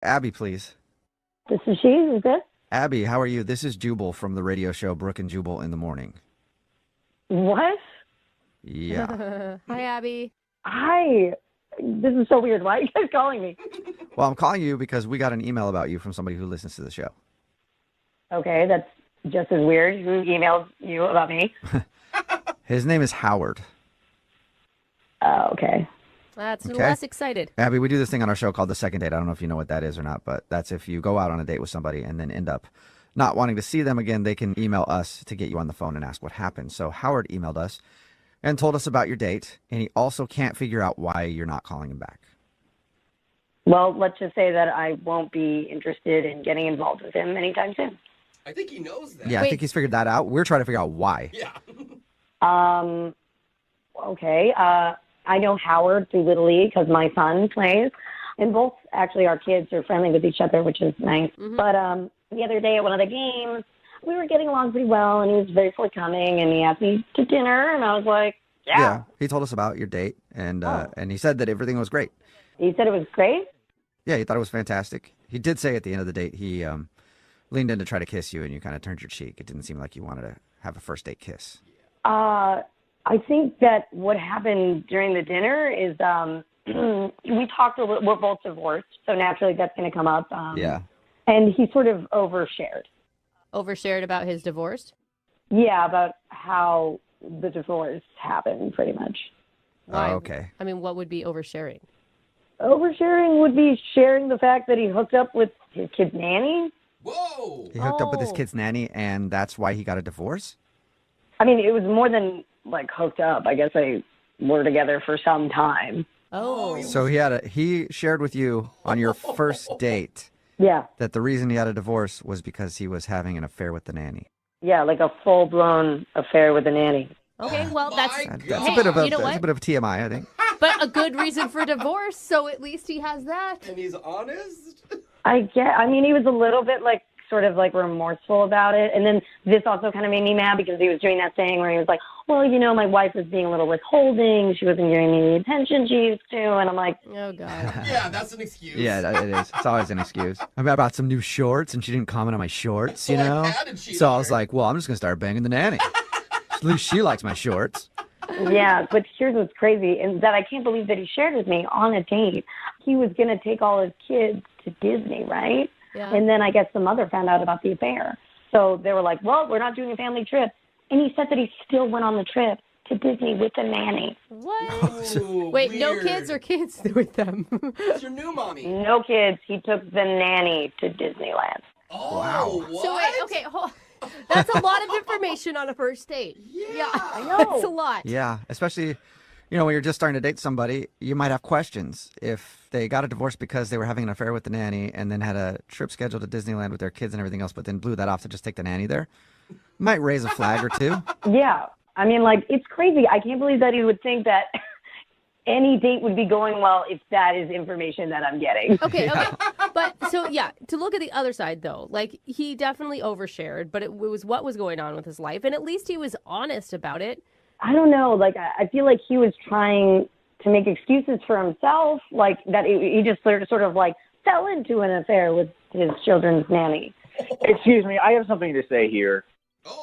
Abby, please. This is she. Who's this? Abby, how are you? This is Jubal from the radio show Brooke and Jubal in the Morning. What? Yeah. Hi, Abby. Hi. This is so weird. Why are you guys calling me? Well, I'm calling you because we got an email about you from somebody who listens to the show. Okay, that's just as weird. Who emailed you about me? His name is Howard. Oh, okay. That's Okay. less excited. Abby, we do this thing on our show called The Second Date. I don't know if you know what that is or not, but that's if you go out on a date with somebody and then end up not wanting to see them again, they can email us to get you on the phone and ask what happened. So Howard emailed us and told us about your date, and he also can't figure out why you're not calling him back. Well, let's just say that I won't be interested in getting involved with him anytime soon. I think he knows that. Yeah, I think he's figured that out. We're trying to figure out why. Yeah. Okay. I know Howard through Little League because my son plays, and both actually our kids are friendly with each other, which is nice. Mm-hmm. But the other day at one of the games, we were getting along pretty well, and he was very forthcoming, and he asked me to dinner, and I was like, yeah. He told us about your date, and he said that everything was great. He said it was great. Yeah, he thought it was fantastic. He did say at the end of the date he leaned in to try to kiss you, and you kind of turned your cheek. It didn't seem like you wanted to have a first date kiss. I think that what happened during the dinner is we talked a little. We're both divorced, so naturally that's going to come up. Yeah. And he sort of overshared. Overshared about his divorce? Yeah, about how the divorce happened, pretty much. Why? Oh, okay. I mean, what would be oversharing? Oversharing would be sharing the fact that he hooked up with his kid's nanny. Whoa. He hooked up with his Oh. kid's nanny, and that's why he got a divorce? I mean, it was more than like hooked up. I guess they were together for some time. Oh. So he shared with you on your first date Yeah, that the reason he had a divorce was because he was having an affair with the nanny. yeah, like a full-blown affair with a nanny. Okay, well, that's My That's Hey, a bit of you know that's what? a bit of TMI, I think. but a good reason for divorce, so at least he has that. And he's honest? I mean, he was a little bit like sort of like remorseful about it. And then this also kind of made me mad because he was doing that thing where he was like, well, you know, my wife was being a little withholding. She wasn't giving me the attention she used to. And I'm like, Oh, God. Yeah, that's an excuse. Yeah, it is. It's always an excuse. I bought some new shorts, and she didn't comment on my shorts, you Like, know? how did she So I know? was like, well, I'm just going to start banging the nanny. At least she likes my shorts. yeah, but here's what's crazy, and that I can't believe that he shared with me on a date. He was going to take all his kids to Disney, right? Yeah. And then I guess the mother found out about the affair. So they were like, well, we're not doing a family trip. And he said that he still went on the trip to Disney with the nanny. What? Ooh, Wait, no weird. kids or kids with them? It's your new mommy. No kids. He took the nanny to Disneyland. Oh, Wow. what? So wait, okay, that's a lot of information on a first date. Yeah. I know. That's a lot. Yeah, especially, when you're just starting to date somebody, you might have questions. If they got a divorce because they were having an affair with the nanny and then had a trip scheduled to Disneyland with their kids and everything else, but then blew that off to just take the nanny there, might raise a flag or two. Yeah. I mean, like, it's crazy. I can't believe that he would think that any date would be going well if that is information that I'm getting. Okay. But so, yeah, to look at the other side, though, like he definitely overshared, but it was what was going on with his life. And at least he was honest about it. I don't know. Like, I feel like he was trying to make excuses for himself, like that he just sort of like fell into an affair with his children's nanny. Excuse me, I have something to say here.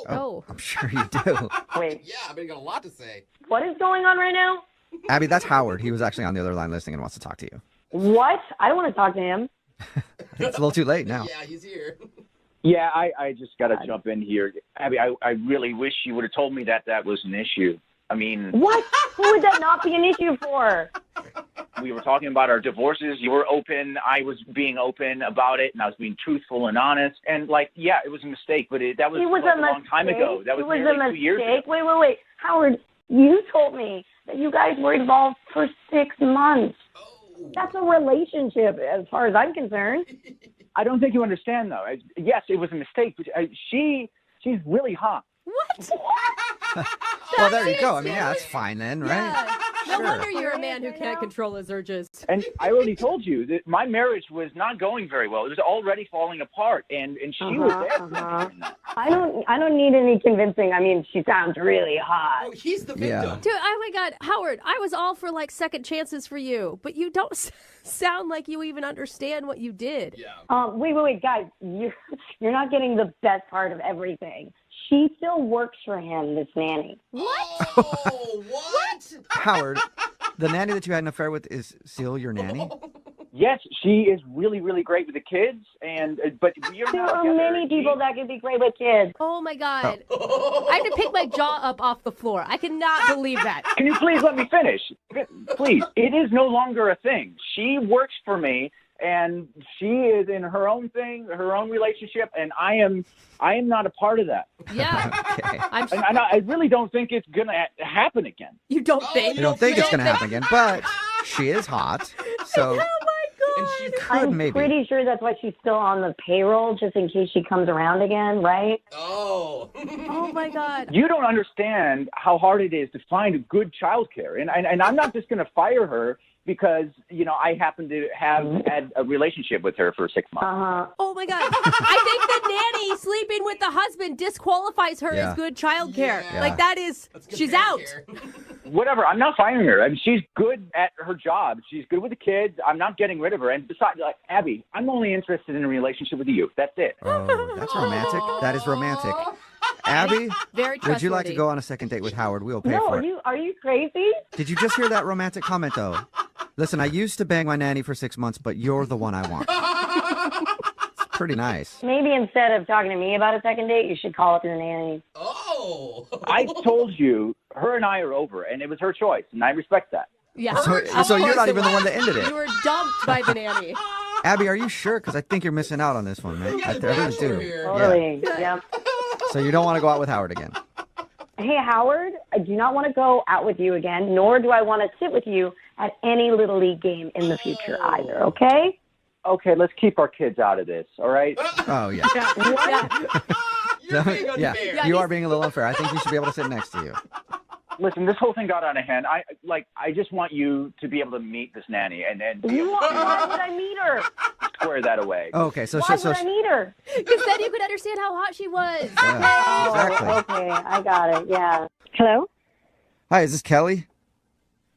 Oh. I'm sure you do. Wait, Yeah, I mean, you got a lot to say. what is going on right now? Abby, that's Howard. He was actually on the other line listening and wants to talk to you. What? I don't want to talk to him. It's a little too late now. Yeah, he's here. Yeah, I just got to jump in here. Abby, I really wish you would have told me that was an issue. I mean, What? Who would that not be an issue for? we were talking about our divorces. You were open. I was being open about it, and I was being truthful and honest. And, like, yeah, it was a mistake, but that was, It was like, a a long time ago. That was It was nearly a 2 years ago. mistake. Wait. Howard, you told me that you guys were involved for 6 months. That's a relationship as far as I'm concerned. I don't think you understand, though. Yes, it was a mistake, but she's really hot. What? Well, there you go. I mean, yeah, that's fine then, right? Yeah. No Sure. wonder you're a man who can't control his urges. And I already told you that my marriage was not going very well. It was already falling apart, and she was there. For me in that. I don't need any convincing. I mean, she sounds really hot. Oh, he's the Yeah. victim. Dude, oh my God, Howard, I was all for like second chances for you, but you don't sound like you even understand what you did. Yeah. Wait, guys, you're not getting the best part of everything. She still works for him, this nanny. Oh, what? Howard, the nanny that you had an affair with is still your nanny? Yes, she is really, really great with the kids, but we're There not are together. many people that could be great with kids. Oh my God. I have to pick my jaw up off the floor. I cannot believe that. Can you please let me finish? Please. It is no longer a thing. She works for me, and she is in her own thing, her own relationship, and I am not a part of that. Yeah. Okay. And I really don't think it's going to happen again. You don't think? I don't think it's going to happen again, but she is hot. So And she could I'm maybe. pretty sure that's why she's still on the payroll, just in case she comes around again, right? Oh. Oh my God. You don't understand how hard it is to find good childcare. And I'm not just going to fire her because, I happen to have had a relationship with her for 6 months. Uh-huh. Oh my God. I think the nanny sleeping with the husband disqualifies her Yeah. as good childcare. Yeah. Like that is, That's good she's parent out. care. Whatever. I'm not firing her. I mean, she's good at her job. She's good with the kids. I'm not getting rid of her. And besides, Abby, I'm only interested in a relationship with you. That's it. Oh, that's romantic. That is romantic. Abby, Very would you like to trustworthy. go on a second date with Howard? We'll pay No, for it. are you crazy? Did you just hear that romantic comment, though? Listen, I used to bang my nanny for 6 months, but you're the one I want. It's pretty nice. Maybe instead of talking to me about a second date, you should call up your nanny. Oh. I told you, her and I are over, and it was her choice, and I respect that. Yeah. So you're not even the one that ended You it. were dumped by the nanny. Abby, are you sure? Because I think you're missing out on this one, man. I really bachelor do. here. Yeah. Totally. Yeah. So you don't want to go out with Howard again? Hey, Howard, I do not want to go out with you again, nor do I want to sit with you at any Little League game in the future either, okay? Okay, let's keep our kids out of this, all right? Oh, yeah. You're being Yeah, unfair. you are being a little unfair. I think you should be able to sit next to you. Listen, this whole thing got out of hand. I just want you to be able to meet this nanny and be able Why would I meet her? to square that away. Okay, so Why would I meet her? Because then you could understand how hot she was. yeah, exactly. Okay, I got it, yeah. Hello? Hi, is this Kelly?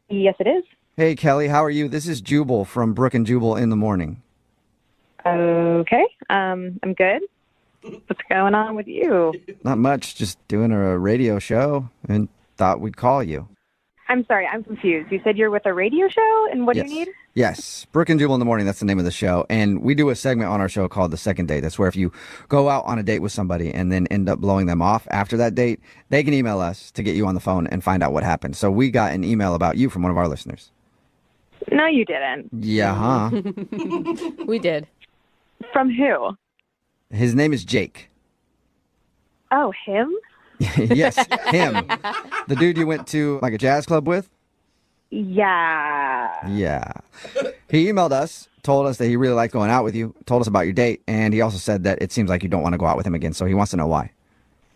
Yes, it is. Hey, Kelly, how are you? This is Jubal from Brook and Jubal in the Morning. Okay. I'm good. What's going on with you? Not much, just doing a radio show and thought we'd call you. I'm sorry, I'm confused. You said you're with a radio show, and what Yes. do you need? Yes, Brook and Jubal in the Morning, that's the name of the show. And we do a segment on our show called The Second Date. That's where if you go out on a date with somebody and then end up blowing them off after that date, they can email us to get you on the phone and find out what happened. So we got an email about you from one of our listeners. No, you didn't. Yeah, huh? We did. From who? His name is Jake. Oh, him? Yes, him. The dude you went to like a jazz club with? Yeah. Yeah. He emailed us, told us that he really liked going out with you, told us about your date, and he also said that it seems like you don't want to go out with him again, so he wants to know why.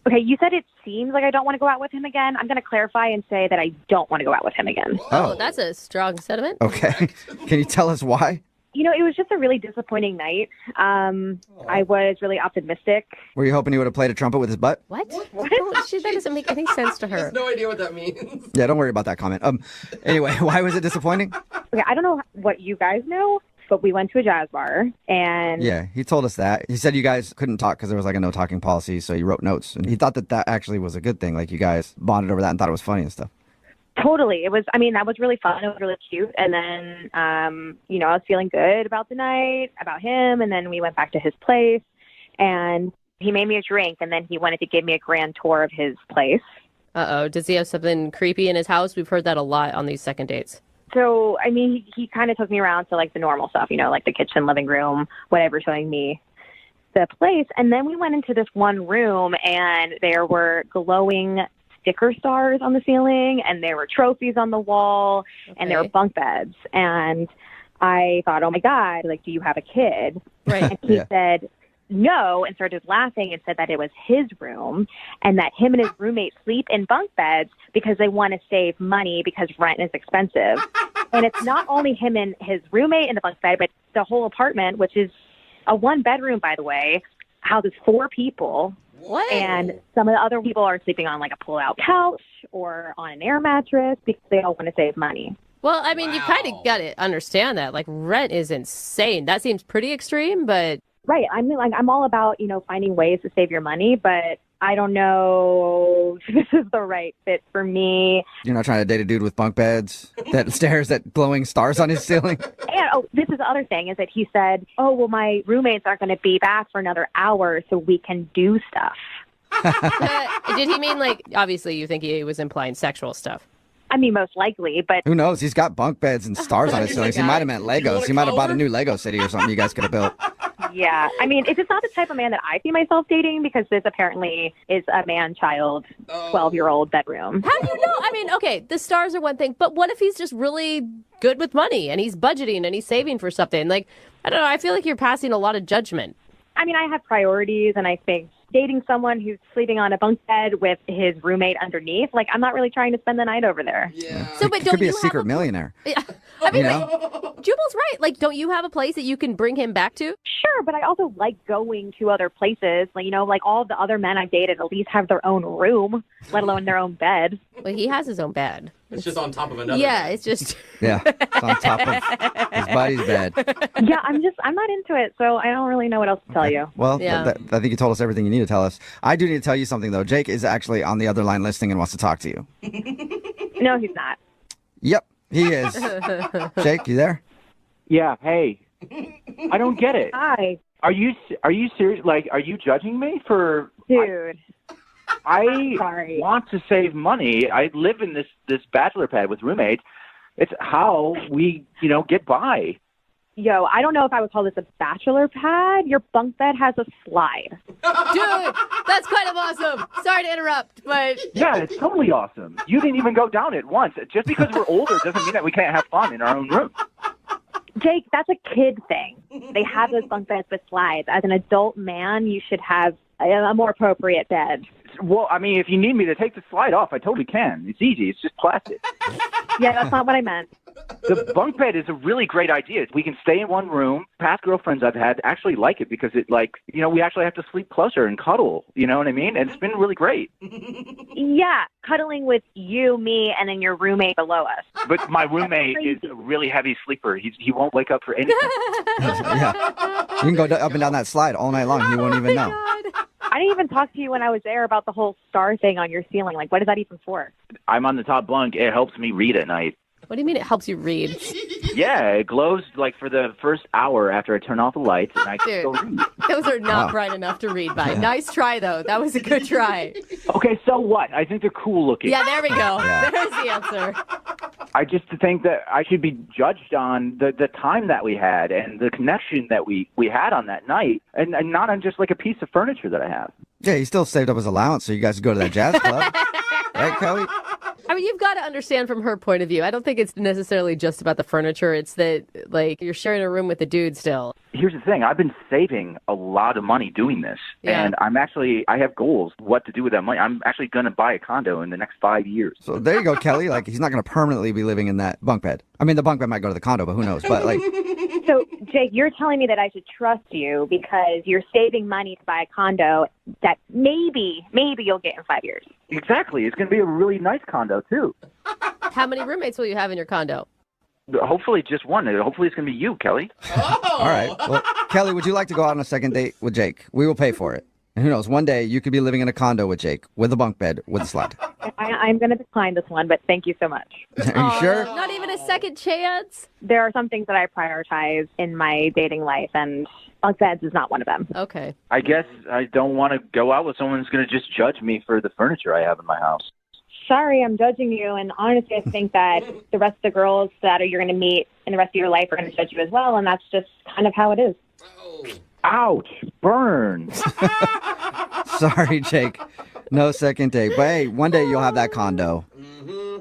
Okay, you said it seems like I don't want to go out with him again. I'm going to clarify and say that I don't want to go out with him again. Oh, that's a strong sentiment. Okay. Can you tell us why? You know, it was just a really disappointing night. I was really optimistic. Were you hoping he would have played a trumpet with his butt? What? That doesn't make any sense to He has her. no idea what that means. Yeah, don't worry about that comment. Anyway, why was it disappointing? Okay, I don't know what you guys know, but we went to a jazz bar, and Yeah, he told us that. He said you guys couldn't talk because there was like a no talking policy, so he wrote notes. And he thought that that actually was a good thing. Like you guys bonded over that and thought it was funny and stuff. totally. It was, I mean, that was really fun. It was really cute. And then, you know, I was feeling good about the night, about him. And then we went back to his place, and he made me a drink, and then he wanted to give me a grand tour of his place. Uh-oh. Does he have something creepy in his house? We've heard that a lot on these second dates. So, I mean, he kind of took me around to, like, the normal stuff, you know, like the kitchen, living room, whatever, showing me the place. And then we went into this one room, and there were glowing sticker stars on the ceiling, and there were trophies on the wall, and there were Okay. bunk beds. And I thought, oh, my God, like, do you have a kid? Right. And he Yeah. said no, and started laughing and said that it was his room and that him and his roommate sleep in bunk beds because they want to save money because rent is expensive. And it's not only him and his roommate in the bunk bed, but the whole apartment, which is a one bedroom, by the way, houses 4 people. What? And some of the other people are sleeping on like a pull-out couch or on an air mattress because they all want to save money. Well, I mean, you kind of got to understand that. Like, rent is insane. That seems pretty extreme, but... Right. I mean, like, I'm all about, finding ways to save your money, but I don't know if this is the right fit for me. You're not trying to date a dude with bunk beds that stares at glowing stars on his ceiling? And, this is the other thing, is that he said, my roommates aren't going to be back for another hour so we can do stuff. Did he mean, like, obviously you think he was implying sexual stuff? I mean, most likely, but... Who knows? He's got bunk beds and stars on his ceilings. He might have meant Legos. He might have bought a new Lego city or something you guys could have built. Yeah. I mean, it's just not the type of man that I see myself dating, because this apparently is a man-child, 12-year-old bedroom. How do you know? I mean, okay, the stars are one thing, but what if he's just really good with money and he's budgeting and he's saving for something? Like, I don't know, I feel like you're passing a lot of judgment. I mean, I have priorities, and I think dating someone who's sleeping on a bunk bed with his roommate underneath, like, I'm not really trying to spend the night over there. Yeah. So, but He don't could be you a have secret millionaire. Yeah. I mean, You like, Jubal's right. Like, don't you have a place that you can bring him back to? Sure, but I also like going to other places. Like, like all the other men I've dated at least have their own room, let alone their own bed. Well, he has his own bed. It's just on top of another. Yeah, it's just... Yeah, it's on top of his buddy's bed. Yeah, I'm not into it, so I don't really know what else to tell you. Well, Yeah. I think you told us everything you need to tell us. I do need to tell you something, though. Jake is actually on the other line listening and wants to talk to you. No, he's not. Yep, he is. Jake, you there? Yeah. Hey, I don't get it. Hi, Are you serious? Like, are you judging me for? dude. I Sorry. want to save money. I live in this bachelor pad with roommates. It's how we, get by. Yo, I don't know if I would call this a bachelor pad. Your bunk bed has a slide. Dude, that's kind of awesome. Sorry to interrupt, but... Yeah, it's totally awesome. You didn't even go down it once. Just because we're older doesn't mean that we can't have fun in our own room. Jake, that's a kid thing. They have those bunk beds with slides. As an adult man, you should have a more appropriate bed. Well, I mean, if you need me to take the slide off, I totally can. It's easy. It's just plastic. Yeah, that's not what I meant. The bunk bed is a really great idea. We can stay in one room. Past girlfriends I've had actually like it because it, we actually have to sleep closer and cuddle. You know what I mean? And it's been really great. Yeah, cuddling with you, me, and then your roommate below us. But my roommate is a really heavy sleeper. He won't wake up for anything. Yeah. You can go up and down that slide all night long. He won't even know. I didn't even talk to you when I was there about the whole star thing on your ceiling. Like, what is that even for? I'm on the top bunk. It helps me read at night. What do you mean it helps you read? Yeah, it glows for the first hour after I turn off the lights, and I can still read. Those are not Wow. bright enough to read by. Nice try, though. That was a good try. Okay, so what? I think they're cool looking. Yeah, there we go. Yeah. There's the answer. I just think that I should be judged on the time that we had and the connection that we had on that night, and not on just like a piece of furniture that I have. Yeah, he still saved up his allowance so you guys could go to that jazz club. Right, Kelly? I mean, you've got to understand from her point of view. I don't think it's necessarily just about the furniture. It's that, you're sharing a room with a dude still. Here's the thing. I've been saving a lot of money doing this, Yeah. and I have goals what to do with that money. I'm actually going to buy a condo in the next 5 years. So there you go, Kelly. He's not going to permanently be living in that bunk bed. I mean, the bunk bed might go to the condo, but who knows? But, So, Jake, you're telling me that I should trust you because you're saving money to buy a condo that maybe you'll get in 5 years. Exactly. It's going to be a really nice condo, too. How many roommates will you have in your condo? Hopefully just one. Hopefully it's going to be you, Kelly. all right. Well, Kelly, would you like to go out on a second date with Jake? We will pay for it. And who knows, one day you could be living in a condo with Jake, with a bunk bed, with a slide. I'm going to decline this one, but thank you so much. Are you sure? Not even a second chance? There are some things that I prioritize in my dating life, and bunk beds is not one of them. Okay. I guess I don't want to go out with someone who's going to just judge me for the furniture I have in my house. Sorry, I'm judging you, and honestly, I think that the rest of the girls that you're going to meet in the rest of your life are going to judge you as well, and that's just kind of how it is. Oh. Ouch! Burn! Sorry, Jake. No second date. But hey, one day you'll have that condo.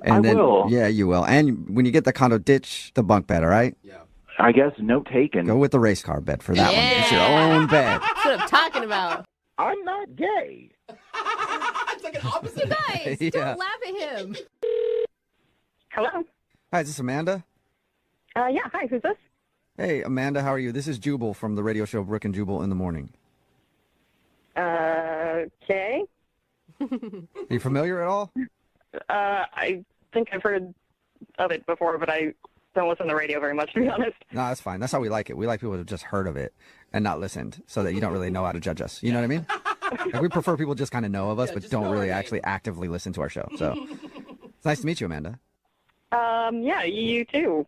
And I then, will. Yeah, you will. And when you get the condo, ditch the bunk bed, all right? Yeah. I guess note taken. Go with the race car bed for that one. It's your own bed. That's what I'm talking about. I'm not gay. It's like an opposite. Guys, Yeah. don't laugh at him. Hello. Hi, is this Amanda? Yeah. Hi. Who's this? Hey, Amanda, how are you? This is Jubal from the radio show Brooke and Jubal in the Morning. Okay. Are you familiar at all? I think I've heard of it before, but I don't listen to the radio very much, to be honest. No, that's fine. That's how we like it. We like people to have just heard of it and not listened, so that you don't really know how to judge us. You know what I mean? Like, we prefer people just kind of know of us, but don't really actually actively listen to our show. So it's nice to meet you, Amanda. Yeah, you too.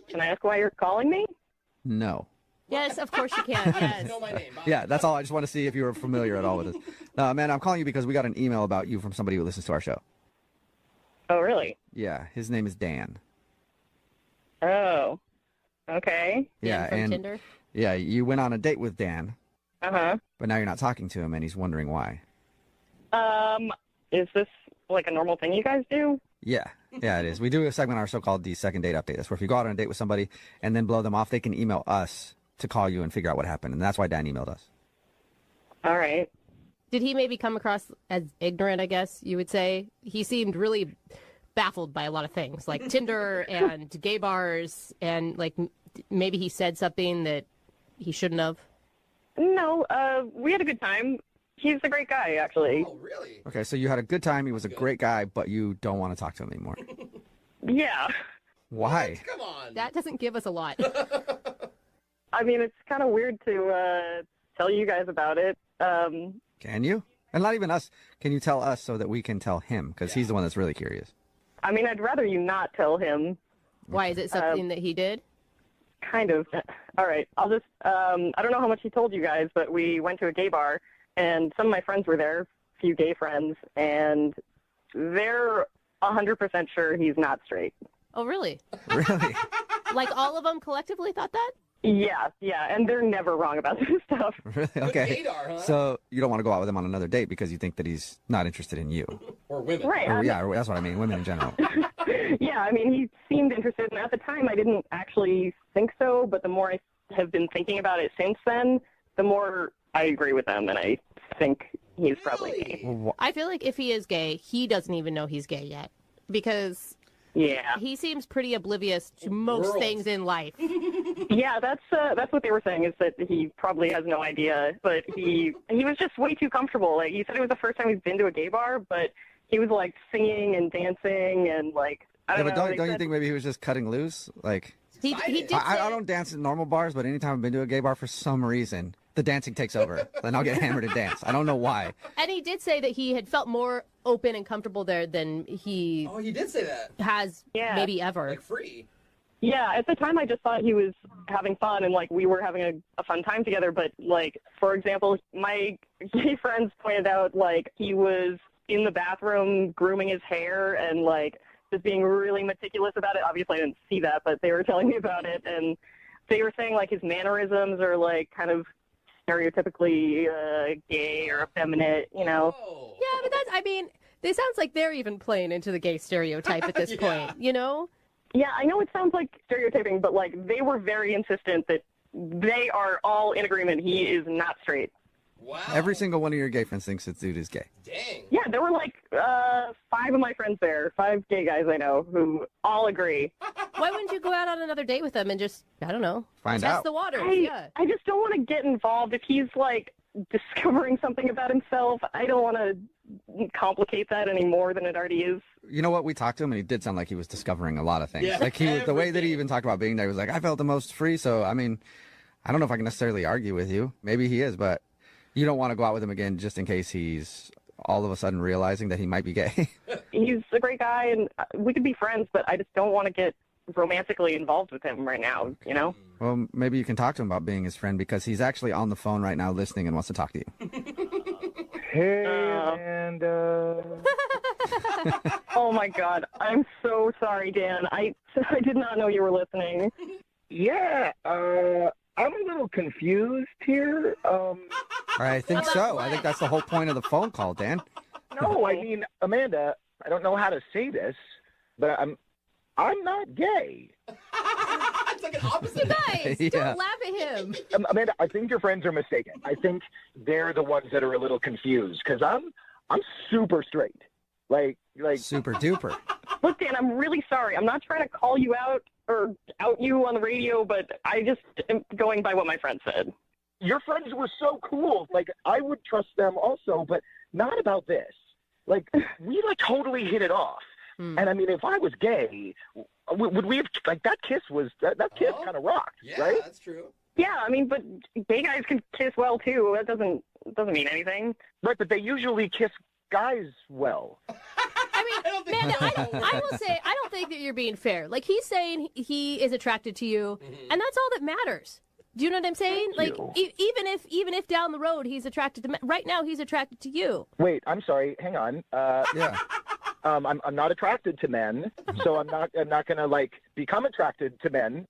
Can I ask why you're calling me? No. Yes, of course you can. Yes. Know my name. Bye. Yeah, that's all. I just want to see if you were familiar at all with us. No, Amanda, I'm calling you because we got an email about you from somebody who listens to our show. Oh, really? Yeah, his name is Dan. Oh, okay. Yeah, from and Tinder. yeah, you went on a date with Dan, Uh-huh. but now you're not talking to him, and he's wondering why. Is this like a normal thing you guys do? Yeah, it is. We do a segment on our show called the Second Date Update. That's where if you go out on a date with somebody and then blow them off, they can email us to call you and figure out what happened, and that's why Dan emailed us. All right. Did he maybe come across as ignorant, I guess you would say? He seemed really baffled by a lot of things, like Tinder and gay bars, and like maybe he said something that he shouldn't have. No, we had a good time. He's a great guy, actually. Oh, really? Okay, so you had a good time. He was a great guy, but you don't want to talk to him anymore. Yeah. Why? Come on. That doesn't give us a lot. I mean, it's kind of weird to tell you guys about it. Can you? And not even us. Can you tell us so that we can tell him? Because he's the one that's really curious. I mean, I'd rather you not tell him. Why is it something that he did? Kind of. All right. I'll just, I don't know how much he told you guys, but we went to a gay bar, and some of my friends were there, a few gay friends, and they're 100% sure he's not straight. Oh, really? Really? Like all of them collectively thought that? Yeah, and they're never wrong about this stuff. Really? Okay. Gaydar, huh? So you don't want to go out with him on another date because you think that he's not interested in you. Or women. Right. Or, yeah, that's what I mean. Women in general. Yeah, I mean, he seemed interested, and at the time I didn't actually think so, but the more I have been thinking about it since then, the more I agree with them, and I think he's probably gay. Well, I feel like if he is gay, he doesn't even know he's gay yet. Because Yeah. he seems pretty oblivious to most Girls. things in life. Yeah, that's what they were saying, is that he probably has no idea, but he was just way too comfortable. Like, he said it was the first time he's been to a gay bar, but he was like singing and dancing and like, I yeah, don't but know. don't they you said- think maybe he was just cutting loose? Like, He did say, I don't dance in normal bars, but anytime I've been to a gay bar, for some reason, the dancing takes over. Then I'll get hammered and dance. I don't know why. and he did say that he had felt more open and comfortable there than he Oh, he did say that. has Yeah. maybe ever. Like free. Yeah, at the time I just thought he was having fun and like we were having a fun time together. But like, for example, my gay friends pointed out like he was in the bathroom grooming his hair and like just being really meticulous about it. Obviously I didn't see that, but they were telling me about it. And they were saying like his mannerisms are like kind of stereotypically gay or effeminate, you know? Oh. Yeah, but that's, I mean, it sounds like they're even playing into the gay stereotype at this Yeah. point, you know? Yeah, I know it sounds like stereotyping, but like they were very insistent that they are all in agreement he is not straight. Wow. Every single one of your gay friends thinks this dude is gay. Dang. Yeah, there were like 5 of my friends there, 5 gay guys I know who all agree. Why wouldn't you go out on another date with them and just, I don't know, Find test out. the waters? Yeah. I just don't want to get involved if he's like discovering something about himself. I don't want to complicate that any more than it already is. You know what? We talked to him, and he did sound like he was discovering a lot of things. Yeah, Like the way that he everything. even talked about being there, he was like, I felt the most free. So I mean, I don't know if I can necessarily argue with you. Maybe he is, but you don't want to go out with him again just in case he's all of a sudden realizing that he might be gay. He's a great guy and we could be friends, but I just don't want to get romantically involved with him right now, you know? Well, maybe you can talk to him about being his friend because he's actually on the phone right now listening and wants to talk to you. Hey, Oh. Amanda. Oh my God. I'm so sorry, Dan. I did not know you were listening. Yeah, I'm a little confused here. I think so. I think that's the whole point of the phone call, Dan. No, I mean, Amanda, I don't know how to say this, but I'm not gay. It's like an opposite. Guys, Yeah. don't laugh at him. Amanda, I think your friends are mistaken. I think they're the ones that are a little confused because I'm super straight. Like Super duper. Look, Dan, I'm really sorry. I'm not trying to call you out or out you on the radio, but I just am going by what my friend said. your friends were so cool. Like, I would trust them also, but not about this. Like, we like totally hit it off. And I mean, if I was gay, would we have, like, that kiss kind of rocked, Yeah, right? that's true. Yeah, I mean, but gay guys can kiss well too. That doesn't mean anything. Right, but they usually kiss guys well. I mean, Amanda, I will say, I don't think that you're being fair. Like, he's saying he is attracted to you, and that's all that matters. Do you know what I'm saying? Like, even if down the road he's attracted to men, right now he's attracted to you. Wait, I'm sorry. Hang on. Yeah. I'm not attracted to men, so I'm not gonna like become attracted to men.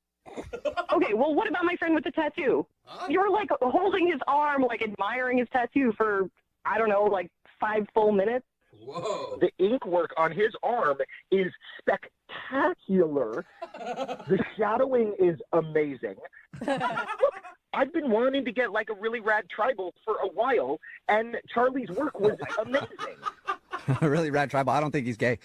Okay, well, what about my friend with the tattoo? You're like holding his arm, like admiring his tattoo for, I don't know, like 5 full minutes. Whoa. The ink work on his arm is spectacular. The shadowing is amazing. Look, I've been wanting to get like a really rad tribal for a while, and Charlie's work was amazing. Really rad tribal. I don't think he's gay.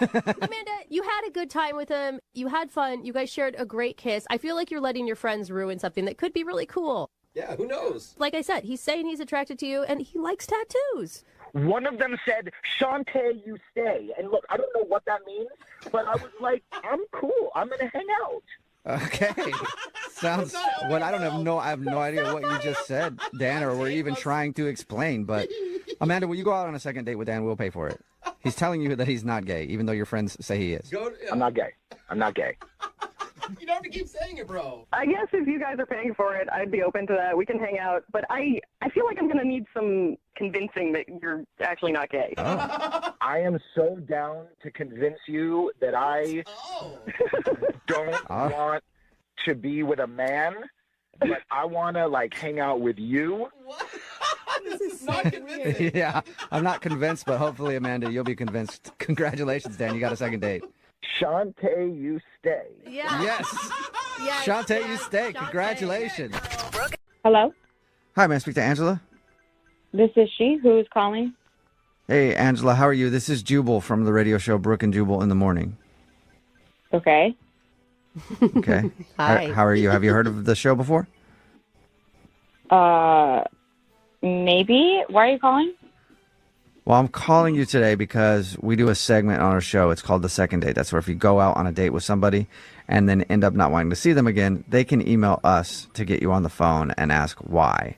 Amanda, you had a good time with him. You had fun. You guys shared a great kiss. I feel like you're letting your friends ruin something that could be really cool. Yeah, who knows? Like I said, he's saying he's attracted to you, and he likes tattoos. One of them said, "Shantae, you stay." And look, I don't know what that means, but I was like, I'm cool. I'm going to hang out. Okay. Sounds what I have no idea what you just said, Dan, or we're even trying to explain. But Amanda, will you go out on a second date with Dan? We'll pay for it. He's telling you that he's not gay, even though your friends say he is. I'm not gay. I'm not gay. You don't have to keep saying it, bro. I guess if you guys are paying for it, I'd be open to that. We can hang out. But I feel like I'm going to need some convincing that you're actually not gay. Oh. I am so down to convince you that I don't want to be with a man, but I want to, like, hang out with you. What? This is not convincing. Yeah, I'm not convinced, but hopefully, Amanda, you'll be convinced. Congratulations, Dan. You got a second date. Shantae, you stay. Yeah. Yes. Yes, Shantae, you yes, stay. Shantae. Congratulations. Hello, Hi, may I speak to Angela? this is she. Who's calling? Hey, Angela, how are you? This is Jubal from the radio show Brooke and Jubal in the Morning. Okay. Okay. Hi. How are you? Have you heard of the show before? Maybe. Why are you calling? Well, I'm calling you today because we do a segment on our show. It's called The Second Date. That's where if you go out on a date with somebody and then end up not wanting to see them again, they can email us to get you on the phone and ask why.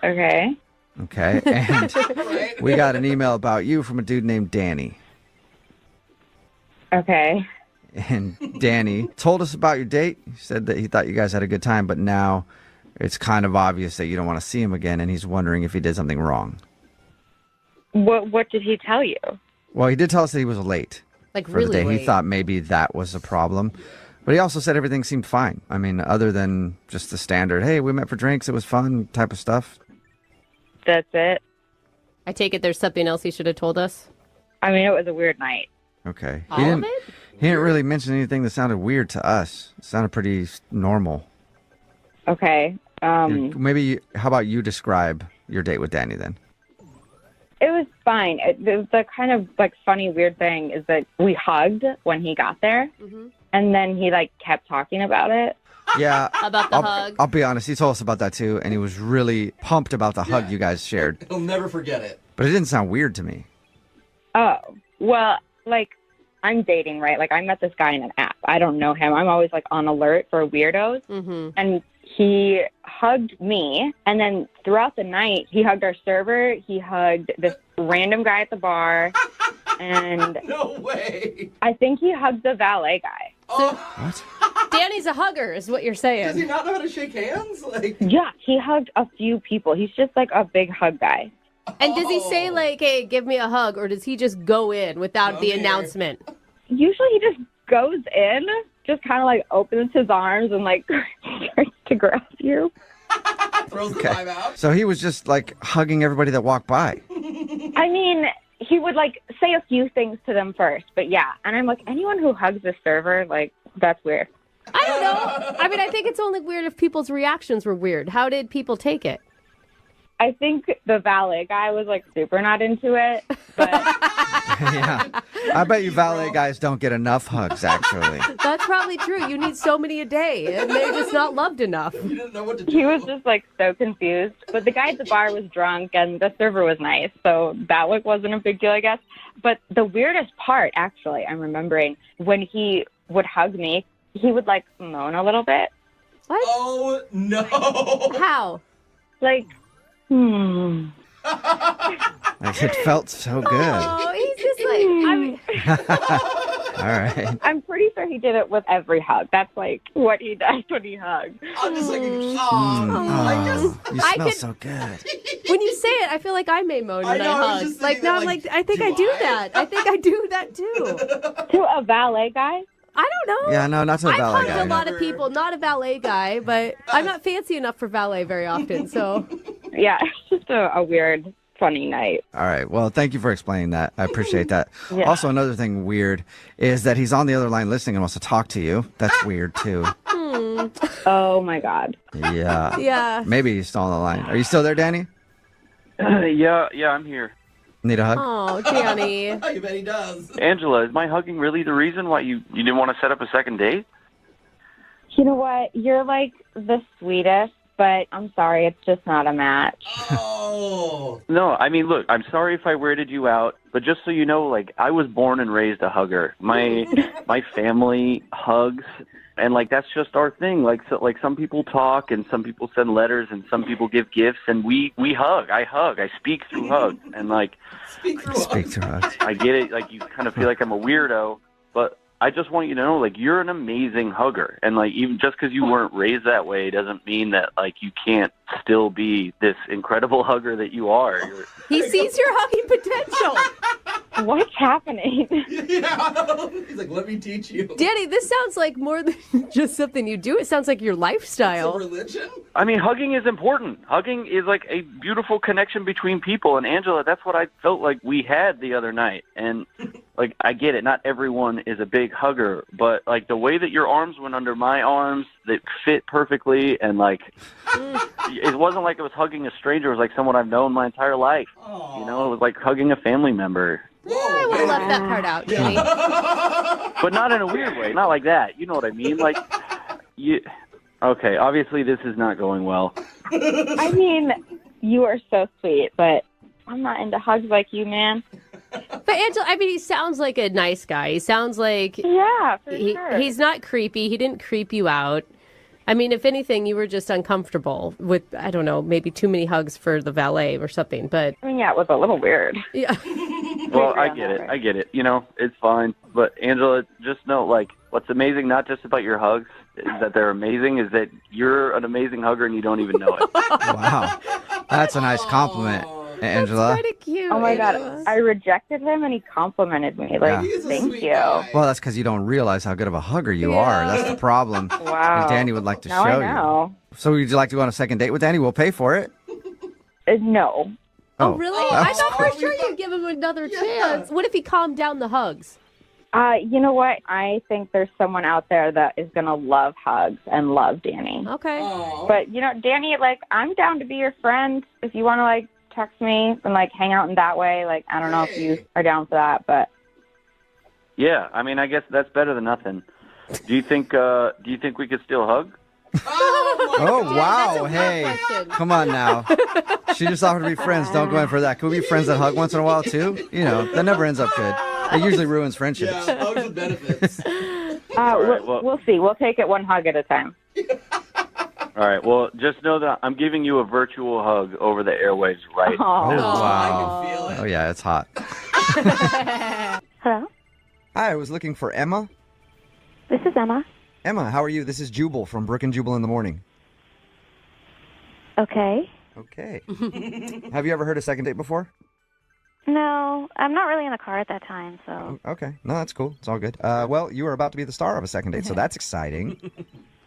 Okay. Okay? And we got an email about you from a dude named Danny. Okay. And Danny told us about your date. He said that he thought you guys had a good time, but now it's kind of obvious that you don't want to see him again, and he's wondering if he did something wrong. What did he tell you? Well, he did tell us that he was late Like for really the day. late. He thought maybe that was a problem. But he also said everything seemed fine. I mean, other than just the standard, hey, we met for drinks, it was fun type of stuff. That's it. I take it there's something else he should have told us. I mean, it was a weird night. Okay. All of it? He didn't really mention anything that sounded weird to us. It sounded pretty normal. Okay. Maybe, how about you describe your date with Danny then? It was fine. The kind of like funny, weird thing is that we hugged when he got there, and then he like kept talking about it. Yeah. About the hug. I'll be honest, he told us about that too, and he was really pumped about the hug you guys shared. He'll never forget it. But it didn't sound weird to me. Oh, well, like I'm dating, right? Like I met this guy in an app. I don't know him. I'm always like on alert for weirdos. And he hugged me, and then throughout the night, he hugged our server. He hugged this random guy at the bar, and No way. I think he hugged the valet guy. What? Danny's a hugger, is what you're Does he saying. not know how to shake hands? Like, Yeah, he hugged a few people. He's just like a big hug guy. And does he say like, "Hey, give me a hug," or does he just go in without the Okay. announcement? Usually he just goes in, just kind of like opens his arms and like starts to grab you. throws the Okay. vibe out. So he was just like hugging everybody that walked by. I mean, he would like say a few things to them first, but yeah. And I'm like, anyone who hugs the server, like, that's weird. I don't know. I mean, I think it's only weird if people's reactions were weird. How did people take it? I think the valet guy was like super not into it, but Yeah. I bet you valet guys don't get enough hugs, actually. That's probably true. You need so many a day, and they're just not loved enough. You didn't know what to do. he was just like so confused. But the guy at the bar was drunk and the server was nice, so that like wasn't a big deal, I guess. But the weirdest part, actually, I'm remembering when he would hug me, he would like moan a little bit, What? Oh, no. How? like, Like, it felt so good. All Oh, he's just like, I mean, right. I'm pretty sure he did it with every hug. That's like what he does when he hugs. I'm just like, Mm. I guess. Oh, you I smell could- so good. when you say it, I feel like I may moan I when I, know, I was hug. just Like thinking now, that, I'm like, like, I think do I do I? that. I think I do that too. To a valet guy? I don't know. Yeah, no, not to the I've valet hugged guy. a lot of people, not a valet guy, but I'm not fancy enough for valet very often. So Yeah, it's just a weird, funny night. All right. Well, thank you for explaining that. I appreciate that. Yeah. Also, another thing weird is that he's on the other line listening and wants to talk to you. That's weird, too. Oh my God. Yeah. yeah. Maybe he's still on the line. Are you still there, Danny? Yeah, I'm here. Need a hug? Oh, Danny. I bet he does. Angela, is my hugging really the reason why you didn't want to set up a second date? You know what? You're like the sweetest, but I'm sorry, it's just not a match. Oh. No, I mean, look, I'm sorry if I weirded you out, but just so you know, like, I was born and raised a hugger. My family hugs, and like that's just our thing. Like, so, like some people talk, and some people send letters, and some people give gifts, and we hug. I hug. I speak through hugs, and like Speak through Speak us. to us. I get it. Like, you kind of feel like I'm a weirdo, but I just want you to know, like, you're an amazing hugger. And, like, even just because you weren't raised that way doesn't mean that, like, you can't still be this incredible hugger that you are. He sees your hugging potential. What's happening? Yeah. He's like, let me teach you. Danny, this sounds like more than just something you do. It sounds like your It's a lifestyle. religion? I mean, hugging is important. Hugging is, like, a beautiful connection between people. And, Angela, that's what I felt like we had the other night. And, like, I get it. Not everyone is a big hugger. But, like, the way that your arms went under my arms, that fit perfectly. And, like, it wasn't like it was hugging a stranger. It was like someone I've known my entire life. Oh. You know, it was like hugging a family member. I would have left that part out, Danny. But not in a weird way. Not like that. You know what I mean? Like, you... Okay, obviously this is not going well. I mean, you are so sweet, but I'm not into hugs like you, man. But Angela, I mean, he sounds like a nice guy. He sounds like Yeah, for sure. he's not creepy. He didn't creep you out. I mean, if anything, you were just uncomfortable with, I don't know, maybe too many hugs for the valet or something. But I mean, yeah, it was a little weird. yeah, Well, I on get that, it. right? I get it. You know, it's fine. But Angela, just know, like, what's amazing not just about your hugs is that they're amazing, is that you're an amazing hugger and you don't even know it. Wow. That's a nice compliment, Angela. kind of cute. Oh my Angela. God, I rejected him and he complimented me. Like, Yeah. He's a thank sweet you. guy. Well, that's because you don't realize how good of a hugger you Yeah. are. That's the problem. Wow. Danny would like to Now show I know. you. So would you like to go on a second date with Danny? We'll pay for it. No. Oh, really? I that's thought for fine. sure you'd give him another chance. What if he calmed down the hugs? You know what? I think there's someone out there that is going to love hugs and love Danny. Okay. Oh. But, you know, Danny, like, I'm down to be your friend if you want to, like, text me and, like, hang out in that way. Like, I don't know if you are down for that, but Yeah, I mean, I guess that's better than nothing. Do you think we could still hug? Oh, my Oh, God. wow. that's a Hey, weird question. come on now. She just offered to be friends. Don't go in for that. Can we be friends that hug once in a while, too? You know, that never ends up good. It usually ruins friendships. Yeah, hugs with benefits. right, well- we'll see. We'll take it one hug at a time. All right, well, just know that I'm giving you a virtual hug over the airwaves right Oh. Oh, now. wow. I can feel it. Oh, yeah, it's hot. Hello, Hi, I was looking for Emma. this is Emma. Emma, how are you? This is Jubal from Brook and Jubal in the Morning. Okay. Okay. Have you ever heard of Second Date before? No, I'm not really in the car at that time, so. Okay. No, that's cool. It's all good. Well, you are about to be the star of a second date, so that's exciting.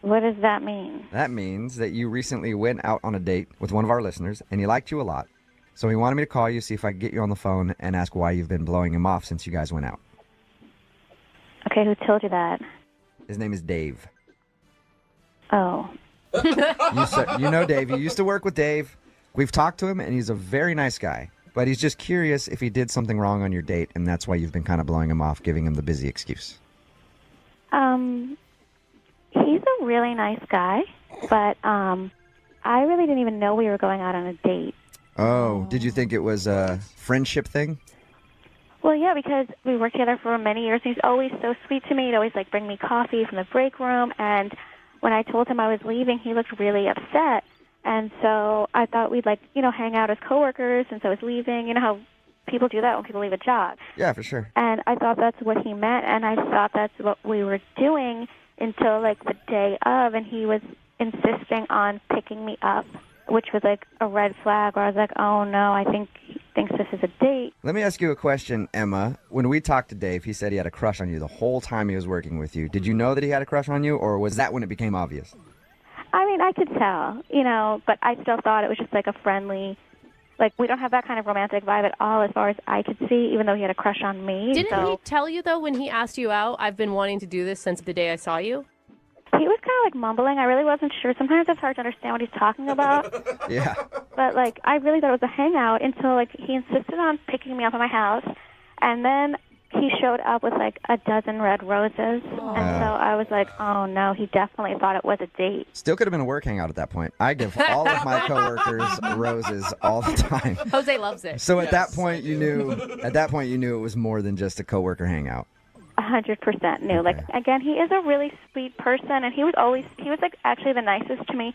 What does that mean? That means that you recently went out on a date with one of our listeners, and he liked you a lot. So he wanted me to call you, see if I could get you on the phone, and ask why you've been blowing him off since you guys went out. Okay, who told you that? His name is Dave. Oh. You know Dave. You used to work with Dave. We've talked to him, and he's a very nice guy. But he's just curious if he did something wrong on your date, and that's why you've been kind of blowing him off, giving him the busy excuse. He's a really nice guy, but I really didn't even know we were going out on a date. Oh, did you think it was a friendship thing? Well, yeah, because we worked together for many years. He's always so sweet to me. He'd always like bring me coffee from the break room, and when I told him I was leaving, he looked really upset. And so I thought we'd hang out as coworkers since I was leaving. You know how people do that when people leave a job. Yeah, for sure. And I thought that's what he meant, and I thought that's what we were doing until the day of, and he was insisting on picking me up, which was a red flag where I was like, oh no, I think he thinks this is a date. Let me ask you a question, Emma. When we talked to Dave, he said he had a crush on you the whole time he was working with you. Did you know that he had a crush on you, or was that when it became obvious? I mean, I could tell, but I still thought it was just a friendly, we don't have that kind of romantic vibe at all as far as I could see, even though he had a crush on me. Didn't he tell you, though, when he asked you out, I've been wanting to do this since the day I saw you? He was kind of mumbling. I really wasn't sure. Sometimes it's hard to understand what he's talking about. Yeah. But I really thought it was a hangout until he insisted on picking me up at my house, and then he showed up with a dozen red roses, and so I was like, oh no, he definitely thought it was a date. Still could have been a work hangout at that point. I give all of my coworkers roses all the time. Jose loves it. So at that point you knew it was more than just a coworker hangout. 100% knew. Okay. Again, he is a really sweet person, and he was actually the nicest to me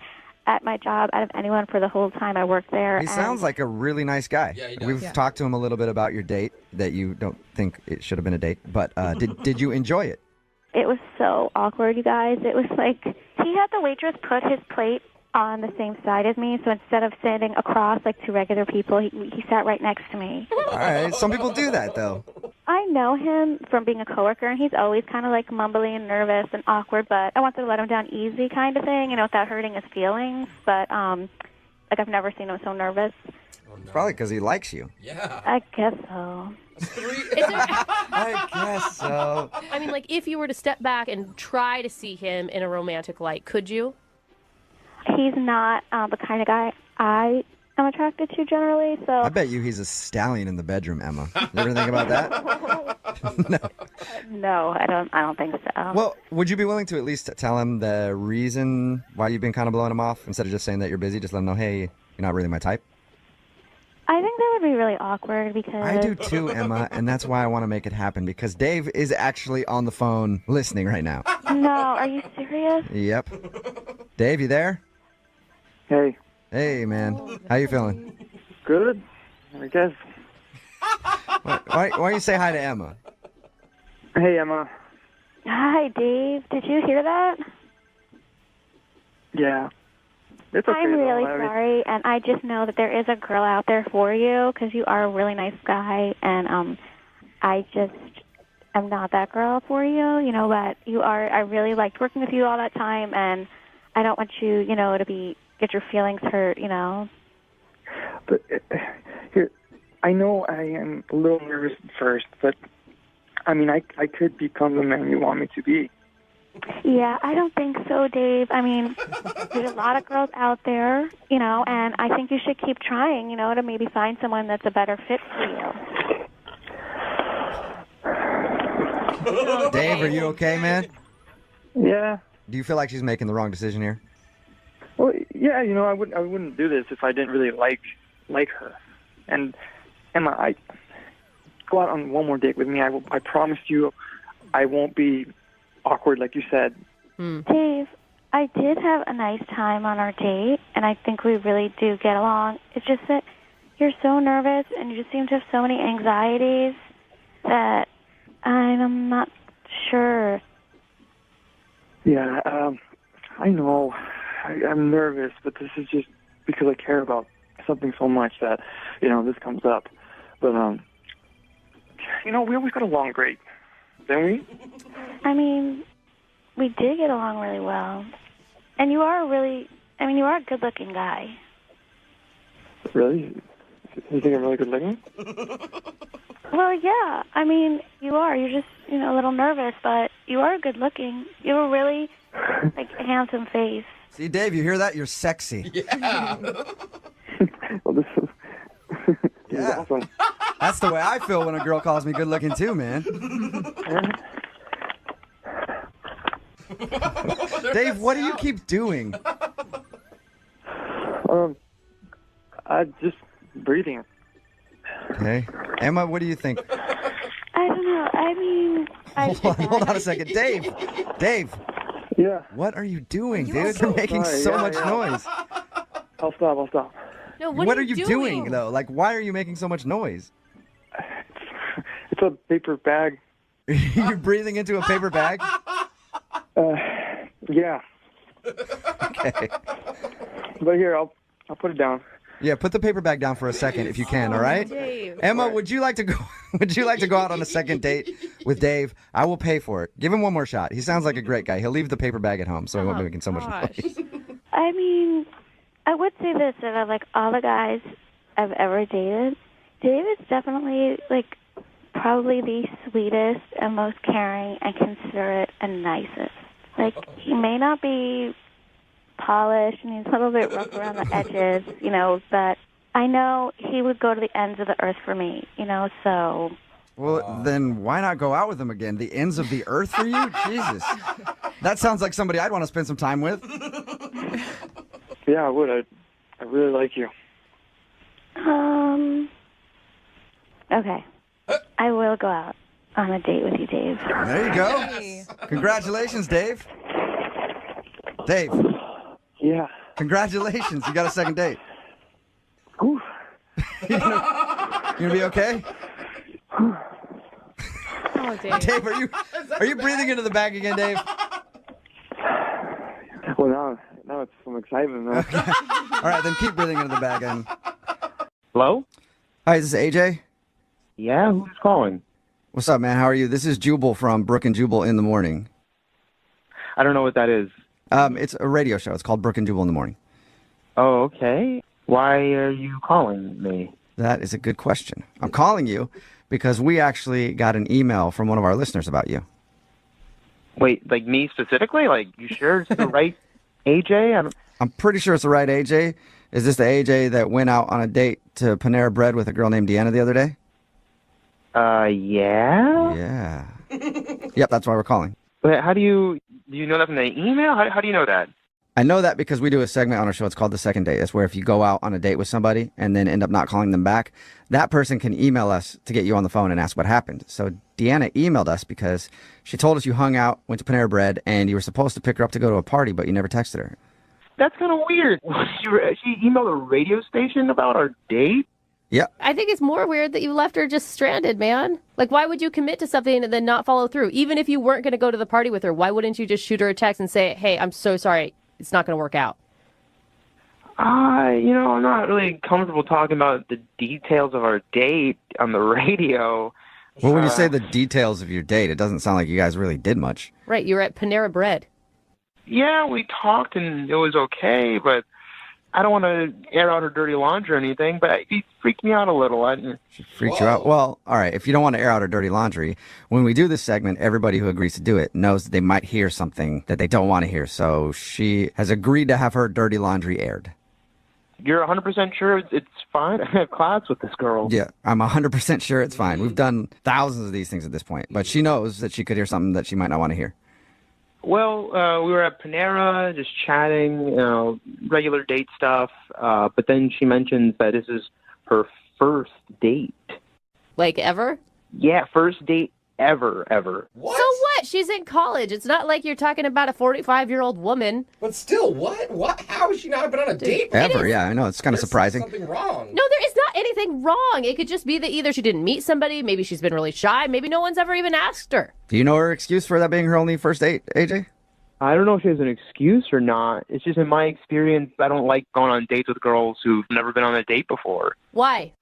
at my job out of anyone for the whole time I worked there. He sounds like a really nice guy. Yeah, he does. We've talked to him a little bit about your date, that you don't think it should have been a date, but did you enjoy it? It was so awkward, you guys. It was he had the waitress put his plate on the same side as me, so instead of sitting across two regular people, he sat right next to me. All right, some people do that, though. I know him from being a coworker, and he's always kind of mumbly and nervous and awkward, but I wanted to let him down easy kind of thing, without hurting his feelings, but I've never seen him so nervous. Oh, no. Probably because he likes you. Yeah. I guess so. I guess so. I mean, if you were to step back and try to see him in a romantic light, could you? He's not the kind of guy I am attracted to generally, so... I bet you he's a stallion in the bedroom, Emma. You ever think about that? No. No, I don't think so. Well, would you be willing to at least tell him the reason why you've been kind of blowing him off, instead of just saying that you're busy? Just let him know, hey, you're not really my type. I think that would be really awkward because... I do too, Emma, and that's why I want to make it happen, because Dave is actually on the phone listening right now. No, are you serious? Yep. Dave, you there? Hey. Hey, man. How you feeling? Good, I guess. Why don't you say hi to Emma? Hey, Emma. Hi, Dave. Did you hear that? Yeah. It's okay, I'm really though. sorry, and I just know that there is a girl out there for you because you are a really nice guy, and I just am not that girl for you, but you are. I really liked working with you all that time, and I don't want you, to get your feelings hurt, But here, I know I am a little nervous at first, but I mean, I could become the man you want me to be. Yeah, I don't think so, Dave. I mean, there's a lot of girls out there, and I think you should keep trying, to maybe find someone that's a better fit for you. Dave, are you okay, man? Yeah. Do you feel like she's making the wrong decision here? Well, yeah, I wouldn't do this if I didn't really like her. And Emma, go out on one more date with me. I promise you, I won't be awkward like you said. Dave, I did have a nice time on our date, and I think we really do get along. It's just that you're so nervous, and you just seem to have so many anxieties that I'm not sure. Yeah, I know. I'm nervous, but this is just because I care about something so much that, this comes up. But, we always got along great, didn't we? I mean, we did get along really well. And you are you are a good-looking guy. Really? You think I'm really good looking? Well, yeah. I mean, you are. You're just, a little nervous, but you are good looking. You have a really, handsome face. See, Dave, you hear that? You're sexy. Yeah. That's the way I feel when a girl calls me good looking too, man. Dave, what do you keep doing? I'm just breathing. Okay. Emma, what do you think? I don't know. I mean, Hold on a second. Dave. Yeah. What are you doing, dude? You're making so much noise. I'll stop. No, What are you doing, though? Like, why are you making so much noise? It's a paper bag. You're breathing into a paper bag? Yeah. Okay. But here, I'll put it down. Yeah, put the paper bag down for a second if you can, all right? Dave. Emma, would you like to go out on a second date with Dave? I will pay for it. Give him one more shot. He sounds like a great guy. He'll leave the paper bag at home so he won't be making so much noise. I mean, I would say this, that of like all the guys I've ever dated, Dave is definitely like probably the sweetest and most caring and considerate and nicest. Like, he may not be polished and he's a little bit rough around the edges, you know, but I know he would go to the ends of the earth for me, you know, so. Well, then why not go out with him again? The ends of the earth for you? Jesus. That sounds like somebody I'd want to spend some time with. Yeah, I would. I really like you. Okay. I will go out on a date with you, Dave. There you go. Congratulations, Dave. Dave. Yeah. Congratulations. You got a second date. Whew. You gonna be okay? Oh, Dave. Dave, are you breathing into the bag again, Dave? Well, now it's some excitement, man. All right, then keep breathing into the bag. And Hello? hi, is this AJ? Yeah, who's calling? What's up, man? How are you? This is Jubal from Brook and Jubal in the Morning. I don't know what that is. It's a radio show. It's called Brook and Jubal in the Morning. Oh, okay. Why are you calling me? That is a good question. I'm calling you because we actually got an email from one of our listeners about you. Wait, like me specifically? Like, you sure it's the right AJ? I'm pretty sure it's the right AJ. Is this the AJ that went out on a date to Panera Bread with a girl named Deanna the other day? Yeah? Yeah. Yep, that's why we're calling. But how do you know that from the email? How do you know that? I know that because we do a segment on our show. It's called The Second Date. It's where if you go out on a date with somebody and then end up not calling them back, that person can email us to get you on the phone and ask what happened. So Deanna emailed us because she told us you hung out, went to Panera Bread, and you were supposed to pick her up to go to a party, but you never texted her. That's kind of weird. She emailed a radio station about our date? Yeah. I think it's more weird that you left her just stranded, man. Like, why would you commit to something and then not follow through? Even if you weren't going to go to the party with her, why wouldn't you just shoot her a text and say, hey, I'm so sorry, it's not going to work out? I'm not really comfortable talking about the details of our date on the radio. Well, when you say the details of your date, it doesn't sound like you guys really did much. Right, you were at Panera Bread. Yeah, we talked and it was okay, but I don't want to air out her dirty laundry or anything, but it freaked me out a little. She freaked you out? Well, all right, if you don't want to air out her dirty laundry, when we do this segment, everybody who agrees to do it knows that they might hear something that they don't want to hear. So she has agreed to have her dirty laundry aired. You're 100% sure it's fine? I have class with this girl. Yeah, I'm 100% sure it's fine. We've done thousands of these things at this point, but she knows that she could hear something that she might not want to hear. Well, we were at Panera, just chatting, regular date stuff. But then she mentions that this is her first date. Like, ever? Yeah, first date ever. What? So what? She's in college. It's not like you're talking about a 45-year-old woman. But still, what? How has she not been on a date? Ever, yeah, I know. It's kind of surprising. Something wrong. No, there is not anything wrong. It could just be that either she didn't meet somebody, maybe she's been really shy, maybe no one's ever even asked her. Do you know her excuse for that being her only first date, AJ? I don't know if she has an excuse or not. It's just in my experience, I don't like going on dates with girls who've never been on a date before. Why?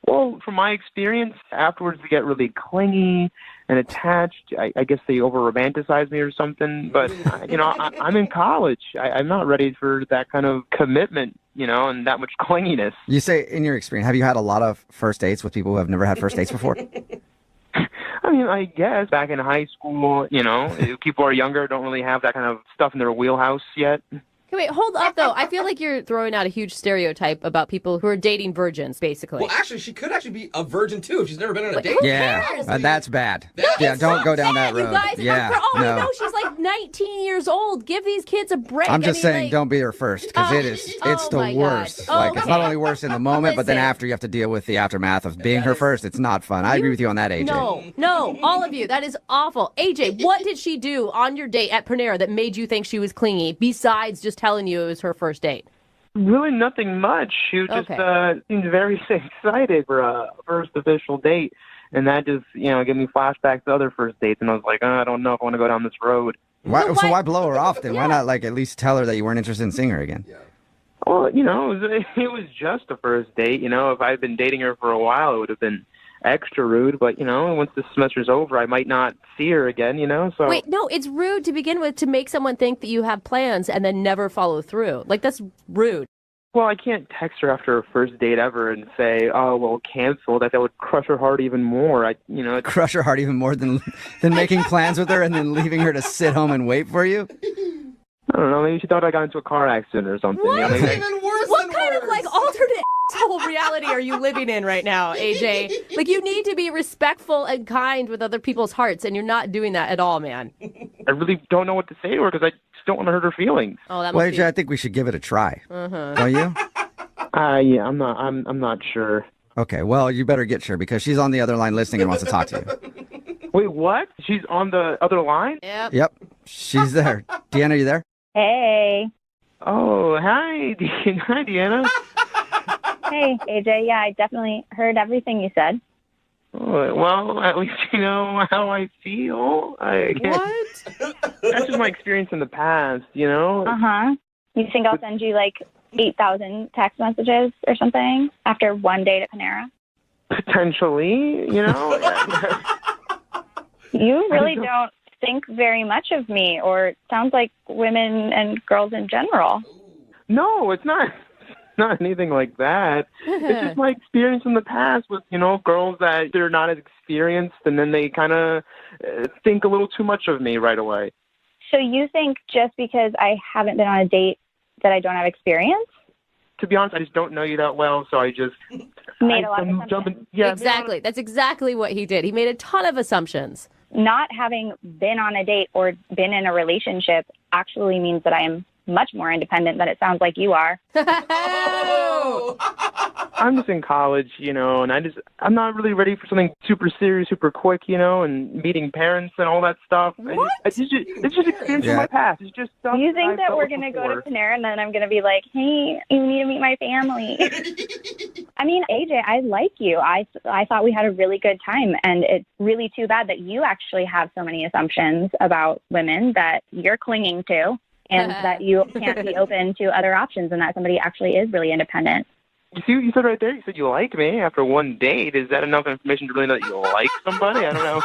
Well, from my experience, afterwards they get really clingy and attached. I guess they over-romanticize me or something. But, I'm in college. I'm not ready for that kind of commitment, and that much clinginess. You say, in your experience, have you had a lot of first dates with people who have never had first dates before? I mean, I guess back in high school, people are younger, don't really have that kind of stuff in their wheelhouse yet. Hey, wait, hold up, though. I feel like you're throwing out a huge stereotype about people who are dating virgins, basically. Well, actually, she could actually be a virgin, too, if she's never been on a date. Yeah, that's bad. Yeah, don't go down that road. You guys, yeah, for all we no. know, she's like 19 years old. Give these kids a break. I'm just saying, like, don't be her first, because it's the my God. worst. Like, it's not only worse in the moment, but then Listen. after you have to deal with the aftermath of being her first. It's not fun. I agree with you on that, AJ. No, all of you. That is awful. AJ, what did she do on your date at Panera that made you think she was clingy, besides just telling you it was her first date? Really nothing much. She was just seemed very excited for a first official date. And that just, gave me flashbacks to other first dates. And I was like, I don't know if I want to go down this road. So why blow her off then? Why not at least tell her that you weren't interested in seeing her again? Well, it was just a first date. If I had been dating her for a while, it would have been extra rude. But, once the semester's over, I might not see her again, so. Wait, no, it's rude to begin with to make someone think that you have plans and then never follow through. Like, that's rude. Well, I can't text her after her first date ever and say, "Oh, well, cancel." That would crush her heart even more. Crush her heart even more than making plans with her and then leaving her to sit home and wait for you. I don't know. Maybe she thought I got into a car accident or something. What? Even worse What than kind worse. of like alternate asshole reality are you living in right now, AJ? Like, you need to be respectful and kind with other people's hearts, and you're not doing that at all, man. I really don't know what to say to her because I just don't want to hurt her feelings. Oh, that Well, must AJ, I think we should give it a try. Don't you? Yeah, I'm not sure. Okay, well, you better get sure because she's on the other line listening and wants to talk to you. Wait, what? She's on the other line? Yep, she's there. Deanna, are you there? Hey. Oh, hi, hi, Deanna. Hey, AJ. Yeah, I definitely heard everything you said. Oh, well, at least you know how I feel. What? That's just my experience in the past, Uh-huh. You think I'll send you, 8,000 text messages or something after one date at Panera? Potentially, You really don't think very much of me, or it sounds like women and girls in general. No, it's not anything like that. It's just my experience in the past with, girls that they're not as experienced, and then they kind of think a little too much of me right away. So you think just because I haven't been on a date that I don't have experience? To be honest, I just don't know you that well, so I just Made a lot of assumptions. Exactly. That's exactly what he did. He made a ton of assumptions. Not having been on a date or been in a relationship actually means that I am much more independent than it sounds like you are. I'm just in college, and I'm not really ready for something super serious, super quick, and meeting parents and all that stuff. What? It's just experience from my past. It's just stuff. You think that I've we're dealt going to with go to before. Panera and then I'm going to be like, hey, you need to meet my family. I mean, AJ, I like you. I thought we had a really good time, and it's really too bad that you actually have so many assumptions about women that you're clinging to, and that you can't be open to other options, and that somebody actually is really independent. You see what you said right there? You said you like me after one date. Is that enough information to really know that you like somebody? I don't know.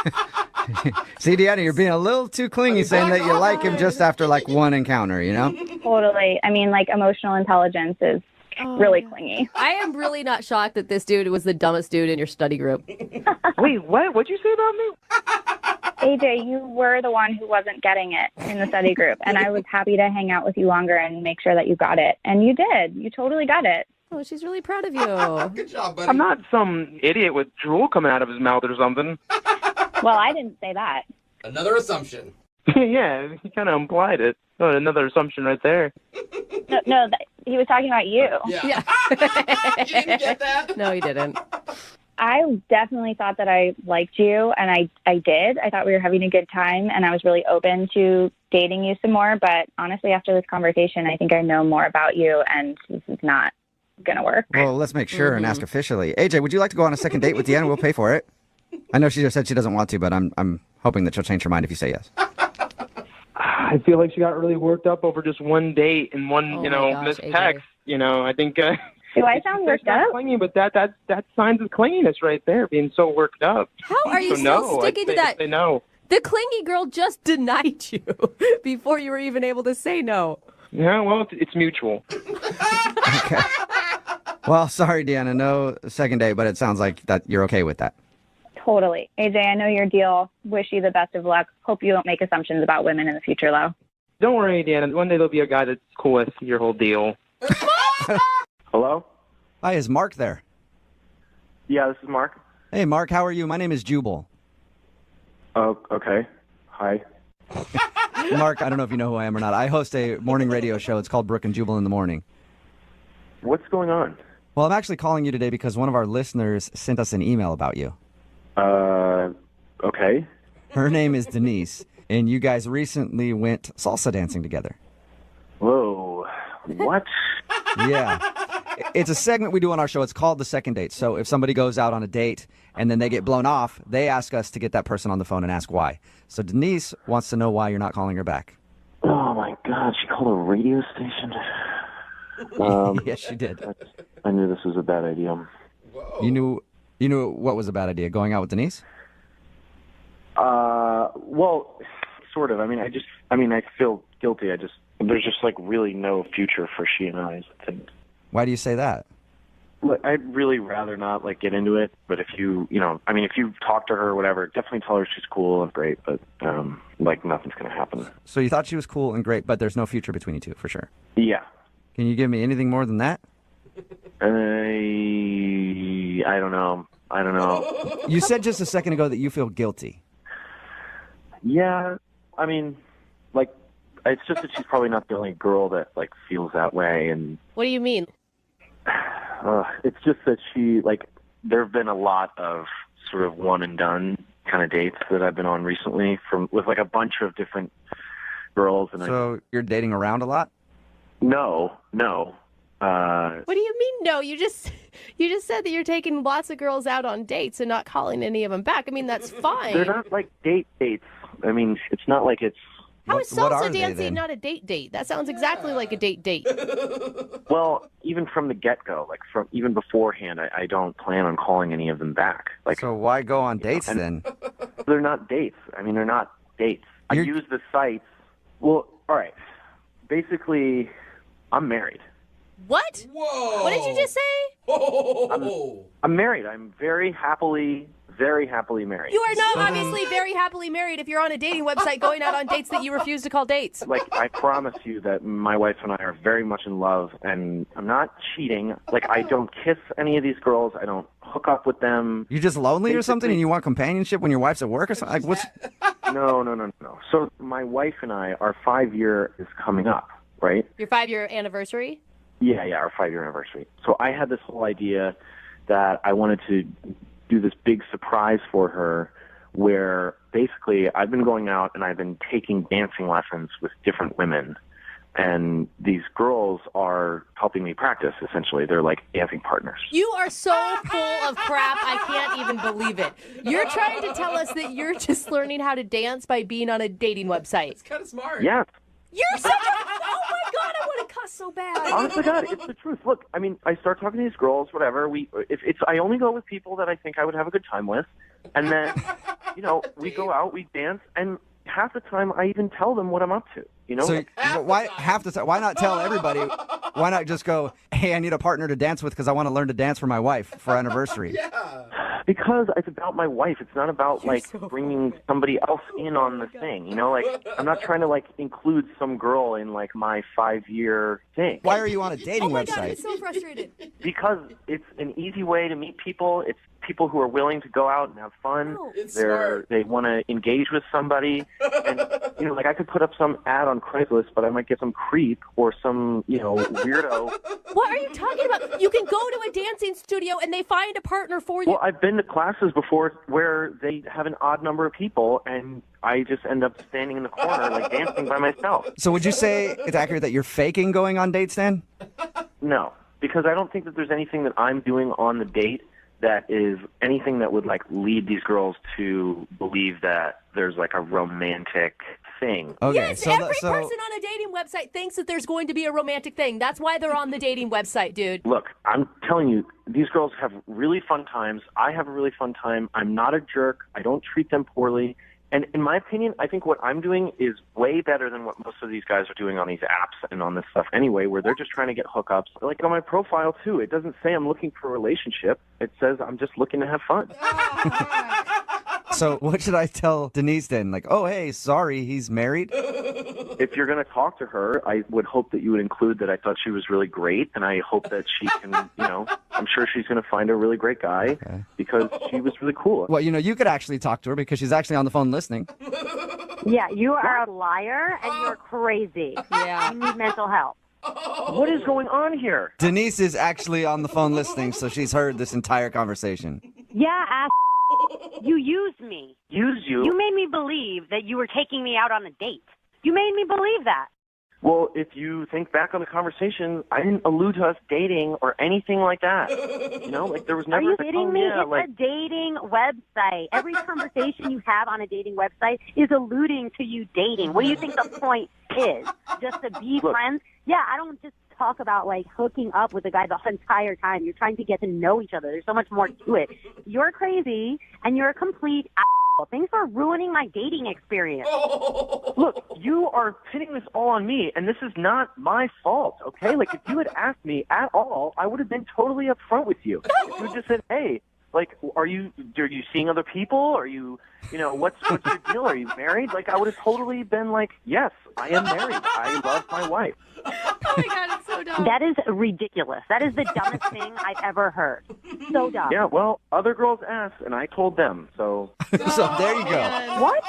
See, Deanna, you're being a little too clingy saying that you like him just after one encounter, Totally. I mean, emotional intelligence is really clingy. I am really not shocked that this dude was the dumbest dude in your study group. Wait, what? What'd you say about me? AJ, you were the one who wasn't getting it in the study group, and I was happy to hang out with you longer and make sure that you got it. And you did. You totally got it. Oh, she's really proud of you. Good job, buddy. I'm not some idiot with drool coming out of his mouth or something. Well, I didn't say that. Another assumption. Yeah, he kind of implied it. Oh, another assumption right there. No, he was talking about you. Yeah. You didn't get that? No, he didn't. I definitely thought that I liked you, and I did. I thought we were having a good time, and I was really open to dating you some more. But honestly, after this conversation, I think I know more about you, and this is not going to work. Well, let's make sure and ask officially. AJ, would you like to go on a second date with Deanna? We'll pay for it. I know she just said she doesn't want to, but I'm hoping that she'll change her mind if you say yes. I feel like she got really worked up over just one date and one, missed text. I think. Do I sound worked up? Clingy, but that signs of clinginess right there, being so worked up. How are you So still no, sticking to I'd that? say no. The clingy girl just denied you before you were even able to say no. Yeah, well, it's mutual. Okay. Well, sorry, Deanna, no second date, but it sounds like that you're okay with that. Totally. AJ, I know your deal. Wish you the best of luck. Hope you don't make assumptions about women in the future, though. Don't worry, Dan. One day there'll be a guy that's cool with your whole deal. Hello? Hi, is Mark there? Yeah, this is Mark. Hey, Mark, how are you? My name is Jubal. Oh, okay. Hi. Mark, I don't know if you know who I am or not. I host a morning radio show. It's called Brooke and Jubal in the Morning. What's going on? Well, I'm actually calling you today because one of our listeners sent us an email about you. Okay. Her name is Denise, and you guys recently went salsa dancing together. Whoa. What? Yeah. It's a segment we do on our show. It's called The Second Date. So if somebody goes out on a date and then they get blown off, they ask us to get that person on the phone and ask why. So Denise wants to know why you're not calling her back. Oh, my God. She called a radio station? Yes, she did. I knew this was a bad idea. You knew what was a bad idea? Going out with Denise? Well, sort of. I feel guilty. There's just like really no future for she and I, I think. Why do you say that? Look, I'd really rather not like get into it, but if you talk to her or whatever, definitely tell her she's cool and great, but like nothing's going to happen. So you thought she was cool and great, but there's no future between you two, for sure. Yeah. Can you give me anything more than that? I don't know. You said just a second ago that you feel guilty. Yeah, I mean, like, it's just that she's probably not the only girl that, like, feels that way, and What do you mean? it's just that she, like, there have been a lot of sort of one-and-done kind of dates that I've been on recently with, like, a bunch of different girls. And So you're dating around a lot? No. What do you mean, no? You just said that you're taking lots of girls out on dates and not calling any of them back. I mean, that's fine. They're not, like, dates. I mean, it's not like it's... How is salsa dancing not a date? That sounds exactly like a date. Well, even from the get-go, like even beforehand, I don't plan on calling any of them back. Like, so why go on dates then? They're not dates. I mean, they're not dates. I use the sites. Well, all right. Basically, I'm married. What? Whoa! What did you just say? I'm married. I'm very happily married. You are not obviously very happily married if you're on a dating website going out on dates that you refuse to call dates. Like, I promise you that my wife and I are very much in love, and I'm not cheating. Like, I don't kiss any of these girls. I don't hook up with them. You just lonely or something, and you want companionship when your wife's at work or something? Like, what's... No. So my wife and I, our 5-year is coming up, right? Your 5-year anniversary? Yeah, our 5-year anniversary. So I had this whole idea that I wanted to do this big surprise for her where basically I've been going out and I've been taking dancing lessons with different women. And these girls are helping me practice, essentially. They're like dancing partners. You are so full of crap, I can't even believe it. You're trying to tell us that you're just learning how to dance by being on a dating website. It's kind of smart. Yeah. You're such a... Oh, my God, I want to cuss so bad. Honest to God, it's the truth. Look, I mean, I start talking to these girls, whatever. I only go with people that I think I would have a good time with. And then, we go out, we dance, and half the time I even tell them what I'm up to. So why not tell everybody? Why not just go, hey, I need a partner to dance with because I want to learn to dance for my wife for our anniversary? Because it's about my wife. It's not about bringing somebody else in on the thing. Like, I'm not trying to include some girl in my 5-year thing. Why are you on a dating website? God, I'm so frustrated. Because it's an easy way to meet people. It's people who are willing to go out and have fun. They want to engage with somebody. And, I could put up some ad on Craigslist, but I might get some creep or some, weirdo. What are you talking about? You can go to a dancing studio and they find a partner for you. Well, I've been to classes before where they have an odd number of people, and I just end up standing in the corner, dancing by myself. So would you say it's accurate that you're faking going on dates then? No, because I don't think that there's anything that I'm doing on the date that is anything that would lead these girls to believe that there's a romantic thing. Okay, yes, every person on a dating website thinks that there's going to be a romantic thing. That's why they're on the dating website, dude. Look, I'm telling you, these girls have really fun times. I have a really fun time. I'm not a jerk. I don't treat them poorly. And in my opinion, I think what I'm doing is way better than what most of these guys are doing on these apps and on this stuff anyway, where they're just trying to get hookups. On my profile, too, it doesn't say I'm looking for a relationship. It says I'm just looking to have fun. So what should I tell Denise then? Oh, hey, sorry, he's married? if you're going to talk to her, I would hope that you would include that I thought she was really great, and I hope that she can, I'm sure she's going to find a really great guy because she was really cool. Well, you could actually talk to her because she's actually on the phone listening. Yeah, you are a liar and you're crazy. Yeah. You need mental health. What is going on here? Denise is actually on the phone listening, so she's heard this entire conversation. Yeah, ass. You used me. Use you? You made me believe that you were taking me out on a date. You made me believe that. Well, if you think back on the conversation, I didn't allude to us dating or anything like that. There was never. Are you kidding me? It's a dating website. Every conversation you have on a dating website is alluding to you dating. What do you think the point is? Just to be friends? Yeah, I don't just talk about hooking up with a guy the entire time. You're trying to get to know each other. There's so much more to it. You're crazy and you're a complete asshole. Thanks for ruining my dating experience. Look, you are pinning this all on me, and this is not my fault, okay? If you had asked me at all, I would have been totally upfront with you. If you had just said, hey, are you seeing other people? Are you, what's your deal? Are you married? I would have totally been yes, I am married. I love my wife. Oh my God, it's so dumb. That is ridiculous. That is the dumbest thing I've ever heard. So dumb. Yeah, well, other girls asked, and I told them, so. So there you go. What?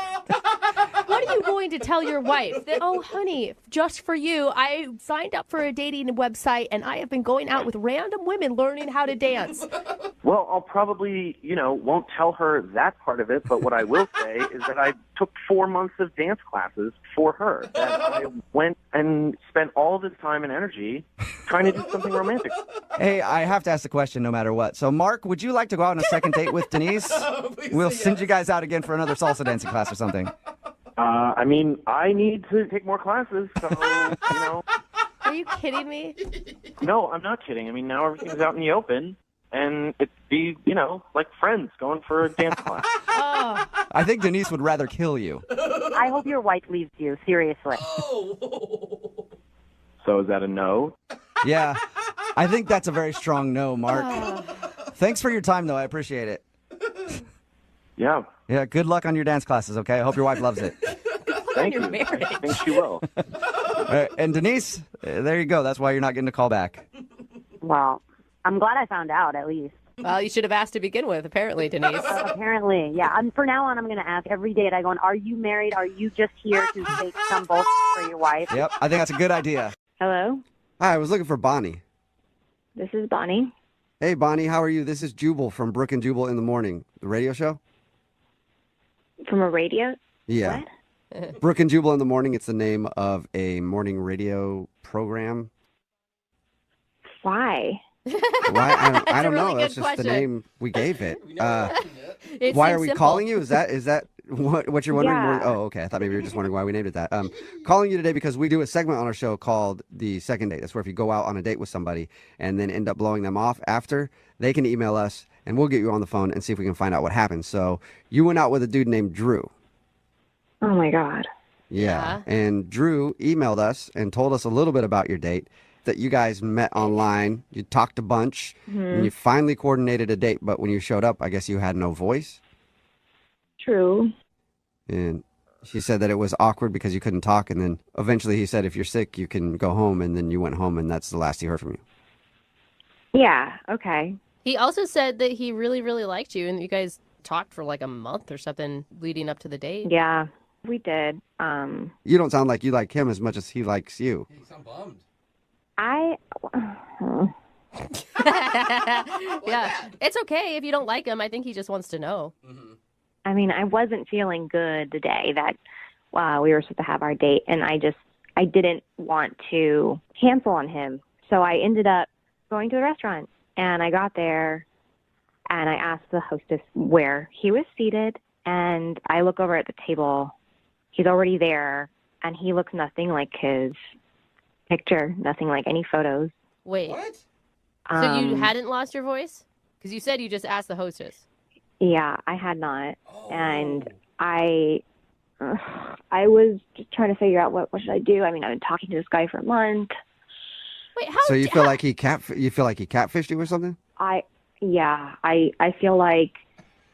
What are you going to tell your wife? That, oh, honey, just for you, I signed up for a dating website, and I have been going out with random women learning how to dance. Well, I'll probably, won't tell her that part of it, but what I will say is that I took 4 months of dance classes for her. That I went and spent all this time and energy trying to do something romantic. Hey, I have to ask the question no matter what. So, Mark, would you like to go out on a second date with Denise? We'll send you guys out again for another salsa dancing class or something. I need to take more classes, so, Are you kidding me? No, I'm not kidding. Now everything's out in the open, and it'd be, like friends going for a dance class. Oh. I think Denise would rather kill you. I hope your wife leaves you, seriously. So is that a no? Yeah, I think that's a very strong no, Mark. Thanks for your time, though. I appreciate it. Yeah. Yeah, good luck on your dance classes, okay? I hope your wife loves it. Thank you. I think she will. And Denise, there you go. That's why you're not getting a call back. Well, I'm glad I found out, at least. Well, you should have asked to begin with, apparently, Denise. Apparently, yeah. From now on, I'm going to ask every date I go on, are you married? Are you just here to take some bullshit for your wife? Yep, I think that's a good idea. Hello, Hi, I was looking for Bonnie. this is Bonnie. Hey, Bonnie, how are you? This is Jubal from Brooke and Jubal in the Morning, the radio show. From a radio? Yeah. Brooke and Jubal in the Morning, it's the name of a morning radio program. Why? Why? I don't really know. That's good just the question. name we gave it. It Why seems are we simple. calling you? Is that what you're wondering? Yeah. Oh, okay. I thought maybe you were just wondering why we named it that. Calling you today because we do a segment on our show called The Second Date. That's where if you go out on a date with somebody and then end up blowing them off after, they can email us and we'll get you on the phone and see if we can find out what happened. So you went out with a dude named Drew. Oh my God. Yeah. And Drew emailed us and told us a little bit about your date, that you guys met online, you talked a bunch, and you finally coordinated a date, but when you showed up, I guess you had no voice. True. And she said that it was awkward because you couldn't talk, and then eventually he said if you're sick, you can go home, and then you went home, and that's the last he heard from you. Yeah, okay. He also said that he really, really liked you, and you guys talked for like a month or something leading up to the date. Yeah, we did. You don't sound like you like him as much as he likes you. You sound bummed. Yeah, it's okay if you don't like him. I think he just wants to know. I mean, I wasn't feeling good the day that we were supposed to have our date, and I didn't want to cancel on him. So I ended up going to the restaurant, and I got there, and I asked the hostess where he was seated, and I look over at the table. He's already there, and he looks nothing like his picture, nothing like any photos. Wait. What? So you hadn't lost your voice? Because you said you just asked the hostess. Yeah, I had not. And I was just trying to figure out what should I do. I mean, I've been talking to this guy for a month. Wait, how? So you feel like he catfished you or something? I feel like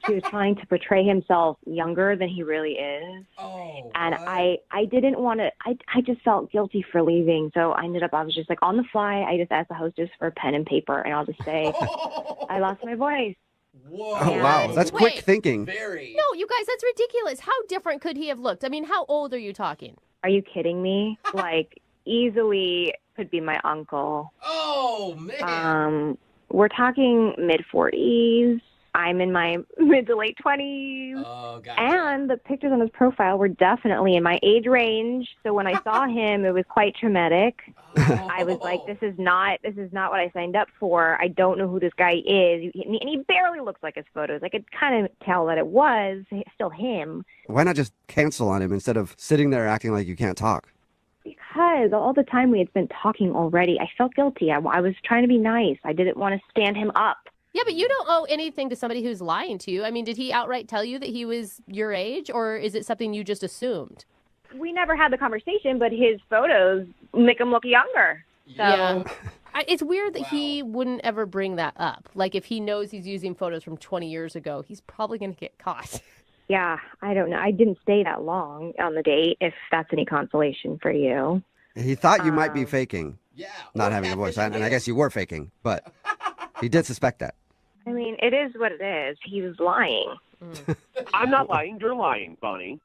he was trying to portray himself younger than he really is. Oh, and I didn't want to, I just felt guilty for leaving. So I was just like on the fly. I just asked the hostess for a pen and paper, and I'll just say, I lost my voice. Whoa. Oh, wow. That's quick Wait. thinking. Very. No, you guys, that's ridiculous. How different could he have looked? I mean, how old are you talking? Are you kidding me? Like, easily could be my uncle. Oh, man. We're talking mid-40s. I'm in my mid to late 20s. Oh, gotcha. And the pictures on his profile were definitely in my age range. So when I saw him, it was quite traumatic. I was like, this is not what I signed up for. I don't know who this guy is. And he barely looks like his photos. I could kind of tell that it was still him. Why not just cancel on him instead of sitting there acting like you can't talk? Because all the time we had spent talking already, I felt guilty. I was trying to be nice. I didn't want to stand him up. Yeah, but you don't owe anything to somebody who's lying to you. I mean, did he outright tell you that he was your age, or is it something you just assumed? We never had the conversation, but his photos make him look younger. So. Yeah. It's weird that he wouldn't ever bring that up. Like, if he knows he's using photos from 20 years ago, he's probably going to get caught. Yeah, I don't know. I didn't stay that long on the date, if that's any consolation for you. He thought you might be faking. Yeah. Not having a voice. And I guess you were faking, but he did suspect that. I mean, it is what it is. He was lying. I'm not lying. You're lying, Bonnie.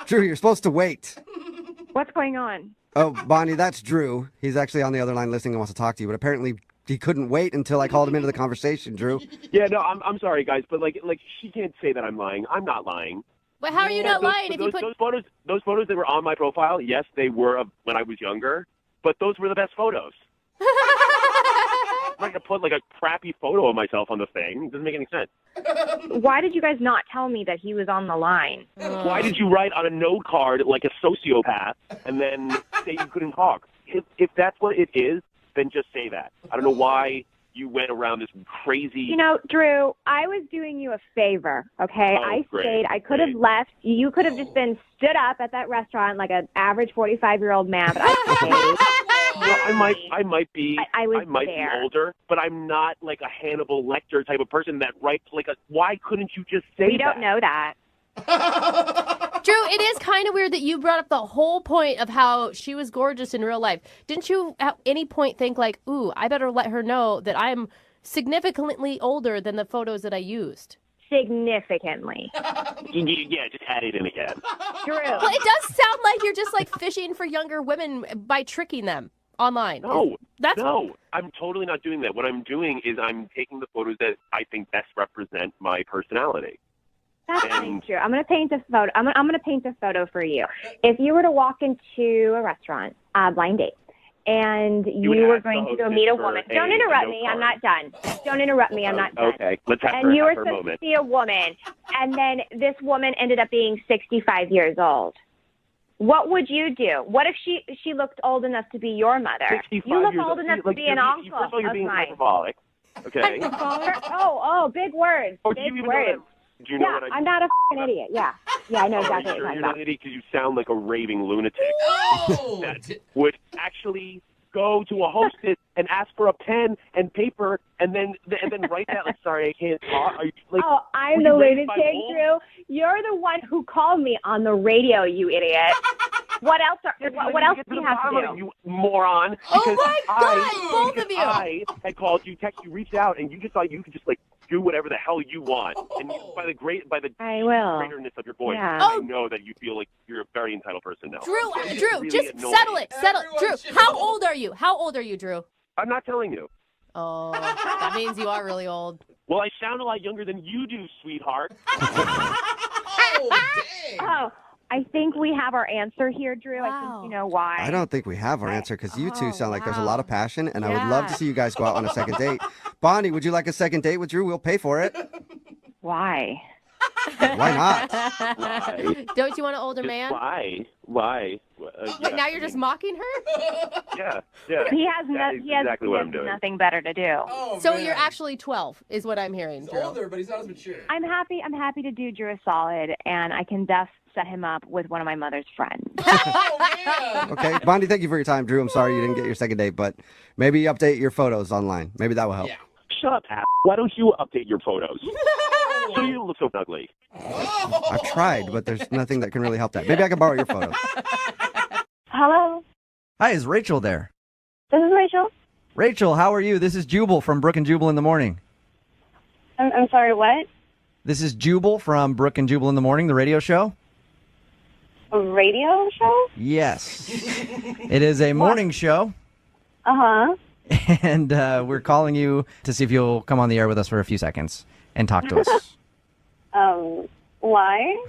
Drew, you're supposed to wait. What's going on? Oh, Bonnie, that's Drew. He's actually on the other line listening and wants to talk to you, but apparently he couldn't wait until I called him into the conversation, Drew. Yeah, no, I'm sorry, guys, but like she can't say that I'm lying. I'm not lying. But how are you not lying if you put... Those photos that were on my profile, yes, they were of when I was younger, but those were the best photos. I'm not going to put like a crappy photo of myself on the thing. It doesn't make any sense. Why did you guys not tell me that he was on the line? Why did you write on a note card like a sociopath and then say you couldn't talk? If that's what it is, then just say that. I don't know why you went around this crazy... You know, Drew, I was doing you a favor, okay? Oh, I great, stayed. I could have left. You could have just been stood up at that restaurant like an average 45-year-old man, but I stayed. Well, I might be I was be there. older, but I'm not like a Hannibal Lecter type of person that writes like a... Why couldn't you just say We don't know that. Drew, it is kind of weird that you brought up the whole point of how she was gorgeous in real life. Didn't you at any point think like, ooh, I better let her know that I'm significantly older than the photos that I used? Significantly. Yeah, just add it in again. Drew. Well, it does sound like you're just like fishing for younger women by tricking them online. No, I'm totally not doing that. What I'm doing is I'm taking the photos that I think best represent my personality. That's not true. I'm going to paint a photo. I'm going to paint a photo for you. If you were to walk into a restaurant, blind date, and you were going to go meet a woman. Don't interrupt me. I'm not done. Don't interrupt me. I'm not done. Okay, let's have and you were her supposed moment. to see a woman, and then this woman ended up being 65 years old. What would you do? What if she looked old enough to be your mother? 65 You look years old enough to be an uncle First of all, you're being mine. hyperbolic. Okay. Oh, big words. Oh, do you Big even know words. Do you know what I'm not a f***ing idiot. Yeah, I know exactly Are you sure what you're you're not talking an idiot because you sound like a raving lunatic that would actually go to a hostess and ask for a pen and paper and then write that like, sorry, I can't talk. Are you, like, I'm were the you raised by lunatic, wolves? Drew. You're the one who called me on the radio, you idiot. What else? What else do you have to do? You moron. Oh Because my God, both of you. I had called you, texted you, reached out, and you just thought you could just like do whatever the hell you want. And you, by the I will. greaterness of your voice, Yeah. I know that you feel like you're a very entitled person now. Drew, It's Drew, really just annoying. settle it. Drew, how old are you? How old are you, Drew? I'm not telling you. Oh, that means you are really old. Well, I sound a lot younger than you do, sweetheart. Oh, I think we have our answer here, Drew. I think you know why. I don't think we have our answer because you two sound like there's a lot of passion, and I would love to see you guys go out on a second date. Bonnie, would you like a second date with Drew? We'll pay for it. Why? Why not? Don't you want an older man? Why? Wait, now you're just mocking her? Yeah. He has exactly what I'm doing. nothing better to do. So you're actually 12, is what I'm hearing, Drew. Older, but he's not as mature. I'm happy to do Drew a solid, and I can set him up with one of my mother's friends. Okay, Bonnie, thank you for your time. Drew, I'm sorry you didn't get your second date, but maybe update your photos online. Maybe that will help. Shut up, ass. Why don't you update your photos? So you look so ugly. I've tried, but there's nothing that can really help that. Maybe I can borrow your photo. Hello, Hi, is Rachel there? this is Rachel. Rachel, how are you? This is Jubal from Brook and Jubal in the Morning. I'm sorry, what? This is Jubal from Brook and Jubal in the Morning, the radio show. A radio show? Yes. It is a morning show, Uh-huh. and we're calling you to see if you'll come on the air with us for a few seconds and talk to us. Why?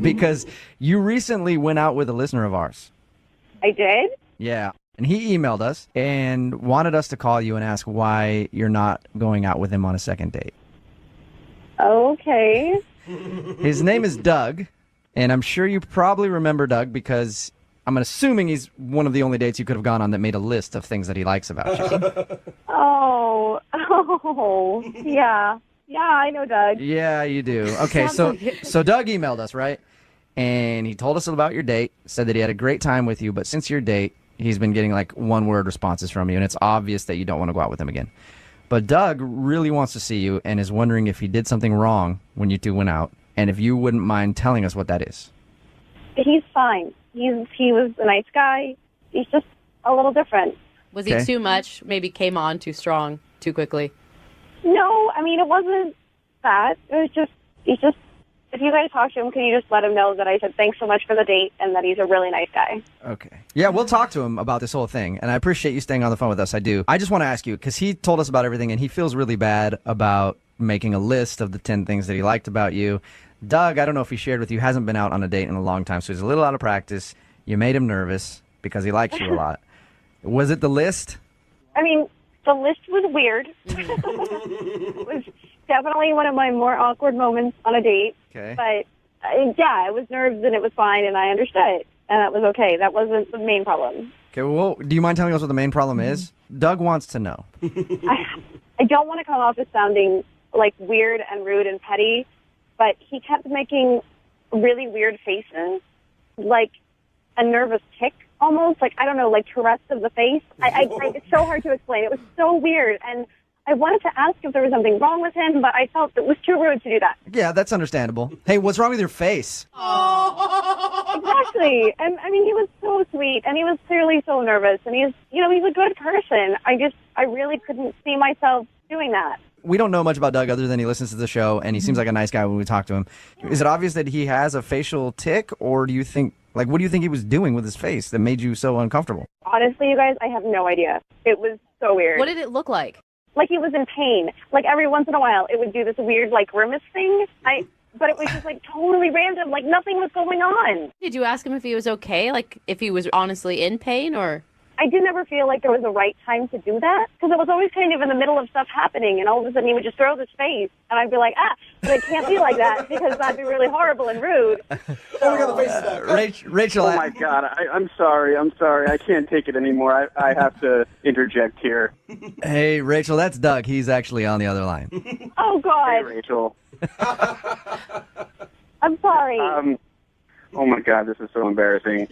Because you recently went out with a listener of ours. I did? Yeah. And he emailed us and wanted us to call you and ask why you're not going out with him on a second date. Okay. His name is Doug, and I'm sure you probably remember Doug because I'm assuming he's one of the only dates you could have gone on that made a list of things that he likes about you. Oh, yeah. Yeah, I know Doug. Yeah, you do. Okay, so Doug emailed us, right? And he told us about your date, said that he had a great time with you, but since your date, he's been getting like one-word responses from you, and it's obvious that you don't want to go out with him again. But Doug really wants to see you and is wondering if he did something wrong when you two went out, and if you wouldn't mind telling us what that is. He's fine. He was a nice guy. He's just a little different. Was he too much? Maybe came on too strong, too quickly? No, I mean, it wasn't that. It was just, if you guys talk to him, can you just let him know that I said thanks so much for the date and that he's a really nice guy? Okay. Yeah, we'll talk to him about this whole thing, and I appreciate you staying on the phone with us. I do. I just want to ask you, because he told us about everything, and he feels really bad about making a list of the 10 things that he liked about you. Doug, I don't know if he shared with you, hasn't been out on a date in a long time, so he's a little out of practice. You made him nervous because he likes you a lot. Was it the list? I mean, the list was weird. It was definitely one of my more awkward moments on a date. Okay. But, yeah, I was nervous and it was fine, and I understood it. And that was okay. That wasn't the main problem. Okay, well, do you mind telling us what the main problem is? Doug wants to know. I don't want to come off as sounding, like, weird and rude and petty, but he kept making really weird faces, like a nervous tick almost, like, I don't know, like Tourette's of the face. It's so hard to explain. It was so weird, and I wanted to ask if there was something wrong with him, but I felt it was too rude to do that. Yeah, that's understandable. Hey, what's wrong with your face? Exactly. And, I mean, he was so sweet, and he was clearly so nervous, and he's a good person. I really couldn't see myself doing that. We don't know much about Doug other than he listens to the show, and he seems like a nice guy when we talk to him. Is it obvious that he has a facial tick, or do you think, like, what do you think he was doing with his face that made you so uncomfortable? Honestly, you guys, I have no idea. It was so weird. What did it look like? Like he was in pain. Like every once in a while, it would do this weird, like, grimace thing. But it was just, like, totally random. Like, nothing was going on. Did you ask him if he was okay? Like, if he was honestly in pain, or? I did never feel like there was a right time to do that, because it was always kind of in the middle of stuff happening, and all of a sudden he would just throw this face, and I'd be like, but it can't be like that, because that'd be really horrible and rude. Rachel. Oh, my God. I'm sorry. I can't take it anymore. I have to interject here. Hey, Rachel, that's Doug. He's actually on the other line. Oh, God. Hey, Rachel. I'm sorry. Oh, my God. This is so embarrassing.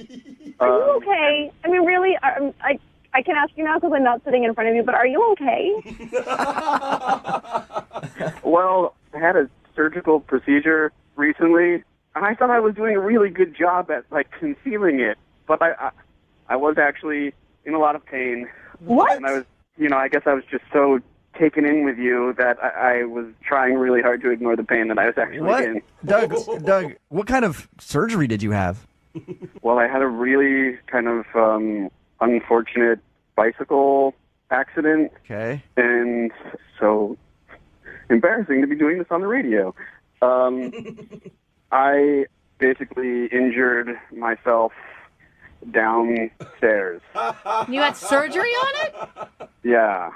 Are you okay? I mean, really, I can ask you now because I'm not sitting in front of you, but are you okay? Well, I had a surgical procedure recently, and I thought I was doing a really good job at, like, concealing it. But I was actually in a lot of pain. What? And I was, I guess I was just so taken in with you that I was trying really hard to ignore the pain that I was actually in. Doug, what kind of surgery did you have? Well, I had a really kind of unfortunate bicycle accident. Okay. And so embarrassing to be doing this on the radio. I basically injured myself downstairs. You had surgery on it? Yeah.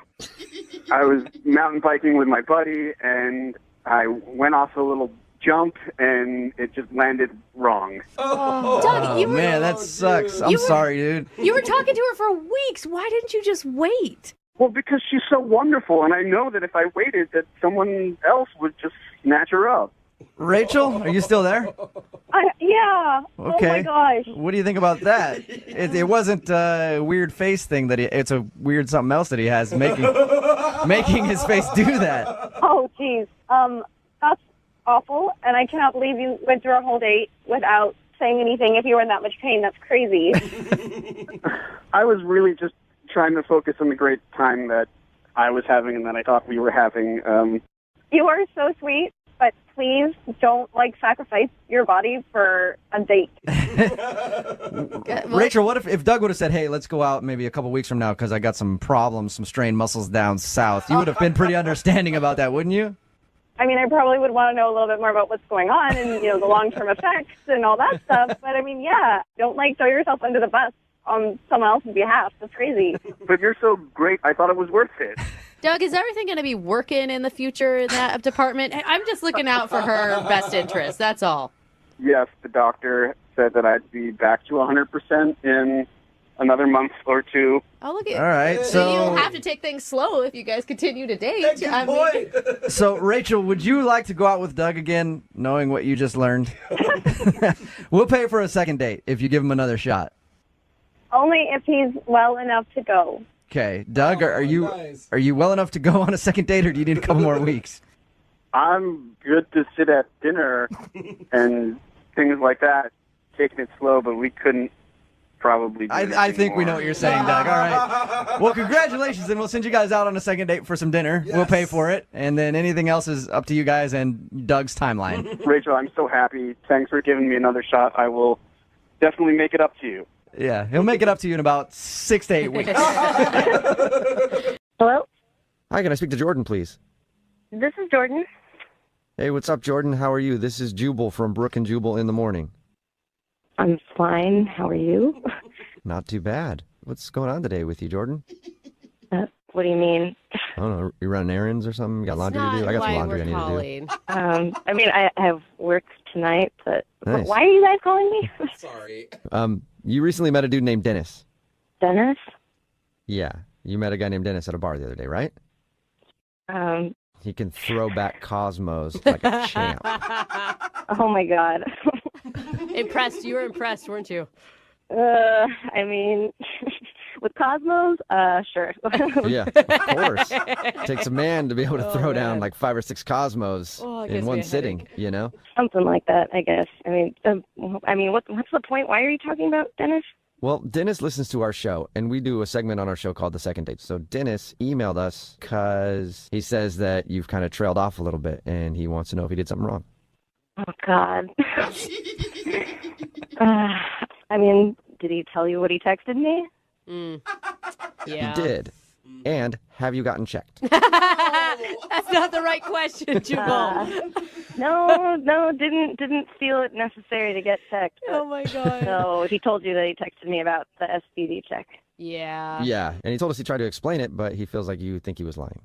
I was mountain biking with my buddy, and I went off a little jump, and it just landed wrong. Doug, you were... man, that sucks. I'm sorry, dude. You were talking to her for weeks. Why didn't you just wait? Well, because she's so wonderful, and I know that if I waited, that someone else would just snatch her up. Rachel, are you still there? Yeah. Okay. Oh, my gosh. What do you think about that? It wasn't a weird face thing it's a weird something else that he has making his face do that. Oh, geez. awful, and I cannot believe you went through our whole date without saying anything. If you were in that much pain, that's crazy. I was really just trying to focus on the great time that I was having and that I thought we were having. You are so sweet, but please don't, sacrifice your body for a date. Rachel, what if Doug would have said, hey, let's go out maybe a couple weeks from now because I got some problems, some strained muscles down south? You would have been pretty understanding about that, wouldn't you? I mean, I probably would want to know a little bit more about what's going on and, the long-term effects and all that stuff. But, I mean, yeah, don't, throw yourself under the bus on someone else's behalf. That's crazy. But you're so great, I thought it was worth it. Doug, is everything going to be working in the future in that department? I'm just looking out for her best interest. That's all. Yes, the doctor said that I'd be back to 100% in another month or two. Oh, look at All right, so you'll have to take things slow if you guys continue to date. So, Rachel, would you like to go out with Doug again, knowing what you just learned? We'll pay for a second date if you give him another shot. Only if he's well enough to go. Okay, Doug, are you well enough to go on a second date, or do you need a couple more weeks? I'm good to sit at dinner and things like that, taking it slow, but we couldn't probably do I think we know what you're saying, Doug. All right. Well, congratulations, and we'll send you guys out on a second date for some dinner. Yes. We'll pay for it, and then anything else is up to you guys and Doug's timeline. Rachel, I'm so happy. Thanks for giving me another shot. I will definitely make it up to you. Yeah, he'll make it up to you in about 6 to 8 weeks. Hello? Hi, can I speak to Jordan, please? This is Jordan. Hey, what's up, Jordan? How are you? This is Jubal from Brooke and Jubal in the Morning. I'm fine. How are you? Not too bad. What's going on today with you, Jordan? What do you mean? I don't know. You running errands or something? You got laundry to do? I got some laundry I need to do. I mean, I have work tonight, but Nice. why are you guys calling me? Sorry. You recently met a dude named Dennis. Dennis? Yeah, you met a guy named Dennis at a bar the other day, right? He can throw back Cosmos like a champ. Oh my God. Impressed. You were impressed, weren't you? I mean, with Cosmos, sure. Yeah, of course. Takes a man to be able to throw down like 5 or 6 Cosmos in one sitting, you know? Something like that, I guess. I mean, what's the point? Why are you talking about Dennis? Well, Dennis listens to our show, and we do a segment on our show called The Second Date. So Dennis emailed us because he says that you've kind of trailed off a little bit, and he wants to know if he did something wrong. Oh, God. I mean, did he tell you what he texted me? Yeah. He did. And have you gotten checked? That's not the right question, Jubal. No, didn't feel it necessary to get checked. Oh my God. No, he told you that he texted me about the STD check. Yeah. Yeah, and he told us he tried to explain it, but he feels like you think he was lying.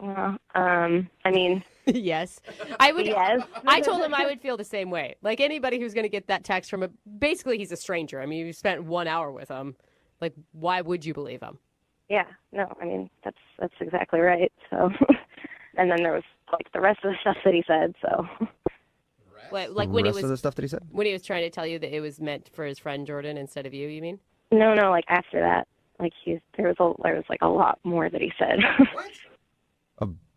Well, I mean, yes. I would. Yes. I told him I would feel the same way. Like anybody who's going to get that text from basically he's a stranger. I mean, you spent 1 hour with him. Like, why would you believe him? yeah, no, I mean, that's exactly right. So, and then there was like the rest of the stuff that he said. So, like the when he rest was of the stuff that he said? when he was trying to tell you that it was meant for his friend Jordan instead of you. You mean? no, like after that, like there was like a lot more that he said.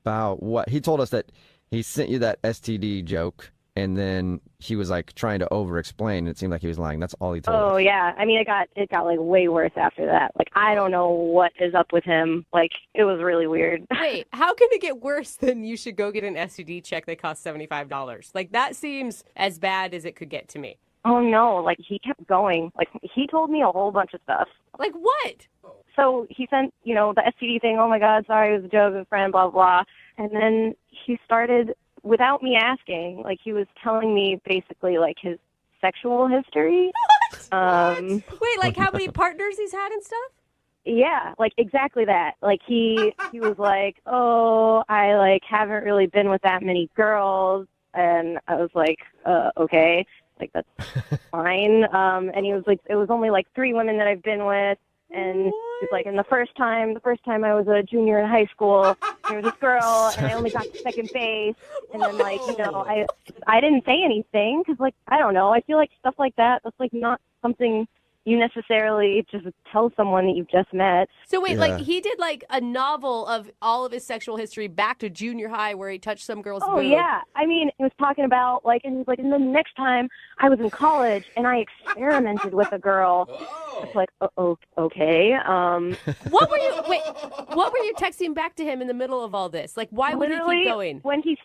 About what? He told us that he sent you that STD joke, and then he was like trying to over-explain. It seemed like he was lying. That's all he told us. Oh yeah, I mean it got like way worse after that. Like I don't know what is up with him. Like it was really weird. Wait, how can it get worse than you should go get an STD check that costs $75? Like that seems as bad as it could get to me. Oh no, like he kept going. Like he told me a whole bunch of stuff. Like what? So he sent, the STD thing, oh my God, sorry, it was a joke, a friend, blah, blah. And then he started, without me asking, like he was telling me basically like his sexual history. What? Wait, like how many partners he's had and stuff? Yeah, like exactly that. Like he was like, oh, I like haven't really been with that many girls. And I was like, okay, like that's fine. And he was like, it was only like 3 women that I've been with. And he's like, and the first time I was a junior in high school, there was this girl, and I only got to second base. And then, like, I didn't say anything because, like, I don't know. I feel like stuff like that, that's, like, not something you necessarily just tell someone that you've just met. So wait, Yeah. like he did like a novel of all of his sexual history back to junior high where he touched some girl's Oh boob. yeah, I mean, he was talking about like, and he's like, and the next time I was in college and I experimented with a girl. It's like, okay. What were you texting back to him in the middle of all this? Like, why would he Literally, keep going? when he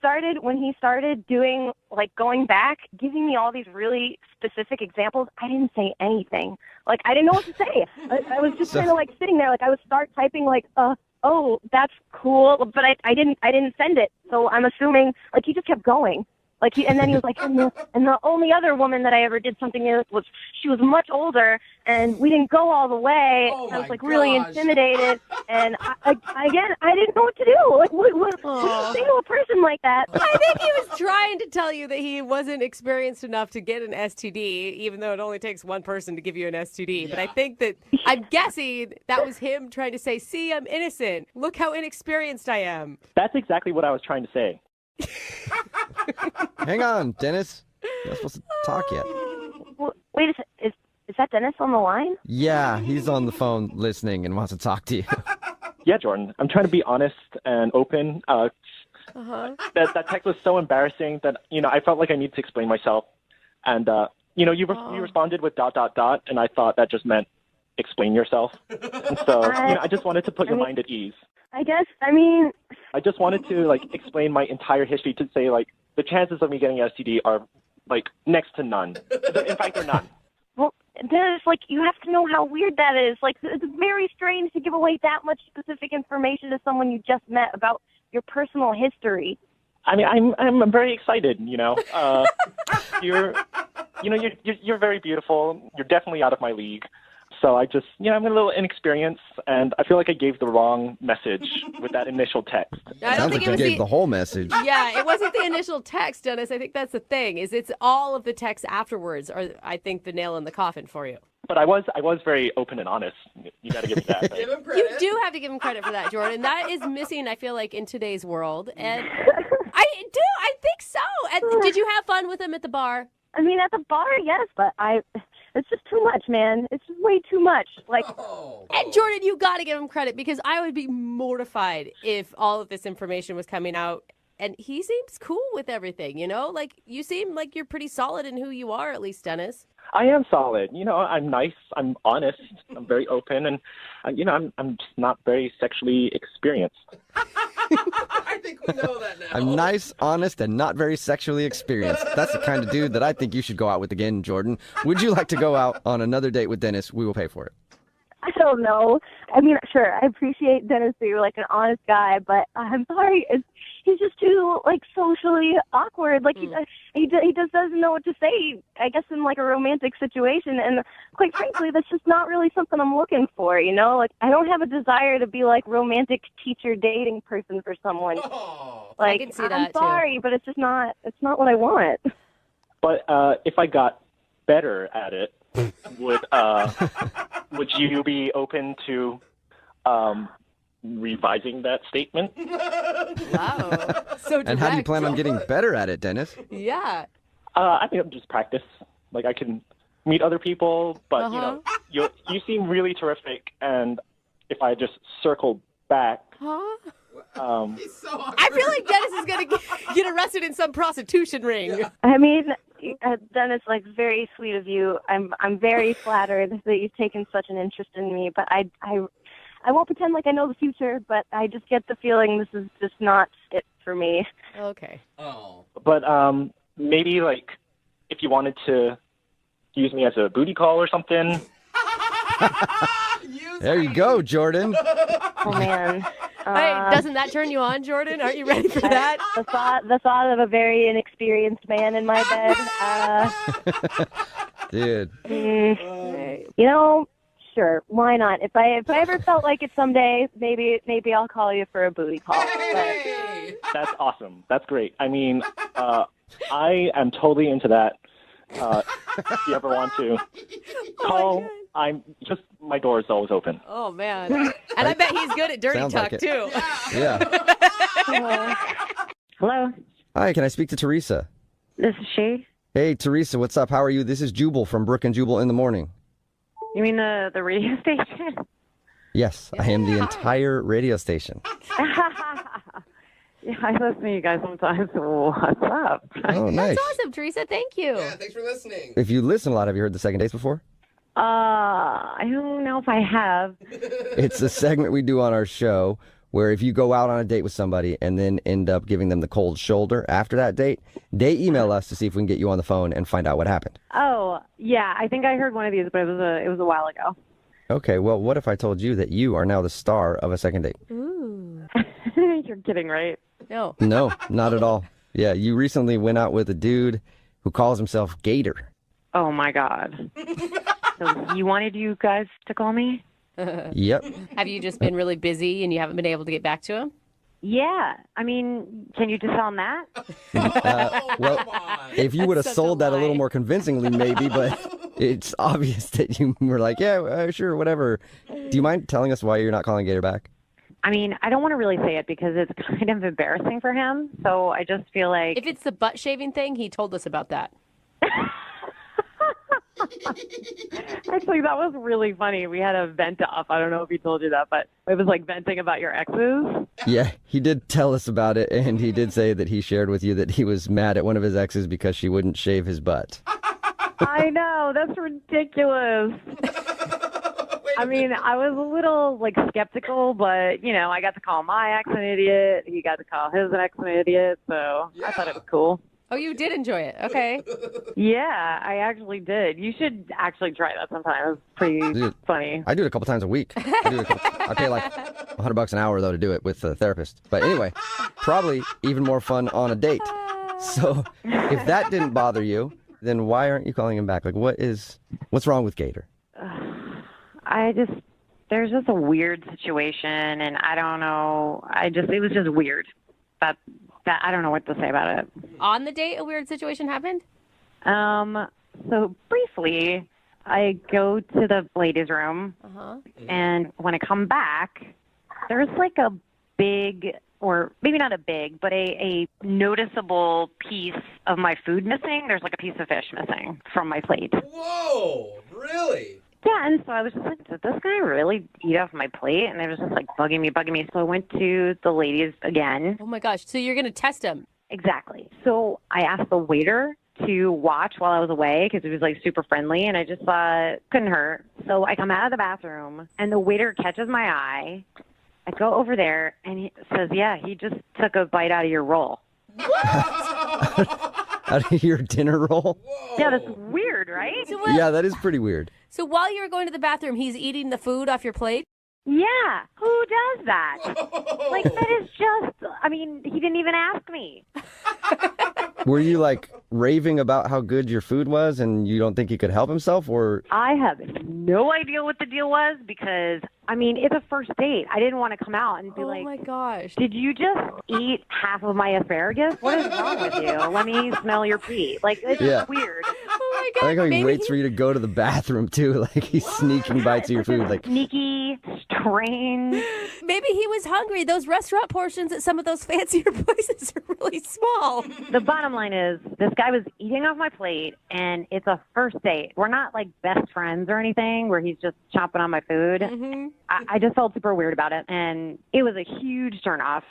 started doing like going back, giving me all these really specific examples, I didn't say anything. Like I didn't know what to say. I was just kind of like sitting there. Like I would start typing like, oh, that's cool, but I didn't send it. So I'm assuming like he just kept going. Like and then he was like, and the only other woman that I ever did something with was she was much older, and we didn't go all the way. I was like really intimidated, and I didn't know what to do. Like what do you say to a person like that? I think he was trying to tell you that he wasn't experienced enough to get an STD, even though it only takes one person to give you an STD. But I think that, I'm guessing that was him trying to say, see, I'm innocent. Look how inexperienced I am. That's exactly what I was trying to say. Hang on, Dennis. You're not supposed to talk yet. Wait a second. Is that Dennis on the line? Yeah, he's on the phone listening and wants to talk to you. Yeah, Jordan, I'm trying to be honest and open. That text was so embarrassing that, I felt like I needed to explain myself. And, you responded with ... and I thought that just meant explain yourself. And so, I just wanted to put your mind at ease. I guess, I just wanted to, explain my entire history to say, the chances of me getting an STD are, next to none. In fact, they're none. Well, Dennis, you have to know how weird that is. It's very strange to give away that much specific information to someone you just met about your personal history. I mean, I'm very excited, You're very beautiful. You're definitely out of my league. So I just, I'm a little inexperienced, and I feel like I gave the wrong message with that initial text. Sounds like you gave the whole message. Yeah, it wasn't the initial text, Dennis. I think that's the thing, is it's all of the texts afterwards are, I think, the nail in the coffin for you. But I was very open and honest. You got to give me that. Right? You do have to give him credit for that, Jordan. That is missing, I feel like, in today's world. And I think so. And did you have fun with him at the bar? I mean, at the bar, yes, but it's just too much, man. It's just way too much. And Jordan, you got to give him credit, because I would be mortified if all of this information was coming out. And he seems cool with everything, you seem like you're pretty solid in who you are, at least, Dennis. I am solid. I'm nice. I'm honest. I'm very open. And, I'm just not very sexually experienced. I think we know that now. I'm nice, honest, and not very sexually experienced. That's the kind of dude that I think you should go out with again, Jordan. Would you like to go out on another date with Dennis? We will pay for it. I don't know. I mean, sure, I appreciate Dennis that you're an honest guy, but I'm sorry, he's just too socially awkward. He just doesn't know what to say. I guess in a romantic situation, and quite frankly, that's just not really something I'm looking for. I don't have a desire to be romantic teacher dating person for someone. I can see that, I'm sorry, but it's just not. It's not what I want. But if I got better at it, would you be open to revising that statement? Wow. So direct. And how do you plan on getting better at it, Dennis? Yeah. I think just practice. I can meet other people, but you seem really terrific, and if I just circle back. I feel like Dennis is going to get arrested in some prostitution ring. I mean, Dennis, very sweet of you. I'm very flattered that you've taken such an interest in me, but I won't pretend like I know the future, but I just get the feeling this is just not it for me. Okay. Oh. But maybe if you wanted to use me as a booty call or something. There you go, Jordan. Oh man. Hey, doesn't that turn you on, Jordan? Aren't you ready for that? The thought of a very inexperienced man in my bed. Dude. Sure, why not? If I ever felt like it someday, maybe I'll call you for a booty call. Hey! That's awesome. That's great. I mean, I am totally into that. If you ever want to call, my door is always open. Oh, man. And I bet he's good at dirty Sounds talk, like it. too. Yeah. Hello, Hi, can I speak to Teresa? this is she. Hey, Teresa, what's up? How are you? This is Jubal from Brook and Jubal in the Morning. You mean the radio station? Yes, I am the entire radio station. Yeah, I listen to you guys sometimes. What's up? Oh, nice. That's awesome, Teresa. Thank you. Yeah, thanks for listening. If you listen a lot, have you heard the Second Dates before? I don't know if I have. It's a segment we do on our show where if you go out on a date with somebody and then end up giving them the cold shoulder after that date, they email us to see if we can get you on the phone and find out what happened. Oh, yeah, I think I heard one of these, but it was a while ago. Okay, well, what if I told you that you are now the star of a second date? Ooh. You're kidding, right? No. No, not at all. Yeah, you recently went out with a dude who calls himself Gator. Oh, my God. So he wanted you guys to call me? Yep. Have you just been really busy and you haven't been able to get back to him? Yeah. I mean, can you just tell him that? Well, if you would have sold that a little more convincingly, maybe, but it's obvious that you were like, yeah, sure, whatever. Do you mind telling us why you're not calling Gator back? I mean, I don't want to really say it because it's kind of embarrassing for him. So I just feel like... If it's the butt shaving thing, he told us about that. Actually, that was really funny. We had a vent off. I don't know if he told you that, but it was like venting about your exes. Yeah, he did tell us about it, and he did say that he shared with you that he was mad at one of his exes because she wouldn't shave his butt. I know. That's ridiculous. I mean, I was a little, like, skeptical, but, you know, I got to call my ex an idiot. He got to call his ex an idiot, so I thought it was cool. Oh, you did enjoy it. Okay. Yeah, I actually did. You should actually try that sometime. It's pretty funny. I do it a couple times a week. I pay like $100 an hour, though, to do it with a therapist. But anyway, probably even more fun on a date. So if that didn't bother you, then why aren't you calling him back? Like, what's wrong with Gator? There's just a weird situation, and I don't know. It was just weird. That I don't know what to say about it. On the date, a weird situation happened? So briefly, I go to the ladies' room, and when I come back, there's like a big, or maybe not a big, but a noticeable piece of my food missing. There's like a piece of fish missing from my plate. Whoa, really? Yeah, and so I was just like, did this guy really eat off my plate? And it was just like bugging me. So I went to the ladies again. Oh my gosh, so you're going to test him? Exactly. So I asked the waiter to watch while I was away because he was like super friendly, and I just thought couldn't hurt. So I come out of the bathroom, and the waiter catches my eye. I go over there, and he says, yeah, he just took a bite out of your roll. Out of your dinner roll? Yeah, that's weird, right? Yeah, that is pretty weird. So while you were going to the bathroom, he's eating the food off your plate? Yeah, who does that? Like, that is just, I mean, he didn't even ask me. Were you like raving about how good your food was and you don't think he could help himself, or? I have no idea what the deal was because, I mean, it's a first date. I didn't want to come out and be like, oh my gosh. Did you just eat half of my asparagus? What is wrong with you? Let me smell your pee. Like, it's weird. Oh my I God. like how he waits for you to go to the bathroom too. Like he's sneaking bites of your food. Like Sneaky, strange. Maybe he was hungry. Those restaurant portions at some of those fancier places are really small. The bottom line is this guy was eating off my plate, and it's a first date. We're not like best friends or anything where he's just chomping on my food. Mm-hmm. I just felt super weird about it, and it was a huge turnoff.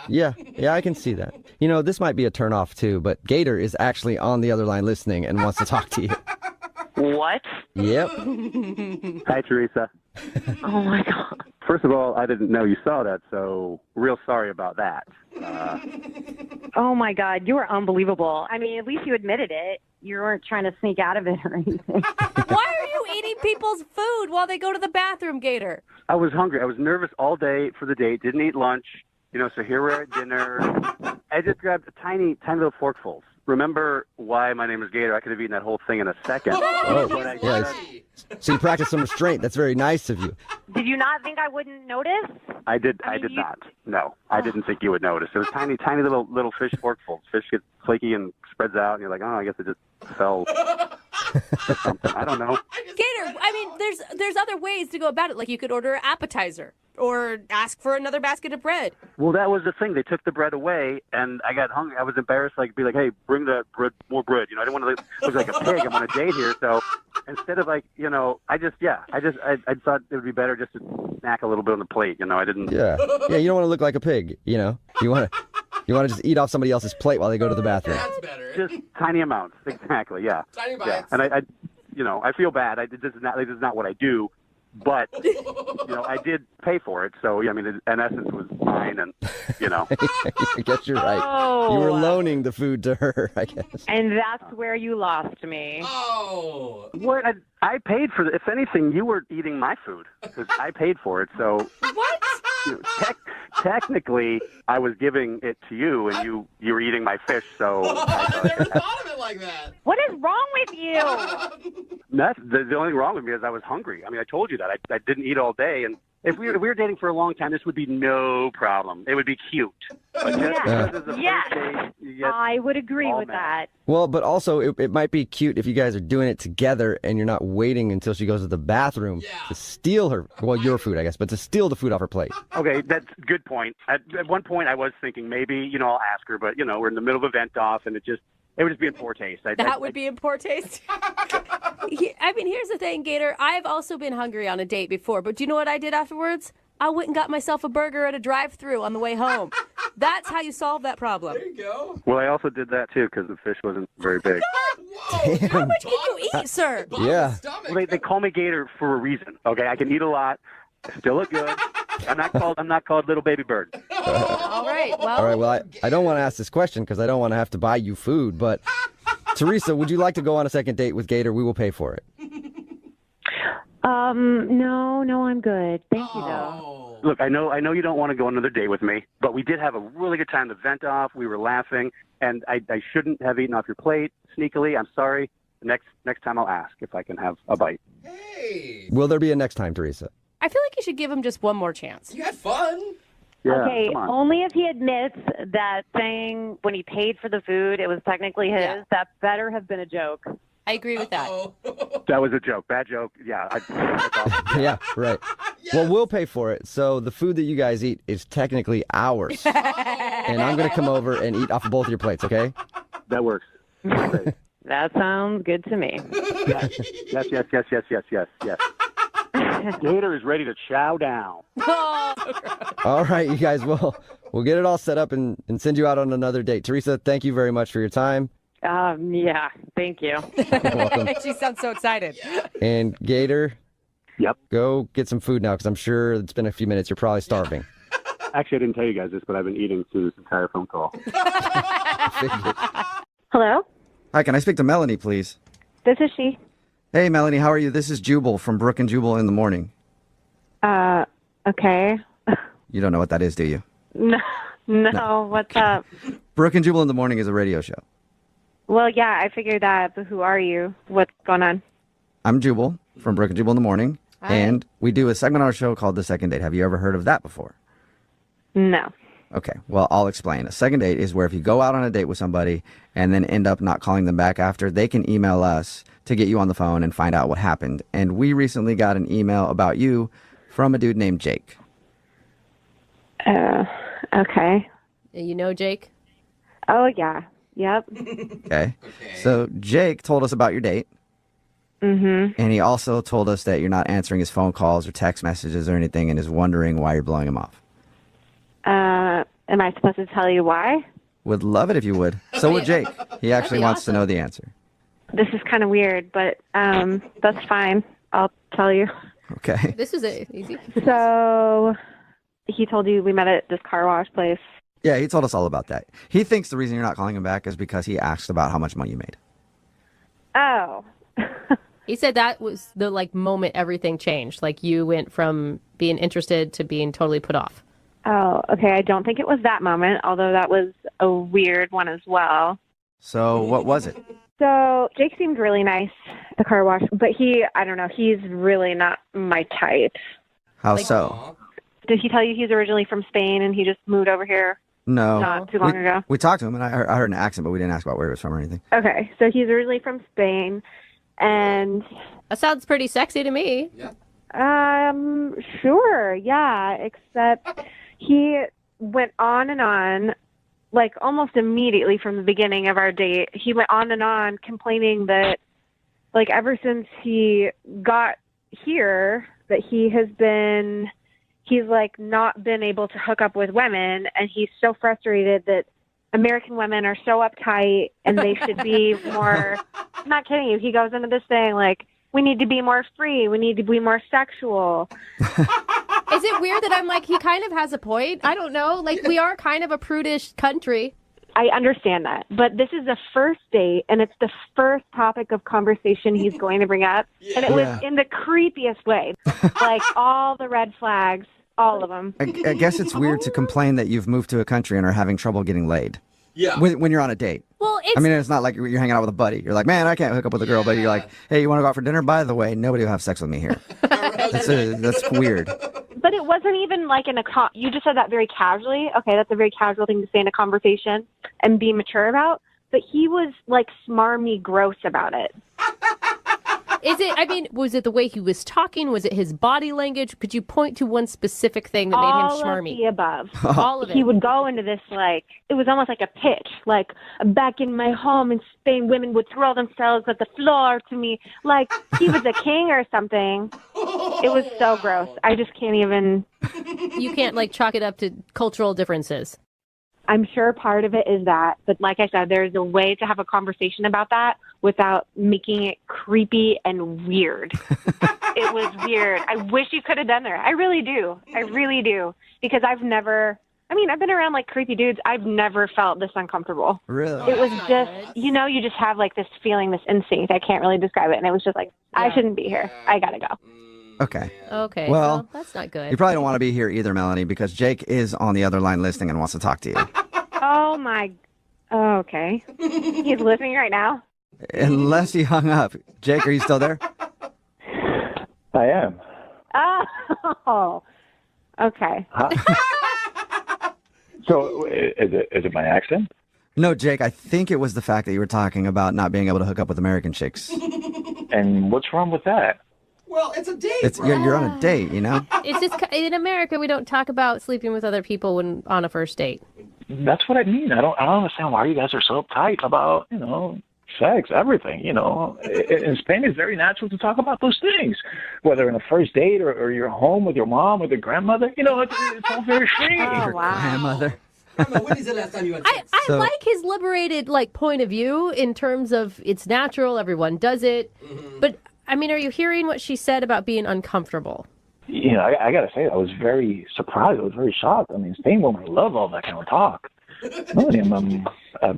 Yeah, I can see that. You know, this might be a turnoff too, but Gator is actually on the other line listening and wants to talk to you. What? Yep. Hi, Teresa. Oh, my God. First of all, I didn't know you saw that, so real sorry about that. Oh, my God. You were unbelievable. I mean, at least you admitted it. You weren't trying to sneak out of it or anything. Why are you eating people's food while they go to the bathroom, Gator? I was hungry. I was nervous all day for the date. Didn't eat lunch. You know, so here we're at dinner. I just grabbed tiny little forkfuls. Remember why my name is Gator? I could have eaten that whole thing in a second. Oh, yeah. So you practiced some restraint. That's very nice of you. Did you not think I wouldn't notice? I did not. No, I didn't think you would notice. It was tiny little fish forkfuls. Fish gets flaky and spreads out, and you're like, oh, I guess it just fell. Or something. I don't know. Gator, I mean, there's other ways to go about it. Like you could order an appetizer or ask for another basket of bread. Well, that was the thing. They took the bread away, and I got hungry. I was embarrassed, like, be like, hey, bring that bread, more bread. You know, I didn't want to look like a pig. I'm on a date here, so instead of like, I thought it would be better just to snack a little bit on the plate. I didn't. Yeah. Yeah, you don't want to look like a pig, You want to just eat off somebody else's plate while they go to the bathroom. That's better. Just tiny amounts. Exactly. Yeah. Tiny bites. Yeah. And I feel bad. This is not what I do. But, I did pay for it. So, I mean, in essence, it was mine. And, I guess you're right. Oh. You were loaning the food to her, I guess. And that's where you lost me. Oh. What? I paid for it. If anything, you were eating my food because I paid for it. So, What? Technically, I was giving it to you, and you were eating my fish. So, I never thought of it like that. What is wrong with you? That's the only thing wrong with me is I was hungry. I mean, I told you that I didn't eat all day, and if we were dating for a long time, this would be no problem. It would be cute. But just because it's the Yes. first date, you get I would agree all with mad. that. Well, but also it might be cute if you guys are doing it together and you're not waiting until she goes to the bathroom to steal your food, I guess, but to steal the food off her plate. Okay, that's a good point. At one point, I was thinking maybe, I'll ask her, but, we're in the middle of a vent off, and it would just be in poor taste. That would be in poor taste. I mean, here's the thing, Gator. I've also been hungry on a date before, but do you know what I did afterwards? I went and got myself a burger at a drive-thru on the way home. That's how you solve that problem. There you go. Well, I also did that, too, because the fish wasn't very big. How much can you eat, sir? Yeah. Well, they call me Gator for a reason, okay? I can eat a lot. I still look good. I'm not called Little Baby Bird. All right. Well, All right, well, I don't want to ask this question because I don't want to have to buy you food, but Teresa, would you like to go on a second date with Gator? We will pay for it. No, I'm good. Thank you, though. Look, I know you don't want to go on another date with me, but we did have a really good time. The vent off, we were laughing, and I shouldn't have eaten off your plate sneakily. I'm sorry. Next time I'll ask if I can have a bite. Hey. Will there be a next time, Teresa? I feel like you should give him just one more chance. You had fun. Yeah, Okay, come on. only if he admits that saying when he paid for the food, it was technically his. Yeah. That better have been a joke. I agree with that. That was a joke. Bad joke. Yeah. That's awesome. Yeah, right. Well, we'll pay for it. So the food that you guys eat is technically ours. And I'm going to come over and eat off of both of your plates, okay? That works. Great. That sounds good to me. Yes. Gator is ready to chow down. All right, you guys, we'll get it all set up and send you out on another date. Teresa, thank you very much for your time. Yeah, thank you. You're welcome. She sounds so excited. And Gator, Yep. go get some food now because I'm sure it's been a few minutes. You're probably starving. Actually, I didn't tell you guys this, but I've been eating through this entire phone call. Hello, Hi, can I speak to Melanie, please? this is she. Hey, Melanie, how are you? This is Jubal from Brook and Jubal in the Morning. Okay. You don't know what that is, do you? No, what's up? Brook and Jubal in the Morning is a radio show. Well, yeah, I figured that, but who are you? What's going on? I'm Jubal from Brook and Jubal in the Morning, Hi. and we do a segment on our show called The Second Date. Have you ever heard of that before? No. Okay, well, I'll explain. A second date is where if you go out on a date with somebody and then end up not calling them back after, they can email us to get you on the phone and find out what happened. And we recently got an email about you from a dude named Jake. Okay. You know Jake? Oh, yeah. Yep. Okay? So Jake told us about your date, Mm-hmm. and he also told us that you're not answering his phone calls or text messages or anything and is wondering why you're blowing him off. Am I supposed to tell you why? Would love it if you would. So would Jake. He actually be wants to know the answer. This is kind of weird, but that's fine. I'll tell you. Okay. This was easy. So he told you we met at this car wash place. Yeah, he told us all about that. He thinks the reason you're not calling him back is because he asked about how much money you made. Oh. He said that was the moment everything changed. Like you went from being interested to being totally put off. Oh, okay. I don't think it was that moment, although that was a weird one as well. So what was it? So Jake seemed really nice at the car wash, but I don't know, he's really not my type. How so? Did he tell you he's originally from Spain and he just moved over here No. not too long ago? We talked to him, and I heard an accent, but we didn't ask about where he was from or anything. Okay, so he's originally from Spain, and that sounds pretty sexy to me. Sure, yeah, except he went on and on, almost immediately from the beginning of our date. He went on and on complaining that like ever since he got here, that he's like not been able to hook up with women, and he's so frustrated that American women are so uptight and they should be more. I'm not kidding you. He goes into this thing like, we need to be more free. We need to be more sexual. Is it weird that I'm like, he kind of has a point? I don't know. Like, we are kind of a prudish country. I understand that, but this is a first date, and it's the first topic of conversation he's going to bring up, and it was in the creepiest way. Like, all the red flags, all of them. I guess it's weird to complain that you've moved to a country and are having trouble getting laid. Yeah. When you're on a date. Well, I mean, it's not like you're hanging out with a buddy. You're like, man, I can't hook up with a girl, but you're like, hey, you want to go out for dinner? By the way, nobody will have sex with me here. That's weird. But it wasn't even like you just said that very casually. Okay, that's a very casual thing to say in a conversation and be mature about. But he was like smarmy gross about it. Was it the way he was talking? Was it his body language? Could you point to one specific thing that made him smarmy? All of the above. All of it. He would go into this like, it was almost like a pitch. Like, back in my home in Spain, women would throw themselves at the floor to me. Like, he was a king or something. It was so gross. I just can't even. You can't like chalk it up to cultural differences. I'm sure part of it is that, but like I said, there's a way to have a conversation about that without making it creepy and weird. It was weird. I wish you could have done there. I really do. Because I've been around like creepy dudes. I've never felt this uncomfortable. Really? It was just, you just have like this feeling, this instinct. I can't really describe it. And it was just like, I shouldn't be here. I gotta go. Okay. Okay. Well, that's not good. You probably don't want to be here either, Melanie, because Jake is on the other line listening and wants to talk to you. Oh, my. Oh, okay. He's listening right now? Unless he hung up. Jake, are you still there? I am. Oh, okay. Huh? So is it my accent? No, Jake, I think it was the fact that you were talking about not being able to hook up with American chicks. And what's wrong with that? Well, it's a date. You're on a date, you know? It's just, in America, we don't talk about sleeping with other people when on a first date. That's what I mean. I don't understand why you guys are so uptight about, sex, everything, In Spain, it's very natural to talk about those things, whether in a first date or you're home with your mom or your grandmother. It's all very free. Oh, wow. Grandmother. When is the last time you had sex? I like his liberated point of view in terms of it's natural, everyone does it. Mm-hmm. But, I mean, are you hearing what she said about being uncomfortable? I got to say, I was very surprised. I was very shocked. I mean, Spain women love all that kind of talk.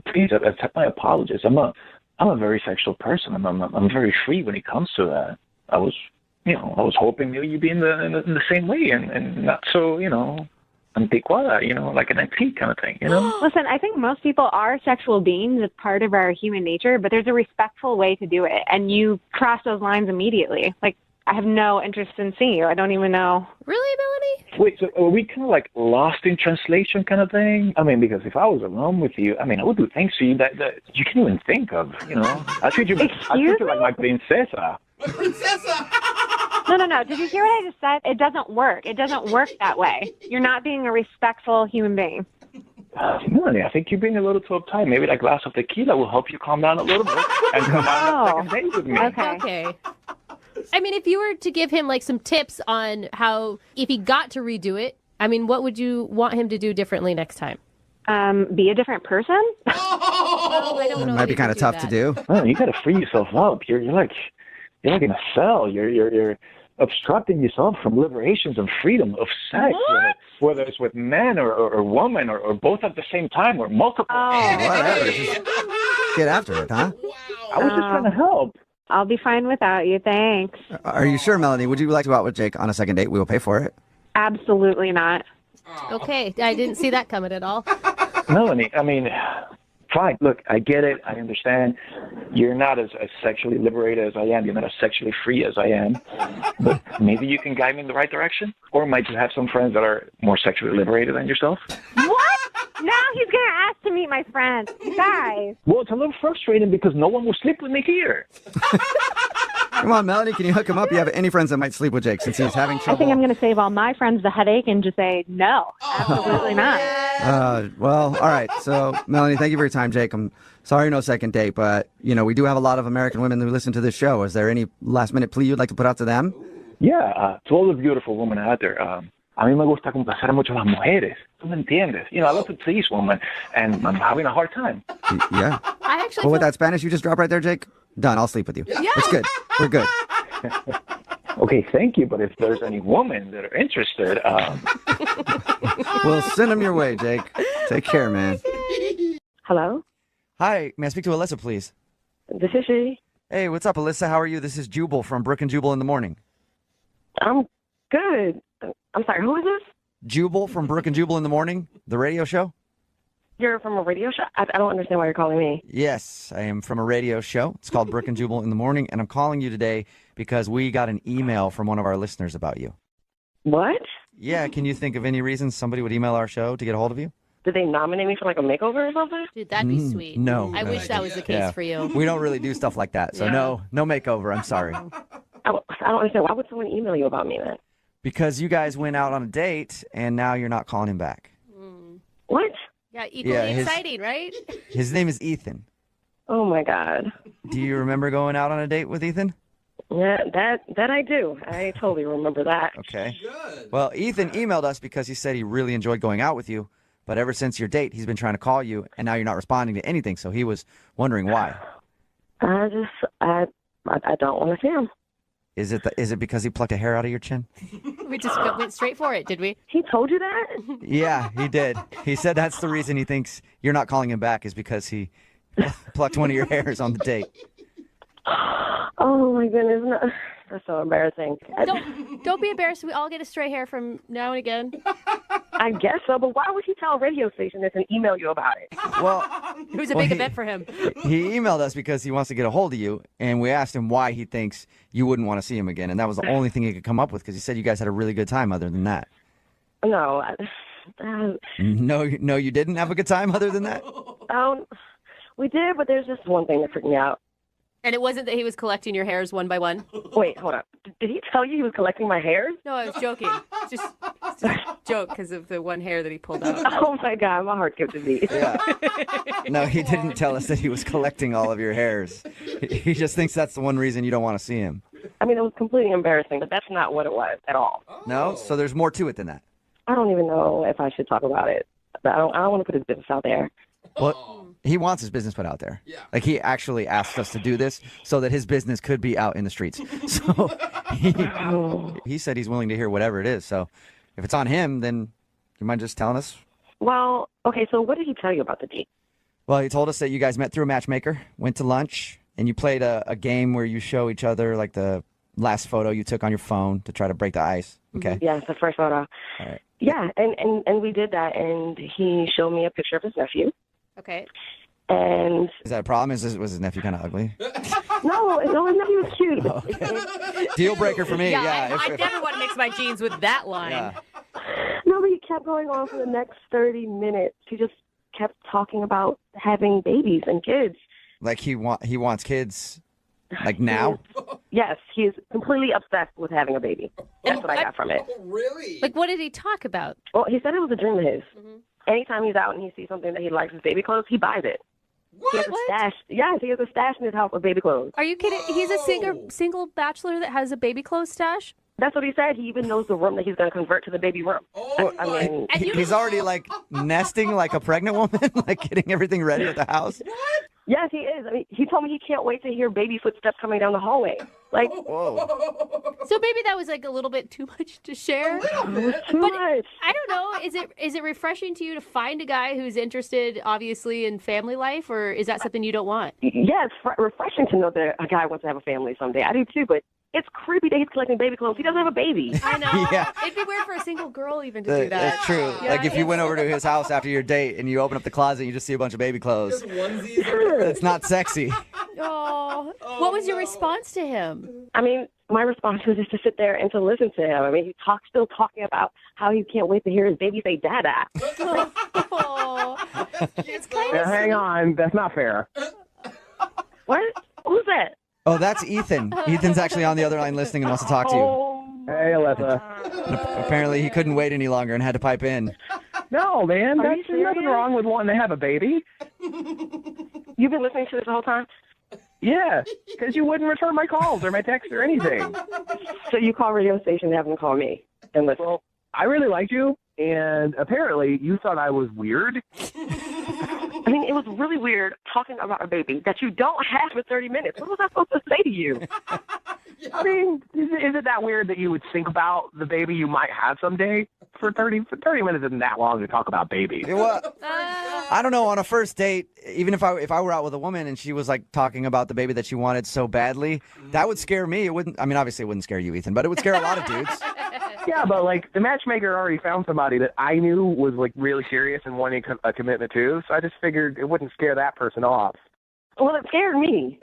Please accept my apologies. I'm a very sexual person. I'm very free when it comes to that. I was hoping maybe you'd be in the same way and not so, antiquada, like an antique kind of thing, Listen, I think most people are sexual beings. It's part of our human nature, but there's a respectful way to do it, and you cross those lines immediately. Like, I have no interest in seeing you. I don't even know. Really, Melanie? Wait, so are we kind of like lost in translation kind of thing? I mean, because if I was alone with you, I would do things to you that you can't even think of, I treat you like my princesa. No. Did you hear what I just said? It doesn't work. It doesn't work that way. You're not being a respectful human being. Melanie, I think you're being a little too uptight. Maybe that glass of tequila will help you calm down a little bit and come on a second date with me. Okay. I mean, if you were to give him some tips on how, if he got to redo it, what would you want him to do differently next time? Be a different person? Oh, I don't know. It might be kind of tough to do. Well, you got to free yourself up. You're like in a cell. You're obstructing yourself from liberations and freedom of sex, whether it's with men or woman or both at the same time or multiple. Whatever. Just get after it, huh? I was just trying to help. I'll be fine without you, thanks. Are you sure, Melanie? Would you like to go out with Jake on a second date? We will pay for it. Absolutely not. Okay, I didn't see that coming at all. Melanie, fine. Look, I get it. I understand. You're not as sexually liberated as I am. You're not as sexually free as I am. But maybe you can guide me in the right direction? Or might you have some friends that are more sexually liberated than yourself? What? Now he's going to ask to meet my friends. You guys. Well, it's a little frustrating because no one will sleep with me here. Come on, Melanie, can you hook him up? You have any friends that might sleep with Jake since he's having I trouble? think I'm going to save all my friends the headache and just say no, absolutely not. Well, all right. So, Melanie, thank you for your time, Jake. I'm sorry no second date, but, we do have a lot of American women who listen to this show. Is there any last-minute plea you'd like to put out to them? Yeah, to all the beautiful women out there, a mí me gusta complacer mucho a las mujeres. ¿Tú me entiendes? I love to please women, and I'm having a hard time. Yeah. I actually Well, with feel- that Spanish you just dropped right there, Jake, done. I'll sleep with you. Yeah. It's good. We're good. Okay, thank you, but if there's any women that are interested, We'll send them your way, Jake. Take care, man. Hello? Hi, may I speak to Alyssa, please? This is she. Hey, what's up, Alyssa? How are you? This is Jubal from Brook and Jubal in the Morning. I'm good. I'm sorry, who is this? Jubal from Brook and Jubal in the Morning, the radio show? You're from a radio show? I don't understand why you're calling me. Yes, I am from a radio show. It's called Brook and Jubal in the Morning, and I'm calling you today because we got an email from one of our listeners about you. What? Yeah, can you think of any reason somebody would email our show to get a hold of you? Did they nominate me for like a makeover or something? Dude, that'd be sweet. No. I no. wish that was the case Yeah. for you. We don't really do stuff like that, so Yeah. no makeover. I'm sorry. I don't understand. Why would someone email you about me then? Because you guys went out on a date, and now you're not calling him back. What? Yeah, equally Yeah, his- exciting, right? His name is Ethan. Oh my God. Do you remember going out on a date with Ethan? Yeah, that I do. I totally remember that. Okay. Well, Ethan emailed us because he said he really enjoyed going out with you, but ever since your date, he's been trying to call you, and now you're not responding to anything, so he was wondering why. I don't want to see him. Is it because he plucked a hair out of your chin? We just went straight for it, did we? He told you that? Yeah, he did. He said that's the reason he thinks you're not calling him back is because he plucked one of your hairs on the date. Oh my goodness, no. That's so embarrassing. Don't be embarrassed. We all get a stray hair from now and again. I guess so, but why would he tell a radio station this and email you about it? Well, it was a well, big he- event for him. He emailed us because he wants to get a hold of you, and we asked him why he thinks you wouldn't want to see him again, and that was the only thing he could come up with because he said you guys had a really good time other than that. No, No, you didn't have a good time other than that? we did, but there's just one thing that freaked me out. And it wasn't that he was collecting your hairs one by one? Wait, hold up. Did he tell you he was collecting my hairs? No, I was joking. It's just a joke because of the one hair that he pulled out. Oh my God, my heart skipped a beat. No, he didn't tell us that he was collecting all of your hairs. He just thinks that's the one reason you don't want to see him. I mean, it was completely embarrassing, but that's not what it was at all. No? So there's more to it than that. I don't even know if I should talk about it. But I don't want to put his business out there. Well, he wants his business put out there. Yeah. Like, he actually asked us to do this so that his business could be out in the streets. So he said he's willing to hear whatever it is. So if it's on him, then you mind just telling us? Well, okay, so what did he tell you about the date? Well, he told us that you guys met through a matchmaker, went to lunch, and you played a game where you show each other, like, the last photo you took on your phone to try to break the ice. Okay. Yes, the first photo. All right. Yeah, and we did that, and he showed me a picture of his nephew. Okay. And Is that a problem? Was his nephew kind of ugly? no, his nephew was cute. Deal breaker for me. Yeah. I never want to mix my jeans with that line. Yeah. No, but he kept going on for the next 30 minutes. He just kept talking about having babies and kids. Like he wants kids, like now. Yes, he is completely obsessed with having a baby. That's what I got from it. Really? Like, what did he talk about? Well, he said it was a dream of his. Anytime he's out and he sees something that he likes with baby clothes, he buys it. He has a stash. Yes, he has a stash in his house of baby clothes. Are you kidding? He's a single bachelor that has a baby clothes stash? That's what he said. He even knows the room that he's going to convert to the baby room. I mean, He's already like nesting like a pregnant woman, like getting everything ready at the house. yes, he is. I mean, he told me he can't wait to hear baby footsteps coming down the hallway. Like, So maybe that was like a little bit too much to share. too But much. I don't know. Is it refreshing to you to find a guy who's interested, obviously, in family life, or is that something you don't want? Yeah, it's refreshing to know that a guy wants to have a family someday. I do too, but it's creepy that he's collecting baby clothes. He doesn't have a baby. I know. Yeah. It'd be weird for a single girl even to do that. That's true. Yeah, Like if you went over to his house after your date and you open up the closet and you just see a bunch of baby clothes. It's not sexy. Oh, what was your response to him? I mean, my response was just to sit there and to listen to him. I mean, he's still talking about how he can't wait to hear his baby say "dada." It's kind Now, of hang on, that's not fair. What? Who's that? Oh, that's Ethan. Ethan's actually on the other line listening and wants to talk to you. Hey, Alyssa. Apparently, he couldn't wait any longer and had to pipe in. No, man, Are you there's nothing serious? wrong with wanting to have a baby. You've been listening to this the whole time? Yeah, because you wouldn't return my calls or my texts or anything. So you call radio station and have them call me and listen. Well, I really liked you, and apparently you thought I was weird. I mean, it was really weird talking about a baby that you don't have for 30 minutes. What was I supposed to say to you? I mean, is it that weird that you would think about the baby you might have someday? For 30 minutes isn't that long to talk about babies. Well, I don't know. On a first date, even if I were out with a woman and she was like talking about the baby that she wanted so badly, that would scare me. It wouldn't. I mean, obviously, it wouldn't scare you, Ethan, but it would scare a lot of dudes. Yeah, but like the matchmaker already found somebody that I knew was like really serious and wanting a commitment to, so I just figured it wouldn't scare that person off. Well, it scared me.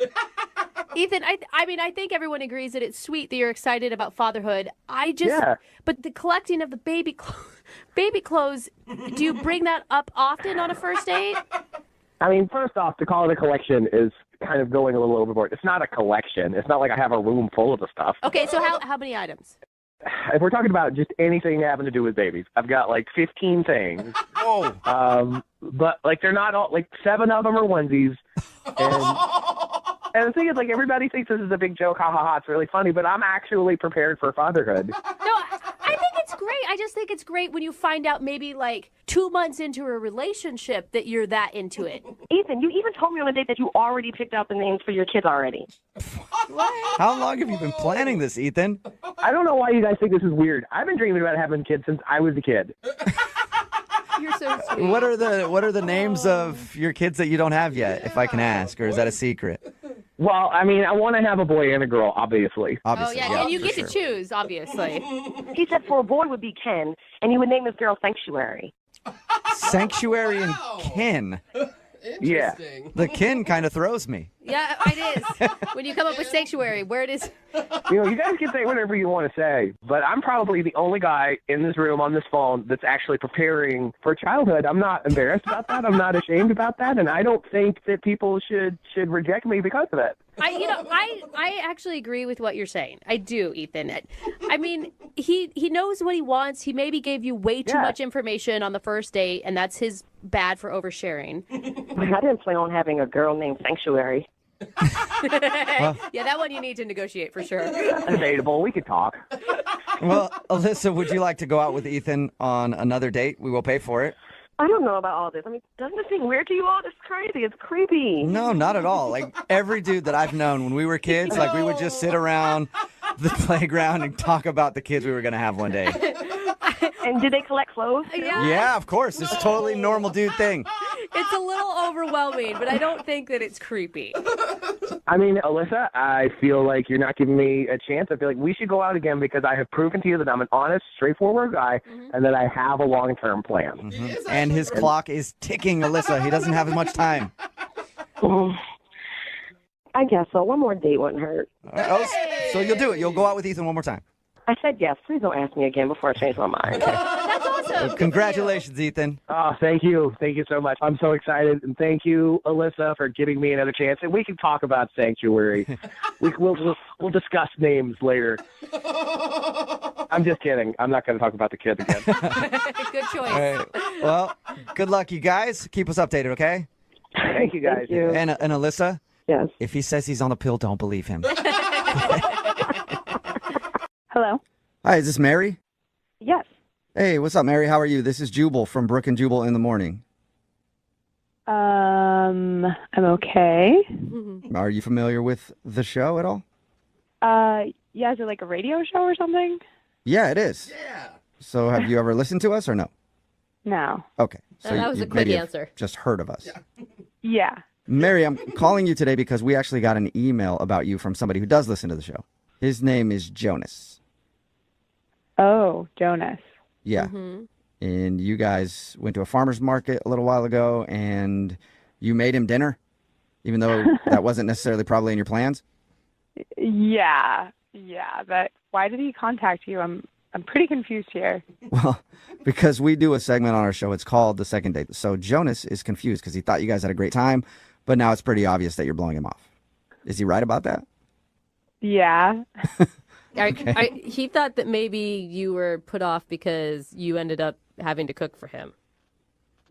Ethan, I mean, I think everyone agrees that it's sweet that you're excited about fatherhood. Yeah. But the collecting of the baby clothes, do you bring that up often on a first date? I mean, first off, to call it a collection is kind of going a little overboard. It's not a collection. It's not like I have a room full of the stuff. Okay, so how many items? If we're talking about just anything having to do with babies, I've got like 15 things. Whoa. But like they're not all, like 7 of them are onesies. And the thing is, like, everybody thinks this is a big joke, ha ha ha, it's really funny, but I'm actually prepared for fatherhood. No, I think it's great. I just think it's great when you find out maybe like 2 months into a relationship that you're that into it. Ethan, you even told me on a date that you already picked out the names for your kids already. How long have you been planning this, Ethan? I don't know why you guys think this is weird. I've been dreaming about having kids since I was a kid. You're so sweet. What are the names of your kids that you don't have yet, if I can ask, or is that a secret? Well, I mean, I want to have a boy and a girl, obviously. Oh, yeah, and you get to choose, obviously. He said for a boy would be Ken, and he would name this girl Sanctuary. Sanctuary and kin. Yeah. The kin kind of throws me. Yeah, it is. When you come up with Sanctuary, where it is. You know, you guys can say whatever you want to say, but I'm probably the only guy in this room on this phone that's actually preparing for childhood. I'm not embarrassed about that. I'm not ashamed about that, and I don't think that people should reject me because of it. I actually agree with what you're saying. I do, Ethan. I mean, he knows what he wants. He maybe gave you way too much information on the first date, and that's his bad for oversharing. I didn't plan on having a girl named Sanctuary. Yeah, that one you need to negotiate for sure. Debatable. We could talk. Well, Alyssa, would you like to go out with Ethan on another date? We will pay for it. I don't know about all this. I mean, doesn't this seem weird to you all? It's crazy. It's creepy. No, not at all. Like every dude that I've known when we were kids, like we would just sit around the playground and talk about the kids we were going to have one day. And did they collect clothes? Yeah, of course. It's a totally normal dude thing. It's a little overwhelming, but I don't think that it's creepy. I mean, Alyssa, I feel like you're not giving me a chance. I feel like we should go out again because I have proven to you that I'm an honest, straightforward guy and that I have a long-term plan. And his clock is ticking, Alyssa. He doesn't have as much time. I guess so. One more date wouldn't hurt. So you'll do it. You'll go out with Ethan one more time. I said yes. Please don't ask me again before I change my mind. That's awesome. Congratulations, Ethan. Oh, thank you. Thank you so much. I'm so excited. And thank you, Alyssa, for giving me another chance. And we can talk about Sanctuary. We'll discuss names later. I'm just kidding. I'm not going to talk about the kids again. Good choice. All right. Well, good luck, you guys. Keep us updated, okay? Thank you, guys. Thank you. And Alyssa? Yes. If he says he's on a pill, don't believe him. Hello. Hi, is this Mary? Yes. Hey, what's up, Mary? How are you? This is Jubal from Brook and Jubal in the Morning. I'm okay. Are you familiar with the show at all? Yeah, is it like a radio show or something? Yeah, it is. Yeah. So have you ever listened to us or no? No. Okay. So that was you a quick maybe have answer. just heard of us. Yeah. Mary, I'm calling you today because we actually got an email about you from somebody who does listen to the show. His name is Jonas. Oh, Jonas. Yeah. And you guys went to a farmer's market a little while ago and you made him dinner, even though that wasn't necessarily probably in your plans? Yeah. But why did he contact you? I'm pretty confused here. Well, because we do a segment on our show. It's called The Second Date. So Jonas is confused because he thought you guys had a great time, but now it's pretty obvious that you're blowing him off. Is he right about that? Yeah. He thought that maybe you were put off because you ended up having to cook for him.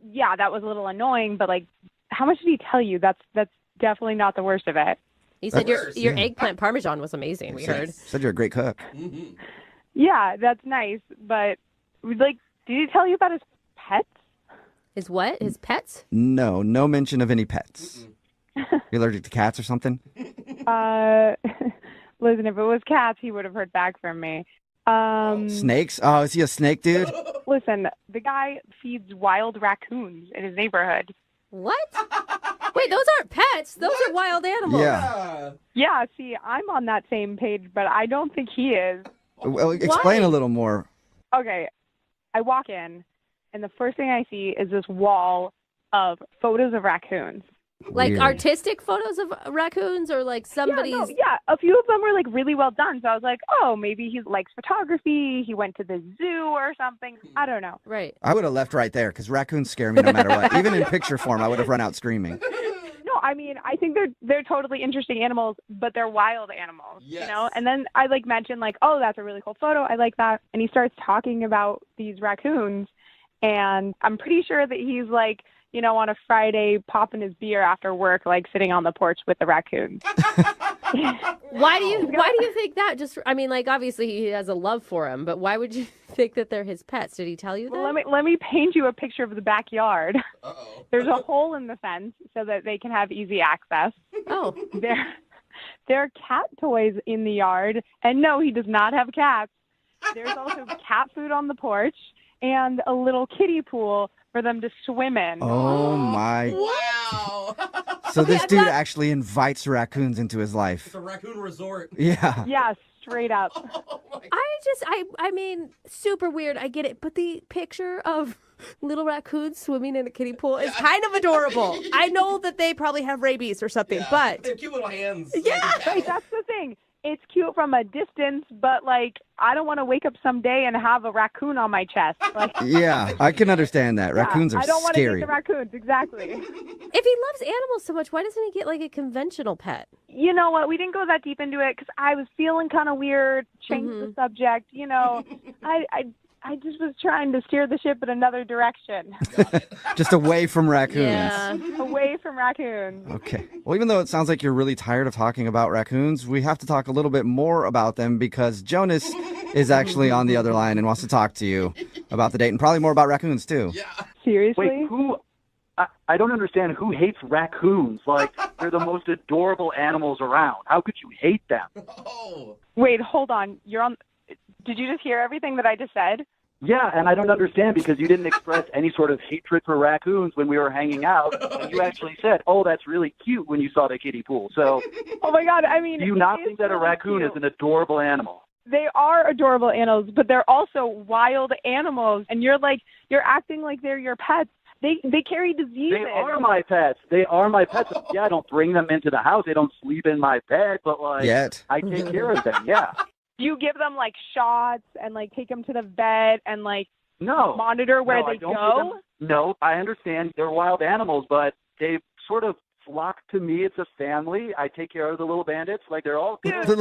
Yeah, that was a little annoying, but like, how much did he tell you? That's definitely not the worst of it. He said your eggplant parmesan was amazing. We heard. Said you're a great cook. Yeah, that's nice, but like, did he tell you about his pets? His what? His pets? No mention of any pets. You allergic to cats or something? Listen, if it was cats, he would have heard back from me. Snakes? Oh, is he a snake dude? Listen, the guy feeds wild raccoons in his neighborhood. What? Wait, those aren't pets. Those are wild animals. Yeah. Yeah, see, I'm on that same page, but I don't think he is. Well, explain a little more. Okay, I walk in, and the first thing I see is this wall of photos of raccoons. Like Weird. artistic photos of raccoons or like somebody's... Yeah, a few of them were like really well done. So I was like, oh, maybe he likes photography. He went to the zoo or something. I don't know. Right. I would have left right there because raccoons scare me no matter what. Even in picture form, I would have run out screaming. No, I mean, I think they're totally interesting animals, but they're wild animals, you know? And then I like mentioned like, oh, that's a really cool photo. I like that. And he starts talking about these raccoons. And I'm pretty sure that he's like, you know, on a Friday popping his beer after work, like sitting on the porch with the raccoons. Why do you think that? I mean, like obviously he has a love for them, but why would you think that they're his pets? Did he tell you that? Well, let me paint you a picture of the backyard. Uh-oh. There's a hole in the fence so that they can have easy access. Oh. There are cat toys in the yard, and no, he does not have cats. There's also cat food on the porch and a little kiddie pool for them to swim in. Oh my! Wow! So this dude actually invites raccoons into his life. It's a raccoon resort. Yeah. Yeah, straight up. I mean, super weird. I get it, but the picture of little raccoons swimming in a kiddie pool is kind of adorable. I know that they probably have rabies or something, but they have cute little hands. Yeah, right. That's the thing. It's cute from a distance, but like I don't want to wake up someday and have a raccoon on my chest. Like, yeah, I can understand that. Yeah, Raccoons are I don't want to scary. take the raccoons, exactly. If he loves animals so much, why doesn't he get like a conventional pet? You know what? We didn't go that deep into it because I was feeling kind of weird. Changed the subject. You know, I just was trying to steer the ship in another direction. Just away from raccoons. Yeah. Away from raccoons. Okay. Well, even though it sounds like you're really tired of talking about raccoons, we have to talk a little bit more about them because Jonas is actually on the other line and wants to talk to you about the date and probably more about raccoons too. Yeah. Seriously? Wait, who? I don't understand who hates raccoons. Like, they're the most adorable animals around. How could you hate them? Oh. Wait, hold on. You're on. Did you just hear everything that I just said? Yeah, and I don't understand because you didn't express any sort of hatred for raccoons when we were hanging out. And you actually said, oh, that's really cute when you saw the kiddie pool. So, oh my God, I mean, do you not think that a raccoon is an adorable animal? They are adorable animals, but they're also wild animals. And you're acting like they're your pets. They carry diseases. They are my pets. They are my pets. Yeah, I don't bring them into the house. They don't sleep in my bed, but like, I take care of them. Yeah. Do you give them like shots and like take them to the vet and like monitor where they go? No, I understand they're wild animals, but they sort of flock to me. It's a family. I take care of the little bandits. Like they're all good. The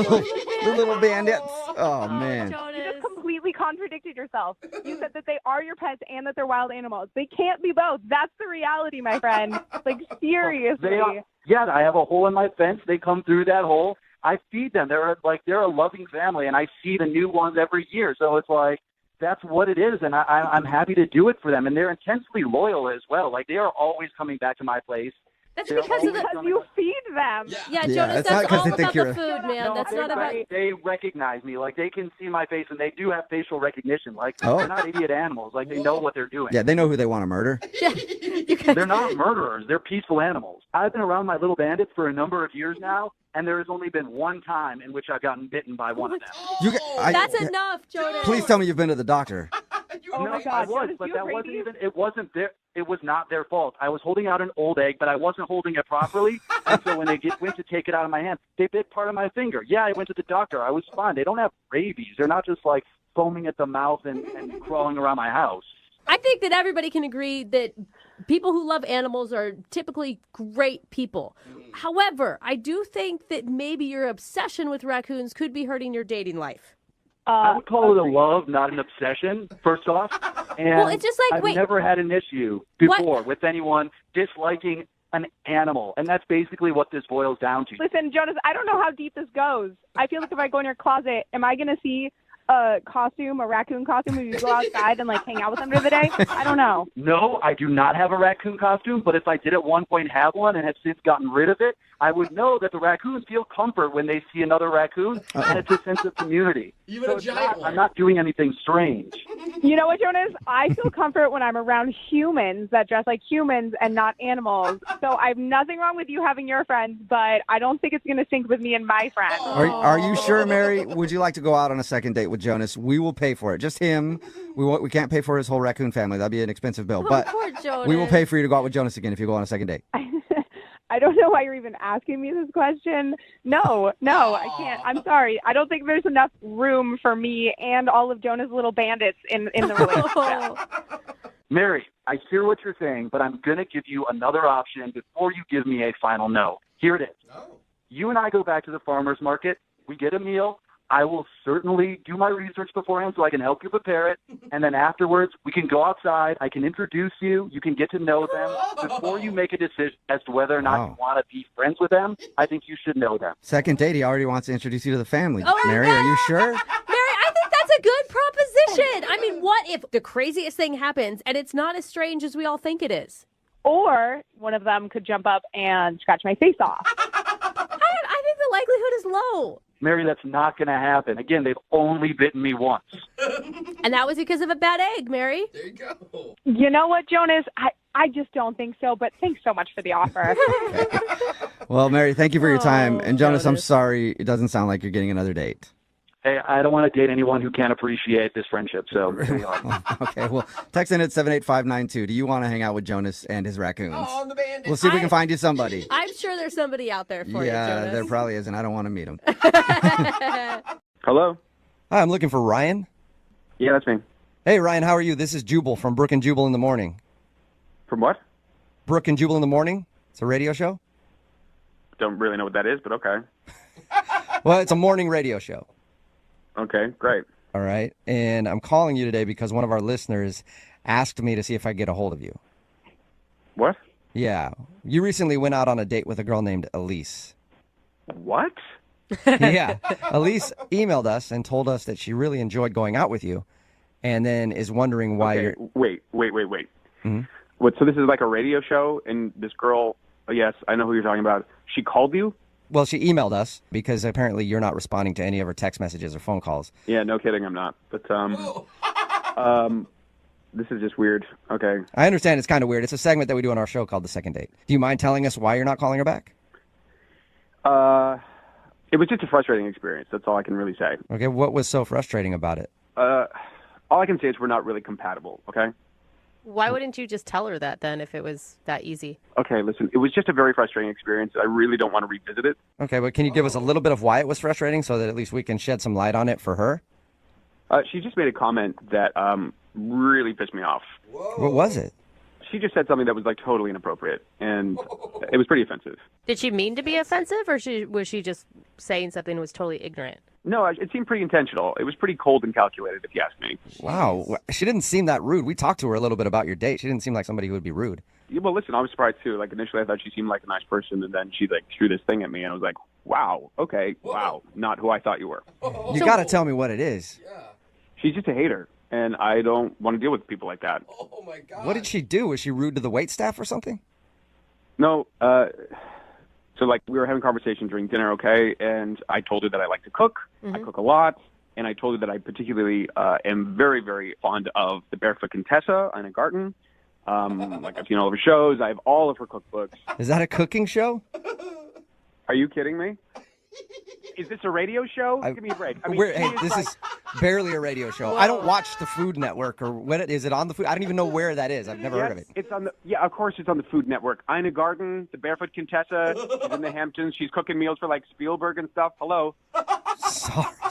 little bandits. Oh man. You just completely contradicted yourself. You said that they are your pets and that they're wild animals. They can't be both. That's the reality, my friend. Like seriously. They are, yeah, I have a hole in my fence. They come through that hole. I feed them. They're a loving family, and I see the new ones every year. So it's like that's what it is, and I'm happy to do it for them. And they're intensely loyal as well. Like they are always coming back to my place. That's because you feed them. Yeah, Jonas, that's all about the food, man. No, that's not about... They recognize me. Like, they can see my face, and they do have facial recognition. Like, they're not idiot animals. Like, they know what they're doing. Yeah, they know who they want to murder. They're not murderers. They're peaceful animals. I've been around my little bandits for a number of years now, and there has only been one time in which I've gotten bitten by one of them. That's enough, Jonas. Please tell me you've been to the doctor. Oh my God, I was, but that wasn't even. It wasn't their. It was not their fault. I was holding out an old egg, but I wasn't holding it properly. And so when they went to take it out of my hand, they bit part of my finger. Yeah, I went to the doctor. I was fine. They don't have rabies. They're not just like foaming at the mouth and crawling around my house. I think that everybody can agree that people who love animals are typically great people. However, I do think that maybe your obsession with raccoons could be hurting your dating life. I would call it a love, not an obsession, first off. And Well, it's just like, I've wait. never had an issue before with anyone disliking an animal. And that's basically what this boils down to. Listen, Jonas, I don't know how deep this goes. I feel like if I go in your closet, am I going to see a raccoon costume, when you go outside and like hang out with them for the day? I don't know. No, I do not have a raccoon costume, but if I did at one point have one and have since gotten rid of it, I would know that the raccoons feel comfort when they see another raccoon, and it's a sense of community. Even So a it's giant not- one. I'm not doing anything strange. You know what, Jonas? I feel comfort when I'm around humans that dress like humans and not animals. So I have nothing wrong with you having your friends, but I don't think it's going to sync with me and my friends. Are you sure, Mary? Would you like to go out on a second date with Jonas? We will pay for it. Just him. We can't pay for his whole raccoon family. That'd be an expensive bill. But Poor Jonas. we will pay for you to go out with Jonas again if you go on a second date. I don't know why you're even asking me this question. No, I can't. I'm sorry. I don't think there's enough room for me and all of Jonas' little bandits in the relationship. Mary, I hear what you're saying, but I'm going to give you another option before you give me a final no. Here it is. You and I go back to the farmer's market. We get a meal. I will certainly do my research beforehand so I can help you prepare it. And then afterwards, we can go outside. I can introduce you. You can get to know them. Before you make a decision as to whether or not you want to be friends with them, I think you should know them. Second date, he already wants to introduce you to the family. Oh, Mary, are you sure? Mary, I think that's a good proposition. I mean, what if the craziest thing happens and it's not as strange as we all think it is? Or one of them could jump up and scratch my face off. I think the likelihood is low. Mary, that's not going to happen. Again, they've only bitten me once. And that was because of a bad egg, Mary. There you go. You know what, Jonas? I just don't think so, but thanks so much for the offer. Well, Mary, thank you for your time. Oh, And Jonas, I'm sorry. It doesn't sound like you're getting another date. Hey, I don't want to date anyone who can't appreciate this friendship, so here we are. Okay, well, text in at 78592. Do you want to hang out with Jonas and his raccoons? Oh, the bandit. We'll see if we can find you somebody. I'm sure there's somebody out there for you, Yeah, Jonas. there probably is, and I don't want to meet him. Hello? Hi, I'm looking for Ryan. Yeah, that's me. Hey, Ryan, how are you? This is Jubal from Brook and Jubal in the Morning. From what? Brook and Jubal in the Morning? It's a radio show? Don't really know what that is, but okay. Well, it's a morning radio show. Okay, great. All right. And I'm calling you today because one of our listeners asked me to see if I could get a hold of you. What? Yeah. You recently went out on a date with a girl named Elise. What? Yeah. Elise emailed us and told us that she really enjoyed going out with you and then is wondering why Okay, you're... wait. Mhm. What? So this is like a radio show, and this girl, yes, I know who you're talking about. She called you? Well, she emailed us because apparently you're not responding to any of her text messages or phone calls. Yeah, no kidding, I'm not. But, this is just weird. Okay. I understand it's kind of weird. It's a segment that we do on our show called The Second Date. Do you mind telling us why you're not calling her back? It was just a frustrating experience. That's all I can really say. Okay, what was so frustrating about it? All I can say is we're not really compatible, okay? Why wouldn't you just tell her that then if it was that easy? Okay, listen, it was just a very frustrating experience. I really don't want to revisit it. Okay, but can you give us a little bit of why it was frustrating so that at least we can shed some light on it for her? She just made a comment that really pissed me off. What was it? She just said something that was like totally inappropriate, and it was pretty offensive. Did she mean to be offensive, or was she just saying something that was totally ignorant? No, it seemed pretty intentional. It was pretty cold and calculated, if you ask me. Wow, she didn't seem that rude. We talked to her a little bit about your date. She didn't seem like somebody who would be rude. Yeah, well, listen, I was surprised too. Like initially, I thought she seemed like a nice person, and then she like threw this thing at me, and I was like, "Wow, okay, wow, not who I thought you were." You got to tell me what it is. She's just a hater, and I don't want to deal with people like that. Oh my God. What did she do? Was she rude to the wait staff or something? No, so like we were having a conversation during dinner, okay, and I told her that I like to cook. I cook a lot, and I told her that I particularly am very, very fond of the Barefoot Contessa, Anna Garten. Like I've seen all of her shows. I have all of her cookbooks. Is that a cooking show? Are you kidding me? Is this a radio show? Give me a break. I mean, Hey, this is barely a radio show. I don't watch the Food Network or when is it on the Food? I don't even know where that is. I've never heard of it. It's on the of course it's on the Food Network. Ina Garten, the Barefoot Contessa, she's in the Hamptons. She's cooking meals for like Spielberg and stuff. Hello.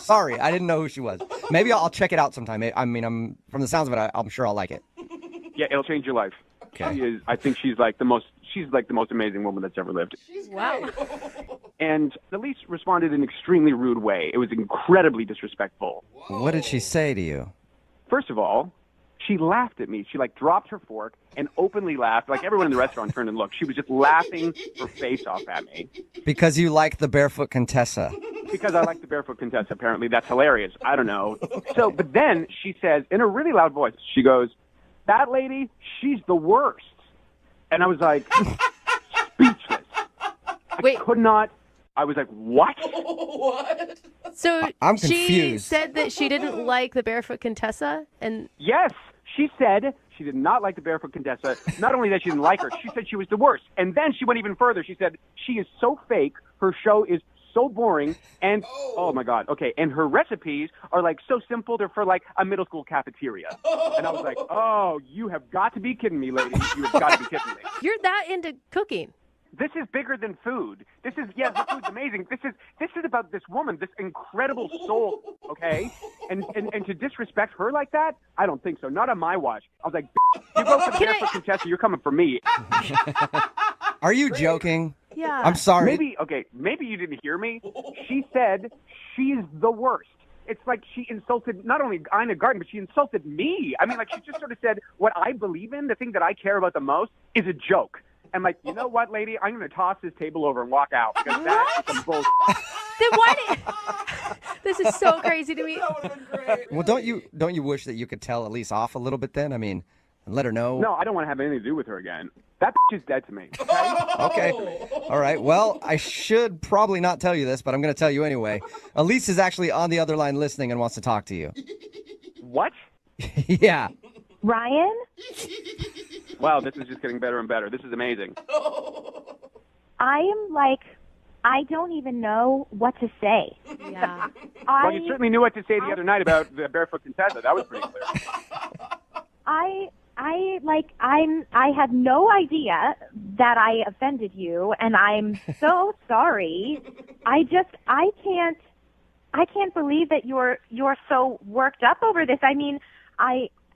Sorry, I didn't know who she was. Maybe I'll check it out sometime. I mean, I'm from the sounds of it, I'm sure I'll like it. Yeah, it'll change your life. Okay. I think she's like she's she's like the most amazing woman that's ever lived. Wow. And Elise responded in an extremely rude way. It was incredibly disrespectful. What did she say to you? First of all, she laughed at me. She like dropped her fork and openly laughed. Like everyone in the restaurant turned and looked. She was just laughing her face off at me. Because you like the Barefoot Contessa. Because I like the Barefoot Contessa. Apparently that's hilarious. I don't know. So, but then she says in a really loud voice, she goes, "That lady, she's the worst." And I was like, speechless. I could not. I was like, what? What? So I'm she confused. said that she didn't like the Barefoot Contessa, and Yes, she said she did not like the Barefoot Contessa. Not only that she didn't like her, she said she was the worst. And then she went even further. She said she is so fake. Her show is so boring. And, oh my God, okay. And her recipes are like so simple. They're for like a middle school cafeteria. And I was like, oh, you have got to be kidding me, lady. You have got to be kidding me. you're that into cooking. This is bigger than food. This is, yeah, the food's amazing. This is about this woman, this incredible soul, okay? And to disrespect her like that, I don't think so. Not on my watch. I was like, you go for the Barefoot Contessa, you're coming for me. Are you joking? Yeah. I'm sorry. Maybe you didn't hear me. She said she's the worst. It's like she insulted not only Ina Garten, but she insulted me. I mean, like she just sort of said what I believe in, the thing that I care about the most, is a joke. I'm like, you know what, lady? I'm going to toss this table over and walk out because that's some bullshit. Then why did... This is so crazy to me. Well, don't you wish that you could tell Elise off a little bit then? I mean, and let her know. No, I don't want to have anything to do with her again. That is dead to me. Okay. All right. Well, I should probably not tell you this, but I'm going to tell you anyway. Elise is actually on the other line listening and wants to talk to you. What? Yeah. Ryan? Wow, this is just getting better and better. This is amazing. I am like, I don't even know what to say. Yeah. Well, you certainly knew what to say the other night about the Barefoot Contessa. That was pretty clear. I had no idea that I offended you, and I'm so sorry. I can't believe that you're so worked up over this. I mean,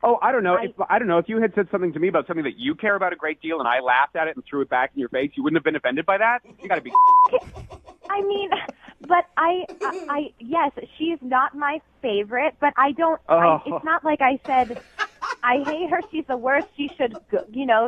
Oh, I don't know. I don't know. If you had said something to me about something that you care about a great deal and I laughed at it and threw it back in your face, you wouldn't have been offended by that? You got to be... I mean, but yes, she's not my favorite, but I don't, it's not like I said, I hate her, she's the worst, she should,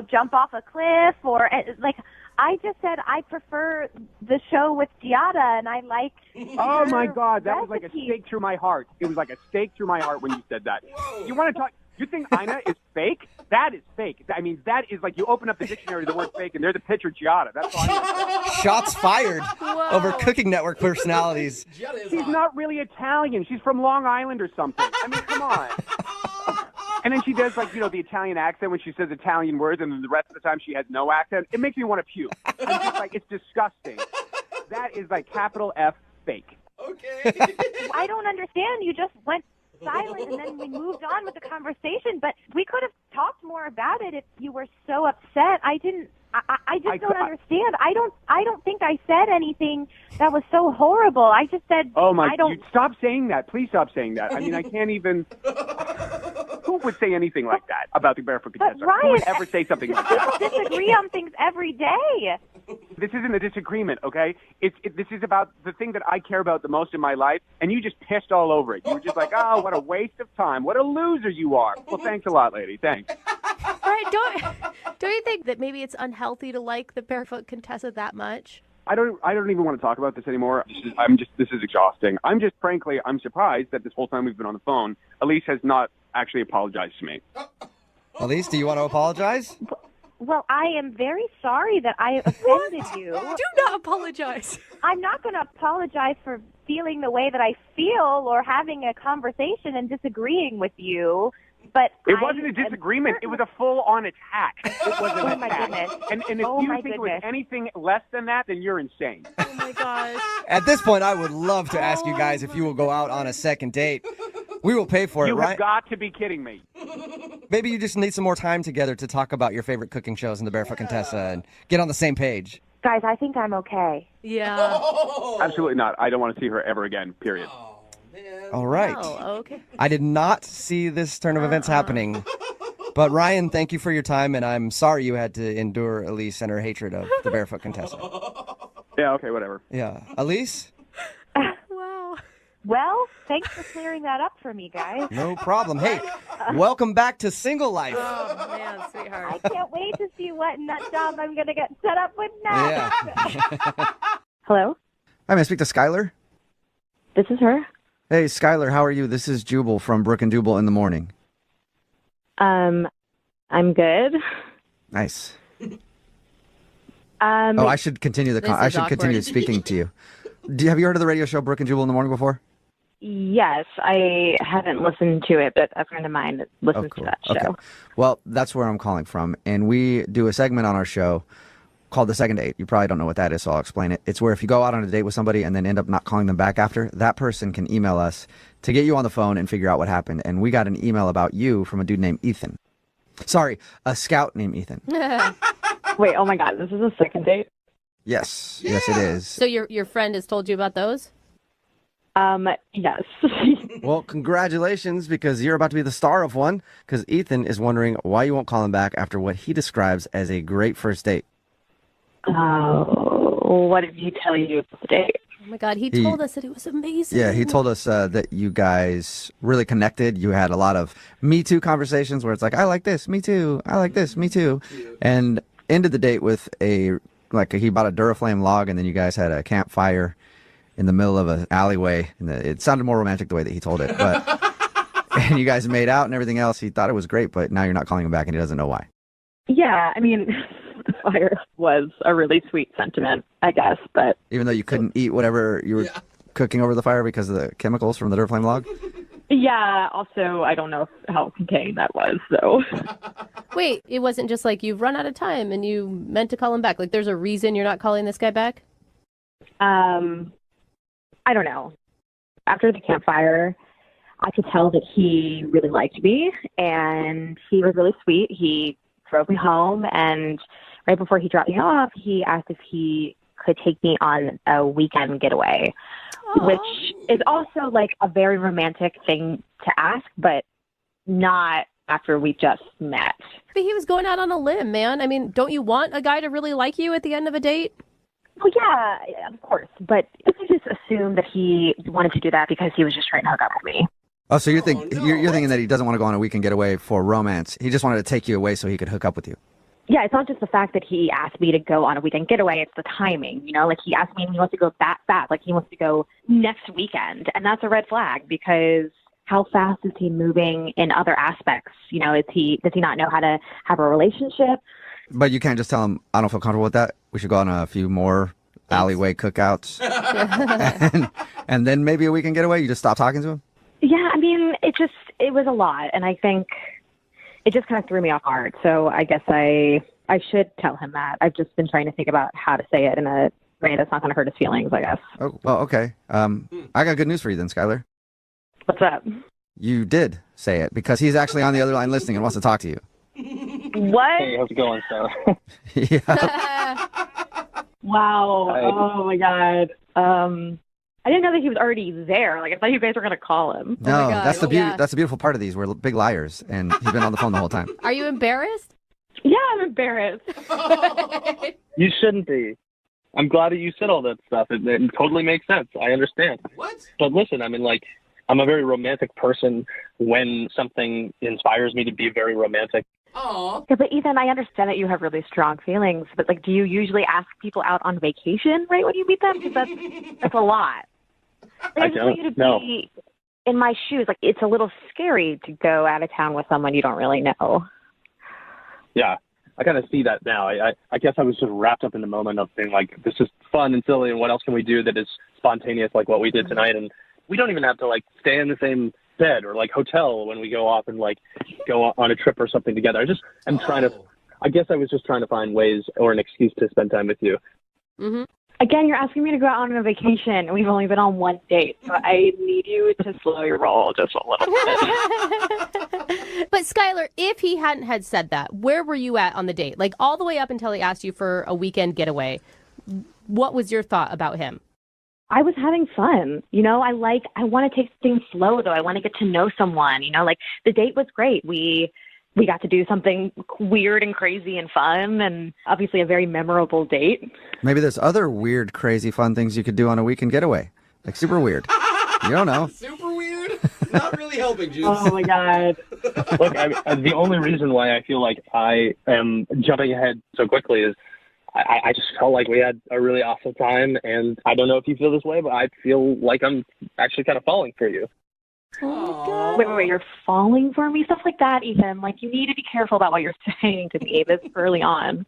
jump off a cliff, or, like, I just said I prefer the show with Giada, and I like... Oh, my God, that was like a stake through my heart. It was like a stake through my heart when you said that. You want to talk... You think Ina is fake? That is fake. I mean, that is like you open up the dictionary, the word fake, and there's a picture of Giada. That's all I know. Shots fired over Cooking Network personalities. She's not really Italian. She's from Long Island or something. I mean, come on. And then she does, like, the Italian accent when she says Italian words, and then the rest of the time she has no accent. It makes me want to puke. I'm just like, it's disgusting. That is like capital F fake. Okay. I don't understand. You just went silent, and then we moved on with the conversation, but we could have talked more about it if you were so upset. I just don't understand. I don't think I said anything that was so horrible. I just said, stop saying that. Please stop saying that. I mean, I can't even... Who would say anything like that about the Barefoot Contessa? Ryan, who would ever say something like that? People disagree on things every day. This isn't a disagreement, okay? This is about the thing that I care about the most in my life, and you just pissed all over it. You were just like, oh, what a waste of time. What a loser you are. Well, thanks a lot, lady. Thanks. Right, don't you think that maybe it's unhealthy to like the Barefoot Contessa that much? I don't even want to talk about this anymore. This is exhausting. Frankly, I'm surprised that this whole time we've been on the phone, Elise has not actually apologized to me. Elise, do you want to apologize? Well, I am very sorry that I offended you. Do not apologize. I'm not going to apologize for feeling the way that I feel or having a conversation and disagreeing with you. But it wasn't a disagreement. It was a full-on attack. It was an Oh, my attack. goodness. And if you think it was anything less than that, then you're insane. Oh, my gosh. At this point, I would love to ask you guys if you will go out on a second date. We will pay for it, You right? have got to be kidding me. Maybe you just need some more time together to talk about your favorite cooking shows in the Barefoot Contessa and get on the same page. Guys, I think I'm okay. Yeah. Absolutely not. I don't want to see her ever again, period. All right. Oh, okay. I did not see this turn of events happening. But Ryan, thank you for your time, and I'm sorry you had to endure Elise and her hatred of the barefoot contestant. Yeah, okay, whatever. Yeah. Elise? Well, thanks for clearing that up for me, guys. No problem. Hey, welcome back to single life. Oh, man, sweetheart. I can't wait to see what nut job I'm going to get set up with next. Yeah. Hello? Hi, may I speak to Skylar? This is her. Hey, Skylar, how are you? This is Jubal from Brook and Jubal in the Morning. I'm good. Nice. Um, I should continue I should continue speaking to you. Have you heard of the radio show Brook and Jubal in the Morning before? Yes, I haven't listened to it, but a friend of mine listens to that show. Okay. Well, that's where I'm calling from. And we do a segment on our show called The Second Date. You probably don't know what that is, so I'll explain it. It's where if you go out on a date with somebody and then end up not calling them back after, that person can email us to get you on the phone and figure out what happened. And we got an email about you from a dude named Ethan. Sorry, a scout named Ethan. Wait, oh my God, this is a second date? Yes, yes it is. So your friend has told you about those? Yes. Well, congratulations, because you're about to be the star of one, because Ethan is wondering why you won't call him back after what he describes as a great first date. What did he tell you about the date? Oh my God, he told us that it was amazing. Yeah, he told us that you guys really connected. You had a lot of Me Too conversations where it's like, I like this, me too. I like this, me too. And ended the date with he bought a Duraflame log, and then you guys had a campfire in the middle of an alleyway. And it sounded more romantic the way that he told it. But and you guys made out and everything else. He thought it was great, but now you're not calling him back, and he doesn't know why. Yeah, I mean, the fire was a really sweet sentiment, I guess, but... Even though you couldn't eat whatever you were cooking over the fire because of the chemicals from the Duraflame log? Yeah, also, I don't know how contained that was, so... Wait, it wasn't just like you've run out of time and you meant to call him back. Like, there's a reason you're not calling this guy back? I don't know. After the campfire, I could tell that he really liked me, and he was really sweet. He drove me home, and right before he dropped me off, he asked if he could take me on a weekend getaway, which is also like a very romantic thing to ask, but not after we just met. But he was going out on a limb, man. I mean, don't you want a guy to really like you at the end of a date? Well, yeah, of course. But if you just assume that he wanted to do that because he was just trying to hook up with me. Oh, so you're thinking that he doesn't want to go on a weekend getaway for romance. He just wanted to take you away so he could hook up with you. Yeah, it's not just the fact that he asked me to go on a weekend getaway. It's the timing, you know? Like, he asked me and he wants to go that fast. Like, he wants to go next weekend. And that's a red flag because how fast is he moving in other aspects? You know, does he not know how to have a relationship? But you can't just tell him, I don't feel comfortable with that. We should go on a few more alleyway cookouts. and then maybe a weekend getaway. You just stop talking to him? Yeah, I mean, it was a lot. And I think it just kind of threw me off guard. So I guess I should tell him that. I've just been trying to think about how to say it in a way that's not going to hurt his feelings, I guess. Oh, well, okay. I got good news for you then, Skylar. What's up? You did say it because he's actually on the other line listening and wants to talk to you. What? Hey, how's it going, Skylar? Yeah. Wow. Hi. Oh, my God. I didn't know that he was already there. Like, I thought you guys were going to call him. No, that's the beauty. That's the beautiful part of these. We're big liars, and he's been on the phone the whole time. Are you embarrassed? Yeah, I'm embarrassed. You shouldn't be. I'm glad that you said all that stuff. It totally makes sense. I understand. What? But listen, I mean, like, I'm a very romantic person when something inspires me to be very romantic. Aww. Yeah, but Ethan, I understand that you have really strong feelings, but, like, do you usually ask people out on vacation right when you meet them? Because that's a lot. Like, I just want you to be in my shoes. Like, it's a little scary to go out of town with someone you don't really know. Yeah, I kind of see that now. I guess I was just wrapped up in the moment of being like, this is fun and silly, and what else can we do that is spontaneous like what we did tonight? And we don't even have to, like, stay in the same bed or, like, hotel when we go off and, like, go on a trip or something together. I guess I was just trying to find ways or an excuse to spend time with you. Mm-hmm. Again, you're asking me to go out on a vacation, and we've only been on one date, so I need you to slow your roll just a little bit. But Skylar, if he hadn't had said that, where were you at on the date? Like, all the way up until he asked you for a weekend getaway. What was your thought about him? I was having fun. You know, I want to take things slow, though. I want to get to know someone. You know, like, the date was great. We we got to do something weird and crazy and fun, and obviously a very memorable date. Maybe there's other weird, crazy, fun things you could do on a weekend getaway. Like super weird. You don't know. Super weird? Not really helping, Juice. Oh, my God. Look, the only reason why I feel like I am jumping ahead so quickly is I just felt like we had a really awesome time, and I don't know if you feel this way, but I feel like I'm actually kind of falling for you. Oh my God. Wait, you're falling for me? Stuff like that, Ethan. Like, you need to be careful about what you're saying to me this early on.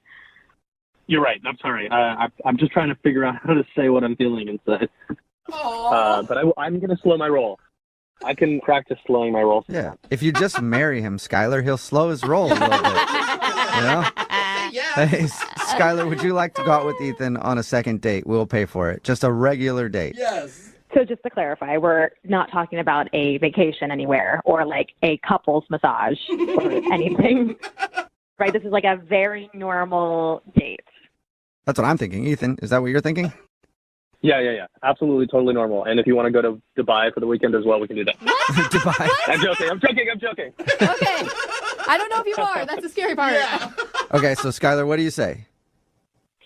You're right. I'm sorry. I'm just trying to figure out how to say what I'm feeling inside. But I'm going to slow my roll. I can practice slowing my roll. Yeah. If you just marry him, Skylar, he'll slow his roll a little bit. You know? Hey, Skylar, would you like to go out with Ethan on a second date? We'll pay for it. Just a regular date. Yes. So just to clarify, we're not talking about a vacation anywhere or like a couple's massage or anything. Right? This is like a very normal date. That's what I'm thinking. Ethan, is that what you're thinking? Yeah. Absolutely, totally normal. And if you want to go to Dubai for the weekend as well, we can do that. Dubai. I'm joking. Okay. I don't know if you are. That's the scary part. Yeah. Okay, so Skylar, what do you say?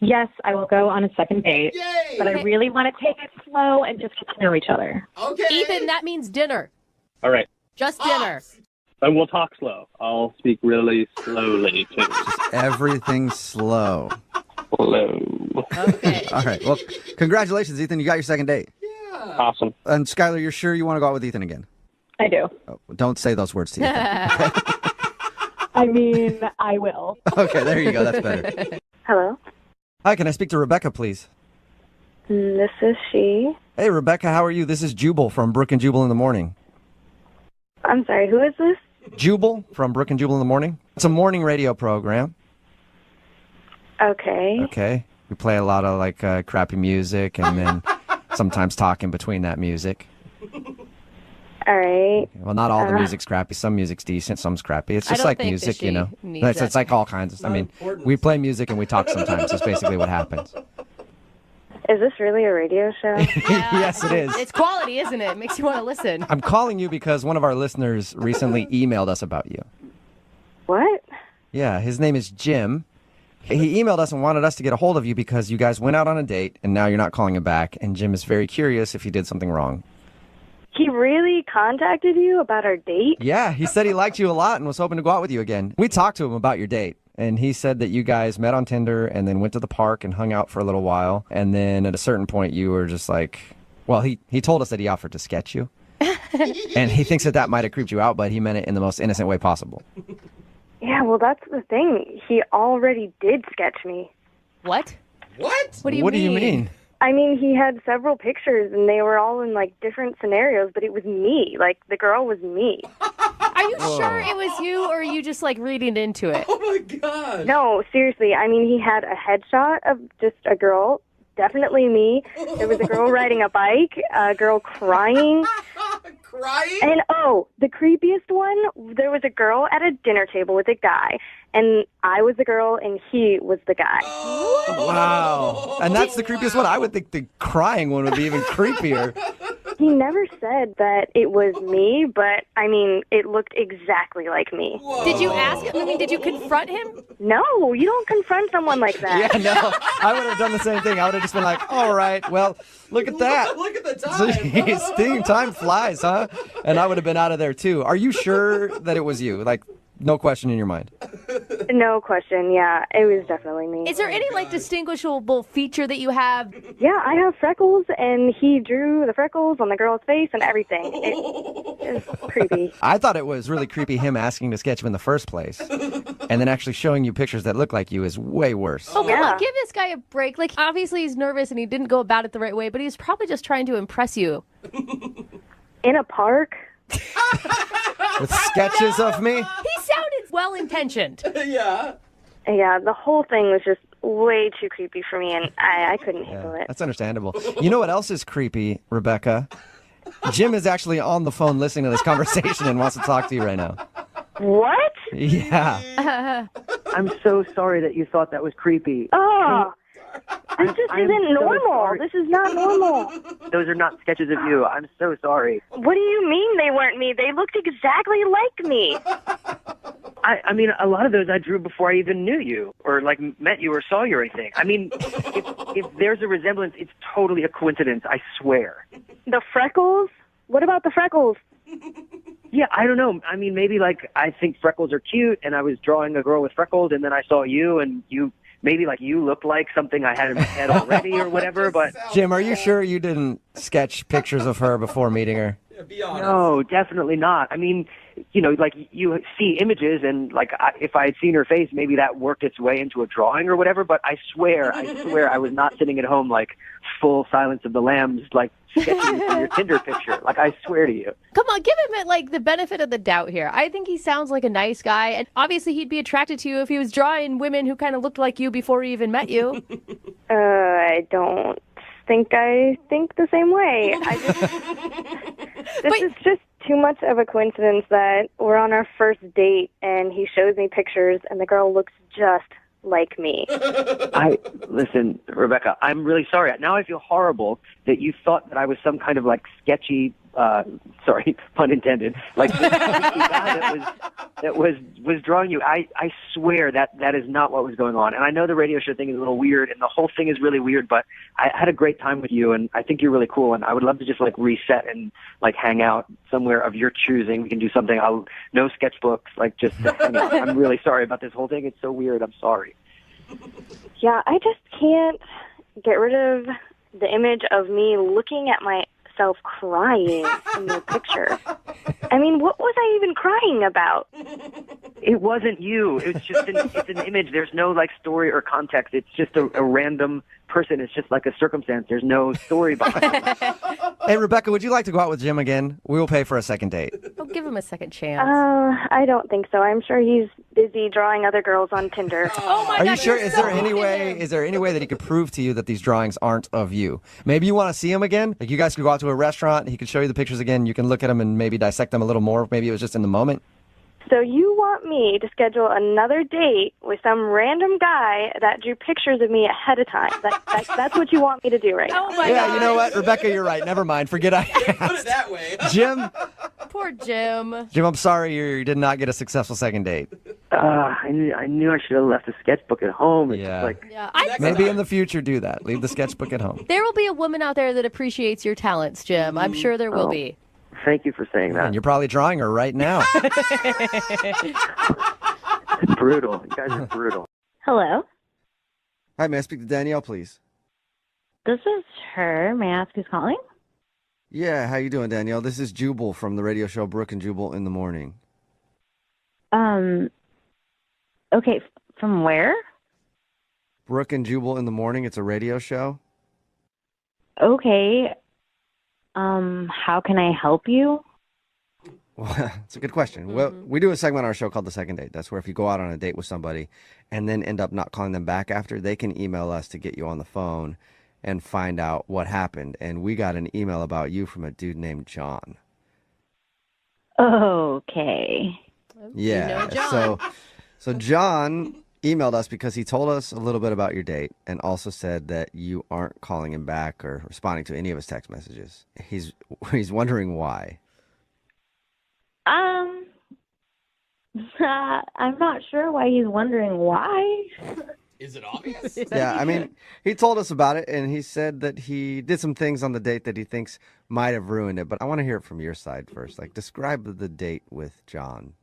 Yes, I will go on a second date, Yay! but I really want to take it slow and just get to know each other. Okay. Ethan, that means dinner. All right. Just dinner. And we'll talk slow. I'll speak really slowly, too. Everything slow. Slow. Okay. All right. Well, congratulations, Ethan. You got your second date. Yeah. Awesome. And Skylar, you're sure you want to go out with Ethan again? I do. Oh, don't say those words to Ethan. I mean, I will. Okay, there you go. That's better. Hello, Hi, can I speak to Rebecca, please? this is she. Hey, Rebecca, how are you? This is Jubal from Brook and Jubal in the Morning. I'm sorry, who is this? Jubal from Brook and Jubal in the Morning. It's a morning radio program. Okay. Okay. We play a lot of like crappy music and then sometimes talk in between that music. All right. Well, not all the music's crappy. Some music's decent, some's crappy. It's I just don't like think that music, you she know. needs It's like all kinds. I mean, we play music and we talk sometimes. That's basically what happens. Is this really a radio show? Yes, it is. It's quality, isn't it? It makes you want to listen. I'm calling you because one of our listeners recently emailed us about you. What? Yeah, his name is Jim. He emailed us and wanted us to get a hold of you because you guys went out on a date and now you're not calling him back. And Jim is very curious if you did something wrong. He really contacted you about our date? Yeah, he said he liked you a lot and was hoping to go out with you again. We talked to him about your date, and he said that you guys met on Tinder and then went to the park and hung out for a little while. And then at a certain point, you were just like, well, he told us that he offered to sketch you. And he thinks that might have creeped you out, but he meant it in the most innocent way possible. Yeah, well, that's the thing. He already did sketch me. What? What? What do you What mean? do you mean? I mean, he had several pictures, and they were all in, like, different scenarios, but it was me. Like, the girl was me. Are you sure it was you, or are you just, like, reading into it? Oh, my God. No, seriously. I mean, he had a headshot of just a girl, definitely me. There was a girl riding a bike, a girl crying. Crying? And, oh, the creepiest one, there was a girl at a dinner table with a guy, and I was the girl, and he was the guy. Wow. And that's the creepiest one. I would think the crying one would be even creepier. He never said that it was me, but, I mean, it looked exactly like me. Did you ask him? I mean, did you confront him? No, you don't confront someone like that. Yeah, no. I would have done the same thing. I would have just been like, all right, well, look at that. Look at the time. Time flies, huh? And I would have been out of there, too. Are you sure that it was you? Like, no question in your mind. No question, yeah. It was definitely me. Is there any, like, distinguishable feature that you have? Yeah, I have freckles, and he drew the freckles on the girl's face and everything. It was creepy. I thought it was really creepy him asking to sketch him in the first place. And then actually showing you pictures that look like you is way worse. Oh, come on, give this guy a break. Like, obviously he's nervous and he didn't go about it the right way, but he was probably just trying to impress you. In a park? With sketches of me? He sounded well-intentioned. Yeah. Yeah, the whole thing was just way too creepy for me, and I couldn't handle it. That's understandable. You know what else is creepy, Rebecca? Jim is actually on the phone listening to this conversation and wants to talk to you right now. What? Yeah. I'm so sorry that you thought that was creepy. Oh, this just I'm isn't so normal. sorry. This is not normal. Those are not sketches of you. I'm so sorry. What do you mean they weren't me? They looked exactly like me. I mean, a lot of those I drew before I even knew you or like met you or saw you or anything. I mean, if there's a resemblance, it's totally a coincidence, I swear. The freckles? What about the freckles? Yeah, I don't know. I mean, maybe like I think freckles are cute and I was drawing a girl with freckles and then I saw you and maybe like you looked like something I had in my head already or whatever, but... Jim, are you sure you didn't sketch pictures of her before meeting her? Be honest. No, definitely not. I mean, you know, like you see images and like if I had seen her face, maybe that worked its way into a drawing or whatever, but I swear I was not sitting at home like full Silence of the Lambs, like sketching from your Tinder picture. Like, I swear to you. Come on, give him like the benefit of the doubt here. I think he sounds like a nice guy, and obviously he'd be attracted to you if he was drawing women who kind of looked like you before he even met you. I don't think I think the same way. This is just too much of a coincidence that we're on our first date and he shows me pictures and the girl looks just like me. Listen, Rebecca, I'm really sorry. Now I feel horrible that you thought that I was some kind of like sketchy, sorry, pun intended, like this guy that was drawing you. I swear that is not what was going on. And I know the radio show thing is a little weird and the whole thing is really weird, but I had a great time with you and I think you're really cool and I would love to just like reset and like hang out somewhere of your choosing. We can do something. No sketchbooks, like just hang out. I'm really sorry about this whole thing. It's so weird. I'm sorry. Yeah, I just can't get rid of the image of me looking at myself crying in the picture. I mean, what was I even crying about? It wasn't you. It's just it's an image. There's no like story or context. It's just a random person. It's just like a circumstance. There's no story behind it. Hey, Rebecca, would you like to go out with Jim again? We will pay for a second date. Oh, give him a second chance. I don't think so. I'm sure he's busy drawing other girls on Tinder. Oh my Are God, you sure? you're Is so there any way? Is there any way that he could prove to you that these drawings aren't of you? Maybe you want to see him again. Like you guys could go out to a restaurant. He could show you the pictures again. You can look at them and maybe dissect them a little more. Maybe it was just in the moment. So you want me to schedule another date with some random guy that drew pictures of me ahead of time? That's what you want me to do right now? Oh my Yeah, God. you know what, Rebecca, you're right. Never mind. Forget I Put it asked. that way. Jim, Poor Jim. I'm sorry you did not get a successful second date. I knew I should have left the sketchbook at home. It's Yeah. like Yeah, Maybe in the future do that. Leave the sketchbook at home. there will be a woman out there that appreciates your talents, Jim. I'm sure there will be. Thank you for saying that. And you're probably drawing her right now. It's brutal. You guys are brutal. Hello, Hi, may I speak to Danielle, please? this is her. May I ask who's calling? Yeah, how you doing, Danielle? This is Jubal from the radio show Brooke and Jubal in the Morning. Okay, from where? Brooke and Jubal in the Morning. It's a radio show. Okay. How can I help you? Well, it's a good question. Well, we do a segment on our show called The Second Date. That's where if you go out on a date with somebody and then end up not calling them back after, they can email us to get you on the phone and find out what happened. And we got an email about you from a dude named John. Okay. Yeah. John. So John emailed us because he told us a little bit about your date and also said that you aren't calling him back or responding to any of his text messages. He's wondering why. I'm not sure why he's wondering why. Is it obvious? Yeah, I mean, he told us about it, and he said that he did some things on the date that he thinks might have ruined it. But I want to hear it from your side first. Like, describe the date with John.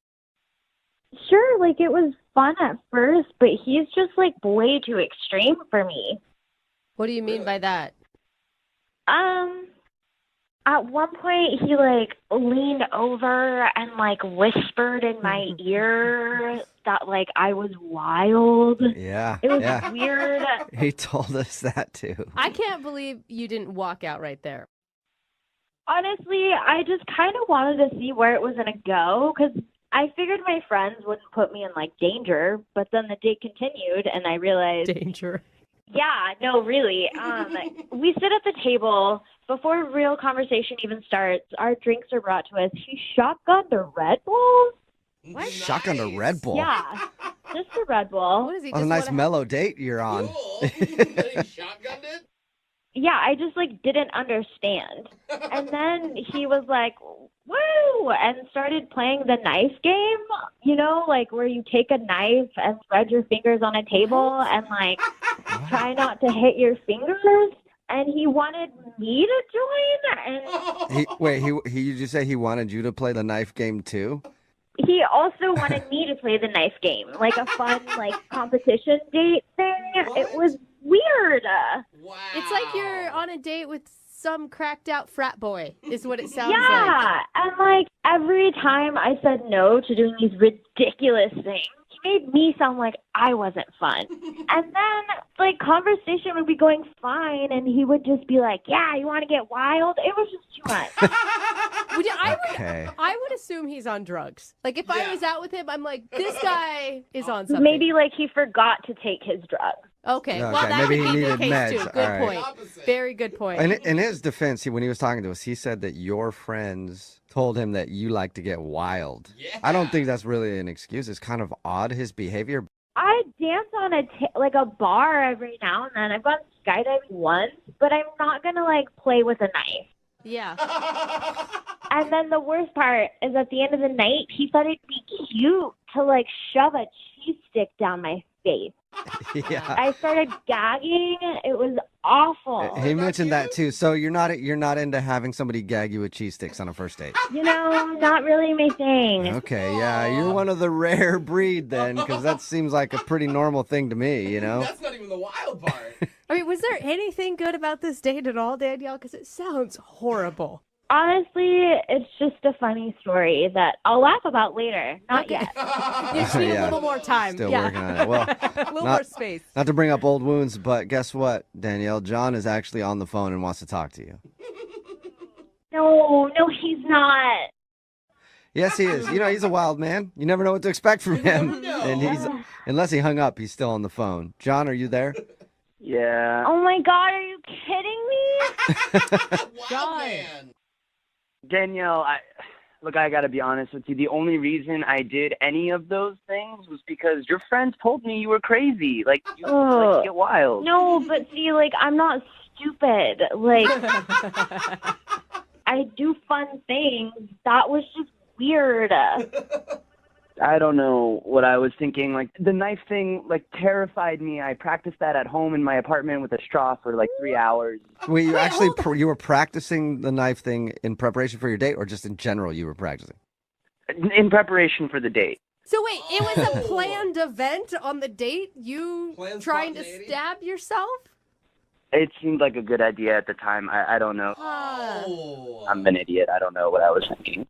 Sure, like it was fun at first, but he's just like way too extreme for me. What do you mean by that? At one point he like leaned over and like whispered in my ear that like I was wild. Yeah. It was yeah. weird. He told us that too. I can't believe you didn't walk out right there. Honestly, I just kind of wanted to see where it was going to go because I figured my friends wouldn't put me in like danger, but then the date continued and I realized danger. Yeah, no, really. We sit at the table before real conversation even starts. Our drinks are brought to us. He shotgunned a Red Bull. What? Shotgun a Red Bull. Yeah, just a Red Bull. What is he? What a nice mellow date you're on. Cool. He shotgunned it? yeah, I just like didn't understand. And then he was like, woo, and started playing the knife game, you know, like where you take a knife and spread your fingers on a table and like try not to hit your fingers. And he wanted me to join. And He did you say he wanted you to play the knife game too? he also wanted me to play the knife game, like a fun like competition date thing. It was weird. It's like you're on a date with some cracked out frat boy, is what it sounds like. Yeah, and like every time I said no to doing these ridiculous things, he made me sound like I wasn't fun. And then like conversation would be going fine, and he would just be like, "Yeah, you want to get wild?" It was just too much. I would assume he's on drugs. Like if I was out with him, I'm like, this guy is on something. Maybe like he forgot to take his drugs. Okay, well Okay, that maybe could he be the needed case meds. too. Good All right. point. Very good point. And in his defense, when he was talking to us, he said that your friends told him that you like to get wild. Yeah. I don't think that's really an excuse. It's kind of odd, his behavior. I dance on a bar every now and then. I've gone skydiving once, but I'm not gonna like play with a knife. Yeah. And then the worst part is at the end of the night, he thought it'd be cute to like shove a cheese stick down my face. Yeah. I started gagging. It was awful. He mentioned that too. So you're not into having somebody gag you with cheese sticks on a first date. You know, not really my thing. Okay, yeah, you're one of the rare breed then, because that seems like a pretty normal thing to me, you know? That's not even the wild part. I mean, was there anything good about this date at all, Danielle? Because it sounds horrible. Honestly, it's just a funny story that I'll laugh about later. Not yet. You just need a little more time. Still working on it. Well, a little more space. Not to bring up old wounds, but guess what, Danielle? John is actually on the phone and wants to talk to you. No, he's not. Yes, he is. You know, he's a wild man. You never know what to expect from him. And unless he hung up, he's still on the phone. John, are you there? Yeah. Oh my God, are you kidding me? John. Danielle, I got to be honest with you. The only reason I did any of those things was because your friends told me you were crazy. Like, you like to get wild. No, but see, like, I'm not stupid. Like, I do fun things. That was just weird. I don't know what I was thinking. Like, the knife thing, like, terrified me. I practiced that at home in my apartment with a straw for, like, 3 hours. Wait, you actually you were practicing the knife thing in preparation for your date, or just in general you were practicing? In preparation for the date. So wait, it was a planned event on the date? You trying to stab yourself? It seemed like a good idea at the time. I don't know. I'm an idiot. I don't know what I was thinking.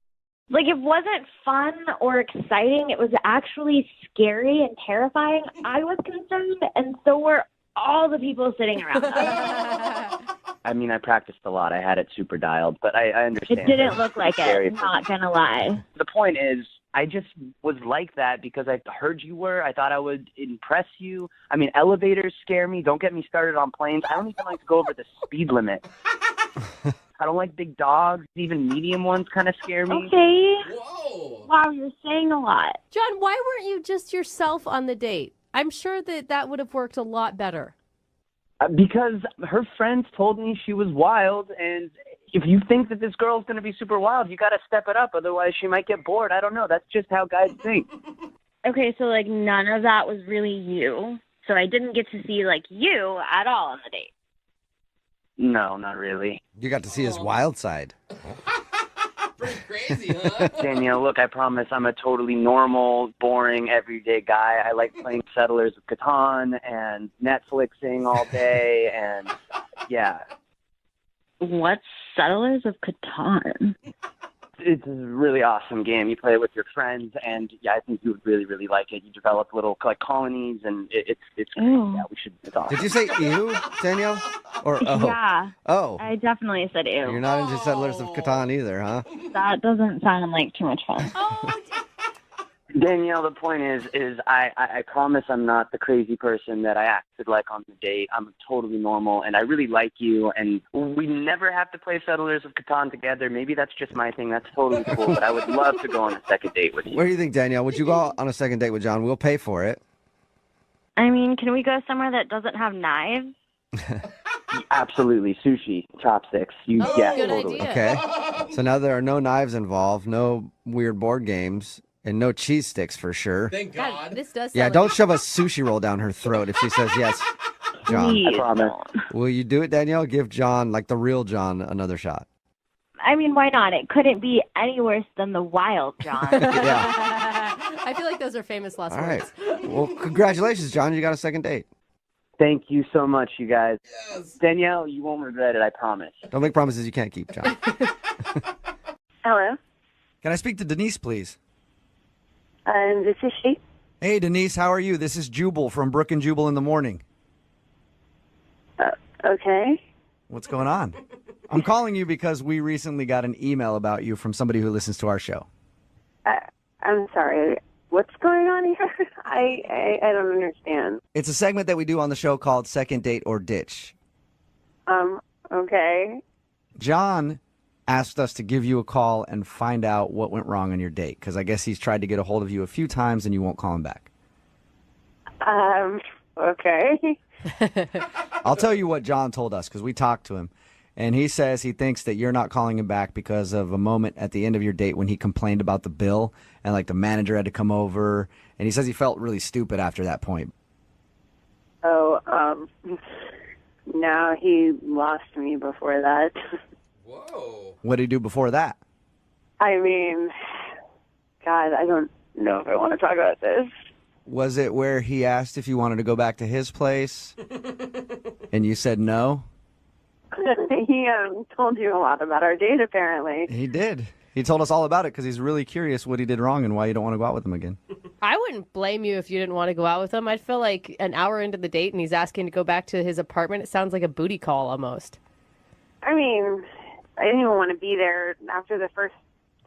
Like, it wasn't fun or exciting. It was actually scary and terrifying. I was concerned, and so were all the people sitting around us. I mean, I practiced a lot. I had it super dialed, but I understand. It didn't look like it, not gonna lie. The point is, I just was like that because I heard you were. I thought I would impress you. I mean, elevators scare me. Don't get me started on planes. I don't even like to go over the speed limit. I don't like big dogs. Even medium ones kind of scare me. Okay. Whoa. Wow, you're saying a lot. John, why weren't you just yourself on the date? I'm sure that would have worked a lot better. Because her friends told me she was wild, and if you think that this girl's going to be super wild, you got to step it up. Otherwise, she might get bored. I don't know. That's just how guys think. Okay, so, like, none of that was really you. So I didn't get to see, like, you at all on the date. No, not really. You got to see his wild side. Pretty crazy, huh? Danielle, look, I promise I'm a totally normal, boring, everyday guy. I like playing Settlers of Catan and Netflixing all day, and yeah. What's Settlers of Catan? It's a really awesome game. You play it with your friends, and yeah, I think you would really, really like it. You develop little like colonies, and it's great. Yeah, we should. It's awesome. Did you say ew, Danielle? Or oh? Yeah. Oh. I definitely said ew. You're not into Settlers of Catan either, huh? That doesn't sound like too much fun. Danielle, the point is I promise I'm not the crazy person that I acted like on the date. I'm totally normal, and I really like you, and we never have to play Settlers of Catan together. Maybe that's just my thing. That's totally cool, but I would love to go on a second date with you. What do you think, Danielle? Would you go on a second date with John? We'll pay for it. I mean, can we go somewhere that doesn't have knives? Absolutely, sushi, chopsticks. Totally. Okay. So now there are no knives involved, no weird board games, and no cheese sticks for sure. Thank God. This does. Yeah, sound don't like- shove a sushi roll down her throat if she says yes, John. Please. I promise. Will you do it, Danielle? Give John, like the real John, another shot. I mean, why not? It couldn't be any worse than the wild John. I feel like those are famous last All right. words. Well, congratulations, John. You got a second date. Thank you so much, you guys. Danielle, you won't regret it, I promise. Don't make promises you can't keep, John. Hello. Can I speak to Denise, please? This is she. Hey, Denise, how are you? This is Jubal from Brook and Jubal in the Morning. Okay. What's going on? I'm calling you because we recently got an email about you from somebody who listens to our show. I'm sorry. What's going on here? I don't understand. It's a segment that we do on the show called Second Date or Ditch. Okay. John asked us to give you a call and find out what went wrong on your date, because I guess he's tried to get a hold of you a few times and you won't call him back. Okay. I'll tell you what John told us, because we talked to him, and he says he thinks that you're not calling him back because of a moment at the end of your date when he complained about the bill and like the manager had to come over, and he says he felt really stupid after that point. Oh, no, he lost me before that. Whoa. What did he do before that? I mean, God, I don't know if I want to talk about this. Was it where he asked if you wanted to go back to his place and you said no? He told you a lot about our date, apparently. He did. He told us all about it because he's really curious what he did wrong and why you don't want to go out with him again. I wouldn't blame you if you didn't want to go out with him. I'd feel like an hour into the date and he's asking to go back to his apartment. It sounds like a booty call almost. I mean, I didn't even want to be there after the first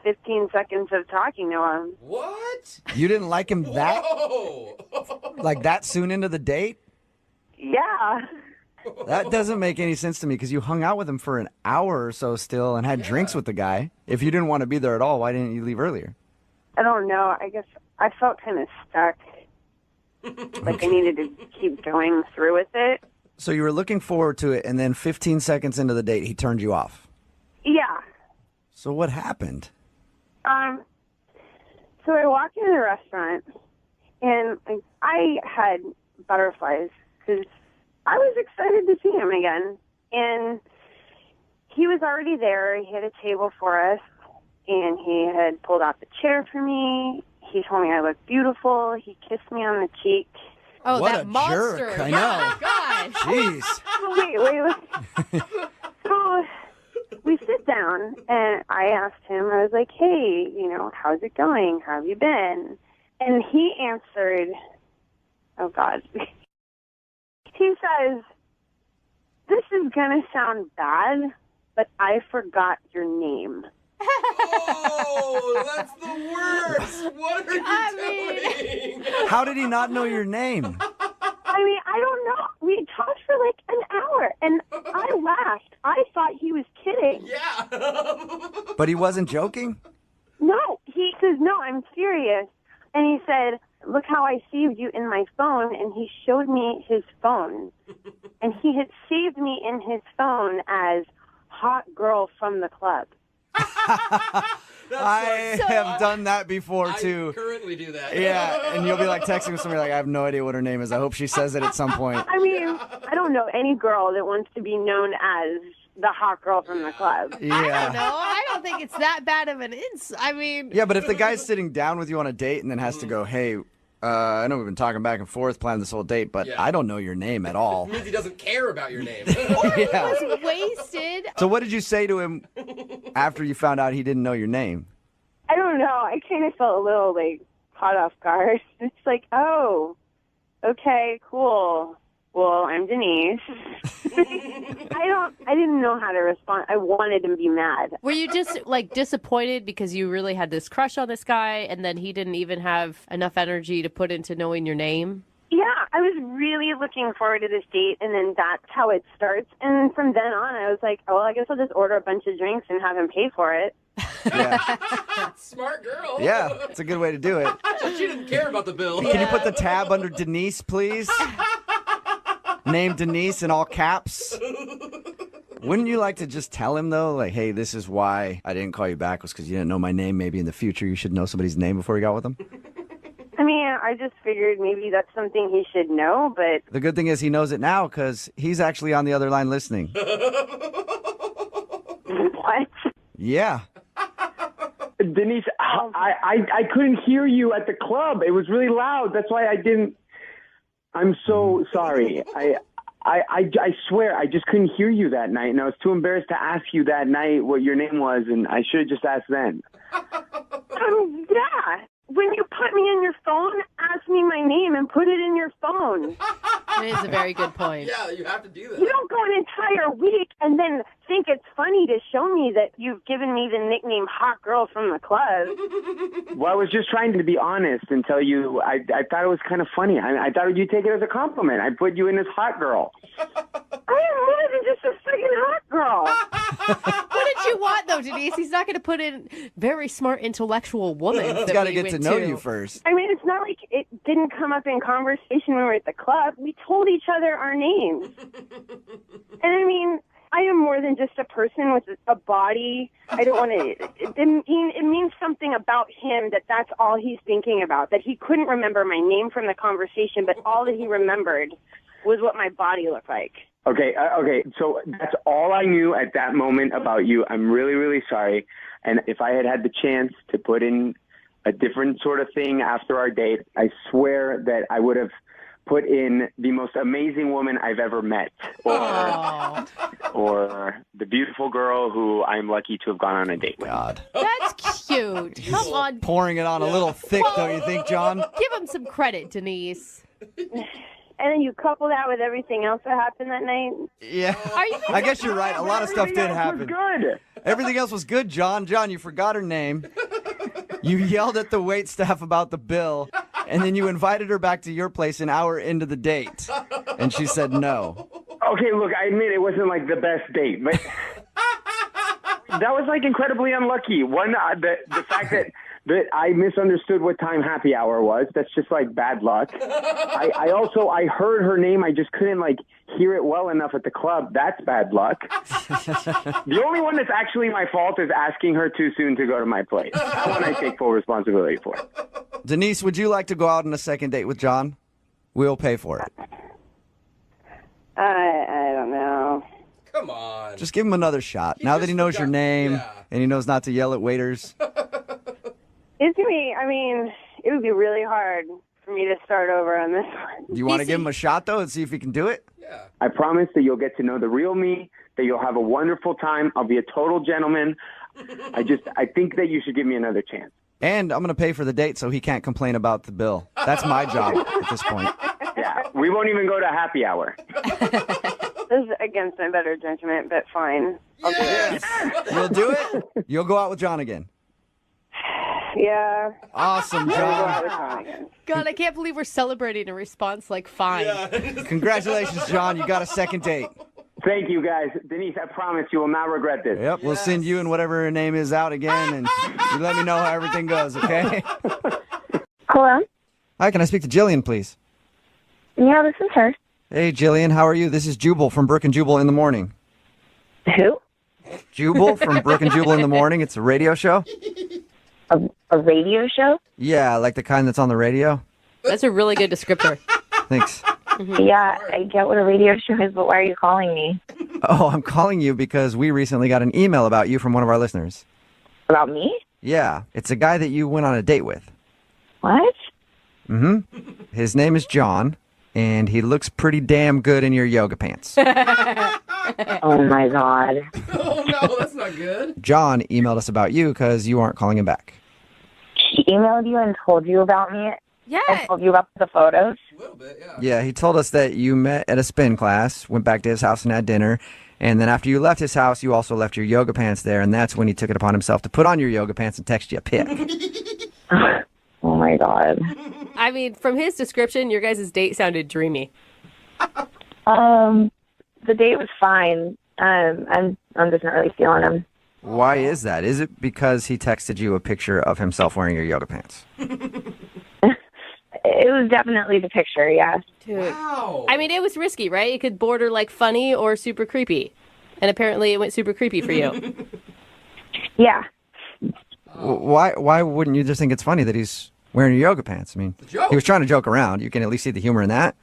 15 seconds of talking to him. What? You didn't like him that Whoa. like that soon into the date? Yeah. That doesn't make any sense to me because you hung out with him for an hour or so still and had drinks with the guy. If you didn't want to be there at all, why didn't you leave earlier? I don't know. I guess I felt kind of stuck. Like I needed to keep going through with it. So you were looking forward to it, and then 15 seconds into the date, he turned you off. Yeah. So what happened? So I walked into the restaurant, and I had butterflies because I was excited to see him again. And he was already there. He had a table for us, and he had pulled out the chair for me. He told me I looked beautiful. He kissed me on the cheek. Oh, What that a monster. jerk, I Yeah, gosh. Jeez. Wait. So we sit down, and I asked him, I was like, hey, how's it going? How have you been? And he answered, oh, God. He says, this is going to sound bad, but I forgot your name. Oh, that's the worst. What are you doing? How did he not know your name? I mean, I don't know. We talked for like an hour, and I laughed. I thought he was kidding. Yeah. But he wasn't joking? No, he says, no, I'm serious. And he said, look how I saved you in my phone. And he showed me his phone. And he had saved me in his phone as hot girl from the club. I have done that before, too. I currently do that. Yeah, and you'll be like texting with somebody like, I have no idea what her name is. I hope she says it at some point. I mean, I don't know any girl that wants to be known as the hot girl from the club. I don't Yeah. know. I don't think it's that bad of an I mean, Yeah, but if the guy's sitting down with you on a date and then has to go, hey, I know we've been talking back and forth, planning this whole date, but I don't know your name at all. It means he doesn't care about your name. Yeah. was wasted. So what did you say to him after you found out he didn't know your name? I don't know. I kind of felt a little like caught off guard. It's like, oh, okay, cool. Well, I'm Denise. I didn't know how to respond. I wanted to be mad. Were you just like disappointed because you really had this crush on this guy and then he didn't even have enough energy to put into knowing your name? Yeah, I was really looking forward to this date, and then that's how it starts. And from then on, I was like, oh, well, I guess I'll just order a bunch of drinks and have him pay for it. Smart girl. Yeah, it's a good way to do it. She didn't care about the bill. Can you put the tab under Denise, please? named Denise in all caps. Wouldn't you like to just tell him, though, like, hey, this is why I didn't call you back was because you didn't know my name. Maybe in the future you should know somebody's name before you got with them? I mean, I just figured maybe that's something he should know, but... The good thing is he knows it now because he's actually on the other line listening. What? Yeah. Denise, I couldn't hear you at the club. It was really loud. That's why I didn't. I'm so sorry. I swear I just couldn't hear you that night, and I was too embarrassed to ask you that night what your name was, and I should have just asked then. Yeah. When you put me in your phone, ask me my name and put it in your phone. That is a very good point. Yeah, you have to do that. You don't go an entire week and then think it's funny to show me that you've given me the nickname Hot Girl from the club. Well, I was just trying to be honest and tell you I thought it was kind of funny. I thought you'd take it as a compliment. I put you in as Hot Girl. I am more than just a freaking hot girl. What did you want, though, Denise? He's not going to put in very smart, intellectual woman. He's got to get to know you first. I mean, it's not like it didn't come up in conversation when we were at the club. We told each other our names. And I mean, I am more than just a person with a body. I don't want to... It means something about him that's all he's thinking about, that he couldn't remember my name from the conversation, but all that he remembered was what my body looked like. Okay, so that's all I knew at that moment about you. I'm really, really sorry. And if I had had the chance to put in a different sort of thing after our date, I swear that I would have put in the most amazing woman I've ever met, or the beautiful girl who I'm lucky to have gone on a date with. God. That's cute. Come on. Pouring it on a little thick, don't you think, John? Give him some credit, Denise. And then you couple that with everything else that happened that night. Yeah. Are you I guess you're right. A lot of stuff did happen. Good. Everything else was good, John. John, you forgot her name. You yelled at the wait staff about the bill, and then you invited her back to your place an hour into the date, and she said no. Okay, look, I admit it wasn't like the best date, but that was like incredibly unlucky. One, the fact that I misunderstood what time happy hour was, that's just like bad luck. I heard her name, I just couldn't like hear it well enough at the club. That's bad luck. The only one that's actually my fault is asking her too soon to go to my place. That one I take full responsibility for. Denise, would you like to go out on a second date with John? We'll pay for it. I don't know. Come on. Just give him another shot. Now that he knows your name and he knows not to yell at waiters. It's me. I mean, it would be really hard for me to start over on this one. Do you want to give him a shot, though, and see if he can do it? Yeah. I promise that you'll get to know the real me, that you'll have a wonderful time. I'll be a total gentleman. I think that you should give me another chance. And I'm going to pay for the date so he can't complain about the bill. That's my job at this point. Yeah, we won't even go to happy hour. This is against my better judgment, but fine. I'll do it. You'll do it? You'll go out with John again. Yeah. Awesome, John. God, I can't believe we're celebrating a response like fine. Congratulations, John. You got a second date. Thank you, guys. Denise, I promise you will not regret this. Yep, we'll send you and whatever her name is out again, and you let me know how everything goes, okay? Hello? Hi, can I speak to Jillian, please? Yeah, this is her. Hey, Jillian, how are you? This is Jubal from Brook and Jubal in the Morning. Who? Jubal from Brook and Jubal in the Morning. It's a radio show. A radio show? Yeah, like the kind that's on the radio. That's a really good descriptor. Thanks. Yeah, I get what a radio show is, but why are you calling me? Oh, I'm calling you because we recently got an email about you from one of our listeners. About me? Yeah, it's a guy that you went on a date with. What? Mm-hmm. His name is John, and he looks pretty damn good in your yoga pants. Oh, my God. Oh, no, that's not good. John emailed us about you because you aren't calling him back. He emailed you and told you about me? Yeah. And told you about the photos? A little bit, yeah. Yeah, he told us that you met at a spin class, went back to his house and had dinner, and then after you left his house, you also left your yoga pants there, and that's when he took it upon himself to put on your yoga pants and text you a pic. Oh, my God. I mean, from his description, your guys' date sounded dreamy. The date was fine. I'm just not really feeling him. Why is that? Is it because he texted you a picture of himself wearing your yoga pants? It was definitely the picture, yes. Dude. I mean, it was risky, right? It could border like funny or super creepy. And apparently it went super creepy for you. Yeah. Why wouldn't you just think it's funny that he's wearing your yoga pants? I mean, he was trying to joke around. You can at least see the humor in that.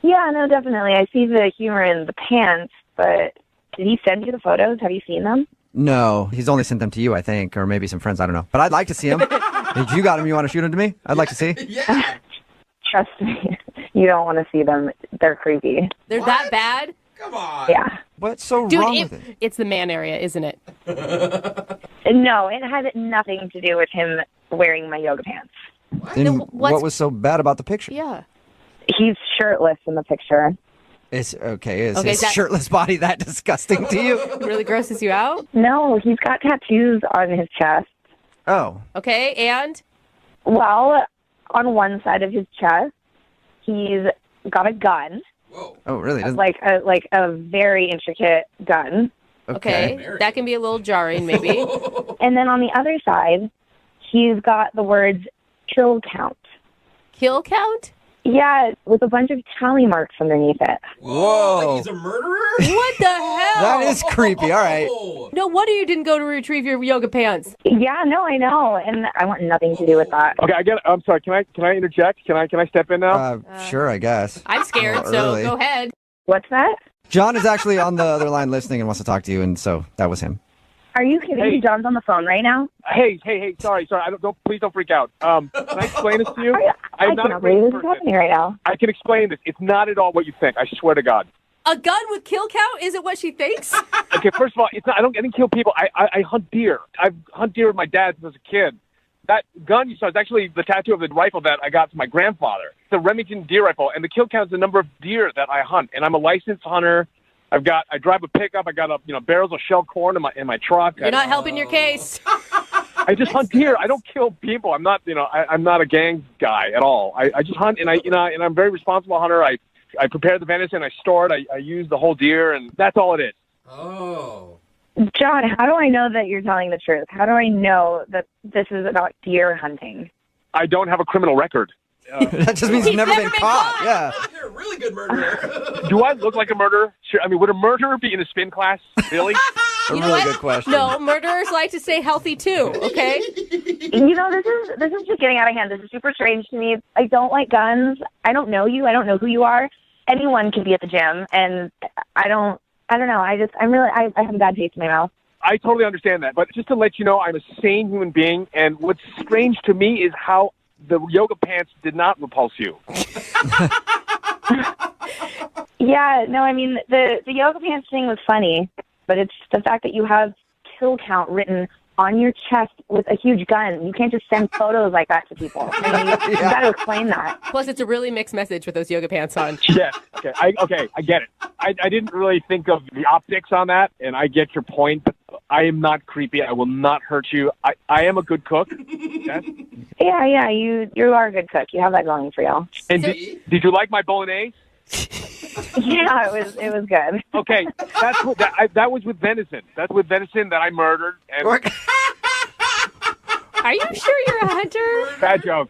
Yeah, no, definitely. I see the humor in the pants, but did he send you the photos? Have you seen them? No, he's only sent them to you, I think, or maybe some friends. I don't know. But I'd like to see him. If you got him, you want to shoot him to me? I'd like to see. Yeah. Trust me, you don't want to see them. They're creepy. They're that bad? Come on. Yeah. What's so Dude, wrong with it? It's the man area, isn't it? No, it had nothing to do with him wearing my yoga pants. Then what was so bad about the picture? Yeah. He's shirtless in the picture. Is his is that- shirtless body that disgusting to you? Really grosses you out? No, he's got tattoos on his chest. Oh. Okay, and? Well, on one side of his chest, he's got a gun. Oh, really? Like a very intricate gun. Okay. That can be a little jarring, maybe. And then on the other side, he's got the words kill count. Kill count? Yeah, with a bunch of tally marks underneath it. Whoa. He's a murderer? What the hell? That is creepy. All right. No wonder you didn't go to retrieve your yoga pants. Yeah, no, I know, and I want nothing to do with that. Okay, I'm sorry. Can I interject? Can I step in now? Sure, I guess. I'm scared, Oh, so early. go ahead. What's that? John is actually on the other line listening and wants to talk to you, and so that was him. Are you kidding me? John's on the phone right now. Hey, sorry. Please don't freak out. Can I explain this to you? I cannot believe this is happening right now. I can explain this. It's not at all what you think. I swear to God. A gun with kill count isn't what she thinks? Okay, first of all, it's not. I didn't kill people. I hunt deer. I've hunted deer with my dad since I was a kid. That gun you saw is actually the tattoo of the rifle that I got from my grandfather. It's a Remington deer rifle, and the kill count is the number of deer that I hunt. And I'm a licensed hunter. I drive a pickup. I got barrels of shelled corn in my truck. You're not helping your case. I just hunt deer. I don't kill people. I'm not I'm not a gang guy at all. I just hunt, and and I'm a very responsible hunter. I prepare the venison. I store it. I use the whole deer, and that's all it is. Oh. John, how do I know that you're telling the truth? How do I know that this is about deer hunting? I don't have a criminal record. That just means you've never been caught. Yeah. You're a really good murderer. Do I look like a murderer? Sure. I mean, would a murderer be in a spin class? Really? You know what? No, murderers like to stay healthy too, okay? This is just getting out of hand. This is super strange to me. I don't like guns. I don't know you. I don't know who you are. Anyone can be at the gym, and I don't know. I have a bad taste in my mouth. I totally understand that. But just to let you know, I'm a sane human being, and what's strange to me is how the yoga pants did not repulse you. Yeah, no, I mean, the yoga pants thing was funny, but it's the fact that you have kill count written on your chest with a huge gun. You can't just send photos like that to people. I mean, you got to explain that. Plus, it's a really mixed message with those yoga pants on. Yeah, okay, I get it. I didn't really think of the optics on that, and I get your point, but I am not creepy. I will not hurt you. I am a good cook. Yes? Yeah, you are a good cook. You have that going for you. And did you like my bolognese? Yeah, it was good. Okay, that was with venison. That's with venison that I murdered. And Are you sure you're a hunter? Bad joke.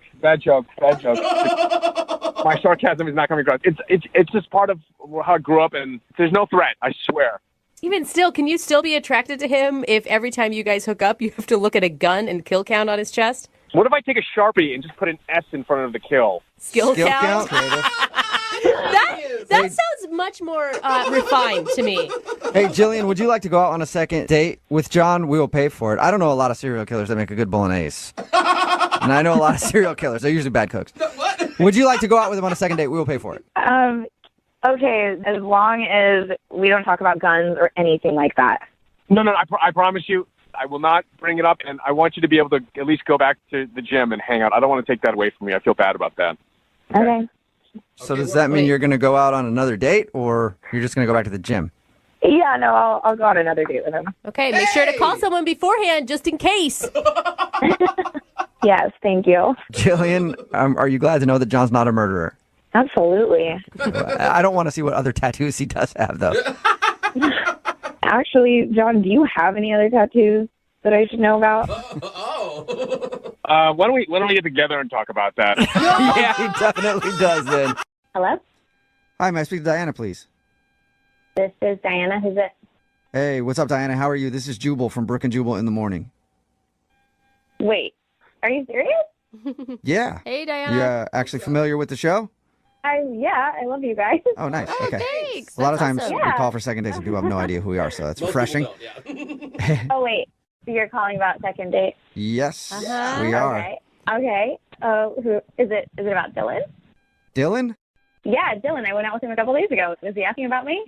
My sarcasm is not coming across. It's just part of how I grew up, and there's no threat. I swear. Even still, can you still be attracted to him if every time you guys hook up, you have to look at a gun and kill count on his chest? What if I take a Sharpie and just put an S in front of the kill? Skill count? That sounds much more refined to me. Hey, Jillian, would you like to go out on a second date with John? We will pay for it. I don't know a lot of serial killers that make a good bolognese. And I know a lot of serial killers. They're usually bad cooks. Would you like to go out with him on a second date? We will pay for it. Okay, as long as we don't talk about guns or anything like that. No, I promise you, I will not bring it up, and I want you to be able to at least go back to the gym and hang out. I don't want to take that away from you. I feel bad about that. Okay. So does that mean you're going to go out on another date, or you're just going to go back to the gym? Yeah, no, I'll go on another date with him. Okay, make sure to call someone beforehand just in case. Yes, thank you. Jillian, are you glad to know that John's not a murderer? Absolutely. I don't want to see what other tattoos he does have, though. Actually, John, do you have any other tattoos that I should know about? Why don't we get together and talk about that? Yeah, he definitely does then. Hello? Hi, may I speak to Diana, please? This is Diana. Who's it? Hey, what's up, Diana? How are you? This is Jubal from Brook and Jubal in the Morning. Wait, are you serious? Yeah. Hey, Diana. You actually familiar with the show? Yeah, I love you guys. Oh, nice. Oh, Okay. thanks. A lot of That's times awesome. we call for second dates and people have no idea who we are, so that's Most refreshing. people don't, Oh, wait. So you're calling about second date? Yes, Uh-huh. we are. Okay. Who is it? Is it about Dylan? Dylan? Yeah, Dylan. I went out with him a couple days ago. Was he asking about me?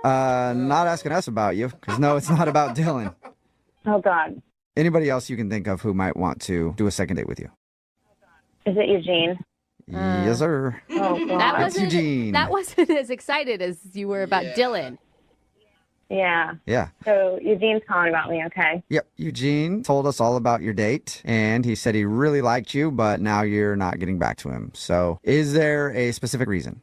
Not asking us about you, because no, it's not about Dylan. Oh, God. Anybody else you can think of who might want to do a second date with you? Is it Eugene? Yes, sir. Oh, God. That's Eugene. That wasn't as excited as you were about Dylan. Yeah. Yeah. So Eugene's calling about me, okay? Yep. Eugene told us all about your date, and he said he really liked you, but now you're not getting back to him. So is there a specific reason?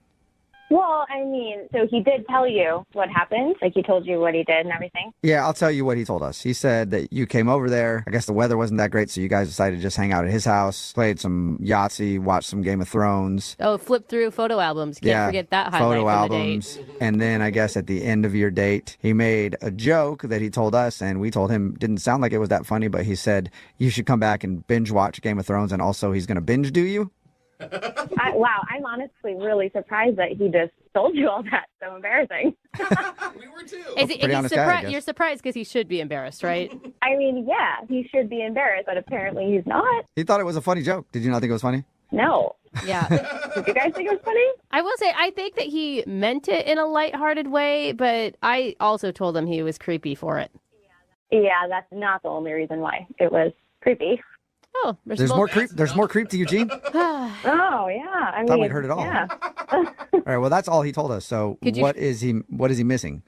Well, I mean, so he did tell you what happened? Like he told you what he did and everything? Yeah, I'll tell you what he told us. He said that you came over there. I guess the weather wasn't that great, so you guys decided to just hang out at his house, played some Yahtzee, watched some Game of Thrones. Oh, flip through photo albums. Can't forget that highlight photo from albums. the date. And then I guess at the end of your date, he made a joke that he told us, and we told him didn't sound like it was that funny, but he said you should come back and binge watch Game of Thrones, and also he's going to binge do you. Wow, I'm honestly really surprised that he just told you all that. So embarrassing. We were too. Pretty honest guy, I guess. You're surprised because he should be embarrassed, right? I mean, yeah, he should be embarrassed, but apparently he's not. He thought it was a funny joke. Did you not think it was funny? No. Yeah. Did you guys think it was funny? I will say, I think that he meant it in a lighthearted way, but I also told him he was creepy for it. Yeah, that's not the only reason why. It was creepy. Oh, There's more creep. There's more creep to Eugene. Oh, yeah. I Thought mean, we'd heard it all. Yeah. All right. Well, that's all he told us. So what is he missing?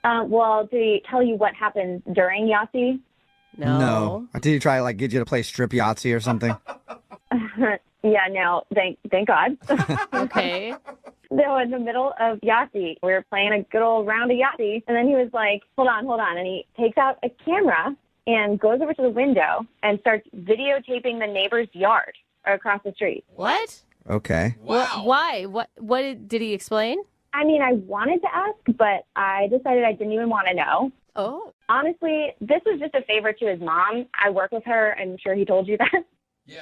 Well, did he tell you what happened during Yahtzee? No. Did he try to like get you to play strip Yahtzee or something? Yeah, no, thank God. Okay. So in the middle of Yahtzee, we were playing a good old round of Yahtzee, and then he was like, hold on, and he takes out a camera and goes over to the window and starts videotaping the neighbor's yard across the street. What? Okay. Why? What did he explain? I mean, I wanted to ask, but I decided I didn't even want to know. Oh. Honestly, this was just a favor to his mom. I work with her. I'm sure he told you that.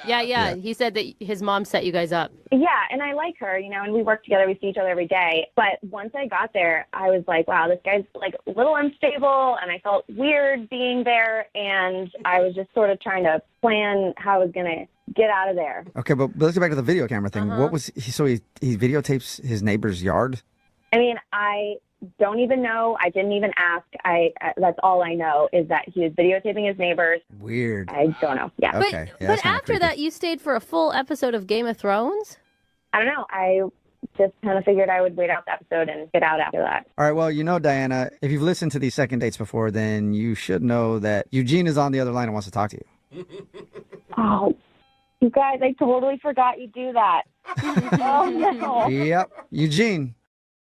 Yeah. He said that his mom set you guys up. Yeah, and I like her, and we work together. We see each other every day. But once I got there, I was like, wow, this guy's like a little unstable, and I felt weird being there. And I was just sort of trying to plan how I was going to get out of there. Okay, but let's go back to the video camera thing. What was he? So he videotapes his neighbor's yard. I mean, I don't even know. I didn't even ask. That's all I know is that he was videotaping his neighbors. Weird. I don't know. Yeah. Okay. Yeah, But after that, you stayed for a full episode of Game of Thrones? I don't know. I just kind of figured I would wait out the episode and get out after that. All right. Well, Diana, if you've listened to these second dates before, then you should know that Eugene is on the other line and wants to talk to you. Oh, you guys, I totally forgot you do that. Oh, no. Yep. Eugene.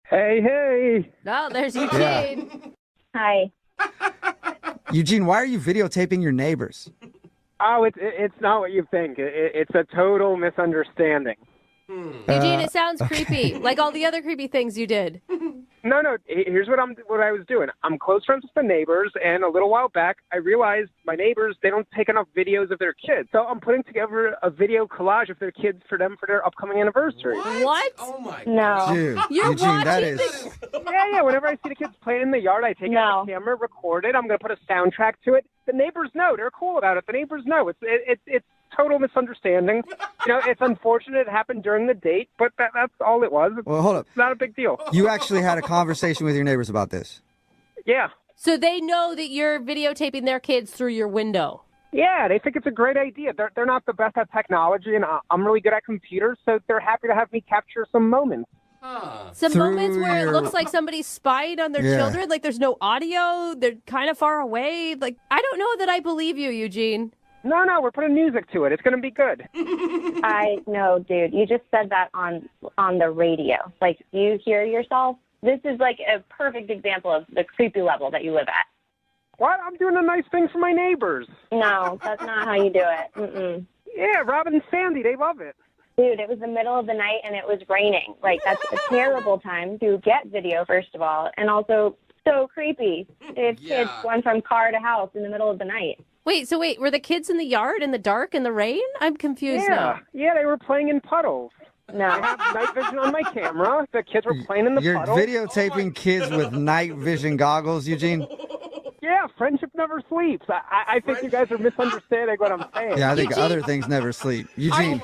Hey. No, there's Eugene. Yeah. Hi. Eugene, why are you videotaping your neighbors? Oh, it's not what you think. It's a total misunderstanding. Eugene, it sounds creepy, like all the other creepy things you did. No. Here's what I was doing. I'm close friends with the neighbors, and a little while back, I realized my neighbors, they don't take enough videos of their kids. So I'm putting together a video collage of their kids for them for their upcoming anniversary. What? Oh my No. Dude, You're Eugene, watching that is. Yeah. Whenever I see the kids playing in the yard, I take out the camera, record it. I'm going to put a soundtrack to it. The neighbors know. They're cool about it. The neighbors know. It's total misunderstanding. It's unfortunate it happened during the date, but that's all it was. Well, hold up. It's not a big deal. You actually had a conversation with your neighbors about this. Yeah. So they know that you're videotaping their kids through your window. Yeah, they think it's a great idea. They're not the best at technology, and I'm really good at computers, so they're happy to have me capture some moments. Some moments where it looks like somebody spied on their children, like there's no audio, they're kind of far away. Like, I don't know that I believe you, Eugene. No, we're putting music to it. It's going to be good. I know, dude. You just said that on the radio. Like, you hear yourself? This is like a perfect example of the creepy level that you live at. What? I'm doing a nice thing for my neighbors. No, that's not how you do it. Mm-mm. Yeah, Robin and Sandy, they love it. Dude, it was the middle of the night and it was raining. Like, that's a terrible time to get video, first of all, and also so creepy if kids going from car to house in the middle of the night. Wait, were the kids in the yard in the dark in the rain? I'm confused now. Yeah, they were playing in puddles. No. I have night vision on my camera. The kids were playing in the You're puddles. videotaping kids with night vision goggles, Eugene? Yeah, friendship never sleeps. I think you guys are misunderstanding what I'm saying. Yeah, I think other things never sleep. Eugene,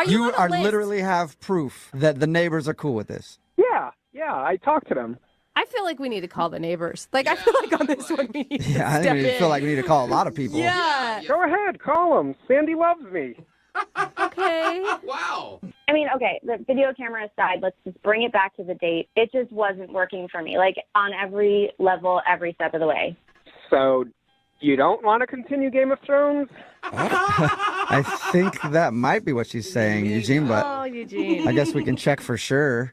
you are literally have proof that the neighbors are cool with this. Yeah, I talked to them. I feel like we need to call the neighbors. Like, I feel like on this one we need to Yeah, I step think we in. feel like we need to call a lot of people. Yeah. Go ahead, call them. Sandy loves me. Okay. Wow. I mean, okay, the video camera aside, let's just bring it back to the date. It just wasn't working for me, like, on every level, every step of the way. So, you don't want to continue Game of Thrones? I think that might be what she's saying, Eugene, but Oh, Eugene. I guess we can check for sure.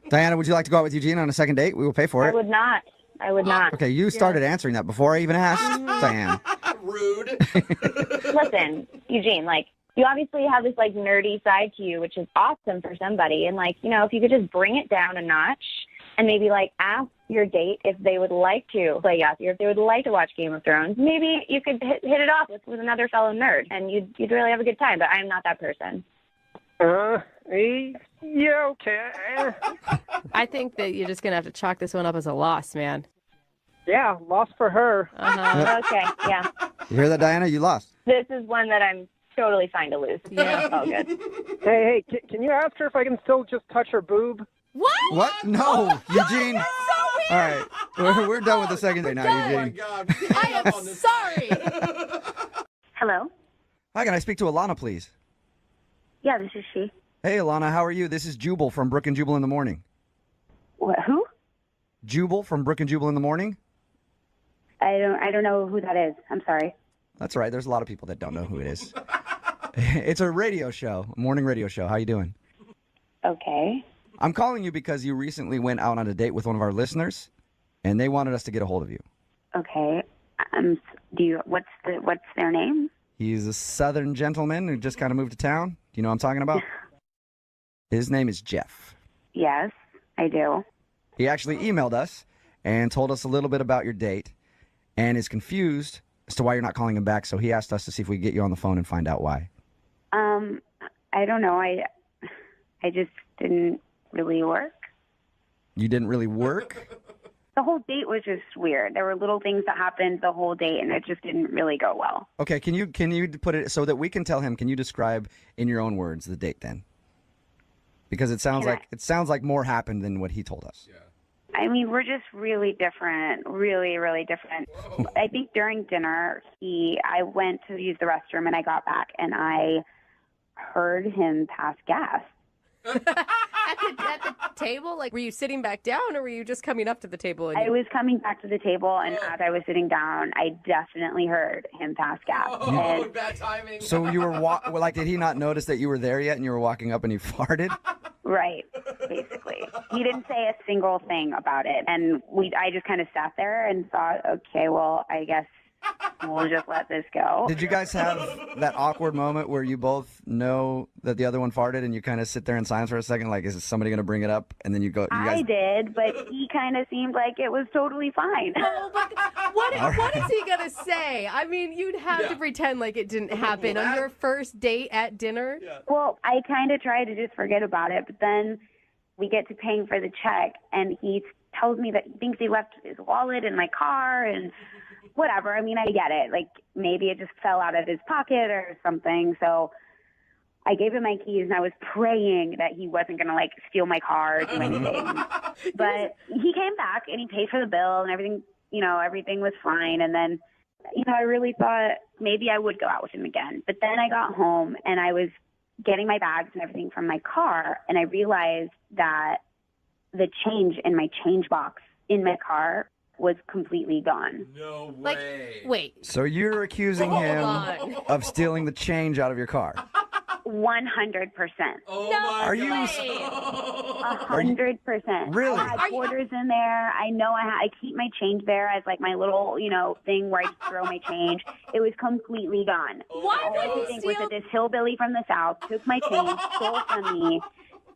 Diana, would you like to go out with Eugene on a second date? We will pay for I it. would not. I would not. Okay, you started answering that before I even asked, Diane. Rude. Listen, Eugene, like, you obviously have this, like, nerdy side to you, which is awesome for somebody. And, like, you know, if you could just bring it down a notch and maybe, like, ask your date if they would like to play Yahtzee or if they would like to watch Game of Thrones, maybe you could hit it off with another fellow nerd and you'd really have a good time. But I'm not that person. Yeah, okay. I think that you're just going to have to chalk this one up as a loss, man. Yeah, lost for her. Okay, yeah. You hear that, Diana? You lost. This is one that I'm totally fine to lose. Yeah. All good. Hey, can you ask her if I can still just touch her boob? What? What? No, Eugene. All right, we're done with the second date now, Eugene. I am sorry. Hello? Hi, can I speak to Alana, please? Yeah, this is she. Hey, Alana, how are you? This is Jubal from Brook and Jubal in the Morning. What, who? Jubal from Brook and Jubal in the Morning? I don't know who that is. I'm sorry. That's right. There's a lot of people that don't know who it is. It's a radio show, a morning radio show. How you doing? Okay. I'm calling you because you recently went out on a date with one of our listeners, and they wanted us to get a hold of you. Okay. What's their name? He's a southern gentleman who just kind of moved to town. Do you know what I'm talking about? His name is Jeff. Yes, I do. He actually emailed us and told us a little bit about your date and is confused as to why you're not calling him back, so he asked us to see if we could get you on the phone and find out why. I don't know. I just didn't really work. You didn't really work? The whole date was just weird. There were little things that happened the whole date, and it just didn't really go well. Okay, can you put it so that we can tell him, can you describe in your own words the date then? Because it sounds like more happened than what he told us. Yeah. I mean, we're just really different, really, really different. I think during dinner, I went to use the restroom, and I got back, and I heard him pass gas. At the table? Like, were you sitting back down, or were you just coming up to the table? I was coming back to the table, and as I was sitting down, I definitely heard him pass gas. Oh, bad timing. So you were did he not notice that you were there yet and you were walking up and he farted? Right, basically. He didn't say a single thing about it, and I just kind of sat there and thought, okay, well, I guess we'll just let this go. Did you guys have that awkward moment where you both know that the other one farted and you kind of sit there in silence for a second, like, is somebody going to bring it up? And then you go, I did, but he kind of seemed like it was totally fine. Oh, but what is he going to say? I mean, you'd have to pretend like it didn't happen on your first date at dinner. Yeah. Well, I kind of tried to just forget about it, but then we get to paying for the check, and he tells me that he thinks he left his wallet in my car, and whatever. I mean, I get it. Like, maybe it just fell out of his pocket or something. So I gave him my keys, and I was praying that he wasn't going to, like, steal my car or do anything. But he came back, and he paid for the bill, and everything, everything was fine. And then, I really thought maybe I would go out with him again. But then I got home, and I was getting my bags and everything from my car, and I realized that the change in my change box in my car was completely gone. No way. Wait. So you're accusing him of stealing the change out of your car? 100%. Oh my Are you? 100%. Really? I had quarters in there. I know I keep my change there as like my little, thing where I just throw my change. It was completely gone. Why All I would could you think was steal? that this hillbilly from the South took my change, stole from me.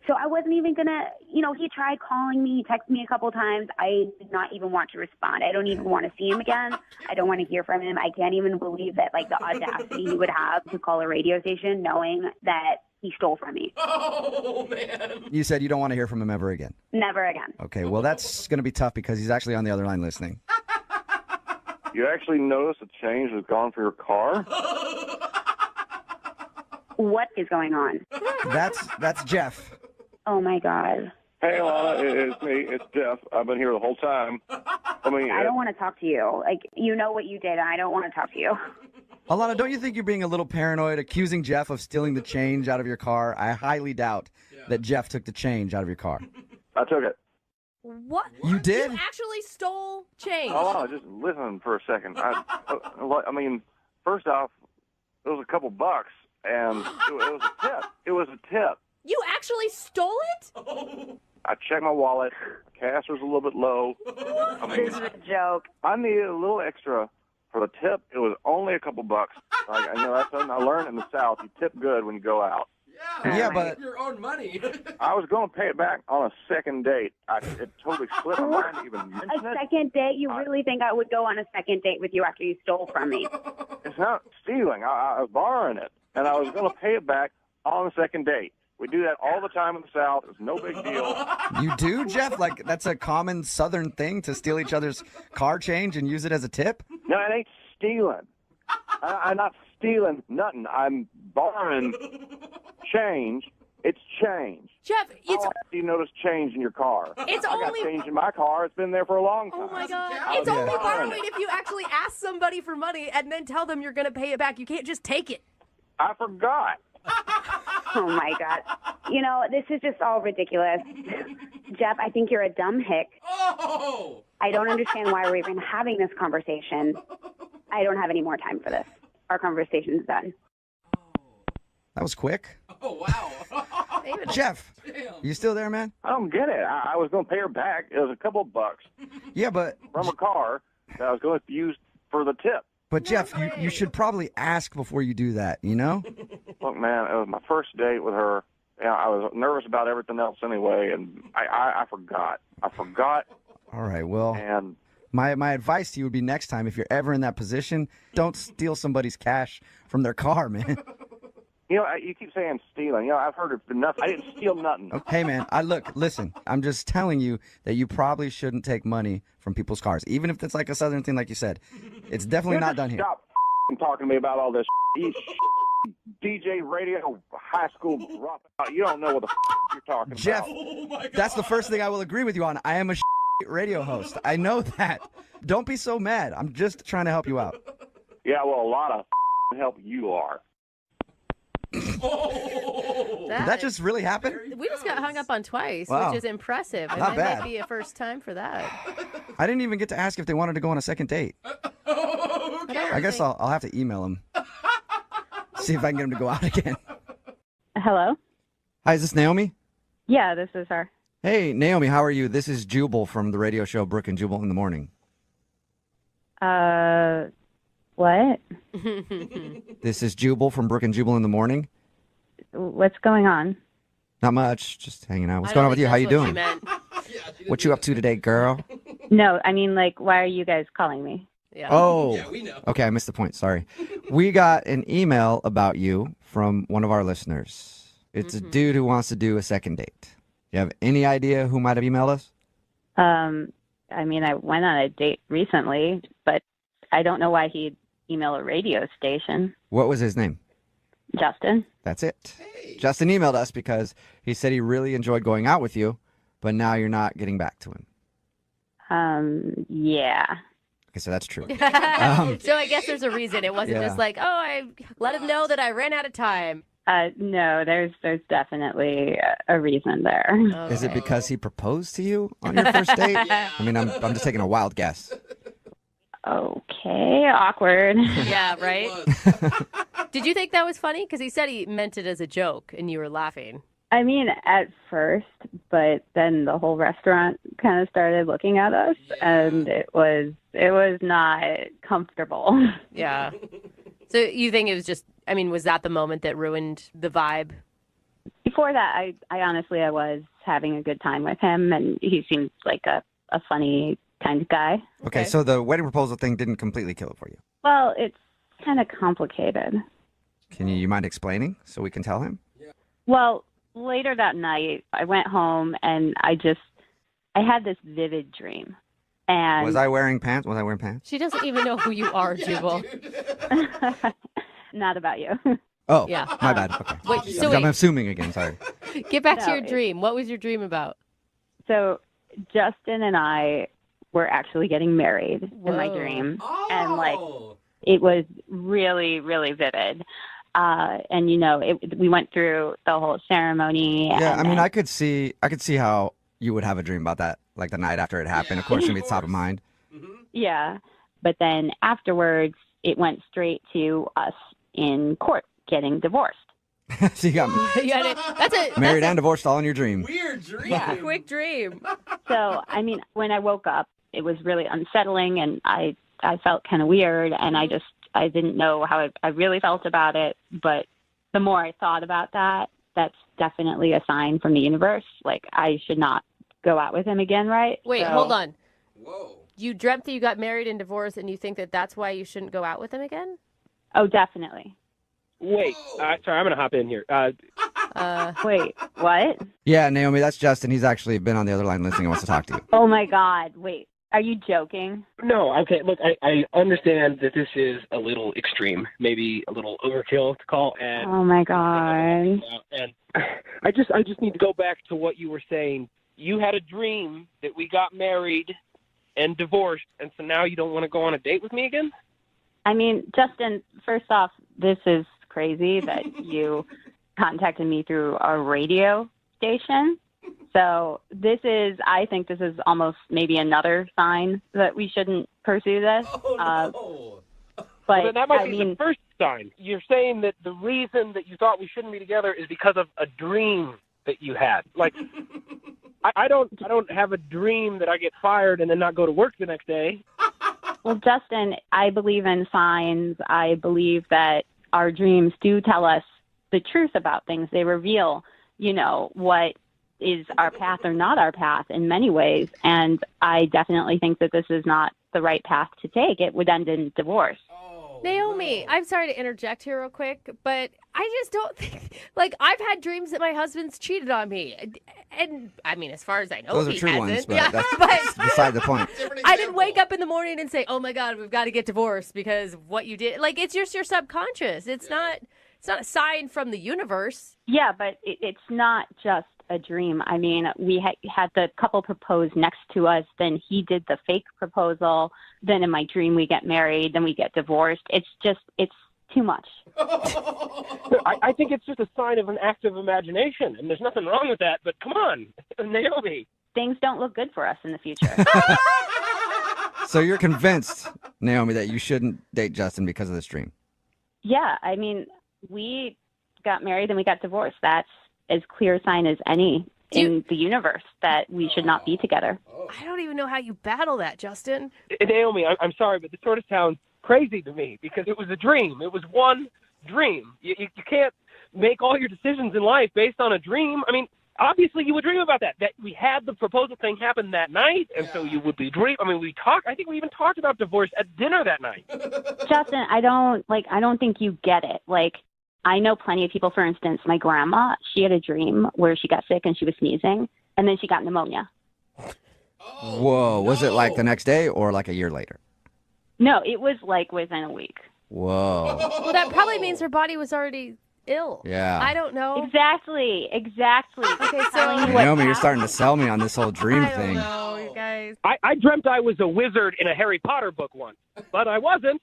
So I wasn't even gonna, he tried calling me, he texted me a couple times. I did not even want to respond. I don't even want to see him again. I don't want to hear from him. I can't even believe that, like, the audacity he would have to call a radio station knowing that he stole from me. Oh, man. You said you don't want to hear from him ever again. Never again. Okay, well, that's going to be tough because he's actually on the other line listening. You actually noticed a change was gone for your car? What is going on? That's Jeff. Oh, my God. Hey, Alana, it's me. It's Jeff. I've been here the whole time. I mean, I don't want to talk to you. Like, you know what you did, and I don't want to talk to you. Alana, don't you think you're being a little paranoid, accusing Jeff of stealing the change out of your car? I highly doubt that Jeff took the change out of your car. I took it. What? You did? You actually stole change. Alana, just listen for a second. I mean, first off, it was a couple bucks, and it was a tip. It was a tip. You actually stole it? I checked my wallet. Cash was a little bit low. This is a joke. I needed a little extra for the tip. It was only a couple bucks. Like, that's something I learned in the South. You tip good when you go out. Yeah, but Your own money. I was going to pay it back on a second date. It totally slipped my mind to even mention A it. second date? You really think I would go on a second date with you after you stole from me? It's not stealing. I was borrowing it, and I was going to pay it back on the second date. We do that all the time in the South. It's no big deal. you do, Jeff? Like, that's a common Southern thing to steal each other's car change and use it as a tip? No, it ain't stealing. I'm not stealing nothing. I'm borrowing change. It's change. Jeff, it's... How often do you notice change in your car? It's I got only- change in my car. It's been there for a long time. Oh, my God. I It's was only borrowing borrowing it. if you actually ask somebody for money and then tell them you're going to pay it back. You can't just take it. I forgot. Oh, my God. This is just all ridiculous. Jeff, I think you're a dumb hick. Oh! I don't understand why we're even having this conversation. I don't have any more time for this. Our conversation's done. That was quick. Oh, wow. Jeff, you still there, man? I don't get it. I was going to pay her back. It was a couple of bucks Yeah, but from a car that I was going to use for the tip. Jeff, you should probably ask before you do that, you know? Look, man, it was my first date with her. I was nervous about everything else anyway, and I forgot. I forgot. All right, well, And my advice to you would be next time, if you're ever in that position, don't steal somebody's cash from their car, man. you keep saying stealing. I've heard it enough. I didn't steal nothing. Hey, man, listen, I'm just telling you that you probably shouldn't take money from people's cars, even if it's like a Southern thing, like you said. It's definitely not done here. Stop talking to me about all this. You DJ radio high school rock. You don't know what the you're talking Jeff, about. that's the first thing I will agree with you on. I am a radio host. I know that. Don't be so mad. I'm just trying to help you out. Yeah, well, a lot of help you are. Did that just really happen? We just got hung up on twice, Wow. which is impressive. And Not that bad. might be a first time for that. I didn't even get to ask if they wanted to go on a second date. I guess I'll have to email them. See if I can get them to go out again. Hello? Hi, is this Naomi? Yeah, this is her. Hey, Naomi, how are you? This is Jubal from the radio show Brooke and Jubal in the Morning. What? This is Jubal from Brooke and Jubal in the Morning. What's going on? Not much, just hanging out. What's going on with you? How you doing? What you up to today, girl? No, I mean, like, why are you guys calling me? Yeah. Oh, Yeah, we know. okay, I missed the point. Sorry. We got an email about you from one of our listeners. It's a dude who wants to do a second date. You have any idea who might have emailed us? I mean, I went on a date recently, but I don't know why he'd email a radio station. What was his name? Justin? That's it. Justin emailed us because he said he really enjoyed going out with you, but now you're not getting back to him. Yeah. Okay, so that's true. So I guess there's a reason. It wasn't Yeah. just like, oh, I let him know that I ran out of time. No, there's definitely a reason there. Is it because he proposed to you on your first date? I mean, I'm just taking a wild guess. Okay, awkward. Yeah, right? Did you think that was funny? Because he said he meant it as a joke, and you were laughing. I mean, at first, but then the whole restaurant kind of started looking at us, and it was not comfortable. Yeah. So you think it was just, I mean, was that the moment that ruined the vibe? Before that, I honestly, I was having a good time with him, and he seems like a funny kind of guy. Okay, so the wedding proposal thing didn't completely kill it for you. Well, it's kind of complicated. Can you mind explaining so we can tell him? Well, later that night, I went home, and I had this vivid dream. And Was I wearing pants? Was I wearing pants? She doesn't even know who you are, Jubal. Not about you. Oh, Yeah. my bad. Okay. Wait, so I'm wait. assuming again. Sorry. Get back to No, your dream. What was your dream about? So Justin and I were actually getting married in my dream. And like it was really, really vivid. And we went through the whole ceremony. Yeah, and I mean, then- I could see how you would have a dream about that, like the night after it happened. Of course, it's gonna be top of mind. Yeah. But then afterwards it went straight to us in court getting divorced. So you got married and divorced all in your dream. Weird dream. Yeah. Quick dream. So, I mean, when I woke up, it was really unsettling, and I felt kind of weird, and I didn't know how I really felt about it. But the more I thought about that, that's definitely a sign from the universe. Like, I should not go out with him again, right? Wait, So- hold on. Whoa. You dreamt that you got married and divorced, and you think that that's why you shouldn't go out with him again? Oh, definitely. Wait, sorry, I'm going to hop in here. Wait, what? Yeah, Naomi, that's Justin. He's actually been on the other line listening and wants to talk to you. Oh, my God. Wait, are you joking? No, okay, look, I understand that this is a little extreme, maybe a little overkill to call, and Oh, my God. and I just need to go back to what you were saying. You had a dream that we got married and divorced, and so now you don't want to go on a date with me again? I mean, Justin, first off, this is crazy that you contacted me through a radio station. So I think this is almost maybe another sign that we shouldn't pursue this. But Well, then that might be the first sign. You're saying that the reason that you thought we shouldn't be together is because of a dream that you had. Like, I don't have a dream that I get fired and then not go to work the next day. Well, Justin, I believe in signs. I believe that our dreams do tell us the truth about things. They reveal, what is our path or not our path in many ways. And I definitely think that this is not the right path to take. It would end in divorce. Naomi, I'm sorry to interject here real quick, but I just don't think, I've had dreams that my husband's cheated on me. And I mean, as far as I know, Those are he true hasn't. ones, but Yeah, that's beside the point. I didn't wake up in the morning and say, oh my God, we've got to get divorced because of what you did. It's just your subconscious. It's not a sign from the universe. Yeah, but it's not just a dream. I mean, we had the couple propose next to us, then he did the fake proposal, then in my dream we get married, then we get divorced. It's too much. I think it's just a sign of an active imagination, and there's nothing wrong with that, but come on, Naomi. Things don't look good for us in the future. So you're convinced, Naomi, that you shouldn't date Justin because of this dream? Yeah, I mean, we got married and we got divorced. That's as clear a sign as any in the universe that we should not be together. I don't even know how you battle that, Justin. Naomi, I'm sorry, but this sort of sounds crazy to me because it was a dream. It was one dream. You can't make all your decisions in life based on a dream. I mean, obviously you would dream about that we had the proposal thing happen that night, and so you would be dream. I mean, I think we even talked about divorce at dinner that night. Justin, I don't think you get it. I know plenty of people, for instance, my grandma, she had a dream where she got sick and she was sneezing, and then she got pneumonia. Whoa, was it like the next day or like a year later? No, it was within a week. Whoa. Well, that probably means her body was already ill. Yeah. I don't know. Exactly. Okay, so Naomi, you're starting to sell me on this whole dream thing. you guys. I dreamt I was a wizard in a Harry Potter book once, but I wasn't.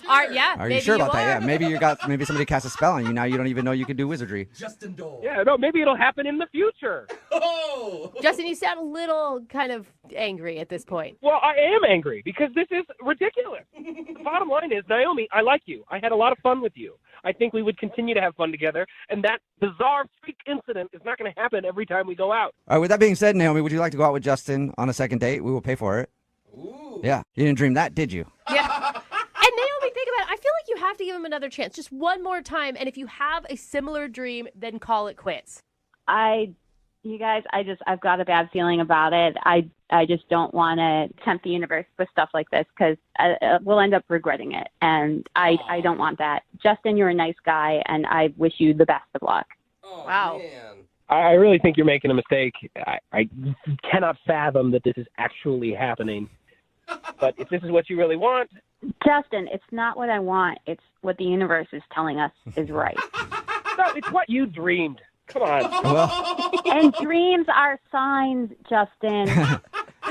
Are Are you sure about that? Yeah. Maybe somebody cast a spell on you. Now you don't even know you can do wizardry. Justin Dole. Yeah, no, maybe it'll happen in the future. Oh! Justin, you sound a little kind of angry at this point. Well, I am angry because this is ridiculous. The bottom line is, Naomi, I like you. I had a lot of fun with you. I think we would continue to have fun together, and that bizarre freak incident is not going to happen every time we go out. All right, with that being said, Naomi, would you like to go out with Justin on a second date? We will pay for it. Ooh. Yeah. You didn't dream that, did you? Yeah. And Naomi, think about it. I feel like you have to give him another chance, just one more time. And if you have a similar dream, then call it quits. You guys, I've got a bad feeling about it. I just don't want to tempt the universe with stuff like this because we'll end up regretting it. And I don't want that. Justin, you're a nice guy, and I wish you the best of luck. Oh, wow. Man. I really think you're making a mistake. I cannot fathom that this is actually happening. But if this is what you really want... Justin, it's not what I want. It's what the universe is telling us is right. No, it's what you dreamed. Come on. Well, and dreams are signs, Justin.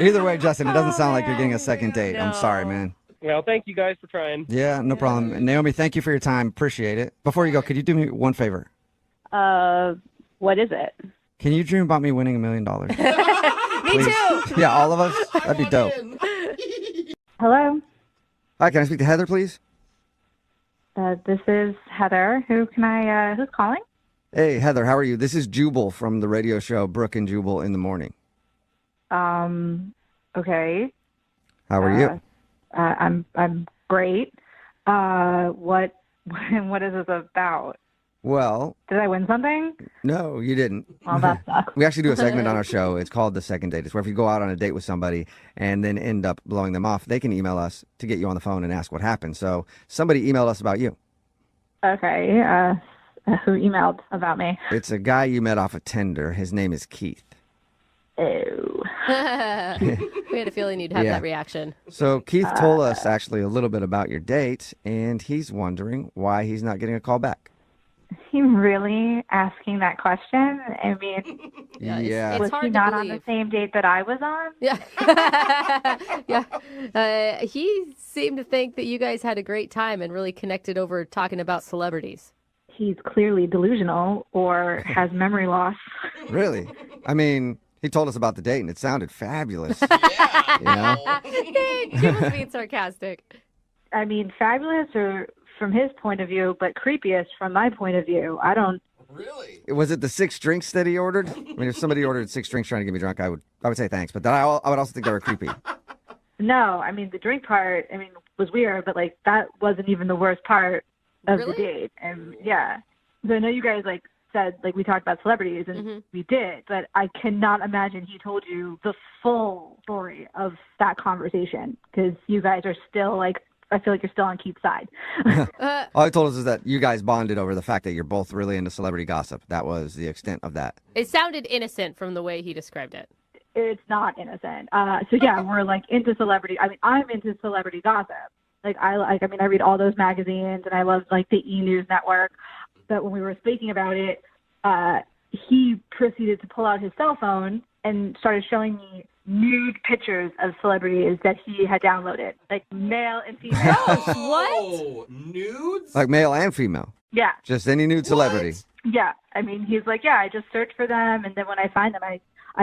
either way, Justin, it doesn't sound like you're getting a second date. I'm sorry, man. Well, thank you guys for trying. Yeah, no problem. And Naomi, thank you for your time. Appreciate it. Before you go, could you do me one favor? What is it? Can you dream about me winning $1 million? Me too. Yeah, all of us? That'd be dope. Hello, Hi, can I speak to Heather, please? this is Heather. Who's calling? Hey, Heather, how are you? This is Jubal from the radio show Brooke and Jubal in the Morning. Okay. How are you? I'm great. What is this about? Well, Did I win something? no, you didn't. Well, that sucks. We actually do a segment on our show. It's called The Second Date. It's where if you go out on a date with somebody and then end up blowing them off, they can email us to get you on the phone and ask what happened. So somebody emailed us about you. Okay. Who emailed about me? It's a guy you met off of Tinder. His name is Keith. Oh. We had a feeling you'd have Yeah. that reaction. So Keith told us actually a little bit about your date, and he's wondering why he's not getting a call back. He really asking that question? I mean, Yeah. was he not on the same date that I was on? Yeah. Yeah. He seemed to think that you guys had a great time and really connected over talking about celebrities. He's clearly delusional or has memory loss. Really? I mean, he told us about the date, and it sounded fabulous. He was being sarcastic. I mean, fabulous or from his point of view, but creepiest from my point of view. I don't. Really? Was it the 6 drinks that he ordered? I mean, if somebody ordered 6 drinks trying to get me drunk, I would say thanks. But then I would also think they were creepy. No, I mean, the drink part, was weird, but, that wasn't even the worst part of the date. And, yeah. So I know you guys, said, we talked about celebrities, and we did, but I cannot imagine he told you the full story of that conversation, because you guys are still, I feel like you're still on Keith's side. All he told us is that you guys bonded over the fact that you're both really into celebrity gossip. That was the extent of that. It sounded innocent from the way he described it. It's not innocent. So yeah, we're into celebrity. I mean, I'm into celebrity gossip. I read all those magazines, and I love the E! News Network. But when we were speaking about it, he proceeded to pull out his cell phone and started showing me nude pictures of celebrities that he had downloaded, male and female. What? Nudes? Like male and female. Yeah. Just any nude celebrity. Yeah. I mean, he's I just search for them, and then when I find them, I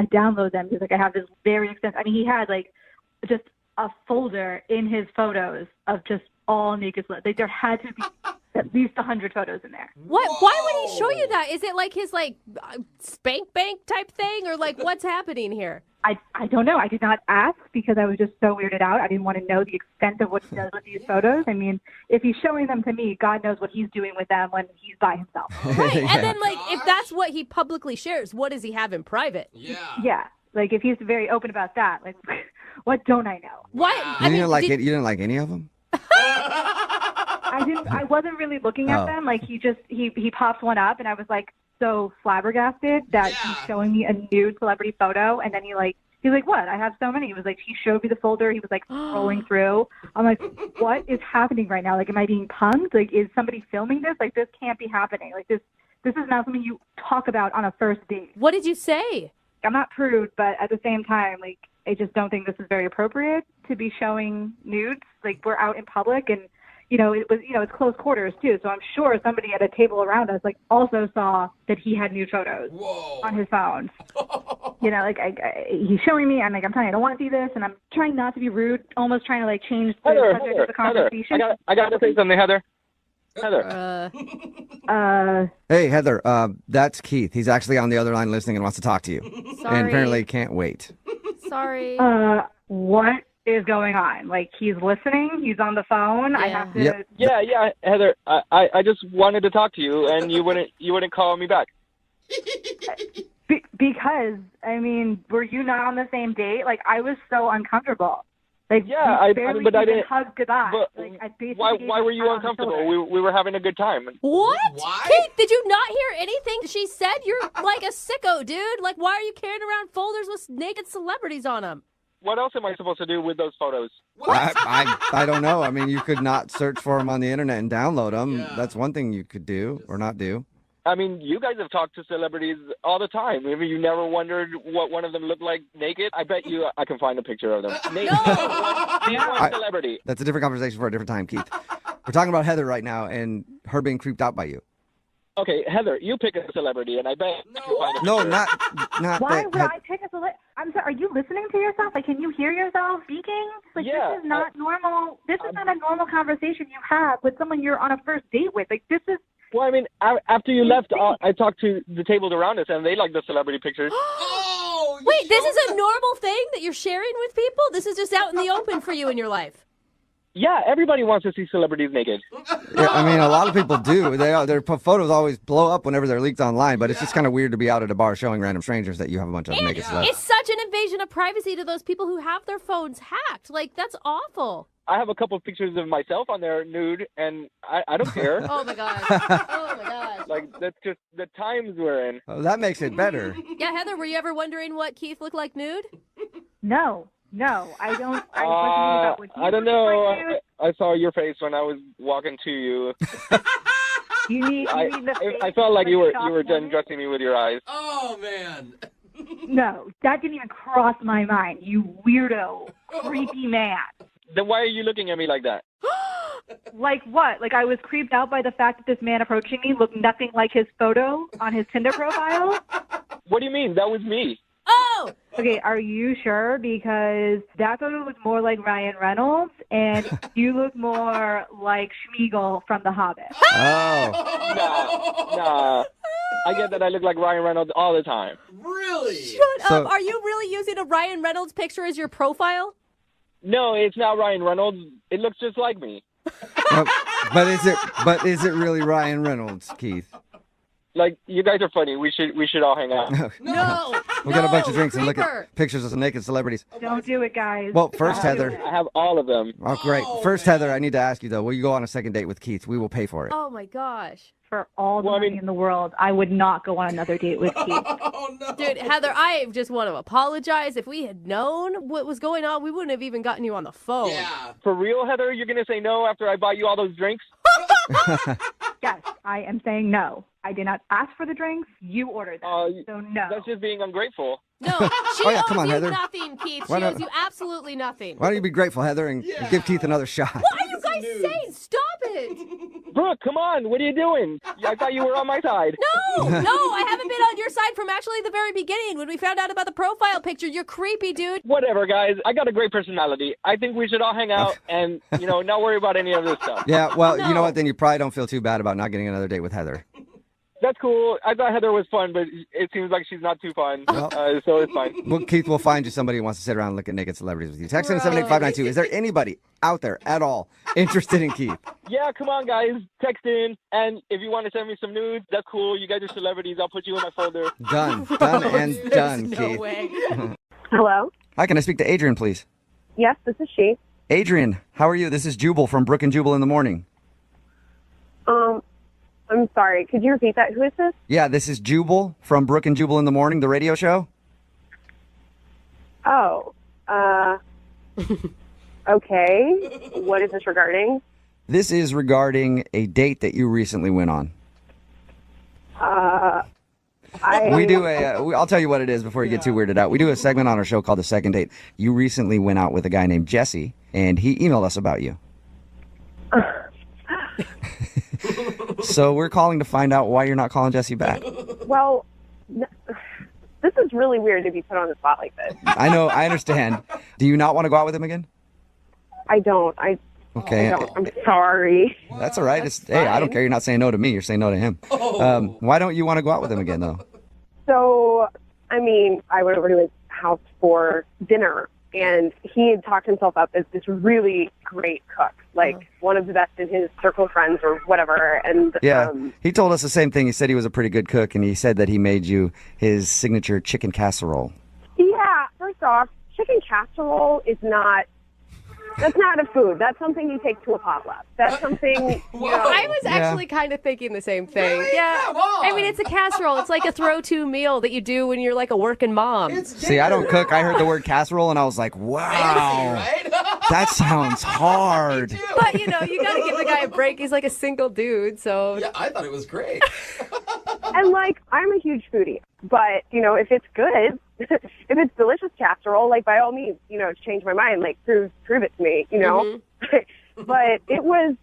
download them. He's I have this very extensive. He had just a folder in his photos of just all naked celebrities. There had to be at least 100 photos in there. What? Why would he show you that? Is it his spank bank type thing, or what's happening here? I don't know. I did not ask because I was just so weirded out. I didn't want to know the extent of what he does with these photos. I mean, if he's showing them to me, God knows what he's doing with them when he's by himself. Right. And then, if that's what he publicly shares, what does he have in private? Yeah. Yeah. If he's very open about that, what don't I know? What? You didn't like it? You didn't like any of them? I wasn't really looking at them. He popped one up, and I was so flabbergasted that he's showing me a nude celebrity photo, and then he's like, what? I have so many. He was he showed me the folder. He was scrolling through. I'm like, what is happening right now? Am I being punked? Is somebody filming this? This can't be happening. This is not something you talk about on a first date. What did you say? I'm not prude, but at the same time, I just don't think this is very appropriate to be showing nudes. We're out in public, and it's close quarters too. So I'm sure somebody at a table around us, like, also saw that he had nude photos on his phone. He's showing me. I'm like, I'm telling you, I don't want to see this, and I'm trying not to be rude, almost trying to like change the subject of the conversation. I got to say something, Heather. Hey, Heather, that's Keith. He's actually on the other line listening and wants to talk to you. Sorry. And apparently can't wait. Sorry. What is going on? Like, he's listening? He's on the phone? I have to... Yep. Yeah, Heather. I just wanted to talk to you, and you wouldn't call me back. Because, I mean, were you not on the same date? Like, I was so uncomfortable. Like, Yeah, we I barely but I even didn't. hugged goodbye. But Like, I basically why gave were him you a pat on the uncomfortable? shoulder. We were having a good time. What? Why? Kate, did you not hear anything she said? You're like a sicko, dude. Like, why are you carrying around folders with naked celebrities on them? What else am I supposed to do with those photos? I don't know. I mean, you could not search for them on the internet and download them. That's one thing you could do or not do. I mean, you guys have talked to celebrities all the time. Maybe you never wondered what one of them looked like naked. I bet you I can find a picture of them. Name one celebrity. That's a different conversation for a different time, Keith. We're talking about Heather right now and her being creeped out by you. Okay, Heather, you pick a celebrity, and I bet you can find a No, picture. not Why that. would I pick a celebrity? I'm sorry, are you listening to yourself? Like, can you hear yourself speaking? Like, Yeah, this is not normal. This is not a normal conversation you have with someone you're on a first date with. Like, this is... Well, I mean, after you left, I talked to the tables around us, and they like the celebrity pictures. Wait, this is a normal thing that you're sharing with people? This is just out in the open for you in your life? Yeah, everybody wants to see celebrities naked. Yeah, I mean, a lot of people do. Their photos always blow up whenever they're leaked online, but it's just kind of weird to be out at a bar showing random strangers that you have a bunch of naked celebrities. It's such an invasion of privacy to those people who have their phones hacked. Like, that's awful. I have a couple of pictures of myself on there nude, and I don't care. Oh, my gosh. Oh, my gosh. Like, that's just the times we're in. Oh, that makes it better. Yeah, Heather, were you ever wondering what Keith looked like nude? No, I don't. I wasn't about what I don't know. I saw your face when I was walking to you. You need the face. I felt like you were soft done dressing me with your eyes. Oh, man. No, that didn't even cross my mind. You weirdo, creepy man. Then why are you looking at me like that? Like what? Like I was creeped out by the fact that this man approaching me looked nothing like his photo on his Tinder profile? What do you mean? That was me. Oh! Okay, are you sure? Because that photo looked more like Ryan Reynolds, and you look more like Schmeagol from The Hobbit. Oh. Nah. I get that I look like Ryan Reynolds all the time. Really? Shut up. Are you really using a Ryan Reynolds picture as your profile? No, it's not Ryan Reynolds. It looks just like me. But is it really Ryan Reynolds, Keith? Like, you guys are funny. We should all hang out. No. We'll get a bunch of drinks and look at pictures of some naked celebrities. Don't do it, guys. Well, first, Heather. I have all of them. Oh, great. First, Heather, I need to ask you, though. Will you go on a second date with Keith? We will pay for it. Oh, my gosh. For all the money in the world, I would not go on another date with Keith. Dude, Heather, I just want to apologize. If we had known what was going on, we wouldn't have even gotten you on the phone. Yeah. For real, Heather? You're going to say no after I buy you all those drinks? Yes, I am saying no. I did not ask for the drinks. You ordered them. So no. That's just being ungrateful. No, she Oh, yeah, owes come on, you Heather. nothing, Keith. Why She not- owes you absolutely nothing. Why don't you be grateful, Heather, and give Keith another shot? What are you guys saying? Stop it. Brooke, come on. What are you doing? I thought you were on my side. No, I haven't been on your side from actually the very beginning when we found out about the profile picture. You're creepy, dude. Whatever, guys. I got a great personality. I think we should all hang out and, not worry about any of this stuff. Yeah, well, you know what? Then you probably don't feel too bad about not getting another date with Heather. That's cool. I thought Heather was fun, but it seems like she's not too fun. So it's fine. Well, Keith, we'll find you somebody who wants to sit around and look at naked celebrities with you. Text in 78592. Is there anybody out there at all interested in Keith? Yeah, come on, guys. Text in. And if you want to send me some nudes, that's cool. You guys are celebrities. I'll put you in my folder. Done and done, Keith. Hello? Hi, can I speak to Adrian, please? Yes, this is she. Adrian, how are you? This is Jubal from Brook and Jubal in the Morning. I'm sorry. Could you repeat that? Who is this? Yeah, this is Jubal from Brook and Jubal in the Morning, the radio show. Oh, okay. What is this regarding? This is regarding a date that you recently went on. We do I'll tell you what it is before you get too weirded out. We do a segment on our show called The Second Date. You recently went out with a guy named Jesse, and he emailed us about you. So we're calling to find out why you're not calling Jesse back. Well, this is really weird to be put on the spot like this. I know, I understand. Do you not want to go out with him again? I don't. Okay. I'm sorry. That's all right. Hey, I don't care. You're not saying no to me. You're saying no to him. Why don't you want to go out with him again, though? So, I mean, I went over to his house for dinner, and he had talked himself up as this really great cook, like one of the best in his circle of friends or whatever. And Yeah, he told us the same thing. He said he was a pretty good cook, and he said that he made you his signature chicken casserole. Yeah, first off, chicken casserole is not. That's not a food. That's something you take to a potluck. That's something. I was actually kind of thinking the same thing. Really? Yeah. Come on. I mean, it's a casserole. It's like a throw-to meal that you do when you're like a working mom. See, I don't cook. I heard the word casserole, and I was like, wow. That sounds hard. But, you know, you got to give the guy a break. He's like a single dude, so. Yeah, I thought it was great. And like, I'm a huge foodie, but you know, if it's good, if it's delicious casserole, like by all means, you know, change my mind, like prove it to me, you know. But it was,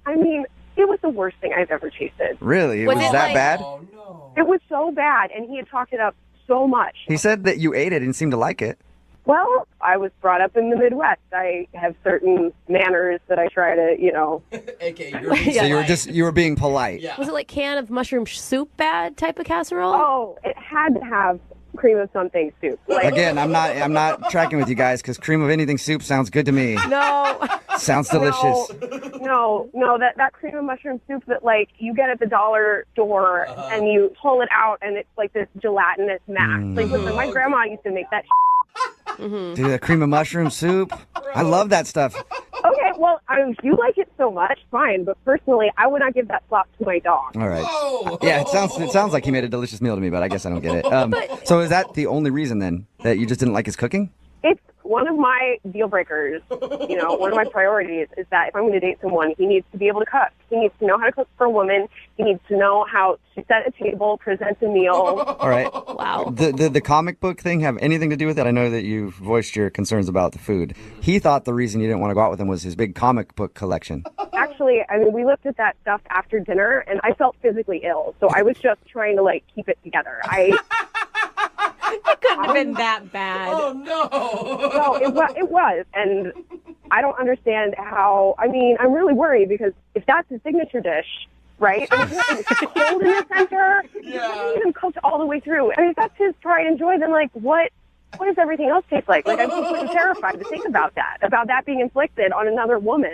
I mean, it was the worst thing I've ever tasted. Really? It was that bad? Oh, no. It was so bad, and he had talked it up so much. He said that you ate it and seemed to like it. Well, I was brought up in the Midwest. I have certain manners that I try to, you know. AKA, So you were being polite. Was it like can of mushroom soup bad type of casserole? Oh, it had to have cream of something soup. Like, Again, I'm not tracking with you guys because cream of anything soup sounds good to me. No. Sounds delicious. No, that cream of mushroom soup that like you get at the dollar store and you pull it out and it's like this gelatinous mass. Like listen, my grandma used to make that. Dude, that cream of mushroom soup. I love that stuff. Okay, well, if you like it so much, fine. But personally, I would not give that slop to my dog. All right. Yeah, it sounds like he made a delicious meal to me, but I guess I don't get it. So is that the only reason then that you just didn't like his cooking? It's one of my deal breakers. You know, one of my priorities is that if I'm going to date someone, he needs to be able to cook. He needs to know how to cook for a woman. He needs to know how to set a table, present a meal. All right. Wow. The comic book thing have anything to do with it? I know that you voiced your concerns about the food. He thought the reason you didn't want to go out with him was his big comic book collection. Actually, I mean, we looked at that stuff after dinner, and I felt physically ill. So I was just trying to, like, keep it together. It couldn't have been that bad. Oh, no. No, it was. And I don't understand how, I mean, I'm really worried because if that's his signature dish, right? And it's cold in the center. It hasn't even cooked all the way through. I mean, if that's his pride and joy, then, like, what does everything else taste like? Like, I'm completely terrified to think about that being inflicted on another woman.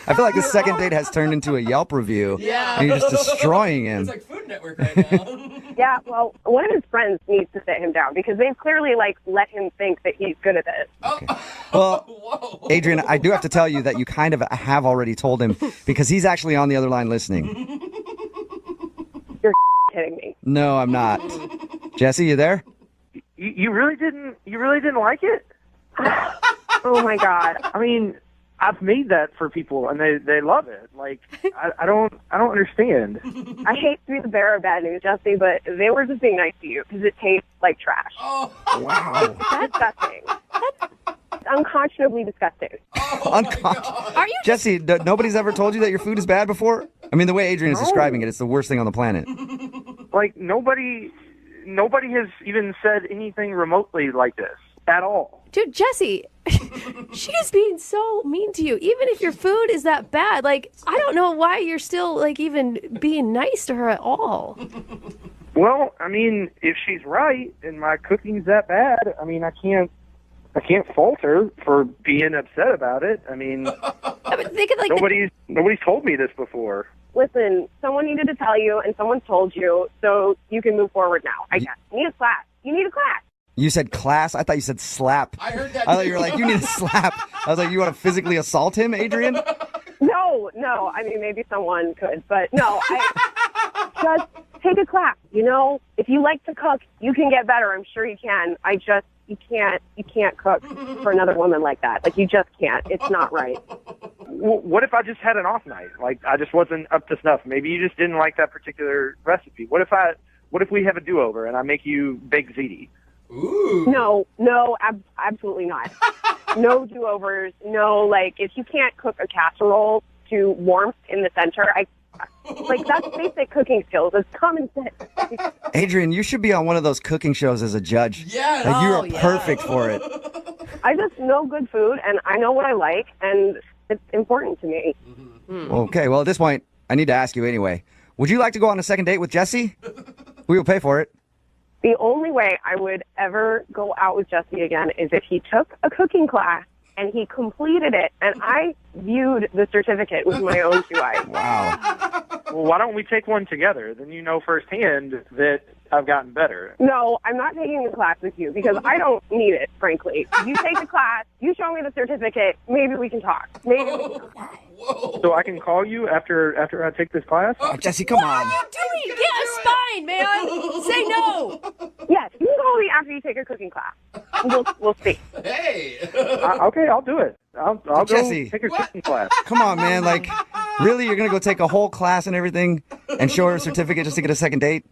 I feel like the second date has turned into a Yelp review. Yeah. And you're just destroying him. It's like Food Network right now. Yeah, well, one of his friends needs to sit him down because they've clearly, like, let him think that he's good at this. Well, Adrian, I do have to tell you that you kind of have already told him because he's actually on the other line listening. You're kidding me. No, I'm not. Jesse, you there? You really didn't like it? Oh my God. I mean, I've made that for people and they love it. Like I don't understand. I hate to be the bearer of bad news, Jesse, but they were just being nice to you because it tastes like trash. Oh. Wow. That's disgusting. It's unconscionably disgusting. Are you Jesse, nobody's ever told you that your food is bad before? I mean, the way Adrian is describing it, it's the worst thing on the planet. Like nobody has even said anything remotely like this at all. Dude, Jesse, she is being so mean to you. Even if your food is that bad, like, I don't know why you're still, like, even being nice to her at all. Well, I mean, if she's right and my cooking's that bad, I mean, I can't fault her for being upset about it. I mean, they could, like, nobody's told me this before. Listen, someone needed to tell you, and someone told you, so you can move forward now, I guess. You need a class. You need a class. You said class? I thought you said slap. I heard that. I thought you were like, you need a slap. I was like, you want to physically assault him, Adrian? No. I mean, maybe someone could, but no. Just take a class. You know, if you like to cook, you can get better. I'm sure you can. You can't cook for another woman like that. Like, you just can't. It's not right. What if I just had an off night? Like, I just wasn't up to snuff. Maybe you just didn't like that particular recipe. What if we have a do-over and I make you baked ziti? Ooh. No, absolutely not. No do-overs. No, like, if you can't cook a casserole to warmth in the center, Like, that's basic cooking skills. It's common sense. Adrian, you should be on one of those cooking shows as a judge. Yes. Like, you Oh, are yeah. perfect for it. I just know good food, and I know what I like, and it's important to me. Okay, well, at this point, I need to ask you anyway. Would you like to go on a second date with Jesse? We will pay for it. The only way I would ever go out with Jesse again is if he took a cooking class and he completed it, and I viewed the certificate with my own two eyes. Wow. Well, why don't we take one together? Then you know firsthand that I've gotten better. No, I'm not taking the class with you because I don't need it, frankly. You take the class, you show me the certificate, maybe we can talk. Maybe we can talk. So I can call you after I take this class? Jesse, come on. Doing? Get a spine, man. Say no. Yes, you can call me after you take a cooking class. We'll see. Hey. Okay, I'll do it. I'll go Jesse. take a cooking class. Come on, man. Like, really? You're going to go take a whole class and everything and show her a certificate just to get a second date?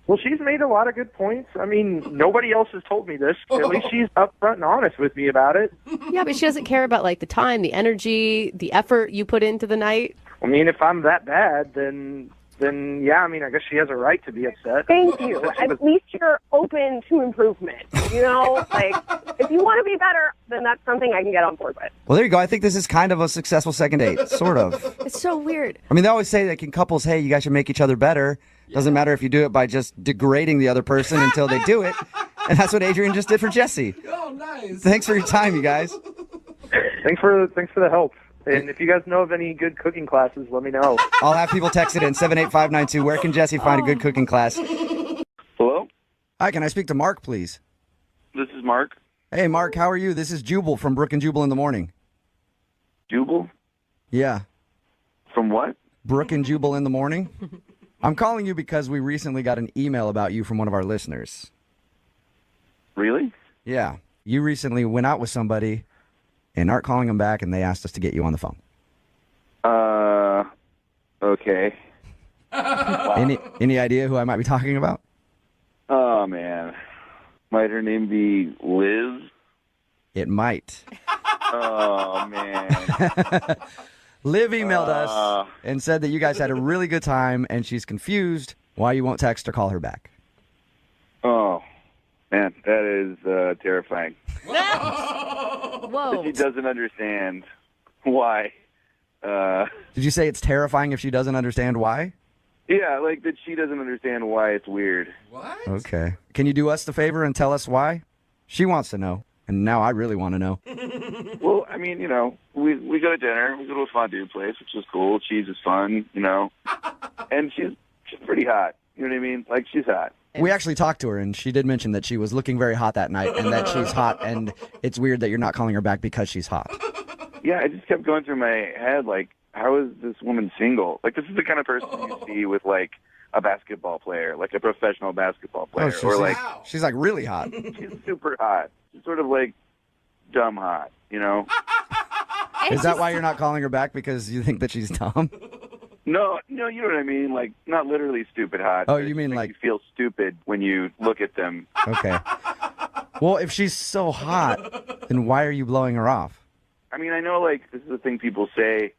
Well, she's made a lot of good points. I mean, nobody else has told me this. At least she's upfront and honest with me about it. Yeah, but she doesn't care about like the time, the energy, the effort you put into the night. I mean, if I'm that bad, then yeah, I mean, I guess she has a right to be upset. Thank you. At least you're open to improvement. You know, like, if you want to be better, then that's something I can get on board with. Well, there you go. I think this is kind of a successful second date. Sort of. It's so weird. I mean, they always say like in couples, hey, you guys should make each other better. Doesn't matter if you do it by just degrading the other person until they do it. And that's what Adrian just did for Jesse. Oh, nice. Thanks for your time, you guys. Thanks for the help. And if you guys know of any good cooking classes, let me know. I'll have people text it in 78592. Where can Jesse find a good cooking class? Hello? Hi, can I speak to Mark, please? This is Mark. Hey, Mark, how are you? This is Jubal from Brook and Jubal in the Morning. Jubal? Yeah. From what? Brook and Jubal in the Morning. I'm calling you because we recently got an email about you from one of our listeners. Really? Yeah. You recently went out with somebody and aren't calling them back, and they asked us to get you on the phone. Okay. Any idea who I might be talking about? Oh, man. Might her name be Liz? It might. Oh, man. Liv emailed us and said that you guys had a really good time, and she's confused why you won't text or call her back. Oh, man, that is terrifying. Whoa. She doesn't understand why. Did you say it's terrifying if she doesn't understand why? Yeah, like that she doesn't understand why it's weird. What? Okay. Can you do us the favor and tell us why? She wants to know, and now I really want to know. Well, I mean, you know, we go to dinner, we go to a fondue place, which is cool. Cheese is fun, you know, and she's pretty hot. You know what I mean? Like, she's hot. We actually talked to her, and she did mention that she was looking very hot that night, and that she's hot, and it's weird that you're not calling her back because she's hot. Yeah, it just kept going through my head, like, how is this woman single? Like, this is the kind of person you see with, like, a basketball player, like a professional basketball player. Or, like, she's like really hot. She's super hot. She's sort of, like, dumb hot, you know? Is that why you're not calling her back, because you think that she's dumb? No, you know what I mean? Like, not literally stupid hot. Oh, you mean like... You feel stupid when you look at them. Okay. Well, if she's so hot, then why are you blowing her off? I mean, I know, like, this is the thing people say,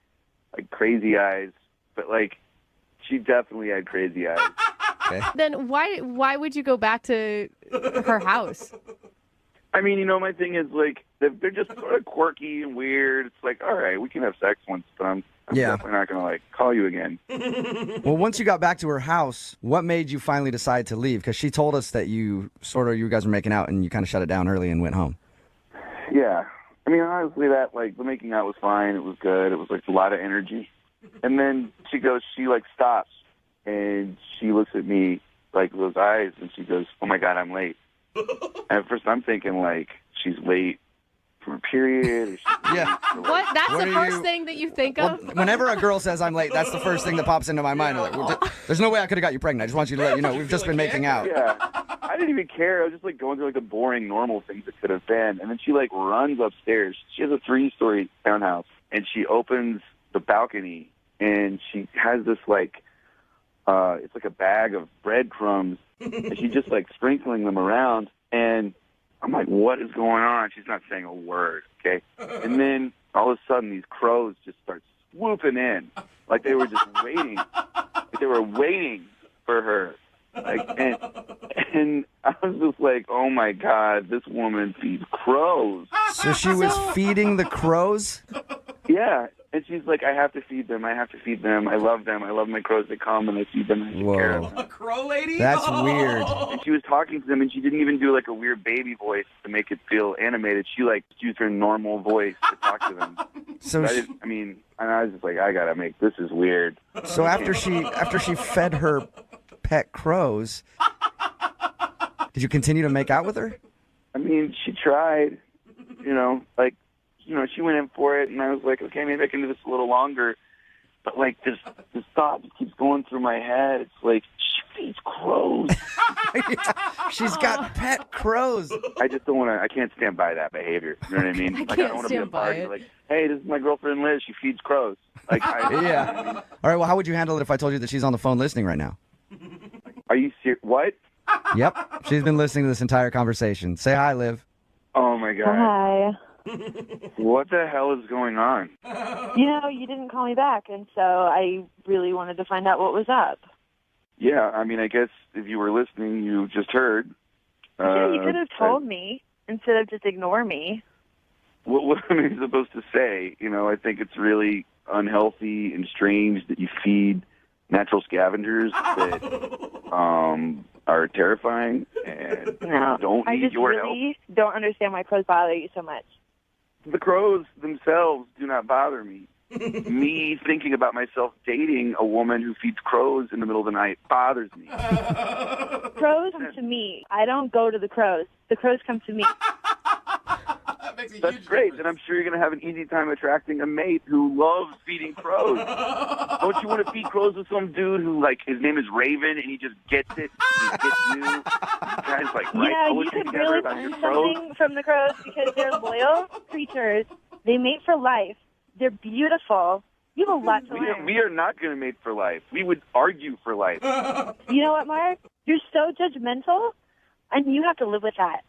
like, crazy eyes, but, like, she definitely had crazy eyes. Okay. Then why would you go back to her house? I mean, you know, my thing is, like, they're just sort of quirky and weird. It's like, all right, we can have sex once, but I'm definitely not going to, like, call you again. Well, once you got back to her house, what made you finally decide to leave? Because she told us that you guys were making out and you kind of shut it down early and went home. Yeah. I mean, honestly, the making out was fine. It was good. It was, like, a lot of energy. And then she stops, and she looks at me, like, with those eyes, and she goes, oh, my God, I'm late. And at first I'm thinking, like, she's late for a period. Yeah. What? That's the first thing that you think of? Whenever a girl says I'm late, that's the first thing that pops into my mind. Like, there's no way I could have got you pregnant. I just want you to let you know we've just been making out. Yeah. I didn't even care. I was just, like, going through, like, the boring, normal things that could have been. And then she, like, runs upstairs. She has a 3-story townhouse. And she opens the balcony, and she has this, like, it's like a bag of breadcrumbs. And she's just, like, sprinkling them around. And I'm like, what is going on? She's not saying a word, okay? And then all of a sudden these crows just start swooping in, like they were just waiting. they were waiting for her. Like, and I was just like, oh my God, this woman feeds crows. So she was feeding the crows? Yeah. And she's like, I have to feed them. I have to feed them. I love them. I love my crows. They come and I feed them. And I take care of them. A crow lady? That's weird. And she was talking to them, and she didn't even do like a weird baby voice to make it feel animated. She like used her normal voice to talk to them. So and I was just like, I gotta make this is weird. So after she fed her pet crows, did you continue to make out with her? I mean, she tried. She went in for it, and I was like, okay, maybe I can do this a little longer. But like this thought keeps going through my head. It's like, she feeds crows. She's got pet crows. I just don't want to. I can't stand by that behavior. You know what I mean? I don't want to be a party. Like, hey, this is my girlfriend Liz. She feeds crows. Like, yeah. All right. Well, how would you handle it if I told you that she's on the phone listening right now? Are you serious? What? Yep. She's been listening to this entire conversation. Say hi, Liv. Oh my God. Hi. What the hell is going on? You didn't call me back, and so I really wanted to find out what was up. Yeah, I mean, I guess if you were listening, you just heard. Yeah, you could have told me instead of just ignore me. What am I supposed to say? I think it's really unhealthy and strange that you feed natural scavengers that are terrifying and don't need your help. I just really don't understand why crows bother you so much. The crows themselves do not bother me. Me thinking about myself dating a woman who feeds crows in the middle of the night bothers me. Crows come to me. I don't go to the crows. The crows come to me. That's great. Then I'm sure you're going to have an easy time attracting a mate who loves feeding crows. Don't you want to feed crows with some dude who, like, his name is Raven and he just gets it? He gets you. You guys, like, write you poetry could together really about your learn crows? something from the crows because they're loyal creatures. They mate for life. They're beautiful. You have a lot to learn. We are not going to mate for life. We would argue for life. You know what, Mark? You're so judgmental, and you have to live with that.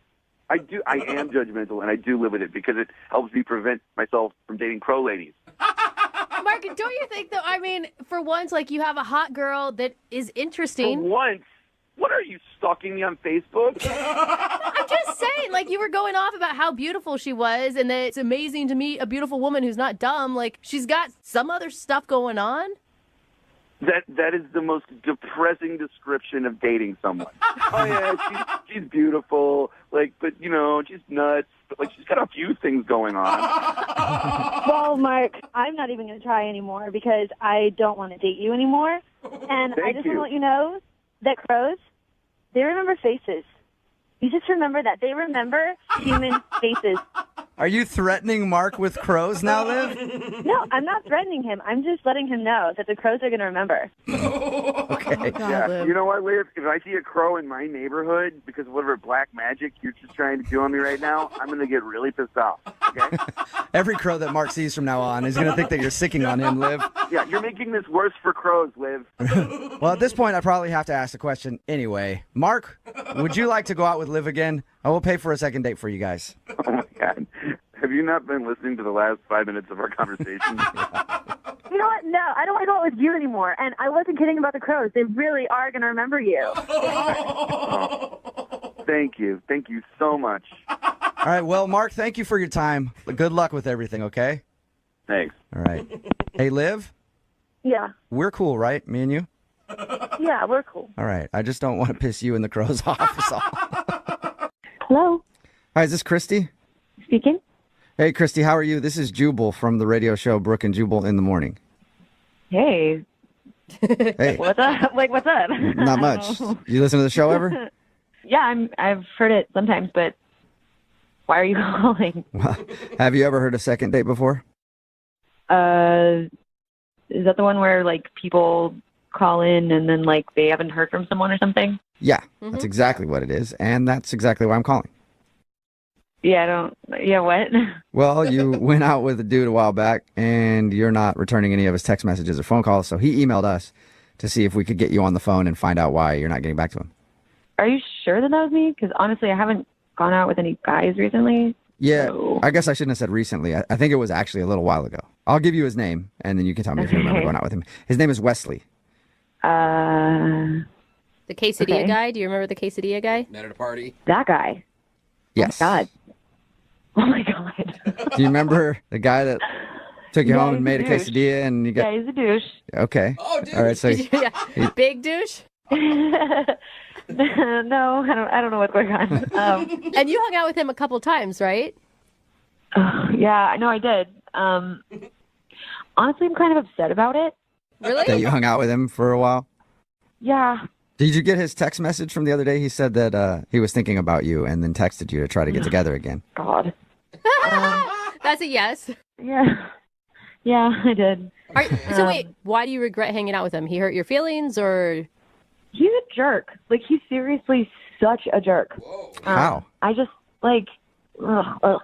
I do. I am judgmental, and I do live with it because it helps me prevent myself from dating crow ladies. Mark, don't you think, though, I mean, for once, like, you have a hot girl that is interesting. For once? What are you, stalking me on Facebook? I'm just saying, like, you were going off about how beautiful she was and that it's amazing to meet a beautiful woman who's not dumb. Like, she's got some other stuff going on. That is the most depressing description of dating someone. Oh yeah, she's beautiful, like, but she's nuts, but like she's got a few things going on. Well, Mark, I'm not even going to try anymore because I don't want to date you anymore. And I just want to let you know that crows, they remember faces. You just remember that. They remember human faces. Are you threatening Mark with crows now, Liv? No, I'm not threatening him. I'm just letting him know that the crows are going to remember. Okay. Yeah. You know what, Liv? If I see a crow in my neighborhood because of whatever black magic you're just trying to do on me right now, I'm going to get really pissed off. Okay? Every crow that Mark sees from now on is going to think that you're sicking on him, Liv. Yeah, you're making this worse for crows, Liv. Well, at this point, I probably have to ask the question anyway. Mark, would you like to go out with Liv again? I will pay for a second date for you guys. Oh, my God. Have you not been listening to the last 5 minutes of our conversation? You know what? No, I don't want to go out with you anymore. And I wasn't kidding about the crows. They really are going to remember you. Thank you. Thank you so much. All right. Well, Mark, thank you for your time. Good luck with everything, okay? Thanks. All right. Hey, Liv, Yeah. we're cool, right? Me and you? Yeah, we're cool. All right. I just don't want to piss you and the crows off. Is all. Hello? Hi, is this Christy? Speaking. Hey, Christy, how are you? This is Jubal from the radio show Brooke and Jubal in the Morning. Hey. Hey. What's up? Like, what's up? Not much. You listen to the show ever? Yeah, I've heard it sometimes, but why are you calling? Well, have you ever heard a second date before? Is that the one where, like, people call in and then, like, they haven't heard from someone or something? Yeah, that's exactly what it is, and that's exactly why I'm calling. Yeah, what? Well, you went out with a dude a while back, and you're not returning any of his text messages or phone calls, so he emailed us to see if we could get you on the phone and find out why you're not getting back to him. Are you sure that was me? Because honestly, I haven't gone out with any guys recently. Yeah, so... I guess I shouldn't have said recently. I think it was actually a little while ago. I'll give you his name, and then you can tell me if you remember going out with him. His name is Wesley. The quesadilla Okay. guy? Do you remember the quesadilla guy? Met at a party. That guy. Yes. God. Oh my God. Do you remember the guy that took you Yeah, home and he's made a douche. quesadilla and you got? Yeah, he's a douche. Okay. Oh, dude. All right. So Yeah. Big douche? No, I don't know what's going on. And you hung out with him a couple times, right? Yeah, no, I did. Honestly, I'm kind of upset about it. Really? that you hung out with him for a while. Yeah. Did you get his text message from the other day? He said that he was thinking about you and then texted you to try to get together again. God. That's a yes. Yeah. Yeah, I did. So wait, why do you regret hanging out with him? He hurt your feelings, or? He's a jerk. Like, he's seriously such a jerk. How? I just, like, ugh.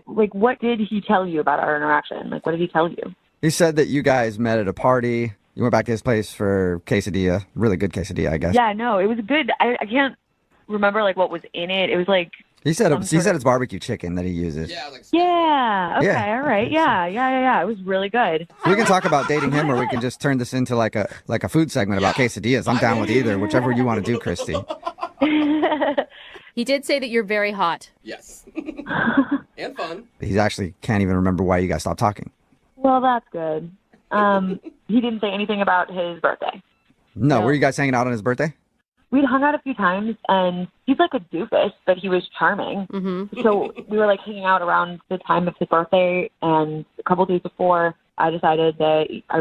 Like, what did he tell you about our interaction? Like, what did he tell you? He said that you guys met at a party. You went back to his place for quesadilla. Really good quesadilla, I guess. Yeah, no, it was good. I can't remember, like, what was in it. It was, like... He said some sort of- it's barbecue chicken that he uses. Yeah, okay, Yeah. all right. Yeah. It was really good. We can talk about dating him, or we can just turn this into like a food segment about quesadillas. I'm down with either, whichever you want to do, Christy. He did say that you're very hot. Yes. And fun. He actually can't even remember why you guys stopped talking. Well, that's good. He didn't say anything about his birthday. No, were you guys hanging out on his birthday? We'd hung out a few times, and he's like a doofus, but he was charming. Mm-hmm. So we were like hanging out around the time of his birthday, and a couple days before, I decided that I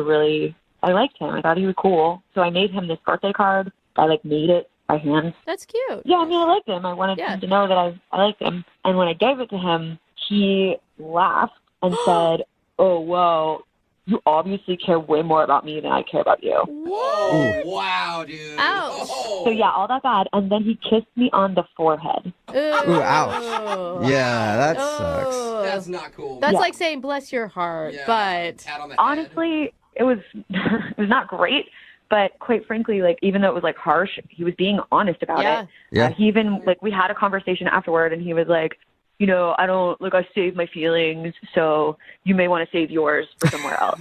liked him. I thought he was cool. So I made him this birthday card. I like made it by hand. That's cute. Yeah, I mean, I liked him. I wanted him to know that I liked him. And when I gave it to him, he laughed and said, "Oh, whoa, you obviously care way more about me than I care about you." Whoa. Wow, dude. Ouch. So yeah, all that bad. And then he kissed me on the forehead. Ooh, ouch. Yeah, that sucks. That's not cool. That's Yeah. like saying bless your heart, but Honestly, it was it was not great. But quite frankly, like, even though it was like harsh, he was being honest about it. Yeah. He even, like, we had a conversation afterward, and he was like, you know, I save my feelings, so you may want to save yours for somewhere else.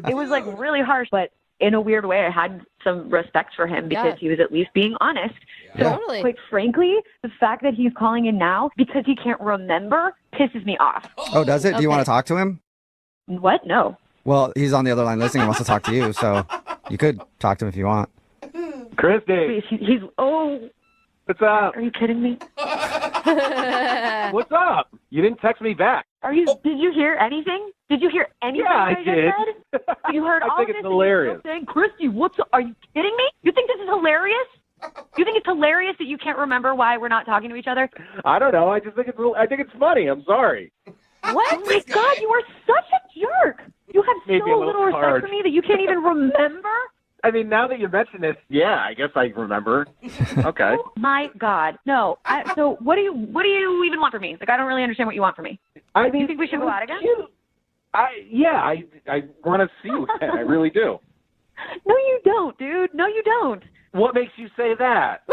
It was like really harsh, but in a weird way, I had some respect for him because he was at least being honest. So Totally. quite frankly, the fact that he's calling in now because he can't remember pisses me off. Oh, does it? Do you want to talk to him? What? No. Well, he's on the other line listening and wants to talk to you, so you could talk to him if you want. Christy. He's What's up? Are you kidding me? What's up? You didn't text me back. Did you hear anything? Did you hear anything Yeah, that I just did. said? You heard I all think of it's this hilarious. and you're still saying, Christy, what's up? Are you kidding me? You think this is hilarious? You think it's hilarious that you can't remember why we're not talking to each other? I don't know. I just think I think it's funny. I'm sorry. What? Oh my God, you are such a jerk. You have Maybe a so little little respect hard. for me that you can't even remember? I mean, now that you mention it, yeah, I guess I remember. Okay. Oh my God. No. So what do you even want from me? Like, I don't really understand what you want from me. I mean, you think we should go out again? I want to see you again. I really do. No, you don't, dude. No, you don't. What makes you say that?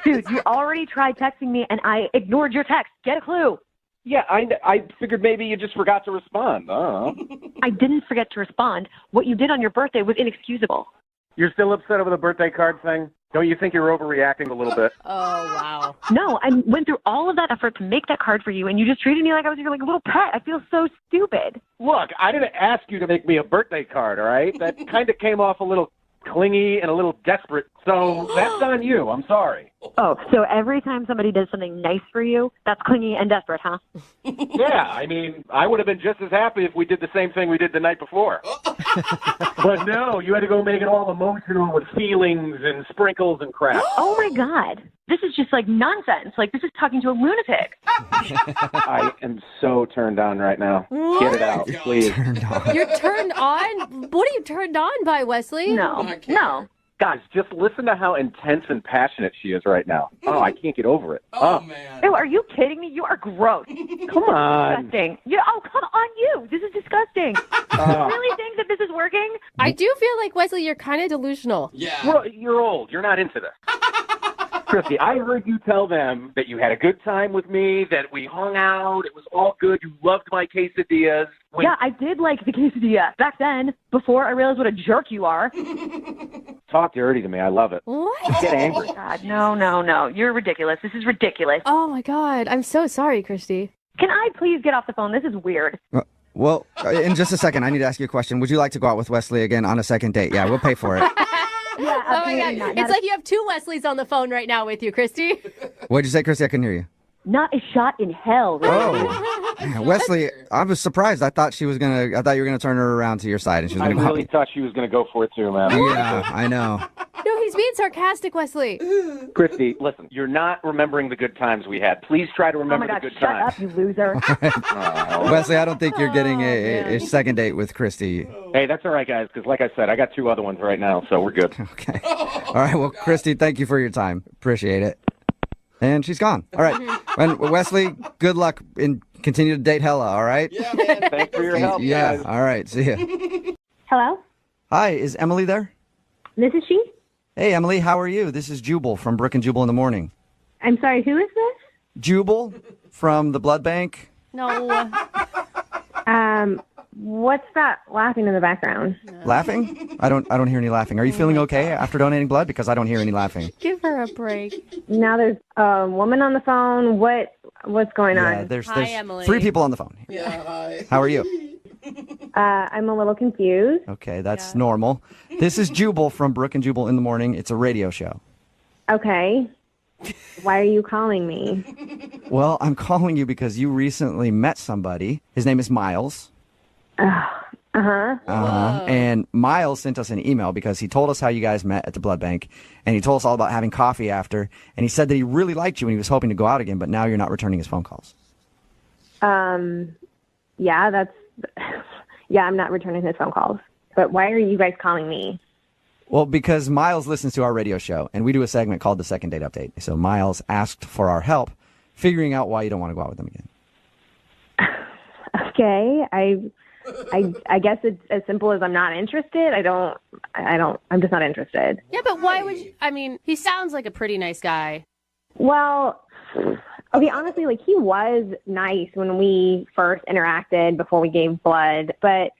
Dude, you already tried texting me, and I ignored your text. Get a clue. Yeah, I figured maybe you just forgot to respond. I didn't forget to respond. What you did on your birthday was inexcusable. You're still upset over the birthday card thing? Don't you think you're overreacting a little bit? Oh, wow. No, I went through all of that effort to make that card for you, and you just treated me like I was your like little pet. I feel so stupid. Look, I didn't ask you to make me a birthday card, all right? That kind of came off a little clingy and a little desperate, so that's on you. I'm sorry. Oh, so every time somebody does something nice for you, that's clingy and desperate, huh? Yeah, I mean, I would have been just as happy if we did the same thing we did the night before. But no, you had to go make it all emotional with feelings and sprinkles and crap. Oh my God. This is just like nonsense. Like, this is talking to a lunatic. I am so turned on right now. Get it out, please. You're turned on? What are you turned on by, Wesley? No. Guys, just listen to how intense and passionate she is right now. Oh, I can't get over it. Oh, man. Ew, are you kidding me? You are gross. Come on. Disgusting. Come on you. This is disgusting. You really think that this is working? I do feel like, Wesley, you're kind of delusional. Yeah. Well, you're old. You're not into this. Christy, I heard you tell them that you had a good time with me, that we hung out, it was all good, you loved my quesadillas. Yeah, I did like the quesadilla back then, before I realized what a jerk you are. Talk dirty to me. I love it. What? Just get angry. Oh, God, no. You're ridiculous. This is ridiculous. Oh, my God. I'm so sorry, Christy. Can I please get off the phone? This is weird. Well, in just a second, I need to ask you a question. Would you like to go out with Wesley again on a second date? Yeah, we'll pay for it. Yeah, Oh my God. It's like you have two Wesleys on the phone right now with you, Christy. What'd you say, Christy? I couldn't hear you. Not a shot in hell. Oh, man, Wesley, I was surprised. I thought you were gonna turn her around to your side, and she was I gonna go. really thought she was going to go for it too, man. Yeah, I know. No, he's being sarcastic, Wesley. Christy, listen, you're not remembering the good times we had. Please try to remember the good shut times. up, you loser. Wesley, I don't think you're getting a second date with Christy. Hey, that's all right, guys, because like I said, I got 2 other ones right now, so we're good. Okay. All right. Well, Christy, thank you for your time. Appreciate it. And she's gone. All right. And Wesley, good luck and continue to date Hella. All right. Yeah, man. Thanks for your help. Yeah. Guys. All right. See ya. Hello? Hi. Is Emily there? This is she? Hey, Emily. How are you? This is Jubal from Brook and Jubal in the Morning. I'm sorry, who is this? Jubal from the blood bank. No. What's that laughing in the background? Laughing? I don't hear any laughing. Are you feeling okay after donating blood? Because I don't hear any laughing. Give her a break. Now there's a woman on the phone. What's going Yeah, on? there's Emily. 3 people on the phone. Yeah, hi. How are you? I'm a little confused. Okay, that's normal. This is Jubal from Brook and Jubal in the Morning. It's a radio show. Okay. Why are you calling me? Well, I'm calling you because you recently met somebody. His name is Miles. Uh-huh. And Miles sent us an email because he told us how you guys met at the blood bank, and he told us all about having coffee after, and he said that he really liked you and he was hoping to go out again, but now you're not returning his phone calls. Yeah, I'm not returning his phone calls. But why are you guys calling me? Well, because Miles listens to our radio show, and we do a segment called the Second Date Update. So Miles asked for our help figuring out why you don't want to go out with him again. Okay, I guess it's as simple as I'm not interested. I'm just not interested. Yeah, but why would you? I mean, he sounds like a pretty nice guy. Well, okay, honestly, like he was nice when we first interacted before we gave blood, but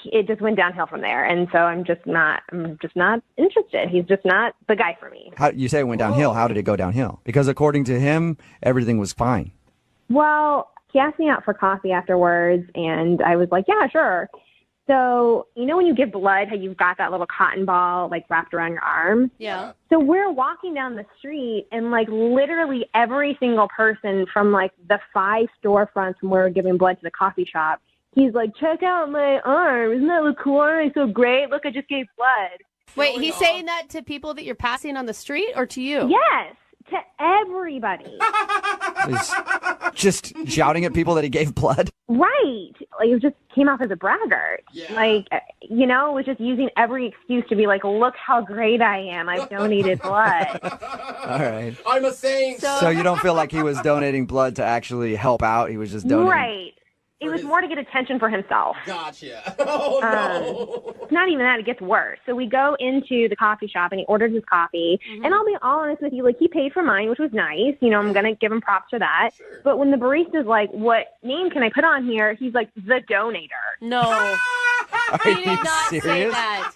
it just went downhill from there. And so I'm just not interested. He's just not the guy for me. How you say it went downhill? How did it go downhill? Because according to him, everything was fine. Well, he asked me out for coffee afterwards, and I was like, yeah, sure. So, you know when you give blood, how you've got that little cotton ball, like, wrapped around your arm? Yeah. So we're walking down the street, and, like, literally every single person from, like, the 5 storefronts from where we're giving blood to the coffee shop, he's like, check out my arm. Isn't that look cool? Aren't I so great? Look, I just gave blood. Wait, he's saying that to people that you're passing on the street or to you? Yes, to everybody. He's just shouting at people that he gave blood. Right. Like, it just came off as a braggart. Yeah. Like, you know, it was just using every excuse to be like, look how great I am. I've donated blood. All right. I'm a saint. So you don't feel like he was donating blood to actually help out? He was just donating. Right. It was more to get attention for himself. Gotcha. Oh, no. It's not even that. It gets worse. So we go into the coffee shop, and he orders his coffee. And I'll be all honest with you, like, he paid for mine, which was nice. You know, I'm going to give him props for that. Sure. But when the barista's like, what name can I put on here? He's like, the donator. No. He did not say that.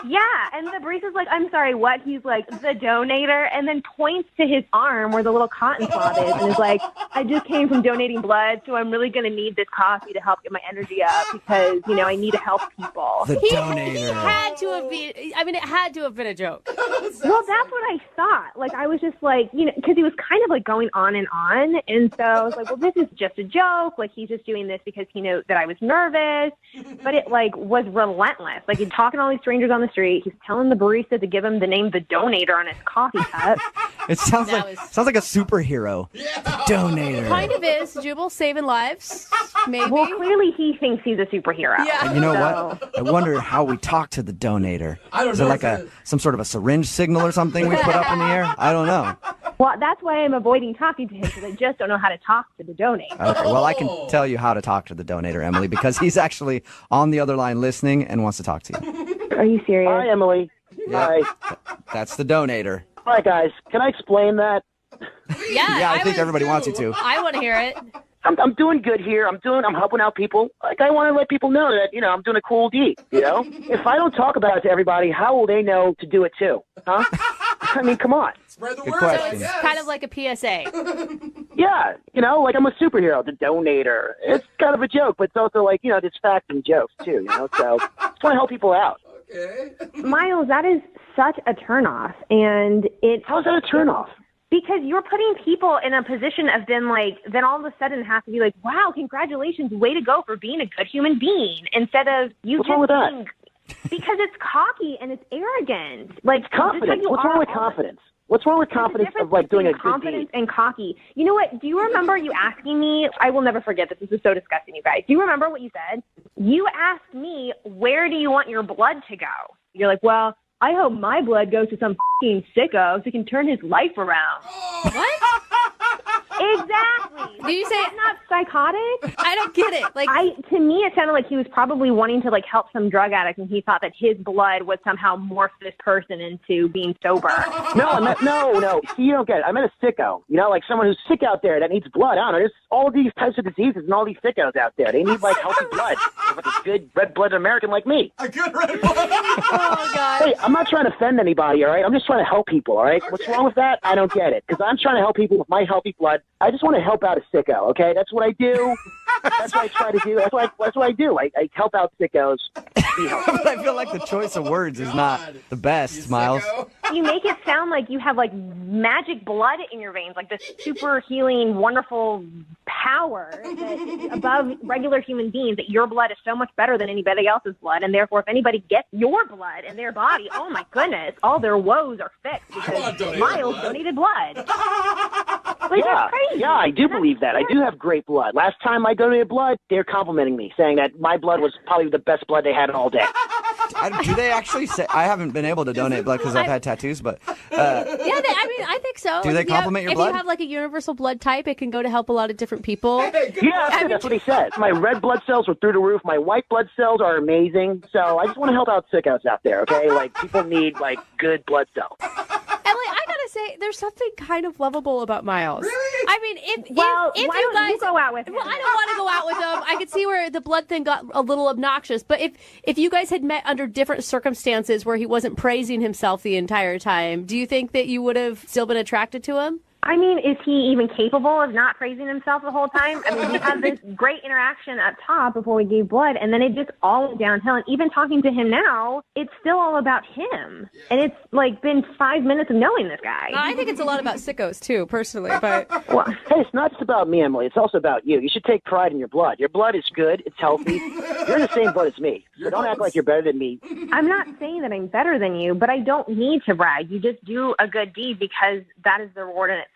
Yeah, and the barista's like, I'm sorry, what? He's like, the donator, and then points to his arm where the little cotton swab is, and is like, I just came from donating blood, so I'm really going to need this coffee to help get my energy up because, you know, I need to help people. The donator. He had to have been, I mean, it had to have been a joke. Well, that's what I thought. Like, I was just like, you know, because he was kind of like going on, and so I was like, well, this is just a joke. Like, he's just doing this because he knows that I was nervous, but it, like, was relentless. Like, he's talking to all these strangers on the street. He's telling the barista to give him the name The Donator on his coffee cup. It sounds like a superhero. Yeah. The donator. Kind of is. Jubal saving lives, maybe. Well, clearly he thinks he's a superhero. Yeah. And you know what? I wonder how we talk to the donator. I don't Is know. it like some sort of a syringe signal or something we put up in the air? I don't know. Well, that's why I'm avoiding talking to him, because I just don't know how to talk to the donator. Okay, well, I can tell you how to talk to the donator, Emily, because he's actually on the other line listening and wants to talk to you. Are you serious? Hi, Emily. Yeah. That's the donator. All right, guys, can I explain that? Yeah, I think everybody wants you to. I want to hear it. I'm doing good here. I'm helping out people. Like, I want to let people know that, I'm doing a cool deed, If I don't talk about it to everybody, how will they know to do it too? Huh? I mean, come on. Spread the Good word. question. So it's kind of like a PSA. Yeah, like I'm a superhero, the donator. It's kind of a joke, but it's also like, there's facts and jokes too, So I just want to help people out. Okay. Miles, that is such a turnoff, and it. How's that a turnoff? Because you're putting people in a position of then all of a sudden have to be like, wow, congratulations, way to go for being a good human being, instead of you What's just wrong with that? being, because it's cocky and it's arrogant. Like, It's confidence. What's wrong with confidence? What's wrong with confidence of doing a good confidence deed? and cocky. You know what? Do you remember you asking me? I will never forget this. This is so disgusting, you guys. Do you remember what you said? You asked me, where do you want your blood to go? You're like, well, I hope my blood goes to some f***ing sicko so he can turn his life around. What? Exactly. Do you say That's not psychotic? I don't get it. To me, it sounded like he was probably wanting to help some drug addict, and he thought that his blood would somehow morph this person into being sober. No. See, you don't get it. I meant a sicko. Like someone who's sick out there that needs blood. I don't know. There's all these types of diseases and all these sickos out there. They need healthy blood. Like a good red-blooded American like me. A good red blood. Oh God. Hey, I'm not trying to offend anybody, all right? I'm just trying to help people, all right? What's wrong with that? I don't get it. Because I'm trying to help people with my healthy blood. I just want to help out a sicko, okay? That's what I do. That's what I try to do. That's what I do. I help out sickos. Be healthy. But I feel like the choice of words is not the best, Miles. You make it sound like you have magic blood in your veins, like this super healing, wonderful power that is above regular human beings, that your blood is so much better than anybody else's blood, and therefore if anybody gets your blood in their body, oh my goodness, all their woes are fixed because Miles donated blood. That's crazy. Yeah, I do believe that. I do have great blood. Last time I donated blood, they're complimenting me, saying that my blood was probably the best blood they had all day. Do they actually say? I haven't been able to donate blood because I've had tattoos, but I think so. Do they compliment your blood? If you have a universal blood type, it can go to help a lot of different people. That's what he said. My red blood cells were through the roof. My white blood cells are amazing. So I just want to help out sickos out there, okay? People need good blood cells. Emily, I gotta say, there's something kind of lovable about Miles. Really? I mean, if why you don't guys you go out with him? Well, I don't want to go out with him. I could see where the blood thing got a little obnoxious. But if you guys had met under different circumstances where he wasn't praising himself the entire time, do you think that you would have still been attracted to him? I mean, is he even capable of not praising himself the whole time? I mean, we had this great interaction up top before we gave blood, and then it just all went downhill. And even talking to him now, it's still all about him. And it's been 5 minutes of knowing this guy. I think it's a lot about sickos too, personally. But hey, it's not just about me, Emily. It's also about you. You should take pride in your blood. Your blood is good. It's healthy. You're in the same blood as me. So don't act like you're better than me. I'm not saying that I'm better than you, but I don't need to brag. You just do a good deed because that is the reward in itself.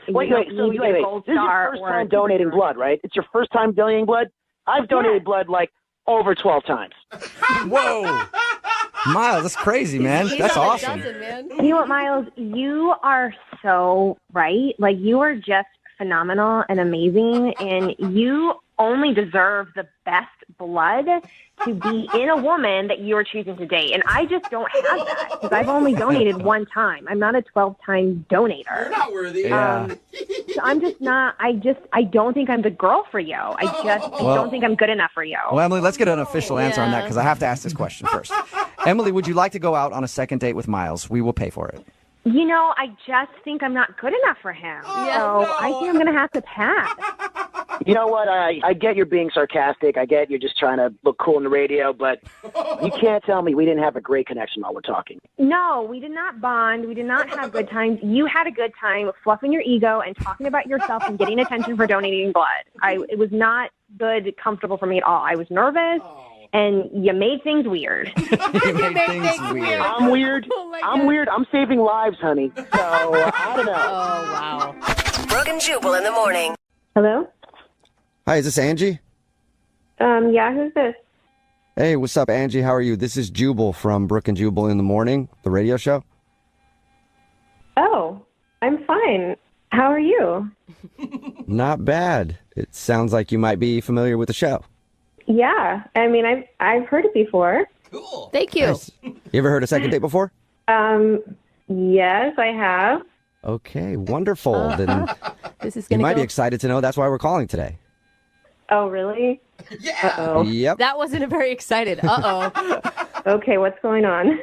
Wait. This is your first time donating blood, right? It's your first time donating blood? I've donated blood over 12 times. Whoa. Miles, that's crazy, man. That's awesome. You know what, Miles? You are so right. You are just phenomenal and amazing, and you only deserve the best blood to be in a woman that you are choosing to date. And I just don't have that because I've only donated one time. I'm not a 12-time donator. You're not worthy. So I'm just not, I don't think I'm the girl for you. I don't think I'm good enough for you. Well, Emily, let's get an official answer on that because I have to ask this question first. Emily, would you like to go out on a second date with Miles? We will pay for it. I just think I'm not good enough for him. I think I'm going to have to pass. You know what? I get you're being sarcastic. I get you're just trying to look cool on the radio, but you can't tell me we didn't have a great connection while we're talking. No, we did not bond. We did not have good times. You had a good time fluffing your ego and talking about yourself and getting attention for donating blood. It was not good, comfortable for me at all. I was nervous. And you made things weird. You made things weird. I'm weird. I'm weird. I'm saving lives, honey. So, I don't know. Oh, wow. Brooke and Jubal in the morning. Hello? Hi, is this Angie? Yeah, who's this? Hey, what's up, Angie? How are you? This is Jubal from Brooke and Jubal in the Morning, the radio show. Oh, I'm fine. How are you? Not bad. It sounds like you might be familiar with the show. Yeah, I mean, I've heard it before. Cool. Thank you. Nice. You ever heard a second date before? Yes, I have. Okay, wonderful. Then This is you going to might go. be excited to know that's why we're calling today. Oh, really? Yeah. Uh-oh. Yep. That wasn't a very excited. Uh-oh. Okay, what's going on?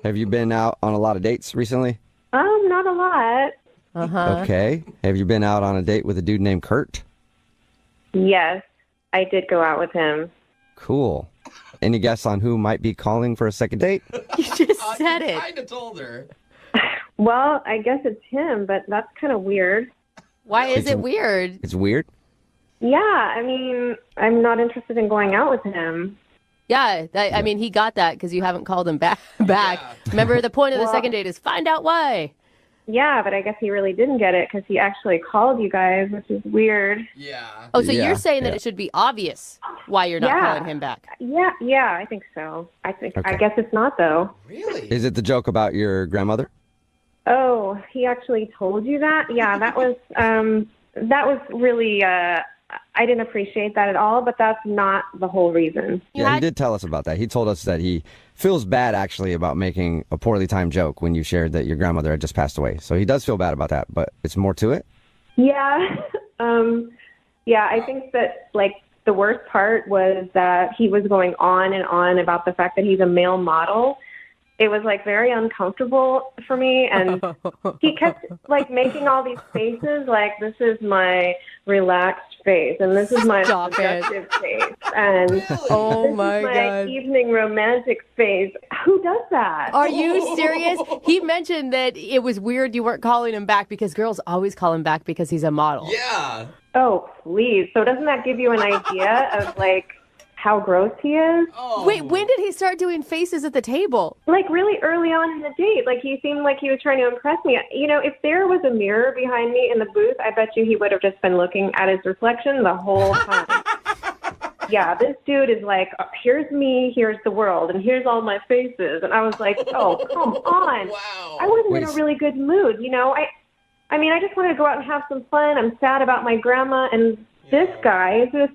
Have you been out on a lot of dates recently? Not a lot. Uh-huh. Okay. Have you been out on a date with a dude named Kurt? Yes, I did go out with him. Cool. Any guess on who might be calling for a second date? You just said it. Kind of told her. Well, I guess it's him, but that's kind of weird. Why is It's- it weird? It's weird. Yeah, I mean, I'm not interested in going out with him. Yeah, I mean, he got that because you haven't called him back. Remember, the point of the Well- second date is find out why. Yeah, but I guess he really didn't get it because he actually called you guys, which is weird. Yeah. Oh, so Yeah, you're saying that yeah. it should be obvious why you're not Yeah. calling him back? Yeah, I think so. I Okay. guess it's not though. Really? Is it the joke about your grandmother? Oh, he actually told you that? Yeah, that was really I didn't appreciate that at all, but that's not the whole reason. Yeah, he did tell us about that. He told us that he feels bad actually about making a poorly timed joke when you shared that your grandmother had just passed away. So he does feel bad about that, but it's more to it. Yeah. Yeah, I think that like the worst part was that he was going on and on about the fact that he's a male model. It was like very uncomfortable for me, and he kept like making all these faces like this is my relaxed face and this is my Stop it. productive face and Oh this my is my God. evening romantic face. Who does that? Are you serious? He mentioned that it was weird you weren't calling him back because girls always call him back because he's a model. Yeah. Oh, please. So doesn't that give you an idea of like how gross he is? Wait, when did he start doing faces at the table? Like really early on in the date, like he seemed like he was trying to impress me. You know, if there was a mirror behind me in the booth, I bet you he would have just been looking at his reflection the whole time. Yeah, this dude is like, here's me, here's the world, and here's all my faces. And I was like, oh, come on. Wow. I wasn't in Wait. a really good mood, you know. I mean, I just wanted to go out and have some fun. I'm sad about my grandma, and this guy is just,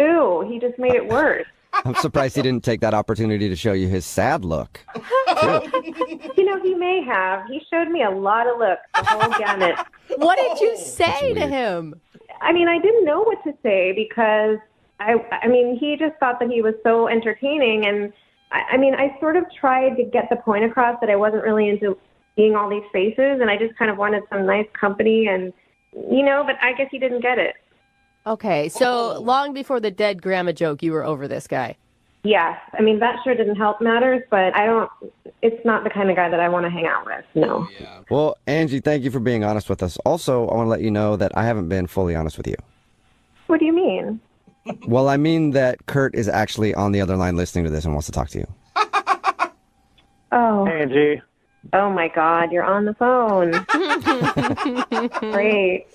ew, he just made it worse. I'm surprised he didn't take that opportunity to show you his sad look. You know, he may have. He showed me a lot of looks, the whole gamut. What did you say to him? I mean, I didn't know what to say because I mean, he just thought that he was so entertaining, and I mean, I sort of tried to get the point across that I wasn't really into seeing all these faces, and I just kind of wanted some nice company, and you know, but I guess he didn't get it. Okay, so long before the dead grandma joke, you were over this guy. Yeah, I mean, that sure didn't help matters, but it's not the kind of guy that I want to hang out with, no. Well, Angie, thank you for being honest with us. Also, I want to let you know that I haven't been fully honest with you. What do you mean? Well, I mean that Kurt is actually on the other line listening to this and wants to talk to you. Oh. Angie. Oh my God, you're on the phone. Great.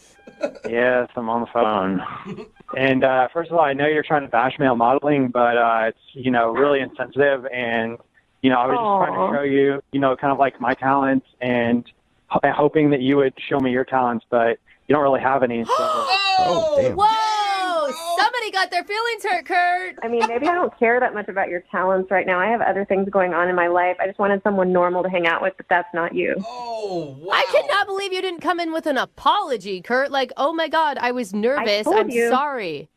Yes, I'm on the phone. And first of all, I know you're trying to bash male modeling, but it's, you know, really insensitive. And, you know, I was just trying to show you, you know, kind of like my talents and hoping that you would show me your talents, but you don't really have any. So. Oh, damn. Whoa! Somebody got their feelings hurt, Kurt. I mean, maybe I don't care that much about your talents right now. I have other things going on in my life. I just wanted someone normal to hang out with, but that's not you. Oh, wow. I cannot believe you didn't come in with an apology, Kurt. Like, oh my God, I was nervous. told I'm you. sorry.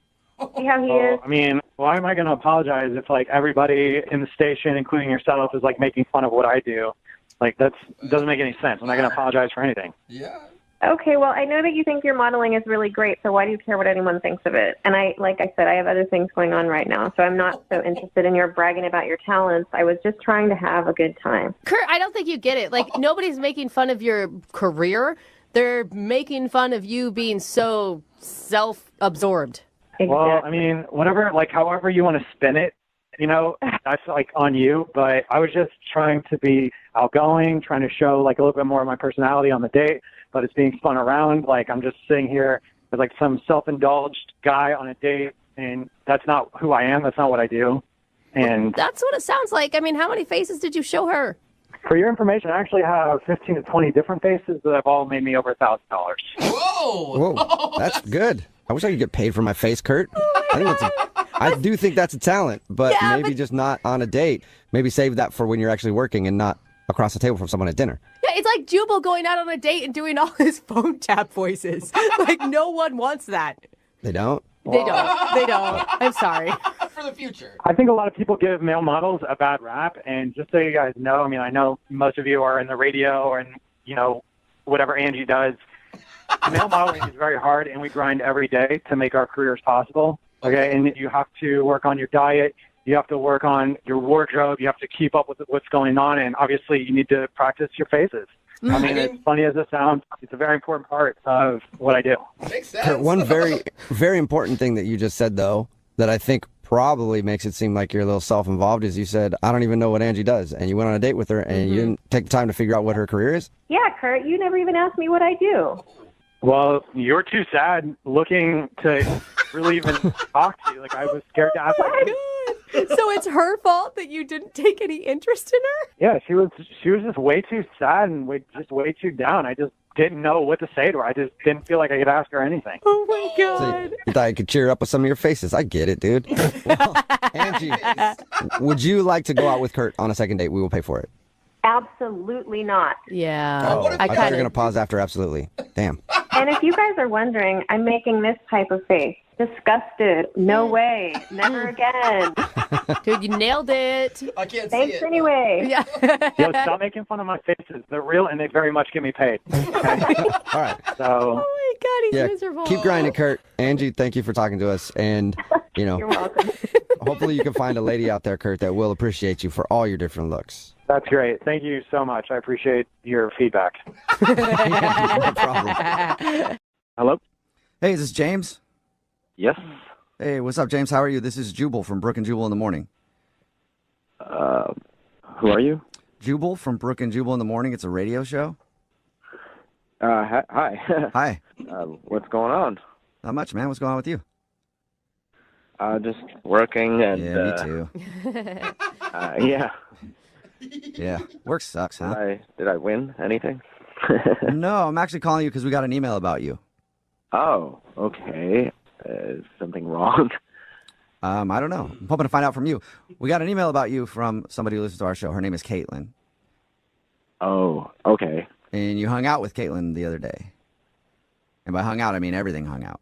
See how he is? I mean, why am I going to apologize if, like, everybody in the station, including yourself, is, like, making fun of what I do? Like, that doesn't make any sense. I'm not going to apologize for anything. Yeah. Okay, well, I know that you think your modeling is really great, so why do you care what anyone thinks of it? And like I said, I have other things going on right now, so I'm not so interested in your bragging about your talents. I was just trying to have a good time. Kurt, I don't think you get it. Like, nobody's making fun of your career. They're making fun of you being so self-absorbed. Well, I mean, whatever, like, however you want to spin it, you know, that's, like, on you. But I was just trying to be outgoing, trying to show, like, a little bit more of my personality on the date, but it's being spun around. Like, I'm just sitting here as, like, some self-indulged guy on a date, and that's not who I am. That's not what I do. And That's what it sounds like. I mean, how many faces did you show her? for your information, I actually have 15 to 20 different faces that have all made me over $1,000. Whoa! Whoa, that's good. I wish I could get paid for my face, Kurt. I do think that's a talent, but Yeah, maybe just not on a date. Maybe save that for when you're actually working and not across the table from someone at dinner. Yeah, It's like Jubal going out on a date and doing all his phone tap voices. Like, no one wants that. They don't? They don't. They don't. I'm sorry. For the future. I think a lot of people give male models a bad rap, and just so you guys know, I mean, I know most of you are in the radio or in, you know, whatever Angie does. Male modeling is very hard, and we grind every day to make our careers possible, okay? And you have to work on your diet. You have to work on your wardrobe. You have to keep up with what's going on, and obviously you need to practice your faces. I mean, as funny as it sounds, it's a very important part of what I do. Makes Kurt, sense. one very important thing that you just said, though, that I think probably makes it seem like you're a little self-involved is you said, I don't even know what Angie does. And you went on a date with her and you didn't take the time to figure out what her career is? Yeah, Kurt, you never even asked me what I do. Well, you're too sad looking to really even talk to you. Like, I was scared to ask you. So it's her fault that you didn't take any interest in her? Yeah, she was just way too sad and just way too down. I just didn't know what to say to her. I just didn't feel like I could ask her anything. Oh, my God. You thought I could cheer up with some of your faces. I get it, dude. Well, Angie, would you like to go out with Kurt on a second date? We will pay for it. Absolutely not. Yeah. I thought you were going to pause after absolutely. Damn. And if you guys are wondering, I'm making this type of face. Disgusted. No way. Never again. Dude, you nailed it. I can't Thanks see it. anyway. Yeah. Yo, stop making fun of my faces. They're real and they very much get me paid. Okay? All right. So, Oh, my God, he's Yeah, miserable. keep grinding, Kurt. Angie, thank you for talking to us. And, you know, You're welcome. hopefully you can find a lady out there, Kurt, that will appreciate you for all your different looks. that's great. Thank you so much. I appreciate your feedback. No problem. Hello? Hey, is this James? Yes. Hey, what's up, James? How are you? This is Jubal from Brook and Jubal in the Morning. Who are you? Jubal from Brook and Jubal in the Morning. It's a radio show. Hi. Hi. What's going on? Not much, man. What's going on with you? Just working and. Yeah, me too. Yeah. Yeah. Work sucks, huh? Did I win anything? No, I'm actually calling you because we got an email about you. Oh, okay. Is something wrong? I don't know. I'm hoping to find out from you. We got an email about you from somebody who listens to our show. Her name is Caitlin. Oh, okay. And you hung out with Caitlin the other day. And by hung out, I mean everything hung out.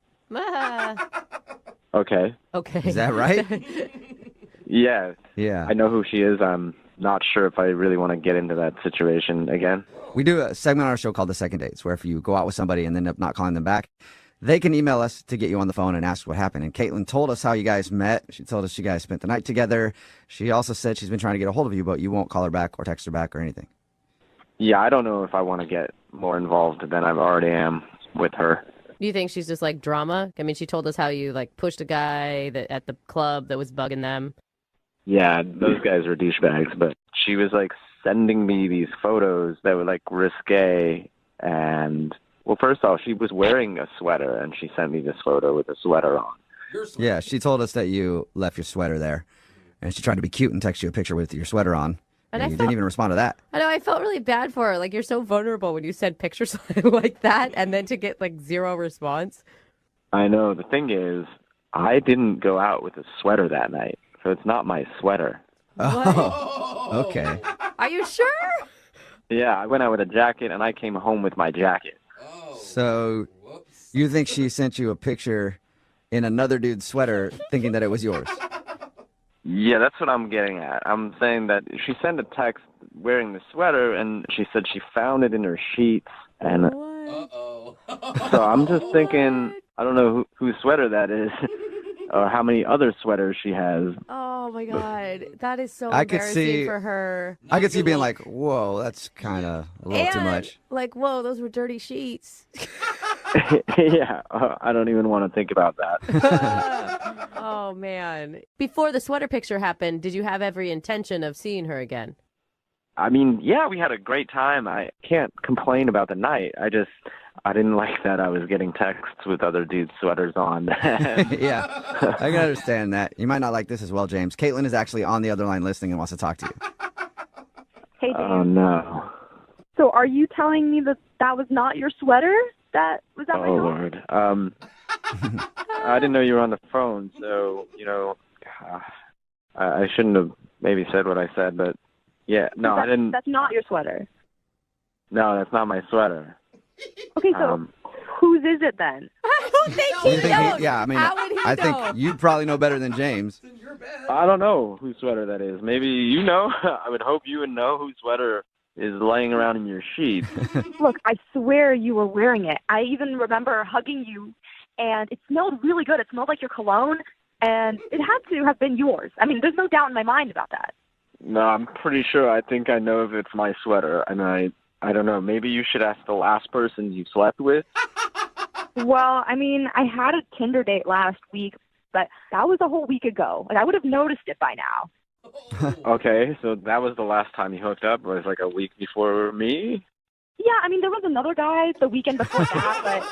Okay. Okay. Is that right? Yeah. Yeah. I know who she is. I'm not sure if I really want to get into that situation again. We do a segment on our show called The Second Dates, where if you go out with somebody and end up not calling them back, they can email us to get you on the phone and ask what happened. And Caitlin told us how you guys met. She told us you guys spent the night together. She also said she's been trying to get a hold of you, but you won't call her back or text her back or anything. Yeah, I don't know if I want to get more involved than I already am with her. Do you think she's just like drama? I mean, she told us how you like pushed a guy at the club that was bugging them. Yeah, those guys were douchebags, but she was like sending me these photos that were like risque. And well, first off, she was wearing a sweater and she sent me this photo with a sweater on. Yeah, she told us that you left your sweater there. And she tried to be cute and text you a picture with your sweater on. And you didn't even respond to that. I know, I felt really bad for her. Like, you're so vulnerable when you send pictures like that and then to get like zero response. I know. The thing is, I didn't go out with a sweater that night, so it's not my sweater. Oh, okay. Are you sure? Yeah, I went out with a jacket and I came home with my jacket. So you think she sent you a picture in another dude's sweater thinking that it was yours? Yeah, that's what I'm getting at. I'm saying that she sent a text wearing the sweater, and she said she found it in her sheets. And so I'm just thinking, I don't know whose sweater that is, or how many other sweaters she has. Oh my God, that is so I could embarrassing see- for her. I could see being like, whoa, that's kind of a little too And, much. like, whoa, those were dirty sheets. Yeah, I don't even want to think about that. Oh man. Before the sweater picture happened, did you have every intention of seeing her again? I mean, yeah, we had a great time. I can't complain about the night. I didn't like that I was getting texts with other dudes' sweaters on. Yeah, I can understand that. You might not like this as well, James. Caitlin is actually on the other line listening and wants to talk to you. Hey, James. Oh, no. So are you telling me that that was not your sweater? That was that my Oh, dog? Lord. I didn't know you were on the phone, so, I shouldn't have maybe said what I said, but yeah, no, I didn't. That's not your sweater. No, that's not my sweater. Okay, so whose is it then? Who think You he think knows? yeah, I mean, How would he I know? think you probably know better than James. I don't know whose sweater that is. Maybe you know. I would hope you would know whose sweater is laying around in your sheets. Look, I swear you were wearing it. I even remember hugging you, and it smelled really good. It smelled like your cologne, and it had to have been yours. I mean, there's no doubt in my mind about that. No, I'm pretty sure. I think I know if it's my sweater. And I don't know. Maybe you should ask the last person you slept with. Well, I mean, I had a Tinder date last week, but that was a whole week ago. Like, I would have noticed it by now. Okay, so that was the last time you hooked up. Was like a week before me. Yeah, I mean, there was another guy the weekend before that,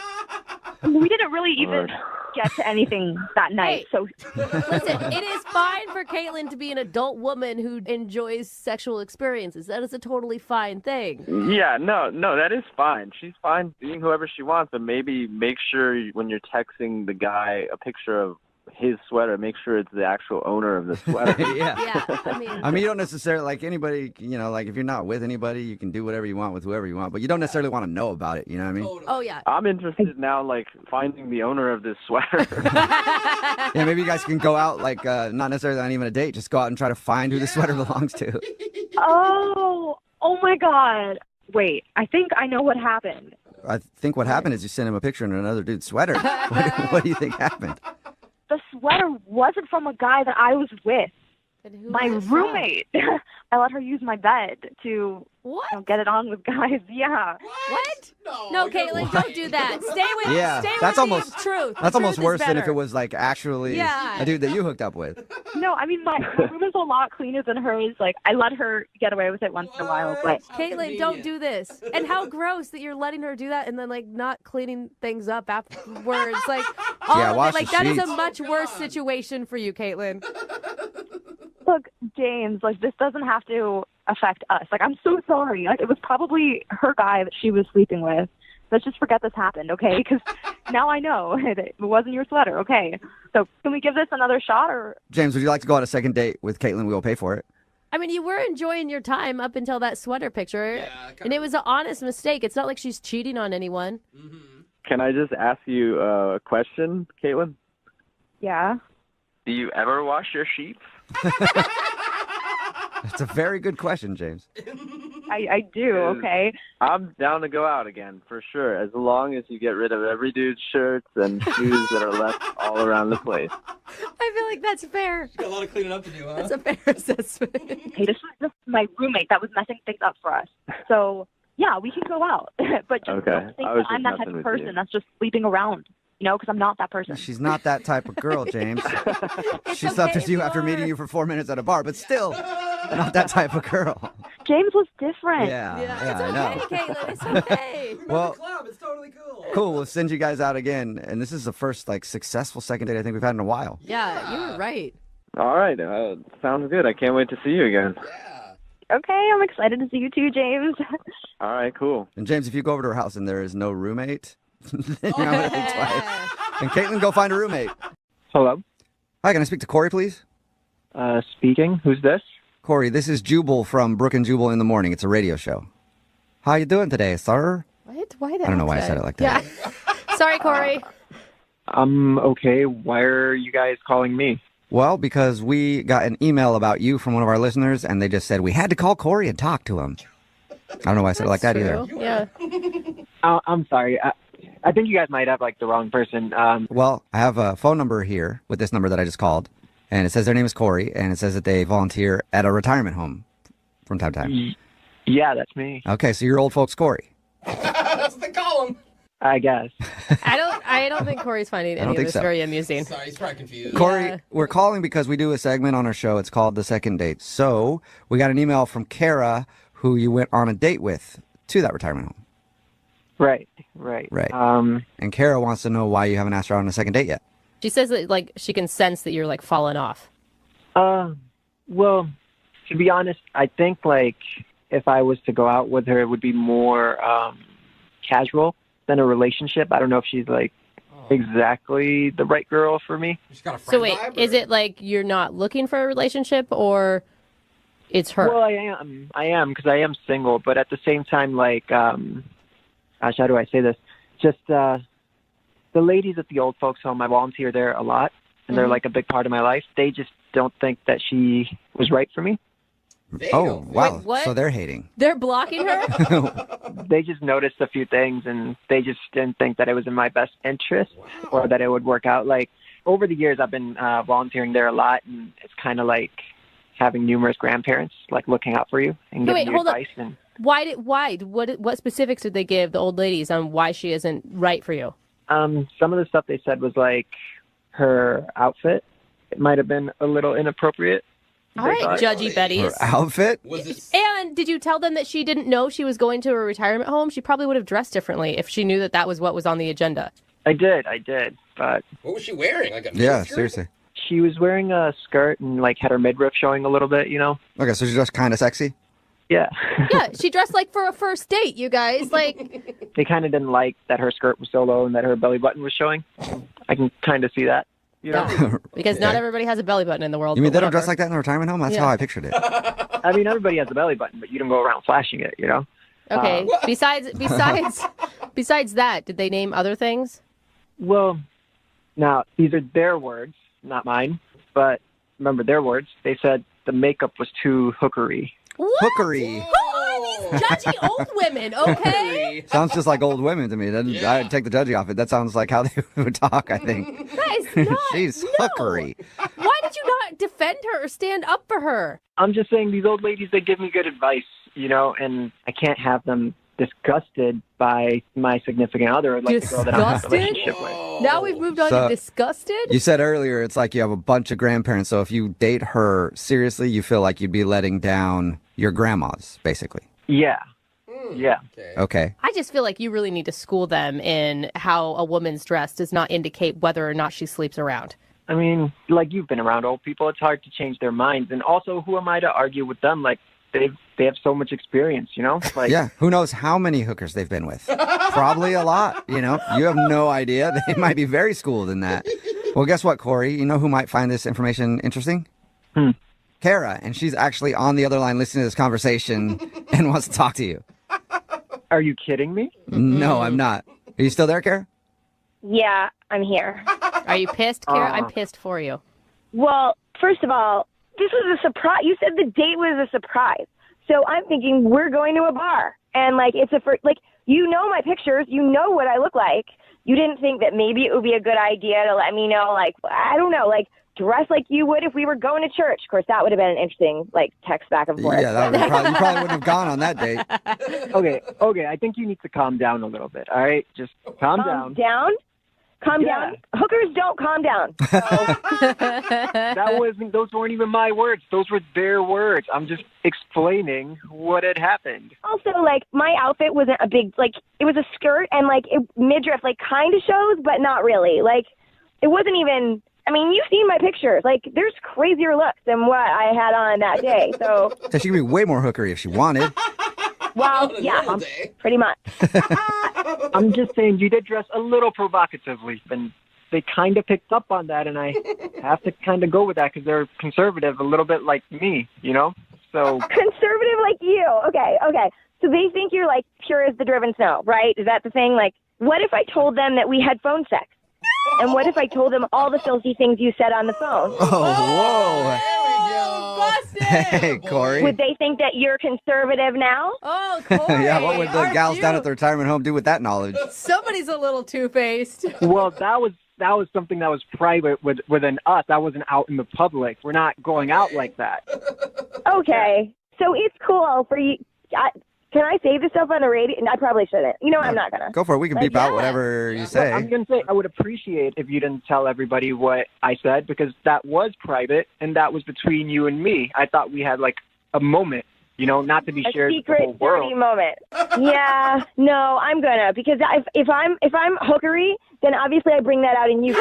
but we didn't really even get to anything that night. So Listen, it is fine for Caitlin to be an adult woman who enjoys sexual experiences. That is a totally fine thing. Yeah, no, that is fine. She's fine being whoever she wants, but maybe make sure when you're texting the guy a picture of his sweater, make sure it's the actual owner of the sweater. Yeah. I mean, you don't necessarily, like anybody, like if you're not with anybody, you can do whatever you want with whoever you want, but you don't necessarily want to know about it, you know what I mean? Oh, yeah. I'm interested now, like, finding the owner of this sweater. Yeah, maybe you guys can go out, like, not necessarily on even a date, just go out and try to find who the sweater belongs to. oh my God. Wait, I think I know what happened. I think what happened is you sent him a picture in another dude's sweater. What do you think happened? The sweater wasn't from a guy that I was with. My roommate. I let her use my bed to get it on with guys. Yeah. What? No, Caitlin, don't do that. Stay with stay that's with almost the truth. That's The almost truth is worse than if better. it was like actually a dude that you hooked up with. No, I mean, my room is a lot cleaner than hers. Like, I let her get away with it once in a while, but Caitlin, don't do this. And how gross that you're letting her do that and then like not cleaning things up afterwards. Like all Yeah, of wash it. Like the that is a sheets. much worse situation for you, Caitlin. look, James, like, this doesn't have to affect us. Like, I'm so sorry. Like, it was probably her guy that she was sleeping with. Let's just forget this happened, okay? Because now I know it wasn't your sweater, okay? So can we give this another shot, or? James, would you like to go on a second date with Caitlin? We will pay for it. I mean, you were enjoying your time up until that sweater picture, and it was an honest mistake. It's not like she's cheating on anyone. Can I just ask you a question, Caitlin? Yeah. Do you ever wash your sheets? That's a very good question, James. I do, okay? I'm down to go out again, for sure, as long as you get rid of every dude's shirts and shoes that are left all around the place. I feel like that's fair. Got a lot of cleaning up to do, huh? That's a fair assessment. Hey, this was just my roommate that was messing things up for us. So, yeah, we can go out. But just Okay. don't think I was that I'm just that type messing of with you. person that's just sleeping around, you know, because I'm not that person. She's not that type of girl, James. She slept with you after meeting you for 4 minutes at a bar, but still not that type of girl. James was different. Yeah, it's I know. okay, Caitlin. It's okay. Well, Club, it's totally cool. cool. We'll send you guys out again, and this is the first successful second date I think we've had in a while. Yeah, you were right. All right. Sounds good. I can't wait to see you again. Okay, I'm excited to see you too, James. All right, cool. And James, if you go over to her house and there is no roommate, then you're not going to think twice. And Caitlin, go find a roommate. Hello. Hi, can I speak to Corey, please? Speaking. Who's this? Corey, this is Jubal from Brook and Jubal in the Morning. It's a radio show. How you doing today, sir? What? Why that? I don't know why I said it like that. Yeah. Sorry, Corey. I'm okay. Why are you guys calling me? Well, because we got an email about you from one of our listeners, and they just said we had to call Corey and talk to him. I don't know why I said it like that either. Yeah. I'm sorry. I think you guys might have the wrong person. Well, I have a phone number here with this number that I just called, and it says their name is Corey, and it says that they volunteer at a retirement home from time to time. Yeah, that's me. Okay, so you're old folks Corey. That's what they call him. I guess. I don't think Corey's finding don't any of think this so. very amusing. Sorry, he's probably confused. Corey, we're calling because we do a segment on our show. It's called The Second Date. So we got an email from Kara, who you went on a date with to that retirement home. Right. Right. And Kara wants to know why you haven't asked her out on a second date yet. She says that she can sense that you're falling off. Well, to be honest, I think if I was to go out with her, it would be more casual than a relationship. I don't know if she's exactly the right girl for me. So wait, is it you're not looking for a relationship, or it's her? Well, I am because I am single, but at the same time, like, gosh, how do I say this? Just the ladies at the old folks home, I volunteer there a lot, and they're like a big part of my life. They just don't think that she was right for me. Oh, wow. Wait, what? So they're hating. They're blocking her? They just noticed a few things, and they just didn't think that it was in my best interest or that it would work out. Like, over the years, I've been volunteering there a lot, and it's kind of like having numerous grandparents, like, looking out for you and giving you hold advice. on. And Why? What specifics did they give the old ladies on why she isn't right for you? some of the stuff they said was like her outfit. It might have been a little inappropriate. All right, Judgy Betty. Her outfit? And did you tell them that she didn't know she was going to a retirement home? She probably would have dressed differently if she knew that that was what was on the agenda. I did, but... What was she wearing? Like a Yeah, miniskirt? seriously. She was wearing a skirt and, like, had her midriff showing a little bit, you know? Okay, so she's just kind of sexy? Yeah. Yeah, she dressed like for a first date, you guys. Like, They kind of didn't like that her skirt was so low and that her belly button was showing. I can kind of see that, you know? because not everybody has a belly button in the world. You mean but they don't dress whatever. like that in a retirement home? That's Yeah. how I pictured it. I mean, everybody has a belly button, but you don't go around flashing it, you know? Okay. Besides that, did they name other things? Well, now, these are their words, not mine. But remember their words. They said the makeup was too hookery. What? Hookery. Who are these judgy old women? Okay. Sounds just like old women to me. I'd take the judgy off it. That sounds like how they would talk, I think. Guys, not, She's no. hookery. Why did you not defend her or stand up for her? I'm just saying these old ladies, they give me good advice, you know, and I can't have them disgusted by my significant other, like the girl that I'm in a Disgusted? relationship with. Now we've moved on So- to disgusted? You said earlier it's like you have a bunch of grandparents, so if you date her seriously, you feel like you'd be letting down your grandmas, basically. Yeah. Yeah. Okay. I just feel like you really need to school them in how a woman's dress does not indicate whether or not she sleeps around. I mean, like you've been around old people, it's hard to change their minds. And also, who am I to argue with them? Like, they have so much experience, you know? Like, Yeah, who knows how many hookers they've been with? Probably a lot, you know? You have no idea. They might be very schooled in that. Well, guess what, Corey? You know who might find this information interesting? Kara, and she's actually on the other line listening to this conversation and wants to talk to you. Are you kidding me? No, I'm not. Are you still there, Kara? Yeah, I'm here. Are you pissed, Kara? I'm pissed for you. Well, first of all, this was a surprise. You said the date was a surprise. So I'm thinking we're going to a bar. And, like, it's you know my pictures. You know what I look like. You didn't think that maybe it would be a good idea to let me know, like, I don't know, like, dress like you would if we were going to church. Of course, that would have been an interesting, like, text back and forth. Yeah, that would you probably wouldn't have gone on that date. Okay, I think you need to calm down a little bit, all right? Just calm down. Calm Yeah. down? Hookers don't calm down. Those weren't even my words. Those were their words. I'm just explaining what had happened. Also, like, my outfit wasn't a big, like, it was a skirt and, like, midriff, like, kind of shows, but not really. Like, it wasn't even, I mean, you've seen my pictures. Like, there's crazier looks than what I had on that day. So, So she could be way more hookery if she wanted. well, yeah, pretty much. I'm just saying you did dress a little provocatively, and they kind of picked up on that, and I have to kind of go with that because they're conservative, a little bit like me, you know? So Conservative like you. Okay. So they think you're, like, pure as the driven snow, right? Is that the thing? Like, what if I told them that we had phone sex? And what if I told them all the filthy things you said on the phone? Oh, whoa. Hey, Corey. Would they think that you're conservative now? Oh, Corey. Yeah, what would the aren't gals you? down at the retirement home do with that knowledge? Somebody's a little two-faced. well, that was something that was private within us. That wasn't out in the public. We're not going out like that. Okay. So it's cool for you. Can I say this stuff on the radio? I probably shouldn't. You know, I'm not going to. Go for it. We can beep out whatever you say. I'm going to say I would appreciate if you didn't tell everybody what I said because that was private and that was between you and me. I thought we had like a moment, you know, not to be A shared with the secret, whole world. dirty moment. Yeah, no, I'm gonna because if I'm hookery, then obviously I bring that out in you.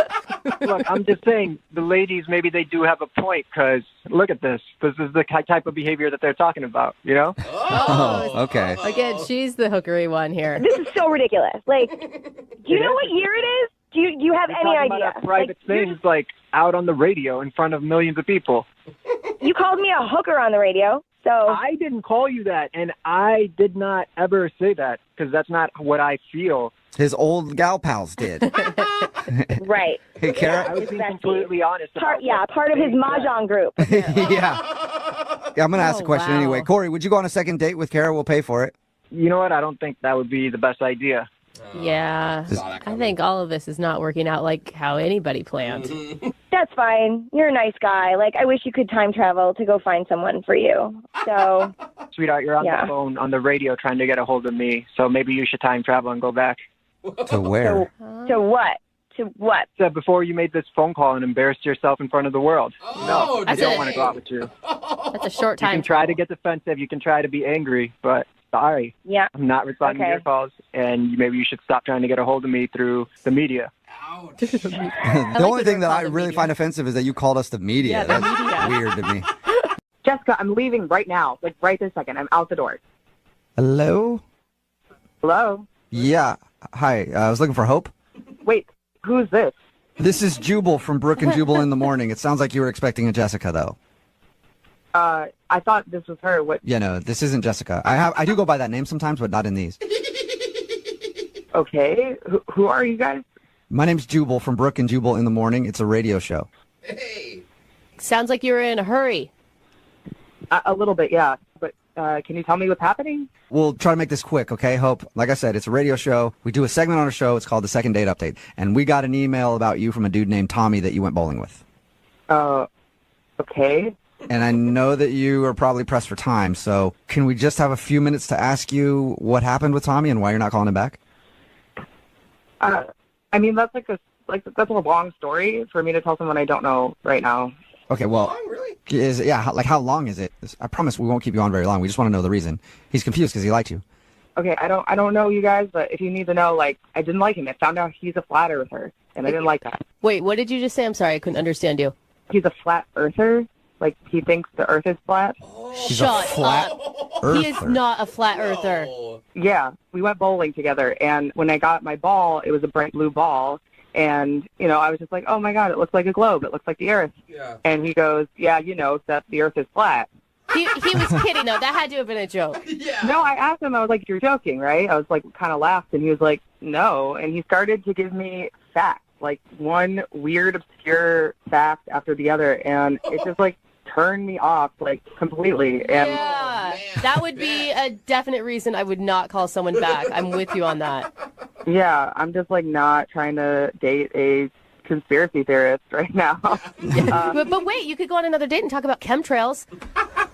Look, I'm just saying the ladies maybe they do have a point because look at this. This is the type of behavior that they're talking about, you know? Oh, okay. Again, she's the hookery one here. This is so ridiculous. Like, do you know what year it is? Do you have We're any talking idea? about private things like out on the radio in front of millions of people. You called me a hooker on the radio, so I didn't call you that, and I did not ever say that because that's not what I feel. His old gal pals did. right. Hey, Kara. I was being completely honest. Part of his mahjong group. Yeah, I'm going to ask a question anyway. Corey, would you go on a second date with Kara? We'll pay for it. You know what? I don't think that would be the best idea. Yeah, I think all of this is not working out like how anybody planned. That's fine. You're a nice guy. Like, I wish you could time travel to go find someone for you. So, Sweetheart, you're on the phone on the radio trying to get a hold of me, so maybe you should time travel and go back. To where? To what? To what? So before you made this phone call and embarrassed yourself in front of the world. No, I don't want to go out with you. That's a short time. You can try to get defensive. You can try to be angry, but sorry. Yeah. I'm not responding to your calls, and maybe you should stop trying to get a hold of me through the media. The only thing that I really find offensive is that you called us the media. Yeah, the That's media. weird to me. Jessica, I'm leaving right now. Like, right this second. I'm out the door. Hello? Hello? Yeah. Hi. I was looking for Hope. Wait, who's this? This is Jubal from Brooke and Jubal in the Morning. It sounds like you were expecting a Jessica, though. I thought this was her. What? Yeah, no, this isn't Jessica. I do go by that name sometimes, but not in these. Okay. Who are you guys? My name's Jubal from Brooke and Jubal in the Morning. It's a radio show. Sounds like you're in a hurry. A little bit, yeah. But can you tell me what's happening? We'll try to make this quick, okay, Hope? Like I said, it's a radio show. We do a segment on our show. It's called The Second Date Update. And we got an email about you from a dude named Tommy that you went bowling with. Okay. And I know that you are probably pressed for time, so can we just have a few minutes to ask you what happened with Tommy and why you're not calling him back? I mean, that's that's a long story for me to tell someone I don't know right now. Okay, well, how long is it? I promise we won't keep you on very long. We just want to know the reason. He's confused because he liked you. Okay, I don't know you guys, but if you need to know, like, I didn't like him. I found out he's a flat earther, and I didn't like that. Wait, what did you just say? I'm sorry, I couldn't understand you. He's a flat earther? Like, he thinks the earth is flat? Shut up. He is not a flat earther. Yeah, we went bowling together, and when I got my ball, it was a bright blue ball, and, I was just like, oh my God, it looks like a globe. It looks like the earth. Yeah. And he goes, yeah, that the earth is flat. He was kidding, though. That had to have been a joke. Yeah. No, I asked him, I was like, you're joking, right? I was like, kind of laughed, and he was like, no. And he started to give me facts, like one weird, obscure fact after the other, and it just, turned me off, completely. And that would be a definite reason I would not call someone back. I'm with you on that. Yeah, I'm just, not trying to date a conspiracy theorist right now. But wait, you could go on another date and talk about chemtrails.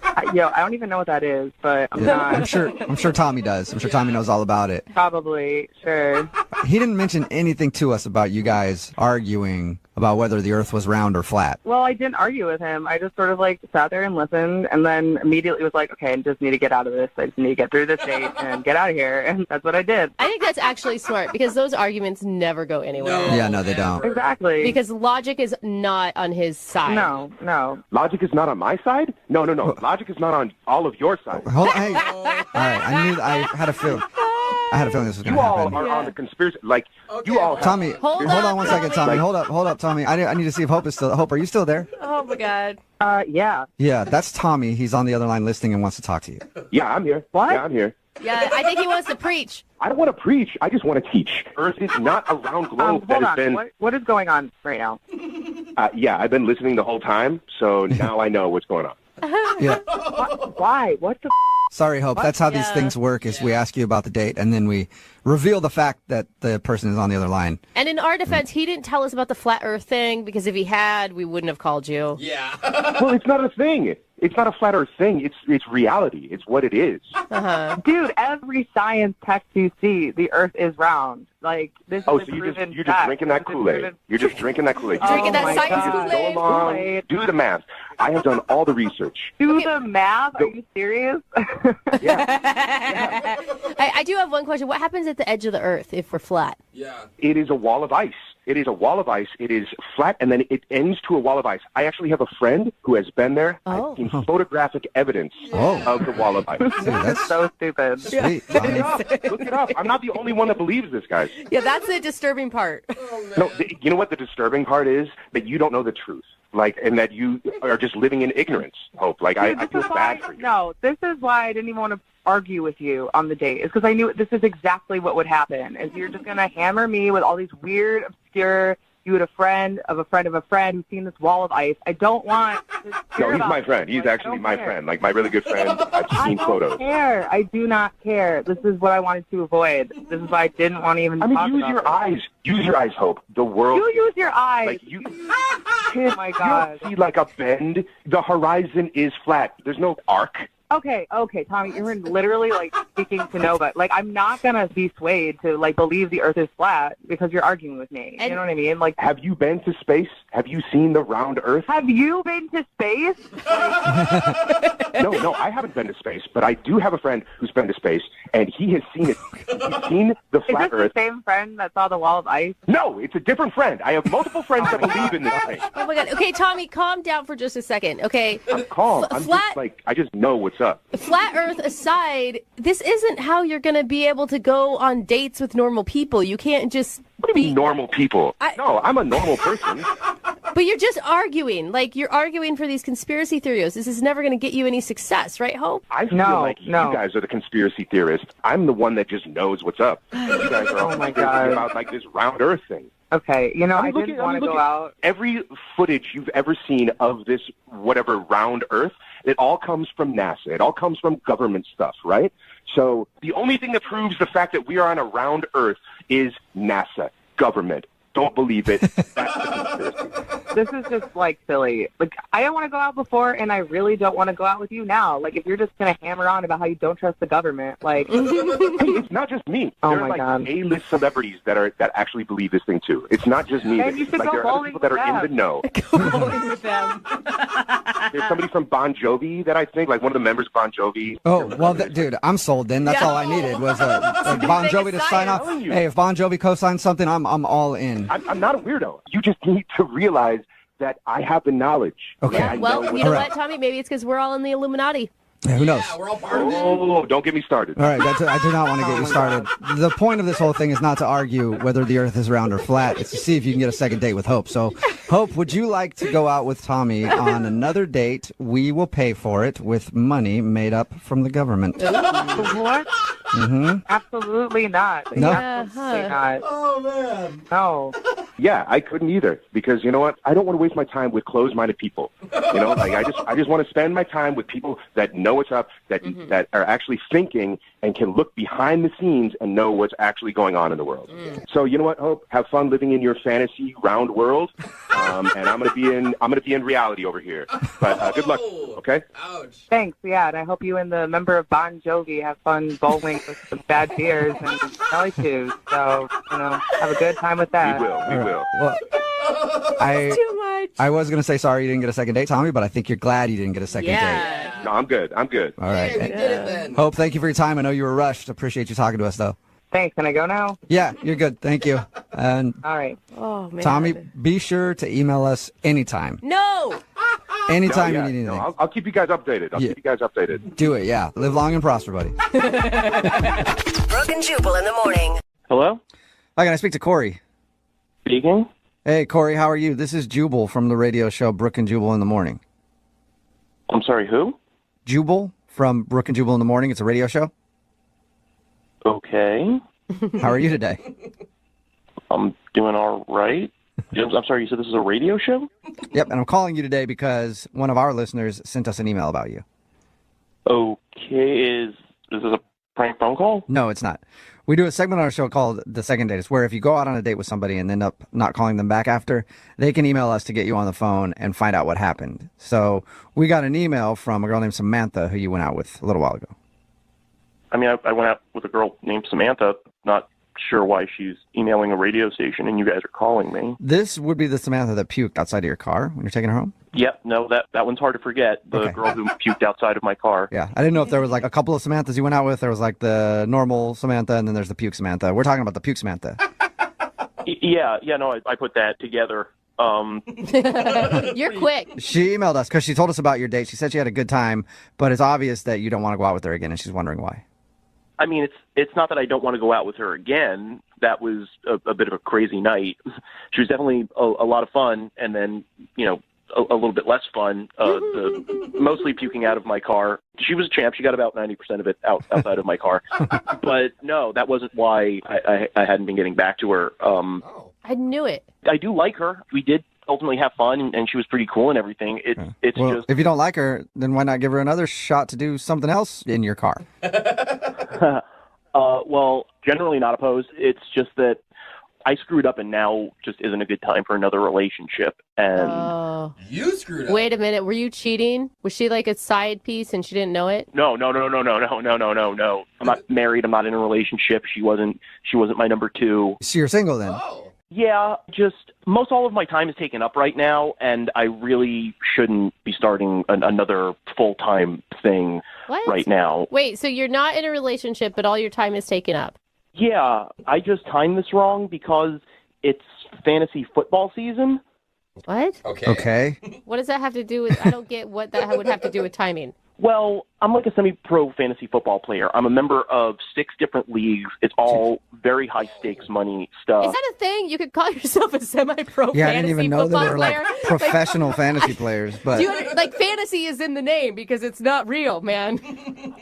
I don't even know what that is, but I'm not. I'm sure Tommy does. I'm sure Tommy knows all about it. Probably, sure. He didn't mention anything to us about you guys arguing about whether the earth was round or flat. Well, I didn't argue with him. I just sort of sat there and listened, and then immediately was like, okay, I just need to get out of this. I just need to get through this date and get out of here. And that's what I did. I think that's actually smart because those arguments never go anywhere. Yeah, no, they don't. Exactly. Because logic is not on his side. No. Logic is not on my side? No. Logic is not on all of your sides. Hold on, hey. All right, I had a feeling. This was going to happen. You all are on the conspiracy. You all have... Tommy, hold on one second, Tommy. Hold up, Tommy. I need to see if Hope is still... Hope, are you still there? Oh, my God. Yeah. Yeah, that's Tommy. He's on the other line listening and wants to talk to you. Yeah, I'm here. What? Yeah, I'm here. Yeah, I think he wants to preach. I don't want to preach. I just want to teach. Earth is not a round globe that has been... What is going on right now? Yeah, I've been listening the whole time, so now I know what's going on. Yeah. Why? What the... Sorry, Hope. That's how these things work is we ask you about the date, and then we reveal the fact that the person is on the other line. And in our defense, he didn't tell us about the flat earth thing, because if he had, we wouldn't have called you. Yeah. Well, it's not a thing. It's not a flat earth thing. It's reality. It's what it is. Dude, every science text you see, the earth is round. This so is you're just drinking that Kool-Aid. You're just drinking that Kool-Aid. Drinking that science Kool-Aid. Go along, do the math. I have done all the research. Do the math? Are you serious? I do have one question. What happens at the edge of the earth if we're flat? Yeah. It is a wall of ice. It is a wall of ice. It is flat, and then it ends to a wall of ice. I actually have a friend who has been there. I've seen photographic evidence of the wall of ice. Dude, that's so stupid. Sweet. Look it up. I'm not the only one that believes this, guys. Yeah, that's the disturbing part. No, you know what the disturbing part is? That you don't know the truth. Like, and that you are just living in ignorance, Hope. Like, Dude, I this feel is bad why- for you. No, this is why I didn't even want to argue with you on the date. Is because I knew this is exactly what would happen. Is you're just gonna hammer me with all these weird, obscure. You had a friend of a friend of a friend who's seen this wall of ice. I don't want. To No, hear he's about my this. friend. He's Like, I actually don't my care. friend, like my really good friend. I've I seen don't photos. care. I do not care. This is what I wanted to avoid. This is why I didn't want to even. I mean, talk use about your this. eyes. Use your eyes, Hope. The world. You use your eyes. Like you. Oh my You God. don't see like a bend. The horizon is flat. There's no arc. Okay, Tommy, you're literally like speaking to nobody. Like, I'm not gonna be swayed to like believe the Earth is flat because you're arguing with me. You know what I mean? Like, Have you been to space? Have you seen the round Earth? have you been to space? No, I haven't been to space, but I do have a friend who's been to space, and he has seen it. He's seen the Is flat this Earth. the same friend that saw the wall of ice? No, it's a different friend. I have multiple friends that believe in this thing. Oh my God. Okay, Tommy, calm down for just a second. Okay. I'm calm. I'm Flat- just like, I just know what's up. Flat Earth aside, this isn't how you're going to be able to go on dates with normal people. You can't just What do you mean normal people? I- No, I'm a normal person. But you're just arguing. Like, you're arguing for these conspiracy theories. This is never going to get you any success, right, Hope? I feel like you guys are the conspiracy theorists. I'm the one that just knows what's up. You guys are all Oh my conspiracy God. about like this round Earth thing. Okay, you know, I'm I looking- didn't want to I'm go looking- out. Every footage you've ever seen of this whatever round Earth, it all comes from NASA. It all comes from government stuff, right? So the only thing that proves the fact that we are on a round Earth is NASA, government. Don't believe it. That's the conspiracy. This is just like silly. Like, I didn't want to go out before, and I really don't want to go out with you now. Like, if you're just gonna hammer on about how you don't trust the government, like, Hey, it's not just me. Oh there my are like God. A-list celebrities that actually believe this thing too. It's not just me. Then you should like go there are other bowling people that with are in them. the know. Bowling with them. There's somebody from Bon Jovi that I think, like one of the members of Bon Jovi. Oh, well, dude, I'm sold then. That's all I needed was Bon Jovi to sign off. Hey, if Bon Jovi co-signs something, I'm all in. I'm not a weirdo. You just need to realize that I have the knowledge. Okay. Yeah, well, you know All right. what, Tommy? Maybe it's because we're all in the Illuminati. Yeah, who knows? We're all part of it. Oh, don't get me started. All right, I do not want to get you started. The point of this whole thing is not to argue whether the Earth is round or flat. It's to see if you can get a second date with Hope. So, Hope, would you like to go out with Tommy on another date? We will pay for it with money made up from the government. what? Mm-hmm. Absolutely not. No? Absolutely not. Oh, man. No. Yeah, I couldn't either because you know what? I don't want to waste my time with closed-minded people. You know, like I just want to spend my time with people that know what's up, that that are actually thinking and can look behind the scenes and know what's actually going on in the world. So you know what, Hope? Have fun living in your fantasy round world, and I'm gonna be in reality over here. But good luck, okay? Ouch. Thanks, yeah, and I hope you and the member of Bon Jovi have fun bowling with some bad beers and jelly shoes. So, you know, have a good time with that. We will. Well, Too much. I was going to say sorry you didn't get a second date, Tommy, but I think you're glad you didn't get a second date. No, I'm good. I'm good. All right. Hey, we did it then. Hope, thank you for your time. I know you were rushed. Appreciate you talking to us, though. Thanks, can I go now? Yeah, you're good. Thank you. And All right. Oh, man. Tommy, be sure to email us anytime. No! Anytime No, yeah, you need no, anything. I'll keep you guys updated. I'll Yeah. keep you guys updated. Do it, yeah. Live long and prosper, buddy. Brooke and Jubal in the morning. Hello? Hi, can I speak to Corey? Speaking? Hey, Corey, how are you? This is Jubal from the radio show Brooke and Jubal in the Morning. I'm sorry, who? Jubal from Brooke and Jubal in the Morning. It's a radio show. Okay. How are you today? I'm doing all right. I'm sorry, you said this is a radio show? Yep, and I'm calling you today because one of our listeners sent us an email about you. Okay, is this a prank phone call? No, it's not. We do a segment on our show called The Second Date. It's where if you go out on a date with somebody and end up not calling them back after, they can email us to get you on the phone and find out what happened. So we got an email from a girl named Samantha who you went out with a little while ago. I mean, I went out with a girl named Samantha, not sure why she's emailing a radio station and you guys are calling me. This would be the Samantha that puked outside of your car when you're taking her home? Yep, no, that one's hard to forget. The Okay. girl who puked outside of my car. Yeah, I didn't know if there was like a couple of Samanthas you went out with. There was like the normal Samantha and then there's the puke Samantha. We're talking about the puke Samantha. Yeah, no, I put that together. You're quick. She emailed us because she told us about your date. She said she had a good time, but it's obvious that you don't want to go out with her again, and she's wondering why. I mean, it's not that I don't want to go out with her again. That was a bit of a crazy night. She was definitely a lot of fun, and then, a little bit less fun, mostly puking out of my car. She was a champ. She got about 90% of it outside of my car. But no, that wasn't why I hadn't been getting back to her. I knew it. I do like her. We did ultimately have fun, and she was pretty cool and everything. It's Well, just... if you don't like her, then why not give her another shot to do something else in your car? Well, generally not opposed. It's just that I screwed up, and now just isn't a good time for another relationship. And You screwed up. Wait a minute. Were you cheating? Was she like a side piece and she didn't know it? No. I'm not married. I'm not in a relationship. She wasn't my number two. So you're single then? Yeah, just most all of my time is taken up right now, and I really shouldn't be starting another full-time thing right now. Wait, so you're not in a relationship, but all your time is taken up? Yeah, I just timed this wrong because it's fantasy football season. What? Okay. What does that have to do with? I don't get what that would have to do with timing. Well, I'm like a semi-pro fantasy football player. I'm a member of 6 different leagues. It's all very high-stakes money stuff. Is that a thing? You could call yourself a semi-pro Yeah, I fantasy didn't even know football there were player? like professional fantasy players. But Like fantasy is in the name because it's not real, man.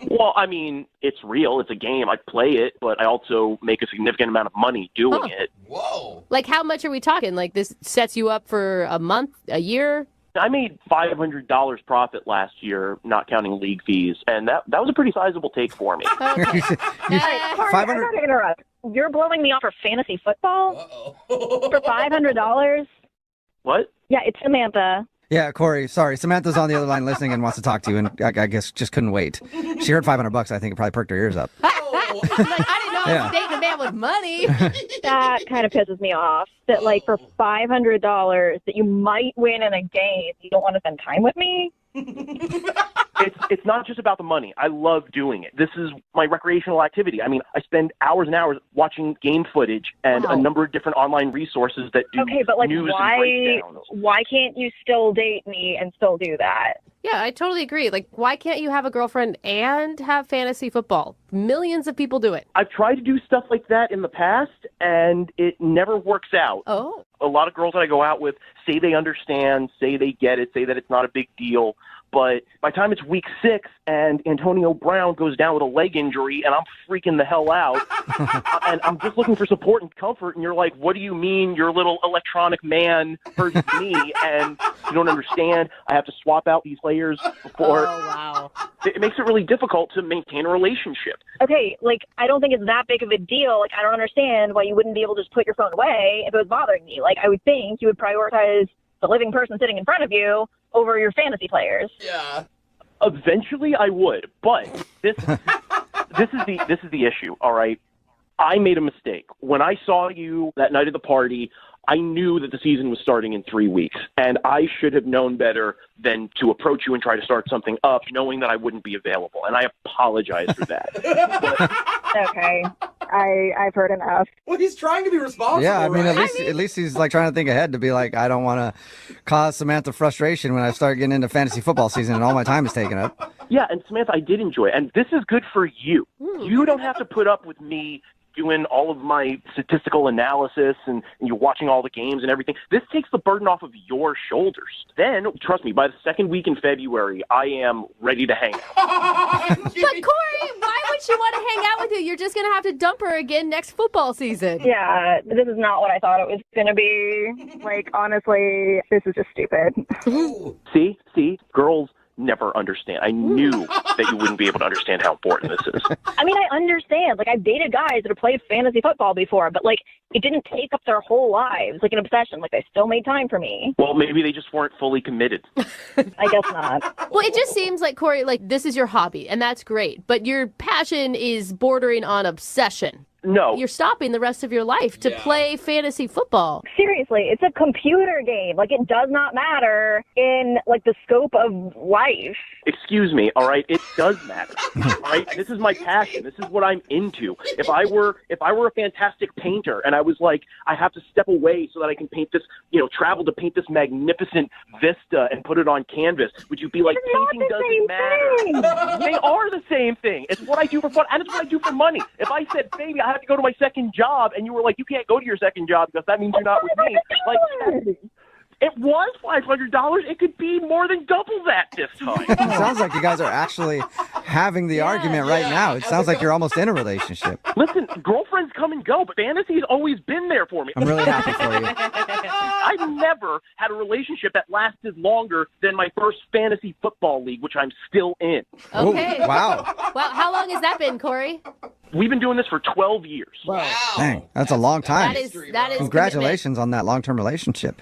Well, I mean, it's real. It's a game. I play it, but I also make a significant amount of money doing it. Whoa. Like how much are we talking? Like this sets you up for a month, a year? I made $500 profit last year, not counting league fees, and that was a pretty sizable take for me. Corey, I gotta interrupt. You're blowing me off for fantasy football for $500? What? Yeah, it's Samantha. yeah, Corey, sorry. Samantha's on the other line listening and wants to talk to you, and I guess just couldn't wait. She heard $500. I think it probably perked her ears up. I didn't know I was dating a man with money. That kind of pisses me off. That like for $500 that you might win in a game, you don't want to spend time with me. It's not just about the money. I love doing it. This is my recreational activity. I mean, I spend hours and hours watching game footage and a number of different online resources that do Okay, but like news and why breakdowns. why can't you still date me and still do that? Yeah, I totally agree. Like, why can't you have a girlfriend and have fantasy football? Millions of people do it. I've tried to do stuff like that in the past, and it never works out. Oh. A lot of girls that I go out with say they understand, say they get it, say that it's not a big deal. But by the time it's week 6 and Antonio Brown goes down with a leg injury and I'm freaking the hell out and I'm just looking for support and comfort, and you're like, what do you mean your little electronic man hurts me? And you don't understand. I have to swap out these players before. Oh, wow. It makes it really difficult to maintain a relationship. Okay, like I don't think it's that big of a deal. Like I don't understand why you wouldn't be able to just put your phone away if it was bothering you. Like I would think you would prioritize the living person sitting in front of you over your fantasy players. Yeah. Eventually I would, but this is the issue, all right? I made a mistake. When I saw you that night at the party, I knew that the season was starting in 3 weeks, and I should have known better than to approach you and try to start something up knowing that I wouldn't be available, and I apologize for that. Okay. I've heard enough. Well, he's trying to be responsible. Yeah, I mean, right? at least he's like trying to think ahead to be like, I don't want to cause Samantha frustration when I start getting into fantasy football season and all my time is taken up. Yeah, and Samantha, I did enjoy it, and this is good for you. You don't have to put up with me doing all of my statistical analysis and you're watching all the games and everything. This takes the burden off of your shoulders. Then, trust me, by the second week in February, I am ready to hang out. But Corey, why would she want to hang out with you? You're just going to have to dump her again next football season. Yeah, this is not what I thought it was going to be. Like, honestly, this is just stupid. See? Girls never understand. I knew that you wouldn't be able to understand how important this is. I mean, I understand. Like, I've dated guys that have played fantasy football before, but, like, it didn't take up their whole lives, like an obsession. Like, they still made time for me. Well, maybe they just weren't fully committed. I guess not. Well, it just seems like, Corey, like, this is your hobby, and that's great. But your passion is bordering on obsession. No. You're stopping the rest of your life to play fantasy football. Seriously, it's a computer game. Like, it does not matter in, like, the scope of life. Excuse me, all right? It does matter. All right? This is my passion. This is what I'm into. If I were a fantastic painter and I was like, I have to step away so that I can paint this, travel to paint this magnificent vista and put it on canvas, would you be like, painting doesn't matter? They are the same thing. It's what I do for fun, and it's what I do for money. If I said, baby, I have to go to my second job, and you were like, you can't go to your second job because that means you're not with me. Like, It was $500. It could be more than double that this time. It sounds like you guys are actually having the argument right now. It sounds like you're almost in a relationship. Listen, girlfriends come and go, but fantasy's always been there for me. I'm really happy for you. I've never had a relationship that lasted longer than my first fantasy football league, which I'm still in. Okay. Ooh, wow. Well, how long has that been, Corey? We've been doing this for 12 years. Wow. Dang, that's a long time. That is Congratulations on that long-term relationship.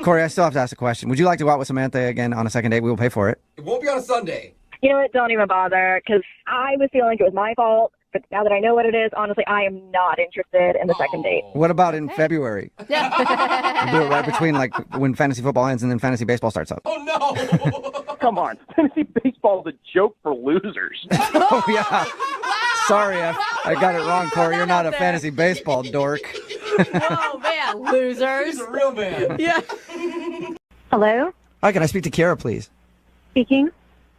Corey, I still have to ask a question. Would you like to go out with Samantha again on a second date? We will pay for it. It won't be on a Sunday. You know what? Don't even bother, because I was feeling like it was my fault. But now that I know what it is, honestly, I am not interested in the second date. What about in February? We'll do it right between like when fantasy football ends and then fantasy baseball starts up. Oh, no. Come on. Fantasy baseball is a joke for losers. Oh, yeah. Sorry, I got it wrong, Corey. You're not a fantasy baseball dork. Oh, man, losers. He's a real man. Yeah. Hello? Hi, can I speak to Kara, please? Speaking.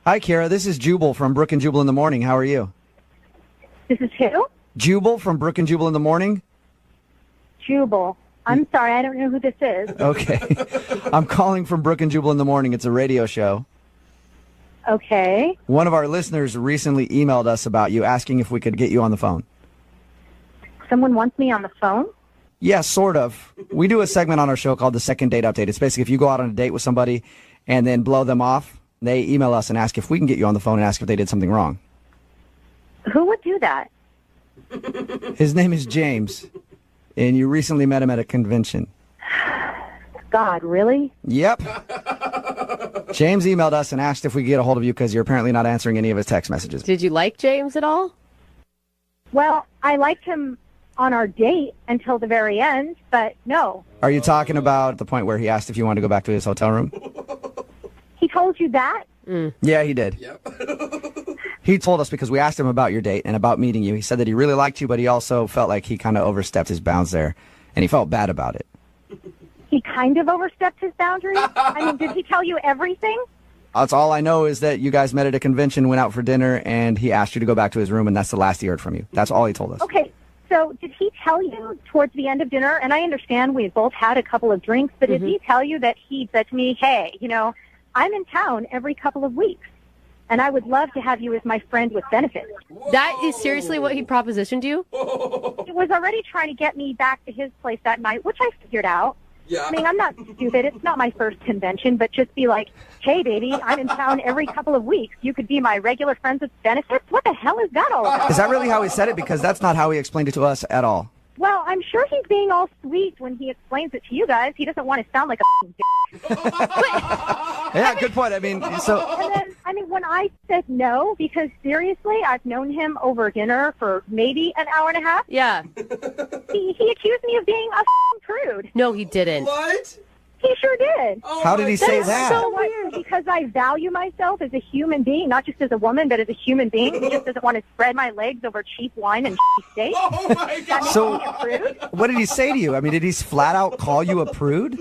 Hi, Kara. This is Jubal from Brook and Jubal in the Morning. How are you? This is who? Jubal from Brook and Jubal in the Morning. Jubal. I'm sorry, I don't know who this is. Okay. I'm calling from Brook and Jubal in the Morning. It's a radio show. Okay. One of our listeners recently emailed us about you, asking if we could get you on the phone. Someone wants me on the phone? Yeah, sort of. We do a segment on our show called the Second Date Update. It's basically if you go out on a date with somebody and then blow them off, they email us and ask if we can get you on the phone and ask if they did something wrong. Who would do that? His name is James, and you recently met him at a convention. God, really? Yep. James emailed us and asked if we could get a hold of you because you're apparently not answering any of his text messages. Did you like James at all? Well, I liked him on our date until the very end, but no. Are you talking about the point where he asked if you wanted to go back to his hotel room? He told you that? Yeah, he did. He told us because we asked him about your date and about meeting you. He said that he really liked you, but he also felt like he kind of overstepped his bounds there, and he felt bad about it. He kind of overstepped his boundaries? I mean, did he tell you everything? That's all I know is that you guys met at a convention, went out for dinner, and he asked you to go back to his room, and that's the last he heard from you. That's all he told us. Okay, so did he tell you towards the end of dinner, and I understand we both had a couple of drinks, but did he tell you that he said to me, hey, you know, I'm in town every couple of weeks, and I would love to have you as my friend with benefits? That is seriously what he propositioned you? He was already trying to get me back to his place that night, which I figured out. Yeah. I mean, I'm not stupid. It's not my first convention, but just be like, hey, baby, I'm in town every couple of weeks. You could be my regular friends with benefits? What the hell is that all about? Is that really how he said it? Because that's not how he explained it to us at all. Well, I'm sure he's being all sweet when he explains it to you guys. He doesn't want to sound like a dick. Yeah, good point. I mean, so... And then, I mean, when I said no, because seriously, I've known him over dinner for maybe an hour and a half. Yeah. He accused me of being a prude. No, he didn't. What? He sure did. How did he say is that? So weird. Because I value myself as a human being, not just as a woman, but as a human being who just doesn't want to spread my legs over cheap wine and steak. Oh, my God. So, Me a prude? what did he say to you? I mean, did he flat out call you a prude?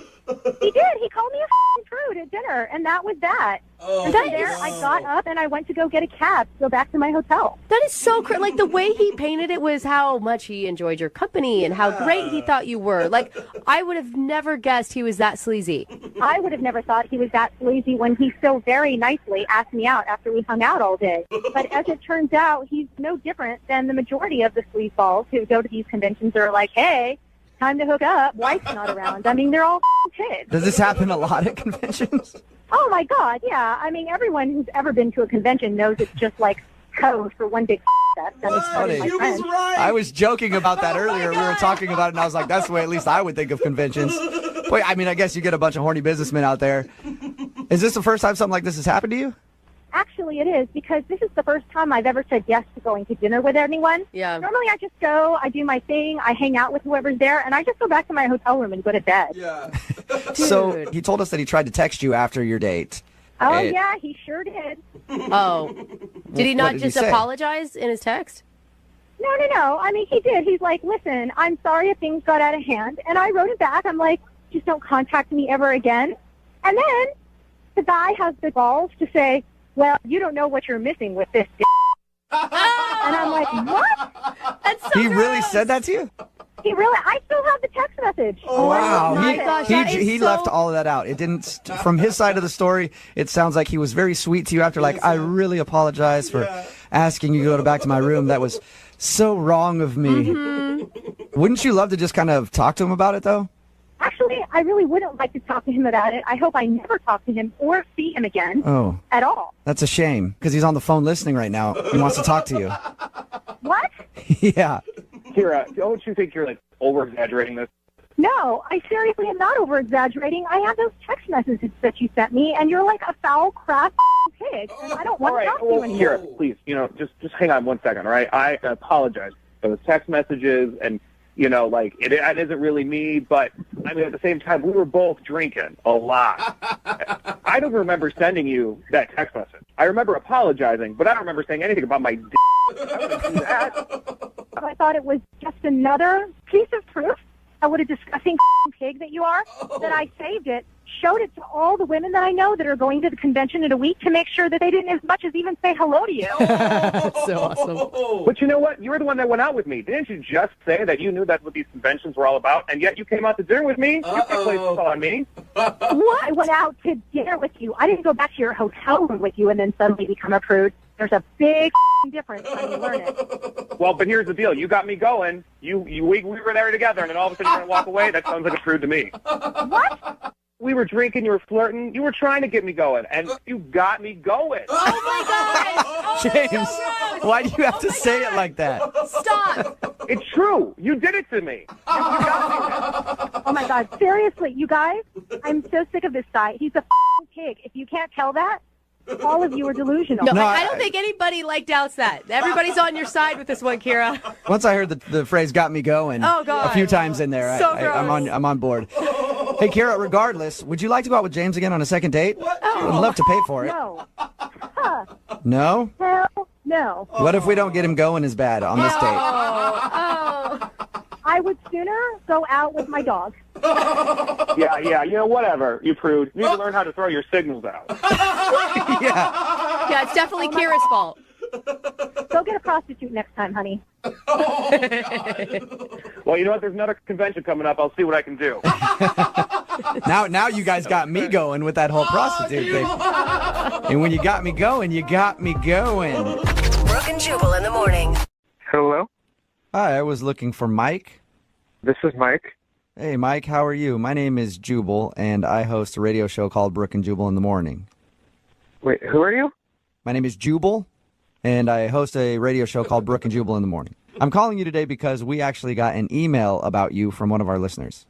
He did. He called me a prude at dinner, and that was that. Oh, and then there, I got up and I went to go get a cab to go back to my hotel. That is so crazy. Like, the way he painted it was how much he enjoyed your company and how great he thought you were. Like, I would have never guessed he was that sleazy. I would have never thought he was that sleazy when he so very nicely asked me out after we hung out all day. But as it turns out, he's no different than the majority of the sleazeballs who go to these conventions or are like, hey, time to hook up. Wife's not around. I mean, they're all kids. Does this happen a lot at conventions? Oh, my God, yeah. I mean, everyone who's ever been to a convention knows it's just like code for one big fest. And it's funny. my friends. I was joking about that earlier. We were talking about it, and I was like, that's the way at least I would think of conventions. Wait, I mean, I guess you get a bunch of horny businessmen out there. Is this the first time something like this has happened to you? Actually, it is, because this is the first time I've ever said yes to going to dinner with anyone. Yeah. Normally, I just go, I do my thing, I hang out with whoever's there, and I just go back to my hotel room and go to bed. Yeah. So he told us that he tried to text you after your date. Oh, And- yeah, he sure did. Oh. Did he What not did he just say? apologize in his text? No. I mean, he did. He's like, listen, I'm sorry if things got out of hand. And I wrote it back. I'm like, just don't contact me ever again. And then the guy has the balls to say, well, you don't know what you're missing with this d-. And I'm like, what? That's so He really gross. said that to you? He really? I still have the text message. Wow, my gosh, that is he so- left all of that out. It didn't. From his side of the story, it sounds like he was very sweet to you after, like, I really apologize for asking you to go back to my room. That was so wrong of me. Mm-hmm. Wouldn't you love to just kind of talk to him about it, though? Actually, I really wouldn't like to talk to him about it. I hope I never talk to him or see him again Oh, at all. that's a shame because he's on the phone listening right now. He wants to talk to you. What? Yeah. Kira, don't you think you're like over exaggerating this? No, I seriously am not over-exaggerating. I have those text messages that you sent me, and you're like a foul, crass pig, and I don't want to talk to you anymore. Kira, please, just hang on 1 second, all right? I apologize for the text messages and, like, it isn't really me, but, I mean, at the same time, we were both drinking a lot. I don't remember sending you that text message. I remember apologizing, but I don't remember saying anything about my d***. I wouldn't do that. I thought it was just another piece of proof of what a disgusting pig that you are, that I saved it, showed it to all the women that I know that are going to the convention in a week to make sure that they didn't as much as even say hello to you. So awesome. But you know what? You were the one that went out with me. Didn't you just say that you knew that's what these conventions were all about, and yet you came out to dinner with me? You can't play this on me. What? I went out to dinner with you. I didn't go back to your hotel room with you and then suddenly become a prude. There's a big difference when you learn it. Well, but here's the deal. You got me going. We were there together, and then all of a sudden you're going to walk away? That sounds like a prude to me. What? We were drinking, you were flirting, you were trying to get me going, and you got me going. Oh my gosh! James, why do you have to say it like that? Stop! It's true. You did it to me. You got me. Oh my God! Seriously, you guys, I'm so sick of this guy. He's a pig. If you can't tell that, all of you are delusional. No, I don't think anybody doubts that. Everybody's on your side with this one, Kira. Once I heard the phrase "got me going" Oh, God. a few times in there, So I'm on board. Hey, Kira, regardless, would you like to go out with James again on a second date? I'd love to pay for it. No. Huh. No? Hell no. What if we don't get him going as bad on this date? Oh. I would sooner go out with my dog. Yeah, whatever, you prude. You need to learn how to throw your signals out. Yeah, it's definitely Kira's fault. Go get a prostitute next time, honey. Well, you know what? There's another convention coming up. I'll see what I can do. Now you guys got me going with that whole prostitute thing. And when you got me going, you got me going. Brooke and Jubal in the morning. Hello? Hi, I was looking for Mike. This is Mike. Hey, Mike, how are you? My name is Jubal, and I host a radio show called Brooke and Jubal in the Morning. Wait, who are you? My name is Jubal, and I host a radio show called Brooke and Jubal in the Morning. I'm calling you today because we actually got an email about you from one of our listeners.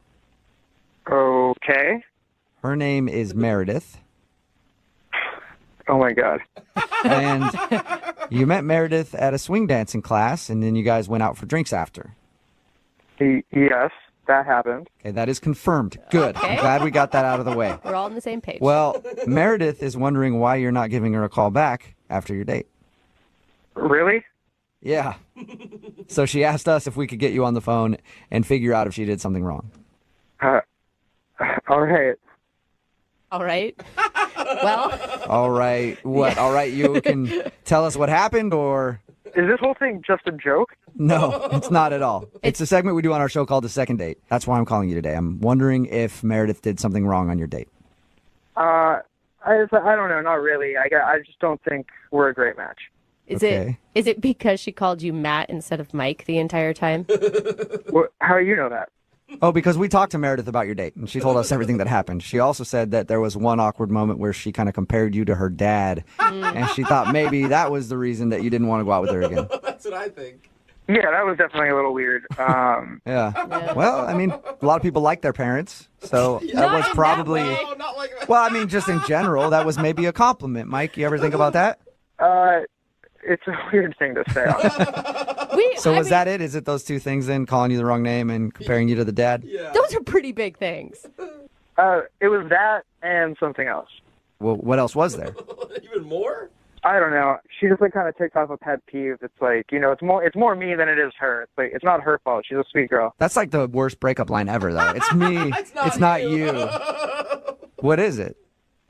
Okay. Her name is Meredith. Oh, my God. And you met Meredith at a swing dancing class, and then you guys went out for drinks after. Yes, that happened. Okay, that is confirmed. Good. Okay. I'm glad we got that out of the way. We're all on the same page. Well, Meredith is wondering why you're not giving her a call back after your date. Really? Yeah. So she asked us if we could get you on the phone and figure out if she did something wrong. All right. All right. Well. All right. What? All right. You can tell us what happened, or? Is this whole thing just a joke? No, it's not at all. It's a segment we do on our show called The Second Date. That's why I'm calling you today. I'm wondering if Meredith did something wrong on your date. I don't know. Not really. I just don't think we're a great match. Is it because she called you Matt instead of Mike the entire time? How do you know that? Oh, because we talked to Meredith about your date, and she told us everything that happened. She also said that there was one awkward moment where she kind of compared you to her dad, and she thought maybe that was the reason that you didn't want to go out with her again. That's what I think. Yeah, that was definitely a little weird. Yeah. Well, I mean, a lot of people like their parents, so that was probably... Well, I mean, just in general, that was maybe a compliment. Mike, you ever think about that? It's a weird thing to say. So was that it? Is it those two things then, calling you the wrong name and comparing you to the dad? Yeah. Those are pretty big things. It was that and something else. Well, what else was there? Even more? I don't know. She just kind of ticked off a pet peeve. It's like, it's more me than it is her. It's like, it's not her fault. She's a sweet girl. That's like the worst breakup line ever, though. It's me. it's not you. What is it?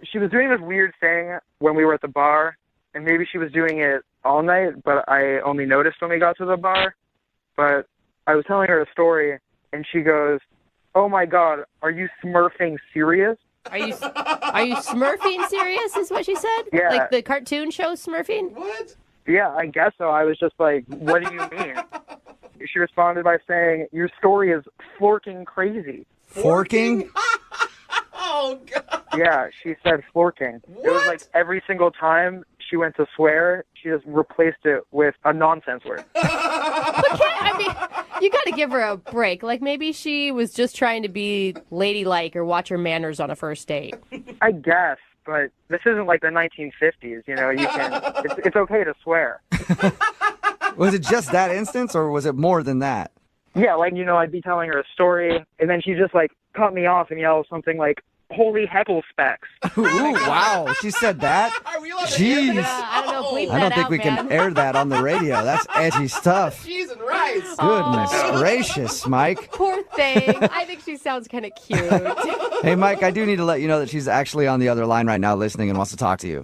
She was doing this weird thing when we were at the bar, and maybe she was doing it all night, but I only noticed when we got to the bar. But I was telling her a story and she goes, "Oh my God, are you smurfing serious?" Are you Smurfing serious? Is what she said? Yeah. Like the cartoon show Smurfing? What? Yeah, I guess so. I was just like, "What do you mean?" She responded by saying, "Your story is forking crazy." Forking? Oh, God. Yeah, she said forking. It was like every single time she went to swear, she just replaced it with a nonsense word. You got to give her a break. Like maybe she was just trying to be ladylike or watch her manners on a first date. I guess, but this isn't like the 1950s. You know, you can. It's okay to swear. Was it just that instance, or was it more than that? Yeah, like, you know, I'd be telling her a story, and then she just, like, cut me off and yelled something like, "Holy heckle specs." Ooh, wow, she said that? Jeez. I don't know. Bleep I don't that think out, we man. can air that on the radio. That's edgy stuff. Cheese and rice. Goodness gracious, Mike. Poor thing. I think she sounds kind of cute. Hey, Mike, I do need to let you know that she's actually on the other line right now listening and wants to talk to you.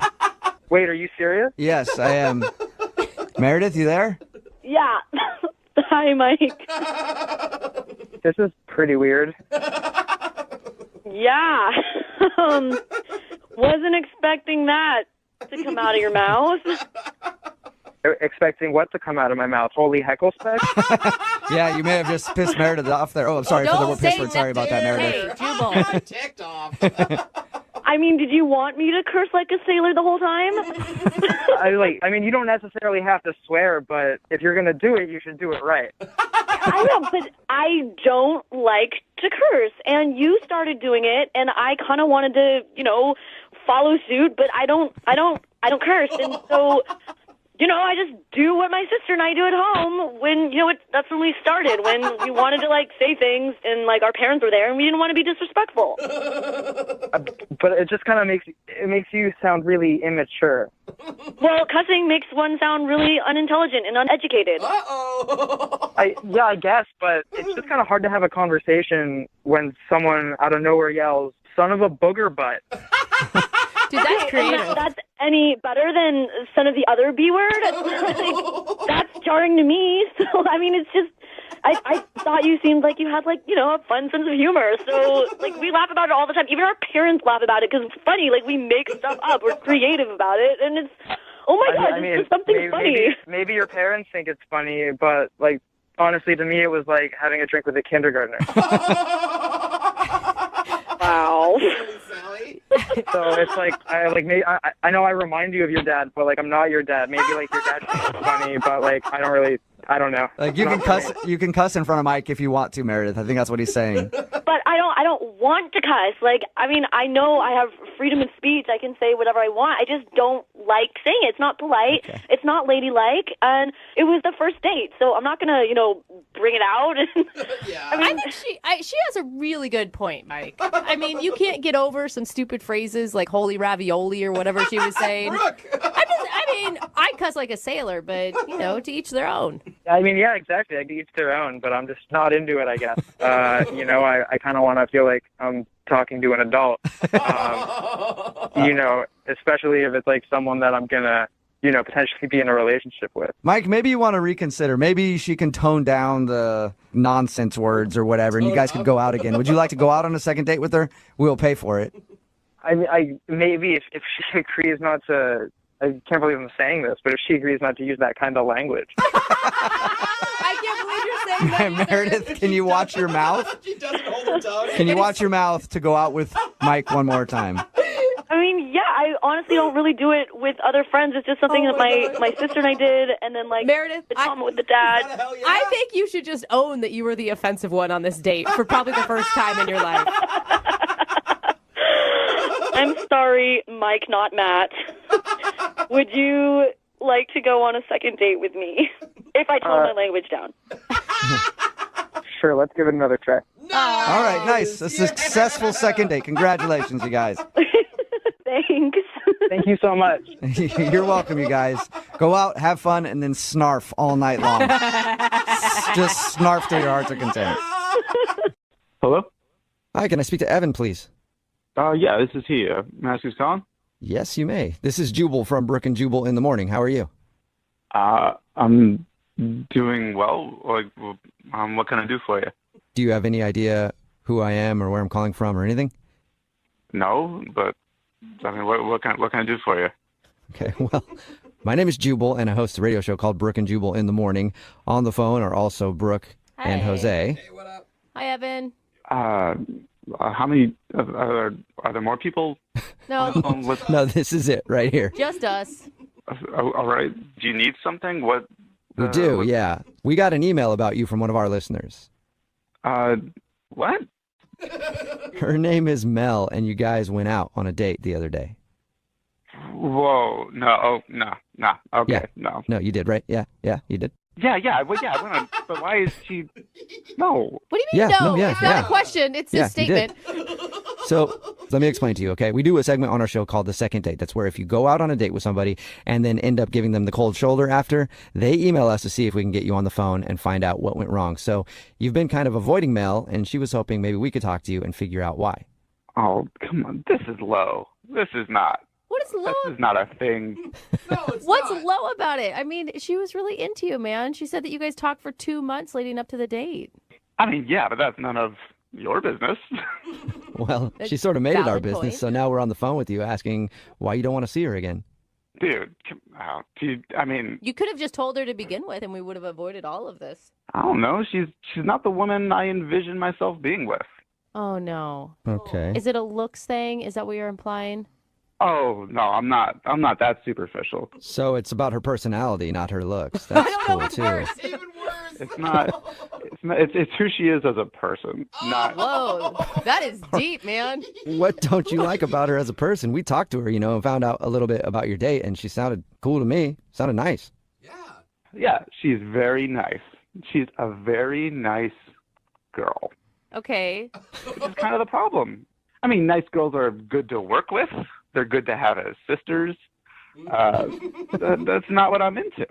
Wait, are you serious? Yes, I am. Meredith, you there? Yeah. Hi, Mike. This is pretty weird. Yeah. Wasn't expecting that to come out of your mouth. Expecting what to come out of my mouth? Holy heckle specs? Yeah, you may have just pissed Meredith off there. Oh, I'm sorry for the Don't piss say word. Sorry about that, Meredith. Hey, Jubal. I'm ticked off. I mean, did you want me to curse like a sailor the whole time? I mean, you don't necessarily have to swear, but if you're gonna do it, you should do it right. I know, but I don't like to curse, and you started doing it, and I kind of wanted to, you know, follow suit, but I don't curse, and so, you know, I just do what my sister and I do at home when, you know, that's when we started, when we wanted to, like, say things, and, like, our parents were there, and we didn't want to be disrespectful. But it just kind of makes you sound really immature. Well, cussing makes one sound really unintelligent and uneducated. Yeah, I guess, but it's just kind of hard to have a conversation when someone out of nowhere yells, "Son of a booger butt." Dude, that's creative. That's any better than son of the other B word? Like, that's jarring to me. So, I mean, it's just, I thought you seemed like you had, like, you know, a fun sense of humor. So, like, we laugh about it all the time. Even our parents laugh about it because it's funny. Like, we make stuff up. We're creative about it. And it's, oh my God, it's just something funny. Maybe your parents think it's funny, but, like, honestly, to me, it was like having a drink with a kindergartner. Wow. So it's like, I know I remind you of your dad, but, like, I'm not your dad. Maybe, like, your dad thinks it's funny, but, like, I don't know. Like, you can cuss in front of Mike if you want to, Meredith. I think that's what he's saying. But I don't want to cuss. Like, I mean, I know I have freedom of speech. I can say whatever I want. I just don't like saying it. It's not polite. Okay. It's not ladylike. And it was the first date, so I'm not going to, you know, bring it out. Yeah. I think she has a really good point, Mike. I mean, you can't get over some stupid phrases like "holy ravioli" or whatever she was saying. I cuss like a sailor, but, you know, to each their own. I mean, yeah, exactly. I each their own, but I'm just not into it, I guess. You know, I kind of want to feel like I'm talking to an adult. You know, especially if it's like someone that I'm going to, you know, potentially be in a relationship with. Mike, maybe you want to reconsider. Maybe she can tone down the nonsense words or whatever, and you guys could go out again. Would you like to go out on a second date with her? We'll pay for it. I mean, maybe if she agrees not to, I can't believe I'm saying this, but if she agrees not to use that kind of language. I can't believe you're saying that. Meredith, can you watch your mouth? She doesn't hold her tongue. Can you watch your mouth to go out with Mike one more time? I mean, yeah, I honestly don't really do it with other friends. It's just something that my sister and I did, and then, like, Meredith, the drama with the dad. I think you should just own that you were the offensive one on this date for probably the first time in your life. I'm sorry, Mike, not Matt. Would you like to go on a second date with me if I tone my language down? Sure, let's give it another try. All right, nice. A successful second date. Congratulations, you guys. Thanks. Thank you so much. You're welcome, you guys. Go out, have fun, and then snarf all night long. Just snarf till your hearts are content. Hello? Hi, can I speak to Evan, please? Yeah, this is he. May I ask who's calling? Yes, you may. This is Jubal from Brook and Jubal in the Morning. How are you? I'm doing well. Like, what can I do for you? Do you have any idea who I am or where I'm calling from or anything? No, but I mean, what can I do for you? Okay, well, my name is Jubal, and I host a radio show called Brooke and Jubal in the Morning. On the phone are also Brooke and Hey. Jose. Hi, Evan. How many are there more people? No, No, this is it right here. just us. All right. Do you need something? What? We do, yeah. We got an email about you from one of our listeners. What? Her name is Mel, and you guys went out on a date the other day. Whoa! No! Oh, no! No! Okay! Yeah. No! No, you did, right? Yeah, you did. Yeah. Well, yeah. I went on, but why is she? No. What do you mean Yeah, no? no, yeah, It's not yeah. a question. It's Yeah, a statement. So let me explain to you, okay? We do a segment on our show called The Second Date. That's where if you go out on a date with somebody and then end up giving them the cold shoulder after, they email us to see if we can get you on the phone and find out what went wrong. So you've been kind of avoiding Mel, and she was hoping maybe we could talk to you and figure out why. Oh, come on! This is low. This is not. What is low? This is not a thing. What's low about it? I mean, she was really into you, man. She said that you guys talked for 2 months leading up to the date. I mean, yeah, but that's none of your business. Well, That's she sort of made it our valid business, point. so now we're on the phone with you asking why you don't want to see her again. Dude, I mean, You could have just told her to begin with, and we would have avoided all of this. I don't know. She's not the woman I envision myself being with. Oh, no. Okay. Is it a looks thing? Is that what you're implying? Oh no, I'm not that superficial. So it's about her personality, not her looks. That's cool, too. It's not. It's who she is as a person. Not. Whoa, that is deep, man. What don't you like about her as a person? We talked to her, and found out a little bit about your date, and she sounded cool to me. Sounded nice. Yeah, she's very nice. She's a very nice girl. Okay. Which is kind of the problem. I mean, nice girls are good to work with. They're good to have as sisters. That's not what I'm into.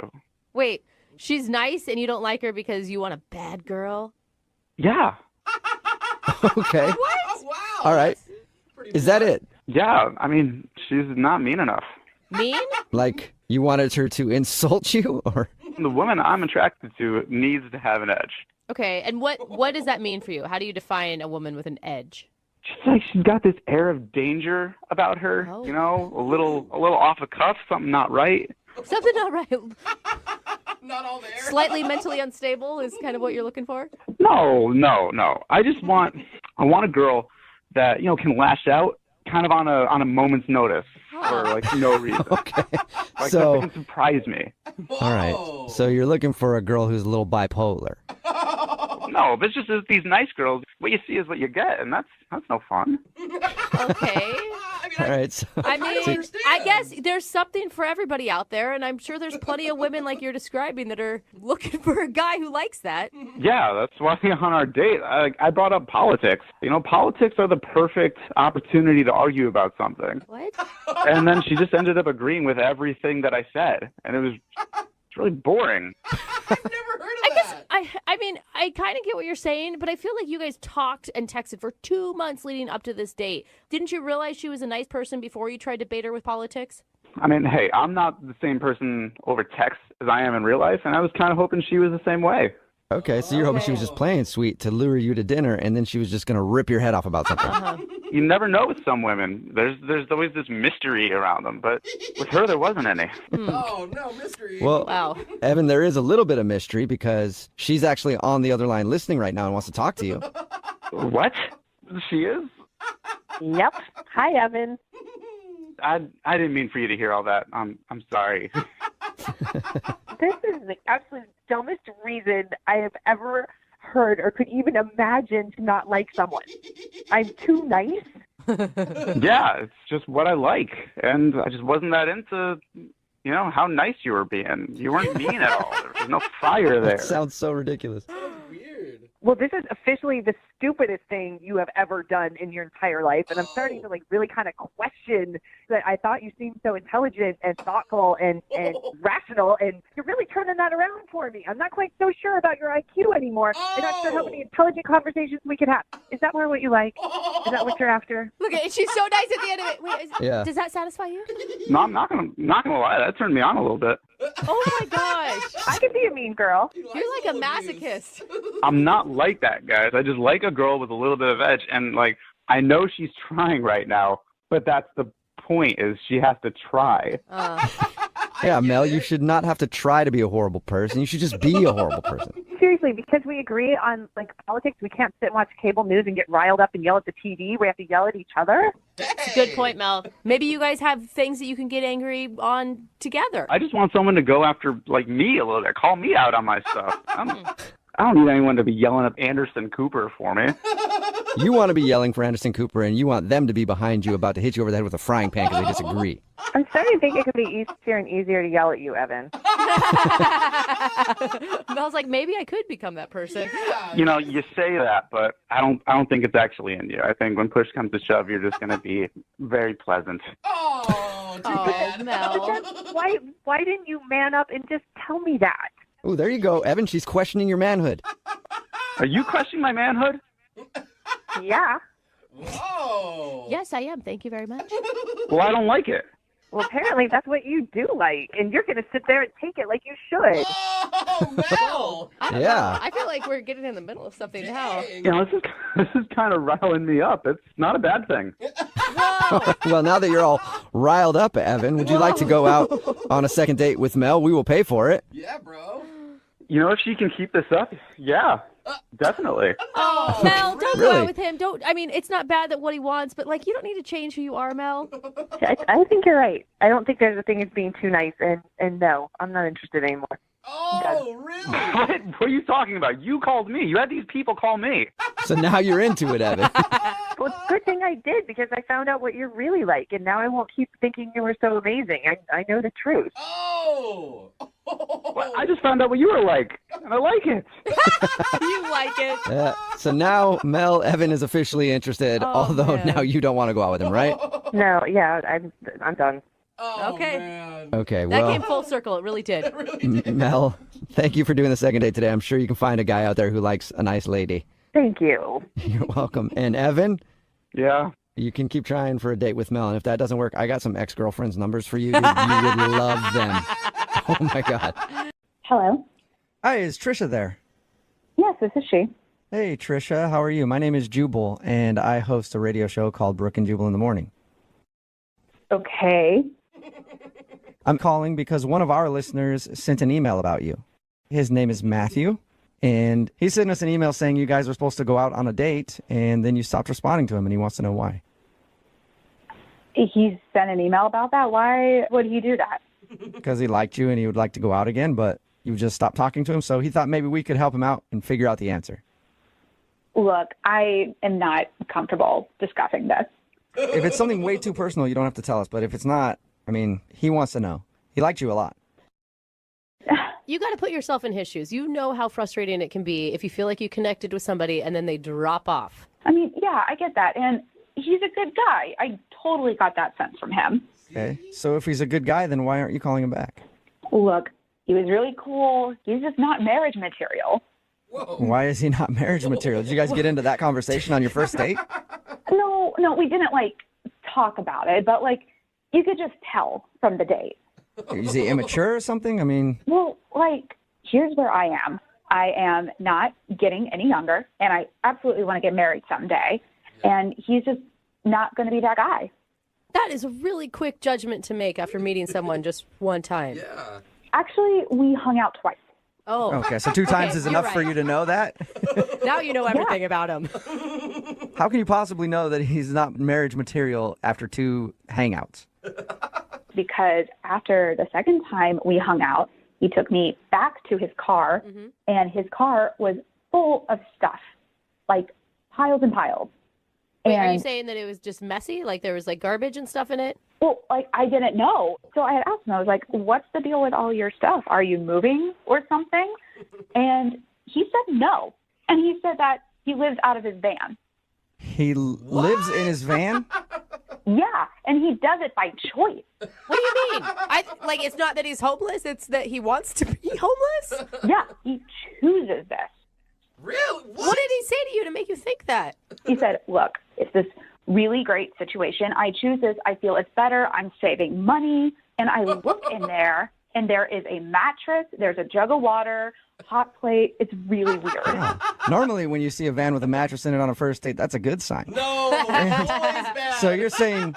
Wait, she's nice and you don't like her because you want a bad girl? Yeah. Okay. What? Wow. All right. Is that it? Yeah. I mean, she's not mean enough. Mean? Like, you wanted her to insult you, or? The woman I'm attracted to needs to have an edge. Okay, and what does that mean for you? How do you define a woman with an edge? She's like she's got this air of danger about her. Oh. You know, a little off the cuff, something not right. Something not right. Not all there. Slightly mentally unstable is kind of what you're looking for? No. I just want a girl that can lash out kind of on a moment's notice for like no reason. Okay. Like So- that can surprise me. All right. So you're looking for a girl who's a little bipolar. No, but it's just these nice girls. What you see is what you get, and that's no fun. Okay. All right. So, I mean, I guess there's something for everybody out there, and I'm sure there's plenty of women like you're describing that are looking for a guy who likes that. Yeah, that's why on our date I brought up politics. Politics are the perfect opportunity to argue about something. What? And then she just ended up agreeing with everything that I said, and it's really boring. I mean, I kind of get what you're saying, but I feel like you guys talked and texted for 2 months leading up to this date. Didn't you realize she was a nice person before you tried to bait her with politics? I mean, hey, I'm not the same person over text as I am in real life, and I was kind of hoping she was the same way. okay, so you're hoping she was just playing sweet to lure you to dinner, and then she was just going to rip your head off about something. You never know with some women. There's always this mystery around them, but with her there wasn't any. Oh, no, mystery. Well, Wow. Evan, there is a little bit of mystery because she's actually on the other line listening right now and wants to talk to you. What? She is? Yep. Hi, Evan. I didn't mean for you to hear all that. I'm sorry. This is the absolute dumbest reason I have ever heard or could even imagine to not like someone. I'm too nice. Yeah, it's just what I like, and I just wasn't that into, how nice you were being. You weren't mean at all. There was no fire there. That sounds so ridiculous. Well, this is officially the stupidest thing you have ever done in your entire life, and I'm starting to really kind of question that. I thought you seemed so intelligent and thoughtful and rational, and you're really turning that around for me. I'm not quite so sure about your IQ anymore. I'm not sure how many intelligent conversations we could have. Is that more what you like? Is that what you're after? Look at it. She's so nice at the end of it. Wait, Yeah. does that satisfy you? No, I'm not gonna lie. That turned me on a little bit. Oh my gosh. I could be a mean girl. You're like a masochist. I'm not like that, guys. I just like a girl with a little bit of edge. And, like, I know she's trying right now, but that's the point, is she has to try. Yeah, Mel, you should not have to try to be a horrible person. You should just be a horrible person. Seriously, because we agree on like politics, we can't sit and watch cable news and get riled up and yell at the TV. We have to yell at each other. Good point, Mel. Maybe you guys have things that you can get angry on together. I just want someone to go after, like, me a little bit. Call me out on my stuff. I don't need anyone to be yelling at Anderson Cooper for me. You want to be yelling for Anderson Cooper, and you want them to be behind you about to hit you over the head with a frying pan because they disagree. I'm starting to think it could be easier and easier to yell at you, Evan. Mel's like, maybe I could become that person. You know, you say that, but I don't think it's actually in you. I think when push comes to shove, you're just going to be very pleasant. Oh, too bad. Mel. Why didn't you man up and just tell me that? Oh, there you go, Evan. She's questioning your manhood. Are you questioning my manhood? Yeah. Whoa. Yes, I am. Thank you very much. Well, I don't like it. Well, apparently that's what you do like, and you're going to sit there and take it like you should. Oh, Mel. I don't know. I feel like we're getting in the middle of something now. You know, this is kind of riling me up. It's not a bad thing. Well, now that you're all riled up, Evan, would you like to go out on a second date with Mel? We will pay for it. Yeah, bro. You know, if she can keep this up, yeah, definitely. Oh, Mel, don't Really? go out with him. I mean, it's not bad that what he wants, but, like, you don't need to change who you are, Mel. I think you're right. I don't think there's a thing as being too nice, and no, I'm not interested anymore. Oh, really? What are you talking about? You called me. You had these people call me. So now you're into it, Evan. Well, it's a good thing I did, because I found out what you're really like, and now I won't keep thinking you were so amazing. I know the truth. Oh. Well, I just found out what you were like, and I like it. You like it. So now Mel, Evan is officially interested, although man. now you don't want to go out with him, right? No, yeah, I'm done. Oh, Okay. man. Okay, That well, came full circle. It really did. Mel, thank you for doing the second date today. I'm sure you can find a guy out there who likes a nice lady. Thank you. You're welcome. And Evan, Yeah. you can keep trying for a date with Mel. And if that doesn't work, I got some ex-girlfriends' numbers for you. You would love them. Oh, my God. Hello. Hi, is Trisha there? Yes, this is she. Hey, Trisha, how are you? My name is Jubal, and I host a radio show called Brooke and Jubal in the Morning. Okay. I'm calling because one of our listeners sent an email about you. His name is Matthew, and he sent us an email saying you guys were supposed to go out on a date, and then you stopped responding to him, and he wants to know why. He sent an email about that? Why would he do that? Because he liked you and he would like to go out again, but you just stopped talking to him, so he thought maybe we could help him out and figure out the answer. Look, I am not comfortable discussing this. If it's something way too personal, you don't have to tell us, but if it's not, I mean, he wants to know. He liked you a lot. You got to put yourself in his shoes. You know how frustrating it can be if you feel like you connected with somebody and then they drop off. I mean, yeah, I get that. And he's a good guy. I totally got that sense from him. Okay, so if he's a good guy, then why aren't you calling him back? Look, he was really cool. He's just not marriage material. Why is he not marriage material? Did you guys get into that conversation on your first date? No, we didn't, talk about it, but, you could just tell from the date. Is he immature or something? I mean... Well, here's where I am. I am not getting any younger, and I absolutely want to get married someday. And he's just not going to be that guy. That is a really quick judgment to make after meeting someone just one time. Yeah. Actually, we hung out twice. Oh. Okay, so 2 times is enough for you to know that? Now you know everything about him. How can you possibly know that he's not marriage material after 2 hangouts? Because after the second time we hung out, he took me back to his car, and his car was full of stuff, piles and piles. Wait, and are you saying that it was just messy? Like there was garbage and stuff in it? Well, I didn't know. So I had asked him, I was like, what's the deal with all your stuff? Are you moving or something? And he said no. And he said that he lives out of his van. He lives in his van? Yeah, and he does it by choice. What do you mean? It's not that he's homeless, it's that he wants to be homeless? Yeah, he chooses this. Really? What did he say to you to make you think that? He said, look, it's this really great situation. I choose this. I feel it's better. I'm saving money. And I look in there, and there is a mattress, there's a jug of water, hot plate. It's really weird. Yeah. Normally, when you see a van with a mattress in it on a first date, that's a good sign. No, always bad. So you're saying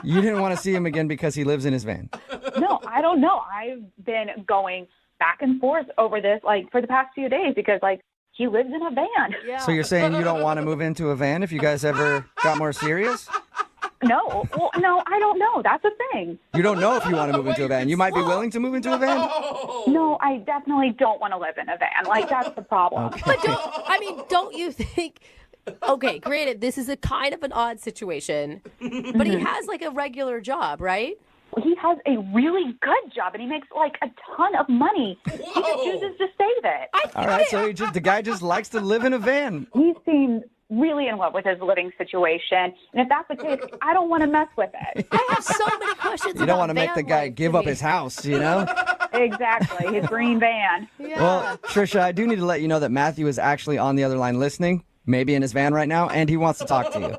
you didn't want to see him again because he lives in his van? No, I don't know. I've been going back and forth over this, like, for the past few days because, like, he lives in a van. Yeah. So you're saying you don't want to move into a van if you guys ever got more serious? No, well, no, I don't know. That's the thing. You don't know if you want to move into a van. You might be willing to move into a van? No, I definitely don't want to live in a van. Like, that's the problem. But don't you think? Okay, granted, this is a kind of an odd situation, but he has like a regular job, right? He has a really good job, and he makes like a ton of money. He just chooses to save it. All right, so the guy just likes to live in a van. He seems really in love with his living situation, and if that's the case, I don't want to mess with it. I have so many questions. You don't want to make the guy give up his house, you know? Exactly, his green van. Well, Trisha, I do need to let you know that Matthew is actually on the other line listening, maybe in his van right now, and he wants to talk to you.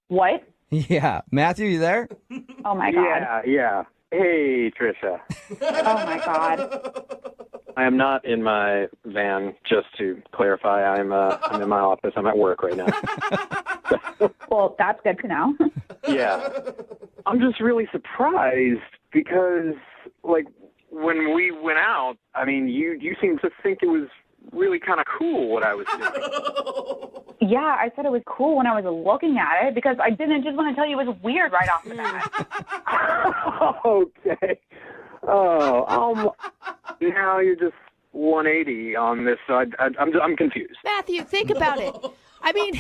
What? Yeah. Matthew, you there? Oh, my God. Yeah. Hey, Trisha. Oh, my God. I am not in my van, just to clarify. I'm in my office. I'm at work right now. Well, that's good to know. Yeah. I'm just really surprised because, like, when we went out, I mean, you seemed to think it was really kind of cool what I was doing. Yeah, I said it was cool when I was looking at it because I didn't just want to tell you it was weird right off the bat. Okay. Oh, now you're just 180 on this. So I'm confused. Matthew, think about it. I mean,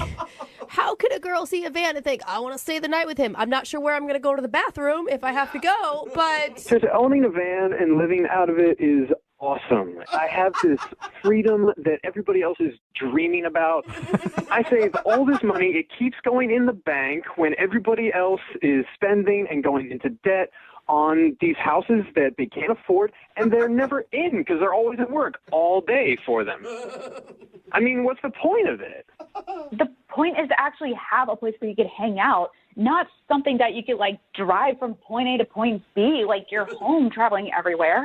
how could a girl see a van and think, I want to stay the night with him? I'm not sure where I'm going to go to the bathroom if I have to go, but... Just owning a van and living out of it is awesome. I have this freedom that everybody else is dreaming about. I save all this money. It keeps going in the bank when everybody else is spending and going into debt on these houses that they can't afford, and they're never in because they're always at work all day for them. I mean, what's the point of it? The point is to actually have a place where you could hang out, not something that you could, like, drive from point A to point B, like you're home traveling everywhere.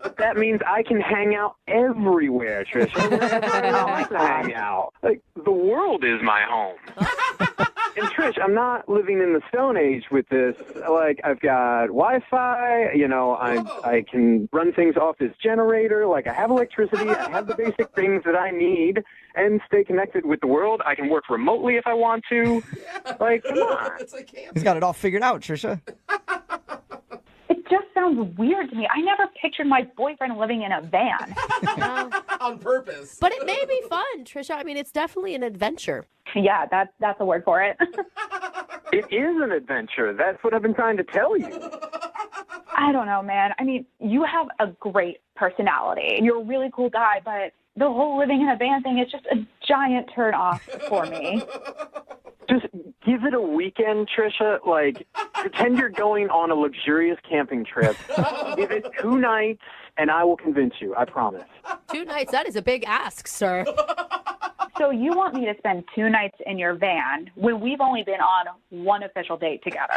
But that means I can hang out everywhere, Trisha. Wherever I want to hang out. Like, the world is my home. And Trish, I'm not living in the Stone Age with this. Like, I've got Wi-Fi, you know, I can run things off this generator. Like, I have electricity, I have the basic things that I need, and stay connected with the world. I can work remotely if I want to. Like, come on. He's got it all figured out, Trisha. It just sounds weird to me. I never pictured my boyfriend living in a van. On purpose. But it may be fun, Trisha. I mean, it's definitely an adventure. Yeah, that's a word for it. It is an adventure. That's what I've been trying to tell you. I don't know, man. I mean, you have a great personality. You're a really cool guy, but the whole living in a van thing is just a giant turn off for me. Just give it a weekend, Trisha. Like, pretend you're going on a luxurious camping trip. Give it 2 nights, and I will convince you. I promise. 2 nights? That is a big ask, sir. So you want me to spend 2 nights in your van when we've only been on one official date together?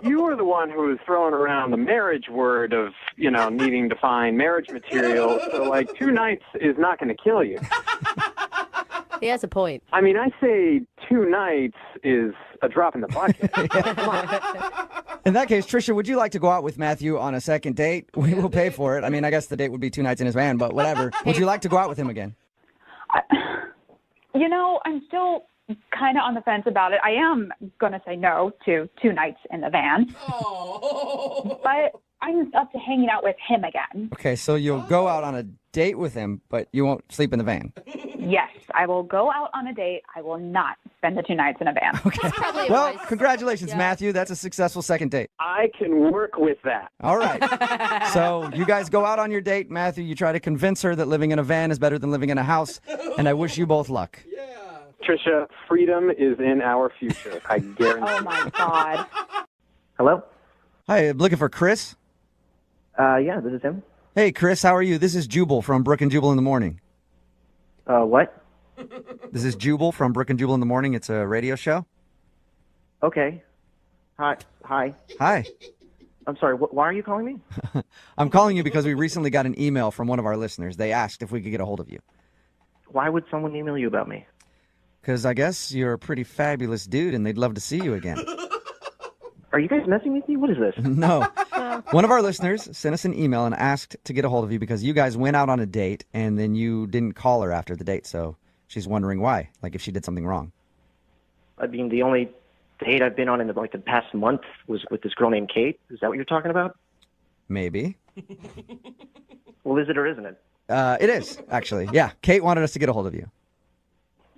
You were the one who was throwing around the marriage word of, you know, needing to find marriage material. So, like, 2 nights is not going to kill you. He has a point. I mean, I say 2 nights is a drop in the bucket. In that case, Trisha, would you like to go out with Matthew on a second date? We will pay for it. I mean, I guess the date would be 2 nights in his van, but whatever. Would you like to go out with him again? You know, I'm still kind of on the fence about it. I am going to say no to 2 nights in the van. But I'm up to hanging out with him again. Okay, so you'll go out on a date with him, but you won't sleep in the van. Yes, I will go out on a date. I will not spend the 2 nights in a van. Okay. Well, congratulations, Matthew. That's a successful second date. I can work with that. All right. So you guys go out on your date. Matthew, you try to convince her that living in a van is better than living in a house, and I wish you both luck. Trisha, freedom is in our future. I guarantee. Oh, my God. Hello? Hi, I'm looking for Chris. Yeah, this is him. Hey, Chris, how are you? This is Jubal from Brook and Jubal in the Morning. What? This is Jubal from Brook and Jubal in the Morning. It's a radio show. Okay. Hi. Hi. I'm sorry, why are you calling me? I'm calling you because we recently got an email from one of our listeners. They asked if we could get a hold of you. Why would someone email you about me? Because I guess you're a pretty fabulous dude and they'd love to see you again. Are you guys messing with me? What is this? No. One of our listeners sent us an email and asked to get a hold of you because you guys went out on a date and then you didn't call her after the date. So she's wondering why, like if she did something wrong. I mean, the only date I've been on in the past month was with this girl named Kate. Is that what you're talking about? Maybe. Well, is it or isn't it? It is, actually. Yeah, Kate wanted us to get a hold of you.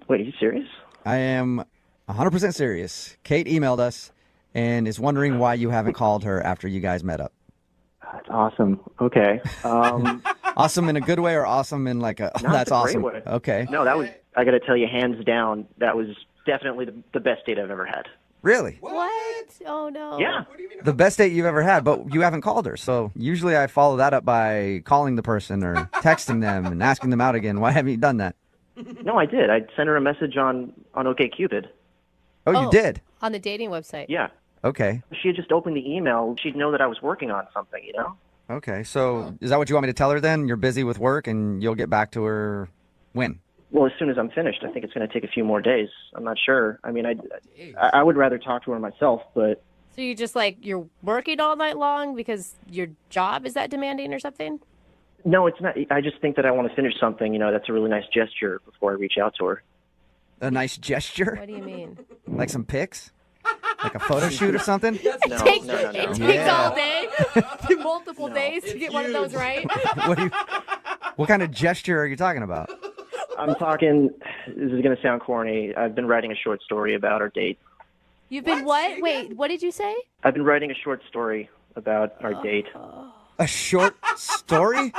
Wait, are you serious? I am 100% serious. Kate emailed us and is wondering why you haven't called her after you guys met up. That's awesome. Okay. Awesome in a good way or awesome in like a, oh, that's a great awesome. way. Okay. No, that was, I got to tell you, hands down, that was definitely the best date I've ever had. Really? What? Oh, no. Yeah. The best date you've ever had, but you haven't called her. So usually I follow that up by calling the person or texting them and asking them out again. Why haven't you done that? No, I did. I sent her a message on OkCupid. Oh, you did? On the dating website. Yeah. Okay. She had just opened the email. She'd know that I was working on something, you know? Okay. So is that what you want me to tell her then? You're busy with work and you'll get back to her when? Well, as soon as I'm finished. I think it's going to take a few more days. I'm not sure. I mean, I would rather talk to her myself, but... So you just you're working all night long because your job is that demanding or something? No, it's not. I just think that I want to finish something, you know, that's a really nice gesture before I reach out to her. A nice gesture? What do you mean? Like some pics? Like a photo shoot or something? No, It takes all day, multiple days to get one of those right. What kind of gesture are you talking about? I'm talking, this is going to sound corny, I've been writing a short story about our date. You've been what? Wait, what did you say? I've been writing a short story about our date. A short story?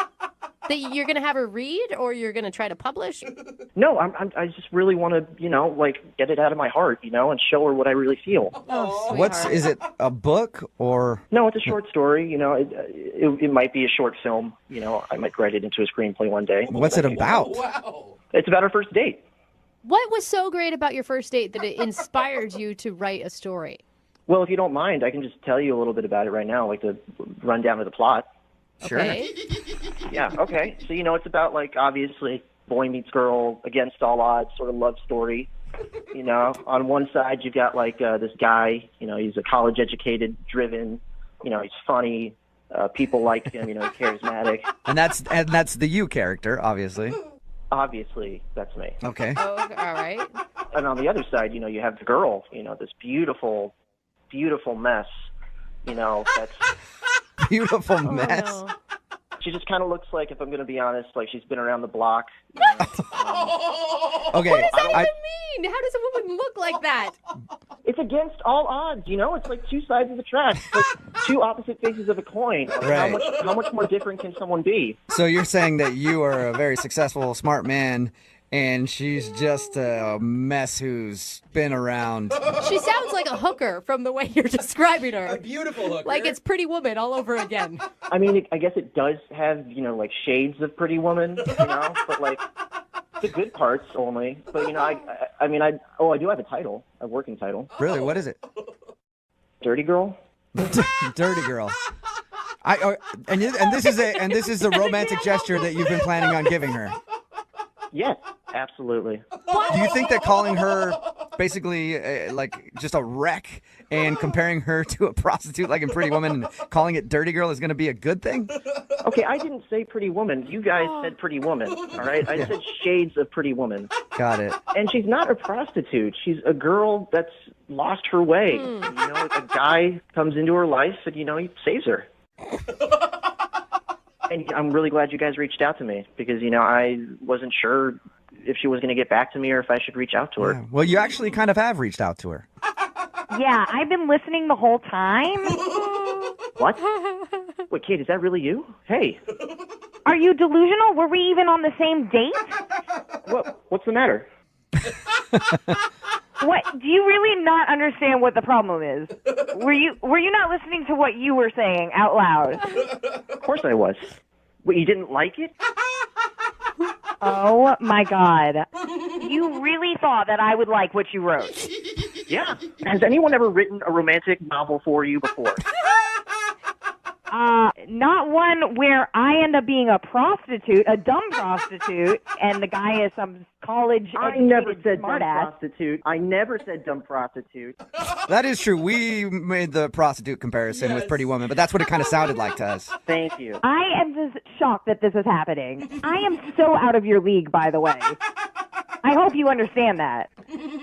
That you're going to have her read or you're going to try to publish? No, I just really want to, you know, get it out of my heart, you know, and show her what I really feel. Is it a book or? No, it's a short story. You know, it might be a short film. You know, I might write it into a screenplay one day. What's it about? Wow. It's about our first date. What was so great about your first date that it inspired you to write a story? Well, if you don't mind, I can just tell you a little bit about it right now, like the rundown of the plot. Sure. Okay. Yeah, okay. So, you know, it's about, obviously, boy meets girl, against all odds, sort of love story. You know, on one side, you've got, this guy, you know, he's a college-educated, driven, you know, he's funny. People like him, you know, he's charismatic. And that's the you character, obviously. Obviously, that's me. Okay. Oh, all right. And on the other side, you know, you have the girl, you know, this beautiful, beautiful mess, you know, that's... Beautiful mess. No. She just kind of looks like, if I'm going to be honest, like she's been around the block. Okay. What does that even mean? How does a woman look like that? It's against all odds, you know? It's like two sides of the track. It's like two opposite faces of a coin. Like, Right. how much more different can someone be? So you're saying that you are a very successful, smart man, and she's just a mess who's been around. She sounds like a hooker from the way you're describing her. A beautiful hooker. Like it's Pretty Woman all over again. I mean, I guess it does have, you know, shades of Pretty Woman, you know? But, the good parts only. But, you know, I do have a title, a working title. Really? What is it? Dirty Girl. Dirty Girl. And this is a romantic gesture that you've been planning on giving her. Yes, absolutely. Do you think that calling her basically just a wreck and comparing her to a prostitute like in Pretty Woman and calling it Dirty Girl is going to be a good thing? Okay, I didn't say Pretty Woman. You guys said Pretty Woman, all right? I said shades of Pretty Woman. Got it. And she's not a prostitute. She's a girl that's lost her way. You know, a guy comes into her life and, you know, he saves her. And I'm really glad you guys reached out to me because, you know, I wasn't sure if she was going to get back to me or if I should reach out to her. Yeah. Well, you actually kind of have reached out to her. Yeah, I've been listening the whole time. What? Wait, Kate, is that really you? Hey. Are you delusional? Were we even on the same date? What's the matter? What? Do you really not understand what the problem is? Were you not listening to what you were saying out loud? Of course I was. Wait, you didn't like it? Oh my God. You really thought that I would like what you wrote? Yeah. Has anyone ever written a romantic novel for you before? Not one where I end up being a prostitute, a dumb prostitute, and the guy is some college I never said dumb smartass. prostitute. I never said dumb prostitute. That is true. We made the prostitute comparison with Pretty Woman, but that's what it kind of sounded like to us. Thank you. I am just shocked that this is happening. I am so out of your league, by the way. I hope you understand that.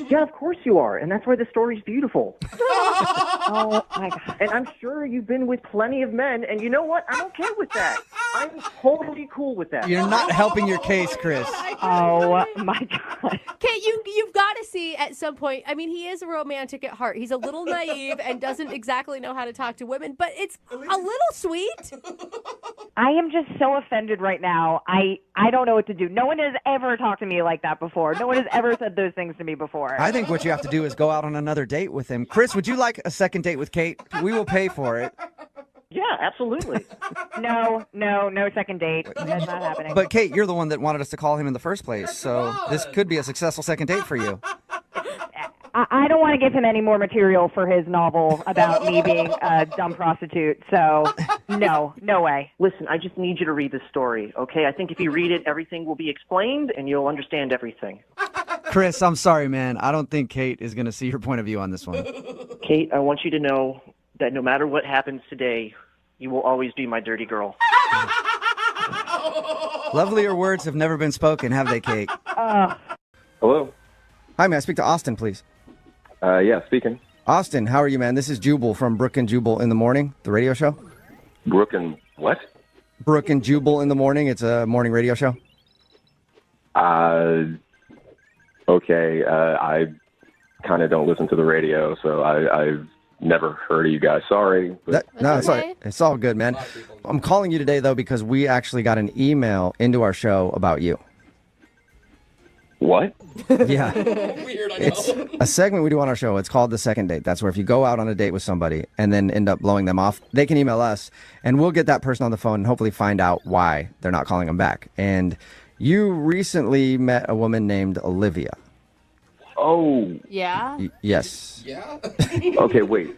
Yeah, of course you are, and that's why the story's beautiful. Oh, my God. And I'm sure you've been with plenty of men, and you know what? I'm okay with that. I'm totally cool with that. You're not helping your case, Chris. Oh, my God. Kate, you've got to see at some point. I mean, he is a romantic at heart. He's a little naive and doesn't exactly know how to talk to women, but it's a little sweet. I am just so offended right now. I don't know what to do. No one has ever talked to me like that before. No one has ever said those things to me before. I think what you have to do is go out on another date with him. Chris, would you like a second date with Kate? We will pay for it. Yeah, absolutely. No second date. That's not happening. But Kate, you're the one that wanted us to call him in the first place, so this could be a successful second date for you. I don't want to give him any more material for his novel about me being a dumb prostitute. So, no way. Listen, I just need you to read this story, okay? I think if you read it, everything will be explained, and you'll understand everything. Chris, I'm sorry, man. I don't think Kate is going to see your point of view on this one. Kate, I want you to know that no matter what happens today, you will always be my dirty girl. Lovelier words have never been spoken, have they, Kate? Hello? Hi, may I speak to Austin, please? Yeah, speaking. Austin, how are you, man? This is Jubal from Brooke and Jubal in the Morning, the radio show. Brooke and what? Brooke and Jubal in the Morning. It's a morning radio show. Okay. I kind of don't listen to the radio, so I've never heard of you guys. Sorry. But... No, it's all good, man. I'm calling you today, though, because we actually got an email into our show about you. What? Yeah. Weird, I know. It's a segment we do on our show. It's called The Second Date. That's where if you go out on a date with somebody and then end up blowing them off, they can email us, and we'll get that person on the phone and hopefully find out why they're not calling them back. And you recently met a woman named Olivia. Oh. Yeah? Yes. Yeah? Okay, wait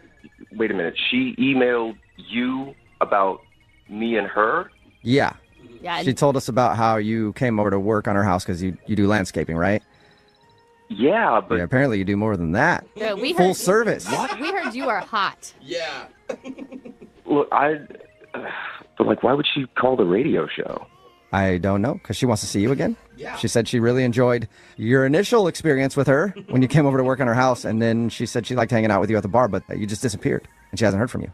a minute. She emailed you about me and her? Yeah. Yeah. She told us about how you came over to work on her house because you do landscaping, right? Yeah, but... Yeah, apparently you do more than that. Yeah, we Full heard, service. What? We heard you are hot. Yeah. Look, but like, why would she call the radio show? I don't know, because she wants to see you again. Yeah. She said she really enjoyed your initial experience with her when you came over to work on her house, and then she said she liked hanging out with you at the bar, but you just disappeared, and she hasn't heard from you.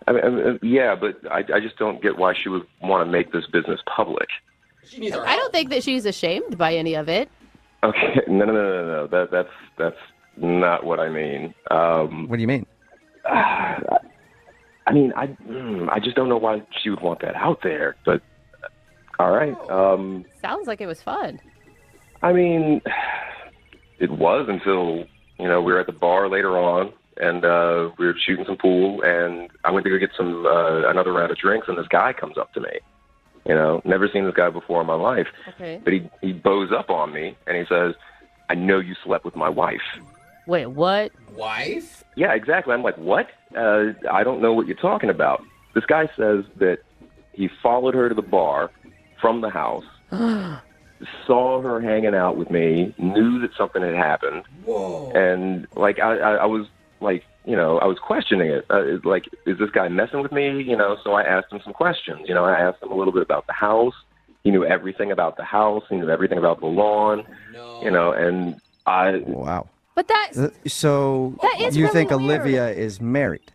I mean, yeah, but I just don't get why she would want to make this business public. She needs our I don't think that she's ashamed by any of it. Okay, no. That's not what I mean. What do you mean? I mean, I just don't know why she would want that out there. But all right. Sounds like it was fun. I mean, it was until we were at the bar later on. And we were shooting some pool, and I went to go get some another round of drinks, and this guy comes up to me. Never seen this guy before in my life. Okay. But he bows up on me, and he says, "I know you slept with my wife." Wait, what? Wife? Yeah, exactly. I'm like, what? I don't know what you're talking about. This guy says that he followed her to the bar from the house, saw her hanging out with me, knew that something had happened. Whoa. And, like, I was... like, I was questioning it. Like, is this guy messing with me? So I asked him some questions. I asked him a little bit about the house. He knew everything about the house. He knew everything about the lawn. No. And I... Wow. But that's... So That is you really think weird. Olivia is married?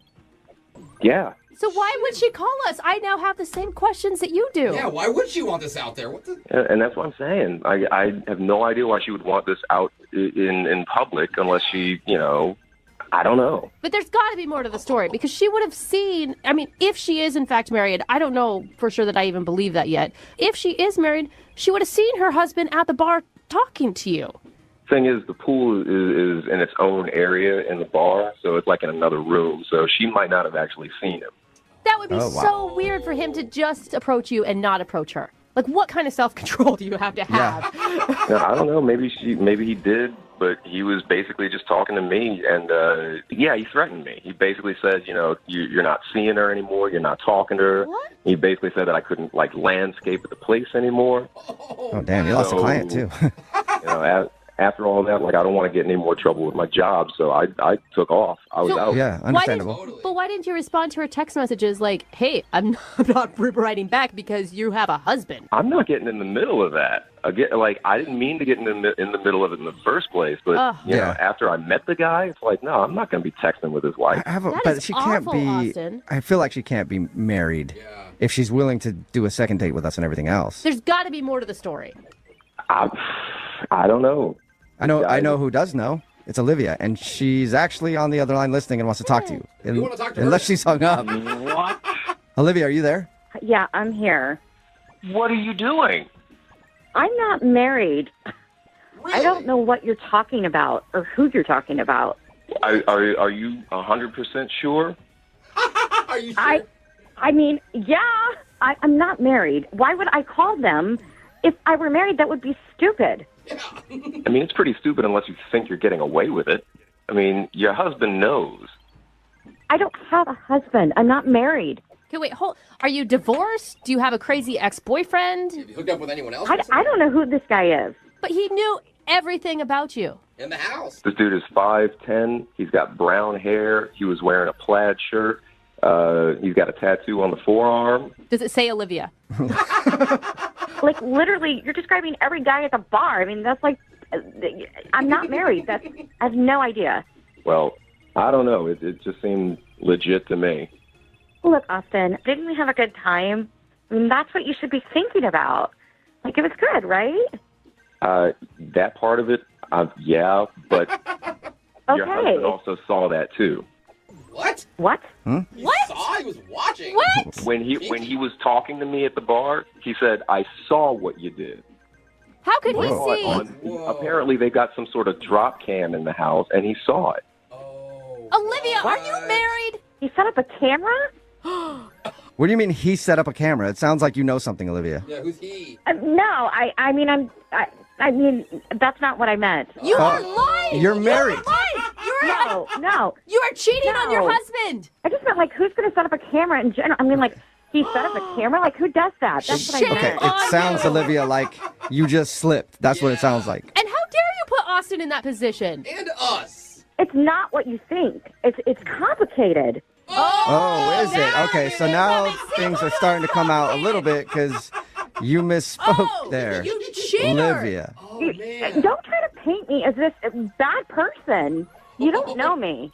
Yeah. So why would she call us? I now have the same questions that you do. Yeah, why would she want this out there? What the... And that's what I'm saying. I have no idea why she would want this out in public unless she, I don't know. But there's got to be more to the story because she would have seen, I mean, if she is in fact married, I don't know for sure that I even believe that yet. If she is married, she would have seen her husband at the bar talking to you. Thing is, the pool is in its own area in the bar, so it's like in another room, so she might not have actually seen him. That would be Oh, wow. so weird for him to just approach you and not approach her. Like, what kind of self-control do you have to have? Now, I don't know. Maybe he did but he was basically just talking to me, and yeah, he threatened me. He basically said, you know, you're not seeing her anymore, you're not talking to her. What? He basically said that I couldn't like landscape at the place anymore. Oh, damn, you lost a client too. You know, after all that, like I don't want to get in any more trouble with my job, so I took off. I was out. Yeah, understandable. But why didn't you respond to her text messages like, hey, I'm not writing back because you have a husband? I'm not getting in the middle of that. Again, like I didn't mean to get in the middle of it in the first place, but you know, after I met the guy, it's like, no, I'm not going to be texting with his wife. But she can't be. Austin. I feel like she can't be married if she's willing to do a second date with us and everything else. There's got to be more to the story. I don't know. I know who does know. It's Olivia, and she's actually on the other line listening and wants to talk to you. You wanna talk to her? Unless she's hung up. What? Olivia, are you there? Yeah, I'm here. What are you doing? I'm not married. I don't know what you're talking about or who you're talking about. Are you 100% sure? Are you sure? I mean, yeah, I'm not married. Why would I call them? If I were married, that would be stupid. I mean, it's pretty stupid unless you think you're getting away with it. I mean, your husband knows. I don't have a husband. I'm not married. Okay, wait, are you divorced? Do you have a crazy ex-boyfriend? Have you hooked up with anyone else? I don't know who this guy is. But he knew everything about you. In the house. This dude is 5'10". He's got brown hair. He was wearing a plaid shirt. He's got a tattoo on the forearm. Does it say Olivia? Like, literally, you're describing every guy at the bar. I mean, that's like, I'm not married. I have no idea. Well, I don't know. It just seemed legit to me. Look, Austin, didn't we have a good time? I mean, that's what you should be thinking about. Like, it was good, right? That part of it, yeah, but your husband also saw that too. What? What? Hmm? What? He saw? He was watching. What? When he was talking to me at the bar, he said, "I saw what you did." How could he Whoa. see? Apparently, they got some sort of drop cam in the house, and he saw it. Olivia, are you married? He set up a camera? What do you mean he set up a camera? It sounds like you know something, Olivia. Yeah, who's he? No, I mean, that's not what I meant. You are lying. You're married. No. You are cheating on your husband. I just meant, like, who's going to set up a camera in general? I mean, like, he set up a camera? Like, who does that? That's what I Okay, meant. it sounds, Olivia, like you just slipped. That's what it sounds like. And how dare you put Austin in that position? And us. It's not what you think. It's complicated. Oh, is it? Okay, so now things are starting to come out a little bit because you misspoke there. You cheater. Olivia. Don't try to paint me as this bad person. You don't know me.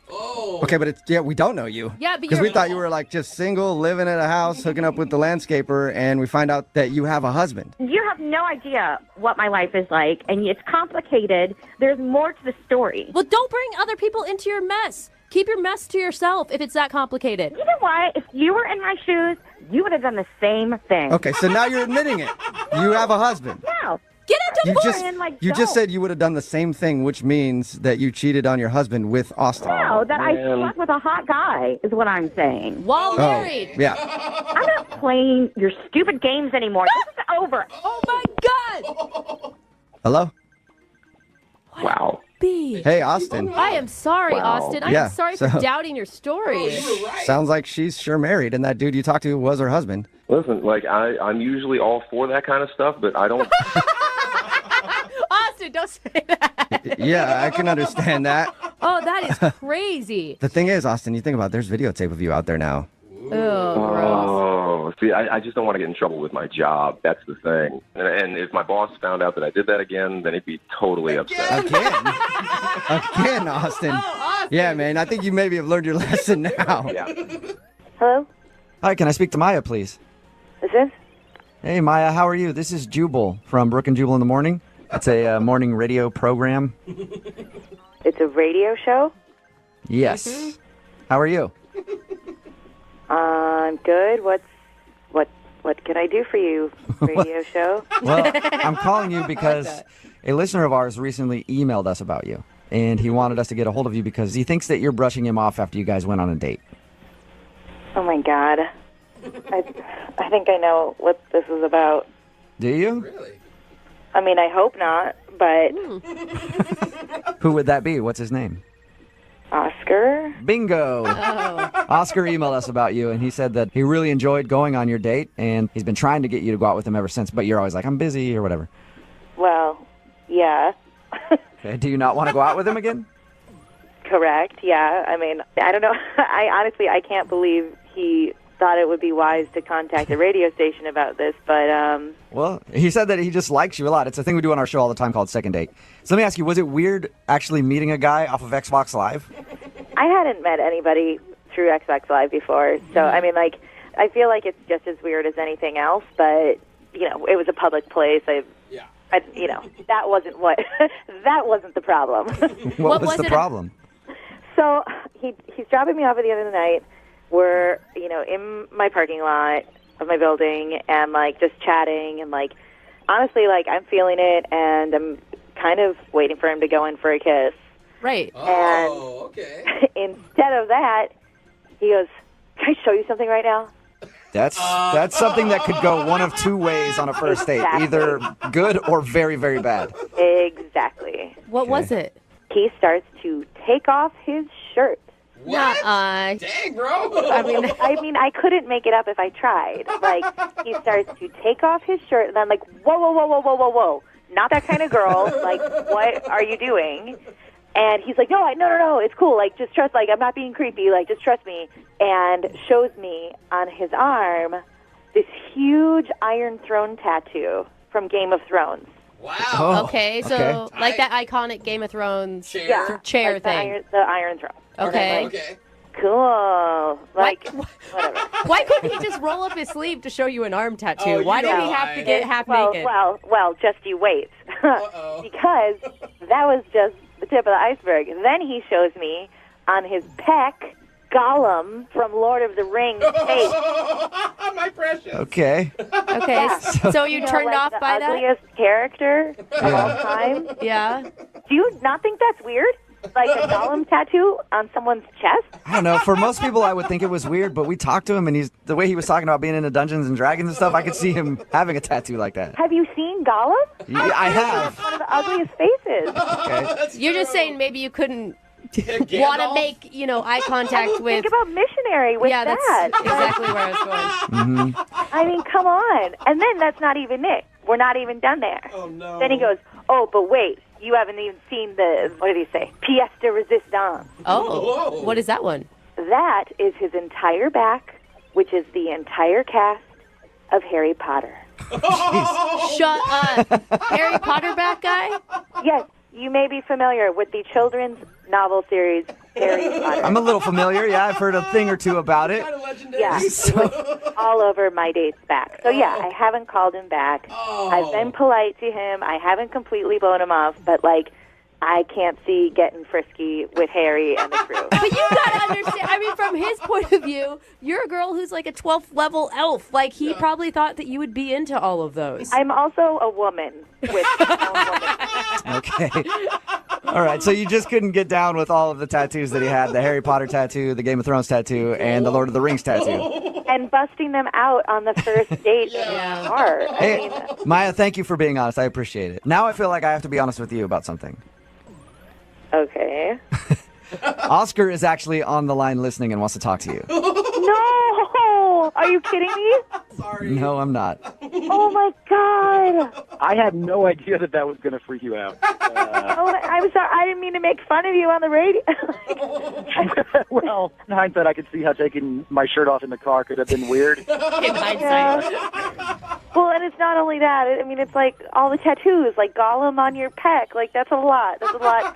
Okay, but we don't know you. Yeah, but because we thought you were like just single, living at a house, hooking up with the landscaper, and we find out that you have a husband. You have no idea what my life is like, and it's complicated. There's more to the story. Well, don't bring other people into your mess. Keep your mess to yourself if it's that complicated. You know what? If you were in my shoes, you would have done the same thing. Okay, so now you're admitting it. You have a husband. No. Get a divorce. You just said you would have done the same thing, which means that you cheated on your husband with Austin. No, that I slept with a hot guy is what I'm saying. While married. Yeah. I'm not playing your stupid games anymore. This is over. Oh, my God. Hello? Wow. Hey, Austin. I am sorry, Wow. Austin. I'm Yeah, sorry so- for doubting your story. Sounds like she's sure married, and that dude you talked to was her husband. Listen, like I'm usually all for that kind of stuff, but I don't. Austin, don't say that. Yeah, I can understand that. Oh, that is crazy. The thing is, Austin, you think about it, there's videotape of you out there now. Oh, see, I just don't want to get in trouble with my job. That's the thing. And if my boss found out that I did that again, then he'd be totally upset. Again, Austin. Yeah, man, I think you maybe have learned your lesson now. Hello? Hi, can I speak to Maya, please? Is this? Hey, Maya, how are you? This is Jubal from Brook and Jubal in the Morning. It's a morning radio program. It's a radio show? Yes. How are you? I'm good. What can I do for you, radio show? Well, I'm calling you because a listener of ours recently emailed us about you, and he wanted us to get a hold of you because he thinks that you're brushing him off after you guys went on a date. Oh, my God. I think I know what this is about. Do you? I mean, I hope not, but... Who would that be? What's his name? Oscar. Bingo. Oscar emailed us about you, and he said that he really enjoyed going on your date, and he's been trying to get you to go out with him ever since, but you're always like, I'm busy or whatever. Well, yeah. Okay. Do you not want to go out with him again? Correct. Yeah. I mean, I don't know. I can't believe he thought it would be wise to contact a radio station about this, but Well, he said that he just likes you a lot. It's a thing we do on our show all the time called Second Date. So let me ask you, was it weird actually meeting a guy off of Xbox Live? I hadn't met anybody through Xbox Live before, so I mean, like, I feel like it's just as weird as anything else, but you know, it was a public place. You know, that wasn't that wasn't the problem. What was the problem? So he's dropping me off at the end of the night. We're, you know, in my parking lot of my building and, like, just chatting and, like, honestly, like, I'm feeling it and I'm kind of waiting for him to go in for a kiss. Right. And instead of that, he goes, can I show you something right now? That's something that could go one of two ways on a first date, either good or very, very bad. Exactly. What was it? He starts to take off his shirt. What? Dang, bro. I mean, I couldn't make it up if I tried. Like, he starts to take off his shirt, and I'm like, whoa, not that kind of girl. Like, what are you doing? And he's like, no, it's cool. Like, just trust. Like, I'm not being creepy. Like, just trust me. And shows me on his arm this huge Iron Throne tattoo from Game of Thrones. Wow. Okay, so like that iconic Game of Thrones chair like thing. The Iron Throne. Okay. Okay. Cool. Like, whatever. Why couldn't he just roll up his sleeve to show you an arm tattoo? Why did he have to get half naked? Well, just you wait. Because that was just the tip of the iceberg. Then he shows me on his pec Gollum from Lord of the Rings face. My precious. Okay. Okay, so you turned like off the by that? ugliest character of all time. Yeah. Do you not think that's weird? Like a Gollum tattoo on someone's chest? I don't know. For most people, I would think it was weird, but we talked to him, and the way he was talking about being into Dungeons and Dragons and stuff, I could see him having a tattoo like that. Have you seen Gollum? Yeah, I have. It's one of the ugliest faces. Okay. You're just saying maybe you couldn't want to make, eye contact with... Think about missionary with that. That's exactly where I was going. Mm-hmm. I mean, come on. And then that's not even it. We're not even done there. Oh, no. Then he goes, oh, but wait. You haven't even seen the, what did he say? Pièce de résistance. Oh, whoa. What is that one? That is his entire back, which is the entire cast of Harry Potter. Shut up. Harry Potter back guy? Yes, you may be familiar with the children's novel series Harry Potter. I'm a little familiar. Yeah, I've heard a thing or two about it. Yeah, all over my date's back. So yeah, I haven't called him back. I've been polite to him. I haven't completely blown him off, but like, I can't see getting frisky with Harry and the crew. But you gotta understand, I mean, from his point of view, you're a girl who's like a 12th level elf. Like, he probably thought that you would be into all of those. I'm also a woman with Okay. All right, so you just couldn't get down with all of the tattoos that he had, the Harry Potter tattoo, the Game of Thrones tattoo, and the Lord of the Rings tattoo. And busting them out on the first date in the car. Hey, Maya, thank you for being honest. I appreciate it. Now I feel like I have to be honest with you about something. Okay. Oscar is actually on the line listening and wants to talk to you. No! Are you kidding me? Sorry. No, I'm not. Oh my God! I had no idea that was going to freak you out. Oh, I'm sorry. I didn't mean to make fun of you on the radio. Well, in hindsight, I could see how taking my shirt off in the car could have been weird. In hindsight. Well, and it's not only that. I mean, it's like all the tattoos, like Gollum on your pec. Like, that's a lot. That's a lot.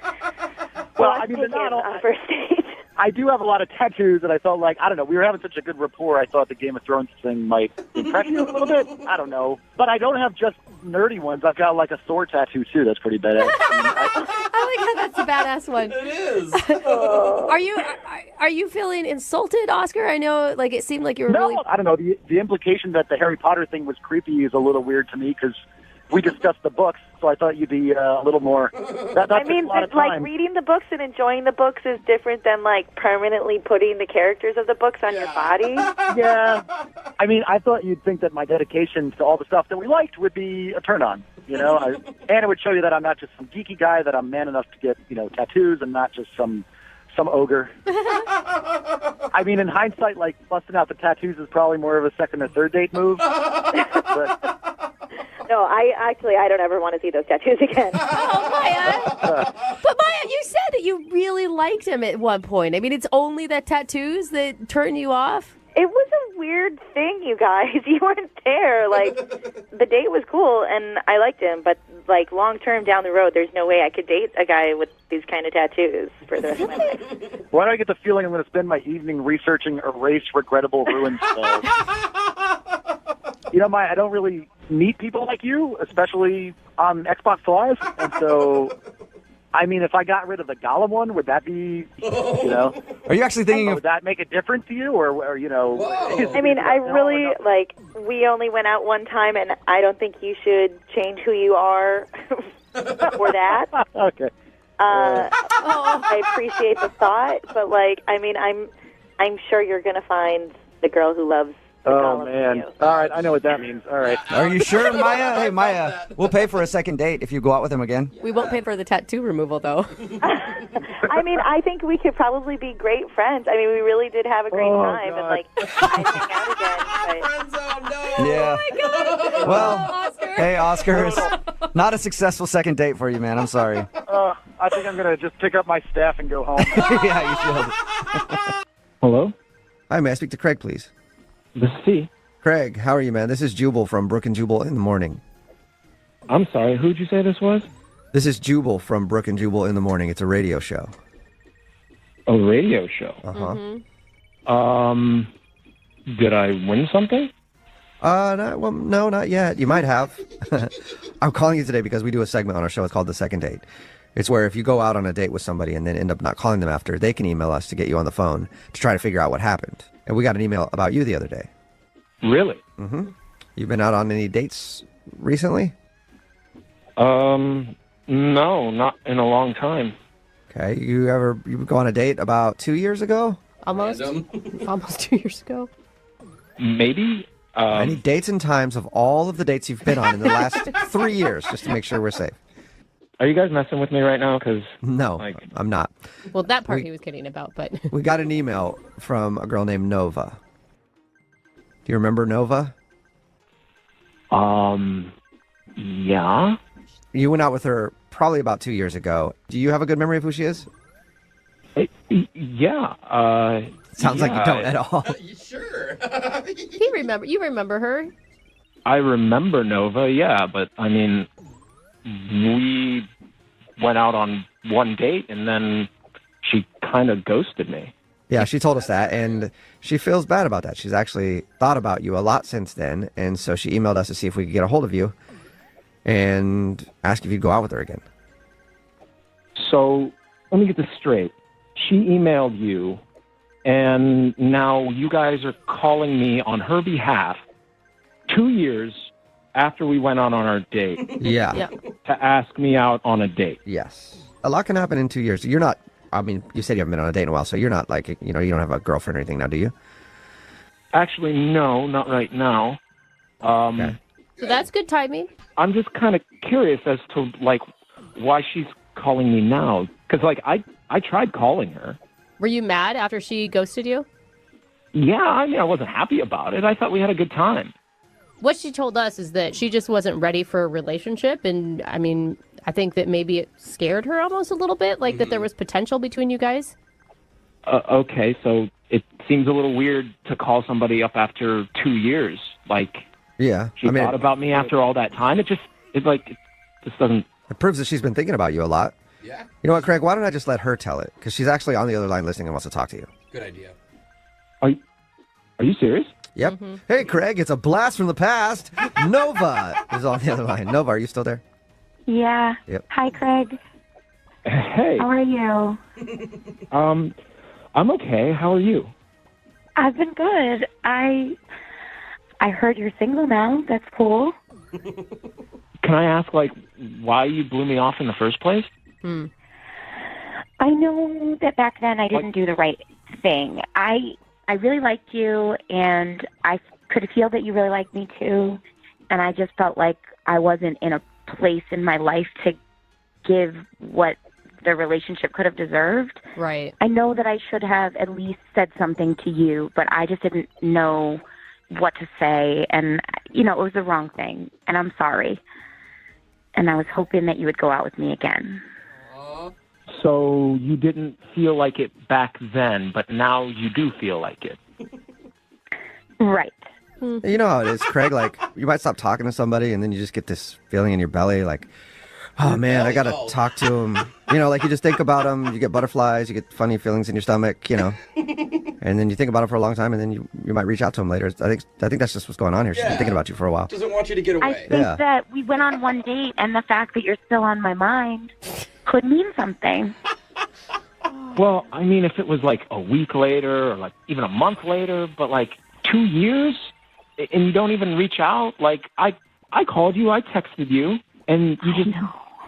Well, I mean, not all. On first date. I do have a lot of tattoos, and I felt like, I don't know, we were having such a good rapport, I thought the Game of Thrones thing might impress you a little bit. I don't know. But I don't have just nerdy ones. I've got, like, a Thor tattoo, too. That's pretty badass. I like how that's a badass one. It is. Are you feeling insulted, Oscar? I know, like, it seemed like you were really... I don't know. The implication that the Harry Potter thing was creepy is a little weird to me, because we discussed the books, so I thought you'd be a little more... I mean, like, reading the books and enjoying the books is different than, like, permanently putting the characters of the books on your body. Yeah. I mean, I thought you'd think that my dedication to all the stuff that we liked would be a turn-on. And it would show you that I'm not just some geeky guy, that I'm man enough to get, tattoos and not just some ogre. I mean, in hindsight, like, busting out the tattoos is probably more of a second or third date move. But, No, I don't ever want to see those tattoos again. Oh, Maya. But Maya, you said that you really liked him at one point. I mean, it's only the tattoos that turn you off? It was a weird thing, you guys. You weren't there. Like, the date was cool, and I liked him, but, like, long-term down the road, there's no way I could date a guy with these kind of tattoos for the rest of my life. why do I get the feeling I'm going to spend my evening researching erased, regrettable ruins? Maya, I don't really meet people like you, especially on Xbox Live, and so... I mean, if I got rid of the Gollum one, would that be, Are you actually thinking would that make a difference to you, or I mean, I really, we only went out one time, and I don't think you should change who you are for that. Okay. I appreciate the thought, but, I'm sure you're going to find the girl who loves the Gollum. Man. All right, I know what that means. All right. Are you sure, Maya? Hey, Maya, we'll pay for a second date if you go out with him again. We won't pay for the tattoo removal, though. I mean, I think we could probably be great friends. I mean, we really did have a great time, and, I'd hang out again. But... Yeah. Oh, my God. Well, Oscar. Hey, Oscar, it's not a successful second date for you, man. I'm sorry. I think I'm going to just pick up my staff and go home. Yeah, you should. Hello? Hi, may I speak to Craig, please? This is T. Craig, how are you, man? This is Jubal from Brook and Jubal in the Morning. I'm sorry, who'd you say this was? This is Jubal from Brook and Jubal in the Morning. It's a radio show. A radio show? Uh-huh. Did I win something? No, not yet. You might have. I'm calling you today because we do a segment on our show. It's called The Second Date. It's where if you go out on a date with somebody and then end up not calling them after, they can email us to get you on the phone to try to figure out what happened. And we got an email about you the other day. Really? Mm-hmm. You've been out on any dates recently? No, not in a long time. Okay. You go on a date about 2 years ago? Almost 2 years ago. Maybe. Any dates and times of all of the dates you've been on in the last 3 years, just to make sure we're safe. Are you guys messing with me right now? No, I'm not. Well, that part he was kidding about, but... We got an email from a girl named Nova. Do you remember Nova? Yeah. You went out with her probably about 2 years ago. Do you have a good memory of who she is? Yeah. Sounds like you don't at all. Sure. You remember her? I remember Nova, yeah, but I mean, we went out on one date and then she kind of ghosted me. Yeah, she told us that, and she feels bad about that. She's actually thought about you a lot since then, and so she emailed us to see if we could get a hold of you and ask if you'd go out with her again. So, let me get this straight. She emailed you, and now you guys are calling me on her behalf 2 years after we went on our date. Yeah. To ask me out on a date. Yes. A lot can happen in 2 years. You're not, I mean, you said you haven't been on a date in a while, so you're not like, you don't have a girlfriend or anything now, do you? Actually, no, not right now. Okay. So that's good timing. I'm just kind of curious as to, why she's calling me now. Because, I tried calling her. Were you mad after she ghosted you? Yeah, I mean, I wasn't happy about it. I thought we had a good time. What she told us is that she just wasn't ready for a relationship. And, I mean, I think that maybe it scared her almost a little bit, that there was potential between you guys. Okay, so it seems a little weird to call somebody up after 2 years. Yeah. She thought about me after all that time. It just doesn't... It proves that she's been thinking about you a lot. Yeah. You know what, Craig? Why don't I just let her tell it? Because she's actually on the other line listening and wants to talk to you. Good idea. Are you serious? Yep. Mm-hmm. Hey, Craig, it's a blast from the past. Nova is on the other line. Nova, are you still there? Yeah. Yep. Hi, Craig. Hey. How are you? I'm okay. How are you? I've been good. I heard you're single now. That's cool. Can I ask, why you blew me off in the first place? I know that back then I didn't do the right thing. I really liked you, and I could feel that you really liked me too, and I just felt like I wasn't in a place in my life to give what the relationship could have deserved. Right. I know that I should have at least said something to you, but I just didn't know what to say. And, it was the wrong thing. And I'm sorry. And I was hoping that you would go out with me again. So you didn't feel like it back then, but now you do feel like it. Right. You know how it is, Craig. Like, you might stop talking to somebody, and then you just get this feeling in your belly, like, oh man, I gotta talk to him. Like you just think about him, you get butterflies, you get funny feelings in your stomach, and then you think about it for a long time, and then you might reach out to him later. I think that's just what's going on here. She's been thinking about you for a while. Doesn't want you to get away. I think that we went on one date, and the fact that you're still on my mind could mean something. Well, I mean, if it was like a week later or like even a month later, but like 2 years and you don't even reach out, like I called you, I texted you, and you just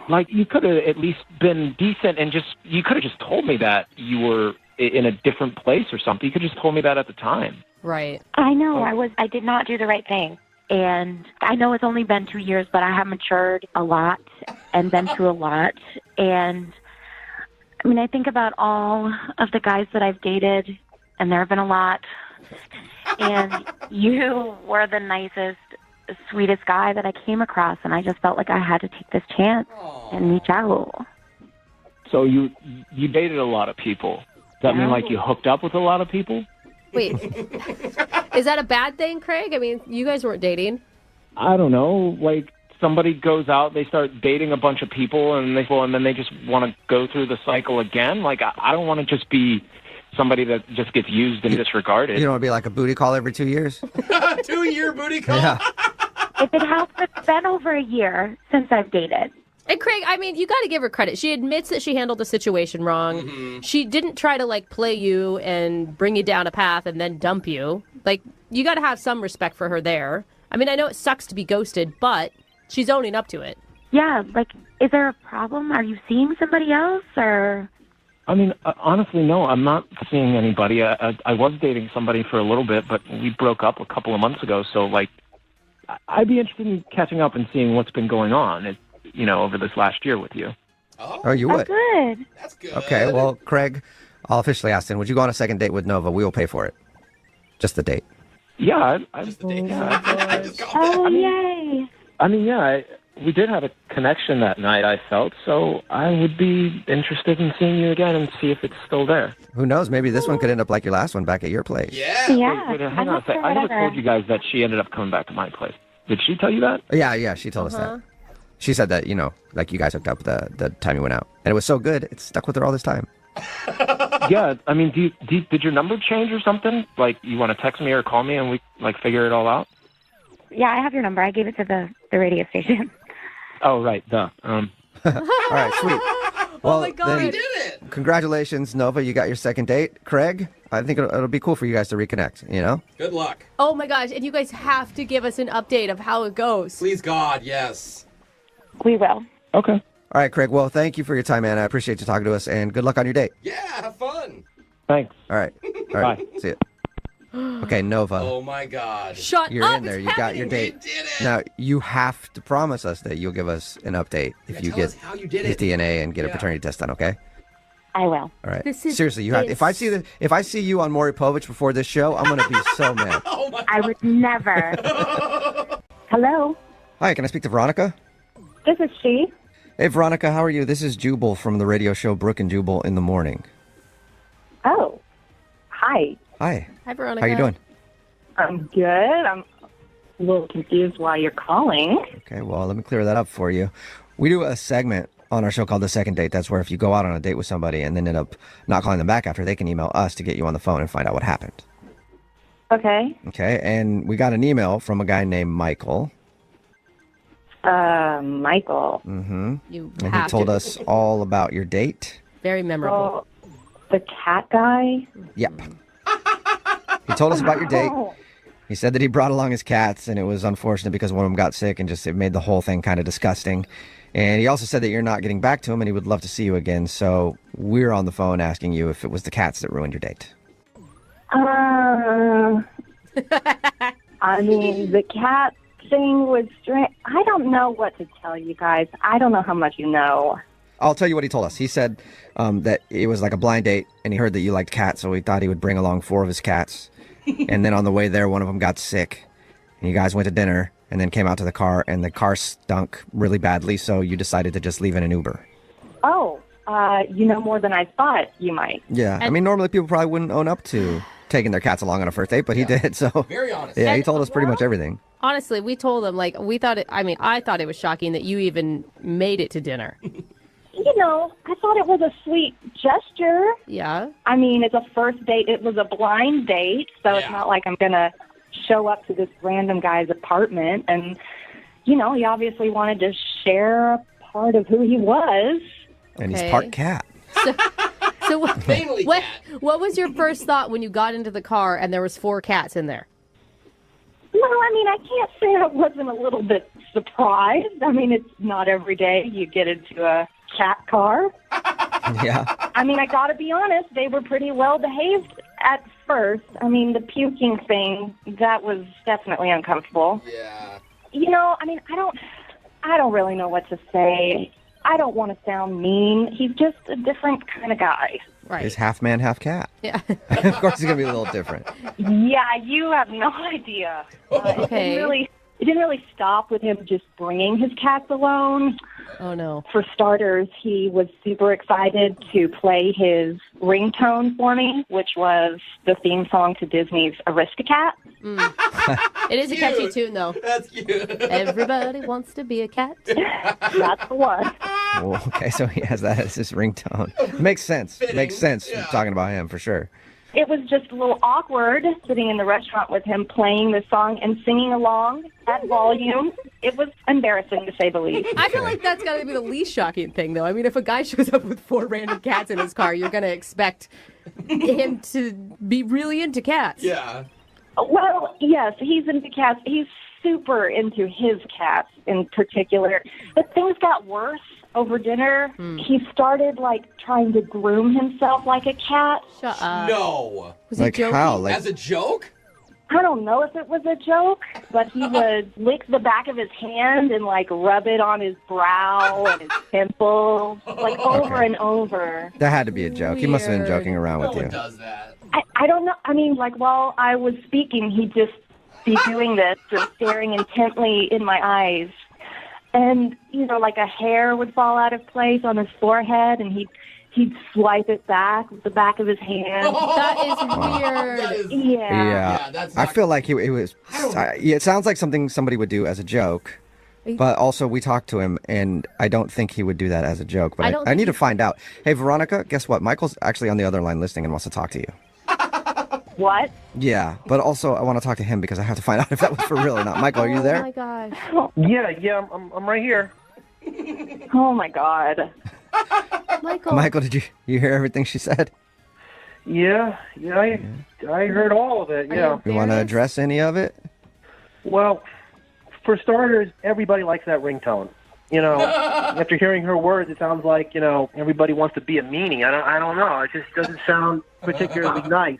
like you could have at least been decent and you could have just told me that you were in a different place or something. You could have just told me that at the time. Right. I know. I did not do the right thing. And I know it's only been 2 years, but I have matured a lot and been through a lot. And I mean, I think about all of the guys that I've dated, and there have been a lot. And you were the nicest, sweetest guy that I came across, and I just felt like I had to take this chance and reach out. So you dated a lot of people. Does that mean like you hooked up with a lot of people? Wait, is that a bad thing, Craig? I mean, you guys weren't dating. I don't know. Like somebody goes out, they start dating a bunch of people, and then they just want to go through the cycle again. Like I don't want to just be somebody that just gets used and disregarded. You don't want to be like a booty call every 2 years? 2-year booty call? Yeah. If it helps, it's been over a year since I've dated. And Craig, I mean, you got to give her credit. She admits that she handled the situation wrong. Mm-hmm. She didn't try to play you and bring you down a path and then dump you. Like, you got to have some respect for her there. I mean, I know it sucks to be ghosted, but she's owning up to it. Yeah, is there a problem? Are you seeing somebody else, or? I mean, honestly, no, I'm not seeing anybody. I was dating somebody for a little bit, but we broke up a couple of months ago. So, I'd be interested in catching up and seeing what's been going on, over this last year with you. Oh, you would? Good. That's good. Okay, well, Craig, I'll officially ask then, would you go on a second date with Nova? We will pay for it. Just the date. Yeah. Just the date. Yay. I mean, yeah, we did have a connection that night, I felt, so I would be interested in seeing you again and see if it's still there. Who knows? Maybe this one could end up like your last one back at your place. Yeah. Wait, hang on a second. I never told you guys that she ended up coming back to my place. Did she tell you that? Yeah, she told us that. She said that, you guys hooked up the time you went out. And it was so good, it stuck with her all this time. Yeah, I mean, did your number change or something? Like, you want to text me or call me and we, figure it all out? Yeah, I have your number. I gave it to the radio station. Oh, right, duh. All right, sweet. Well, oh, my God. We did it. Congratulations, Nova. You got your second date. Craig, I think it'll be cool for you guys to reconnect, Good luck. Oh, my gosh. And you guys have to give us an update of how it goes. Please, God, yes. We will. Okay. All right, Craig. Well, thank you for your time, man. I appreciate you talking to us, and good luck on your date. Yeah, have fun. Thanks. All right. Bye. See you. Okay, Nova. Oh, my God. Shut You're up. in there. It's You got your happening. date. We did it. Now, you have to promise us that you'll give us an update if you tell get us how you did his it. DNA and get a Yeah. paternity test done, okay? I will. All right. This is Seriously, you have. If I see you on Maury Povich before this show, I'm gonna be so mad. Oh, my I would never. Hello? Hi, can I speak to Veronica? This is she. Hey, Veronica, how are you? This is Jubal from the radio show Brooke and Jubal in the Morning. Oh, hi. Hi. Hi, Veronica. How you doing? I'm good. I'm a little confused why you're calling. Okay, well, let me clear that up for you. We do a segment on our show called The Second Date. That's where if you go out on a date with somebody and then end up not calling them back after, they can email us to get you on the phone and find out what happened. Okay. Okay, and we got an email from a guy named Michael. Michael. Mm-hmm. You And he have told to. us all about your date. Very memorable. Oh, the cat guy? Yep. He told us about your date. He said that he brought along his cats, and it was unfortunate because one of them got sick, and just it made the whole thing kind of disgusting. And he also said that you're not getting back to him, and he would love to see you again. So we're on the phone asking you if it was the cats that ruined your date. I mean, the cat thing was strange. I don't know what to tell you guys. I don't know how much you know. I'll tell you what he told us. He said that it was like a blind date, and he heard that you liked cats, so he thought he would bring along 4 of his cats. And then on the way there, one of them got sick. And you guys went to dinner, and then came out to the car, and the car stunk really badly, so you decided to just leave in an Uber. Oh, you know more than I thought you might. Yeah, I mean, normally people probably wouldn't own up to taking their cats along on a first date, but he did, so... Very honest. Yeah, he told us pretty much everything. Honestly, we told him, like, I thought it was shocking that you even made it to dinner. You know, I thought it was a sweet gesture. Yeah. I mean, it's a first date. It was a blind date, so it's not like I'm going to show up to this random guy's apartment. And, you know, he obviously wanted to share a part of who he was. And he's part cat. So what was your first thought when you got into the car and there was 4 cats in there? Well, I mean, I can't say I wasn't a little bit surprised. I mean, it's not every day you get into a cat car. Yeah. I mean, I got to be honest, they were pretty well behaved at first. I mean, the puking thing, that was definitely uncomfortable. Yeah. You know, I mean, I don't really know what to say. I don't want to sound mean. He's just a different kind of guy. Right. He's half man, half cat. Yeah. Of course he's going to be a little different. Yeah, you have no idea. Okay. It didn't really stop with him just bringing his cats alone. Oh, no. For starters, he was super excited to play his ringtone for me, which was the theme song to Disney's Aristocat. It is a catchy tune, though. That's cute. Everybody wants to be a cat. That's the one. Oh, okay, so he has that as his ringtone. Makes sense. Makes sense talking about him, for sure. It was just a little awkward sitting in the restaurant with him playing the song and singing along at volume. It was embarrassing, to say the least. I feel like that's got to be the least shocking thing, though. I mean, if a guy shows up with 4 random cats in his car, you're going to expect him to be really into cats. Yeah. Well, yes, he's into cats. He's super into his cats in particular. But things got worse over dinner. He started, like, trying to groom himself like a cat. Shut up. No. Was Like he joking? how? Like, As a joke? I don't know if it was a joke, but he would lick the back of his hand and, like, rub it on his brow and his temples, like, over and over. that had to be a joke. He must have been joking around No with one you. does that. I don't know. I mean, like, while I was speaking, he'd just be doing this and staring intently in my eyes. And, you know, like a hair would fall out of place on his forehead, and he'd swipe it back with the back of his hand. That is weird. Yeah. that's I not feel like it was... yeah, it sounds like something somebody would do as a joke. But also, we talked to him, and I don't think he would do that as a joke. I But don't I need think to find out. Hey, Veronica, guess what? Michael's actually on the other line listening and wants to talk to you. What? Yeah, but also I want to talk to him because I have to find out if that was for real or not. Michael, are you Oh, there? my gosh. Yeah, I'm right here. Oh, my God. Michael. Michael, did you hear everything she said? Yeah, I heard all of it. Yeah. You want to address any of it? Well, for starters, everybody likes that ringtone. You know, after hearing her words, it sounds like, you know, everybody wants to be a meanie. I don't know. It just doesn't sound particularly nice.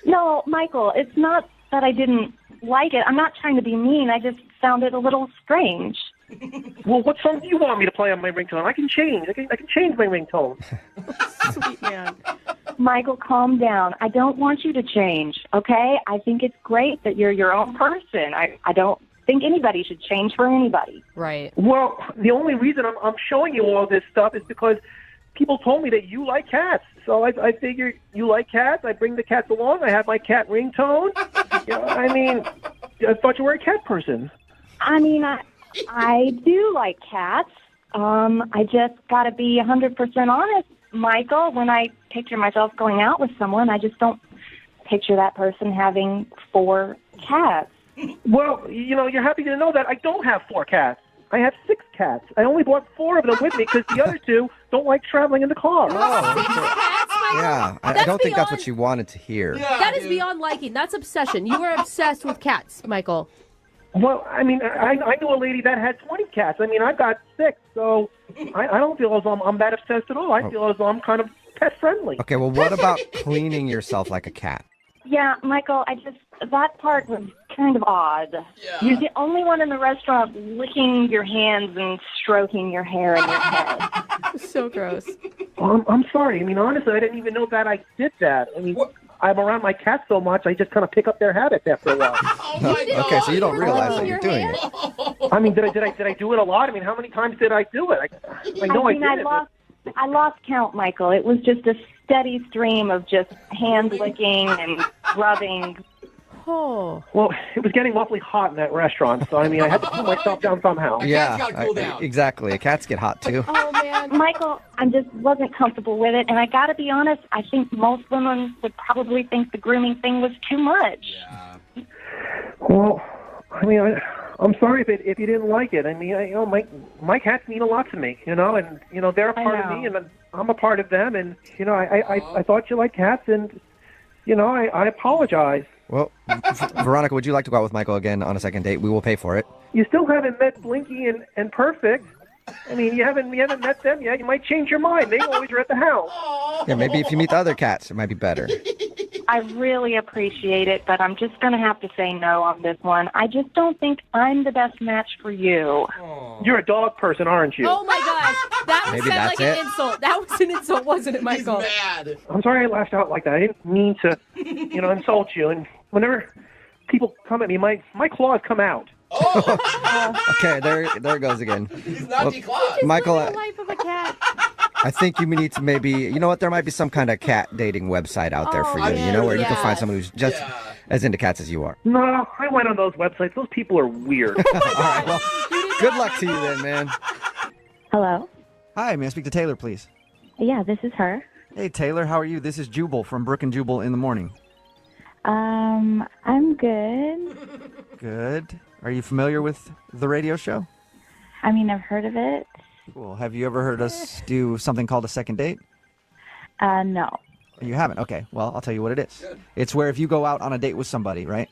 No, Michael, it's not that I didn't like it. I'm not trying to be mean. I just found it a little strange. Well, what song do you want me to play on my ringtone? I can change. I can change my ringtone. Sweet man. Michael, calm down. I don't want you to change, okay? I think it's great that you're your own person. I don't think anybody should change for anybody. Right. Well, the only reason I'm showing you all this stuff is because people told me that you like cats. So I figure you like cats. I bring the cats along. I have my cat ringtone. You know, I mean, I thought you were a cat person. I mean, I do like cats. I just got to be 100% honest, Michael. When I picture myself going out with someone, I just don't picture that person having 4 cats. Well, you know, you're happy to know that I don't have 4 cats. I have 6 cats. I only brought 4 of them with me because the other 2 don't like traveling in the car. Yeah, I don't think that's what she wanted to hear. That is beyond liking. That's obsession. You are obsessed with cats, Michael. Well, I mean, I knew a lady that had 20 cats. I mean, I've got 6, so I don't feel as though I'm that obsessed at all. I feel as though I'm kind of pet friendly. Okay, well, what about cleaning yourself like a cat? Yeah, Michael, that part was kind of odd. Yeah. You're the only one in the restaurant licking your hands and stroking your hair and your head. So gross. I'm sorry. I mean, honestly, I didn't even know that I did that. I mean, I'm around my cats so much, I just kind of pick up their habits after a while. Okay, so you don't realize that you're doing it. I mean, did I do it a lot? I mean, how many times did I do it? I know I did it. I lost count, Michael. It was just a steady stream of just hand licking and rubbing. Oh. Well, it was getting awfully hot in that restaurant, so I mean, I had to cool myself down somehow. Exactly. Cats get hot too. Oh, man. Michael, I just wasn't comfortable with it, and I got to be honest, I think most women would probably think the grooming thing was too much. Well, I mean, I'm sorry if you didn't like it. I mean, my cats mean a lot to me, and they're a part of me, and I'm a part of them, and I thought you liked cats, and I apologize. Well, Veronica, would you like to go out with Michael again on a second date? We will pay for it. You still haven't met Blinky and Perfect. I mean, you haven't met them yet. You might change your mind. They always are at the house. Yeah, maybe if you meet the other cats, it might be better. I really appreciate it, but I'm just going to have to say no on this one. I just don't think I'm the best match for you. You're a dog person, aren't you? Oh my gosh, that was Maybe sound that's like it. an insult. That was an insult, wasn't it, Michael? He's mad. I'm sorry I lashed out like that. I didn't mean to, insult you. And whenever people come at me, my claws come out. Okay, there it goes again. He's not declawed. Michael, The life of a cat. I think you need to maybe, you know what, there might be some kind of cat dating website out there for you, where you can find someone who's just as into cats as you are. No, I went on those websites. Those people are weird. All right, well, good luck to you then, man. Hello? Hi, may I speak to Taylor, please? Yeah, this is her. Hey, Taylor, how are you? This is Jubal from Brook and Jubal in the Morning. I'm good. Good. Are you familiar with the radio show? I mean, I've heard of it. Cool. Have you ever heard us do something called a second date? No. You haven't? Okay. Well, I'll tell you what it is. It's where if you go out on a date with somebody, right,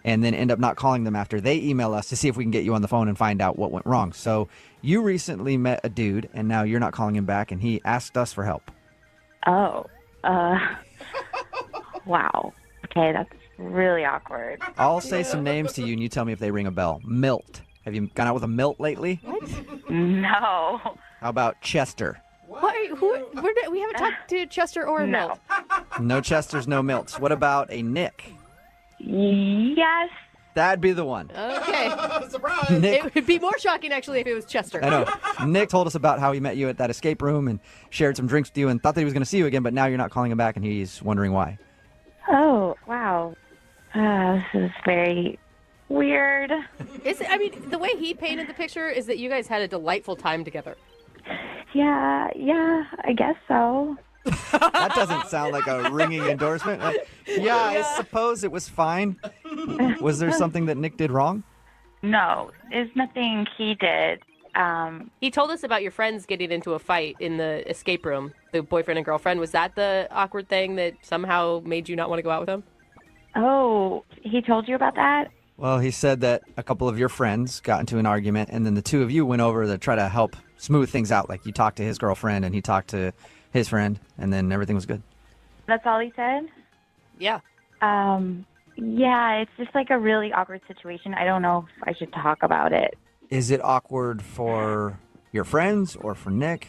and then end up not calling them after, they email us to see if we can get you on the phone and find out what went wrong. So you recently met a dude, and now you're not calling him back, and he asked us for help. Oh. Wow. Okay, that's really awkward. I'll say some names to you, and you tell me if they ring a bell. Milt. Have you gone out with a Milt lately? No. How about Chester? We haven't talked to Chester or Milt. No Chesters, no Milts. What about a Nick? Yes. That'd be the one. Okay. Surprise. Nick. It would be more shocking, actually, if it was Chester. I know. Nick told us about how he met you at that escape room and shared some drinks with you and thought that he was going to see you again, but now you're not calling him back, and he's wondering why. Oh, wow. This is very weird. The way he painted the picture is that you guys had a delightful time together. Yeah, I guess so. That doesn't sound like a ringing endorsement. Yeah, I suppose it was fine. Was there something that Nick did wrong? No, there's nothing he did. He told us about your friends getting into a fight in the escape room, the boyfriend and girlfriend. Was that the awkward thing that somehow made you not want to go out with him? Oh, he told you about that? Well, he said that a couple of your friends got into an argument, and then the two of you went over to try to help smooth things out. Like you talked to his girlfriend, and he talked to his friend, and then everything was good. That's all he said? Yeah. Yeah, it's just like a really awkward situation. I don't know if I should talk about it. Is it awkward for your friends or for Nick?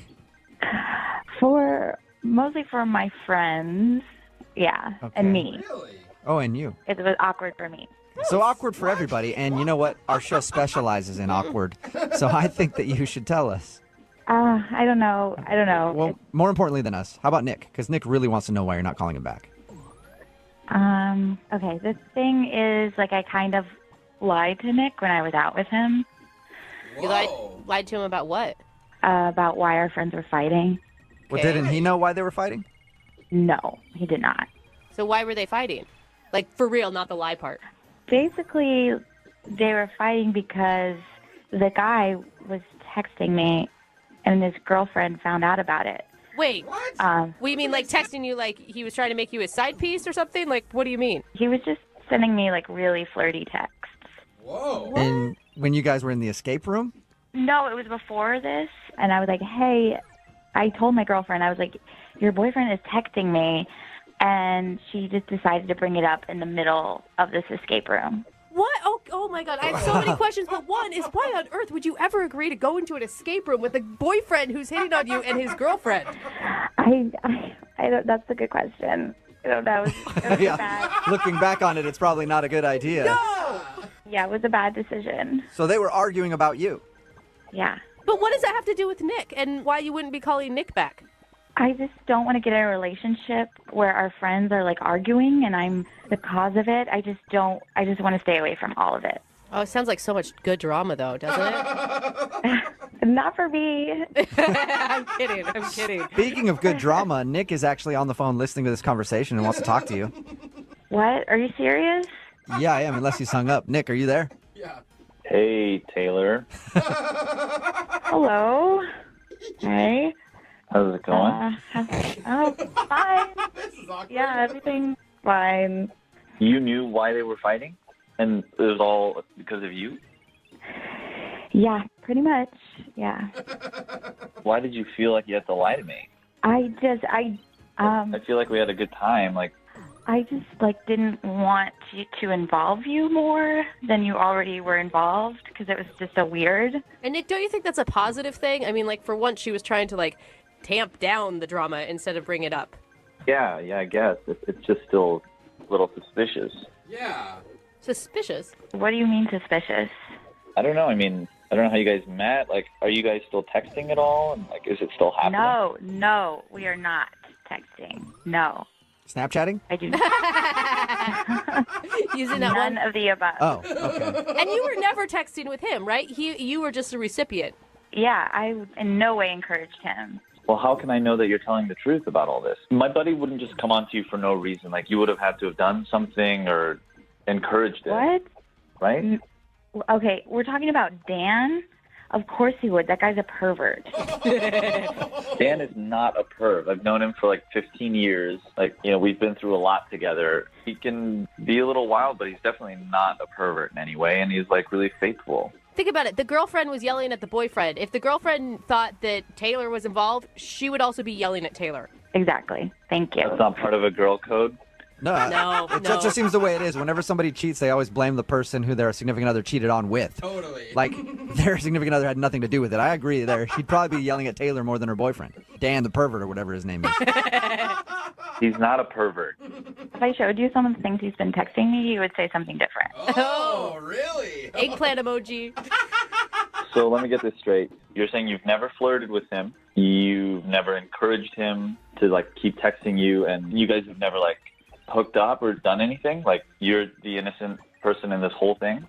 Mostly for my friends, yeah, and me. Oh, and you. It was awkward for me. So awkward for everybody, and you know what? Our show specializes in awkward, so I think that you should tell us. I don't know. Well, more importantly than us, how about Nick? Because Nick really wants to know why you're not calling him back. Okay, the thing is, like, I kind of lied to Nick when I was out with him. You lied to him about what? About why our friends were fighting. Well, didn't he know why they were fighting? No, he did not. So why were they fighting? Like, for real, not the lie part. Basically, they were fighting because the guy was texting me, and his girlfriend found out about it. Wait, what? You mean like texting you like he was trying to make you a side piece or something? Like, what do you mean? He was just sending me, like, really flirty texts. Whoa. And when you guys were in the escape room? No, it was before this, and I was like, hey, I told my girlfriend, I was like, your boyfriend is texting me, and she just decided to bring it up in the middle of this escape room. What? Oh my God. I have so many questions, but one is why on earth would you ever agree to go into an escape room with a boyfriend who's hitting on you and his girlfriend? I don't. That's a good question. I don't know. It was Yeah. bad. Looking back on it, it's probably not a good idea. No! Yeah, it was a bad decision. So they were arguing about you. Yeah. But what does that have to do with Nick and why you wouldn't be calling Nick back? I just don't want to get in a relationship where our friends are like arguing and I'm the cause of it. I just want to stay away from all of it. Oh, it sounds like so much good drama, though, doesn't it? Not for me. I'm kidding. Speaking of good drama, Nick is actually on the phone listening to this conversation and wants to talk to you. What? Are you serious? Yeah, I am, unless he's hung up. Nick, are you there? Hey, Taylor. Hello. Hey. How's it going? Fine. Yeah, everything's fine. You knew why they were fighting? And it was all because of you? Yeah, pretty much. Yeah. Why did you feel like you had to lie to me? I feel like we had a good time. Like, I just didn't want to involve you more than you already were involved because it was just so weird. And Nick, don't you think that's a positive thing? I mean, for once, she was trying to tamp down the drama instead of bring it up. yeah, I guess. It's just still a little suspicious. Yeah. Suspicious? What do you mean suspicious? I don't know. I mean, I don't know how you guys met. Like, are you guys still texting at all? And, is it still happening? No, we are not texting. No. Snapchatting? I do Using that None one? of the above. Oh, okay. And you were never texting with him, right? You were just a recipient. Yeah, I in no way encouraged him. Well, how can I know that you're telling the truth about all this? My buddy wouldn't just come on to you for no reason. Like, you would have had to have done something or encouraged it. What? Right? Okay, we're talking about Dan. Of course he would. That guy's a pervert. Dan is not a perv. I've known him for 15 years. We've been through a lot together. He can be a little wild, but he's definitely not a pervert in any way, and he's really faithful. Think about it. The girlfriend was yelling at the boyfriend. If the girlfriend thought that Taylor was involved, she would also be yelling at Taylor. Exactly. Thank you. That's not part of a girl code. No, it just seems the way it is. Whenever somebody cheats, they always blame the person who their significant other cheated on with. Totally. Their significant other had nothing to do with it. I agree there. She'd probably be yelling at Taylor more than her boyfriend. Dan the pervert or whatever his name is. He's not a pervert. If I showed you some of the things he's been texting me, you would say something different. Oh, really? Eggplant emoji. So let me get this straight. You're saying you've never flirted with him. You've never encouraged him to keep texting you, and you guys have never hooked up or done anything? You're the innocent person in this whole thing?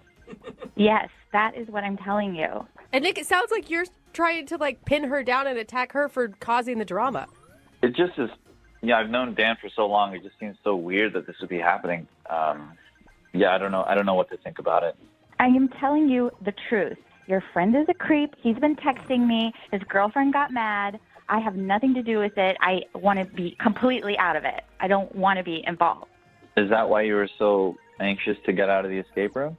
Yes, that is what I'm telling you. And Nick, it sounds like you're trying to pin her down and attack her for causing the drama. It just is. Yeah, I've known Dan for so long. It just seems so weird that this would be happening. Yeah, I don't know. I don't know what to think about it. I am telling you the truth. Your friend is a creep. He's been texting me. His girlfriend got mad. I have nothing to do with it. I want to be completely out of it. I don't want to be involved. Is that why you were so anxious to get out of the escape room?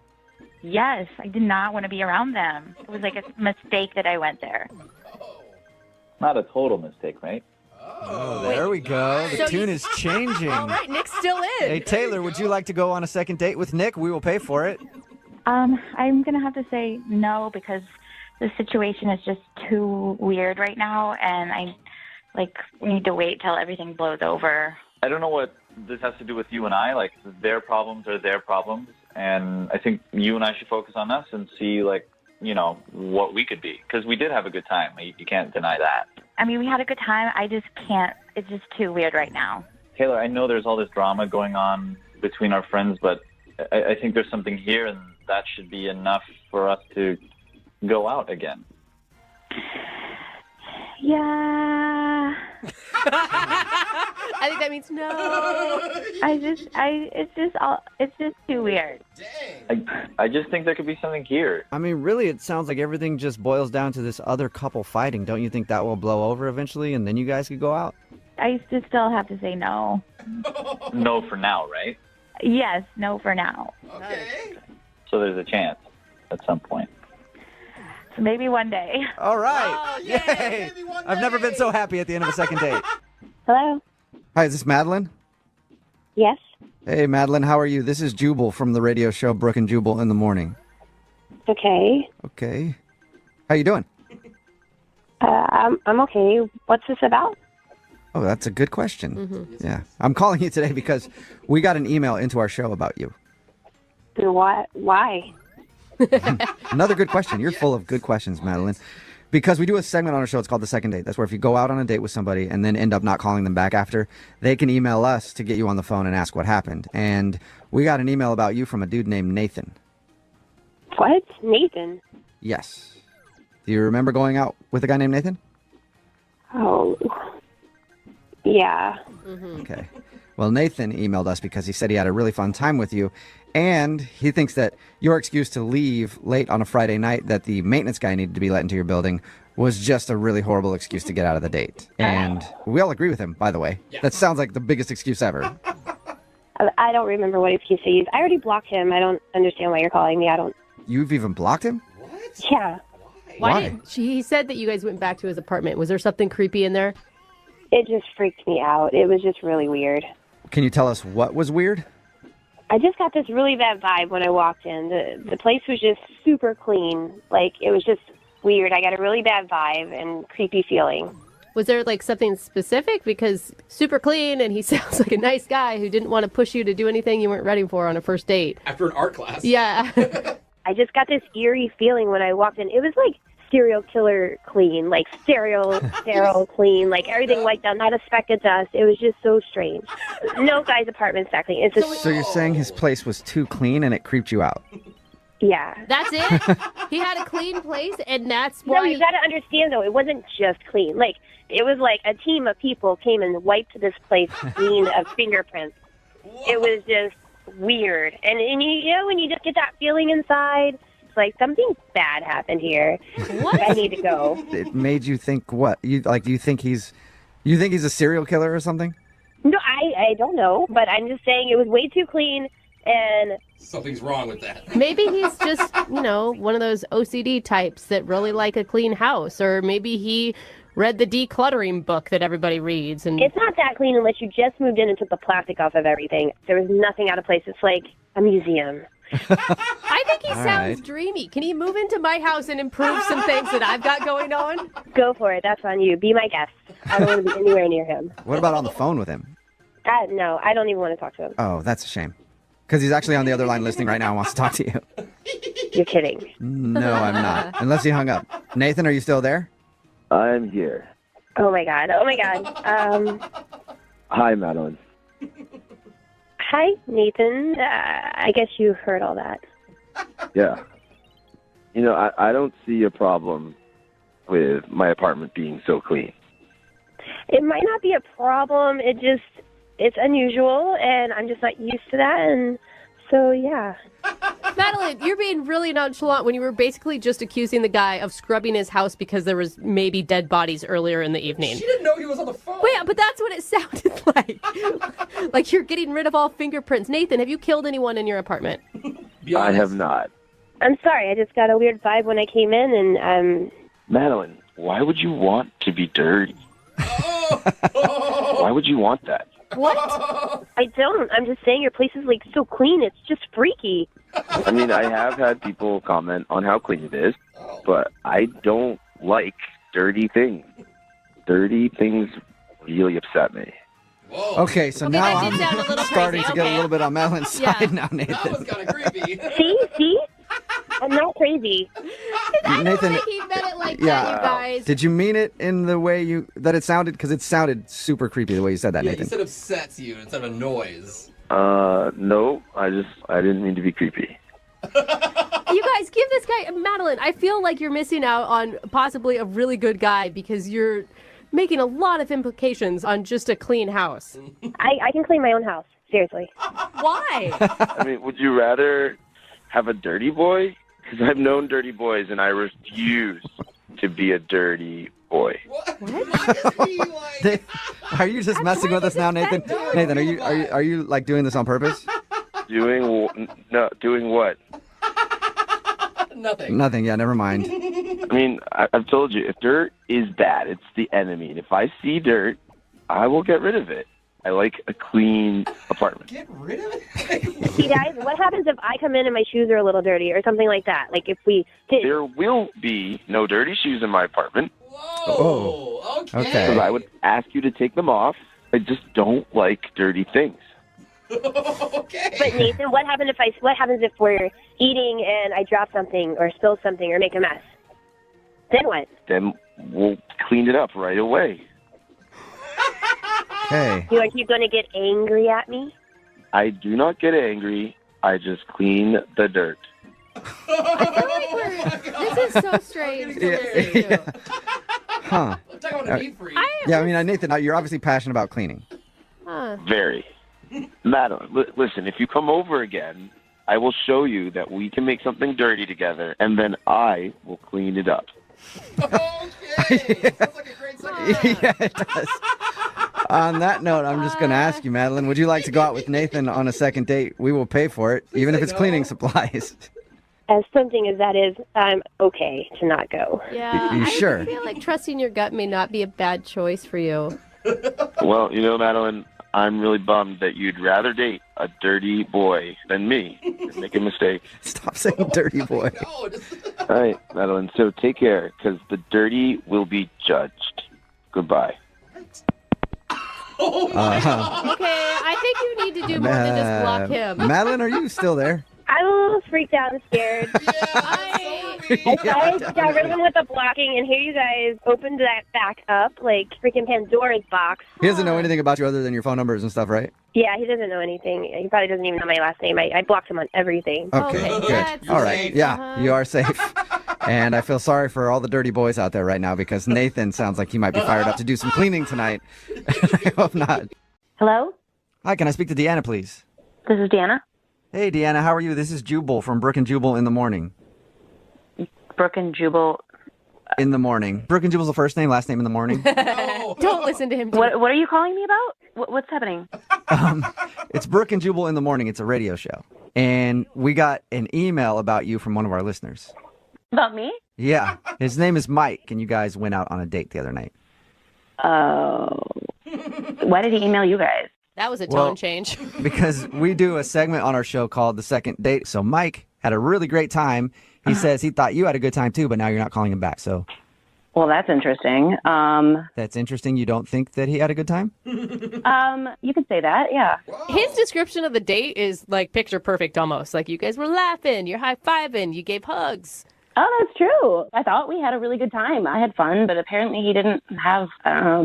Yes, I did not want to be around them. It was a mistake that I went there. Not a total mistake, right? Oh, there we go. The tune is changing. All right, Nick's still in. Hey, Taylor, would you like to go on a second date with Nick? We will pay for it. I'm going to have to say no because the situation is just too weird right now, and we need to wait till everything blows over. I don't know what this has to do with you and I. Their problems are their problems, and I think you and I should focus on us and see, what we could be. Because we did have a good time. You can't deny that. I mean, we had a good time. I just can't. It's just too weird right now. Taylor, I know there's all this drama going on between our friends, but I think there's something here, and that should be enough for us to go out again. Yeah. I think that means no. It's just too weird. I just think there could be something here. I mean, really, it sounds like everything just boils down to this other couple fighting. Don't you think that will blow over eventually, and then you guys could go out? I just still have to say no. No for now, right? Yes, no for now. Okay. So there's a chance at some point. So maybe one day. All right. Oh, yay! Maybe one I've never been so happy at the end of a second date. Hello? Hi, is this Madeline? Yes. Hey, Madeline, how are you? This is Jubal from the radio show Brooke and Jubal in the Morning. Okay. Okay. How you doing? I'm okay. What's this about? Oh, that's a good question. Yeah. I'm calling you today because we got an email into our show about you. What? Why? Another good question. You're full of good questions, Madeline. Because we do a segment on our show, it's called The Second Date. That's where if you go out on a date with somebody and then end up not calling them back after, they can email us to get you on the phone and ask what happened. And we got an email about you from a dude named Nathan. What? Nathan? Yes. Do you remember going out with a guy named Nathan? Oh. Yeah. Okay. Well, Nathan emailed us because he said he had a really fun time with you, and he thinks that your excuse to leave late on a Friday night that the maintenance guy needed to be let into your building was just a really horrible excuse to get out of the date. And we all agree with him, by the way. That sounds like the biggest excuse ever. I don't remember what excuse I used. I already blocked him. I don't understand why you're calling me. I don't. You've even blocked him? Yeah. Why? He said that you guys went back to his apartment. Was there something creepy in there? It just freaked me out. It was just really weird. Can you tell us what was weird? I just got this really bad vibe when I walked in. The place was just super clean. Like, it was just weird. I got a really bad vibe and creepy feeling. Was there like something specific? Because super clean and he sounds like a nice guy who didn't want to push you to do anything you weren't ready for on a first date. After an art class. Yeah. I just got this eerie feeling when I walked in. It was like serial killer clean, like sterile clean, like everything wiped out, not a speck of dust. It was just so strange. No guy's apartment's that clean. It's just, So you're saying his place was too clean and it creeped you out? yeah. That's it? He had a clean place and that's why... No, you got to understand, though, it wasn't just clean. Like, it was like a team of people came and wiped this place clean of fingerprints. It was just weird. And you know, when you just get that feeling inside, it's like something bad happened here. What? I need to go. It made you think what? Do you think he's a serial killer or something? No, I don't know, but I'm just saying it was way too clean and... Something's wrong with that. Maybe he's just, one of those OCD types that really like a clean house. Or maybe he read the decluttering book that everybody reads. And it's not that clean unless you just moved in and took the plastic off of everything. There was nothing out of place. It's like a museum. I think he All sounds right. dreamy. Can he move into my house and improve some things that I've got going on? Go for it. That's on you. Be my guest. I don't want to be anywhere near him. What about on the phone with him? No, I don't even want to talk to him. Oh, that's a shame. Because he's actually on the other line listening right now and wants to talk to you. You're kidding. No, I'm not. Unless he hung up. Nathan, are you still there? I'm here. Oh, my God. Oh, my God. Hi, Madeline. Hi, Nathan. I guess you heard all that. Yeah. I don't see a problem with my apartment being so clean. It might not be a problem. It's unusual, and I'm just not used to that, and so, yeah. Madeline, you're being really nonchalant when you were basically just accusing the guy of scrubbing his house because there was maybe dead bodies earlier in the evening. She didn't know he was on the phone. Wait, but that's what it sounded like. Like you're getting rid of all fingerprints. Nathan, have you killed anyone in your apartment? I have not. I'm sorry. I just got a weird vibe when I came in, and Madeline, why would you want to be dirty? Why would you want that? What? I don't. I'm just saying your place is, like, so clean. It's just freaky. I mean, I have had people comment on how clean it is, but I don't like dirty things. Dirty things really upset me. Okay, so now that did sound a I'm little starting crazy. to get Okay. a little bit on Madeline's side now, Nathan. See? I'm not crazy. Nathan, He meant it like yeah. that, you guys. Did you mean it in the way that it sounded? Because it sounded super creepy the way you said that, Yeah, Nathan. he said upsets you instead of a noise. No, I didn't mean to be creepy. You guys, give this guy, Madeline, I feel like you're missing out on possibly a really good guy because you're making a lot of implications on just a clean house. I can clean my own house. Seriously. Why? I mean, would you rather have a dirty boy? Because I've known dirty boys, and I refuse to be a dirty boy. Are you just messing with us now, Nathan? Nathan, are you like doing this on purpose? Doing what? Nothing. Nothing. Yeah, never mind. I mean, I've told you, if dirt is bad, it's the enemy. And if I see dirt, I will get rid of it. I like a clean apartment. Get rid of it. See, guys, what happens if I come in and my shoes are a little dirty or something like that? Like if we did. There will be no dirty shoes in my apartment. Whoa. Okay. Because I would ask you to take them off. I just don't like dirty things. Okay. But Nathan, what happens if we're eating and I drop something or spill something or make a mess? Then what? Then we'll clean it up right away. Okay. Are you going to get angry at me? I do not get angry. I just clean the dirt. This is so strange. Huh. Talk about a meat freak. Yeah, I mean, Nathan, you're obviously passionate about cleaning. Very. Madeline, listen, if you come over again, I will show you that we can make something dirty together, and then I will clean it up. Okay. Sounds like a great second. Yeah, it does. On that note, I'm just going to ask you, Madeline, would you like to go out with Nathan on a second date? We will pay for it, even if it's cleaning supplies. As tempting as that is, I'm okay to not go. Yeah, You I sure? feel like trusting your gut may not be a bad choice for you. Well, you know, Madeline, I'm really bummed that you'd rather date a dirty boy than me. You're making a mistake. Stop saying dirty boy. All right, Madeline, so take care, because the dirty will be judged. Goodbye. Oh my God. Okay, I think you need to do more than just block him. Madeline, are you still there? I'm a little freaked out and scared. I got rid of him with the blocking, and here you guys opened that back up like freaking Pandora's box. He doesn't know anything about you other than your phone numbers and stuff, right? Yeah, he doesn't know anything. He probably doesn't even know my last name. I blocked him on everything. Okay, good. All right. Yeah, you are safe. And I feel sorry for all the dirty boys out there right now because Nathan sounds like he might be fired up to do some cleaning tonight. I hope not. Hello? Hi, can I speak to Deanna, please? This is Deanna. Hey, Deanna, how are you? This is Jubal from Brook and Jubal in the Morning. Brook and Jubal. In the Morning. Brook and Jubal's the first name, last name in the morning. Don't listen to him. What are you calling me about? What's happening? It's Brook and Jubal in the Morning. It's a radio show. And we got an email about you from one of our listeners. About me? Yeah. His name is Mike, and you guys went out on a date the other night. Oh. Why did he email you guys? That was a tone change. Because we do a segment on our show called The Second Date. So Mike had a really great time. He says he thought you had a good time too, but now you're not calling him back. So, well, that's interesting. That's interesting. You don't think that he had a good time? You could say that, yeah. His description of the date is like picture perfect almost. Like you guys were laughing, you're high-fiving, you gave hugs. Oh, that's true. I thought we had a really good time. I had fun, but apparently he didn't have,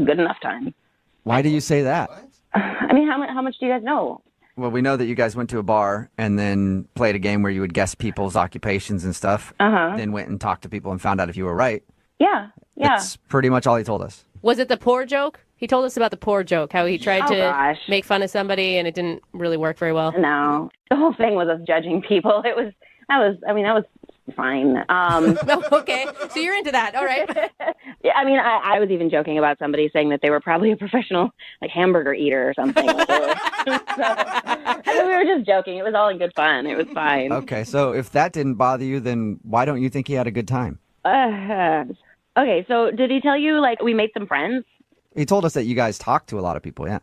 good enough time. Why do you say that? I mean, how much do you guys know? Well, we know that you guys went to a bar and then played a game where you would guess people's occupations and stuff. Uh-huh. Then went and talked to people and found out if you were right. Yeah. That's pretty much all he told us. Was it the poor joke? He told us about the poor joke, how he tried to make fun of somebody and it didn't really work very well. No. The whole thing was us judging people. That was fine. Okay, so you're into that. All right. Yeah, I mean, I was even joking about somebody saying that they were probably a professional, like, hamburger eater or something. I mean, we were just joking. It was all in good fun. It was fine. Okay, so if that didn't bother you, then why don't you think he had a good time? Okay, so did he tell you, like, we made some friends? He told us that you guys talked to a lot of people, yeah.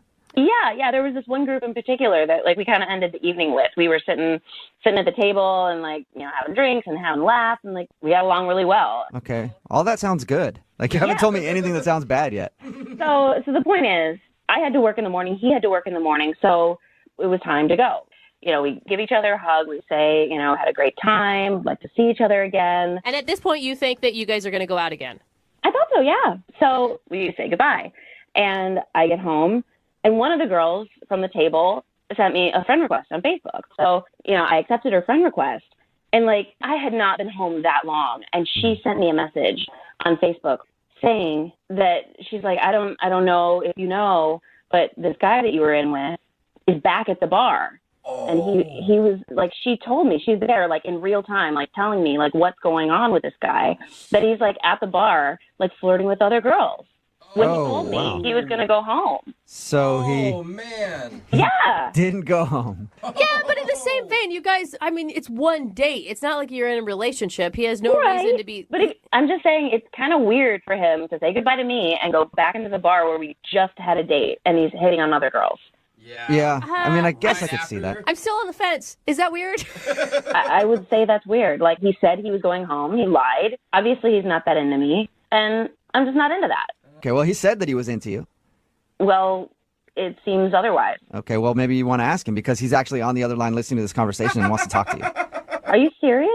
Yeah, there was this one group in particular that, like, we kind of ended the evening with. We were sitting at the table and, like, you know, having drinks and having laughs, and, like, we got along really well. Okay. All that sounds good. Like, you haven't told me anything that sounds bad yet. So the point is, I had to work in the morning, he had to work in the morning, so it was time to go. You know, we give each other a hug, we say, you know, had a great time, like to see each other again. And at this point, you think that you guys are going to go out again? I thought so, yeah. So we say goodbye. And I get home, and one of the girls from the table sent me a friend request on Facebook. So, you know, I accepted her friend request. And, like, I had not been home that long. And she sent me a message on Facebook saying that she's like, I don't know if you know, but this guy that you were in with is back at the bar. And he was, like, she told me, she's there, like, in real time, like, telling me, like, what's going on with this guy, that he's, like, at the bar, like, flirting with other girls. when he told me he was going to go home. So he man. Yeah. didn't go home. Yeah, but in the same vein, you guys, I mean, it's one date. It's not like you're in a relationship. He has no reason to be. But I'm just saying it's kind of weird for him to say goodbye to me and go back into the bar where we just had a date and he's hitting on other girls. Yeah. I mean, I guess I could see that. I'm still on the fence. Is that weird? I would say that's weird. Like, he said he was going home. He lied. Obviously, he's not that into me. And I'm just not into that. Okay, well, he said that he was into you. Well, it seems otherwise. Okay, well, maybe you want to ask him because he's actually on the other line listening to this conversation and wants to talk to you. Are you serious?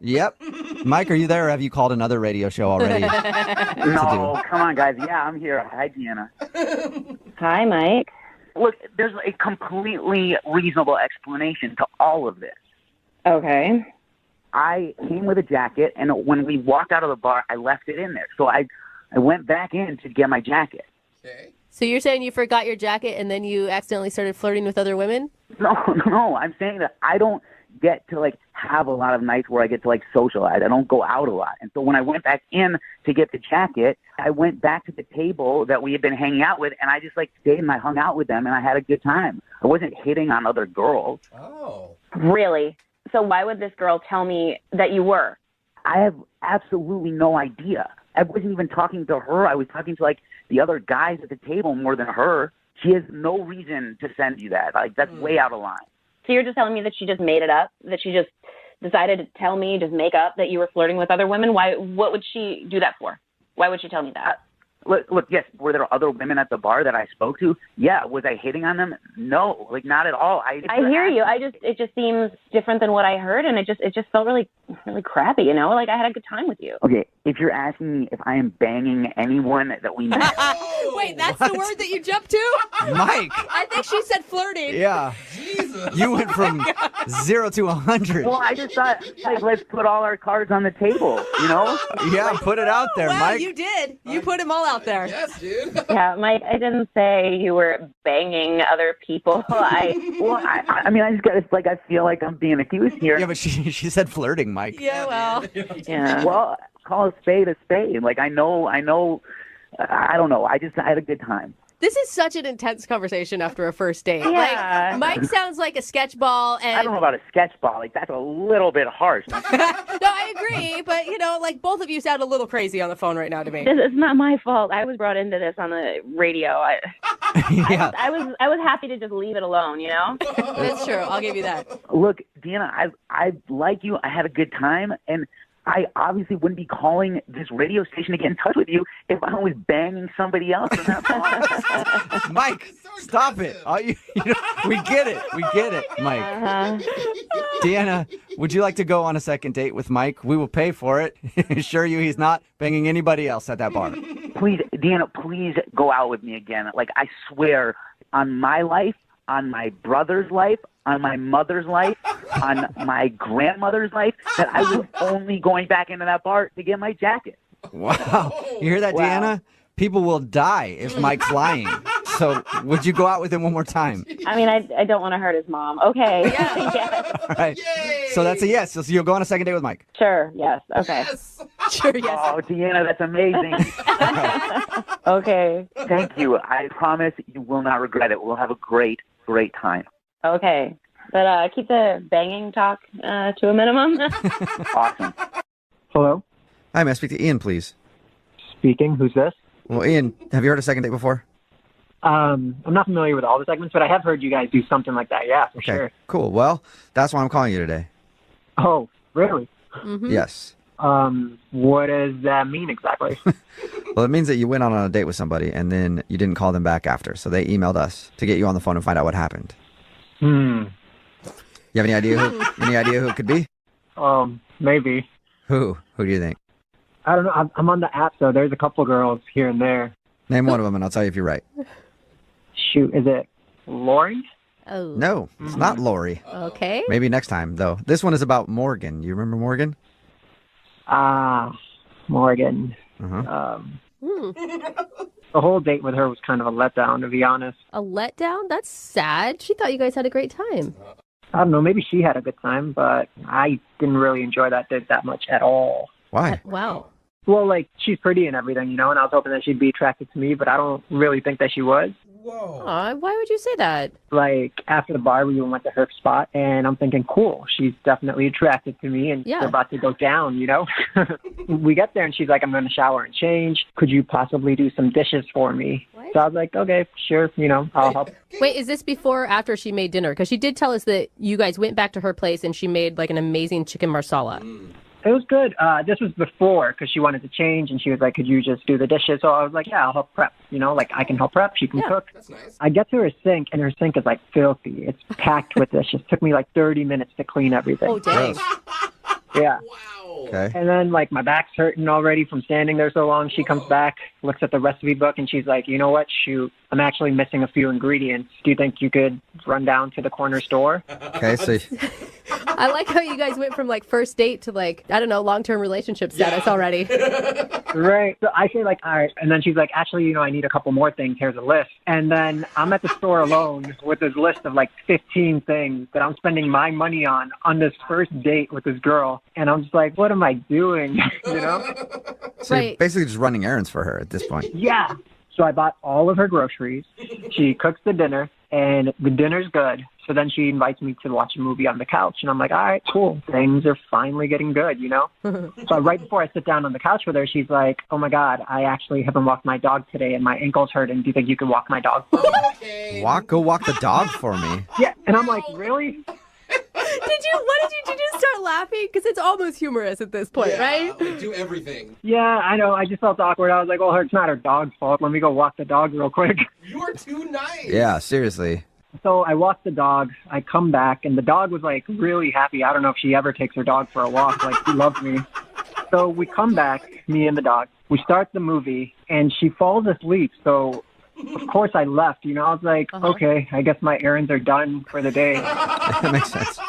Yep. Mike, are you there or have you called another radio show already? No, come on, guys. Yeah, I'm here. Hi, Deanna. Hi, Mike. Look, there's a completely reasonable explanation to all of this. Okay. I came with a jacket, and when we walked out of the bar, I left it in there. So I went back in to get my jacket. So you're saying you forgot your jacket and then you accidentally started flirting with other women? No, I'm saying that I don't get to, like, have a lot of nights where I get to, like, socialize. I don't go out a lot. And so when I went back in to get the jacket, I went back to the table that we had been hanging out with, and I just, like, stayed and I hung out with them, and I had a good time. I wasn't hitting on other girls. Oh. Really? So why would this girl tell me that you were? I have absolutely no idea. I wasn't even talking to her. I was talking to, like, the other guys at the table more than her. She has no reason to send you that. Like, that's way out of line. So you're just telling me that she just made it up? That she just decided to tell me, just make up that you were flirting with other women? Why? What would she do that for? Why would she tell me that? Look, yes, were there other women at the bar that I spoke to? Yeah. Was I hitting on them? No, like, not at all. I hear you. It just seems different than what I heard, and it just felt really crappy, you know? Like, I had a good time with you. Okay, if you're asking me if I am banging anyone that we met. Wait, that's the word that you jumped to? Mike. I think she said flirting. Yeah. Jesus. You went from 0 to 100. Well, I just thought, like, let's put all our cards on the table, you know? Yeah, put it out there, Wow, Mike. you did. You put them all out there. Yes, dude. Yeah, Mike, I didn't say you were banging other people. I mean, I just got, it's like, I feel like I'm being accused here. Yeah, but she said flirting, Mike. Yeah, well. Yeah. Well, call a spade a spade. Like, I know, I don't know. I had a good time. This is such an intense conversation after a first date. Yeah. Like, Mike sounds like a sketch ball, and I don't know about a sketch ball. Like, that's a little bit harsh. No, I agree, but you know, like, both of you sound a little crazy on the phone right now to me. This is not my fault. I was brought into this on the radio. I was happy to just leave it alone, you know? That's true. I'll give you that. Look, Deanna, I like you. I had a good time, and I obviously wouldn't be calling this radio station to get in touch with you if I was banging somebody else in that bar. Mike, stop it. We get it. We get it, Mike. Deanna, would you like to go on a second date with Mike? We will pay for it. Assure you he's not banging anybody else at that bar. Please, Deanna, please go out with me again. Like, I swear on my life, on my brother's life, on my mother's life, on my grandmother's life, that I was only going back into that bar to get my jacket. Wow. You hear that, Deanna? People will die if Mike's lying. So would you go out with him one more time? I mean, I don't want to hurt his mom. Okay. Yes. All right. So that's a yes. So you'll go on a second date with Mike. Sure. Yes. Okay. Sure. Yes. Oh, Deanna, that's amazing. Okay. Thank you. I promise you will not regret it. We'll have a great, great time. Okay. But keep the banging talk to a minimum. Awesome. Hello? Hi, may I speak to Ian, please? Speaking. Who's this? Well, Ian, have you heard a second date before? I'm not familiar with all the segments, but I have heard you guys do something like that. Yeah, for sure. Cool. Well, that's why I'm calling you today. Oh, really? Yes. What does that mean exactly? Well, it means that you went on a date with somebody and then you didn't call them back after. So they emailed us to get you on the phone and find out what happened. You have any idea who it could be? Maybe. Who do you think? I don't know. I'm on the app, so there's a couple girls here and there. Name one of them and I'll tell you if you're right. Shoot, is it Lori? Oh. No, it's not Lori. Okay. Maybe next time, though. This one is about Morgan. You remember Morgan? Morgan. The whole date with her was kind of a letdown, to be honest. A letdown? That's sad. She thought you guys had a great time. I don't know. Maybe she had a good time, but I didn't really enjoy that date that much at all. Why? Wow. Well, like, she's pretty and everything, and I was hoping that she'd be attracted to me, but I don't really think that she was. Aw, why would you say that? Like, after the bar, we went to her spot, and I'm thinking, cool, she's definitely attracted to me, and we're about to go down, We get there, and she's like, I'm going to shower and change. Could you possibly do some dishes for me? So I was like, okay, sure, I'll help. Wait, is this before or after she made dinner? Because she did tell us that you guys went back to her place and she made like an amazing chicken marsala. It was good. This was before because she wanted to change, and she was like, could you just do the dishes? So I was like, yeah, I'll help prep. Like, I can help prep. She can cook. That's nice. I get to her sink, and her sink is, like, filthy. It's packed with dishes. It took me, like, 30 minutes to clean everything. Oh, dang. Yeah. Okay. And then, like, my back's hurting already from standing there so long. She comes back, looks at the recipe book, and she's like, you know what? Shoot, I'm actually missing a few ingredients. Do you think you could run down to the corner store? Okay, so... I like how you guys went from like first date to like, I don't know, long-term relationship status already. Right. So I say like, all right. And then she's like, actually, I need a couple more things. Here's a list. And then I'm at the store alone with this list of like 15 things that I'm spending my money on this first date with this girl. And I'm just like, what am I doing? So you're basically just running errands for her at this point. Yeah. So I bought all of her groceries. She cooks the dinner, and the dinner's good. So then she invites me to watch a movie on the couch, and I'm like, all right, cool. Things are finally getting good, So right before I sit down on the couch with her, she's like, oh, my God, I actually haven't walked my dog today, and my ankle's hurting. Do you think you could walk my dog for me? Go walk the dog for me. Yeah, and I'm like, really? What did you just start laughing? Because it's almost humorous at this point, right? Like, do everything. Yeah, I know. I just felt awkward. I was like, well, it's not her dog's fault. Let me go walk the dog real quick. You're too nice. Yeah, seriously. So I walked the dog. I come back, and the dog was, like, really happy. I don't know if she ever takes her dog for a walk. Like, she loves me. So we come back, me and the dog. We start the movie, and she falls asleep. So, of course, I left. I was like, okay, I guess my errands are done for the day. That makes sense.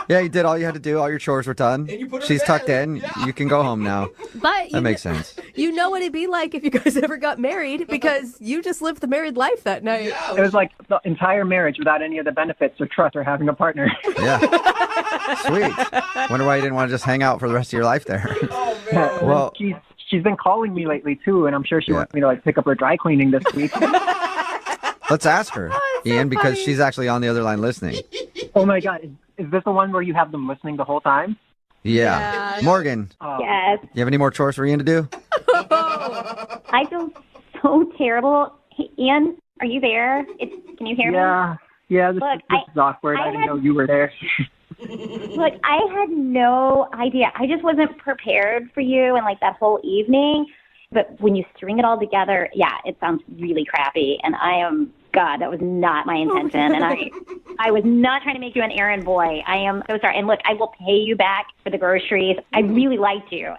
Yeah, you did all you had to do. All your chores were done. She's tucked in. Yeah. You can go home now. But that makes sense. You know what it'd be like if you guys ever got married because you just lived the married life that night. Yeah, it was like the entire marriage without any of the benefits or trust or having a partner. Yeah. Sweet. Wonder why you didn't want to just hang out for the rest of your life there. Oh, man. Well, she's been calling me lately, too, and I'm sure she wants me to like pick up her dry cleaning this week. Let's ask her, Ian, because she's actually on the other line listening. Oh, my God. Is this the one where you have them listening the whole time? Yeah. Morgan. Yes. You have any more chores for Ian to do? I feel so terrible. Hey, Ian, are you there? Can you hear me? Yeah, this is awkward. I didn't know you were there. Look, I had no idea. I just wasn't prepared for you and like that whole evening. But when you string it all together, yeah, it sounds really crappy. And God, that was not my intention. And I was not trying to make you an errand boy. I am so sorry. And look, I will pay you back for the groceries. I really liked you.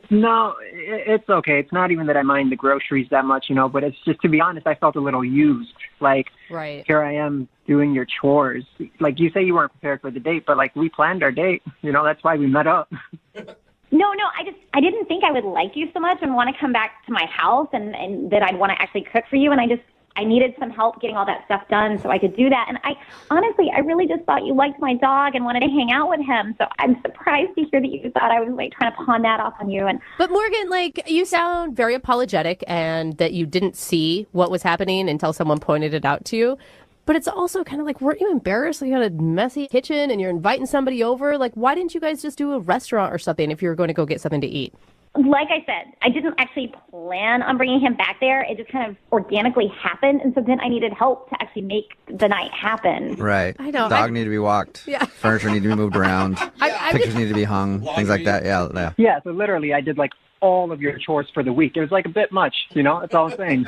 No, it's okay. It's not even that I mind the groceries that much, but it's just, to be honest, I felt a little used. Like, here I am doing your chores. Like, you say you weren't prepared for the date, but, like, we planned our date. That's why we met up. No, I didn't think I would like you so much and want to come back to my house and that I'd want to actually cook for you. And I needed some help getting all that stuff done so I could do that. And I really just thought you liked my dog and wanted to hang out with him. So I'm surprised to hear that you thought I was like trying to pawn that off on you. But Morgan, like, you sound very apologetic and that you didn't see what was happening until someone pointed it out to you. But it's also kind of like, weren't you embarrassed? Like, you had a messy kitchen and you're inviting somebody over. Like, why didn't you guys just do a restaurant or something if you were going to go get something to eat? Like I said, I didn't actually plan on bringing him back there. It just kind of organically happened. And so then I needed help to actually make the night happen. Right. I know. Dog need to be walked. Yeah. Furniture need to be moved around. Pictures need to be hung. Things like that. Yeah. Yeah, so literally I did like all of your chores for the week. It was like a bit much, That's all I'm saying.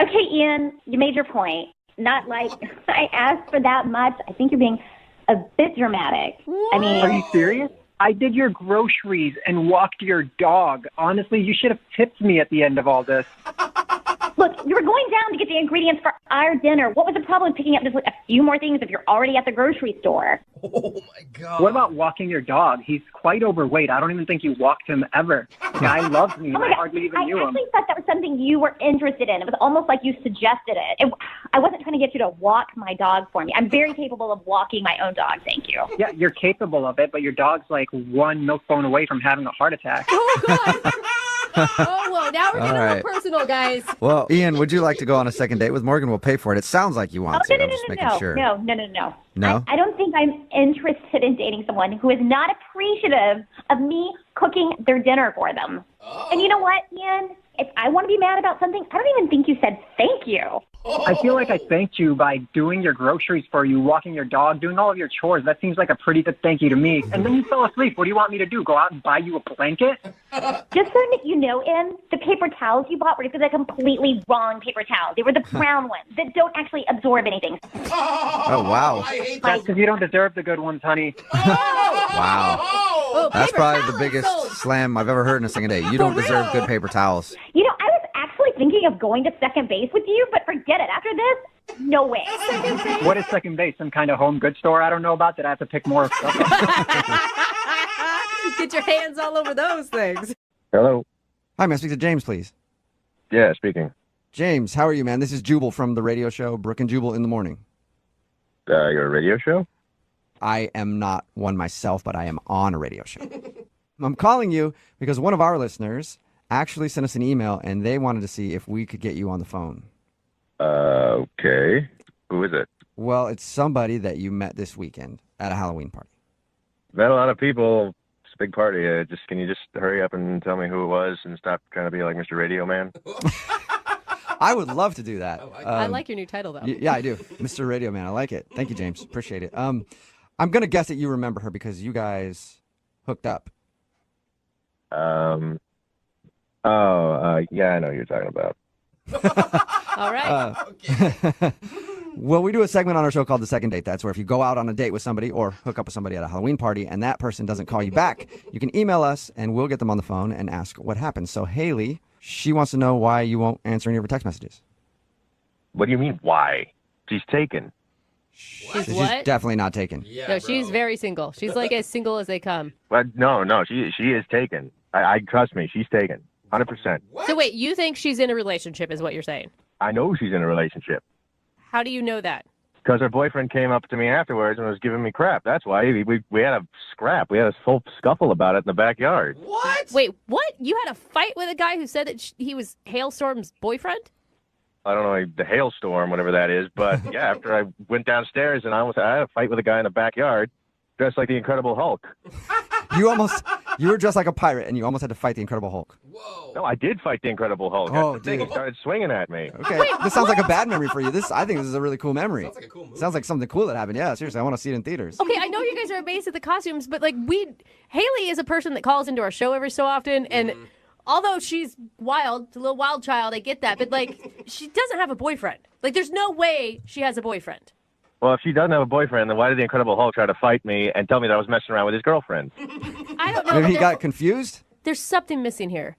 Okay, Ian, you made your point. Not like I asked for that much. I think you're being a bit dramatic. I mean, are you serious? I did your groceries and walked your dog. Honestly, you should have tipped me at the end of all this. Look, you were going down to get the ingredients for our dinner. What was the problem with picking up just like a few more things if you're already at the grocery store? What about walking your dog? He's quite overweight. I don't even think you walked him ever. The guy loves me, and Oh my I God. hardly even I knew him. actually thought that was something you were interested in. It was almost like you suggested it. I wasn't trying to get you to walk my dog for me. I'm very capable of walking my own dog, thank you. Yeah, you're capable of it, but your dog's like one milk bone away from having a heart attack. Oh, well, now we're All getting right. real personal, guys. Well, Ian, would you like to go on a second date with Morgan? We'll pay for it. It sounds like you want to. I'm just making sure. No. No? I don't think I'm interested in dating someone who is not appreciative of me cooking their dinner for them. And you know what, Ian? If I want to be mad about something, I don't even think you said thank you. I feel like I thanked you by doing your groceries for you, walking your dog, doing all of your chores. That seems like a pretty good thank you to me. And then you fell asleep. What do you want me to do? Go out and buy you a blanket? Just so that you know, Ian, the paper towels you bought were the completely wrong paper towels. They were the brown ones that don't actually absorb anything. Oh, wow. That's because you don't deserve the good ones, honey. Wow. That's probably the biggest slam I've ever heard in a single day. You don't deserve good paper towels. You know, I was actually thinking of going to second base with you, but forget it. After this, no way. What is second base? Some kind of home goods store I don't know about that I have to pick more stuff up? Get your hands all over those things. Hello. Hi, may I speak to James, please? Yeah, speaking. James, how are you, man? This is Jubal from the radio show Brooke and Jubal in the Morning. You're a radio show? I am not one myself, but I am on a radio show. I'm calling you because one of our listeners actually sent us an email, and they wanted to see if we could get you on the phone. Okay. Who is it? Well, it's somebody that you met this weekend at a Halloween party. Met a lot of people. It's a big party. Can you just hurry up and tell me who it was and stop trying to be like Mr. Radio Man? I would love to do that. I like your new title, though. Yeah, I do. Mr. Radio Man. I like it. Thank you, James. Appreciate it. I'm going to guess that you remember her because you guys hooked up. Yeah, I know who you're talking about. All right. Well, we do a segment on our show called The Second Date. That's where if you go out on a date with somebody or hook up with somebody at a Halloween party and that person doesn't call you back, you can email us and we'll get them on the phone and ask what happened. So Haley, she wants to know why you won't answer any of her text messages. What do you mean, why? She's taken. She's She's what? definitely not taken. No, she's very single. She's like as single as they come. But no, she is taken. I trust me, she's taken. 100%. So wait, you think she's in a relationship is what you're saying? I know she's in a relationship. How do you know that? Because her boyfriend came up to me afterwards and was giving me crap. That's why we had a scrap. We had a full scuffle about it in the backyard. What? Wait, what? You had a fight with a guy who said that he was Hailstorm's boyfriend? I don't know, the hailstorm, whatever that is. But yeah, after I went downstairs and I had a fight with a guy in the backyard dressed like the Incredible Hulk. You were dressed like a pirate and you almost had to fight the Incredible Hulk. No, I did fight the Incredible Hulk. Oh, That's the thing. He started swinging at me. Okay, this sounds like a bad memory for you. I think this is a really cool memory. Sounds like a cool movie. Sounds like something cool that happened. Yeah, seriously, I want to see it in theaters. Okay, I know you guys are amazed at the costumes, but like Haley is a person that calls into our show every so often, and although she's wild, a little wild child, I get that, but like she doesn't have a boyfriend. Like there's no way she has a boyfriend. Well, if she doesn't have a boyfriend, then why did the Incredible Hulk try to fight me and tell me that I was messing around with his girlfriend? I don't know. Maybe he got confused? There's something missing here.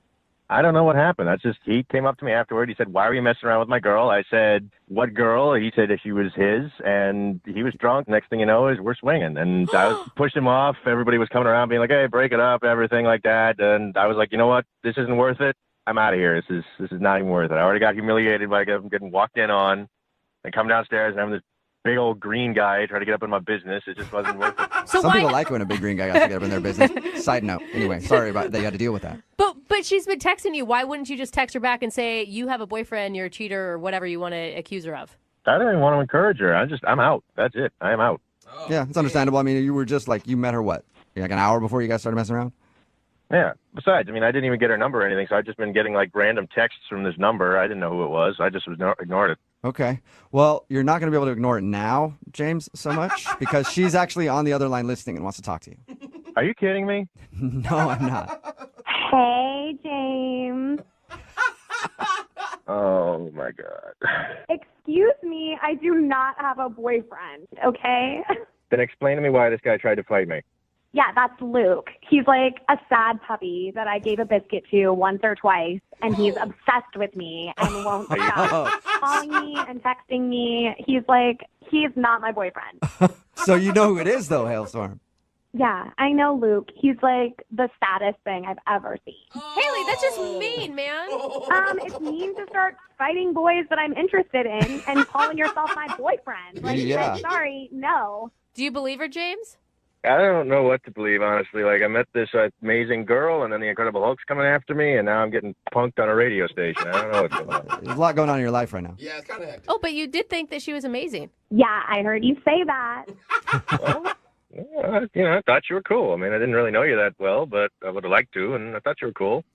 I don't know what happened. He came up to me afterward. He said, "Why are you messing around with my girl?" I said, "What girl?" He said that she was his, and he was drunk. Next thing you know is we're swinging. And I was pushed him off. Everybody was coming around being like, "Hey, break it up," everything like that. And I was like, you know what? This isn't worth it. I'm out of here. This is not even worth it. I already got humiliated by getting walked in on and come downstairs and having this big old green guy try to get up in my business. It just wasn't worth it. Some people like when a big green guy got to get up in their business. Side note. Anyway, sorry about that you had to deal with that. But she's been texting you. Why wouldn't you just text her back and say you have a boyfriend, you're a cheater, or whatever you want to accuse her of? I don't even want to encourage her. I'm out. That's it. I am out. Yeah, it's understandable. I mean, you were just like, you met her what? Like an hour before you guys started messing around? Yeah. Besides, I mean, I didn't even get her number or anything, so I've just been getting like random texts from this number. I didn't know who it was. I just ignored it. Okay. Well, you're not going to be able to ignore it now, James, so much, because she's actually on the other line listening and wants to talk to you. Are you kidding me? No, I'm not. Hey, James. Oh, my God. Excuse me, I do not have a boyfriend, okay? Then explain to me why this guy tried to fight me. Yeah, that's Luke. He's like a sad puppy that I gave a biscuit to once or twice, and he's obsessed with me and won't stop calling me and texting me. He's not my boyfriend. So you know who it is, though, Hailstorm. Yeah, I know Luke. He's like the saddest thing I've ever seen. Haley, that's just mean, man. It's mean to start fighting boys that I'm interested in and calling yourself my boyfriend. Like, Yeah. sorry, no. Do you believe her, James? I don't know what to believe, honestly. Like, I met this amazing girl, and then the Incredible Hulk's coming after me, and now I'm getting punked on a radio station. I don't know what's going on. There's a lot going on in your life right now. Yeah, it's kind of hectic. Oh, but you did think that she was amazing. Yeah, I heard you say that. I thought you were cool. I mean, I didn't really know you that well, but I would have liked to, and I thought you were cool.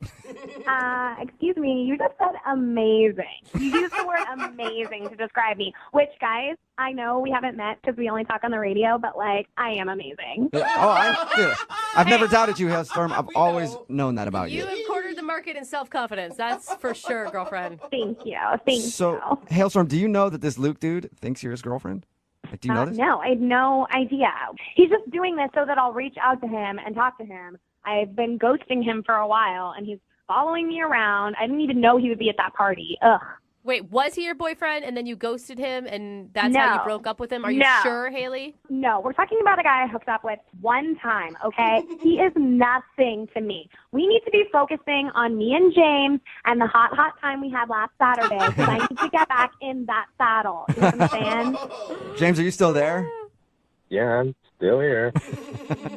Excuse me, you just said amazing. You used the word amazing to describe me, which, guys, I know we haven't met because we only talk on the radio, but, like, I am amazing. I've never doubted you, Hailstorm. I've always known that about you. You have cornered the market in self-confidence. That's for sure, girlfriend. Thank you. Thank So, Hailstorm, do you know that this Luke dude thinks you're his girlfriend? Like, do you know this? No, I had no idea. He's just doing this so that I'll reach out to him and talk to him. I've been ghosting him for a while, and he's following me around. I didn't even know he would be at that party. Ugh. Wait, was he your boyfriend and then you ghosted him and that's how you No. broke up with him? Are you No. sure, Haley? No, we're talking about a guy I hooked up with one time, okay? He is nothing to me. We need to be focusing on me and James and the hot time we had last Saturday because I need to get back in that saddle. You know what I'm saying? James, are you still there? Yeah, I'm still here.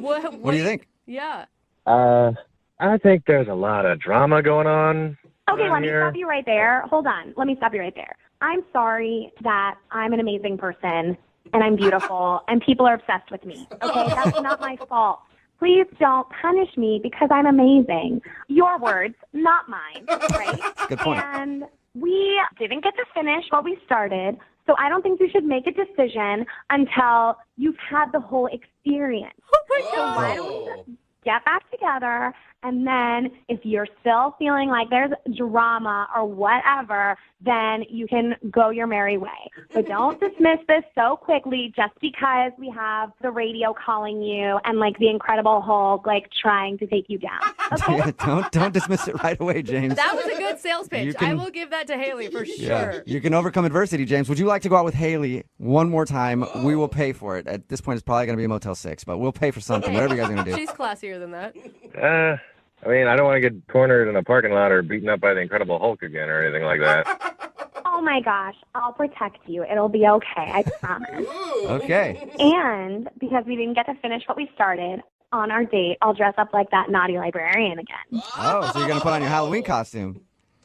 What do you think? Yeah. I think there's a lot of drama going on. Okay, let me here. stop you right there. Hold on. Let me stop you right there. I'm sorry that I'm an amazing person and I'm beautiful and people are obsessed with me. Okay, that's not my fault. Please don't punish me because I'm amazing. Your words, not mine, right? Good point. And we didn't get to finish what we started, so I don't think you should make a decision until you've had the whole experience. So why don't we just get back together, and then if you're still feeling like there's drama or whatever, then you can go your merry way. But don't dismiss this so quickly just because we have the radio calling you and like the Incredible Hulk like trying to take you down. Okay? don't dismiss it right away, James. That was a good sales pitch. You can- I will give that to Haley for sure. Yeah, you can overcome adversity, James. Would you like to go out with Haley one more time? We will pay for it. At this point, it's probably going to be a Motel 6, but we'll pay for something, whatever you guys are going to do. She's classier than that. I mean, I don't want to get cornered in a parking lot or beaten up by the Incredible Hulk again or anything like that. Oh my gosh, I'll protect you. It'll be okay, I promise. Okay. And because we didn't get to finish what we started, on our date, I'll dress up like that naughty librarian again. Oh, so you're going to put on your Halloween costume.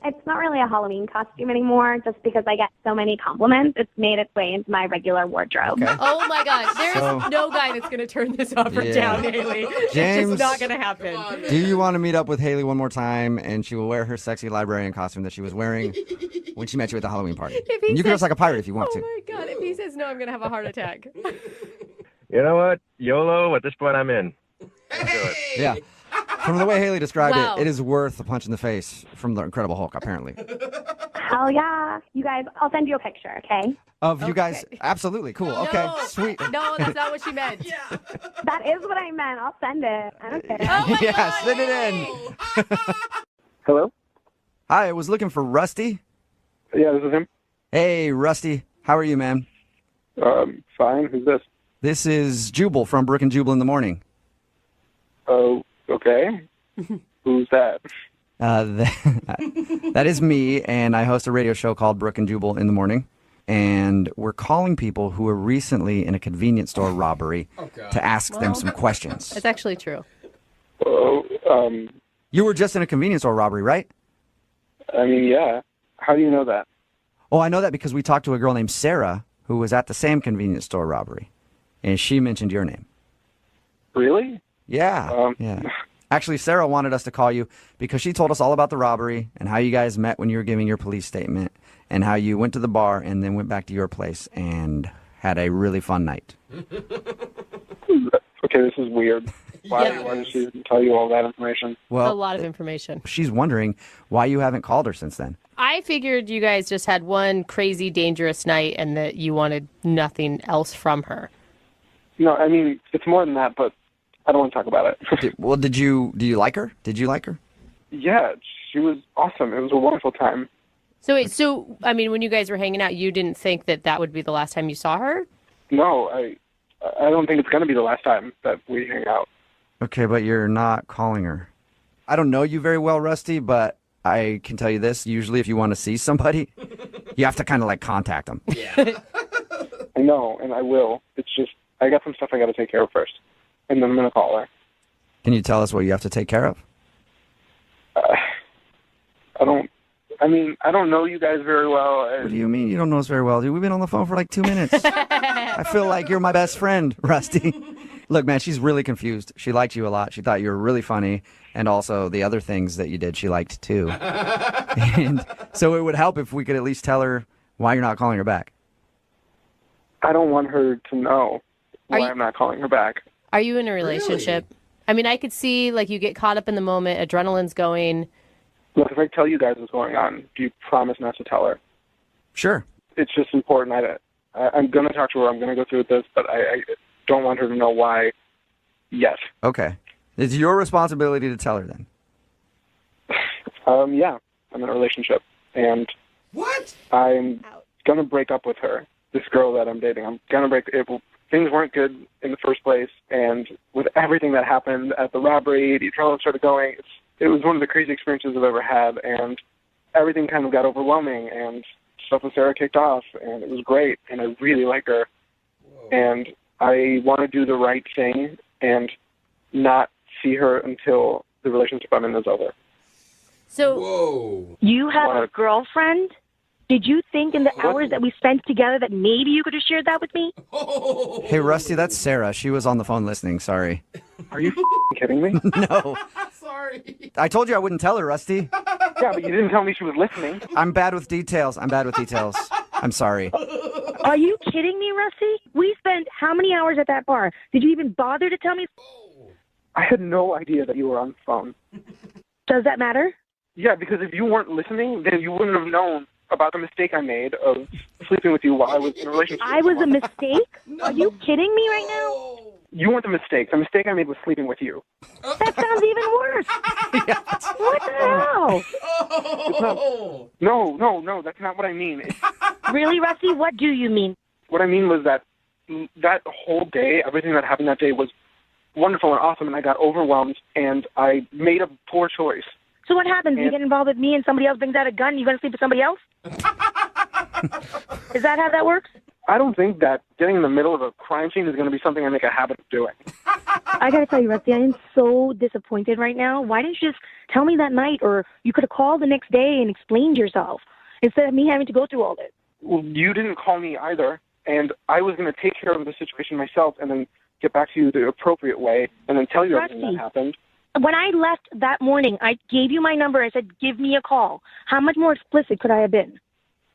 It's not really a Halloween costume anymore, just because I get so many compliments. It's made its way into my regular wardrobe. Okay. Oh my gosh, there's So- no guy that's going to turn this offer Yeah. down, Haley. It's James- just not going to happen. Do you want to meet up with Haley one more time and she will wear her sexy librarian costume that she was wearing when she met you at the Halloween party? If he And you can says- dress like a pirate if you want Oh to. my God, if he says no, I'm going to have a heart attack. You know what? YOLO, at this point, I'm in. Yeah. From the way Haley described Wow. it, it is worth a punch in the face from the Incredible Hulk, apparently. Hell yeah. You guys, I'll send you a picture, okay? Of you guys, absolutely cool. Okay, sweet. No, that's not what she meant. That is what I meant. I'll send it. I don't care. Yeah, send it in. Hello? Hi, I was looking for Rusty. Yeah, this is him. Hey, Rusty. How are you, man? Fine. Who's this? This is Jubal from Brook and Jubal in the Morning. Oh, okay. Who's that? That is me, and I host a radio show called Brook and Jubal in the Morning. And we're calling people who were recently in a convenience store robbery to ask them some questions. It's actually true. You were just in a convenience store robbery, right? I mean, yeah. How do you know that? Oh, I know that because we talked to a girl named Sarah who was at the same convenience store robbery, and she mentioned your name. Really? Yeah, yeah. Actually, Sarah wanted us to call you because she told us all about the robbery and how you guys met when you were giving your police statement and how you went to the bar and then went back to your place and had a really fun night. Okay, this is weird. Why did she tell you all that information? Well, a lot of information. She's wondering why you haven't called her since then. I figured you guys just had one crazy, dangerous night and that you wanted nothing else from her. No, I mean, it's more than that, but I don't want to talk about it. Do you like her? Did you like her? Yeah, she was awesome. It was a wonderful time. So I mean, when you guys were hanging out, you didn't think that would be the last time you saw her? No, I don't think it's going to be the last time that we hang out. Okay, but you're not calling her. I don't know you very well, Rusty, but I can tell you this. Usually if you want to see somebody, you have to kind of like contact them. Yeah. I know, and I will. It's just, I got some stuff I got to take care of first, and then I'm going to call her. Can you tell us what you have to take care of? I don't know you guys very well. What do you mean you don't know us very well, dude? We've been on the phone for like 2 minutes. I feel like you're my best friend, Rusty. Look, man, she's really confused. She liked you a lot. She thought you were really funny. And also the other things that you did, she liked too. And so it would help if we could at least tell her why you're not calling her back. I don't want her to know why I'm not calling her back. Are you in a relationship? Really? I mean, I could see like you get caught up in the moment, adrenaline's going. Look, if I tell you guys what's going on, do you promise not to tell her? Sure. It's just important. I'm going to talk to her. I'm going to go through with this, but I don't want her to know why yet. Okay. It's your responsibility to tell her then. Yeah. I'm in a relationship. And what? I'm going to break up with her, this girl that I'm dating. I'm going to break it. Things weren't good in the first place, and with everything that happened at the robbery, the adrenaline started going. It was one of the crazy experiences I've ever had, and everything kind of got overwhelming, and stuff with Sarah kicked off, and it was great, and I really like her. Whoa. And I want to do the right thing and not see her until the relationship I'm in is over. So you have a girlfriend? Did you think in the hours that we spent together that maybe you could have shared that with me? Hey, Rusty, that's Sarah. She was on the phone listening. Sorry. Are you kidding me? No. Sorry. I told you I wouldn't tell her, Rusty. Yeah, but you didn't tell me she was listening. I'm bad with details. I'm sorry. Are you kidding me, Rusty? We spent how many hours at that bar? Did you even bother to tell me? I had no idea that you were on the phone. Does that matter? Yeah, because if you weren't listening, then you wouldn't have known about the mistake I made of sleeping with you while I was in a relationship. I was a mistake? Are you kidding me right now? You weren't the mistake. The mistake I made was sleeping with you. That sounds even worse. What the hell? No, that's not what I mean. Really, Rusty? What do you mean? What I mean was that whole day, everything that happened that day was wonderful and awesome, and I got overwhelmed, and I made a poor choice. So what happens? You get involved with me and somebody else brings out a gun and you're going to sleep with somebody else? Is that how that works? I don't think that getting in the middle of a crime scene is going to be something I make a habit of doing. I got to tell you, Rusty, I am so disappointed right now. Why didn't you just tell me that night, or you could have called the next day and explained yourself instead of me having to go through all this? Well, you didn't call me either, and I was going to take care of the situation myself and then get back to you the appropriate way and then tell you everything that happened. When I left that morning, I gave you my number. I said, give me a call. How much more explicit could I have been?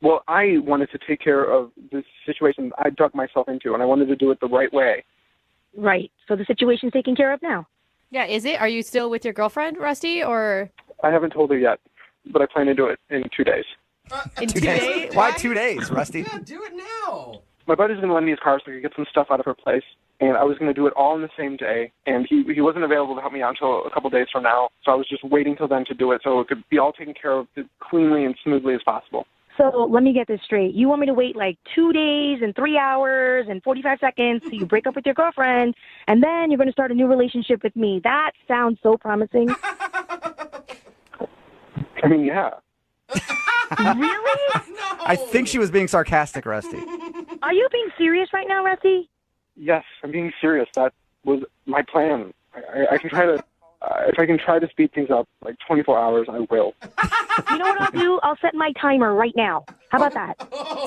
Well, I wanted to take care of the situation I dug myself into, and I wanted to do it the right way. Right. So the situation's taken care of now. Yeah, is it? Are you still with your girlfriend, Rusty, or? I haven't told her yet, but I plan to do it in 2 days. In 2 days? Why 2 days, Rusty? Yeah, do it now. My buddy's going to lend me his car so I could get some stuff out of her place. And I was going to do it all in the same day, and he wasn't available to help me out until a couple days from now, so I was just waiting till then to do it so it could be all taken care of as cleanly and smoothly as possible. So let me get this straight. You want me to wait like 2 days and 3 hours and 45 seconds till you break up with your girlfriend, and then you're going to start a new relationship with me. That sounds so promising. I mean, yeah. Really? I think she was being sarcastic, Rusty. Are you being serious right now, Rusty? Yes, I'm being serious. That was my plan. I can try to, if I can try to speed things up, like 24 hours, I will. You know what I'll do? I'll set my timer right now. How about that?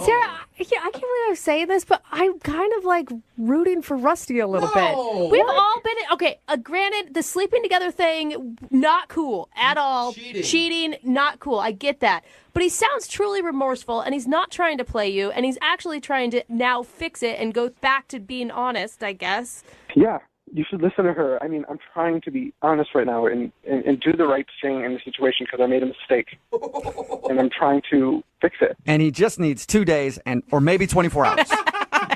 Sarah, I can't believe I'm saying this, but I'm kind of like rooting for Rusty a little bit. We've all been, okay, granted, the sleeping together thing, not cool at all. Cheating, not cool. I get that. But he sounds truly remorseful, and he's not trying to play you, and he's actually trying to now fix it and go back to being honest, I guess. Yeah, you should listen to her. I mean, I'm trying to be honest right now and do the right thing in the situation because I made a mistake. And I'm trying to fix it. And he just needs 2 days or maybe 24 hours.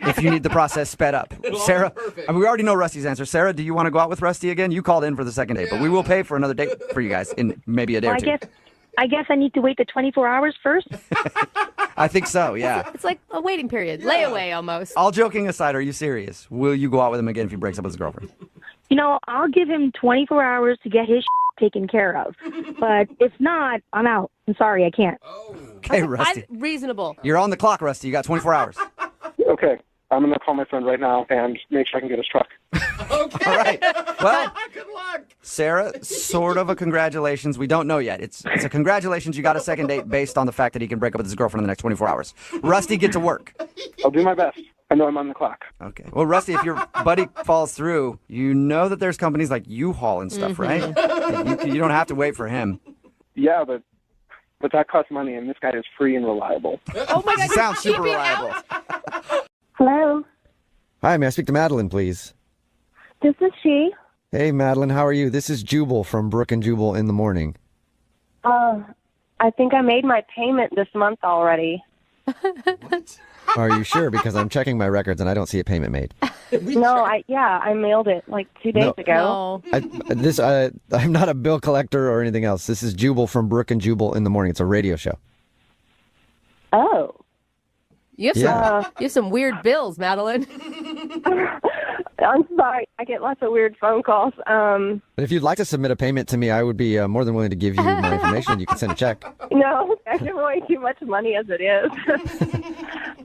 if you need the process sped up. Sarah, I mean, we already know Rusty's answer. Sarah, do you want to go out with Rusty again? You called in for the second date, but we will pay for another date for you guys in maybe a day or two. I guess I need to wait the 24 hours first. I think so, yeah. It's like a waiting period, layaway almost. All joking aside, are you serious? Will you go out with him again if he breaks up with his girlfriend? You know, I'll give him 24 hours to get his taken care of. But if not, I'm out. I'm sorry, I can't. Okay, Rusty. Reasonable. You're on the clock, Rusty. You got 24 hours. Okay. I'm going to call my friend right now and make sure I can get his truck. All right. Well, Sarah, sort of a congratulations. We don't know yet. It's a congratulations. You got a second date based on the fact that he can break up with his girlfriend in the next 24 hours. Rusty, get to work. I'll do my best. I know I'm on the clock. Okay. Well, Rusty, if your buddy falls through, you know that there's companies like U-Haul and stuff, right? You don't have to wait for him. Yeah, but that costs money, and this guy is free and reliable. Oh, my God. Sounds super reliable. Hello, Hi, may I speak to Madeline, please? this is she. Hey, Madeline, how are you? This is Jubal from Brook and Jubal in the Morning. I think I made my payment this month already. Are you sure? Because I'm checking my records and I don't see a payment made. No, I mailed it like 2 days ago. I'm not a bill collector or anything else. This is Jubal from Brook and Jubal in the Morning. It's a radio show. Oh. You have some weird bills, Madeline. I'm sorry. I get lots of weird phone calls. But if you'd like to submit a payment to me, I would be more than willing to give you my information. You can send a check. No, I give away too much money as it is.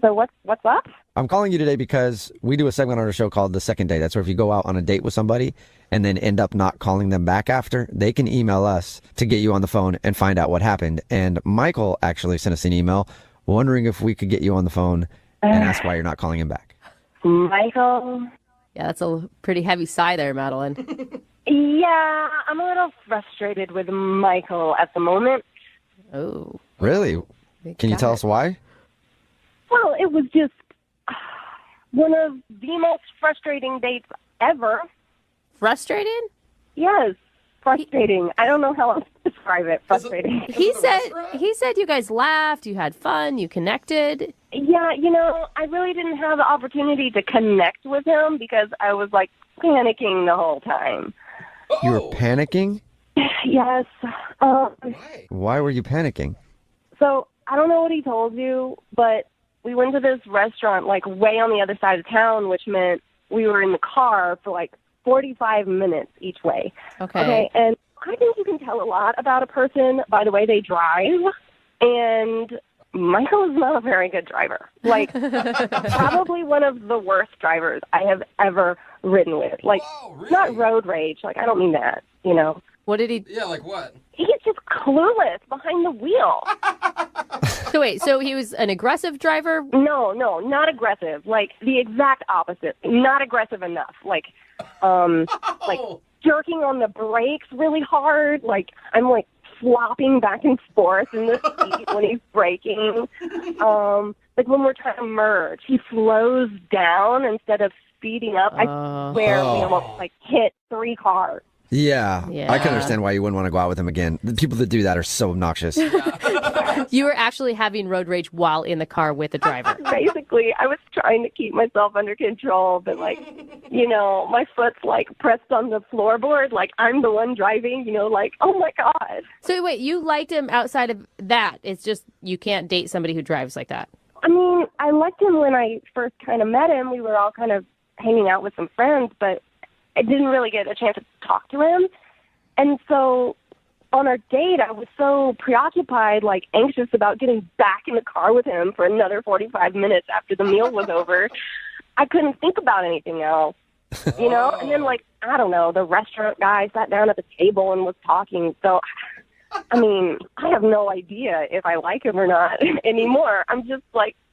So what's up? I'm calling you today because we do a segment on our show called The Second Date. That's where if you go out on a date with somebody and then end up not calling them back after, they can email us to get you on the phone and find out what happened. And Michael actually sent us an email wondering if we could get you on the phone and ask why you're not calling him back. Michael? Yeah, that's a pretty heavy sigh there, Madeline. Yeah, I'm a little frustrated with Michael at the moment. Oh. Really? Can you tell us why? Well, it was just one of the most frustrating dates ever. Frustrated? Yes, frustrating. I don't know how else to describe it. Frustrating. He said you guys laughed, you had fun, you connected. Yeah, I really didn't have the opportunity to connect with him because I was like panicking the whole time. You were panicking? Yes. Why were you panicking? So I don't know what he told you, but we went to this restaurant like way on the other side of town, which meant we were in the car for like 45 minutes each way. Okay. And I think you can tell a lot about a person by the way they drive. And Michael is not a very good driver. Like, probably one of the worst drivers I have ever ridden with. Like, not road rage. Like, I don't mean that, What did he... Yeah, like what? He's just clueless behind the wheel. So wait, so he was an aggressive driver? No, not aggressive. Like, the exact opposite. Not aggressive enough. Like jerking on the brakes really hard. Like, I'm like, flopping back and forth in the seat when he's braking. Like when we're trying to merge, he slows down instead of speeding up. I swear we almost like hit 3 cars. Yeah, I can understand why you wouldn't want to go out with him again. The people that do that are so obnoxious. You were actually having road rage while in the car with the driver. Basically, I was trying to keep myself under control, but my foot's like pressed on the floorboard, like I'm the one driving, like, oh my God. So wait, you liked him outside of that. It's just you can't date somebody who drives like that. I mean, I liked him when I first kind of met him. We were all kind of hanging out with some friends, but I didn't really get a chance to talk to him. And so on our date, I was so preoccupied, like anxious about getting back in the car with him for another 45 minutes after the meal was over. I couldn't think about anything else, And then, I don't know, the restaurant guy sat down at the table and was talking. So, I mean, I have no idea if I like him or not anymore. I'm just,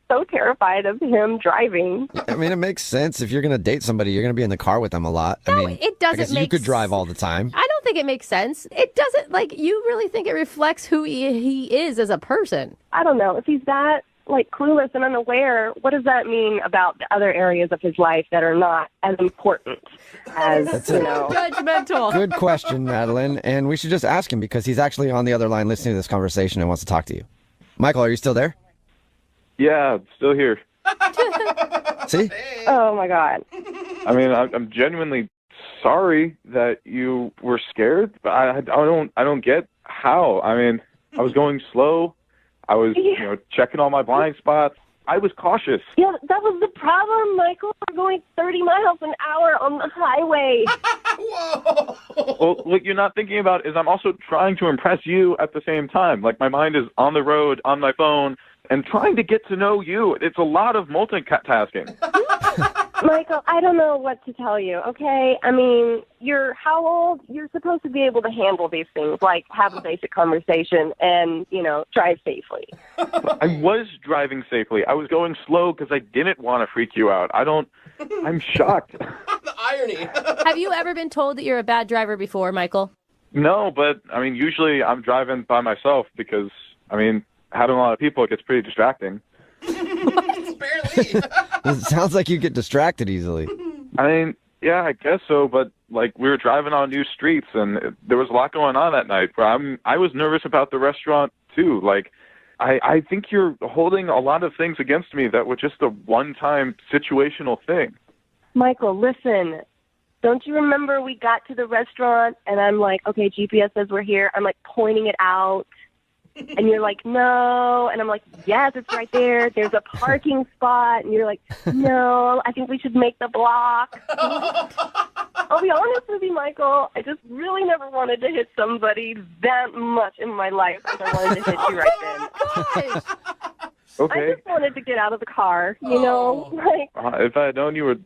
so terrified of him driving. I mean, it makes sense. If you're going to date somebody, you're going to be in the car with them a lot. No, I mean, it doesn't I guess make you could drive all the time. I don't think it makes sense. It doesn't, you really think it reflects who he is as a person. I don't know. If he's that, clueless and unaware, what does that mean about the other areas of his life that are not as important as, Judgmental. Good question, Madeline. And we should just ask him because he's actually on the other line listening to this conversation and wants to talk to you. Michael, are you still there? Yeah, I'm still here. See? Oh my God. I mean, I'm genuinely sorry that you were scared, but I don't get how. I mean, I was going slow. I was, checking all my blind spots. I was cautious. Yeah, that was the problem, Michael. We're going 30 miles an hour on the highway. Well, what you're not thinking about is I'm also trying to impress you at the same time. Like, my mind is on the road, on my phone, and trying to get to know you. It's a lot of multitasking. Michael, I don't know what to tell you, okay? I mean, you're how old? You're supposed to be able to handle these things, like have a basic conversation and, drive safely. I was driving safely. I was going slow because I didn't want to freak you out. I'm shocked. The irony. Have you ever been told that you're a bad driver before, Michael? No, but, I mean, usually I'm driving by myself because, having a lot of people, it gets pretty distracting. It sounds like you get distracted easily. I mean, yeah, I guess so, but, we were driving on new streets, and there was a lot going on that night. But I was nervous about the restaurant, too. I think you're holding a lot of things against me that were just a one-time situational thing. Michael, listen. Don't you remember we got to the restaurant and I'm like, okay, GPS says we're here. I'm pointing it out. And you're like, no. And I'm like, yes, it's right there. There's a parking spot. And you're like, no, I think we should make the block. I'll be honest with you, Michael. I just really never wanted to hit somebody that much in my life as I wanted to hit you right then. Okay. I just wanted to get out of the car, if I had known you were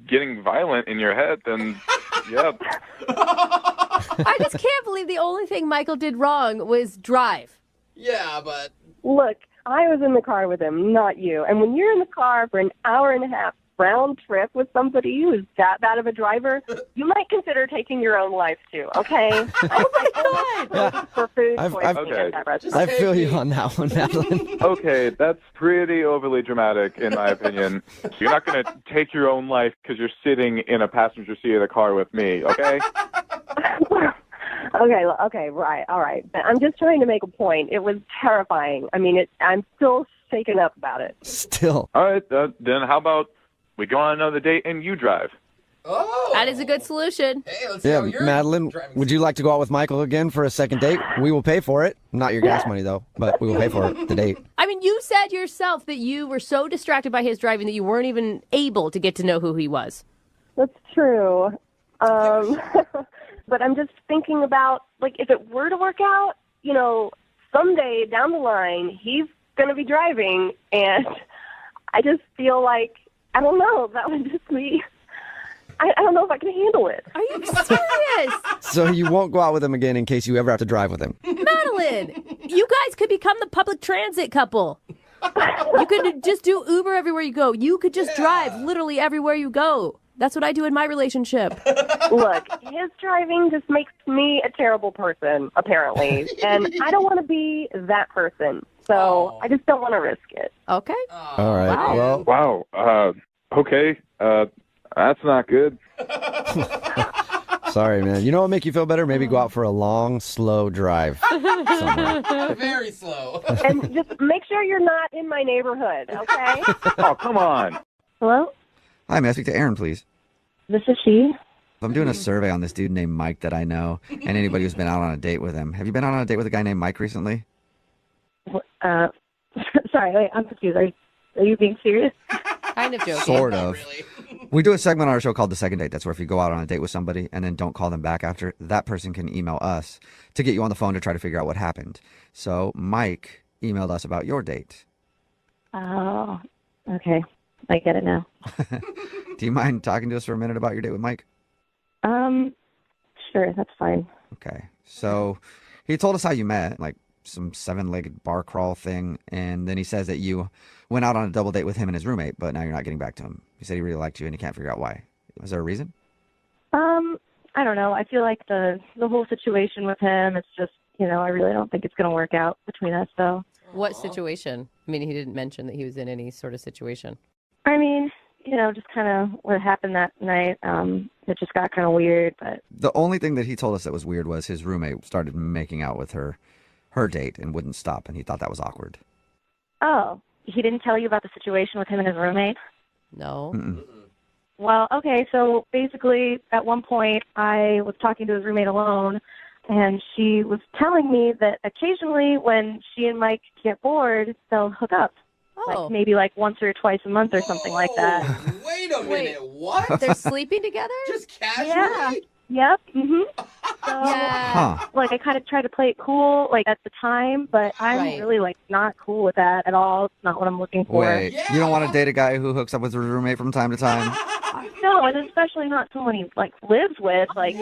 getting violent in your head, then, yeah. I just can't believe the only thing Michael did wrong was drive. Yeah, but... Look, I was in the car with him, not you. And when you're in the car for an hour and a half round trip with somebody who's that bad of a driver, you might consider taking your own life too, okay? For food poisoning at that restaurant. I feel you on that one, Madeline. Okay, that's pretty overly dramatic, in my opinion. You're not going to take your own life because you're sitting in a passenger seat of the car with me, okay? Okay, right, all right. But I'm just trying to make a point. It was terrifying. I mean, I'm still shaken up about it. Still. All right, then how about we go on another date and you drive? Oh. That is a good solution. Hey, let's Yeah, see how Madeline, would you like to go out with Michael again for a second date? We will pay for it. Not your gas money, though, but we will pay for it, the date. I mean, you said yourself that you were so distracted by his driving that you weren't even able to get to know who he was. That's true. But I'm just thinking about, if it were to work out, someday down the line, he's going to be driving, and I just feel like, I don't know, that would just be, I don't know if I can handle it. Are you serious? So you won't go out with him again in case you ever have to drive with him? Madeline, you guys could become the public transit couple. You could just do Uber everywhere you go. You could just drive literally everywhere you go. That's what I do in my relationship. Look, his driving just makes me a terrible person, apparently. And I don't want to be that person. So I just don't want to risk it. Okay. All right. Wow. Okay. That's not good. Sorry, man. You know what would make you feel better? Maybe go out for a long, slow drive somewhere. Very slow. And just make sure you're not in my neighborhood, okay? Oh, come on. Hello? Hi, may I speak to Aaron, please? This is she. I'm doing a survey on this dude named Mike that I know, and anybody who's been out on a date with him. Have you been out on a date with a guy named Mike recently? Sorry, wait, I'm confused. Are you being serious? Kind of joking. Sort of. We do a segment on our show called The Second Date. That's where if you go out on a date with somebody and then don't call them back after, that person can email us to get you on the phone to try to figure out what happened. So Mike emailed us about your date. Oh, okay. I get it now. Do you mind talking to us for a minute about your date with Mike? Sure, that's fine. Okay. So he told us how you met, like some 7-legged bar crawl thing, and then he says that you went out on a double date with him and his roommate, but now you're not getting back to him. He said he really liked you and he can't figure out why. Is there a reason? I don't know. I feel like the whole situation with him, it's just, I really don't think it's going to work out between us, though. What situation? I mean, he didn't mention that he was in any sort of situation. I mean, just kind of what happened that night. It just got kind of weird, but... The only thing that he told us that was weird was his roommate started making out with her date and wouldn't stop, and he thought that was awkward. Oh, he didn't tell you about the situation with him and his roommate? No. Well, okay, so basically at one point I was talking to his roommate alone, and she was telling me that occasionally when she and Mike get bored, they'll hook up. Like maybe like once or twice a month or something like that. Wait a minute, what? They're sleeping together? Just casually? Yeah. Yep. So, like, I kind of tried to play it cool, like, at the time, but I'm really, like, not cool with that at all. It's not what I'm looking for. Wait, you don't want to date a guy who hooks up with his roommate from time to time? No, and especially not someone he, like, lives with. Like,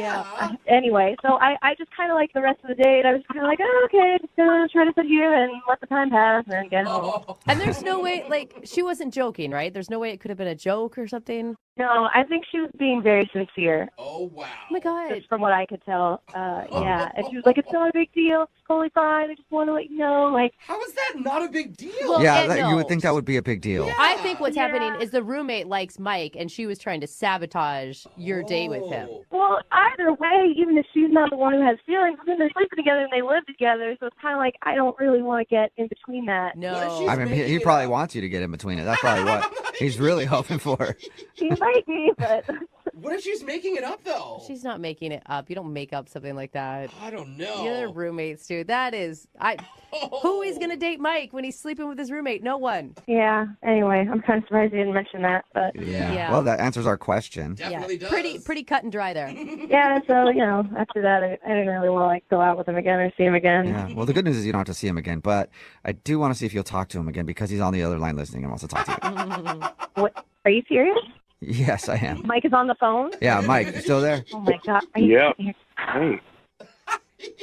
anyway, so I just kind of, like, the rest of the date, I was kind of like, oh, okay, just gonna try to sit here and let the time pass and get home. And there's no way, like, she wasn't joking, right? There's no way it could have been a joke or something? No, I think she was being very sincere. Oh, wow. Oh, my God. Just from what I could tell. Yeah. And she was like, it's not a big deal. It's totally fine. I just want to let you know. Like, how is that not a big deal? Well, you would think that would be a big deal. I think what's happening is the roommate likes Mike, and she was trying to sabotage your date with him. Well, either way, even if she's not the one who has feelings, then they're sleeping together and they live together. So it's kind of like I don't really want to get in between that. No. I mean, he probably wants you to get in between it. That's probably what he's really hoping for. He might be, but... What if she's making it up, though? She's not making it up. You don't make up something like that. I don't know. You're roommates, dude. That is... Who is going to date Mike when he's sleeping with his roommate? No one. Yeah. Anyway, I'm kind of surprised you didn't mention that, but... Yeah. Well, that answers our question. Definitely does. Pretty cut and dry there. Yeah, so, after that, I didn't really want to, like, go out with him again or see him again. Yeah. Well, the good news is you don't have to see him again, but I do want to see if you'll talk to him again because he's on the other line listening and wants to talk to you. What? Are you serious? Yes, I am. Mike is on the phone? Yeah, Mike, you still there? Oh, my God. Are you serious? Hey,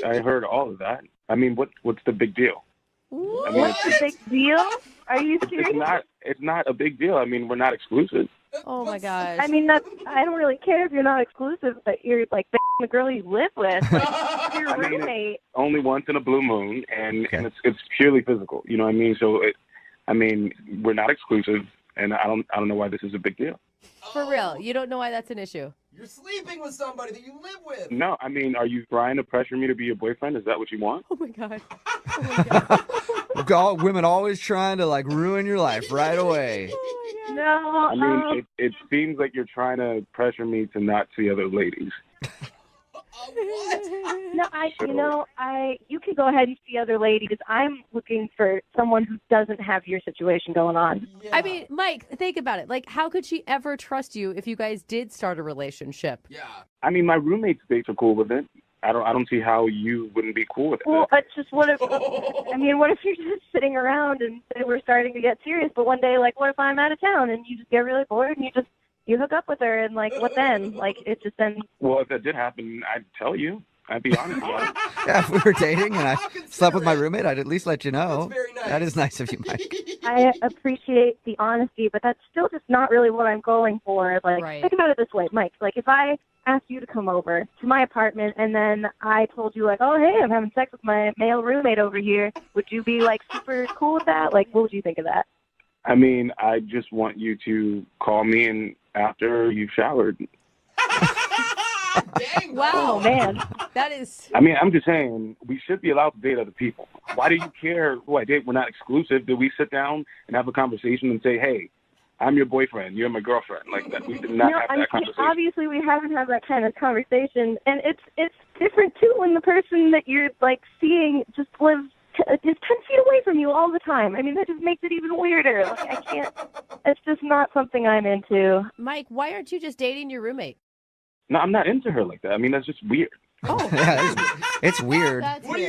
I heard all of that. I mean, what's the big deal? I mean, What's the big deal? Are you serious? It's not a big deal. I mean, we're not exclusive. Oh, my gosh. I mean, I don't really care if you're not exclusive, but you're, like, the girl you live with. Like, your roommate. Only once in a blue moon, and it's purely physical. You know what I mean? So, we're not exclusive, and I don't know why this is a big deal. For real. You don't know why that's an issue. You're sleeping with somebody that you live with. No, I mean, are you trying to pressure me to be your boyfriend? Is that what you want? Oh, my God. Women always trying to, like, ruin your life right away. No. I mean, it seems like you're trying to pressure me to not see other ladies. No, you can go ahead and see other ladies. I'm looking for someone who doesn't have your situation going on. I mean, Mike, think about it. Like, how could she ever trust you if you guys did start a relationship? Yeah. I mean, my roommates are cool with it. I don't see how you wouldn't be cool with it. Well, it's just what if you're just sitting around and say we're starting to get serious, but one day, like, what if I'm out of town and you just get really bored and you hook up with her and, like, what then? Like, it just then... Well, if that did happen, I'd tell you. I'd be honest about it. Yeah, if we were dating and I slept with my roommate, I'd at least let you know. That's very nice. That is nice of you, Mike. I appreciate the honesty, but that's still just not really what I'm going for. Like, think about it this way, Mike. Like, if I asked you to come over to my apartment and then I told you, like, oh, hey, I'm having sex with my male roommate over here, would you be, like, super cool with that? Like, what would you think of that? I mean, I just want you to call me and after you've showered. Dang, wow, man. That is... I mean, I'm just saying, we should be allowed to date other people. Why do you care who I date? We're not exclusive. Did we sit down and have a conversation and say, hey, I'm your boyfriend, you're my girlfriend? Like, that. We did not have that conversation. Obviously, we haven't had that kind of conversation. And it's different, too, when the person that you're, like, seeing just lives just 10 feet away from you all the time. I mean, that just makes it even weirder. Like, I can't... It's just not something I'm into. Mike, why aren't you just dating your roommate? No, I'm not into her like that. I mean, that's just weird. Oh. Yeah, it's weird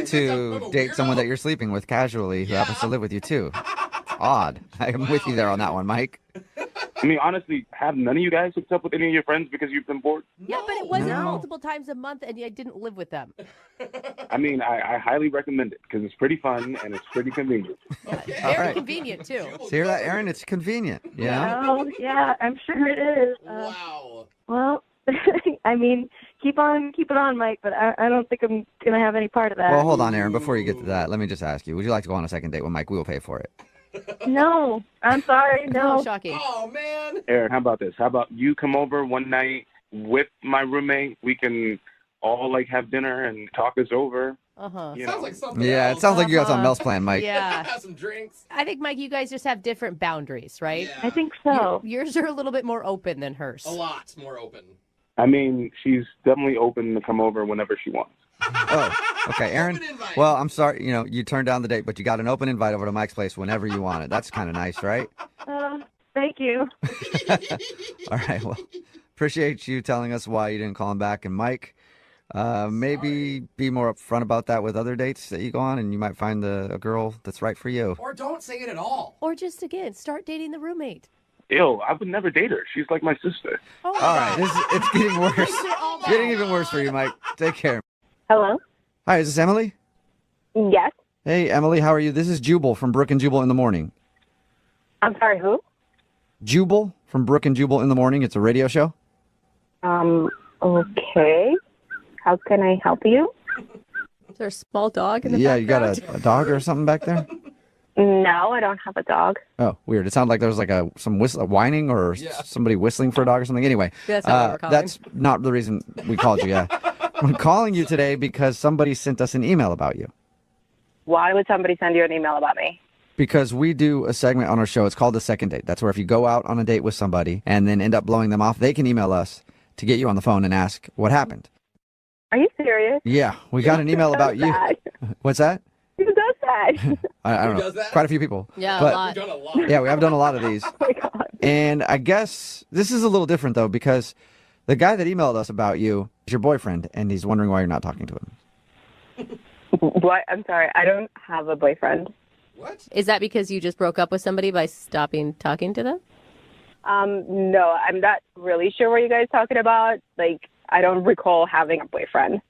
to date someone that you're sleeping with casually who happens to live with you, too. It's odd. I'm with you there on that one, Mike. I mean, honestly, have none of you guys hooked up with any of your friends because you've been bored? Yeah, but it wasn't multiple times a month, and I didn't live with them. I mean, I highly recommend it because it's pretty fun and it's pretty convenient. Very convenient, too. So hear that, Aaron? It's convenient. Yeah. Oh, yeah, I'm sure it is. Wow. Well, I mean, keep it on, Mike, but I don't think I'm going to have any part of that. Well, hold on, Aaron. Before you get to that, let me just ask you, would you like to go on a second date with Mike? We will pay for it. No, I'm sorry, no. Oh, shocking. Oh, man. Aaron, how about this? How about you come over one night with my roommate? We can all, like, have dinner and talk this over. Uh-huh. Sounds like something Yeah, else. it sounds like you got something else planned, Mike. Yeah. Have some drinks. I think, Mike, you guys just have different boundaries, right? I think so. Yours are a little bit more open than hers. A lot more open. I mean, she's definitely open to come over whenever she wants. Oh, okay, Aaron. Well, I'm sorry. You turned down the date, but you got an open invite over to Mike's place whenever you want it. That's kind of nice, right? Thank you. All right. Well, appreciate you telling us why you didn't call him back. And Mike, maybe be more upfront about that with other dates that you go on, and you might find a girl that's right for you. Or don't say it at all. Or just, again, start dating the roommate. Ew, I would never date her. She's like my sister. All right. It's getting worse. Getting even worse for you, Mike. Take care. Hello? Hi, is this Emily? Yes. Hey, Emily, how are you? This is Jubal from Brook and Jubal in the Morning. I'm sorry, who? Jubal from Brook and Jubal in the Morning. It's a radio show. Okay. How can I help you? Is there a small dog in the Yeah, you got background? a dog or something back there? No, I don't have a dog. Oh, weird. It sounded like there was like some whining or somebody whistling for a dog or something. Anyway, That's not what we're calling. that's not the reason we called you. Yeah, I'm calling you today because somebody sent us an email about you. Why would somebody send you an email about me? Because we do a segment on our show. It's called The Second Date. That's where if you go out on a date with somebody and then end up blowing them off, they can email us to get you on the phone and ask what happened. Are you serious? Yeah, we got an email about you. What's that? Who does that? I don't know. Quite a few people. Yeah, But- a lot. We've done a lot. Yeah, we have done a lot of these. Oh my God. And I guess this is a little different, though, because the guy that emailed us about you is your boyfriend, and he's wondering why you're not talking to him. What? I'm sorry. I don't have a boyfriend. What? Is that because you just broke up with somebody by stopping talking to them? No, I'm not really sure what you guys talking about. Like, I don't recall having a boyfriend.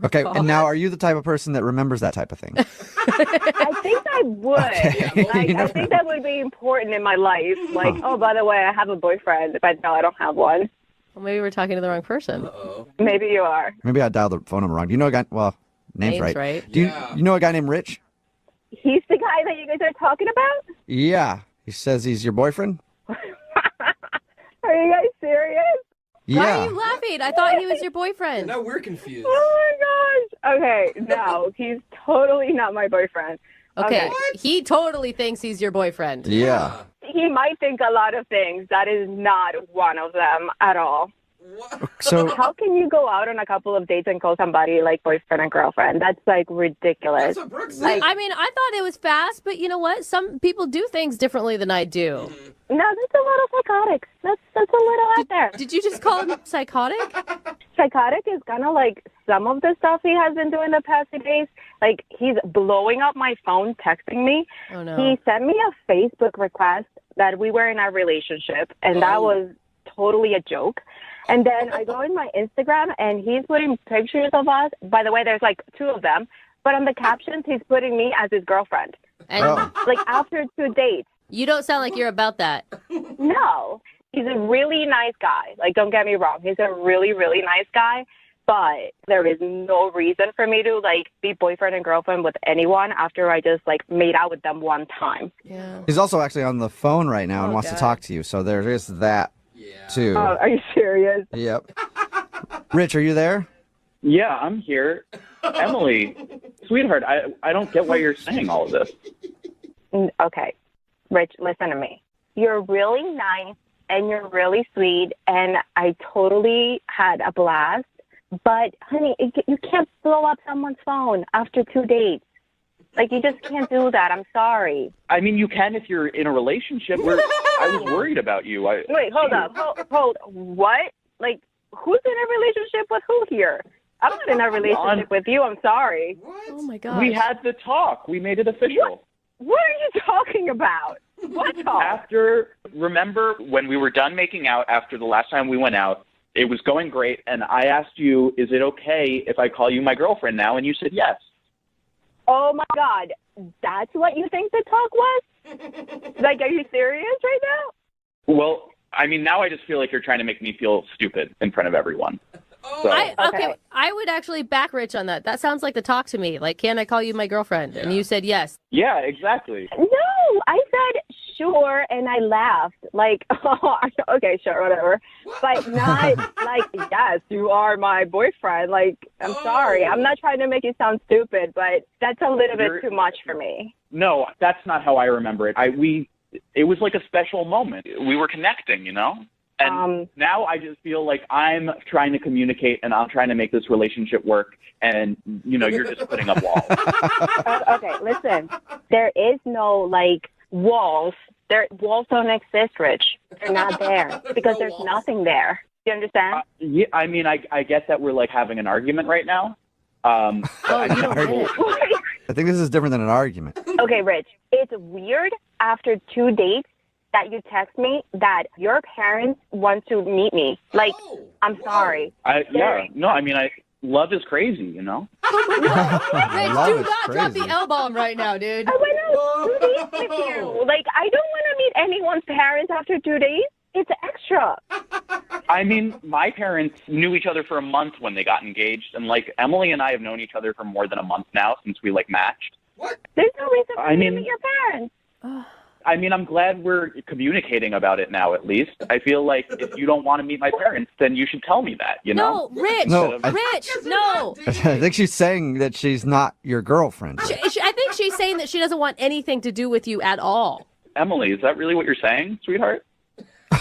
Okay, and now are you the type of person that remembers that type of thing? I think I would. Like, I think that would be important in my life. Like, oh, by the way, I have a boyfriend, but no, I don't have one. Well, maybe we're talking to the wrong person. Maybe you are. Maybe I dialed the phone number wrong. Do you know a guy? Well, name's right. Do you know a guy named Rich? He's the guy that you guys are talking about? Yeah. He says he's your boyfriend? Are you guys serious? Why Yeah. are you laughing? I thought he was your boyfriend. Now we're confused. Oh my gosh. Okay, no, he's totally not my boyfriend. Okay, he totally thinks he's your boyfriend. Yeah. He might think a lot of things. That is not one of them at all. So How can you go out on a couple of dates and call somebody like boyfriend and girlfriend? That's like ridiculous. That's what Brooke said. Like, I mean, I thought it was fast, but you know what? Some people do things differently than I do. no, that's a little psychotic. That's a little out there. Did you just call him psychotic? Psychotic is kind of like some of the stuff he has been doing the past few days. Like, he's blowing up my phone, texting me. Oh, no. He sent me a Facebook request that we were in a relationship, and that was totally a joke. And then I go in my Instagram, and he's putting pictures of us. By the way, there's like 2 of them. But on the captions, he's putting me as his girlfriend. And Like, after 2 dates. you don't sound like you're about that. No. He's a really nice guy. Like, don't get me wrong. He's a really, really nice guy. But there is no reason for me to, like, be boyfriend and girlfriend with anyone after I just, like, made out with them one time. Yeah. he's also actually on the phone right now and Oh, wants God. to talk to you. So there is that, too. Oh, are you serious? Yep. Rich, are you there? Yeah, I'm here. Emily, sweetheart, I don't get why you're saying all of this. Okay. Rich, listen to me. You're really nice and you're really sweet, and I totally had a blast. But, honey, you can't blow up someone's phone after 2 dates. Like, you just can't do that. I'm sorry. I mean, you can if you're in a relationship where I was worried about you. Wait, hold up. Hold. What? Like, who's in a relationship with who here? I'm not in a relationship with you. I'm sorry. Oh, my God. We had the talk. We made it official. What are you talking about? What talk? Remember when we were done making out after the last time we went out, it was going great, and I asked you, is it okay if I call you my girlfriend now? And you said yes. Oh, my God. That's what you think the talk was? Like, are you serious right now? Well, I mean, now I just feel like you're trying to make me feel stupid in front of everyone. So, I would actually back Rich on that. That sounds like the talk to me. Like, can I call you my girlfriend? And you said yes. Yeah, exactly. No, I said sure, and I laughed. Like, oh, okay, sure, whatever. But not like, yes, you are my boyfriend. Like, I'm sorry. I'm not trying to make you sound stupid, but that's a little bit too much for me. No, that's not how I remember it. It was like a special moment. We were connecting, you know? And now I just feel like I'm trying to communicate and I'm trying to make this relationship work. And, you know, you're just putting up walls. Okay, listen. There is no, like, walls. Walls don't exist, Rich. They're not there because there's nothing there. You understand? Yeah, I mean, I get that we're, like, having an argument right now. I think this is different than an argument. Okay, Rich. It's weird after 2 dates that you text me that your parents want to meet me. Like, I'm sorry. Love is crazy, you know? Rich, do not drop the L-bomb right now, dude. I went out 2 dates with you. Like, I don't want to meet anyone's parents after 2 days. It's extra. I mean, my parents knew each other for a month when they got engaged. And, like, Emily and I have known each other for more than a month now since we, like, matched. There's no reason for you to meet your parents. I mean, I'm glad we're communicating about it now, at least. I feel like if you don't want to meet my parents, then you should tell me that, you know? No, Rich! No, Rich, no! I think she's saying that she's not your girlfriend. I think she's saying that she doesn't want anything to do with you at all. Emily, is that really what you're saying, sweetheart?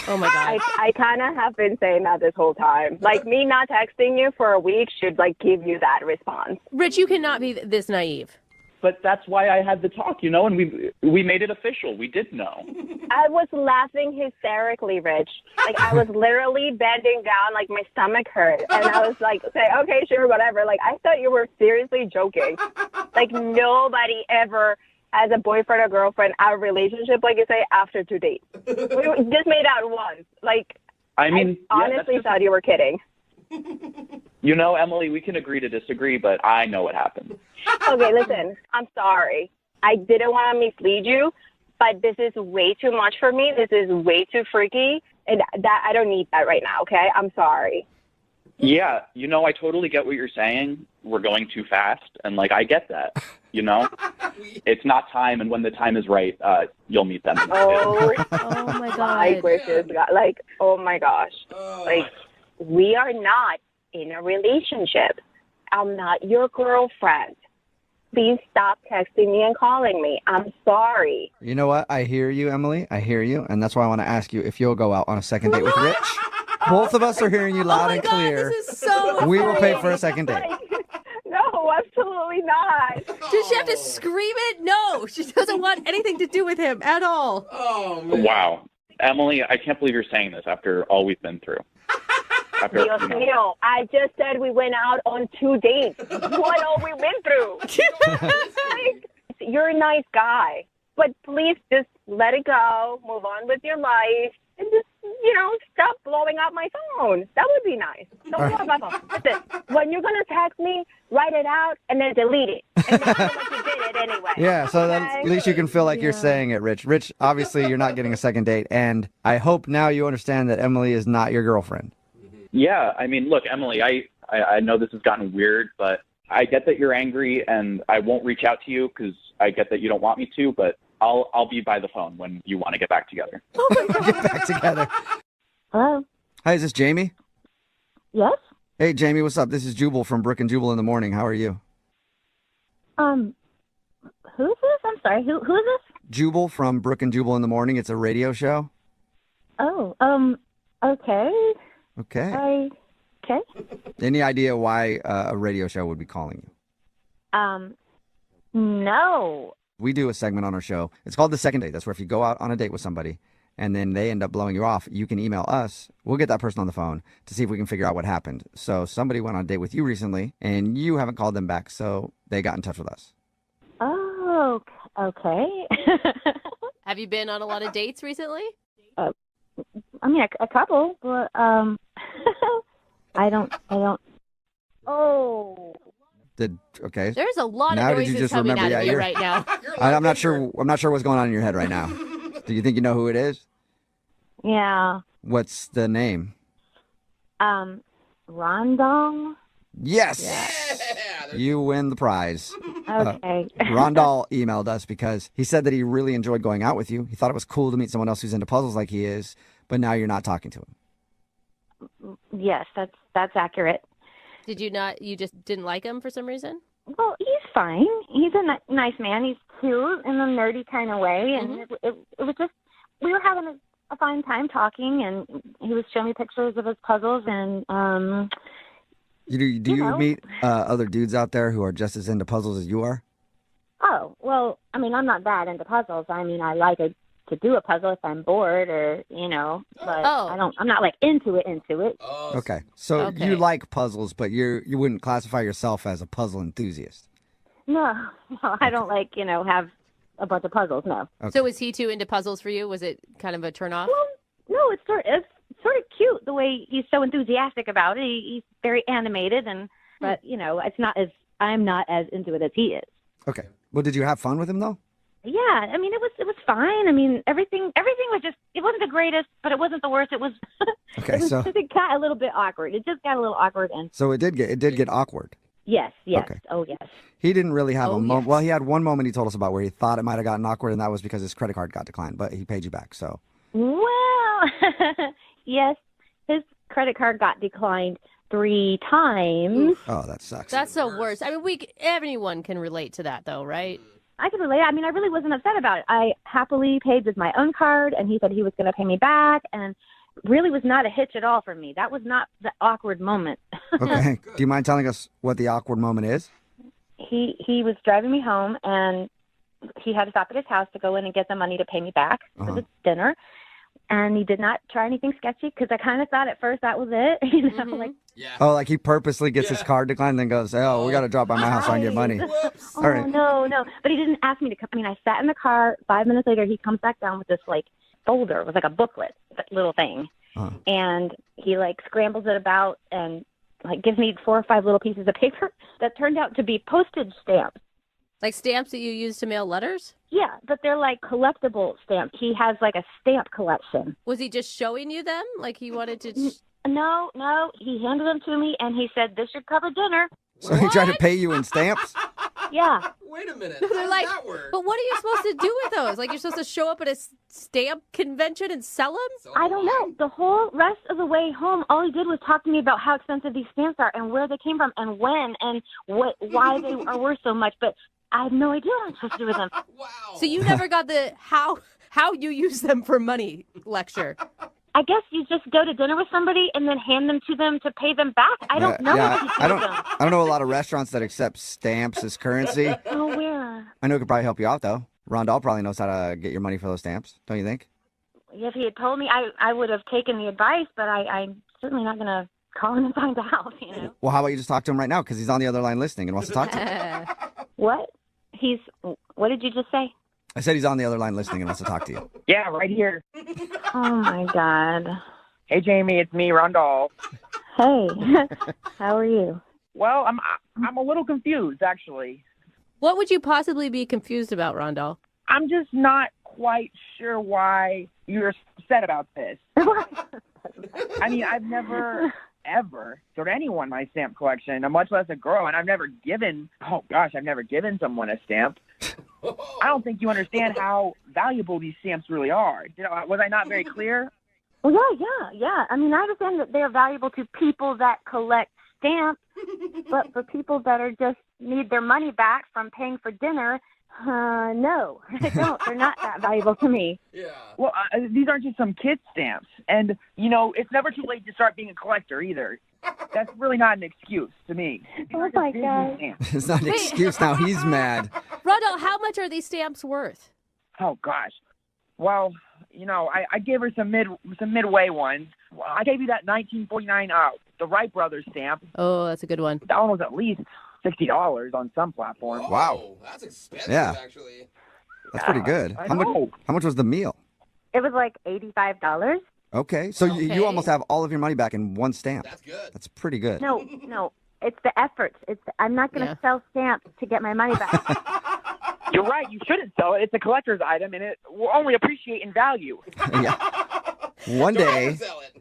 Oh, my God. I kind of have been saying that this whole time. Like, me not texting you for a week should, like, give you that response. Rich, you cannot be this naive. But that's why I had the talk, you know, and we made it official. We did know. I was laughing hysterically, Rich. Like, I was literally bending down, like, my stomach hurt. And I was like, okay, sure, whatever. Like, I thought you were seriously joking. Like, nobody ever has a boyfriend or girlfriend out of relationship, like you say, after 2 dates. We just made out once. Like, I mean, I honestly thought you were kidding. You know, Emily, we can agree to disagree, but I know what happened. Okay, listen, I'm sorry. I didn't want to mislead you, but this is way too much for me. This is way too freaky, and that I don't need that right now, okay? I'm sorry. Yeah, you know, I totally get what you're saying. We're going too fast, and, like, I get that, you know? It's not time, and when the time is right, you'll meet them. Oh, my God. My gracious, God. Like, oh, my gosh. Like, we are not in a relationship. I'm not your girlfriend. Please stop texting me and calling me. I'm sorry. You know what? I hear you, Emily. I hear you. And that's why I want to ask you if you'll go out on a second date with Rich. Both of us are hearing you loud and clear. This is so We will pay for a second date. No, absolutely not. Does she have to scream it? No, she doesn't want anything to do with him at all. Oh, man. Wow. Emily, I can't believe you're saying this after all we've been through. Dios mío, I just said we went out on 2 dates. What all we went through. Like, you're a nice guy, but please just let it go, move on with your life, and just, you know, stop blowing up my phone. That would be nice. Don't blow up my phone. Listen, when you're going to text me, write it out and then delete it. And then like you did it anyway. Yeah, so then at least you can feel like you're saying it, Rich. Rich, obviously you're not getting a second date, and I hope now you understand that Emily is not your girlfriend. Yeah, I mean, look, Emily, I know this has gotten weird, but I get that you're angry, and I won't reach out to you because I get that you don't want me to, but I'll be by the phone when you want to get back together. Get back together. Hello? Hi, is this Jamie? Yes? Hey, Jamie, what's up? This is Jubal from Brook and Jubal in the Morning. How are you? Who's this? I'm sorry. Who is this? Jubal from Brook and Jubal in the Morning. It's a radio show. Oh, okay. Okay. Okay. Any idea why a radio show would be calling you? No. We do a segment on our show. It's called The Second Date. That's where if you go out on a date with somebody and then they end up blowing you off, you can email us. We'll get that person on the phone to see if we can figure out what happened. So somebody went on a date with you recently and you haven't called them back, so they got in touch with us. Oh, okay. Have you been on a lot of dates recently? I mean, a couple, but I don't. Oh. Okay. There's a lot Now of did you noises just coming remember? out of Yeah, you right now. I'm not sure. I'm not sure what's going on in your head right now. Do you think you know who it is? Yeah. What's the name? Rondell? Yes. You win the prize. Okay. Rondell emailed us because he said that he really enjoyed going out with you. He thought it was cool to meet someone else who's into puzzles like he is, but now you're not talking to him. Yes, that's accurate. Did you not? You just didn't like him for some reason? Well, he's fine. He's a nice man. He's cute in a nerdy kind of way, and it was just we were having a fine time talking, and he was showing me pictures of his puzzles, and Do you meet other dudes out there who are just as into puzzles as you are? Oh, well, I mean, I'm not that into puzzles. I mean, I like to do a puzzle if I'm bored or, but I'm not like into it. Okay. So you like puzzles, but you wouldn't classify yourself as a puzzle enthusiast. No, I don't like, have a bunch of puzzles, no. Okay. So was he too into puzzles for you? Was it kind of a turnoff? Well, no, it's sort of cute the way he's so enthusiastic about it. He's very animated, but it's not I'm not as into it as he is. Okay. Well, did you have fun with him though? Yeah, I mean it was fine. I mean everything was just it wasn't the greatest, but it wasn't the worst. It was Okay, it got a little bit awkward. It just got a little awkward and So it did get awkward. Yes. Okay. Oh yes. He didn't really have a moment. Well, he had one moment he told us about where he thought it might have gotten awkward, and that was because his credit card got declined, but he paid you back. So. Well, yes, his credit card got declined 3 times. Oh, that sucks. That's the worst. I mean, everyone can relate to that, though, right? I can relate. I mean, I really wasn't upset about it. I happily paid with my own card, and he said he was going to pay me back, and really was not a hitch at all for me. That was not the awkward moment. Okay. Do you mind telling us what the awkward moment is? He was driving me home, and he had to stop at his house to go in and get the money to pay me back for the dinner. And he did not try anything sketchy because I kind of thought at first that was it. Like. Oh, like he purposely gets his card declined and then goes, "Oh, we got to drop by my house so I can get money." Oh, All right. no. But he didn't ask me to come. I mean, I sat in the car. 5 minutes later, he comes back down with this, like, folder. It was like a booklet, that little thing. And he, like, scrambles it about and, like, gives me 4 or 5 little pieces of paper that turned out to be postage stamps. Like stamps that you use to mail letters? Yeah, but they're like collectible stamps. He has like a stamp collection. Was he just showing you them? Like he wanted to... No. He handed them to me and he said, "This should cover dinner." So he tried to pay you in stamps? Yeah. Wait a minute. They're like, but what are you supposed to do with those? Like you're supposed to show up at a stamp convention and sell them? I don't know. The whole rest of the way home, all he did was talk to me about how expensive these stamps are and where they came from and when and why they are worth so much. But I have no idea what I'm supposed to do with them. So you never got the how you use them for money lecture. I guess you just go to dinner with somebody and then hand them to them to pay them back. I don't know what to do with them. I don't know a lot of restaurants that accept stamps as currency. Oh, where? I know it could probably help you out though. Rondell probably knows how to get your money for those stamps, don't you think? If he had told me, I would have taken the advice, but I'm certainly not going to call him and find out, Well, how about you just talk to him right now because he's on the other line listening and wants to talk to you. What? What did you just say? I said he's on the other line listening and wants to talk to you. Yeah, right here. Oh, my God. Hey, Jamie, it's me, Rondell. Hey, how are you? Well, I'm a little confused, actually. What would you possibly be confused about, Rondell? I'm just not quite sure why you're upset about this. I mean, I've never, ever showed anyone my stamp collection, much less a girl, and I've never given someone a stamp. I don't think you understand how valuable these stamps really are. Was I not very clear? Well, yeah. I mean, I understand that they're valuable to people that collect stamps, but for people that are just need their money back from paying for dinner, no, I don't. They're not that valuable to me. Yeah. Well, these aren't just some kid stamps. And, it's never too late to start being a collector either. That's really not an excuse to me. Oh, my God. It's not an excuse now. He's mad. Rondell, how much are these stamps worth? Oh, gosh. Well, I gave her some midway ones. Well, I gave you that 1949 the Wright Brothers stamp. Oh, that's a good one. That one was at least $60 on some platforms. Wow. That's expensive, actually. That's pretty good. How much was the meal? It was like $85. Okay. So you almost have all of your money back in one stamp. That's good. That's pretty good. No. It's the effort. I'm not going to sell stamps to get my money back. You're right. You shouldn't sell it. It's a collector's item, and it will only appreciate in value. Yeah. One day,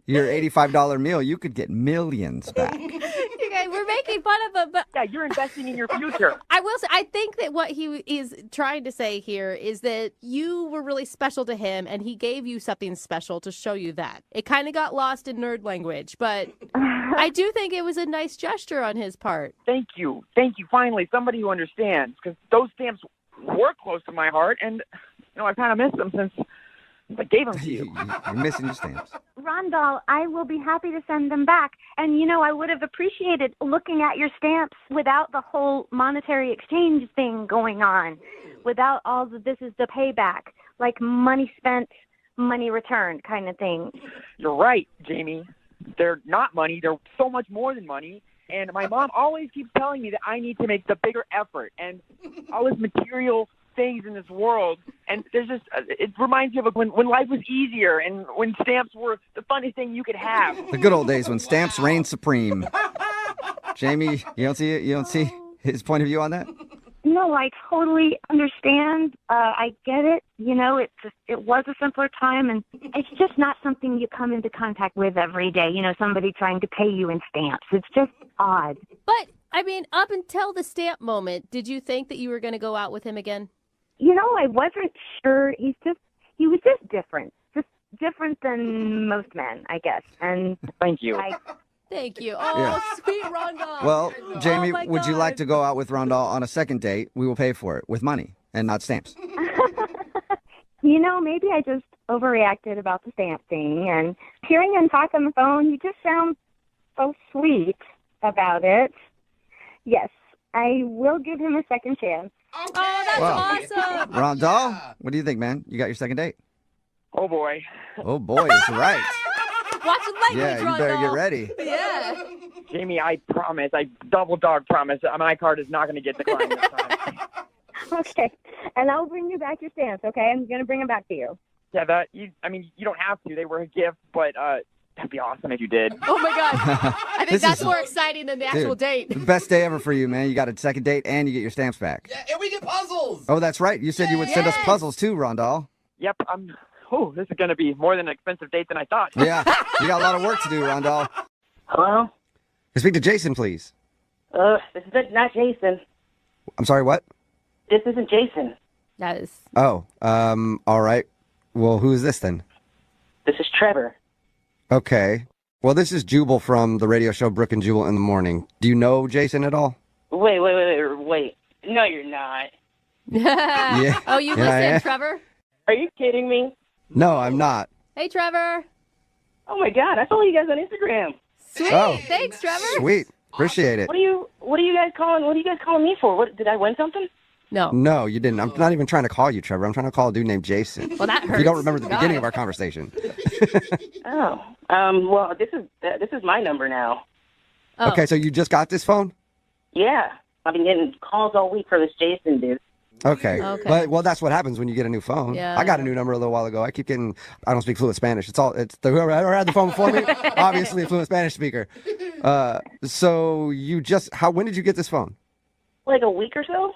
your $85 meal, you could get millions back. You guys, we're making fun of him, but Yeah, you're investing in your future. I will say, I think that what he is trying to say here is that you were really special to him, and he gave you something special to show you that. It kind of got lost in nerd language, but I do think it was a nice gesture on his part. Thank you. Finally, somebody who understands, because those stamps were close to my heart, and I kind of missed them since I gave them to you. You're missing your stamps. Rondell, I will be happy to send them back. And, I would have appreciated looking at your stamps without the whole monetary exchange thing going on, without all the this is the payback, like money spent, money returned kind of thing. You're right, Jamie. They're not money. They're so much more than money. And my mom always keeps telling me that I need to make the bigger effort and all this material things in this world. And there's just, it reminds you of when life was easier and when stamps were the funnest thing you could have. The good old days when stamps reigned supreme. Jamie, you don't see it? You don't see his point of view on that? No, I totally understand. I get it. It was a simpler time, and it's just not something you come into contact with every day. Somebody trying to pay you in stamps. It's just odd. But, up until the stamp moment, did you think that you were going to go out with him again? I wasn't sure. He was just different. Just different than most men, I guess. And thank you. Thank you. Oh, Yeah. sweet Rondell. Well, Jamie, Oh, my would you God. like to go out with Rondell on a second date? We will pay for it with money and not stamps. Maybe I just overreacted about the stamp thing. And hearing him talk on the phone, you just sound so sweet about it. Yes, I will give him a second chance. Oh, that's Wow. awesome. Rondell, what do you think, man? You got your second date? Oh, boy. Oh, boy, it's right. Watch the language, Yeah, you better get ready. Yeah. Jamie, I promise, I double dog promise, my card is not going to get declined this time. Okay, and I'll bring you back your stamps, okay? I'm going to bring them back to you. Yeah, you don't have to. They were a gift, but that'd be awesome if you did. Oh, my God. I think This that's is- more exciting than the actual Dude, date. the best day ever for you, man. You got a second date and you get your stamps back. Yeah, and we get puzzles. Oh, that's right. You said you would send us puzzles too, Rondell. Yep, this is going to be more than an expensive date than I thought. Yeah, you got a lot of work to do, Rondell. Hello? Speak to Jason, please. This is not Jason. I'm sorry, what? This isn't Jason. That is. Oh, all right. Well, who is this then? This is Trevor. Okay. Well, this is Jubal from the radio show Brooke and Jubal in the Morning. Do you know Jason at all? Wait. No, you're not. Yeah. Oh, you Yeah, I am. listen, Trevor? Are you kidding me? No, I'm not. Hey, Trevor. Oh my God, I follow you guys on Instagram. Sweet. Oh. Thanks, Trevor. Sweet. Appreciate it. What are you guys calling me for? What, did I win something? No. No, you didn't. I'm not even trying to call you, Trevor. I'm trying to call a dude named Jason. Well, that If hurts. you don't remember the Got beginning it. of our conversation. Oh. Well, this is my number now. Oh. Okay, so you just got this phone? Yeah. I've been getting calls all week for this Jason dude. Okay. Okay. Well, that's what happens when you get a new phone. Yeah. I got a new number a little while ago. I keep getting, I don't speak fluent Spanish. Whoever had the phone before me, obviously a fluent Spanish speaker. So when did you get this phone? Like a week or so?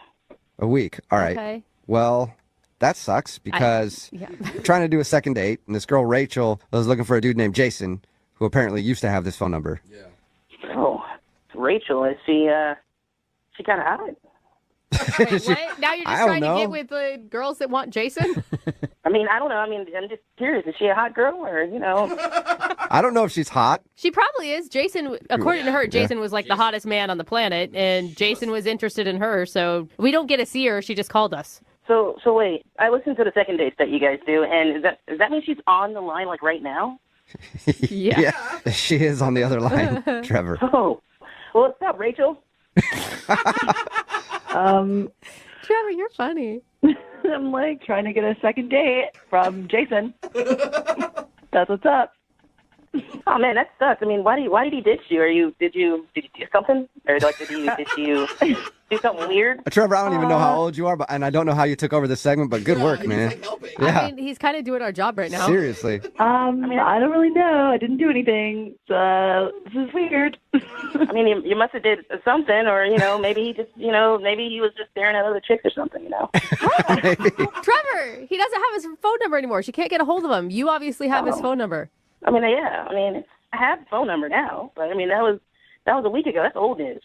A week. All right. Okay. Well, that sucks because Yeah. we're trying to do a second date, and this girl, Rachel, was looking for a dude named Jason, who apparently used to have this phone number. Oh, Rachel, is she kind of hot? Wait, what? Now you're I just don't trying know. to get with the girls that want Jason? I mean, I don't know. I mean, I'm just curious. Is she a hot girl or, I don't know if she's hot. She probably is. Jason, according to her, Jason was like the hottest man on the planet, and Jason was interested in her, so we don't get to see her. She just called us. So wait, I listened to the second dates that you guys do, and does that mean she's on the line like right now? Yeah. She is on the other line, Trevor. Oh, well, what's up, Rachel? Trevor, you're funny. I'm like trying to get a second date from Jason. That's what's up. Oh man, that sucks. I mean, why did he ditch you? Did you do something, or like did you do something weird? Trevor, I don't even know how old you are, and I don't know how you took over this segment, but good work, man. I mean, he's kind of doing our job right now. Seriously. I don't really know. I didn't do anything. This is weird. I mean, you must have did something, or maybe he just, maybe he was just staring at other chicks or something, Trevor, he doesn't have his phone number anymore. She can't get a hold of him. You obviously have his phone number. I mean, yeah. I mean, I have the phone number now, but I mean, that was a week ago. That's old news.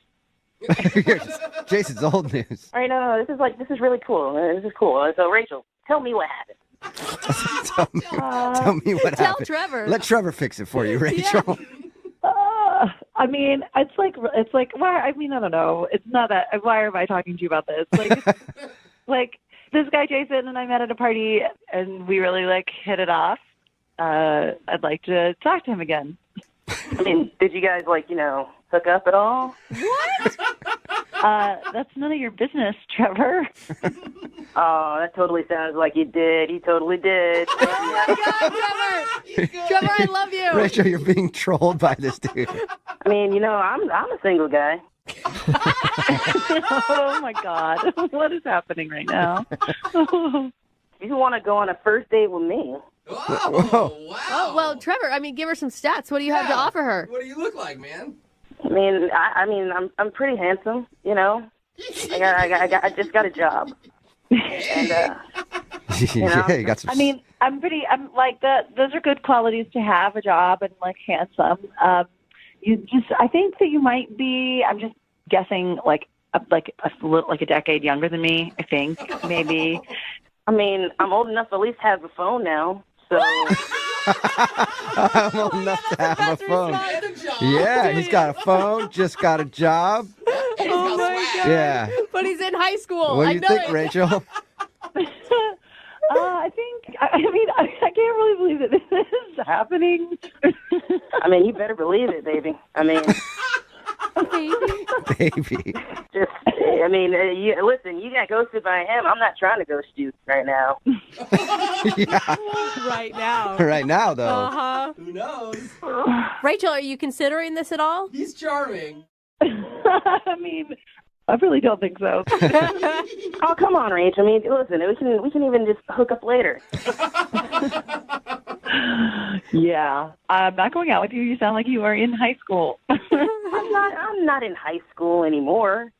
Jason's old news. All right, no, this is really cool. This is cool. So, Rachel, tell me what happened. Tell me what Tell happened. Trevor. Let Trevor fix it for you, Rachel. I mean, it's like, why? I mean, I don't know. It's not that. Why am I talking to you about this? Like, like this guy Jason and I met at a party, and we really hit it off. I'd like to talk to him again. I mean, did you guys hook up at all? What? That's none of your business, Trevor. Oh, that totally sounds like you did. He totally did. Oh my God, Trevor! Trevor, I love you. Rachel, you're being trolled by this dude. I mean, I'm a single guy. Oh my God, what is happening right now? You want to go on a first date with me? Oh, well, Trevor, I mean, give her some stats. What do you have to offer her? What do you look like, man? I mean, I'm pretty handsome. I just got a job. And yeah, you got some. I mean, I'm like that. Those are good qualities to have, a job and handsome. I think that you might be. I'm just guessing, a decade younger than me. I think maybe. I mean, I'm old enough to at least have a phone now. So I'm old enough to have a phone. Yeah, he's got a phone, just got a job. Oh my God. Yeah. But he's in high school. What do you think, Rachel? I think, I can't really believe that this is happening. I mean, you better believe it, baby. I mean, baby. Just, listen, you got ghosted by him. I'm not trying to ghost you right now. Yeah. Right now. Right now, though. Uh-huh. Who knows? Rachel, are you considering this at all? He's charming. I mean, I really don't think so. Oh, come on, Rach. I mean, listen, we can even just hook up later. Yeah, I'm not going out with you. You sound like you are in high school. I'm not in high school anymore.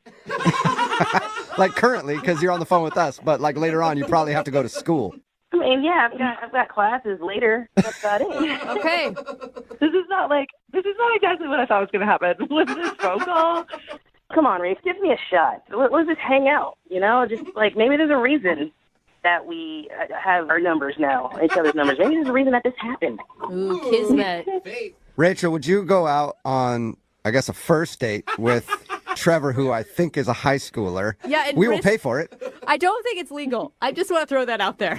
Like currently, because you're on the phone with us, but later on, you probably have to go to school. I mean, yeah, I've got classes later. That's about it. Okay. This is not exactly what I thought was going to happen with this phone call. Come on, Rafe, give me a shot. Let's just hang out, Just maybe there's a reason that we have our numbers now, each other's numbers. Maybe there's a reason that this happened. Ooh, kismet. Rachel, would you go out on, I guess, a first date with Trevor, who I think is a high schooler? Yeah, and we will pay for it. I don't think it's legal. I just want to throw that out there.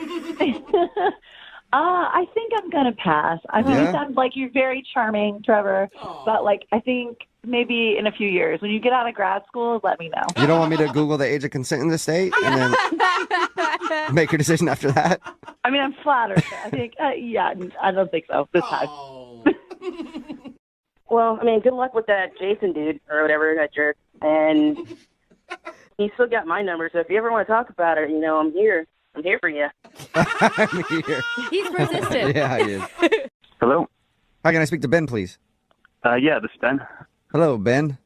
I think I'm going to pass. I mean, Yeah? you sound like you're very charming, Trevor. But, I think maybe in a few years, when you get out of grad school, let me know. You don't want me to Google the age of consent in the state and then make your decision after that? I mean, I'm flattered. I think, I don't think so this time. Well, I mean, good luck with that Jason dude or whatever, that jerk. And he still got my number, so if you ever want to talk about it, I'm here. I'm here for you. I'm here. He's persistent. Yeah, he is. Hello? Hi, can I speak to Ben, please? Yeah, this is Ben. Hello, Ben.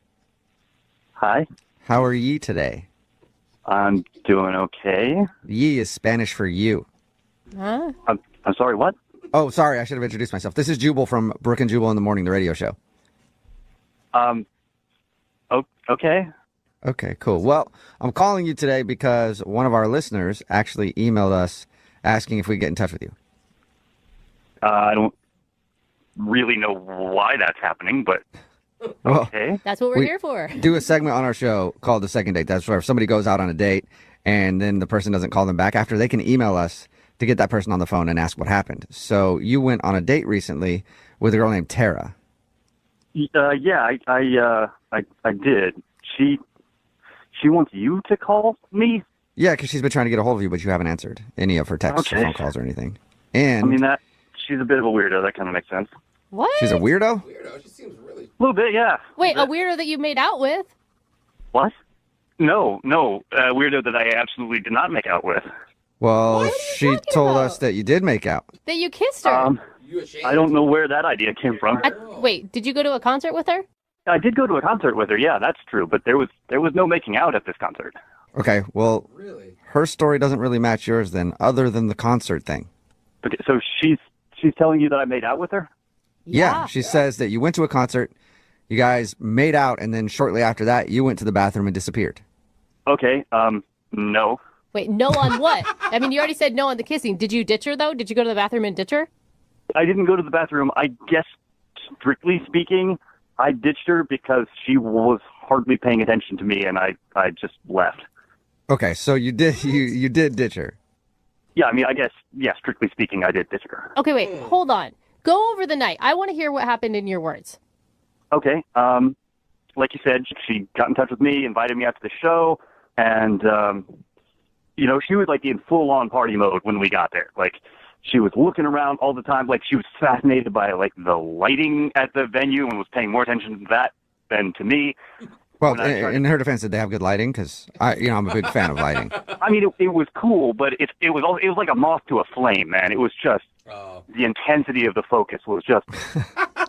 Hi. How are ye today? I'm doing okay. Ye is Spanish for you. Huh? I'm sorry, what? Oh, sorry, I should have introduced myself. This is Jubal from Brooke and Jubal in the Morning, the radio show. Okay. Okay, cool. Well, I'm calling you today because one of our listeners actually emailed us asking if we get in touch with you. I don't really know why that's happening, but Well, okay. That's what we're here for. Do a segment on our show called The Second Date. That's where if somebody goes out on a date and then the person doesn't call them back after, they can email us to get that person on the phone and ask what happened. So you went on a date recently with a girl named Tara. Yeah, I did. She wants you to call me? Yeah, because she's been trying to get a hold of you, but you haven't answered any of her texts or Okay. phone calls or anything. And I mean, she's a bit of a weirdo. That kind of makes sense. What? She's a weirdo? A little bit, yeah. Wait, a weirdo that you made out with? What? No. Weirdo that I absolutely did not make out with. Well, she told us that you did make out. That you kissed her? I don't know where that idea came from. Wait, did you go to a concert with her? I did go to a concert with her, yeah, that's true. But there was no making out at this concert. Okay, well, her story doesn't really match yours then, other than the concert thing. Okay, so she's telling you that I made out with her? Yeah, she says that you went to a concert, you guys made out, and then shortly after that, you went to the bathroom and disappeared. Okay, no. Wait, no on what? I mean, you already said no on the kissing. Did you ditch her, though? Did you go to the bathroom and ditch her? I didn't go to the bathroom. I guess, strictly speaking, I ditched her because she was hardly paying attention to me, and I just left. Okay, so you did ditch her. Yeah, I mean, I guess, yeah, strictly speaking, I did ditch her. Okay, wait, hold on. Go over the night. I want to hear what happened in your words. Okay, like you said, she got in touch with me, invited me out to the show, and, she was, like, in full-on party mode when we got there. Like, she was looking around all the time. Like, she was fascinated by, like, the lighting at the venue and was paying more attention to that than to me. Well, in her defense, did they have good lighting? Because I'm a big fan of lighting. I mean, it was cool, but it was like a moth to a flame, man. It was just the intensity of the focus was just.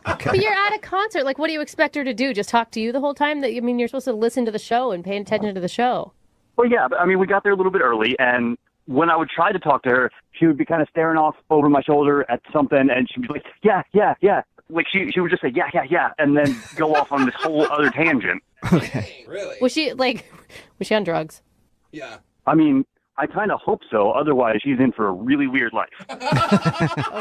But you're at a concert. Like, what do you expect her to do? Just talk to you the whole time? You're supposed to listen to the show and pay attention to the show. Well, yeah, but I mean, we got there a little bit early, and when I would try to talk to her, she would be kind of staring off over my shoulder at something, and she'd be like, yeah. Like, she would just say, yeah, and then go off on this whole other tangent. Okay. Really? Was she on drugs? Yeah. I mean, I kind of hope so. Otherwise, she's in for a really weird life.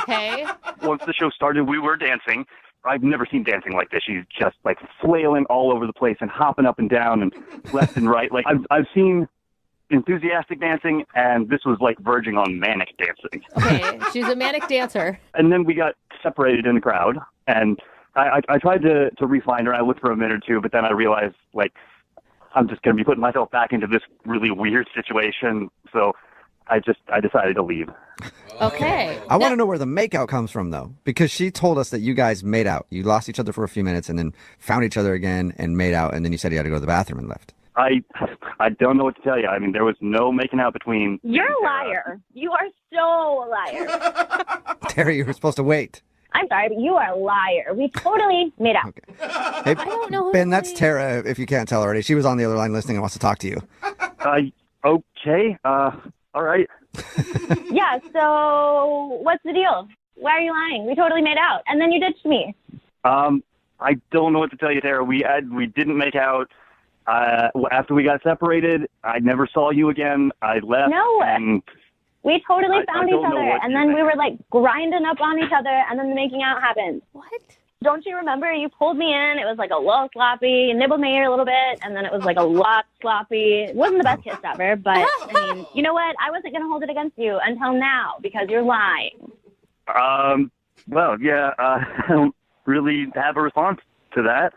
Okay. Once the show started, we were dancing. I've never seen dancing like this. She's just, like, flailing all over the place and hopping up and down and left and right. Like, I've seen enthusiastic dancing, and this was, like, verging on manic dancing. Okay, she's a manic dancer. And then we got separated in the crowd, and I tried to re-find her. I looked for a minute or two, but then I realized, like, I'm just going to be putting myself back into this really weird situation, so I decided to leave. Okay. I want to know where the makeout comes from, though, because she told us that you guys made out. You lost each other for a few minutes and then found each other again and made out, and then you said you had to go to the bathroom and left. I don't know what to tell you. I mean, there was no making out between... You're a liar. You are so a liar. Terry, you were supposed to wait. I'm sorry, but you are a liar. We totally made out. Hey, I don't know. Ben, that's Tara, if you can't tell already. She was on the other line listening and wants to talk to you. Okay. All right. Yeah, so what's the deal? Why are you lying? We totally made out, and then you ditched me. I don't know what to tell you, Tara. We didn't make out. After we got separated, I never saw you again. I left. No. And we totally found each don't know other, what and you then we think. were, like, grinding up on each other, and then the making out happened. What? Don't you remember? You pulled me in. It was, like, a little sloppy. You nibbled my ear a little bit, and then it was, like, a lot sloppy. It wasn't the best kiss ever, but, I mean, you know what? I wasn't going to hold it against you until now, because you're lying. Well, yeah, I don't really have a response to that.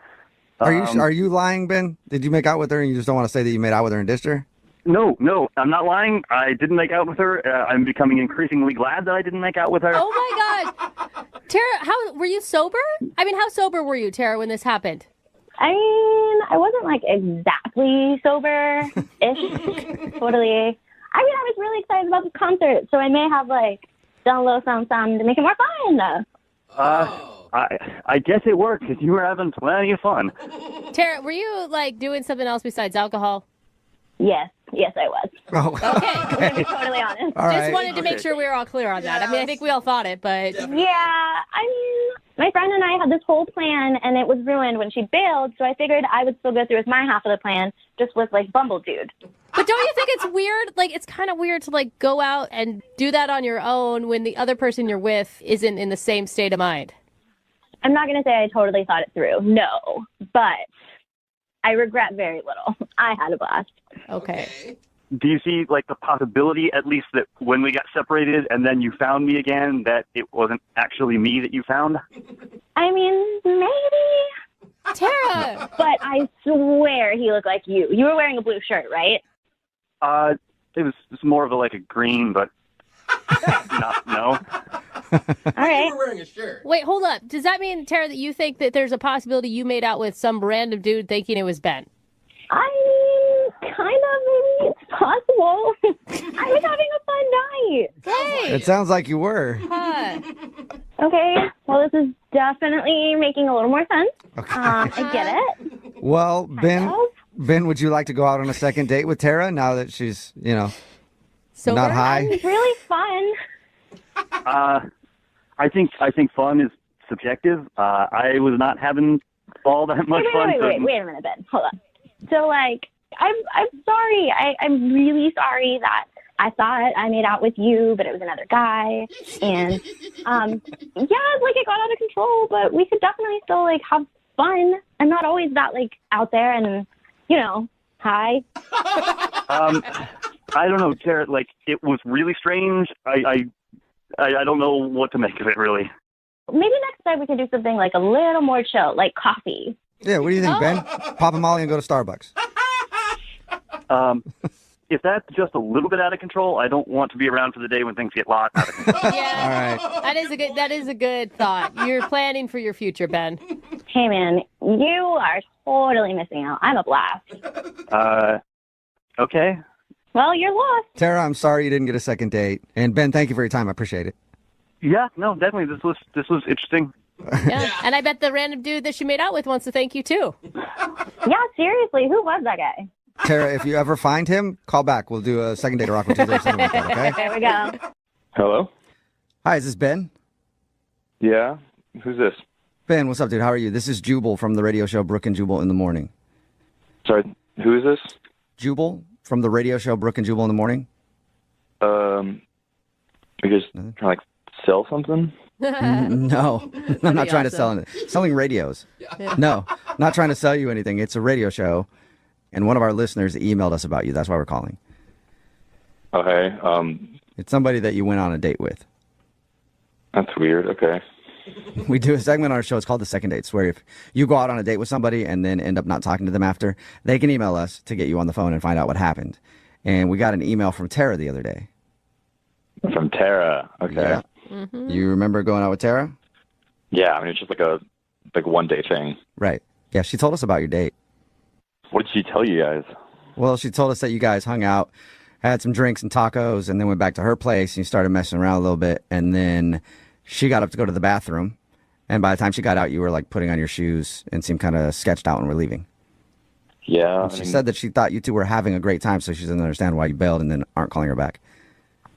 Are you lying, Ben? Did you make out with her and you just don't want to say that you made out with her and ditched her? No, I'm not lying. I didn't make out with her. I'm becoming increasingly glad that I didn't make out with her. Oh my God. Tara, how were you sober? I mean, how sober were you, Tara, when this happened? I mean, I wasn't, like, exactly sober-ish, totally. I mean, I was really excited about this concert, so I may have, like, done a little something to make it more fun. I guess it worked because you were having plenty of fun. Tara, were you, like, doing something else besides alcohol? Yes, I was. Oh. Okay. I'm going to be totally honest. All Just right. wanted to make sure we were all clear on that. I mean, I think we all thought it, but... Yeah, I mean, my friend and I had this whole plan, and it was ruined when she bailed, so I figured I would still go through with my half of the plan, just with, like, Bumble Dude. But don't you think it's weird? Like, it's kind of weird to, like, go out and do that on your own when the other person you're with isn't in the same state of mind. I'm not going to say I totally thought it through, no, but I regret very little. I had a blast. Okay. Do you see, like, the possibility, at least, that when we got separated and then you found me again, that it wasn't actually me that you found? I mean, maybe. Tara! But I swear he looked like you. You were wearing a blue shirt, right? It was more of a green, but no. All right. We're wearing a shirt. Wait, hold up. Does that mean, Tara, that you think that there's a possibility you made out with some random dude thinking it was Ben? I kind of, maybe it's possible. I was having a fun night. Hey. It sounds like you were. Okay. Well, this is definitely making a little more sense. I get it. Well, Ben, would you like to go out on a second date with Tara now that she's, not high? It's really fun. I think fun is subjective. I was not having all that much fun. Wait a minute, Ben. Hold on. So, like, I'm sorry. I'm really sorry that I thought I made out with you, but it was another guy. And, it got out of control, but we could definitely still, have fun. I'm not always that, out there and, high. I don't know, Tara. It was really strange. I don't know what to make of it, really. Maybe next time we could do something, a little more chill, like coffee. Yeah, what do you think, Ben? Pop a Molly and go to Starbucks. If that's just a little bit out of control, I don't want to be around for the day when things get locked out of control. Yeah. All right. That is a good thought. You're planning for your future, Ben. Hey, man, you are totally missing out. I'm a blast. Okay. Well, you're lost. Tara, I'm sorry you didn't get a second date. And Ben, thank you for your time. I appreciate it. Yeah, no, definitely. This was interesting. Yeah, and I bet the random dude that she made out with wants to thank you, too. Yeah, seriously, who was that guy? Tara, if you ever find him, call back. We'll do a second date of Awkward Tuesday or something like that, okay? There we go. Hello? Hi, is this Ben? Yeah? Who's this? Ben, what's up, dude? How are you? This is Jubal from the radio show Brooke and Jubal in the Morning. Sorry, who is this? Jubal from the radio show Brooke and Jubal in the Morning. You guys trying to sell something? No, I'm not trying to sell anything. Selling radios. No, not trying to sell you anything. It's a radio show, and one of our listeners emailed us about you. That's why we're calling. Okay. It's somebody that you went on a date with. That's weird. Okay. We do a segment on our show. It's called The Second Dates, where if you go out on a date with somebody and then end up not talking to them after, they can email us to get you on the phone and find out what happened. And we got an email from Tara the other day. From Tara. Okay. Yeah. Mm-hmm. You remember going out with Tara? Yeah, I mean, it's just like a one day thing. Right. Yeah, she told us about your date. What did she tell you guys? Well, she told us that you guys hung out, had some drinks and tacos, and then went back to her place and you started messing around a little bit. And then she got up to go to the bathroom. And by the time she got out, you were like putting on your shoes and seemed kind of sketched out and were leaving. Yeah. And she said that she thought you two were having a great time, so she doesn't understand why you bailed and then aren't calling her back.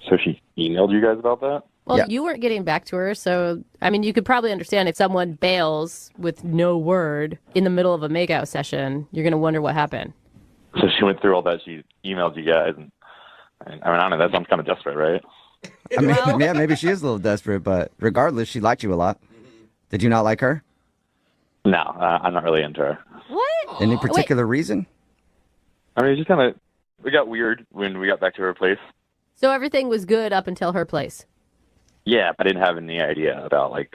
So she emailed you guys about that? Well, you weren't getting back to her, so, I mean, you could probably understand if someone bails with no word in the middle of a makeout session, you're going to wonder what happened. So she went through all that. She emailed you guys. And I mean, I don't know. That sounds kind of desperate, right? I mean, yeah, maybe she is a little desperate, but regardless, she liked you a lot. Did you not like her? No, I'm not really into her. What? Any particular reason? I mean, it just kind of, we got weird when we got back to her place. So everything was good up until her place. Yeah, I didn't have any idea about, I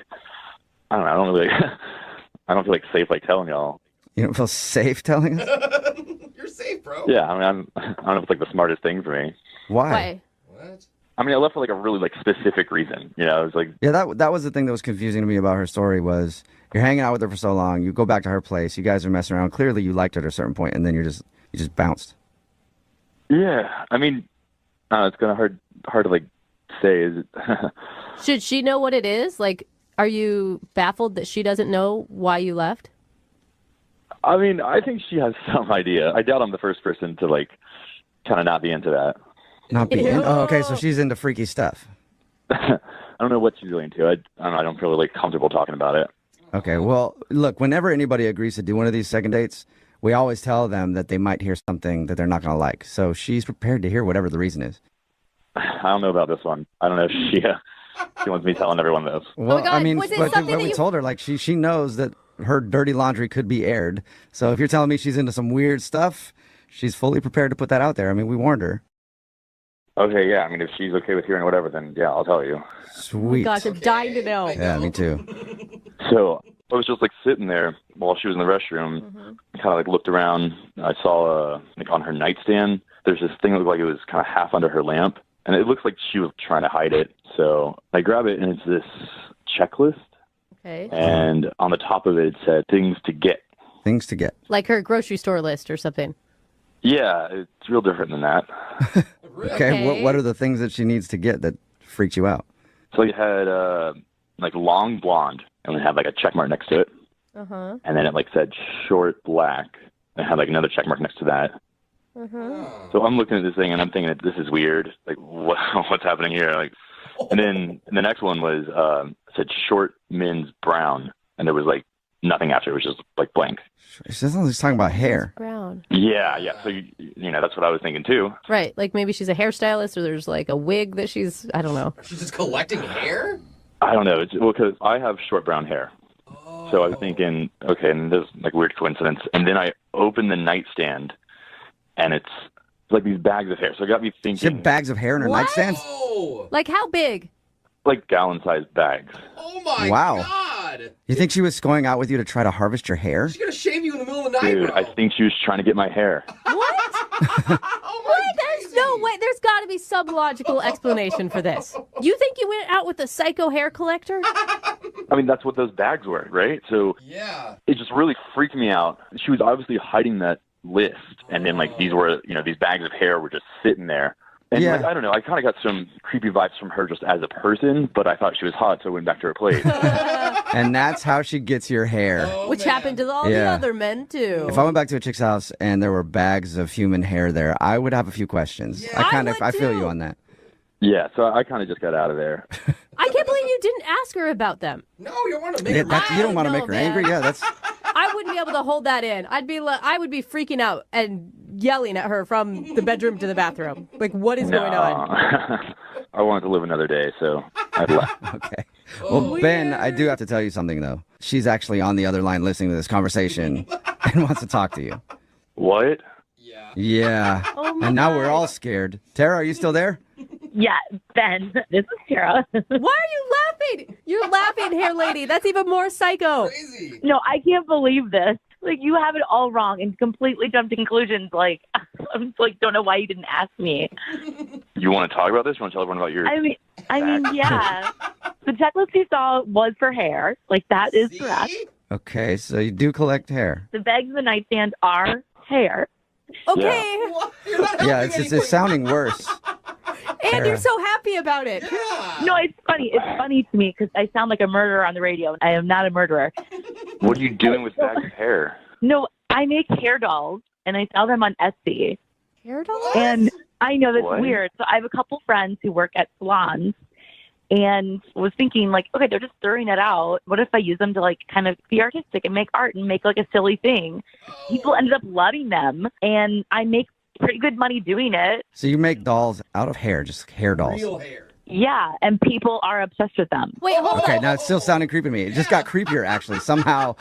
don't know, I don't really, I don't feel safe, telling y'all. You don't feel safe telling us? You're safe, bro. Yeah, I mean, I don't know if it's, the smartest thing for me. Why? What? I mean, I left for, a really, specific reason, It was Yeah, that was the thing that was confusing to me about her story was you're hanging out with her for so long, you go back to her place, you guys are messing around, clearly you liked her at a certain point, and then you just bounced. Yeah, I mean, it's kind of hard to, say. Is it? Should she know what it is? Are you baffled that she doesn't know why you left? I mean, I think she has some idea. I doubt I'm the first person to, kind of not be into that. Not be in? Oh, okay, so she's into freaky stuff. I don't know what she's really into. I don't know. I don't feel really comfortable talking about it. Okay, well, look, whenever anybody agrees to do one of these second dates, we always tell them that they might hear something that they're not going to like. So she's prepared to hear whatever the reason is. I don't know about this one. I don't know if she wants me telling everyone this. Well, God, I mean, was it but something we that you- told her, she knows that her dirty laundry could be aired. So if you're telling me she's into some weird stuff, she's fully prepared to put that out there. I mean, we warned her. Okay, yeah. I mean, if she's okay with hearing whatever, then yeah, I'll tell you. Sweet. Gosh, I'm dying to know. Yeah, me too. So I was just sitting there while she was in the restroom, kind of looked around. I saw on her nightstand, there's this thing that looked like it was kind of half under her lamp. and it looks like she was trying to hide it. So I grab it, and it's this checklist. Okay. And on the top of it said things to get. Things to get. Like her grocery store list or something. Yeah, it's real different than that. Okay. What are the things that she needs to get that freaked you out? So you had like long blonde, and it had like a check mark next to it. Uh-huh. And then it like said short black, and it had like another check mark next to that. Uh-huh. So I'm looking at this thing, and I'm thinking that this is weird. Like, what's happening here? Like, and then the next one was said short men's brown, and there was like nothing after. It was just like blank. She doesn't just talking about hair. Brown. Yeah. So you know that's what I was thinking too. Right. Like maybe she's a hairstylist, or there's like a wig that she's, I don't know. She's just collecting hair? I don't know. It's because I have short brown hair. So I was thinking, okay, and there's like weird coincidence. And then I opened the nightstand, and it's like these bags of hair. So it got me She thinking. had bags of hair in her nightstand? Like how big? Like gallon-sized bags. Oh my Wow. God! You think she was going out with you to try to harvest your hair? She's gonna shave you in the middle of the night, Dude, bro. I think she was trying to get my hair. What? There's no way. There's got to be some logical explanation for this. You think you went out with a psycho hair collector? I mean, that's what those bags were, right? So yeah, it just really freaked me out. She was obviously hiding that list, and then like these were, these bags of hair were just sitting there. And like, I don't know, I kind of got some creepy vibes from her just as a person, but I thought she was hot, so I went back to her place. And that's how she gets your hair. Which happened to all the Yeah. other men, too. If I went back to a chick's house and there were bags of human hair there, I would have a few questions. I feel you on that. Yeah, so I kind of just got out of there. I can't believe you didn't ask her about them. No, you don't want to Yeah, you don't want to make her angry. Yeah, that's. I wouldn't be able to hold that in. I would be freaking out and yelling at her from the bedroom to the bathroom. Like, what is going on? I wanted to live another day, so I left. Okay. Well, Ben, I do have to tell you something, though. She's actually on the other line listening to this conversation and wants to talk to you. What? Yeah. Oh my and now we're all scared. Tara, are you still there? Yeah, Ben, this is Tara. Why are you laughing? You're laughing, hair lady. That's even more psycho. No, I can't believe this. Like, you have it all wrong and completely jumped to conclusions. Like, I'm like, don't know why you didn't ask me. You want to talk about this? You want to tell everyone about your... I mean, yeah. The checklist you saw was for hair. Like, that is correct. Okay, so you do collect hair. The bags in the nightstand are hair. Okay. Yeah, it's sounding worse. And you're so happy about it. No, it's funny. It's funny to me because I sound like a murderer on the radio. I am not a murderer. What are you doing with bags of hair? No, I make hair dolls and I sell them on Etsy. Hair dolls? And I know that's What? weird. So I have a couple friends who work at salons and was thinking like, okay, they're just throwing it out. What if I use them to like kind of be artistic and make art and make like a silly thing? People ended up loving them and I make pretty good money doing it. So you make dolls out of hair, just hair dolls. Real hair. Yeah, and people are obsessed with them. Wait, hold Okay, on. now it's still sounding creepy to me. It just got creepier, actually. Somehow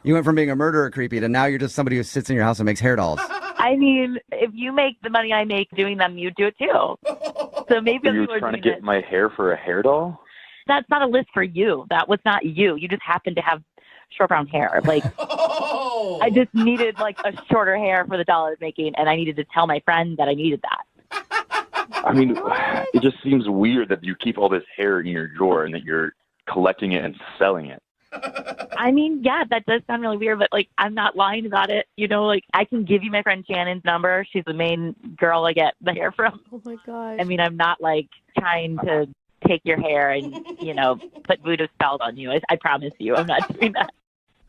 you went from being a murderer creepy to now you're just somebody who sits in your house and makes hair dolls. I mean, if you make the money I make doing them, you do it too. So maybe You people were are trying to doing get my hair for a hair doll? That's not a list for you. That was not you. You just happened to have short brown hair. Like, I just needed like a shorter hair for the doll I was making, and I needed to tell my friend that I needed that. I mean, it just seems weird that you keep all this hair in your drawer and that you're collecting it and selling it. I mean, yeah, that does sound really weird, but like, I'm not lying about it. You know, like, I can give you my friend Shannon's number. She's the main girl I get the hair from. Oh my gosh. I mean, I'm not like trying to take your hair and, you know, put voodoo spells on you. I promise you, I'm not doing that.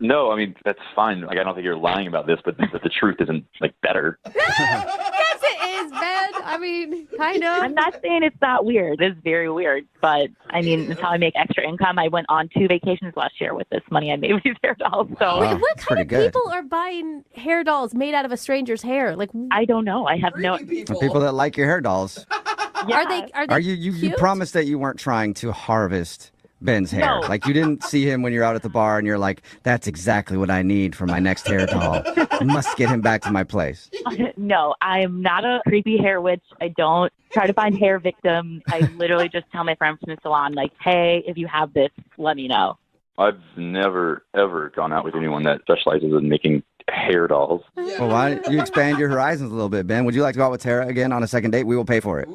No, I mean, that's fine. Like, I don't think you're lying about this, but the truth isn't, like, better. Yes, it is, Ben. I mean, kind of. I'm not saying it's not weird. It's very weird, but I mean, it's how I make extra income. I went on 2 vacations last year with this money I made with these hair dolls. So, Wait, what kind of people are buying hair dolls made out of a stranger's hair? Like, I don't know. I have no. People that like your hair dolls. Are they? Are you cute? promised that you weren't trying to harvest Ben's hair? No. Like you didn't see him when you're out at the bar and you're like, that's exactly what I need for my next hair doll. I must get him back to my place. No, I'm not a creepy hair witch. I don't try to find hair victims. I literally just tell my friends from the salon, like, hey, if you have this, let me know. I've never, ever gone out with anyone that specializes in making hair dolls. Well, why don't you expand your horizons a little bit, Ben? Would you like to go out with Tara again on a second date? We will pay for it.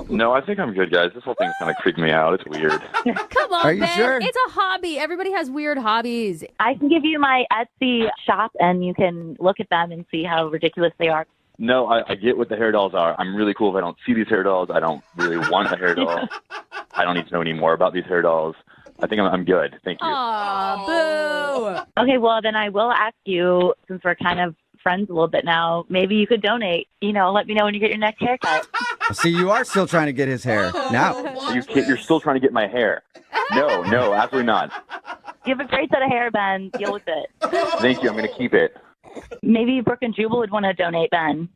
No, I think I'm good, guys. This whole thing's kind of creeping me out. It's weird. Come on, Are you Ben. sure? It's a hobby. Everybody has weird hobbies. I can give you my Etsy shop, and you can look at them and see how ridiculous they are. No, I get what the hair dolls are. I'm really cool if I don't see these hair dolls. I don't really want a hair doll. I don't need to know any more about these hair dolls. I think I'm good. Thank you. Aw, boo. Okay, well, then I will ask you, since we're kind of friends a little bit now, maybe you could donate. Let me know when you get your next haircut. See, you are still trying to get his hair. Now, You're still trying to get my hair. No, absolutely not. You have a great set of hair, Ben. Deal with it. Thank you. I'm going to keep it. Maybe Brooke and Jubal would want to donate, Ben.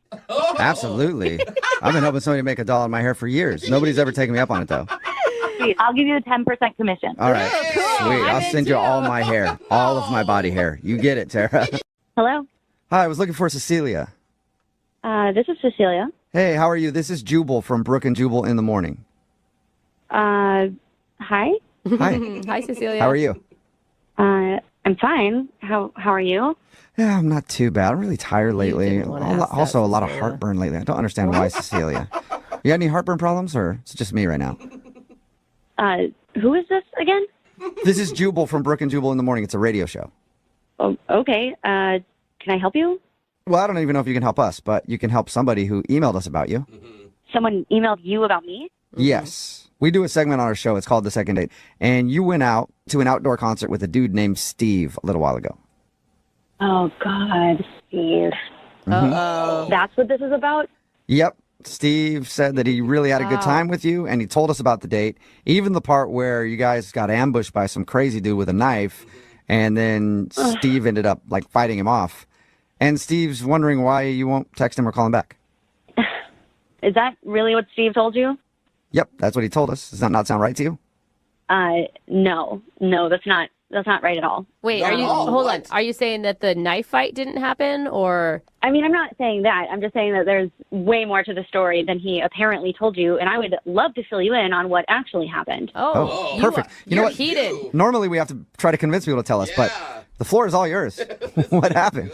absolutely. I've been hoping somebody to make a doll on my hair for years. Nobody's ever taken me up on it, though. Sweet. I'll give you a 10% commission. All right. Sweet. I'll send you all my hair, all of my body hair. You get it, Tara. Hello? Hi, I was looking for Cecilia. This is Cecilia. Hey, how are you? This is Jubal from Brooke and Jubal in the Morning. Hi? Hi. Hi, Cecilia. How are you? I'm fine. How are you? Yeah, I'm not too bad. I'm really tired lately. Also, a lot of heartburn lately. I don't understand why, Cecilia. You got any heartburn problems, or it's just me right now? Who is this again? This is Jubal from Brooke and Jubal in the Morning. It's a radio show. Oh, okay. Can I help you? Well, I don't even know if you can help us, but you can help somebody who emailed us about you. Someone emailed you about me? Yes. We do a segment on our show. It's called The Second Date. And you went out to an outdoor concert with a dude named Steve a little while ago. Oh, God, Steve. Uh-oh. That's what this is about? Yep. Steve said that he really had a good time with you, and he told us about the date, even the part where you guys got ambushed by some crazy dude with a knife, and then Steve ended up, fighting him off. And Steve's wondering why you won't text him or call him back. Is that really what Steve told you? Yep, that's what he told us. Does that not sound right to you? No, that's not right at all. Wait, hold on. Are you saying that the knife fight didn't happen, or? I mean, I'm not saying that. I'm just saying that there's way more to the story than he apparently told you, and I would love to fill you in on what actually happened. Oh, perfect. You know what? Heated. Normally we have to try to convince people to tell us, but the floor is all yours. What happened?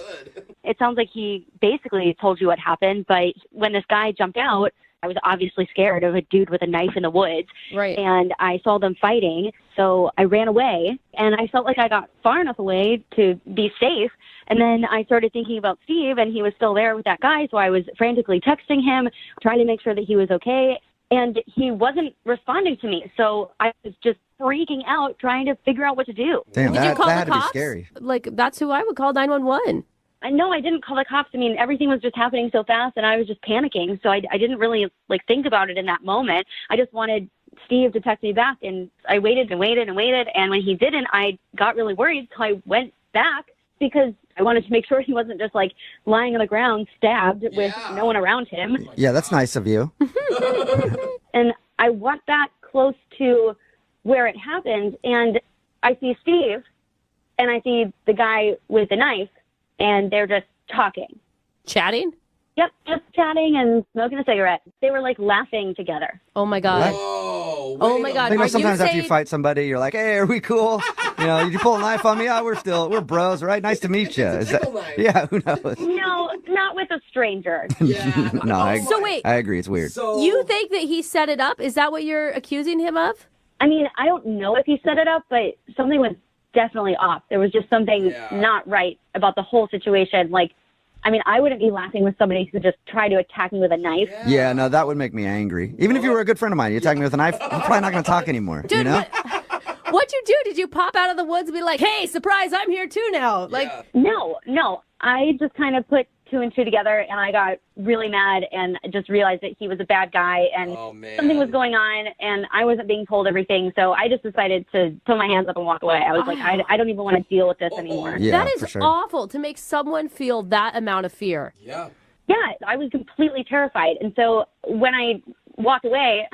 It sounds like he basically told you what happened, but when this guy jumped out, I was obviously scared of a dude with a knife in the woods. Right. And I saw them fighting, so I ran away, and I felt like I got far enough away to be safe. And then I started thinking about Steve, and he was still there with that guy, so I was frantically texting him, trying to make sure that he was okay. And he wasn't responding to me, so I was just freaking out, trying to figure out what to do. Damn, Did you call that had the to be cops? scary. That's who I would call 911. No, I didn't call the cops. I mean, everything was just happening so fast, and I was just panicking. So I didn't really think about it in that moment. I just wanted Steve to text me back, and I waited and waited and waited. And when he didn't, I got really worried. So I went back because I wanted to make sure he wasn't just lying on the ground, stabbed with no one around him. Yeah, that's nice of you. And I walked back close to where it happened, and I see Steve, and I see the guy with the knife. And they're just talking. Chatting? Yep, just chatting and smoking a cigarette. They were laughing together. Oh my God. Oh my God. Sometimes after you fight somebody, you're like, hey, are we cool? Did you pull a knife on me? Yeah, we're bros, right? Nice to meet you. Yeah, who knows? No, not with a stranger. No, So wait. I agree. It's weird. You think that he set it up? Is that what you're accusing him of? I mean, I don't know if he set it up, but something was definitely off. There was just something not right about the whole situation. I wouldn't be laughing with somebody who just tried to attack me with a knife. Yeah, no, that would make me angry. Even if you were a good friend of mine, you attack me with a knife, I'm probably not going to talk anymore. Dude, what'd you do? Did you pop out of the woods and be like, hey, surprise, I'm here too now? No. I just kind of put two and two together, and I got really mad and just realized that he was a bad guy and something was going on, and I wasn't being told everything. So I just decided to put my hands up and walk away. I was I don't even want to deal with this anymore. That is awful to make someone feel that amount of fear. Yeah, I was completely terrified. And so when I walked away,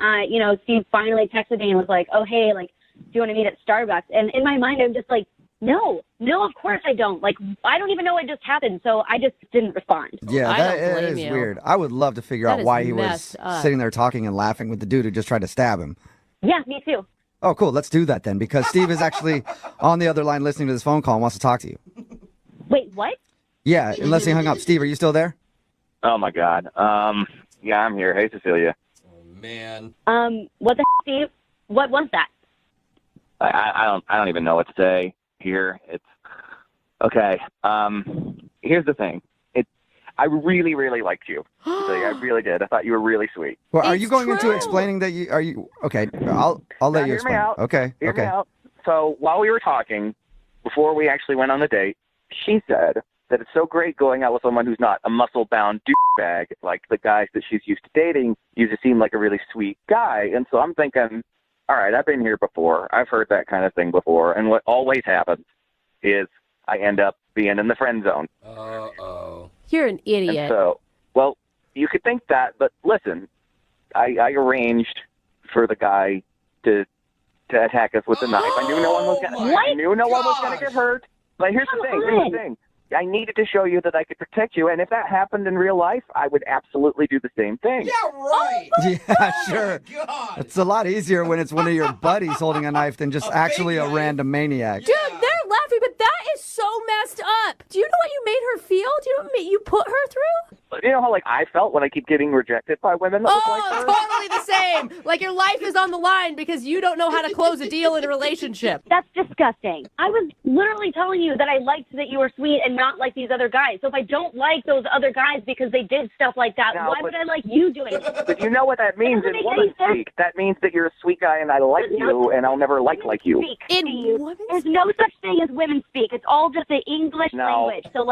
Steve finally texted me and was like, oh, hey, do you want to meet at Starbucks? And in my mind, I'm just like, no, of course I don't. I don't even know what just happened, so I just didn't respond. Yeah, that is weird. I would love to figure out why he was sitting there talking and laughing with the dude who just tried to stab him. Yeah, me too. Oh, cool. Let's do that then, because Steve is actually on the other line listening to this phone call and wants to talk to you. Wait, what? Yeah, unless he hung up. Steve, are you still there? Oh my God. Yeah, I'm here. Hey, Cecilia. Man. What the Steve? What was that? I don't even know what to say here. It's okay. Here's the thing. I really, really liked you. Cecilia. I really did. I thought you were really sweet. Well, are you going into explaining that okay, I'll let Now, you hear explain. me out. Okay. Hear okay. me out. So while we were talking, before we actually went on the date, she said that it's so great going out with someone who's not a muscle-bound douchebag like the guys that she's used to dating. You just seem like a really sweet guy. And so I'm thinking, all right, I've been here before. I've heard that kind of thing before. And what always happens is I end up being in the friend zone. Uh-oh. You're an idiot. And so, well, you could think that, but listen, I arranged for the guy to attack us with a knife. I knew no one was going to get hurt. But here's the thing. I needed to show you that I could protect you, and if that happened in real life, I would absolutely do the same thing. Yeah, right. Yeah, sure. It's a lot easier when it's one of your buddies holding a knife than just actually a random maniac. Dude, they're laughing, but that is so messed up. Do you know what you made her feel? Do you know what you put her through? You know how I felt when I keep getting rejected by women? That look like her? Totally the same. Like your life is on the line because you don't know how to close a deal in a relationship. That's disgusting. I was literally telling you that I liked that you were sweet and not like these other guys. So if I don't like those other guys because they did stuff like that, why would I like you doing it? But you know what that means in woman speak. That means that you're a sweet guy and I like you and I'll never like you. There's no such thing as women speak. It's all just the English language. So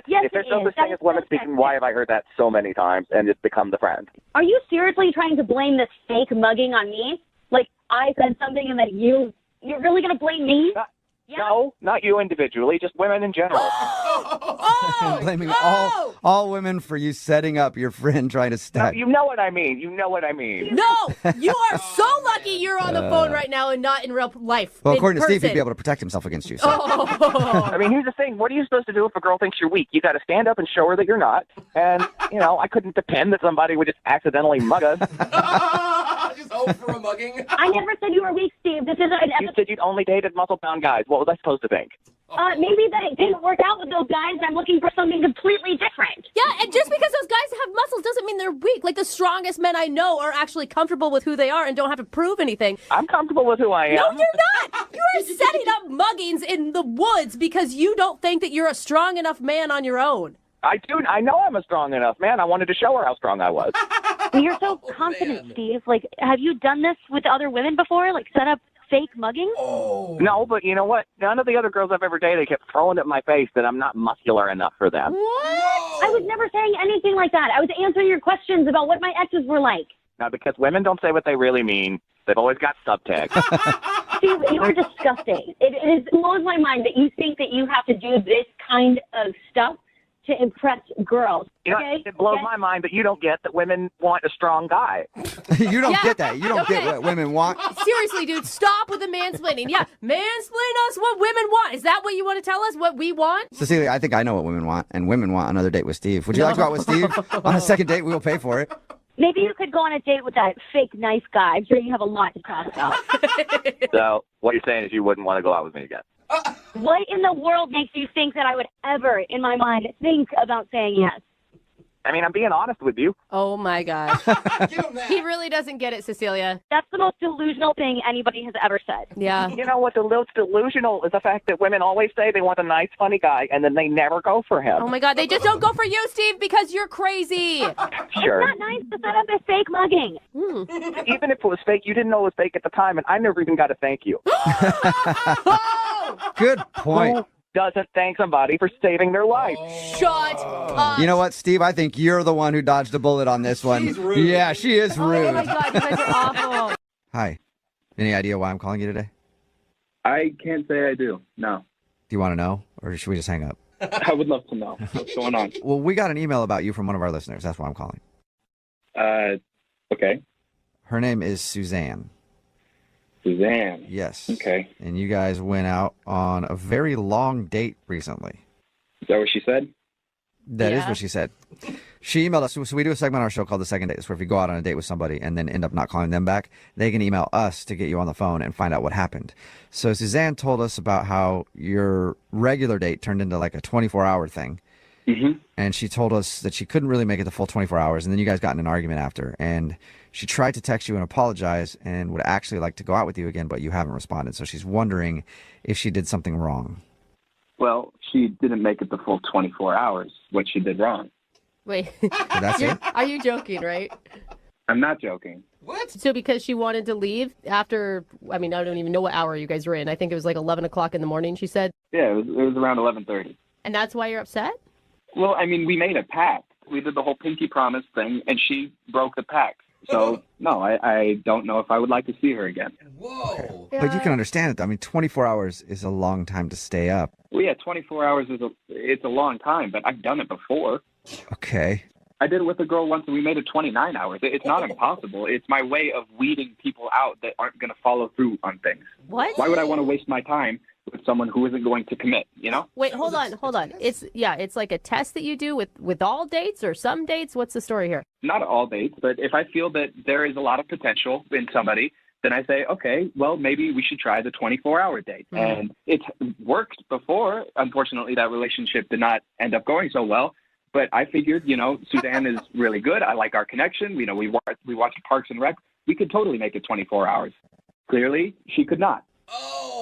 yes, if there's it no is. such thing as women speaking, why have I heard that so many times and it's become the friend? Are you seriously trying to blame this fake mugging on me? Like I said something and that you're really going to blame me? No, not you individually, just women in general. I'm blaming all women for you setting up your friend trying to stab. You know what I mean. You know what I mean. No, you are so lucky you're on the phone right now and not in real life. Well, in according to Steve, he'd person. be able to protect himself against you. So. I mean, here's the thing. What are you supposed to do if a girl thinks you're weak? You got to stand up and show her that you're not. And, I couldn't depend that somebody would just accidentally mug us. Just hope for a mugging. I never said you were weak, Steve. This is an You said you'd only dated muscle-bound guys. What was I supposed to think? maybe that it didn't work out with those guys. I'm looking for something completely different. Yeah, and just because those guys have muscles doesn't mean they're weak. Like the strongest men I know are actually comfortable with who they are and don't have to prove anything. I'm comfortable with who I am. No, you're not. You are setting up muggings in the woods because you don't think that you're a strong enough man on your own. I do. I know I'm a strong enough man. I wanted to show her how strong I was. You're so confident, Steve. Like, have you done this with other women before? Like, set up fake mugging? No, but you know what? None of the other girls I've ever dated kept throwing at my face that I'm not muscular enough for them. What? I was never saying anything like that. I was answering your questions about what my exes were like. Now, because women don't say what they really mean, they've always got subtext. Steve, you're disgusting. It blows my mind that you think that you have to do this kind of stuff to impress girls. You know, Okay? it blows my mind that you don't get that women want a strong guy. You don't Yeah. get that. You don't get what women want. Seriously, dude, stop with the mansplaining. Yeah, mansplain us what women want. Is that what you want to tell us? What we want? Cecilia, I think I know what women want, and women want another date with Steve. Would you like to go out with Steve on a second date? We'll pay for it. Maybe you could go on a date with that fake nice guy. I'm sure you have a lot to talk about. So what you're saying is you wouldn't want to go out with me again. What in the world makes you think that I would ever, in my mind, think about saying yes? I mean, I'm being honest with you. Oh, my gosh. He really doesn't get it, Cecilia. That's the most delusional thing anybody has ever said. Yeah. You know what's delusional is the fact that women always say they want a nice, funny guy, and then they never go for him. Oh, my God. They just don't go for you, Steve, because you're crazy. Sure. It's not nice to set up a fake mugging. Even if it was fake, you didn't know it was fake at the time, and I never even got a thank you. Good point. Who doesn't thank somebody for saving their life? Shut up. You know what, Steve? I think you're the one who dodged a bullet on this one. She's rude. Yeah, she is rude. Oh, my God. You guys are awful. Hi. Any idea why I'm calling you today? I can't say I do. No. Do you want to know, or should we just hang up? I would love to know what's going on. Well, we got an email about you from one of our listeners. That's why I'm calling. Okay. Her name is Suzanne. Suzanne. Yes. Okay. And you guys went out on a very long date recently. Is that what she said? That is what she said. She emailed us. So we do a segment on our show called The Second Date. It's where if you go out on a date with somebody and then end up not calling them back, they can email us to get you on the phone and find out what happened. So Suzanne told us about how your regular date turned into like a 24-hour thing. Mm-hmm. And she told us that she couldn't really make it the full 24 hours. And then you guys got in an argument after. And she tried to text you and apologize and would actually like to go out with you again, but you haven't responded. So she's wondering if she did something wrong. Well, she didn't make it the full 24 hours, what she did wrong. Wait. That's it? Are you joking, right? I'm not joking. What? So because she wanted to leave after, I mean, I don't even know what hour you guys were in. I think it was like 11 o'clock in the morning, she said. Yeah, it was around 11:30. And that's why you're upset? Well, I mean, we made a pact. We did the whole pinky promise thing, and she broke the pact. So, no, I don't know if I would like to see her again. Whoa. But you can understand it. I mean, 24 hours is a long time to stay up. Well, yeah, 24 hours it's a long time, but I've done it before. Okay. I did it with a girl once, and we made it 29 hours. It's not impossible. It's my way of weeding people out that aren't going to follow through on things. What? Why would I want to waste my time with someone who isn't going to commit, you know? Wait, hold on. It's like a test that you do with all dates or some dates. What's the story here? Not all dates, but if I feel that there is a lot of potential in somebody, then I say, okay, well, maybe we should try the 24-hour date. And it's worked before. Unfortunately, that relationship did not end up going so well. But I figured, Suzanne is really good. I like our connection. We watched Parks and Rec. We could totally make it 24 hours. Clearly, she could not.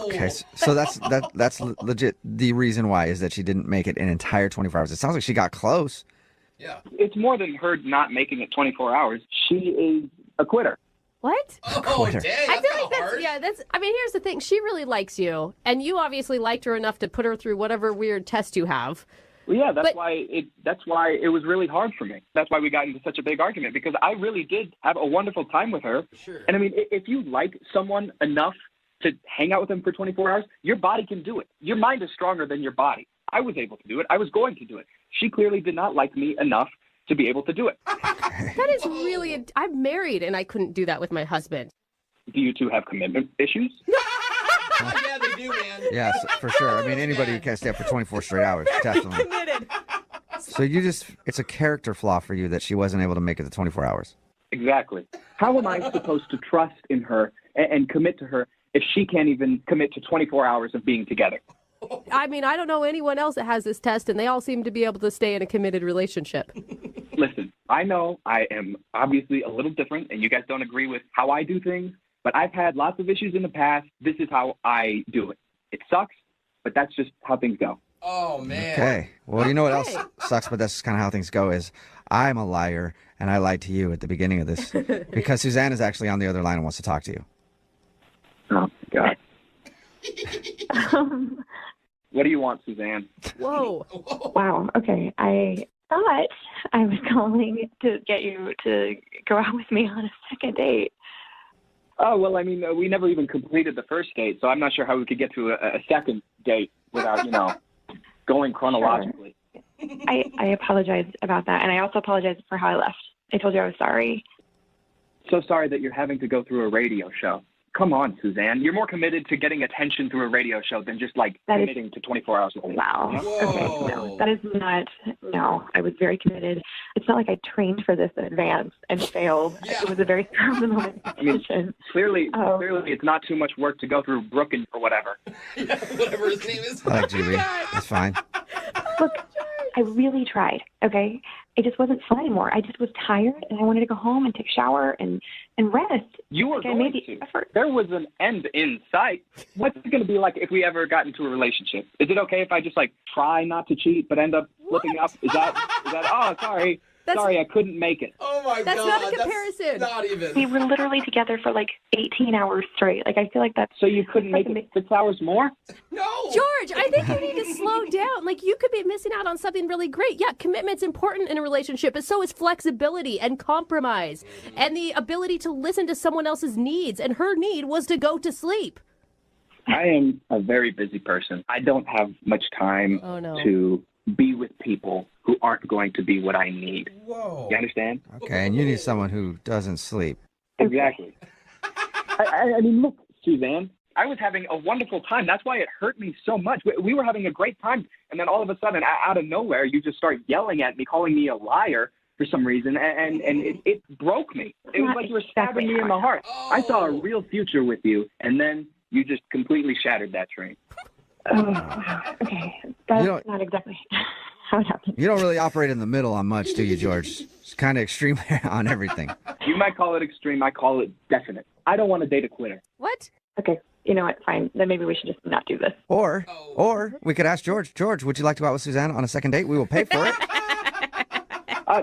Okay, so that's legit. The reason why is that she didn't make it an entire 24 hours. It sounds like she got close. Yeah. It's more than her not making it 24 hours. She is a quitter. What? Quitter. Dang, I feel like here's the thing. She really likes you, and you obviously liked her enough to put her through whatever weird test you have. Well, yeah, that's why it was really hard for me. That's why we got into such a big argument, because I really did have a wonderful time with her. Sure. And I mean, if you like someone enough to hang out with them for 24 hours, your body can do it. Your mind is stronger than your body. I was able to do it. I was going to do it. She clearly did not like me enough to be able to do it. That is really, I'm married and I couldn't do that with my husband. Do you two have commitment issues? Yeah, they do, man. Yes, for sure. I mean, anybody who can't stay up for 24 straight hours, definitely. Committed. So it's a character flaw for you that she wasn't able to make it the 24 hours. Exactly. How am I supposed to trust in her and commit to her if she can't even commit to 24 hours of being together? I mean, I don't know anyone else that has this test, and they all seem to be able to stay in a committed relationship. Listen, I know I am obviously a little different, and you guys don't agree with how I do things, but I've had lots of issues in the past. This is how I do it. It sucks, but that's just how things go. Oh, man. Okay. Well, you know what else sucks, but that's kind of how things go is I'm a liar, and I lied to you at the beginning of this because Suzanne is actually on the other line and wants to talk to you. Oh, God. What do you want, Suzanne? Whoa. Wow. Okay. I thought I was calling to get you to go out with me on a second date. Oh, well, I mean, we never even completed the first date, so I'm not sure how we could get to a second date without, going chronologically. I apologize about that, and I also apologize for how I left. I told you I was sorry. So sorry that you're having to go through a radio show. Come on, Suzanne. You're more committed to getting attention through a radio show than just, committing to 24 hours a week. Wow. You know? Okay, no, that is not, no, I was very committed. It's not like I trained for this in advance and failed. Yeah. It was a very moment decision. Clearly it's not too much work to go through Brooken or whatever. Yeah, whatever his name is. I like Julie. That's fine. Look, I really tried, okay? It just wasn't fun anymore. I just was tired, and I wanted to go home and take a shower and rest. You were going to. There was an end in sight. What's it going to be like if we ever got into a relationship? Is it okay if I just, try not to cheat but end up slipping up? Is that, oh, sorry. Sorry, I couldn't make it. Oh, my That's God. not a comparison. That's not even. We were literally together for 18 hours straight. I feel like that's... So you couldn't make it 6 hours more? No. George, I think you need to slow down. You could be missing out on something really great. Yeah, commitment's important in a relationship, but so is flexibility and compromise and the ability to listen to someone else's needs. And her need was to go to sleep. I am a very busy person. I don't have much time to be with people who aren't going to be what I need. Whoa. You understand? Okay, and you need someone who doesn't sleep. Exactly. I mean, look, Suzanne, I was having a wonderful time. That's why it hurt me so much. We were having a great time, and then all of a sudden, out of nowhere, you just start yelling at me, calling me a liar for some reason, and it broke me. It was like you were stabbing me in the heart. I saw a real future with you, and then you just completely shattered that dream. Okay, that's not exactly how it happened. You don't really operate in the middle on much, do you, George? It's kind of extreme on everything. You might call it extreme. I call it definite. I don't want to date a quitter. What? Okay, you know what? Fine. Then maybe we should just not do this. Or we could ask George. George, would you like to go out with Suzanne on a second date? We will pay for it.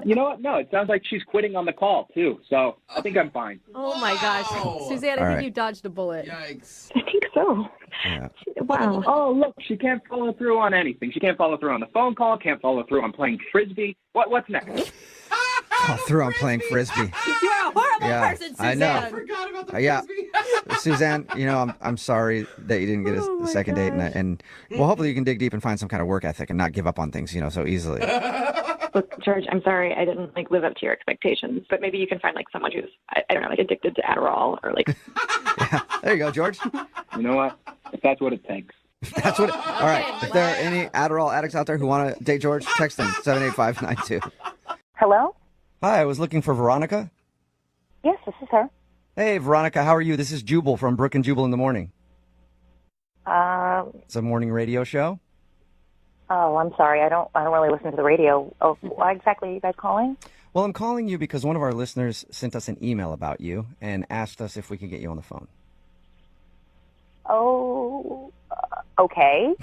You know what? No, it sounds like she's quitting on the call, too. So I think I'm fine. Oh, my gosh. Suzanne, I All think right. you dodged a bullet. Yikes. I think so. Yeah. Wow. Oh, look, she can't follow through on anything. She can't follow through on the phone call, can't follow through on playing Frisbee. What's next? Through on playing Frisbee. You are a horrible Yeah, person, Suzanne. I know. I forgot about the Yeah. Frisbee. Suzanne, you know, I'm sorry that you didn't get a second date, and well, hopefully you can dig deep and find some kind of work ethic and not give up on things, so easily. Look, George, I'm sorry I didn't live up to your expectations, but maybe you can find someone who's I don't know, addicted to Adderall or There you go, George. You know what? If that's what it takes. That's what. All right. If there are any Adderall addicts out there who want to date George, text them 78592. Hello? Hi, I was looking for Veronica. Yes, this is her. Hey, Veronica, how are you? This is Jubal from Brook and Jubal in the Morning. It's a morning radio show. Oh, I'm sorry. I don't really listen to the radio. Oh, why exactly are you guys calling? Well, I'm calling you because one of our listeners sent us an email about you and asked us if we could get you on the phone. Oh, okay.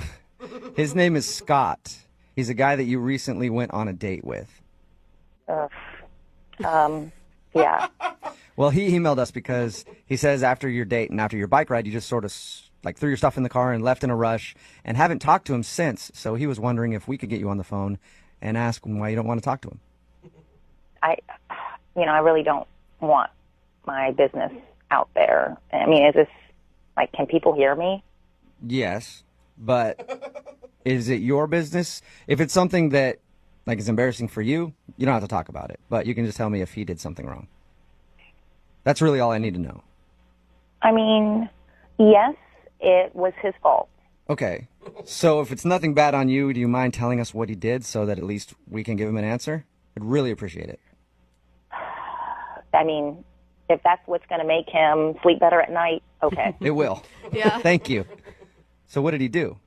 His name is Scott. He's a guy that you recently went on a date with. Yeah. Well, he emailed us because he says after your date and after your bike ride, you just sort of threw your stuff in the car and left in a rush and haven't talked to him since. So he was wondering if we could get you on the phone and ask him why you don't want to talk to him. I really don't want my business out there. I mean, is this, can people hear me? Yes, but is it your business? If it's something that, is embarrassing for you, you don't have to talk about it. But you can just tell me if he did something wrong. That's really all I need to know. I mean, yes, it was his fault. Okay. So if it's nothing bad on you, do you mind telling us what he did so that at least we can give him an answer? I'd really appreciate it. I mean, if that's what's going to make him sleep better at night, okay. It will. Yeah. Thank you. So what did he do?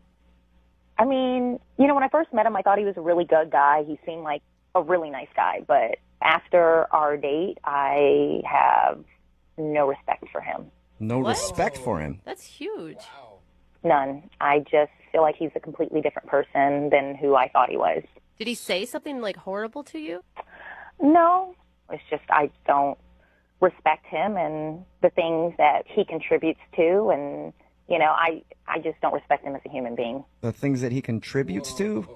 I mean, when I first met him, I thought he was a really good guy. He seemed like a really nice guy. But after our date, I have no respect for him. No respect for him? That's huge. None. I just feel like he's a completely different person than who I thought he was. Did he say something horrible to you? No. It's just I don't respect him and the things that he contributes to, and I just don't respect him as a human being. The things that he contributes to?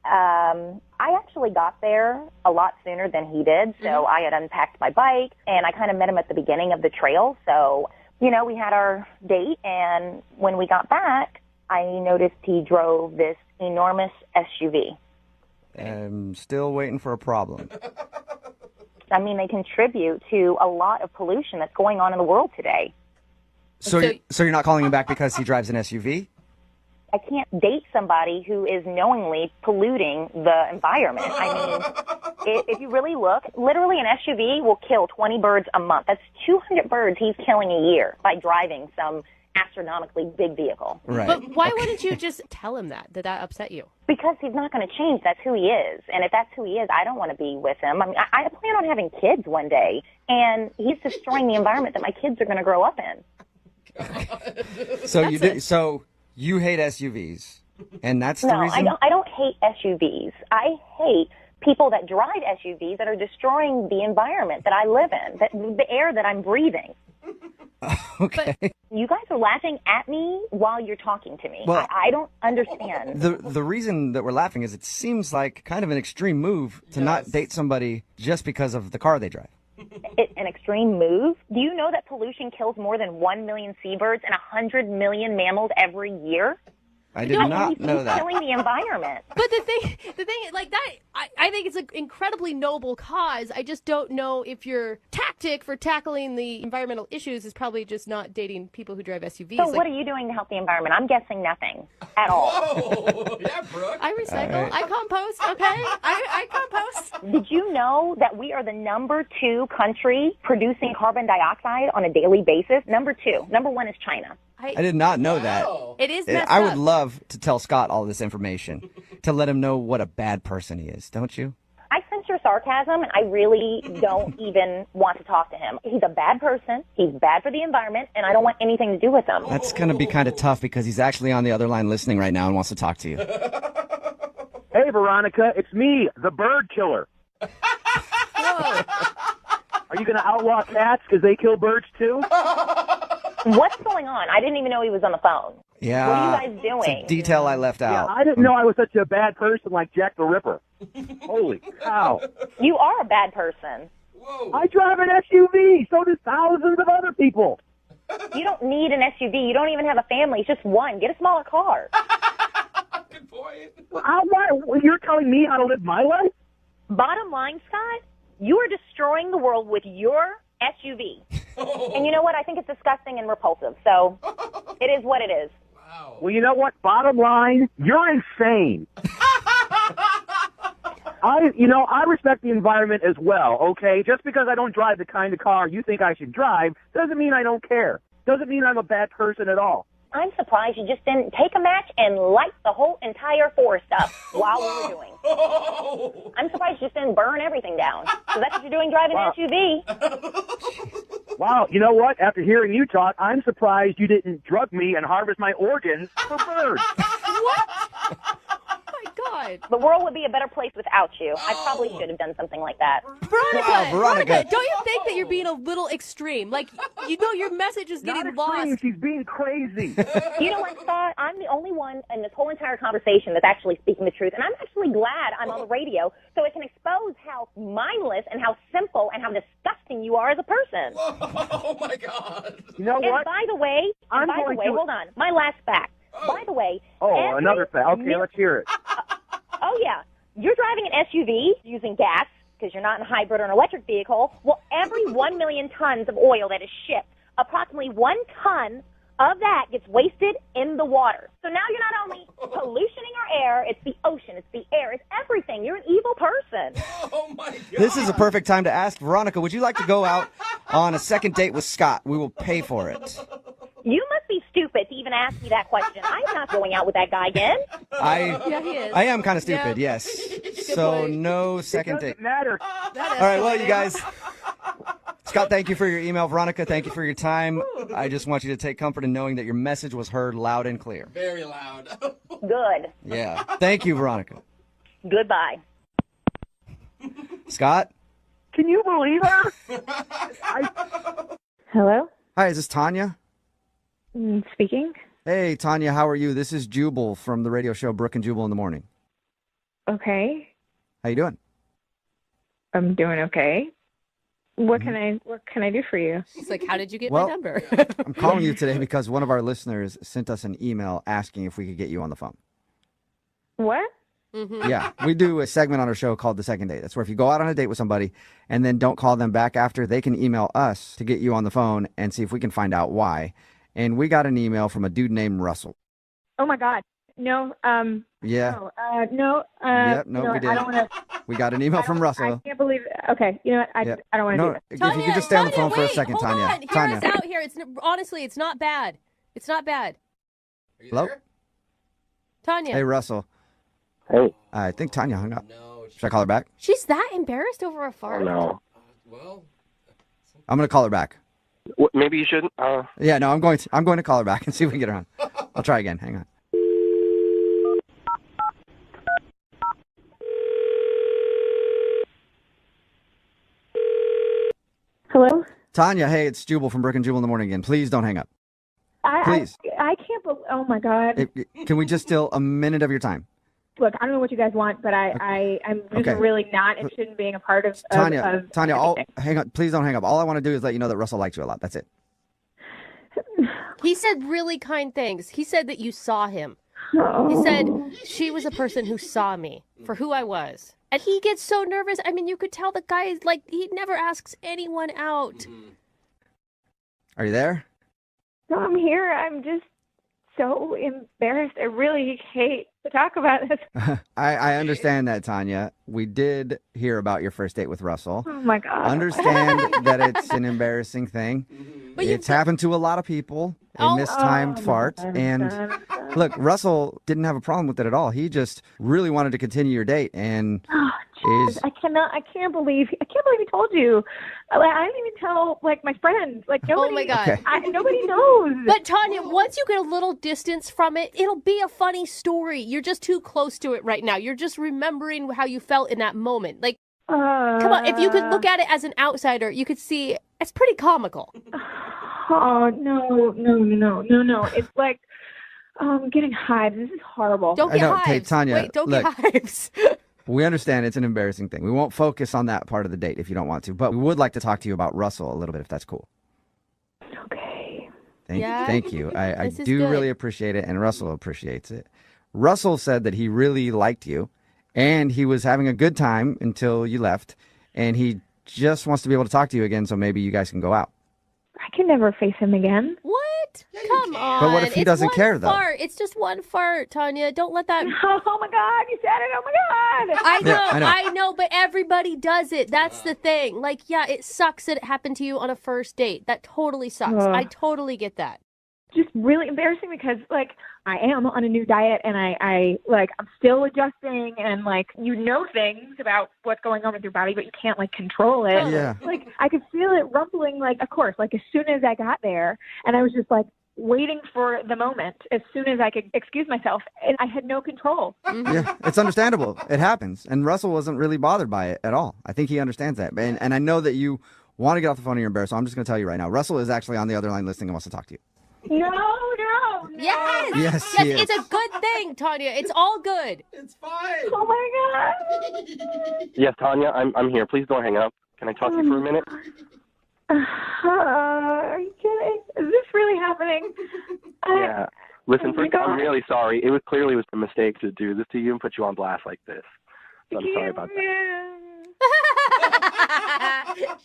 I actually got there a lot sooner than he did, so I had unpacked my bike, and I kind of met him at the beginning of the trail. So, we had our date, and when we got back, I noticed he drove this enormous SUV. I'm still waiting for a problem. I mean, they contribute to a lot of pollution that's going on in the world today. So you're not calling him back because he drives an SUV? I can't date somebody who is knowingly polluting the environment. I mean, if you really look, literally an SUV will kill 20 birds a month. That's 200 birds he's killing a year by driving some astronomically big vehicle. Right. But why wouldn't you just tell him that? Did that upset you? Because he's not going to change. That's who he is. And if that's who he is, I don't want to be with him. I mean, I plan on having kids one day, and he's destroying the environment that my kids are going to grow up in. So you hate SUVs, and that's the reason? No, I don't hate SUVs. I hate people that drive SUVs that are destroying the environment that I live in, the air that I'm breathing. Okay. You guys are laughing at me while you're talking to me. Well, I don't understand. The reason that we're laughing is it seems like kind of an extreme move to not date somebody just because of the car they drive. An extreme move? Do you know that pollution kills more than 1 million seabirds and 100 million mammals every year? I did not know that. Killing the environment. But the thing, like that, I think it's an incredibly noble cause. I just don't know if your tactic for tackling the environmental issues is probably just not dating people who drive SUVs. So what are you doing to help the environment? I'm guessing nothing at all. Oh, yeah, Brooke. I recycle. I compost. Okay, I compost. Did you know that we are the number 2 country producing carbon dioxide on a daily basis? Number 2. Number 1 is China. I did not know that. It is messed I would up. love to tell Scott all this information to let him know what a bad person he is, don't you? I sense your sarcasm, and I really don't even want to talk to him. He's a bad person. He's bad for the environment, and I don't want anything to do with him. That's going to be kind of tough because he's actually on the other line listening right now and wants to talk to you. Hey, Veronica, it's me, the bird killer. Whoa. Are you going to outlaw cats because they kill birds too? What's going on? I didn't even know he was on the phone. Yeah. What are you guys doing? It's a detail I left Yeah, out. I didn't know I was such a bad person like Jack the Ripper. Holy cow. You are a bad person. I drive an SUV. So do thousands of other people. You don't need an SUV. You don't even have a family. It's just one. Get a smaller car. You're telling me how to live my life? Bottom line, Scott, you are destroying the world with your SUV. And you know what? I think it's disgusting and repulsive. So it is what it is. Well, you know what? Bottom line, you're insane. I respect the environment as well, okay? Just because I don't drive the kind of car you think I should drive doesn't mean I don't care. Doesn't mean I'm a bad person at all. I'm surprised you just didn't take a match and light the whole entire forest up while we were doing. I'm surprised you just didn't burn everything down. So that's what you're doing driving an SUV. Wow, you know what? After hearing you talk, I'm surprised you didn't drug me and harvest my organs for birds. What? Oh my God. The world would be a better place without you. I probably should have done something like that. Veronica, don't you think that you're being a little extreme? Like, you know, your message is getting lost. She's being crazy. You know what, Scott? I'm the only one in this whole entire conversation that's actually speaking the truth. And I'm actually glad I'm on the radio so it can expose how mindless and how simple and how disgusting you are as a person. Oh, my God. You know And what? by the way, hold on. My last fact. By the way. Another fact. Okay, let's hear it. Oh, yeah. You're driving an SUV using gas because you're not in a hybrid or an electric vehicle. Well, every 1 million tons of oil that is shipped, approximately 1 ton of that gets wasted in the water. So now you're not only pollutioning our air, it's the ocean, it's the air, it's everything. You're an evil person. Oh, my God. This is a perfect time to ask Veronica, would you like to go out on a second date with Scott? We will pay for it. You must be stupid to even ask me that question. I'm not going out with that guy again. Yeah, he is. I am kind of stupid, yes. So no second date. Matter. All right, well, you guys. Scott, thank you for your email. Veronica, thank you for your time. I just want you to take comfort in knowing that your message was heard loud and clear. Very loud. Good. Yeah. Thank you, Veronica. Goodbye. Scott? Can you believe her? Hello? Hi, is this Tanya? Speaking. Hey, Tanya, how are you? This is Jubal from the radio show Brooke and Jubal in the Morning. Okay. How you doing? I'm doing okay. What can I do for you? She's like, how did you get Well, my number? I'm calling you today because one of our listeners sent us an email asking if we could get you on the phone. What? Yeah, we do a segment on our show called The Second Date. That's where if you go out on a date with somebody and then don't call them back after, they can email us to get you on the phone and see if we can find out why. And we got an email from a dude named Russell. Oh my God. No. Yeah. No. Yep, you no, know we what, did. I don't want to. We got an email from I Russell. can't believe it. Okay. You know what? Yep. I don't want to No, do it. if you could just stay on the phone for a wait, second, hold Tanya. on. Hear Tanya. us out here. Honestly, it's not bad. It's not bad. Hello? Tanya. Hey, Russell. Hey. I think Tanya hung up. Should I call her back? She's that embarrassed over a fart? No. Well, I'm going to call her back. Maybe you shouldn't. Yeah, no, I'm going to call her back and see if we can get her on. I'll try again. Hang on. Hello? Tanya, hey, it's Jubal from Brooke and Jubal in the Morning again. Please don't hang up. Please. I can't believe. Oh my God. Can we just steal a minute of your time? Look, I don't know what you guys want, but I'm just Okay. really not interested in being a part of. Tanya, of hang on. Please don't hang up. All I want to do is let you know that Russell likes you a lot. That's it. He said really kind things. He said that you saw him. He said she was a person who saw me for who I was. And he gets so nervous. I mean, you could tell the guy is like, he never asks anyone out. Are you there? No, I'm here. I'm just so embarrassed. I really hate to talk about this. I understand that, Tanya. We did hear about your first date with Russell. Oh, my God. Understand that it's an embarrassing thing. But it's happened to a lot of people. A mistimed fart. And look, Russell didn't have a problem with it at all. He just really wanted to continue your date. And I can't believe he told you. I didn't even tell my friends. Nobody. Oh my God. Okay. Nobody knows. But Tanya, once you get a little distance from it, it'll be a funny story. You're just too close to it right now. You're just remembering how you felt in that moment. Come on, if you could look at it as an outsider, you could see it's pretty comical. Oh, no. It's like, I'm getting hives. This is horrible. Don't get hives. Hey, Tanya, Wait, don't look, get hives. We understand it's an embarrassing thing. We won't focus on that part of the date if you don't want to, but we would like to talk to you about Russell a little bit if that's cool. Okay. Thank you. I This is do good. really appreciate it, and Russell appreciates it. Russell said that he really liked you, and he was having a good time until you left, and he just wants to be able to talk to you again, so maybe you guys can go out. I can never face him again. What? Come on. But what if he It's doesn't one care, though? Fart. It's just one fart, Tanya. Don't let that. Oh, my God. You said it. Oh, my God. I know, Yeah, I know, but everybody does it. That's the thing. It sucks that it happened to you on a first date. That totally sucks. Ugh. I totally get that. Just really embarrassing because I am on a new diet and I'm still adjusting and things about what's going on with your body, but you can't control it. Yeah. I could feel it rumbling, of course, as soon as I got there, and I was just waiting for the moment as soon as I could excuse myself, and I had no control. Yeah, it's understandable. It happens. And Russell wasn't really bothered by it at all. I think he understands that. And I know that you want to get off the phone and you're embarrassed, so I'm just going to tell you right now. Russell is actually on the other line listening and wants to talk to you. No. Yes. Yes, he is. It's a good thing, Tanya. It's all good. It's fine. Oh, my God. Yes, Tanya, I'm here. Please don't hang up. Can I talk to you for a minute? Are you kidding? Is this really happening? Yeah. Listen, Oh my first, I'm God. really sorry. It was clearly a mistake to do this to you and put you on blast like this. So I'm sorry about that.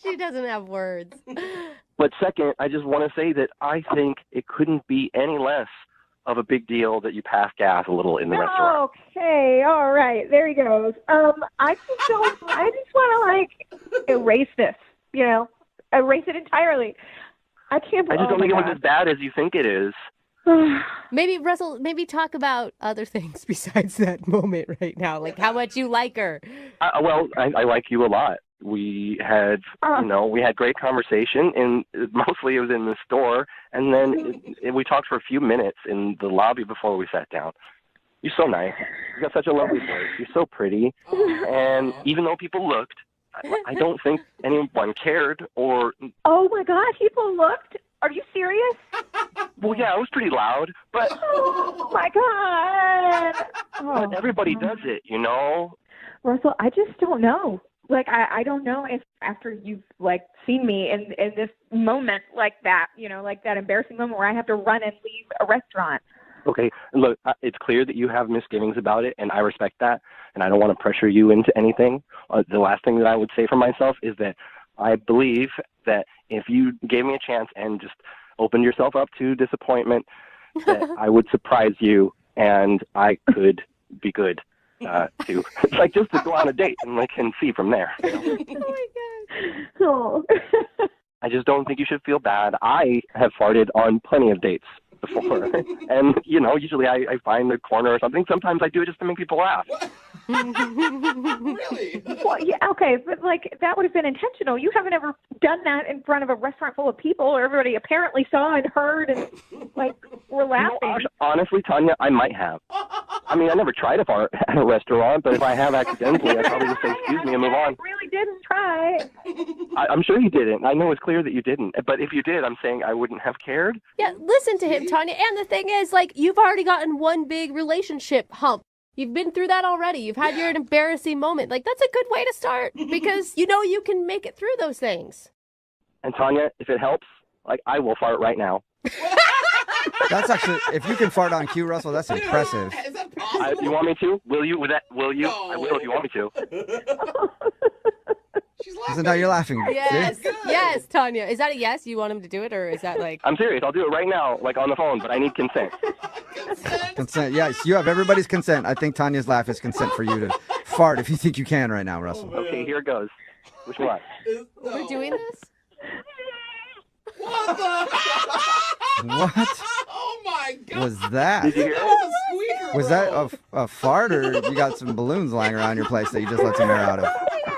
She doesn't have words. But second, I just want to say that I think it couldn't be any less of a big deal that you pass gas a little in the restaurant. Okay, all right, there he goes. I just want to erase this. Erase it entirely. I can't. I just don't think it was as bad as you think it is. Maybe, Russell, talk about other things besides that moment right now. How much you like her. Well, I like you a lot. We had, we had great conversation, and mostly it was in the store, and then we talked for a few minutes in the lobby before we sat down. You're so nice. You got such a lovely voice. You're so pretty, and even though people looked, I don't think anyone cared or. Oh my God! People looked. Are you serious? Well, yeah, it was pretty loud, but. Oh my God! But everybody does it, Russell, I just don't know. I don't know if after you've seen me in this moment like that, that embarrassing moment where I have to run and leave a restaurant. Okay, look, it's clear that you have misgivings about it, and I respect that, and I don't want to pressure you into anything. The last thing that I would say for myself is that I believe that if you gave me a chance and just opened yourself up to disappointment, that I would surprise you, and I could be good. Just to go on a date and see from there. Oh my God. Oh. I just don't think you should feel bad. I have farted on plenty of dates before. And, usually I find a corner or something. Sometimes I do it just to make people laugh. Really? Well, yeah, okay, but that would have been intentional. You haven't ever done that in front of a restaurant full of people where everybody apparently saw and heard and were laughing. Honestly, Tanya, I might have. I mean, I never tried a fart at a restaurant, but if I have accidentally, I'd probably just say excuse me and move on. I really didn't try. I'm sure you didn't. I know it's clear that you didn't. But if you did, I'm saying I wouldn't have cared. Yeah, listen to him, Tanya. And the thing is, you've already gotten one big relationship hump. You've been through that already. You've had your embarrassing moment. That's a good way to start because you can make it through those things. And Tanya, if it helps, I will fart right now. That's actually, if you can fart on cue, Russell, that's impressive. If you want me to? Will you? Will you? No. I will if you want me to. So now you're laughing. Yes, See? yes, Tanya. Is that a yes? You want him to do it, or is that like? I'm serious. I'll do it right now, like on the phone, but I need consent. Consent. Yes, you have everybody's consent. I think Tanya's laugh is consent for you to fart if you think you can right now, Russell. Okay, here it goes. Which one? We're doing this? What the? What Oh my God! was that? Did you hear That was a squeaker. Was that a fart, or you got some balloons lying around your place that you just let some air out of?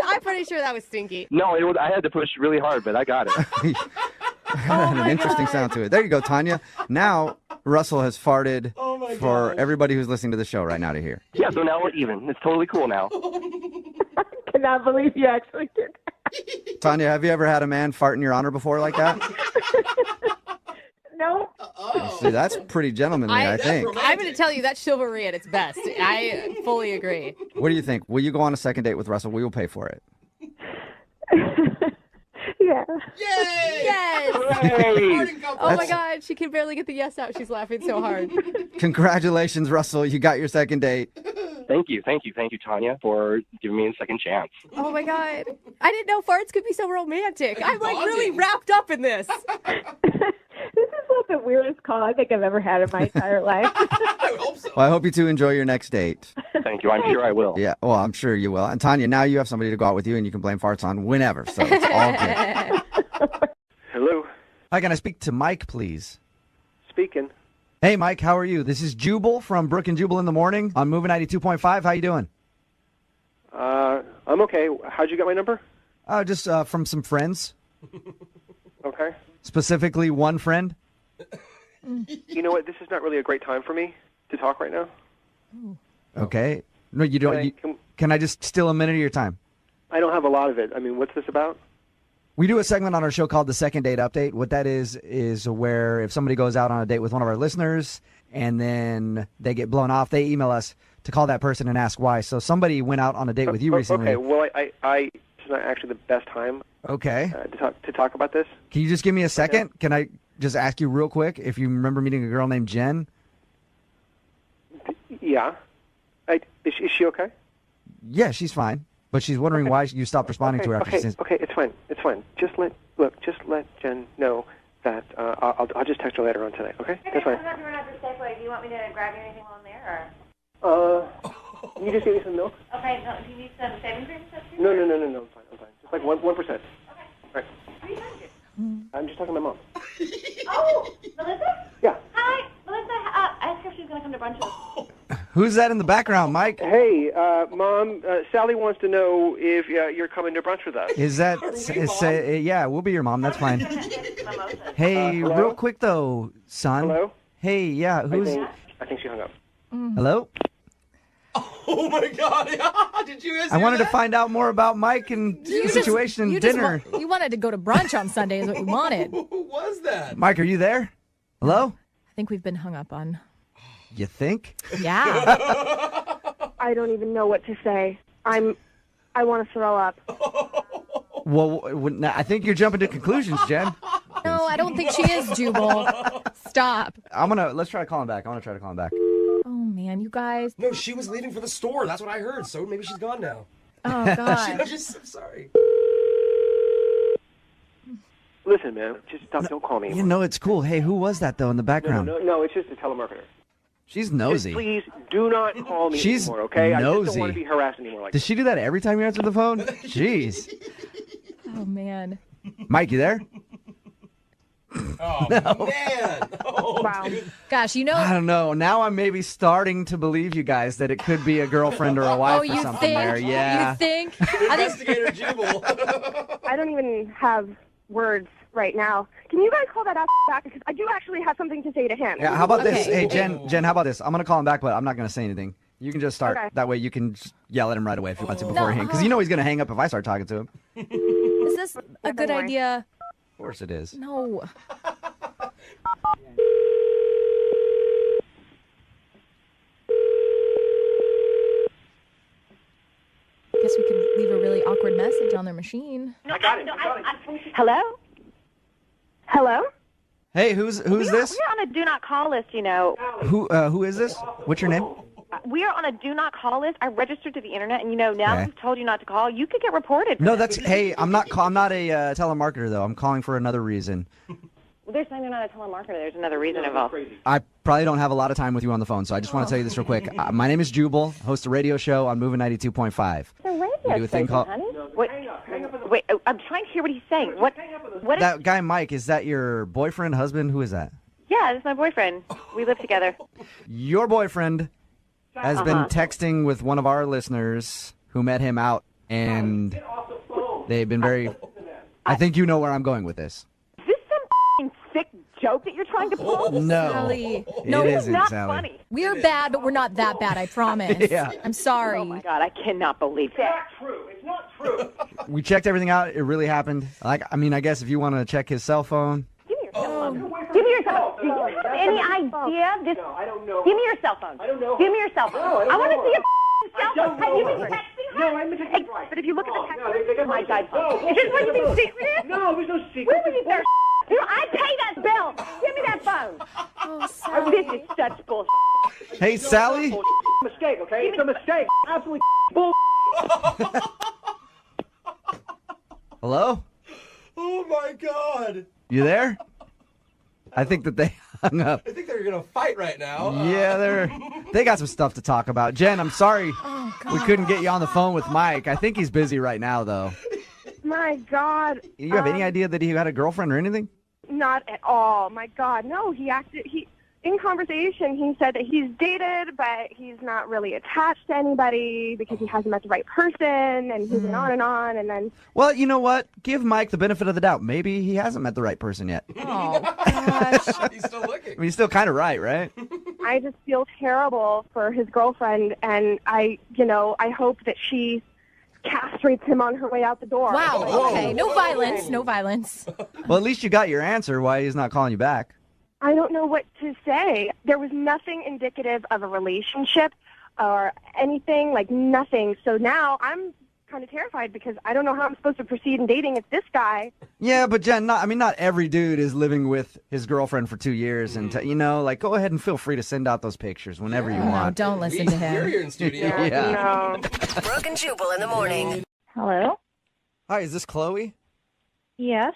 I'm pretty sure that was Stinky. No, it was. I had to push really hard, but I got it. Had an interesting sound to it. There you go, Tanya. Now Russell has farted for everybody who's listening to the show right now to hear. Yeah, so now we're even. It's totally cool now. I cannot believe you actually did that. Tanya, have you ever had a man fart in your honor before like that? No. See, that's pretty gentlemanly, I think. I'm going to tell you that's chivalry at its best. I fully agree. What do you think? Will you go on a second date with Russell? We will pay for it. Yeah. Yay! Yes! Hooray! Oh my God, she can barely get the yes out. She's laughing so hard. Congratulations, Russell. You got your second date. Thank you, Tanya, for giving me a second chance. Oh my God. I didn't know farts could be so romantic. I'm like really wrapped up in this. This is like the weirdest call I think I've ever had in my entire life. I hope so. Well, I hope you two enjoy your next date. Thank you. I'm sure I will. Yeah, well, I'm sure you will. And Tanya, now you have somebody to go out with you, and you can blame farts on whenever. So it's all good. Hello. Hi, can I speak to Mike, please? Speaking. Hey, Mike, how are you? This is Jubal from Brook and Jubal in the Morning on Moving 92.5. How you doing? I'm okay. How'd you get my number? Just from some friends. Okay. Specifically, one friend. You know what? This is not really a great time for me to talk right now. Okay. No, you don't. Can I just steal a minute of your time? I don't have a lot of it. I mean, what's this about? We do a segment on our show called the Second Date Update. What that is where if somebody goes out on a date with one of our listeners and then they get blown off, they email us to call that person and ask why. So somebody went out on a date with you recently. Okay. Well, I it's not actually the best time. Okay. To talk about this. Can you just give me a second? Can I just ask you real quick if you remember meeting a girl named Jen? Yeah. Is she okay? Yeah, she's fine. But she's wondering why you stopped responding to her after she says... Okay, it's fine. It's fine. Just let Jen know that I'll just text her later on tonight. Okay, that's fine. I'm not at the Safeway. Do you want me to grab you anything while I'm there, or? Can you just give me some milk? Okay. No, do you need some shaving cream? No. I'm fine. Just like 1%. Okay. All right. Who are you talking to? I'm just talking to my mom. Oh, Melissa? Yeah. Hi, Melissa. I asked her if she was going to come to brunch with us. Who's that in the background, Mike? Hey, Mom, Sally wants to know if you're coming to brunch with us. Is that... yeah, we'll be your mom. That's fine. Hey, real quick, though, son. Hello? Hey, yeah, who's... I think she hung up. Hello? Oh my God! Did you guys I hear wanted to that? find out more about Mike and the situation and dinner. You wanted to go to brunch on Sunday is what you wanted. Who was that? Mike, are you there? Hello? I think we've been hung up on. You think? Yeah. I don't even know what to say. I want to throw up. Well, I think you're jumping to conclusions, Jen. No, I don't think she is, Jubal. Stop. Let's try to call him back. I want to try to call him back. Oh, man, you guys. No, she was leaving for the store. That's what I heard. So maybe she's gone now. Oh, God. I'm sorry. Listen, man, just don't call me. You know, it's cool. Hey, who was that, though, in the background? No, it's just a telemarketer. She's nosy. Just please do not call me She's anymore, okay? I just nosy. don't want to be harassed anymore like Does she do that every time you answer the phone? Jeez. Oh, man. Mike, you there? Oh, man. Oh, wow. Gosh, you know. I don't know. Now I'm maybe starting to believe you guys that it could be a girlfriend or a wife or something think? there. Yeah. You think? Investigator Jubal. I don't even have words right now. Can you guys call that ass back? Because I do actually have something to say to him. Yeah, how about this? Hey, Jen, how about this? I'm going to call him back, but I'm not going to say anything. You can just start. Okay. That way you can just yell at him right away if you want to before he... Because you know he's going to hang up if I start talking to him. Is this a good idea? Of course it is. No. Guess we could leave a really awkward message on their machine. I got it. Hello? Hello? Hey, who's this? We're on a do not call list, you know. Who is this? What's your name? We are on a do not call list. I registered to the internet, and you know, now Okay. we've told you not to call. You could get reported. No, that's hey. I'm not a telemarketer though. I'm calling for another reason. Well, they're saying they're not a telemarketer. There's another reason involved. I probably don't have a lot of time with you on the phone, so I just want to tell you this real quick. My name is Jubal, host a radio show on Moving 92.5. It's a radio We do a thing station, called- honey. Wait, I'm trying to hear what he's saying. What is... That guy Mike, is that your boyfriend, husband? Who is that? Yeah, this is my boyfriend. We live together. Your boyfriend has been texting with one of our listeners who met him out, and they've been very... I think you know where I'm going with this. Is this some f***ing sick joke that you're trying to pull? No. Sally. No, this it is isn't, not Sally. funny. We're bad, but we're not that bad, I promise. Yeah. I'm sorry. Oh, my God. I cannot believe that. We checked everything out. It really happened. I guess if you want to check his cell phone. Give me your cell phone. Do you have any idea? This... No, I don't know. Give me your cell phone. I don't know. Give me your cell phone. No, I don't I want to know see her. your cell phone. Have you been texting her? No, I've been texting her. But if you look at the text, they got my God. No, Is this what you think secret is? No, there's no secret. Where is their You know, I pay that bill. Give me that phone. This is such bullshit. Hey, Sally? Mistake, okay? It's a mistake. Absolutely bull. Hello? Oh my God. You there? I think that they hung up. I think they're gonna fight right now. Yeah, they got some stuff to talk about. Jen, I'm sorry we couldn't get you on the phone with Mike. I think he's busy right now, though. My God. You have any idea that he had a girlfriend or anything? Not at all. My God, no. In conversation, he said that he's dated, but he's not really attached to anybody because he hasn't met the right person, and he went on, and then... Well, you know what? Give Mike the benefit of the doubt. Maybe he hasn't met the right person yet. Oh, gosh. He's still looking. I mean, he's still kind of right? I just feel terrible for his girlfriend, and I hope that she castrates him on her way out the door. Wow, okay. No violence, no violence. Well, at least you got your answer why he's not calling you back. I don't know what to say. There was nothing indicative of a relationship or anything, like nothing. So now I'm kind of terrified because I don't know how I'm supposed to proceed in dating if this guy... Yeah, but Jen, not every dude is living with his girlfriend for 2 years, and go ahead and feel free to send out those pictures whenever you want. Don't listen to him. You're here in studio. Yeah. Brooke and Jubal in the morning. Hello? Hi, is this Chloe? Yes.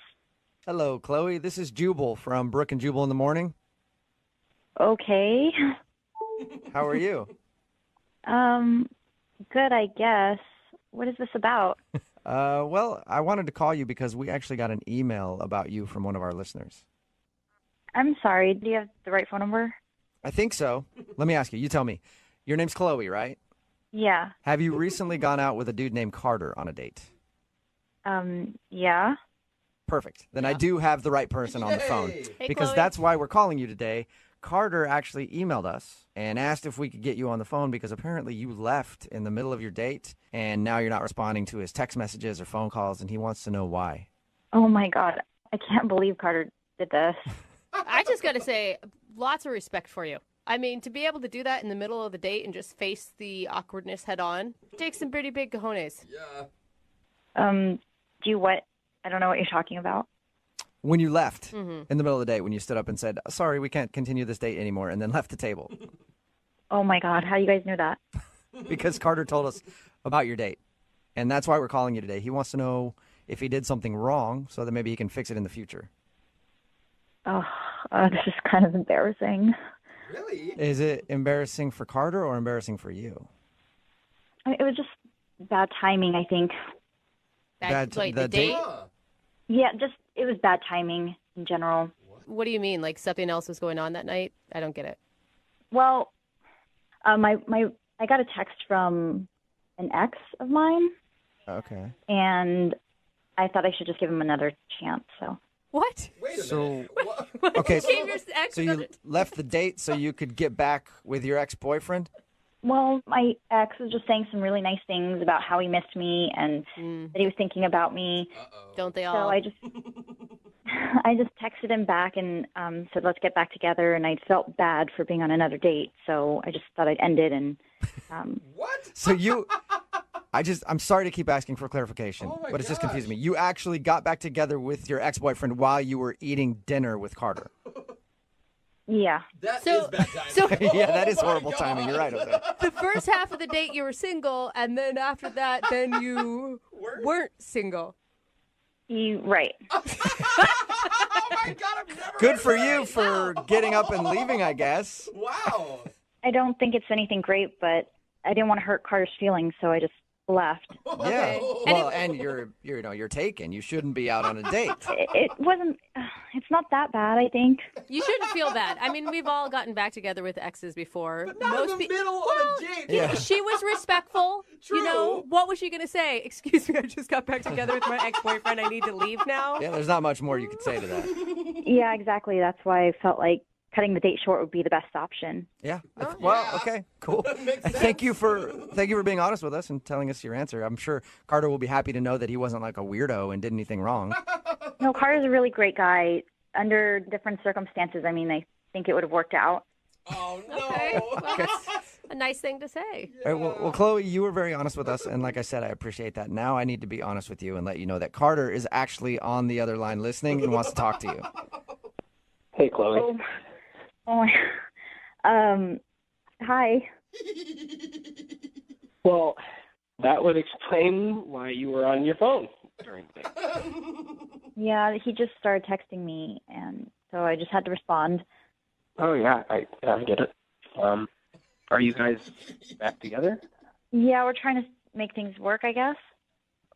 Hello, Chloe. This is Jubal from Brooke and Jubal in the morning. Okay. How are you? Good, I guess. What is this about? Well, I wanted to call you because we actually got an email about you from one of our listeners. I'm sorry. Do you have the right phone number? I think so. Let me ask you. You tell me. Your name's Chloe, right? Yeah. Have you recently gone out with a dude named Carter on a date? Yeah. Perfect. Then I do have the right person on the phone. Hey, because Chloe. that's why we're calling you today. Carter actually emailed us and asked if we could get you on the phone because apparently you left in the middle of your date and now you're not responding to his text messages or phone calls, and he wants to know why. Oh, my God. I can't believe Carter did this. I just got to say, lots of respect for you. I mean, to be able to do that in the middle of the date and just face the awkwardness head on takes some pretty big cojones. Yeah. Do what? I don't know what you're talking about. When you left Mm-hmm. in the middle of the date, when you stood up and said, sorry, we can't continue this date anymore, and then left the table. Oh, my God. How you guys knew that? Because Carter told us about your date. And that's why we're calling you today. He wants to know if he did something wrong so that maybe he can fix it in the future. Oh, this is kind of embarrassing. Really? Is it embarrassing for Carter or embarrassing for you? I mean, it was just bad timing, I think. Like the date? Yeah, it was bad timing in general. What do you mean? Like something else was going on that night? I don't get it. Well, I got a text from an ex of mine, Okay. and I thought I should just give him another chance. So What? So, okay, Gave your ex so you another- left the date so you could get back with your ex-boyfriend? Well, my ex was just saying some really nice things about how he missed me and that he was thinking about me. Don't they So all? I just texted him back and said, let's get back together. And I felt bad for being on another date. So I just thought I'd end it. And What? So you, I'm sorry to keep asking for clarification, Oh my but it's just gosh. confusing me. You actually got back together with your ex-boyfriend while you were eating dinner with Carter. Yeah. That So- is bad timing. Yeah, that is Oh my horrible God. timing. You're right, Jose. The first half of the date you were single, and then after that, then you weren't single. Right. Oh my God, I've never Good heard for that. you for getting up and leaving, I guess. Wow. I don't think it's anything great, but I didn't want to hurt Carter's feelings, so I just left. Yeah. Well, and you're taken. You shouldn't be out on a date. It wasn't. It's not that bad, I think. You shouldn't feel bad. I mean, we've all gotten back together with exes before. But not in the middle of a date. Yeah. She was respectful. You know, what was she going to say? Excuse me, I just got back together with my ex-boyfriend. I need to leave now. Yeah, there's not much more you could say to that. Yeah, exactly. That's why I felt like cutting the date short would be the best option. Yeah. Well, okay, cool. Thank you for being honest with us and telling us your answer. I'm sure Carter will be happy to know that he wasn't like a weirdo and did anything wrong. No, Carter's a really great guy. Under different circumstances, I mean, I think it would have worked out. Oh, no. Okay. Well, that's a nice thing to say. All right, well, Chloe, you were very honest with us, and like I said, I appreciate that. Now I need to be honest with you and let you know that Carter is actually on the other line listening and wants to talk to you. Hey, Chloe. Oh my. Hi. Well, that would explain why you were on your phone during the day. Yeah, he just started texting me, and so I just had to respond. Oh, yeah, I get it. Are you guys back together? Yeah, we're trying to make things work, I guess.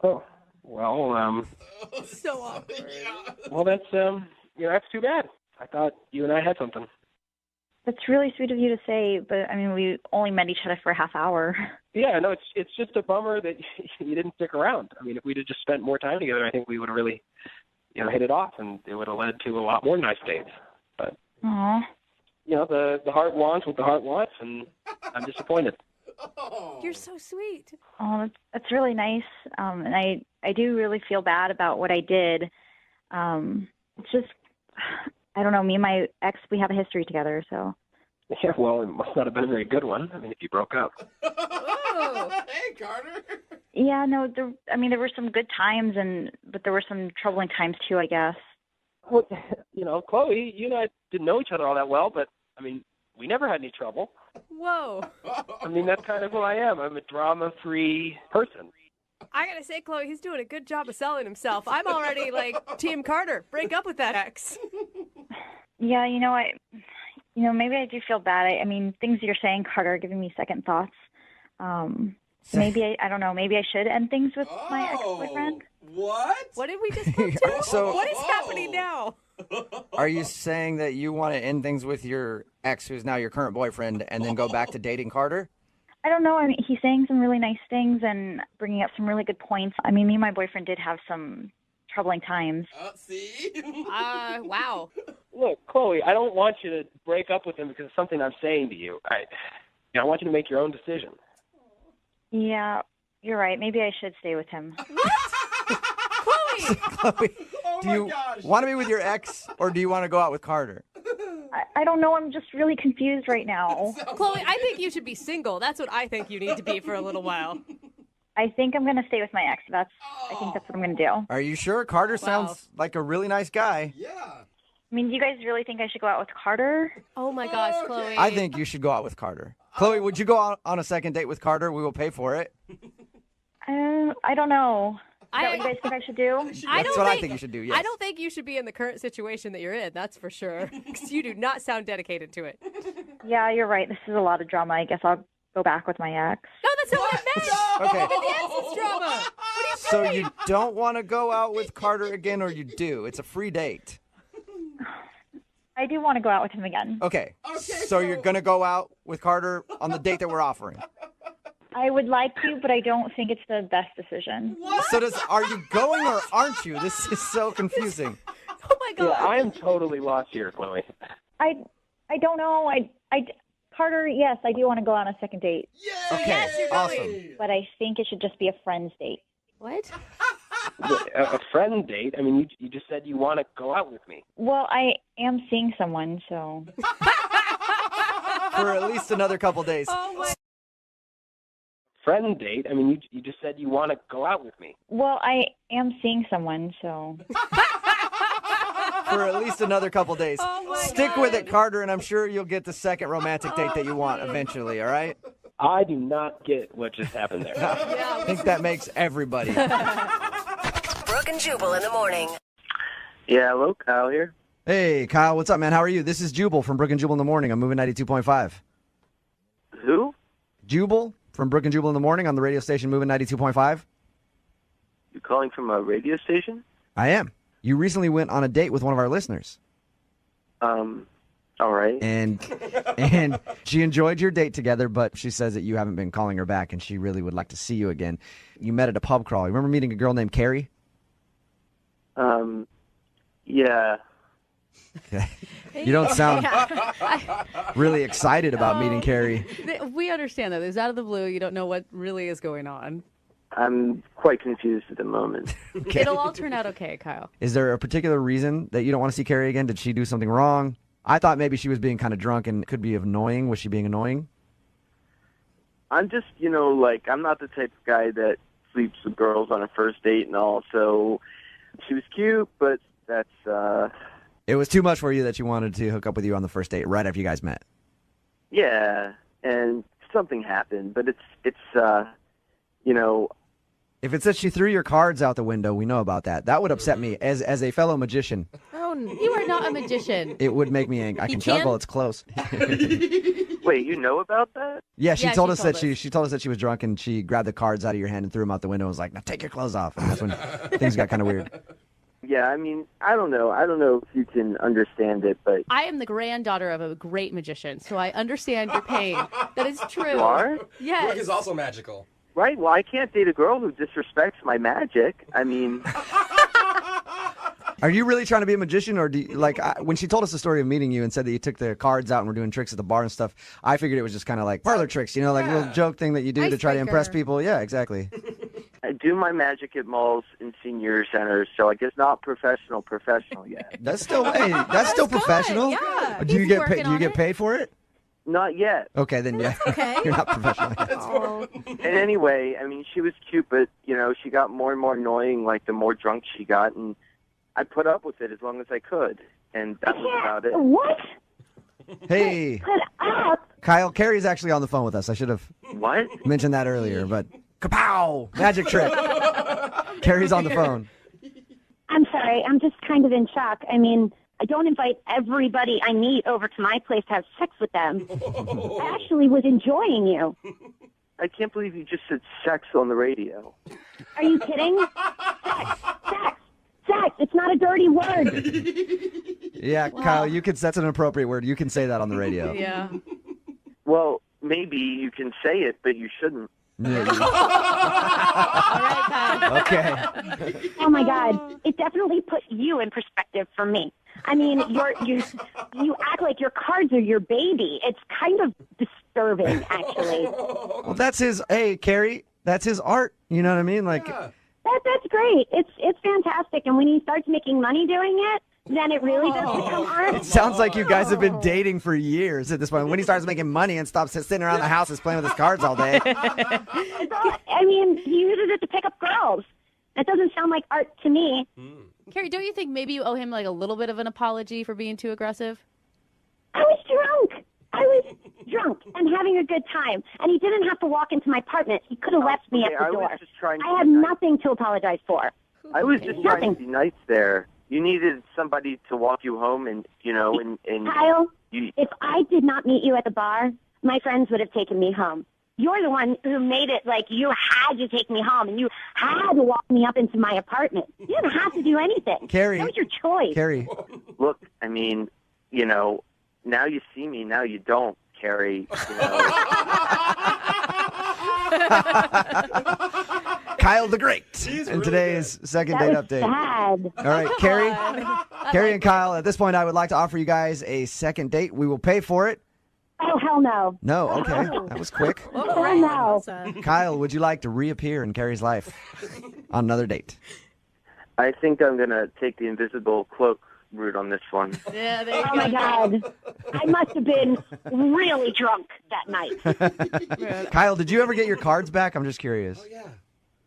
Oh, well, So awkward. well, that's that's too bad. I thought you and I had something. That's really sweet of you to say, but I mean, we only met each other for a half hour. Yeah, no, it's just a bummer that you didn't stick around. I mean, if we'd have just spent more time together, I think we would have really, hit it off, and it would have led to a lot more nice dates. But Aw. the heart wants what the heart wants, and I'm disappointed. You're so sweet. Oh, that's really nice. And I do really feel bad about what I did. It's just, I don't know, me and my ex, we have a history together, so. Yeah, well, it must not have been a very good one. I mean, if you broke up. Hey, Carter. Yeah, no, there were some good times, but there were some troubling times too, I guess. Well, Chloe, you and I didn't know each other all that well, but, I mean, we never had any trouble. Whoa. I mean, that's kind of who I am. I'm a drama-free person. I gotta say, Chloe, he's doing a good job of selling himself. I'm already like Team Carter. Break up with that ex. Yeah, maybe I do feel bad. I mean, things you're saying, Carter, are giving me second thoughts. Maybe I don't know. Maybe I should end things with my ex-boyfriend. What? What did we just come to? So- what is happening now? Are you saying that you want to end things with your ex, who's now your current boyfriend, and then go back to dating Carter? I don't know. I mean, he's saying some really nice things and bringing up some really good points. I mean, me and my boyfriend did have some troubling times. See? Wow. Look, Chloe, I don't want you to break up with him because of something I'm saying to you. I want you to make your own decision. Yeah, you're right. Maybe I should stay with him. Chloe! Chloe, do you want to be with your ex, or do you want to go out with Carter? I don't know. I'm just really confused right now. Chloe, I think you should be single. That's what I think you need to be for a little while. I think I'm going to stay with my ex. I think that's what I'm going to do. Are you sure? Carter sounds like a really nice guy. Yeah. I mean, do you guys really think I should go out with Carter? Oh my gosh, Chloe. I think you should go out with Carter. Chloe, would you go out on a second date with Carter? We will pay for it. I don't know. Is that what you guys think I should do? That's what I think you should do, yes. I don't think you should be in the current situation that you're in, that's for sure. Because you do not sound dedicated to it. Yeah, you're right. This is a lot of drama. I guess I'll go back with my ex. No, that's not what I meant. Okay. The ex is drama. What are you So doing? you don't want to go out with Carter again, or you do? It's a free date. I do want to go out with him again. Okay. So you're going to go out with Carter on the date that we're offering. I would like to, but I don't think it's the best decision. So are you going or aren't you? This is so confusing. Oh my God. Yeah, I am totally lost here, Chloe. I don't know. Carter, yes, I do want to go on a second date. Okay, yes, you're awesome. going. But I think it should just be a friend's date. What? A friend date? I mean, you just said you want to go out with me. Well, I am seeing someone, so. For at least another couple days. Oh my. Friend date? I mean, you just said you want to go out with me. Well, I am seeing someone, so. For for at least another couple days. Stick with it, Carter, and I'm sure you'll get the second romantic date that you want eventually, all right? I do not get what just happened there. I think that makes everybody. Brooke and Jubal in the morning. Yeah, hello, Kyle here. Hey, Kyle, what's up, man? How are you? This is Jubal from Brooke and Jubal in the morning. I'm moving 92.5. Who? Jubal from Brooke and Jubal in the morning on the radio station moving 92.5. You calling from a radio station? I am. You recently went on a date with one of our listeners. All right. And she enjoyed your date together, but she says that you haven't been calling her back, and she really would like to see you again. You met at a pub crawl. You remember meeting a girl named Carrie? Yeah. Okay. You don't sound really excited about meeting Carrie. We understand that. It's out of the blue. You don't know what really is going on. I'm quite confused at the moment. Okay. It'll all turn out okay, Kyle. Is there a particular reason that you don't want to see Carrie again? Did she do something wrong? I thought maybe she was being kind of drunk and could be annoying. Was she being annoying? I'm just, I'm not the type of guy that sleeps with girls on a first date and all, so she was cute, but that's, It was too much for you that she wanted to hook up with you on the first date right after you guys met. Yeah, and something happened, but it's If it says she threw your cards out the window, we know about that. That would upset me as a fellow magician. Oh, you are not a magician. It would make me angry. I can juggle. It's close. Wait, you know about that? Yeah, she told us that she told us that she was drunk and she grabbed the cards out of your hand and threw them out the window and was like, "Now take your clothes off." And that's when things got kind of weird. Yeah, I mean, I don't know. I don't know if you can understand it, but I am the granddaughter of a great magician, so I understand your pain. That is true. You are? Yes. Brooke is also magical. Right. Well, I can't date a girl who disrespects my magic. I mean, Are you really trying to be a magician, or do you, when she told us the story of meeting you and said that you took the cards out and were doing tricks at the bar and stuff? I figured it was just kind of like parlor tricks, like a little joke thing that you do to try to impress people. Yeah, exactly. I do my magic at malls and senior centers, so I guess not professional yet. That's still professional. Yeah. Do you get paid for it? Not yet. Okay, then yeah. Okay. You're not professional yet. And anyway, I mean, she was cute, but she got more and more annoying like the more drunk she got, and I put up with it as long as I could, and that was about it. What? Hey, Put up? Kyle, Carrie's actually on the phone with us. I should have mentioned that earlier, but kapow! Magic trick. Carrie's on the phone. I'm sorry. I'm just kind of in shock. I mean, I don't invite everybody I meet over to my place to have sex with them. I actually was enjoying you. I can't believe you just said sex on the radio. Are you kidding? Sex. It's not a dirty word. Yeah, wow. Kyle, that's an appropriate word. You can say that on the radio. Yeah. Well, maybe you can say it, but you shouldn't. Yeah, All right, Kyle. Okay. Oh my God! It definitely put you in perspective for me. I mean, you act like your cards are your baby. It's kind of disturbing, actually. Well, that's his. Hey, Carrie, that's his art. You know what I mean? Like. Yeah. That's great. It's fantastic. And when he starts making money doing it, then it really does become art. It sounds like you guys have been dating for years at this point. When he starts making money and stops sitting around the house and playing with his cards all day. I mean, he uses it to pick up girls. That doesn't sound like art to me. Carrie, don't you think maybe you owe him like a little bit of an apology for being too aggressive? I was drunk and having a good time, and he didn't have to walk into my apartment. He could have left me at the door. I have nothing to apologize for. I was just trying to be nice there. You needed somebody to walk you home, and Kyle, if I did not meet you at the bar, my friends would have taken me home. You're the one who made it like you had to take me home, and you had to walk me up into my apartment. You didn't have to do anything. Carrie, that was your choice. Carrie, look, I mean, now you see me, now you don't, Carrie. Kyle the Great. And today's second date update. Sad. All right, Carrie and Kyle, at this point, I would like to offer you guys a second date. We will pay for it. Oh, hell no. No, okay. That was quick. Hell no. Kyle, would you like to reappear in Carrie's life on another date? I think I'm going to take the invisible cloak route on this one. Yeah, there you go. My God. I must have been really drunk that night. Kyle, did you ever get your cards back? I'm just curious. Oh, yeah.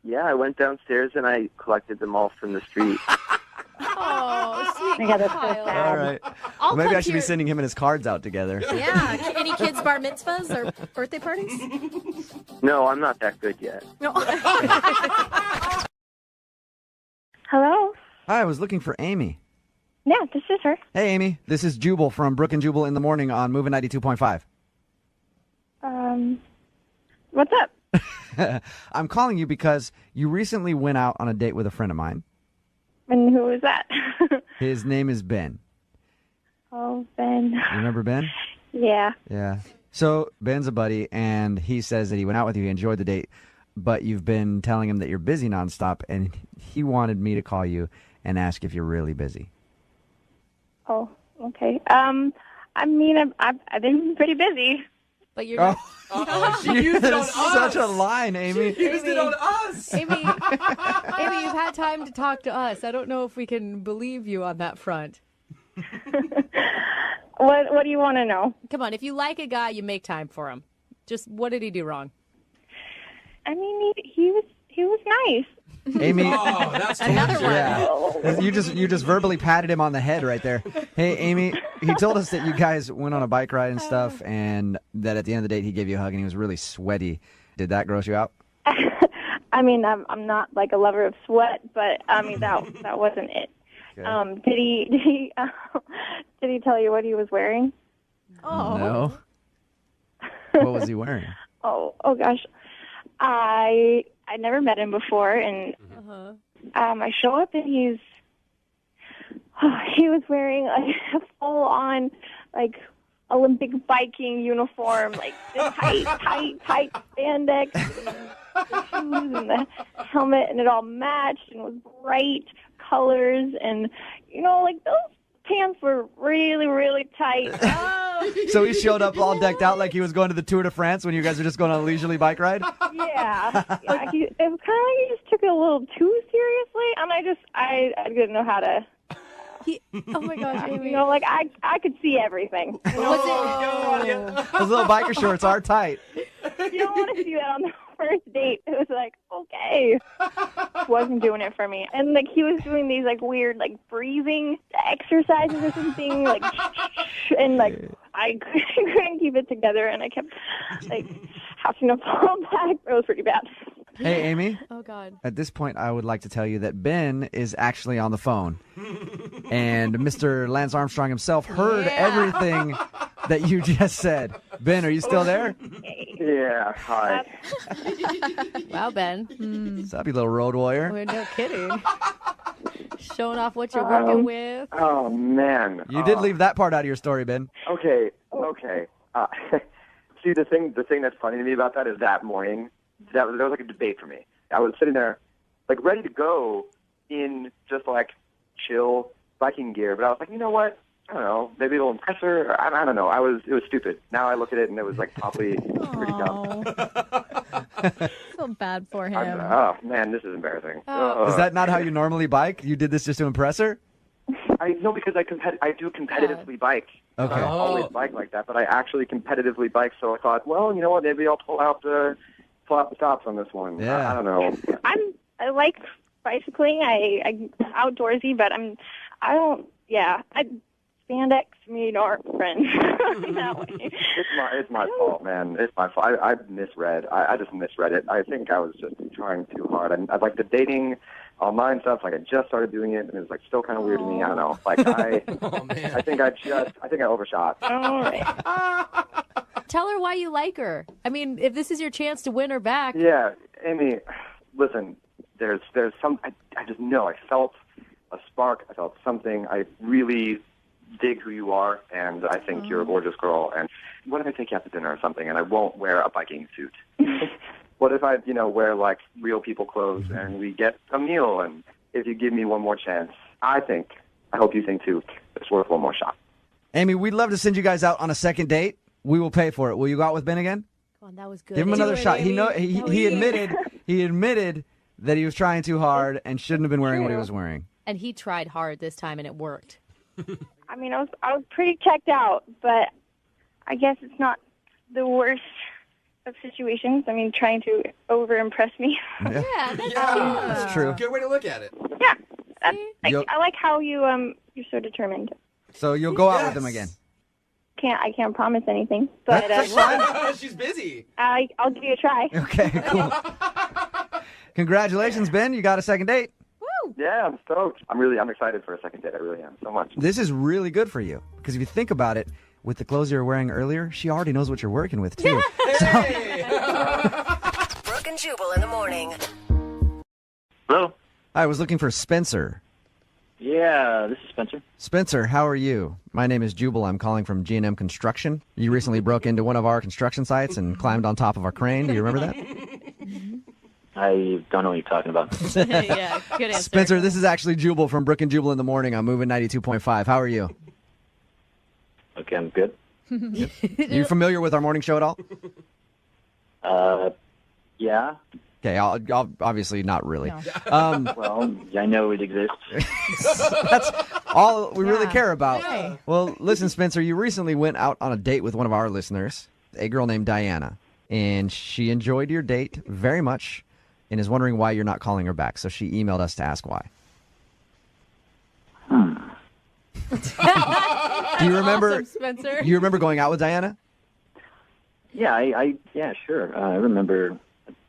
Yeah, I went downstairs and I collected them all from the street. Oh, Yeah, that's so Kyle. sad. All right. I'll Maybe come I should to be your- sending him and his cards out together. Yeah. Any kids' bar mitzvahs or birthday parties? No, I'm not that good yet. No. Hello? Hi, I was looking for Amy. Yeah, this is her. Hey, Amy. This is Jubal from Brook and Jubal in the Morning on Moving 92.5. What's up? I'm calling you because you recently went out on a date with a friend of mine. And who is that? His name is Ben. Oh, Ben. You remember Ben? Yeah. Yeah. So Ben's a buddy, and he says that he went out with you, he enjoyed the date, but you've been telling him that you're busy nonstop, and he wanted me to call you and ask if you're really busy. Oh, okay. I mean, I've been pretty busy. But you're Uh-oh, she used it on us. Such a line, Amy. She used it on us. Amy, you've had time to talk to us. I don't know if we can believe you on that front. What do you want to know? Come on, if you like a guy, you make time for him. Just what did he do wrong? I mean, he was nice. Amy, Oh, that's Another one. yeah, you just verbally patted him on the head right there. Hey, Amy, he told us that you guys went on a bike ride and stuff, and that at the end of the date he gave you a hug and he was really sweaty. Did that gross you out? I mean, I'm not like a lover of sweat, but I mean that wasn't it. Okay. Did he tell you what he was wearing? Oh. No. What was he wearing? Oh gosh, I never met him before, and Uh-huh. I show up and he was wearing like a full on like Olympic biking uniform, like the tight spandex, and the shoes and the helmet, and it all matched and was bright colors, and like those pants were really, really tight. So he showed up all decked out like he was going to the Tour de France when you guys were just going on a leisurely bike ride? Yeah. It was kind of like he just took it a little too seriously, and I didn't know how to. Oh my gosh, Amy. Like I could see everything. Those little biker shorts are tight. You don't want to see that on the first date. It was like, okay. Wasn't doing it for me. And like he was doing these like weird like breathing exercises or something, like and like I couldn't keep it together, and I kept like having to fall back. It was pretty bad. Hey, Amy. Oh, God. At this point, I would like to tell you that Ben is actually on the phone. And Mr. Lance Armstrong himself heard everything that you just said. Ben, are you still there? Yeah, hi. Wow, Ben. What's up, you little road warrior? Well, no kidding. Showing off what you're working with. Oh, man. You did leave that part out of your story, Ben. Okay. See, the thing that's funny to me about that is that morning, there was like a debate for me. I was sitting there, like, ready to go in just, like, chill biking gear, but I was like, you know what? I don't know. Maybe it'll impress her. I don't know. It was stupid. Now I look at it, and it was, like, probably pretty dumb. So bad for him. Oh, man, this is embarrassing. Is that not how you normally bike? You did this just to impress her? No, because I do competitively bike. Okay. I don't always bike like that, but I actually competitively bike, so I thought, well, you know what? Maybe I'll pull out the stops on this one. Yeah. I don't know. I like bicycling. I'm outdoorsy, but spandex me aren't friends that way. It's my fault, man. It's my fault. I misread. I just misread it. I think I was just trying too hard. I like the dating online stuff. Like I just started doing it, and it was like still kind of weird to me. I don't know. Like I think I overshot. All right. Tell her why you like her. I mean, if this is your chance to win her back. Yeah, Amy. Listen, there's some. I just know. I felt a spark. I felt something. I really dig who you are, and I think you're a gorgeous girl. And what if I take you out to dinner or something, and I won't wear a biking suit? What if I, wear like real people clothes, and we get a meal? And if you give me one more chance, I hope you think too, it's worth one more shot. Amy, we'd love to send you guys out on a second date. We will pay for it. Will you go out with Ben again? Come on, that was good. Give him another Do it, shot. Amy. He admitted that he was trying too hard and shouldn't have been wearing what he was wearing. And he tried hard this time, and it worked. I mean, I was pretty checked out, but I guess it's not the worst of situations. I mean, trying to over-impress me. Yeah. Yeah, That's true. Good way to look at it. Yeah. I like how you're so determined. So you'll go out with them again. I can't promise anything, but She's busy. I'll give you a try. Okay, cool. Congratulations, Ben. You got a second date. Yeah, I'm stoked. I'm excited for a second date. I really am so much. This is really good for you because if you think about it, with the clothes you were wearing earlier, she already knows what you're working with too. Brooke and Jubal in the morning. Hello. I was looking for Spencer. Yeah, this is Spencer. Spencer, how are you? My name is Jubal. I'm calling from G&M Construction. You recently broke into one of our construction sites and climbed on top of our crane. Do you remember that? I don't know what you're talking about. Yeah, good answer. Spencer, this is actually Jubal from Brooke and Jubal in the morning. I'm moving 92.5. How are you? Okay, I'm good. You familiar with our morning show at all? Yeah. Okay, I'll obviously not really. No. Well, I know it exists. That's all we really care about. Hey. Well, listen, Spencer, you recently went out on a date with one of our listeners, a girl named Diana, and she enjoyed your date very much and is wondering why you're not calling her back. So she emailed us to ask why. Do you remember, awesome, Spencer. You remember going out with Diana? Yeah, yeah, sure. I remember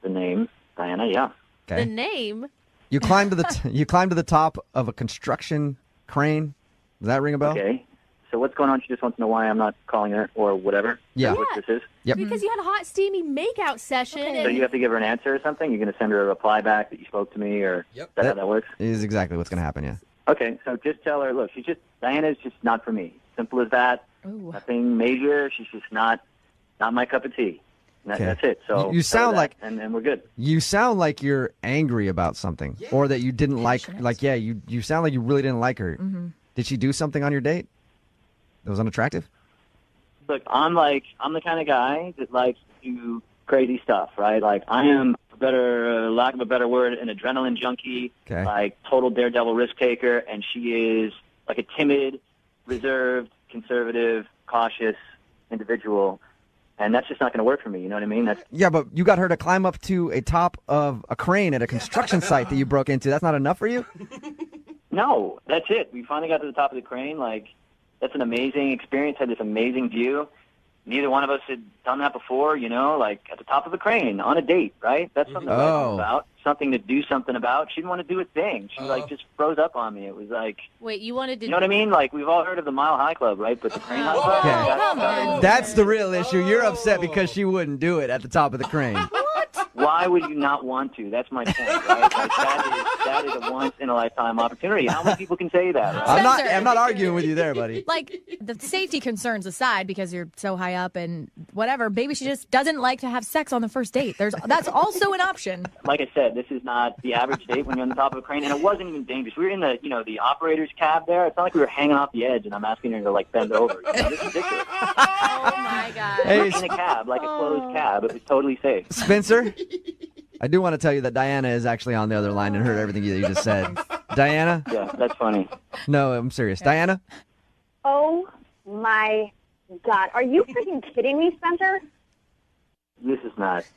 the name Diana. Yeah. Okay. The name? You climbed to the top of a construction crane. Does that ring a bell? Okay. So what's going on? She just wants to know why I'm not calling her or whatever. Yeah. What this is. Yep. Because you had a hot, steamy makeout session. So you have to give her an answer or something? You're going to send her a reply back that you spoke to me, or is that how that works? Is exactly what's going to happen, yeah. Okay, so just tell her, look, Diana's just not for me. Simple as that. Ooh. Nothing major. She's just not my cup of tea. Okay. That's it. So you sound like, and we're good. You sound like you're angry about something, or that you didn't you sound like you really didn't like her. Mm-hmm. Did she do something on your date that was unattractive? Look, I'm the kind of guy that likes to do crazy stuff, right? Like I am, lack of a better word, an adrenaline junkie, like total daredevil risk taker, and she is like a timid, reserved, conservative, cautious individual. And that's just not going to work for me. You know what I mean? Yeah, but you got her to climb up to a top of a crane at a construction site that you broke into. That's not enough for you? No, that's it. We finally got to the top of the crane. Like, that's an amazing experience. Had this amazing view. Neither one of us had done that before, you know, like at the top of a crane on a date, right? That's something to write about, something to do something about. She didn't want to do a thing. She just froze up on me. It was like, wait, you wanted to? You know what I mean? Like we've all heard of the Mile High Club, right? But the crane High Club. Okay. That's the real issue. You're upset because she wouldn't do it at the top of the crane. Why would you not want to? That's my point, right? Like, that is a once-in-a-lifetime opportunity. How many people can say that, right? I'm not arguing with you there, buddy. Like, the safety concerns aside, because you're so high up and whatever, maybe she just doesn't like to have sex on the first date. That's also an option. Like I said, this is not the average date when you're on the top of a crane, and it wasn't even dangerous. We were in the operator's cab there. It's not like we were hanging off the edge, and I'm asking her to, like, bend over. You know, this is ridiculous. Oh, my God. Hey, in a cab, like a closed cab. It was totally safe. Spencer, I do want to tell you that Diana is actually on the other line and heard everything you just said. Diana? Yeah, that's funny. No, I'm serious. Diana? Oh, my God. Are you freaking kidding me, Spencer?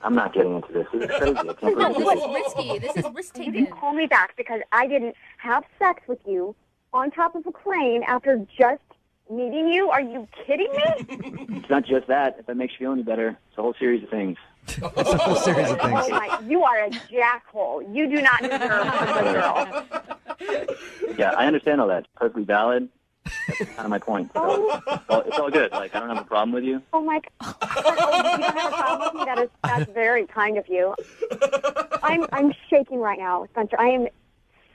I'm not getting into this. This is crazy. I can't No, believe this it. is risky. This is risk-taking. You can call me back because I didn't have sex with you on top of a crane after just meeting you. Are you kidding me? It's not just that. If that makes you feel any better, it's a whole series of things. It's a whole series of things. Oh my, you are a jackhole. You do not deserve a good girl. Yeah, I understand all that. It's perfectly valid. That's kind of my point. So, it's all good. Like, I don't have a problem with you. Oh my God. Oh, you don't have a problem with me? That's very kind of you. I'm shaking right now, Spencer. I am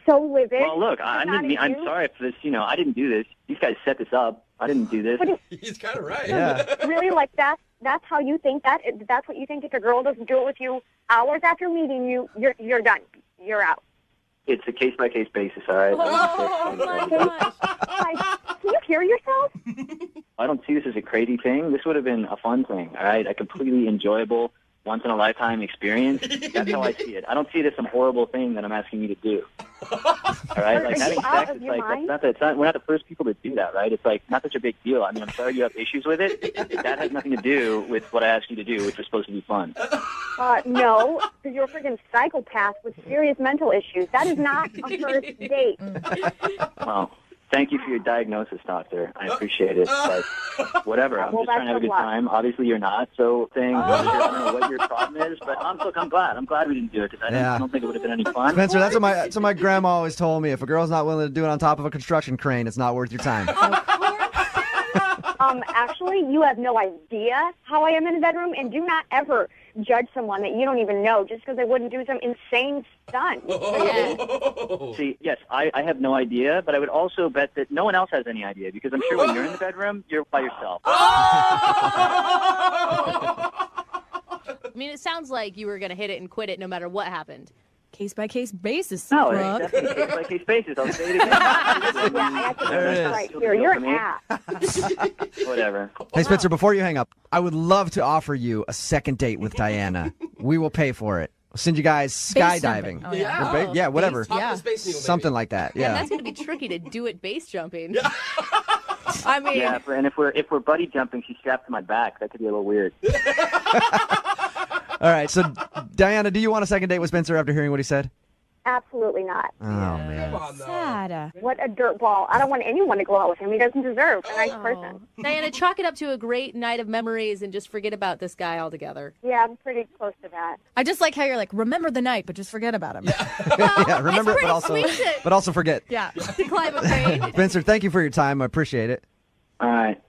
so livid. Well, look, I'm sorry for this. You know, I didn't do this. These guys set this up. I didn't do this. He's kind of right. Yeah. Really, like that's how you think that? That's what you think if a girl doesn't do it with you hours after meeting you, you're done. You're out. It's a case-by-case basis, all right? Oh, my gosh. Can you hear yourself? I don't see this as a crazy thing. This would have been a fun thing, all right? A completely enjoyable, once-in-a-lifetime experience. That's how I see it. I don't see it as some horrible thing that I'm asking you to do. All right, like having sex is like we're not the first people to do that, right? It's like not such a big deal. I mean, I'm sorry you have issues with it. That has nothing to do with what I asked you to do, which was supposed to be fun. No, because you're a freaking psychopath with serious mental issues. That is not a first date. Well, thank you for your diagnosis, doctor. I appreciate it. But whatever. I'm just trying to have a good time. Obviously, you're not. So, I don't know what your problem is, but I'm glad. I'm glad we didn't do it because I don't think it would have been any fun. Spencer, that's what my grandma always told me. If a girl's not willing to do it on top of a construction crane, it's not worth your time. Actually, you have no idea how I am in the bedroom, and do not ever judge someone that you don't even know just because they wouldn't do some insane stunt. See, yes, I have no idea, but I would also bet that no one else has any idea because I'm sure when you're in the bedroom, you're by yourself. I mean, it sounds like you were going to hit it and quit it no matter what happened. Case-by-case basis. No, Brooke. it's definitely case-by-case basis. I'll say it again. There it is. Right here. You're an ass. Whatever. Hey, Spencer, before you hang up, I would love to offer you a second date with Diana. We will pay for it. We'll send you guys skydiving. Oh, yeah. Or yeah, whatever. Yeah. Something like that. Yeah, Yeah. that's going to be tricky to do it base jumping. I mean, Yeah, and if we're buddy jumping, she's strapped to my back. That could be a little weird. All right. So, Diana, do you want a second date with Spencer after hearing what he said? Absolutely not. Oh, man. Sad. What a dirtball. I don't want anyone to go out with him. He doesn't deserve a nice person. Diana, chalk it up to a great night of memories and just forget about this guy altogether. Yeah, I'm pretty close to that. I just like how you're like, remember the night, but just forget about him. Yeah, remember it, but also forget. Yeah. To climb a crane. Spencer, thank you for your time. I appreciate it. All right.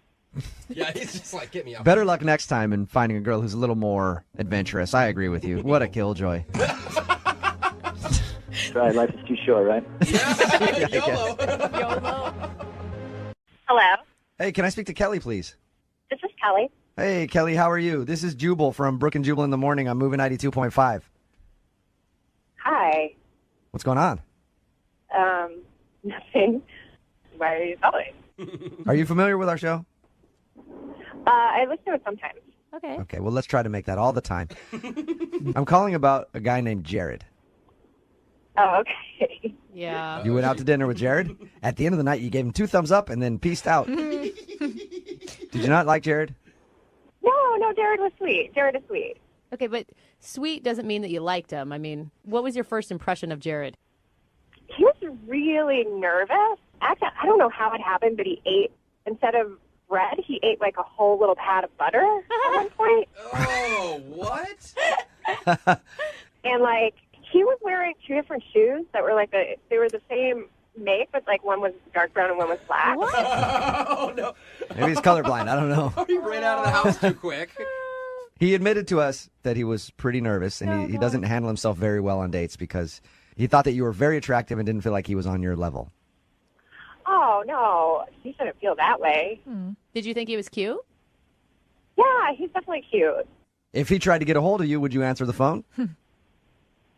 Yeah, he's just like, get me out. Better luck next time in finding a girl who's a little more adventurous. I agree with you. What a killjoy. Right, life is too short, right? YOLO. Hello, Hey, can I speak to Kelly, please? this is Kelly. Hey, Kelly, how are you? This is Jubal from Brooke and Jubal in the Morning. I'm moving 92.5. Hi. What's going on? Nothing. Why are you calling? Are you familiar with our show? I listen to it sometimes. Okay. Okay, well, let's try to make that all the time. I'm calling about a guy named Jared. Oh, okay. Yeah. You went out to dinner with Jared. At the end of the night, you gave him 2 thumbs up and then peaced out. Did you not like Jared? No, Jared was sweet. Jared is sweet. Okay, but sweet doesn't mean that you liked him. I mean, what was your first impression of Jared? He was really nervous. Actually, I don't know how it happened, but he ate, instead of bread, he ate like a whole little pat of butter at one point. Oh, what? And like, he was wearing 2 different shoes that were like, they were the same make, but like one was dark brown and one was black. Oh, no. Maybe he's colorblind. I don't know. He ran out of the house too quick. He admitted to us that he was pretty nervous and he doesn't handle himself very well on dates because he thought that you were very attractive and didn't feel like he was on your level. Oh, no, he shouldn't feel that way. Did you think he was cute? Yeah, he's definitely cute. If he tried to get a hold of you, would you answer the phone?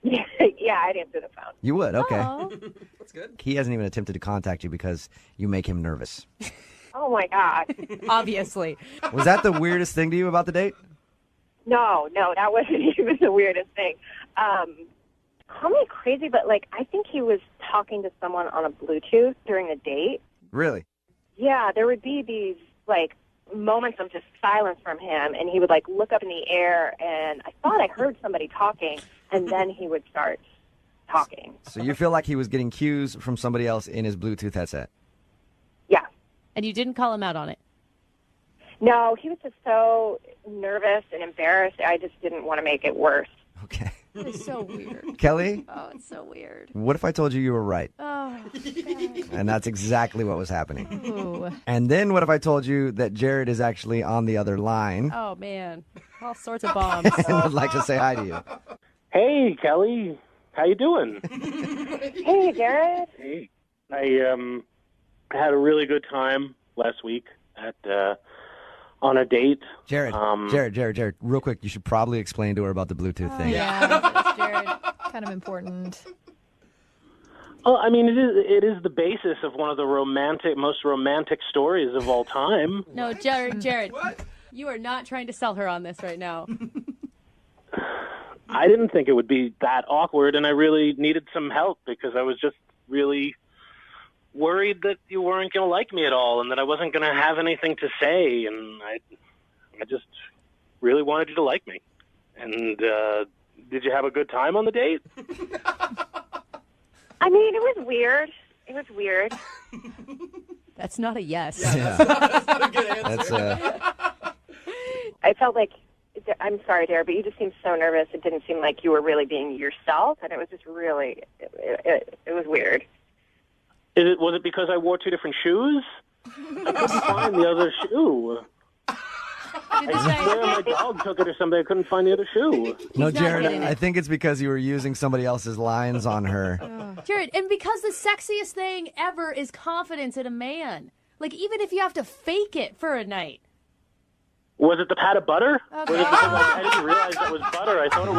Yeah, I'd answer the phone. You would, okay. That's good. He hasn't even attempted to contact you because you make him nervous. Oh, my God. Obviously. Was that the weirdest thing to you about the date? No, that wasn't even the weirdest thing. Call me crazy, but like, I think he was talking to someone on a Bluetooth during the date. Really? Yeah, there would be these like moments of just silence from him, and he would like look up in the air, and I thought I heard somebody talking, and then he would start talking. So you feel like he was getting cues from somebody else in his Bluetooth headset? Yeah. And you didn't call him out on it? No, he was just so nervous and embarrassed. I just didn't want to make it worse. Okay. It's so weird. Kelly? Oh, it's so weird. What if I told you you were right? Oh, God. And that's exactly what was happening. Ooh. And then what if I told you that Jared is actually on the other line Oh, man. All sorts of bombs. and would like to say hi to you? Hey, Kelly. How you doing? Hey, Jared. Hey. I had a really good time last week at on a date. Jared, Jared, real quick, you should probably explain to her about the Bluetooth thing. Yeah, Jared, kind of important. Well, I mean, it is the basis of one of the most romantic stories of all time. No, Jared, you are not trying to sell her on this right now. I didn't think it would be that awkward, and I really needed some help because I was just really worried that you weren't going to like me at all and that I wasn't going to have anything to say, and I just really wanted you to like me. And did you have a good time on the date? I mean, it was weird. It was weird. That's not a yes. Yeah. That's not a good answer. I felt like, I'm sorry, Dara, but you just seemed so nervous. It didn't seem like you were really being yourself, and it was just really, it was weird. Was it because I wore two different shoes? I couldn't find the other shoe. I swear my dog took it or something. I couldn't find the other shoe. No, Jared, I think it's because you were using somebody else's lines on her. Jared, and because the sexiest thing ever is confidence in a man. Like, even if you have to fake it for a night. Was it the pat of butter? Okay. Was it because I didn't realize that was butter. I thought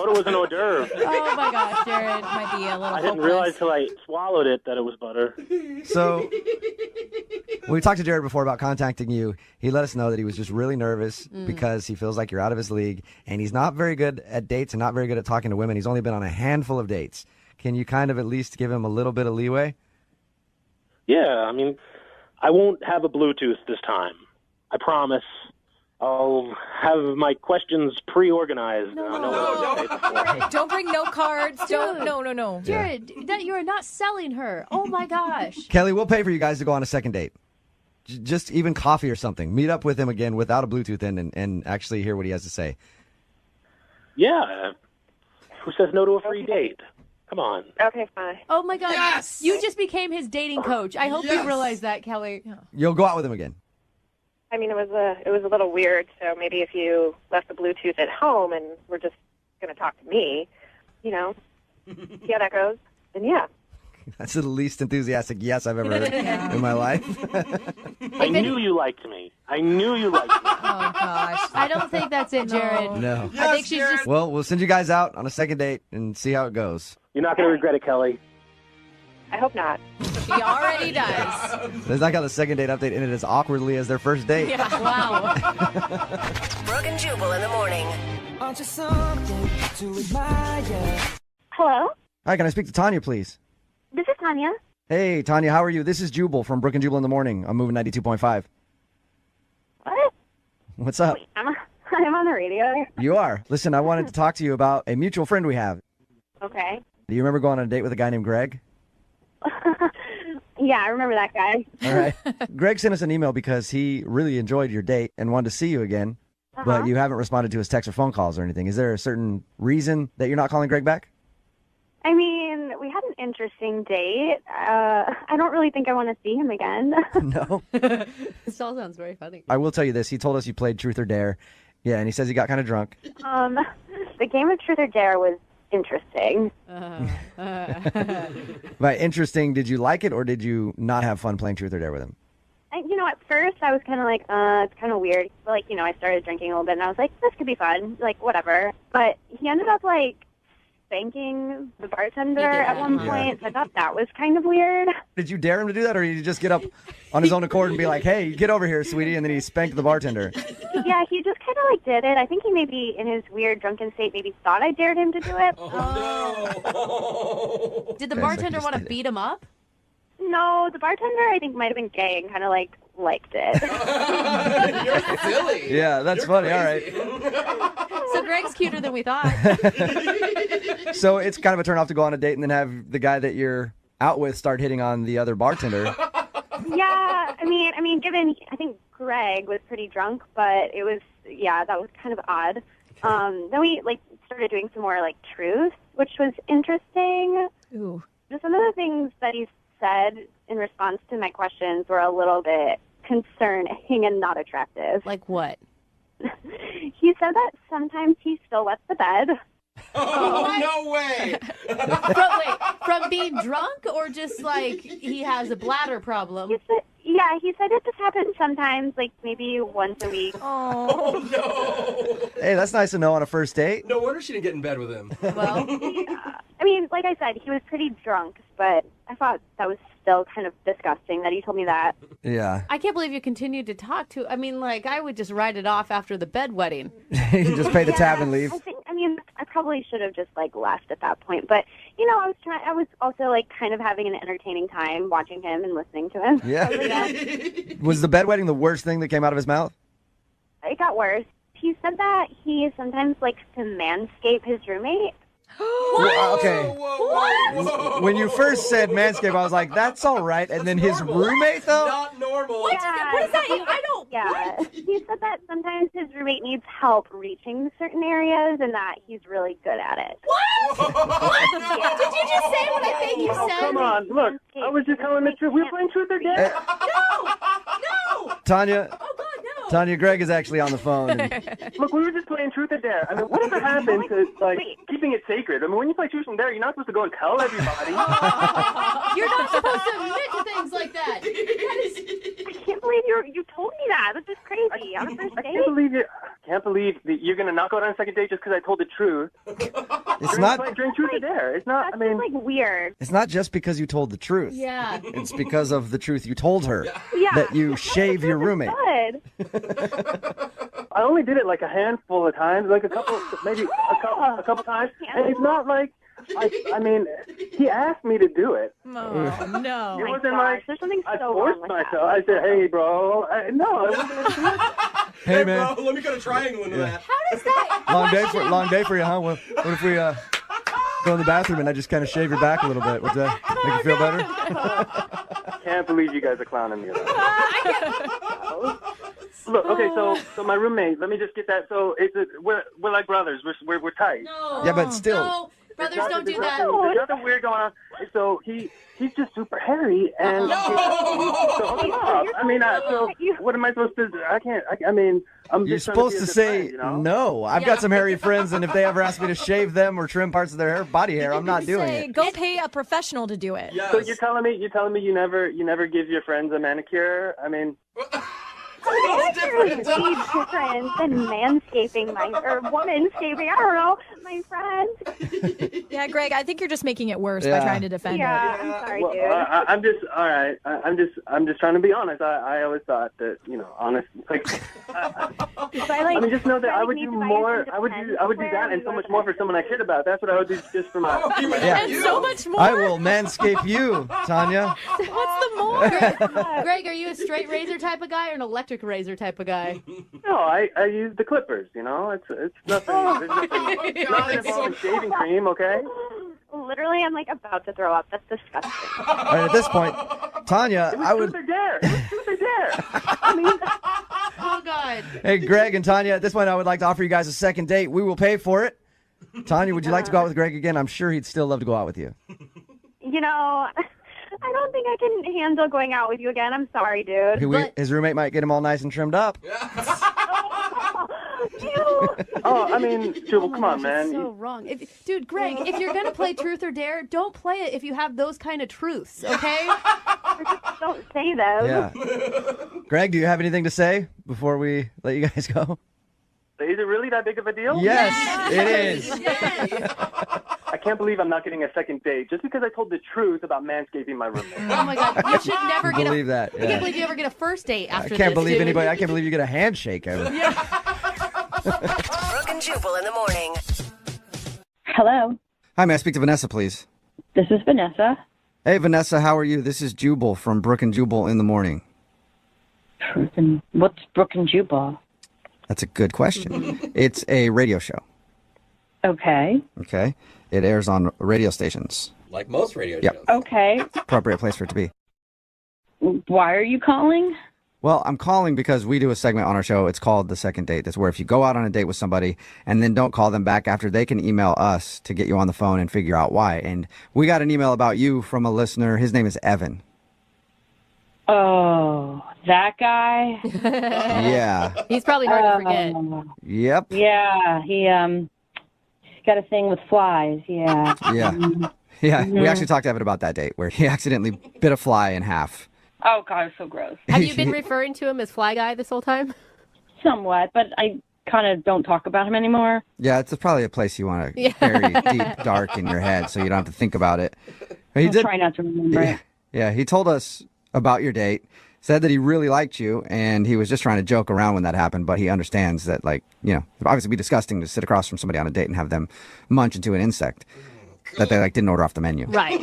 it was an hors d'oeuvre. Oh my gosh, Jared might be a little I didn't hopeless. realize till I swallowed it that it was butter. So, when we talked to Jared before about contacting you, he let us know that he was just really nervous because he feels like you're out of his league, and he's not very good at dates and not very good at talking to women. He's only been on a handful of dates. Can you kind of at least give him a little bit of leeway? Yeah, I mean, I won't have a Bluetooth this time. I promise. I'll have my questions pre-organized. Don't bring no cards. Don't. No. Jared, that you are not selling her. Oh my gosh. Kelly, we'll pay for you guys to go on a second date. Just even coffee or something. Meet up with him again without a Bluetooth in and actually hear what he has to say. Yeah. Who says no to a free date? Come on. Okay, fine. Oh my God. Yes! You just became his dating coach. I hope you realize that, Kelly. You'll go out with him again. I mean, it was a little weird, so maybe if you left the Bluetooth at home and were just going to talk to me, see how that goes, then yeah. That's the least enthusiastic yes I've ever heard in my life. I knew you liked me. Oh gosh. I don't think that's it, Jared. No. I think she's just. Well, we'll send you guys out on a second date and see how it goes. You're not going to regret it, Kelly. I hope not. She already does. There's not got the second date update in it as awkwardly as their first date. Yeah. Wow. Brooke and Jubal in the morning. Hello? Hi, can I speak to Tanya, please? This is Tanya. Hey, Tanya, how are you? This is Jubal from Brooke and Jubal in the morning. I'm moving 92.5. What? What's up? I'm on the radio. You are. Listen, I wanted to talk to you about a mutual friend we have. Okay. Do you remember going on a date with a guy named Greg? Yeah, I remember that guy. All right. Greg sent us an email because he really enjoyed your date and wanted to see you again, but you haven't responded to his text or phone calls or anything. Is there a certain reason that you're not calling Greg back? I mean, we had an interesting date. I don't really think I want to see him again. No. This all sounds very funny. I will tell you this. He told us you played Truth or Dare. Yeah, and he says he got kind of drunk. The game of Truth or Dare was interesting. By interesting, did you like it or did you not have fun playing Truth or Dare with him? At first I was kind of like, it's kind of weird. But, I started drinking a little bit and I was like, this could be fun. Whatever. But he ended up, spanking the bartender at one point. So I thought that was kind of weird. Did you dare him to do that or did he just get up on his own accord and be like, hey, get over here, sweetie, and then he spanked the bartender? Yeah, he just kind of did it. I think he maybe, in his weird drunken state, maybe thought I dared him to do it. Did the Okay, so bartender just want to did it. beat him up? No, the bartender I think might have been gay and kind of liked it. You're silly. Yeah, that's funny. All right. So Greg's cuter than we thought. So it's kind of a turn off to go on a date and then have the guy that you're out with start hitting on the other bartender. Yeah, I mean, given I think Greg was pretty drunk, but it was that was kind of odd. Then we started doing some more truth, which was interesting. Ooh. Some of the things that he said in response to my questions were a little bit concerning and not attractive. Like what? He said that sometimes he still wets the bed. Oh, no way. From being drunk or just he has a bladder problem? He said it just happens sometimes, maybe once a week. Oh, no. Hey, that's nice to know on a first date. No wonder she didn't get in bed with him. Well, I mean, like I said, he was pretty drunk, but I thought that was still kind of disgusting that he told me that. Yeah. I can't believe you continued to talk to. I mean, I would just write it off after the bedwetting. You just pay the tab and leave. I mean, I probably should have just like left at that point. But you know, I was also like kind of having an entertaining time watching him and listening to him. Yeah. Was the bedwetting the worst thing that came out of his mouth? It got worse. He said that he sometimes likes to manscape his roommate. Well, okay. When you first said manscape, I was like, that's all right. And then his roommate, though? Not normal. What? What is that? I don't. Yeah. He said that sometimes his roommate needs help reaching certain areas and that he's really good at it. What? What? Did you just say what I think you said? Come on, look. I was just telling the truth. We were playing Truth or Dare. No! Tanya. Tanya, Greg is actually on the phone. Look, we were just playing Truth or Dare. I mean, whatever happened to, like, keeping it sacred? I mean, when you play Truth or Dare, you're not supposed to go and tell everybody. You're not supposed to admit to things like that. I can't believe you told me that. This is crazy. On a first date? I can't believe that you're going to not go out on a second date just because I told the truth. It's not. During Truth or Dare. It's not, That's like weird. It's not just because you told the truth. Yeah. It's because of the truth you told her. Yeah. That you shave your roommate. Good. I only did it like a handful of times, like a couple, maybe a couple times. And it's not like, I mean, he asked me to do it. Oh, no. It wasn't like there's something I so forced wrong with myself. I said, hey, bro. No, I wasn't. Hey, man. Bro, let me cut a triangle into that. How does that? Long day for you, huh? What if we go in the bathroom and I just kind of shave your back a little bit? Would that make you feel better? Can't believe you guys are clowning me. Look, okay, so my roommate. Let me just get that. So we're like brothers. We're tight. No. Yeah, but still. No. Brothers don't do that. There's nothing weird going on. So he's just super hairy and. I mean, so what am I supposed to do? I mean, I'm You're just trying to supposed be a to good say friend, you know? no. I've got some hairy friends, and if they ever ask me to shave them or trim parts of their body hair, I'm not doing Say, it. go pay a professional to do it. Yes. So you're telling me you never give your friends a manicure? I mean. It's different than manscaping or womanscaping. I don't know, my friend. Yeah, Greg, I think you're just making it worse Yeah. by trying to defend it. I'm sorry, Well, dude. I'm just all right. I'm just trying to be honest. I always thought that honest. Like, I mean, just know that I would do more. I would do that and so much more for someone I cared about. That's what I would do just for my. Yeah. And so much more. I will manscape you, Tanya. What's the more? Greg, are you a straight razor type of guy or an electric razor type of guy? No, I use the clippers. It's nothing. There's nothing involving shaving cream. Okay. Literally, I'm like about to throw up. That's disgusting. All right, at this point, Tanya, I would. Truth or Dare. It was Truth or Dare. I mean. Oh, God. Hey, Greg and Tanya, at this point, I would like to offer you guys a second date. We will pay for it. Tanya, would you like to go out with Greg again? I'm sure he'd still love to go out with you. You know, I don't think I can handle going out with you again. I'm sorry, dude. His roommate might get him all nice and trimmed up. Oh, I mean, Jubal, come on, man. So wrong. Dude, Greg, if you're going to play Truth or Dare, don't play it if you have those kind of truths, okay? Don't say those. Yeah. Greg, do you have anything to say before we let you guys go? Is it really that big of a deal? Yes, it is. Yes. I can't believe I'm not getting a second date just because I told the truth about manscaping my roommate. Oh, my God. You should never get believe that. I can't believe you ever get a first date after I this. can't believe dude. anybody. I can't believe you get a handshake ever. Brooke and Jubal in the morning. Hello, Hi, may I speak to Vanessa, please? this is Vanessa. Hey, Vanessa, how are you? This is Jubal from Brooke and Jubal in the morning. What's Brooke and Jubal? That's a good question. It's a radio show. Okay. Okay. It airs on radio stations. Like most radio Yep. shows. Okay. Appropriate place for it to be. Why are you calling? Well, I'm calling because we do a segment on our show. It's called The Second Date. That's where if you go out on a date with somebody and then don't call them back after, they can email us to get you on the phone and figure out why. And we got an email about you from a listener. His name is Evan. Oh, that guy? Yeah. He's probably hard to forget. Yep. Yeah, he's got a thing with flies. Yeah. Yeah. Yeah. We actually talked to Evan about that date where he accidentally bit a fly in half. Oh God, it's so gross. Have you been referring to him as Fly Guy this whole time? Somewhat, but I kind of don't talk about him anymore. Yeah, it's probably a place you want to Yeah. bury deep, dark in your head so you don't have to think about it. He I'll try not to remember it. Yeah, he told us about your date, said that he really liked you, and he was just trying to joke around when that happened, but he understands that, like, you know, it'd obviously be disgusting to sit across from somebody on a date and have them munch into an insect that they, like, didn't order off the menu. Right.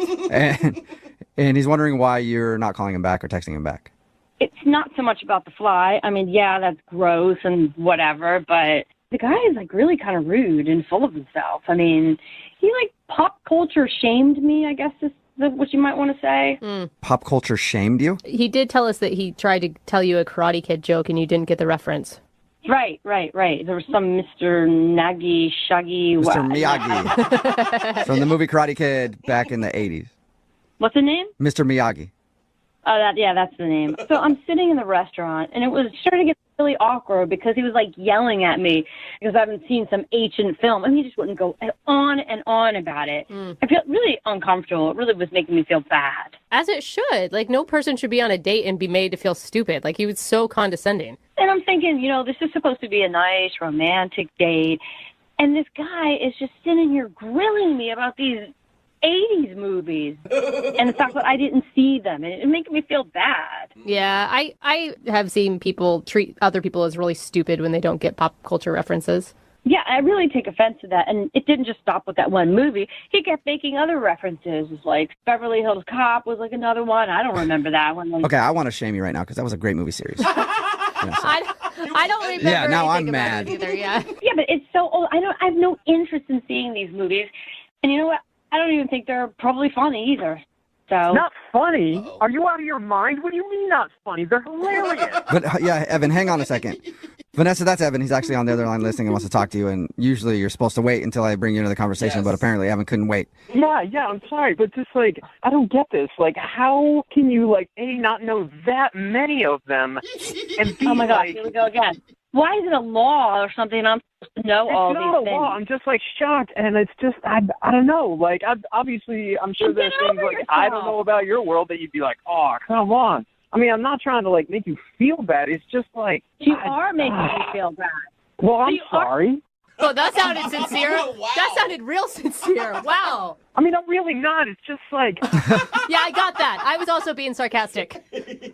And he's wondering why you're not calling him back or texting him back. It's not so much about the fly. I mean, yeah, that's gross and whatever, but the guy is, like, really kind of rude and full of himself. I mean, he, like, pop culture shamed me, I guess is what you might want to say. Pop culture shamed you? He did tell us that he tried to tell you a Karate Kid joke and you didn't get the reference. Right. There was some Mr. Nagi, Shaggy... Mr. Miyagi. From the movie Karate Kid back in the 80s. What's the name? Mr. Miyagi. Oh, that's the name. So I'm sitting in the restaurant, and it was starting to get really awkward because he was, like, yelling at me because I haven't seen some ancient film, and he just wouldn't go on and on about it. I felt really uncomfortable. It really was making me feel bad. As it should. Like, no person should be on a date and be made to feel stupid. Like, he was so condescending. And I'm thinking, you know, this is supposed to be a nice, romantic date, and this guy is just sitting here grilling me about these 80s movies and the fact that I didn't see them, and it made me feel bad. Yeah, I have seen people treat other people as really stupid when they don't get pop culture references. Yeah, I really take offense to that, and it didn't just stop with that one movie. He kept making other references, like Beverly Hills Cop was like another one. I don't remember that one. Okay, I want to shame you right now because that was a great movie series. I don't remember. Yeah, now I'm anything about mad. it either. Yeah. Yeah, but it's so old. I have no interest in seeing these movies, and you know what? I don't even think they're probably funny either. So Not funny? Are you out of your mind? What do you mean not funny? They're hilarious. But yeah, Evan, hang on a second. Vanessa, that's Evan. He's actually on the other line listening and wants to talk to you. And usually you're supposed to wait until I bring you into the conversation, but apparently Evan couldn't wait. Yeah, I'm sorry, but just, like, I don't get this. Like, how can you, like, A, not know that many of them, and B, oh my God, like, here we go again. Why is it a law or something? I'm supposed to know all it's these not a things. law. I'm just, like, shocked, and it's just, I don't know. Like, obviously, I'm sure there's things, like, I don't know about your world that you'd be like, oh, come on. I mean, I'm not trying to, like, make you feel bad. It's just, like... You are making me feel bad. Well, I'm sorry. Oh, that sounded sincere. That sounded real sincere. Wow. I mean, I'm really not. It's just like... Yeah, I got that. I was also being sarcastic.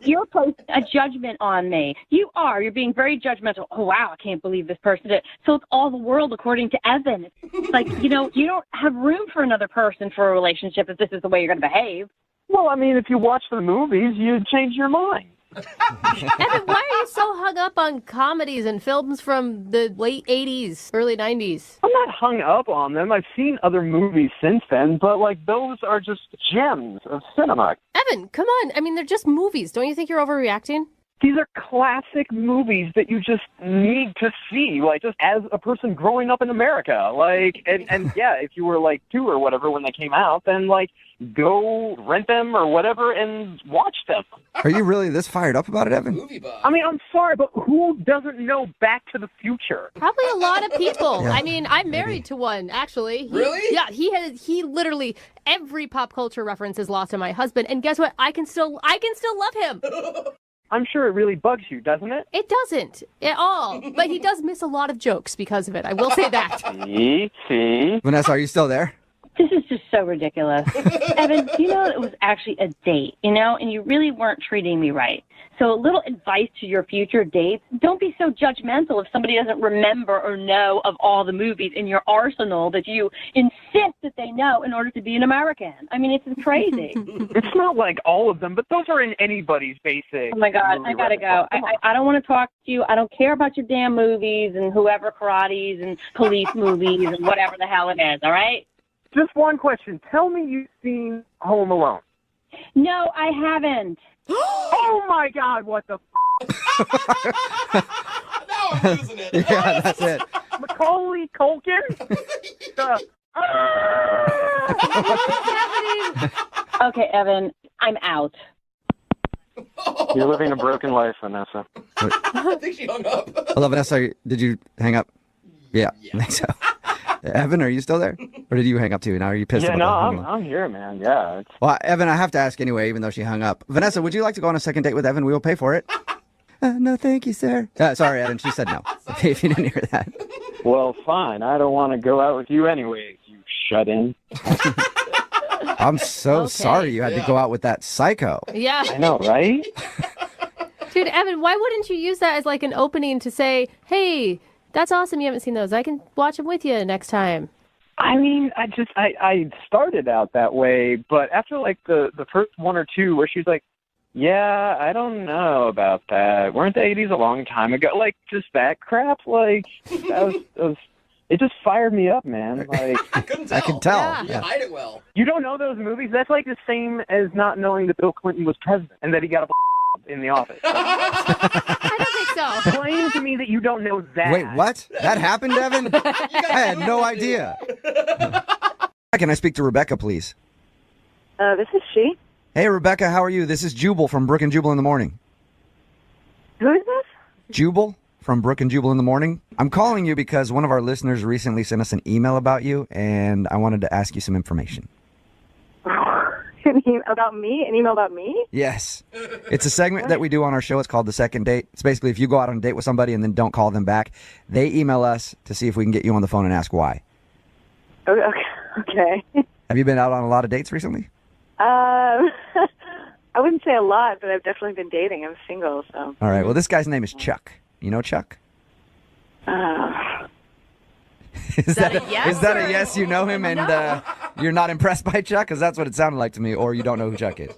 You're posting a judgment on me. You are. You're being very judgmental. Oh, wow, I can't believe this person did. So it's all the world according to Evan. It's like, you know, you don't have room for another person for a relationship if this is the way you're going to behave. Well, I mean, if you watch the movies, you change your mind. Evan, why are you so hung up on comedies and films from the late 80s, early 90s? I'm not hung up on them. I've seen other movies since then, but, like, those are just gems of cinema. Evan, come on. I mean, they're just movies. Don't you think you're overreacting? These are classic movies that you just need to see, like, just as a person growing up in America. Like, and yeah, if you were, like, 2 or whatever when they came out, then, like, go rent them or whatever and watch them. Are you really this fired up about it, Evan? I mean, I'm sorry, but who doesn't know Back to the Future? Probably a lot of people. Yeah. I mean, I'm married to one, actually. Really? Yeah, he literally, every pop culture reference is lost on my husband. And guess what? I can still love him. I'm sure it really bugs you, doesn't it? It doesn't at all. But he does miss a lot of jokes because of it. I will say that. See? Vanessa, are you still there? This is just so ridiculous. Evan, you know it was actually a date, you know, and you really weren't treating me right. So a little advice to your future dates, don't be so judgmental if somebody doesn't remember or know of all the movies in your arsenal that you insist that they know in order to be an American. I mean, it's crazy. It's not like all of them, but those are in anybody's basic. Oh, my God, movie I gotta go. repertoire. I don't want to talk to you. I don't care about your damn movies and whoever karates and police movies and whatever the hell it is, all right? Just one question. Tell me you've seen Home Alone. No, I haven't. Oh, my God, what the I'm losing it. Yeah, that's it. Macaulay Culkin? Okay, Evan, I'm out. You're living a broken life, Vanessa. I think she hung up. Hello, Vanessa. Did you hang up? Yeah, I think so. Evan, are you still there? Or did you hang up too? Now are you pissed Yeah, about no, that? I'm here, man. Yeah. It's... Well, Evan, I have to ask anyway, even though she hung up. Vanessa, would you like to go on a second date with Evan? We will pay for it. No, thank you, sir. Sorry, Evan. She said no. If you didn't hear that. Well, fine. I don't want to go out with you anyway, you shut in. I'm so sorry you had to go out with that psycho. Yeah. I know, right? Dude, Evan, why wouldn't you use that as like an opening to say, hey, that's awesome you haven't seen those. I can watch them with you next time. I mean, I started out that way, but after like the first one or two where she's like, yeah, I don't know about that. Weren't the 80s a long time ago? Like, just that crap? Like, that was it just fired me up, man. Like, I can tell. Yeah. You hide it well. You don't know those movies? That's like the same as not knowing that Bill Clinton was president and that he got a in the office. I don't think so. Explain to me that you don't know that. Wait, what? That happened, Evan? I had no idea. Can I speak to Rebecca, please? This is she. Hey, Rebecca, how are you? This is Jubal from Brook and Jubal in the Morning. Who is this? Jubal from Brook and Jubal in the Morning. I'm calling you because one of our listeners recently sent us an email about you, and I wanted to ask you some information. About me? An email about me? Yes. It's a segment that we do on our show. It's called The Second Date. It's basically if you go out on a date with somebody and then don't call them back, they email us to see if we can get you on the phone and ask why. Okay. Have you been out on a lot of dates recently? I wouldn't say a lot, but I've definitely been dating. I'm single, so. All right. Well, this guy's name is Chuck. You know Chuck? Is that a yes? You know him and you're not impressed by Chuck? Because that's what it sounded like to me. Or you don't know who Chuck is.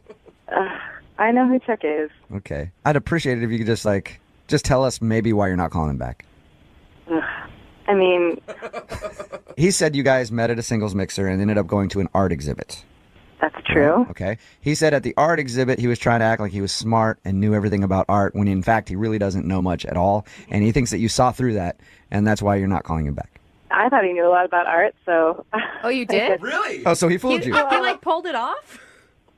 I know who Chuck is. Okay. I'd appreciate it if you could just tell us maybe why you're not calling him back. I mean... He said you guys met at a singles mixer and ended up going to an art exhibit. That's true. Okay. He said at the art exhibit he was trying to act like he was smart and knew everything about art when in fact he really doesn't know much at all. And he thinks that you saw through that and that's why you're not calling him back. I thought he knew a lot about art, so... Oh, you did? Really? Oh, so he fooled you. He like pulled it off?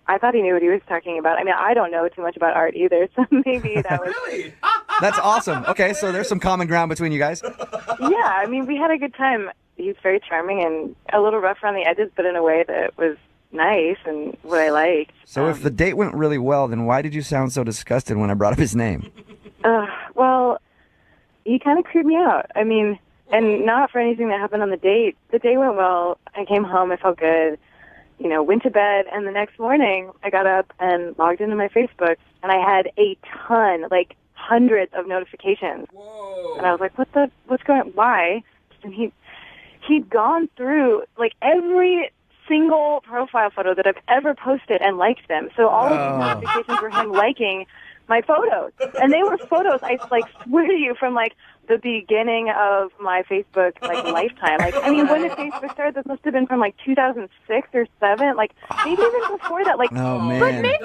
I thought he knew what he was talking about. I mean, I don't know too much about art either, so maybe that was... Really? That's awesome. Okay, so there's some common ground between you guys. Yeah, I mean, we had a good time. He's very charming and a little rough around the edges, but in a way that was nice and what I liked. So if the date went really well, then why did you sound so disgusted when I brought up his name? Well, he kind of creeped me out. I mean, and not for anything that happened on the date. The day went well. I came home. I felt good. You know, went to bed, and the next morning I got up and logged into my Facebook, and I had a ton, like hundreds of notifications. Whoa. And I was like, what's going on? Why? And he'd gone through, like, every single profile photo that I've ever posted and liked them. So all of these notifications were him liking my photos. And they were photos, I, like, swear to you, from, like, the beginning of my Facebook, like, lifetime. Like, I mean, when did Facebook start? This must have been from, like, 2006 or 7. Like, maybe even before that. Like, oh, man. But maybe...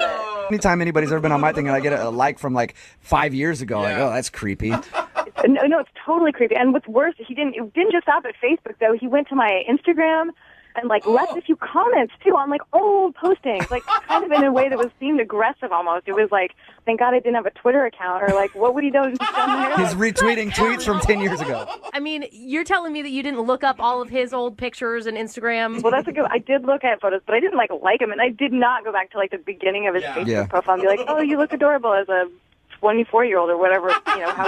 Anytime anybody's ever been on my thing and I get a like from, like, 5 years ago, like, oh, that's creepy. No, it's totally creepy. And what's worse, it didn't just stop at Facebook, though. He went to my Instagram and, like, left a few comments, too, on, like, old postings, like, kind of in a way that seemed aggressive almost. It was like, thank God I didn't have a Twitter account, or, like, what would he do? He's retweeting tweets from 10 years ago. I mean, you're telling me that you didn't look up all of his old pictures and Instagram? Well, that's a good... I did look at photos, but I didn't, like him, and I did not go back to, like, the beginning of his Facebook profile and be like, oh, you look adorable as a 24-year-old or whatever,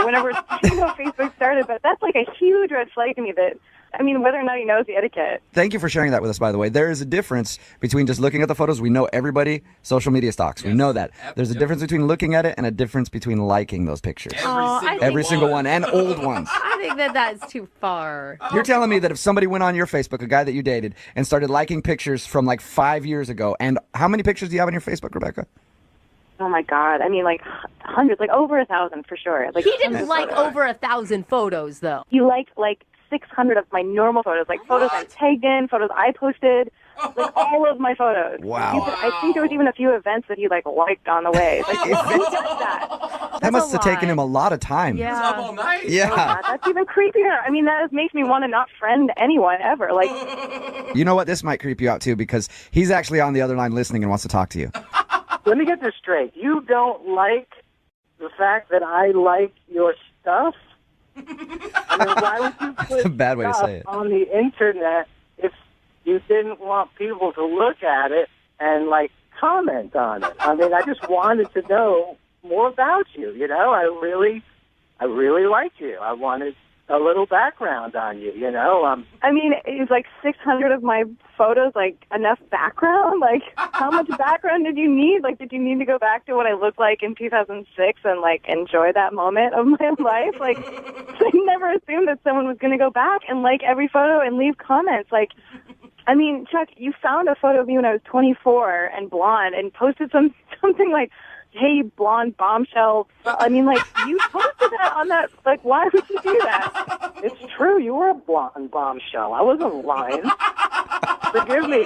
whenever Facebook started. But that's, like, a huge red flag to me that... I mean, whether or not he knows the etiquette. Thank you for sharing that with us, by the way. There is a difference between just looking at the photos. We know everybody social media stalks. Yes. We know that. There's a difference between looking at it and a difference between liking those pictures. Every single one, and old ones. I think that's too far. You're telling me that if somebody went on your Facebook, a guy that you dated, and started liking pictures from like 5 years ago, and how many pictures do you have on your Facebook, Rebecca? Oh, my God. I mean, like, hundreds, like over 1,000 for sure. Like, he didn't like over 1,000 photos, though. He liked, like, 600 of my normal photos, like photos I tagged in, photos I posted, like all of my photos. Wow. I think there was even a few events that he like liked on the way. Like, who does that? That must have taken him a lot of time. Yeah. Up all night. Yeah. Oh, God, that's even creepier. I mean, that makes me want to not friend anyone ever. Like, you know what? This might creep you out too because he's actually on the other line listening and wants to talk to you. Let me get this straight. You don't like the fact that I like your stuff? I mean, why would you put That's a bad way to stuff say it. on the internet if you didn't want people to look at it and, like, comment on it? I mean, I just wanted to know more about you, you know? I really like you. I wanted a little background on you, you know? I mean, is like 600 of my photos like enough background? Like, how much background did you need? Like, did you need to go back to what I looked like in 2006 and like enjoy that moment of my life? Like, I never assumed that someone was going to go back and like every photo and leave comments. Like, I mean, Chuck, you found a photo of me when I was 24 and blonde and posted something like, "Hey, blonde bombshell." I mean, like, you posted that on that. Like, why would you do that? It's true. You were a blonde bombshell. I wasn't lying. Forgive me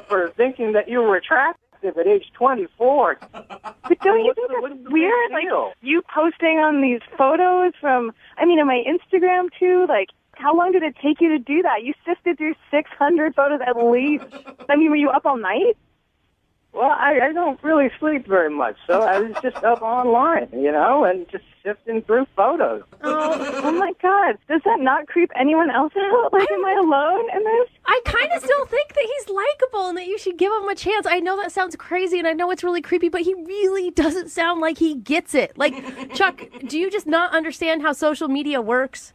for thinking that you were attractive at age 24. But don't you think that's weird? Like, you posting on these photos from, I mean, on my Instagram, too, like, how long did it take you to do that? You sifted through 600 photos at least. I mean, were you up all night? Well, I don't really sleep very much, so I was just up online, you know, and just sifting through photos. Oh my God. Does that not creep anyone else out? Like, am I alone in this? I kind of still think that he's likable and that you should give him a chance. I know that sounds crazy and I know it's really creepy, but he really doesn't sound like he gets it. Like, Chuck, do you just not understand how social media works?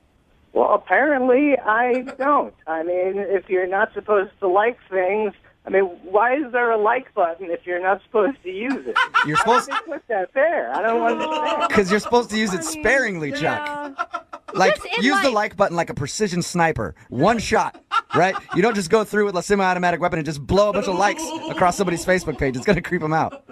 Well, apparently I don't. I mean, if you're not supposed to like things, I mean, why is there a like button if you're not supposed to use it? You're supposed to put that there. I don't understand. Because you're supposed to use it sparingly, Chuck. Like, use the like button like a precision sniper. One shot, right? You don't just go through with a semi-automatic weapon and just blow a bunch of likes across somebody's Facebook page. It's going to creep them out.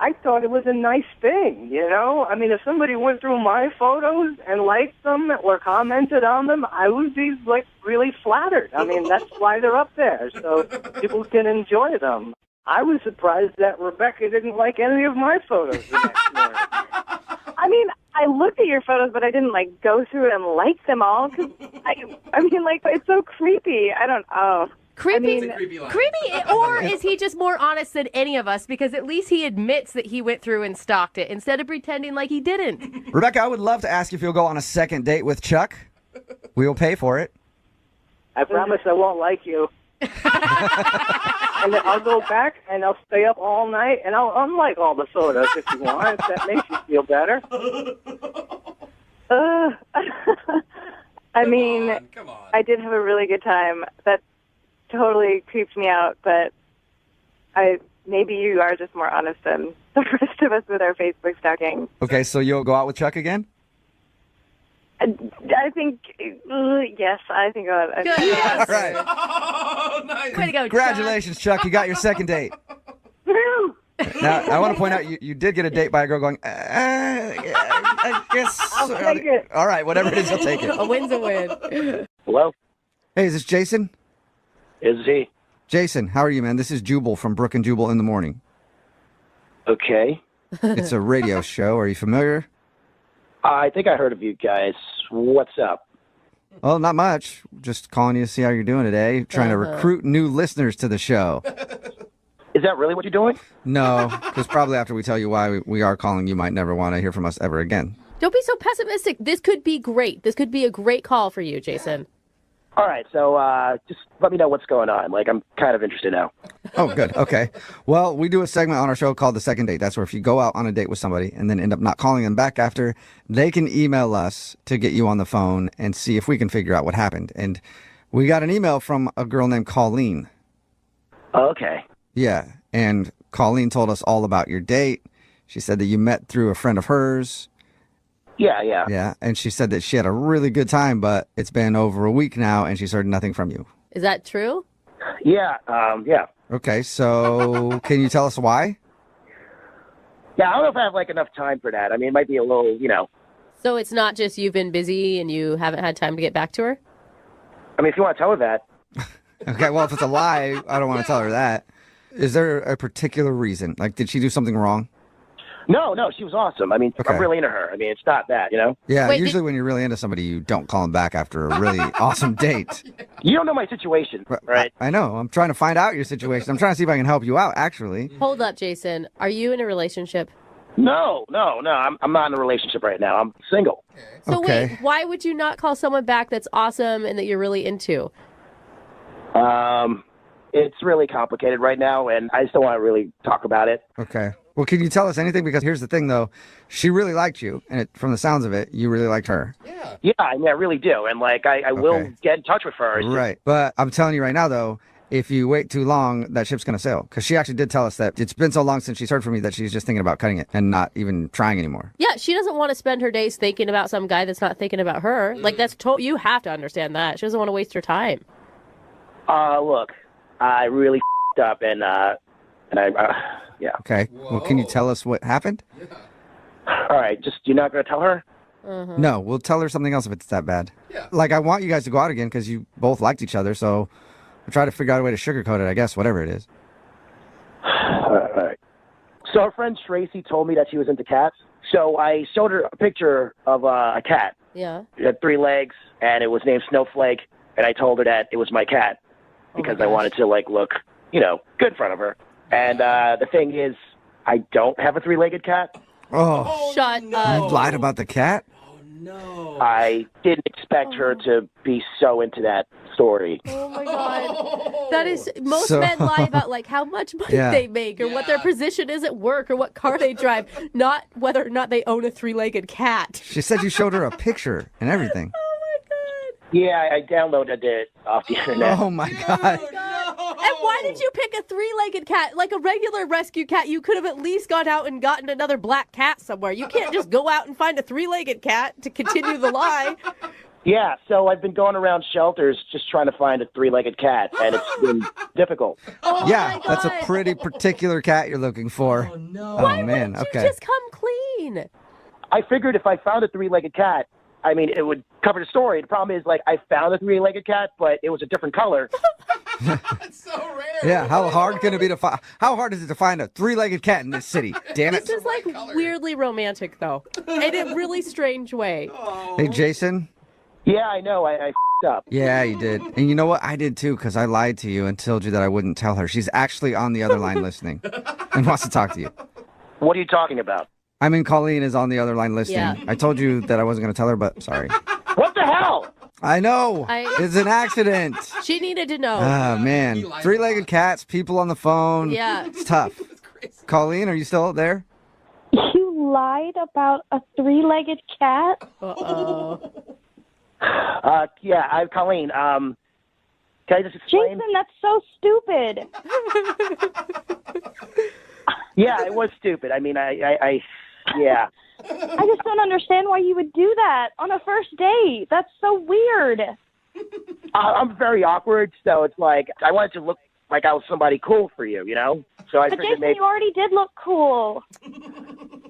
I thought it was a nice thing, you know? I mean, if somebody went through my photos and liked them or commented on them, I would be, like, really flattered. I mean, that's why they're up there, so people can enjoy them. I was surprised that Rebecca didn't like any of my photos the next morning. I mean, I looked at your photos, but I didn't, like, go through and like them all. Cause I mean, like, it's so creepy. Creepy, I mean, creepy, or is he just more honest than any of us? Because at least he admits that he went through and stalked it instead of pretending like he didn't. Rebecca, I would love to ask you if you'll go on a second date with Chuck. We will pay for it. I promise I won't like you. And then I'll go back and I'll stay up all night and I'll unlike all the photos if you want, if that makes you feel better. I mean, I did have a really good time. That totally creeps me out, but maybe you are just more honest than the rest of us with our Facebook stalking. Okay, so you'll go out with Chuck again? I think, yes, I think I'll. All right. Oh, nice. Way to go, Congratulations, Chuck. You got your second date. Now, I want to point out, you did get a date by a girl going, I guess. I'll take it. All right, whatever it is, you'll take it. A win's a win. Hello? Hey, is this Jason? Is he? Jason, how are you, man? This is Jubal from Brook and Jubal in the Morning. Okay. It's a radio show. Are you familiar? I think I heard of you guys. What's up? Well, not much. Just calling you to see how you're doing today. Trying to recruit new listeners to the show. Is that really what you're doing? No, because probably after we tell you why we are calling, you might never want to hear from us ever again. Don't be so pessimistic. This could be great. This could be a great call for you, Jason. All right, so just let me know what's going on. Like, I'm kind of interested now. Oh, good. Okay. Well, we do a segment on our show called The Second Date. That's where if you go out on a date with somebody and then end up not calling them back after, they can email us to get you on the phone and see if we can figure out what happened. And we got an email from a girl named Colleen. Okay. Yeah. And Colleen told us all about your date. She said that you met through a friend of hers. Yeah. Yeah. And she said that she had a really good time, but it's been over a week now and she's heard nothing from you. Is that true? Yeah. Okay. So can you tell us why? Yeah, I don't know if I have, like, enough time for that. I mean, it might be a little, So it's not just you've been busy and you haven't had time to get back to her? I mean, if you want to tell her that. Okay. Well, if it's a lie, I don't want to tell her that. Is there a particular reason? Like, did she do something wrong? No, she was awesome. I mean, Okay. I'm really into her. I mean, it's not that, Yeah, Wait, usually when you're really into somebody, you don't call them back after a really awesome date. You don't know my situation, right? I know. I'm trying to find out your situation. I'm trying to see if I can help you out, actually. Hold up, Jason. Are you in a relationship? No. I'm not in a relationship right now. I'm single. So Okay. wait, why would you not call someone back that's awesome and that you're really into? It's really complicated right now, and I just don't want to really talk about it. Okay. Well, can you tell us anything? Because here's the thing, though. She really liked you, and from the sounds of it, you really liked her. Yeah, I mean, I really do. And, like, I will get in touch with her. It's just- Right. But I'm telling you right now, though, if you wait too long, that ship's going to sail. Because she actually did tell us that it's been so long since she's heard from me that she's just thinking about cutting it and not even trying anymore. Yeah, she doesn't want to spend her days thinking about some guy that's not thinking about her. Like, that's you have to understand that. She doesn't want to waste her time. Look, I really f***ed up, and yeah. Okay. Well, can you tell us what happened? All right, just you're not going to tell her? No, we'll tell her something else if it's that bad. Yeah. Like, I want you guys to go out again because you both liked each other, so we'll try to figure out a way to sugarcoat it, I guess, whatever it is. All right. So our friend Tracy told me that she was into cats, so I showed her a picture of a cat. Yeah. It had 3 legs, and it was named Snowflake, and I told her that it was my cat because I wanted to, like, look, good in front of her. And the thing is, I don't have a 3-legged cat. Oh. Shut You up. lied about the cat? I didn't expect her to be so into that story. Oh my God. That is, most So- men lie about like how much money Yeah. they make or what their position is at work or what car they drive, not whether or not they own a 3-legged cat. She said you showed her a picture and everything. Yeah, I downloaded it off the internet. Oh, my God. And why did you pick a 3-legged cat? Like a regular rescue cat, you could have at least gone out and gotten another black cat somewhere. You can't just go out and find a 3-legged cat to continue the lie. Yeah, so I've been going around shelters just trying to find a 3-legged cat, and it's been difficult. Yeah, that's a pretty particular cat you're looking for. Oh, no. Oh, man. Okay. Just come clean. I figured if I found a 3-legged cat, I mean, it would cover the story. The problem is, like, I found a 3-legged cat, but it was a different color. Yeah, how hard can it be to find? How hard is it to find a 3-legged cat in this city? Damn it! This is like weirdly romantic, though, in a really strange way. Hey, Jason. Yeah, I know. I f***ed up. Yeah, you did, and you know what? I did too, because I lied to you and told you that I wouldn't tell her. She's actually on the other line listening and wants to talk to you. What are you talking about? I mean, Colleen is on the other line listening. Yeah. I told you that I wasn't going to tell her, but sorry. What the hell? I know. It's an accident. She needed to know. Ah, man. 3-legged cats, people on the phone. Yeah. It's tough. Colleen, are you still there? You lied about a 3-legged cat? Uh-oh. Yeah, Colleen, can I just explain? Jason, that's so stupid. Yeah, it was stupid. I mean, yeah. I just don't understand why you would do that on a first date. That's so weird. I'm very awkward, so it's like I wanted to look like I was somebody cool for you, you know? So I But figured Jason, maybe you already did look cool.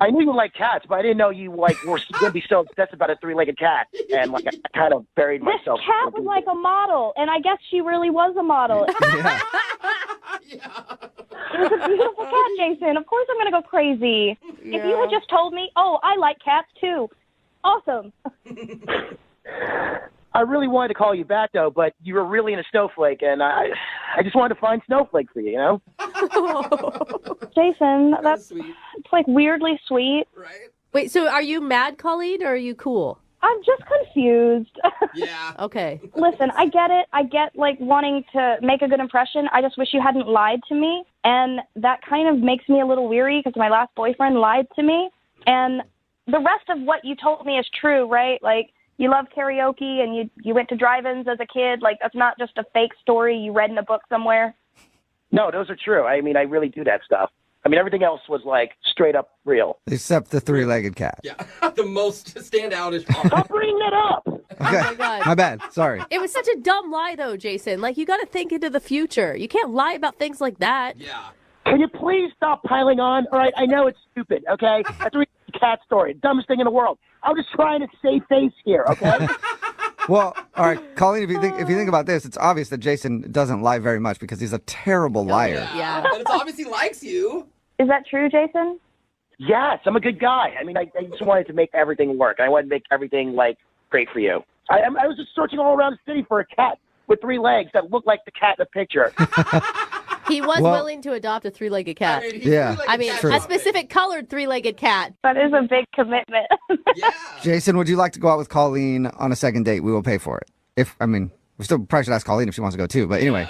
I knew you liked cats, but I didn't know you like were going to be so obsessed about a 3-legged cat. And like I kind of buried This myself. cat was like a model, and I guess she really was a model. It was a beautiful cat, Jason. Of course I'm going to go crazy. If you had just told me, oh, I like cats too. Awesome. I really wanted to call you back though, but you were really in a Snowflake, and I just wanted to find Snowflake for you, you know? Jason, that's it's like weirdly sweet. Wait, so are you mad, Colleen, or are you cool? I'm just confused. Yeah. Okay. Listen, I get it. I get, like, wanting to make a good impression. I just wish you hadn't lied to me. And that kind of makes me a little weary because my last boyfriend lied to me. And the rest of what you told me is true, right? Like, you love karaoke and you went to drive-ins as a kid. Like, that's not just a fake story you read in a book somewhere. No, those are true. I mean, I really do that stuff. I mean, everything else was, like, straight up real. Except the 3-legged cat. Yeah. The most standoutish part. Stop bringing it up! Okay. Oh my God. My bad. Sorry. It was such a dumb lie, though, Jason. Like, you got to think into the future. You can't lie about things like that. Yeah. Can you please stop piling on? All right, I know it's stupid, okay? A 3-legged cat story, dumbest thing in the world. I'm just trying to save face here, okay? Well, all right, Colleen, if you think about this, it's obvious that Jason doesn't lie very much because he's a terrible liar. Yeah. And it's obvious he likes you. Is that true, Jason? Yes, I'm a good guy. I mean, I just wanted to make everything work. I wanted to make everything, like, great for you. I was just searching all around the city for a cat with 3 legs that looked like the cat in the picture. He was Well- willing to adopt a 3-legged cat. Yeah. I mean, True. a specific colored 3-legged cat. That is a big commitment. Jason, would you like to go out with Colleen on a second date? We will pay for it. We still probably should ask Colleen if she wants to go too. But anyway,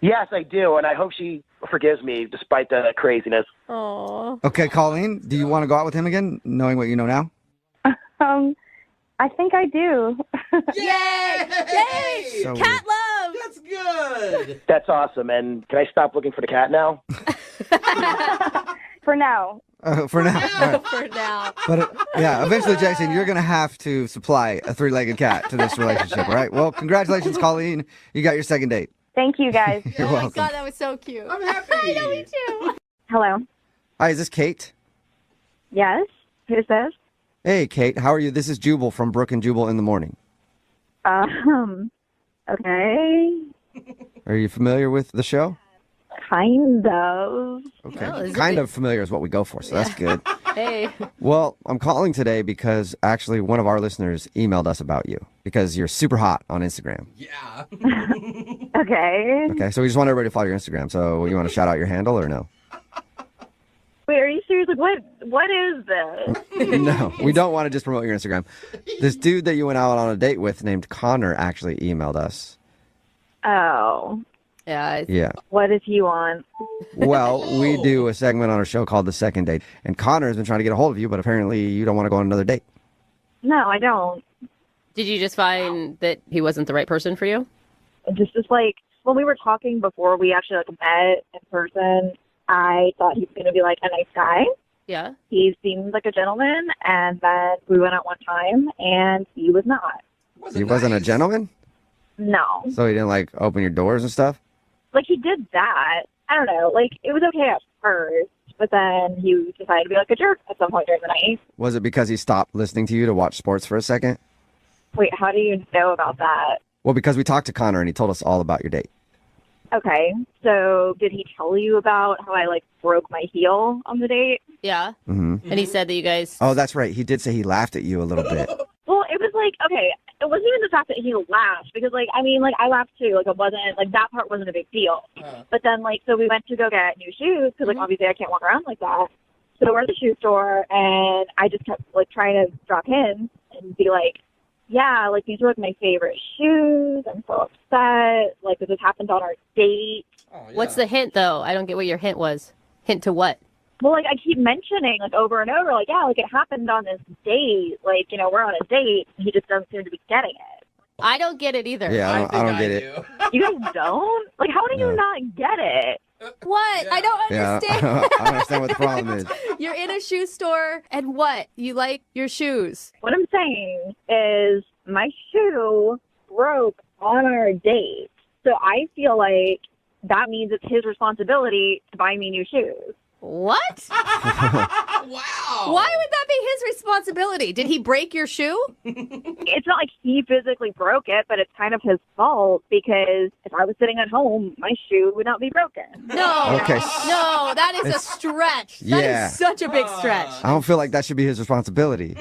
Yes, I do, and I hope she forgives me despite the craziness. Aww. Okay, Colleen, do you want to go out with him again, knowing what you know now? I think I do. Yay! Yay! So Cat love! That's good. That's awesome, and can I stop looking for the cat now? For now. For now. All right. For now. But yeah, eventually, Jason, you're going to have to supply a three-legged cat to this relationship, all right? Well, congratulations, Colleen. You got your second date. Thank you, guys. You're Oh my welcome. god, that was so cute. I'm happy. I know, me too. Hello. Hi, is this Kate? Yes. Who's this? Hey, Kate, how are you? This is Jubal from Brook and Jubal in the Morning. Okay. Are you familiar with the show? Kind of. Okay. Oh, is it kind big? of familiar is what we go for, so that's good. Hey. Well, I'm calling today because actually one of our listeners emailed us about you because you're super hot on Instagram. Yeah. Okay. Okay, so we just want everybody to follow your Instagram. So you want to shout out your handle or no? Wait, are you serious? Like, what is this? No, we don't want to just promote your Instagram. This dude that you went out on a date with named Connor actually emailed us. Oh. Yeah. Yeah. What does he want? Well, we do a segment on our show called The Second Date. And Connor has been trying to get a hold of you, but apparently you don't want to go on another date. No, I don't. Did you just find that he wasn't the right person for you? Just like when we were talking before we actually like met in person, I thought he was going to be like a nice guy. Yeah. He seemed like a gentleman, and then we went out one time, and he was not. He wasn't a gentleman? No. So he didn't like open your doors and stuff? Like he did that. I don't know. Like it was okay at first, but then he decided to be like a jerk at some point during the night. Was it because he stopped listening to you to watch sports for a second? Wait, how do you know about that? Well, because we talked to Connor and he told us all about your date. Okay, so did he tell you about how I like broke my heel on the date? Yeah. Mm-hmm. And he said that you guys. Oh, that's right. He did say he laughed at you a little bit. Well, it was like, okay, it wasn't even the fact that he laughed, because, like, I mean, like, I laughed too. Like, it wasn't, like, that part wasn't a big deal. But then, like, so we went to go get new shoes, because, like, obviously I can't walk around like that. So we're at the shoe store, and I just kept, like, trying to drop hints and be like, yeah, like, these were, like, my favorite shoes. I'm so upset. Like, this happened on our date. What's the hint, though? I don't get what your hint was. Hint to what? Well, like, I keep mentioning, like, over and over, like, yeah, like, it happened on this date. Like, you know, we're on a date, and he just doesn't seem to be getting it. I don't get it either. Yeah, I don't get it. You guys don't? Like, how do you not get it? What? I don't Yeah, understand. I don't understand what the problem is. You're in a shoe store, and what? You like your shoes. What I'm saying is my shoe broke on our date. So I feel like that means it's his responsibility to buy me new shoes. What? Wow. Why would that be his responsibility? Did he break your shoe? It's not like he physically broke it, but it's kind of his fault, because if I was sitting at home, my shoe would not be broken. No. Okay. No, that is a stretch. That Yeah. is such a big stretch. I don't feel like that should be his responsibility.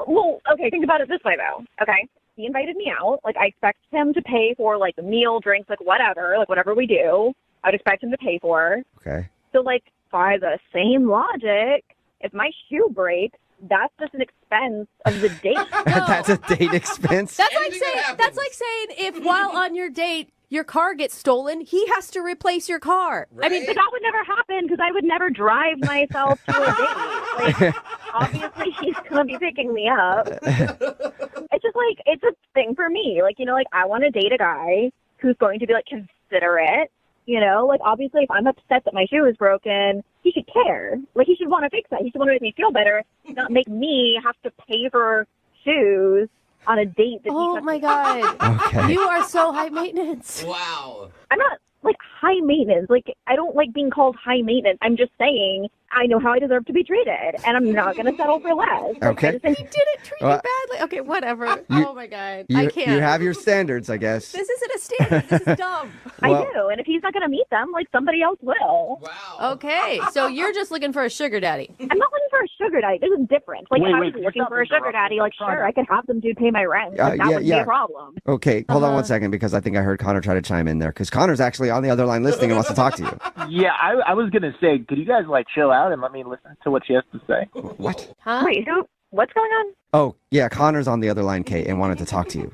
Well, okay, think about it this way, though. Okay, he invited me out. Like, I expect him to pay for, like, the meal, drinks, like, whatever we do, I would expect him to pay for. Okay. So, like, by the same logic, if my shoe breaks, that's just an expense of the date. That's a date expense? That's like saying if while on your date your car gets stolen, he has to replace your car. I mean, but that would never happen, because I would never drive myself to a date. Like, obviously, he's going to be picking me up. It's just like, it's a thing for me. Like, you know, like, I want to date a guy who's going to be, like, considerate. You know, like, obviously, if I'm upset that my shoe is broken, he should care. Like, he should want to fix that. He should want to make me feel better, not make me have to pay for shoes on a date that Oh my God. Okay. You are so high maintenance. Wow. I'm not, like, high maintenance. Like, I don't like being called high maintenance. I'm just saying I know how I deserve to be treated, and I'm not going to settle for less. Like, Okay. I just think, He didn't treat you Well, badly. Okay, whatever. you- Oh my God. You, I can't. you have your standards, I guess. This isn't a standard. This is dumb. Well- I do, and if he's not going to meet them, like, somebody else will. Okay, so you're just looking for a sugar daddy. I'm not looking for a sugar daddy. This is different. Like, Wait, if I wait, was looking stop for a sugar interrupting. daddy, like, sure, I could have some dude pay my rent. Like, that yeah, wouldn't be yeah. a problem. Okay, hold on Uh-huh. one second, because I think I heard Connor try to chime in there, because Connor's actually on the other line listening and wants to talk to you. Yeah, I was gonna say, could you guys like chill out and let me listen to what she has to say? What? Huh? Wait, what's going on? Oh, yeah, Connor's on the other line, Kate, and wanted to talk to you.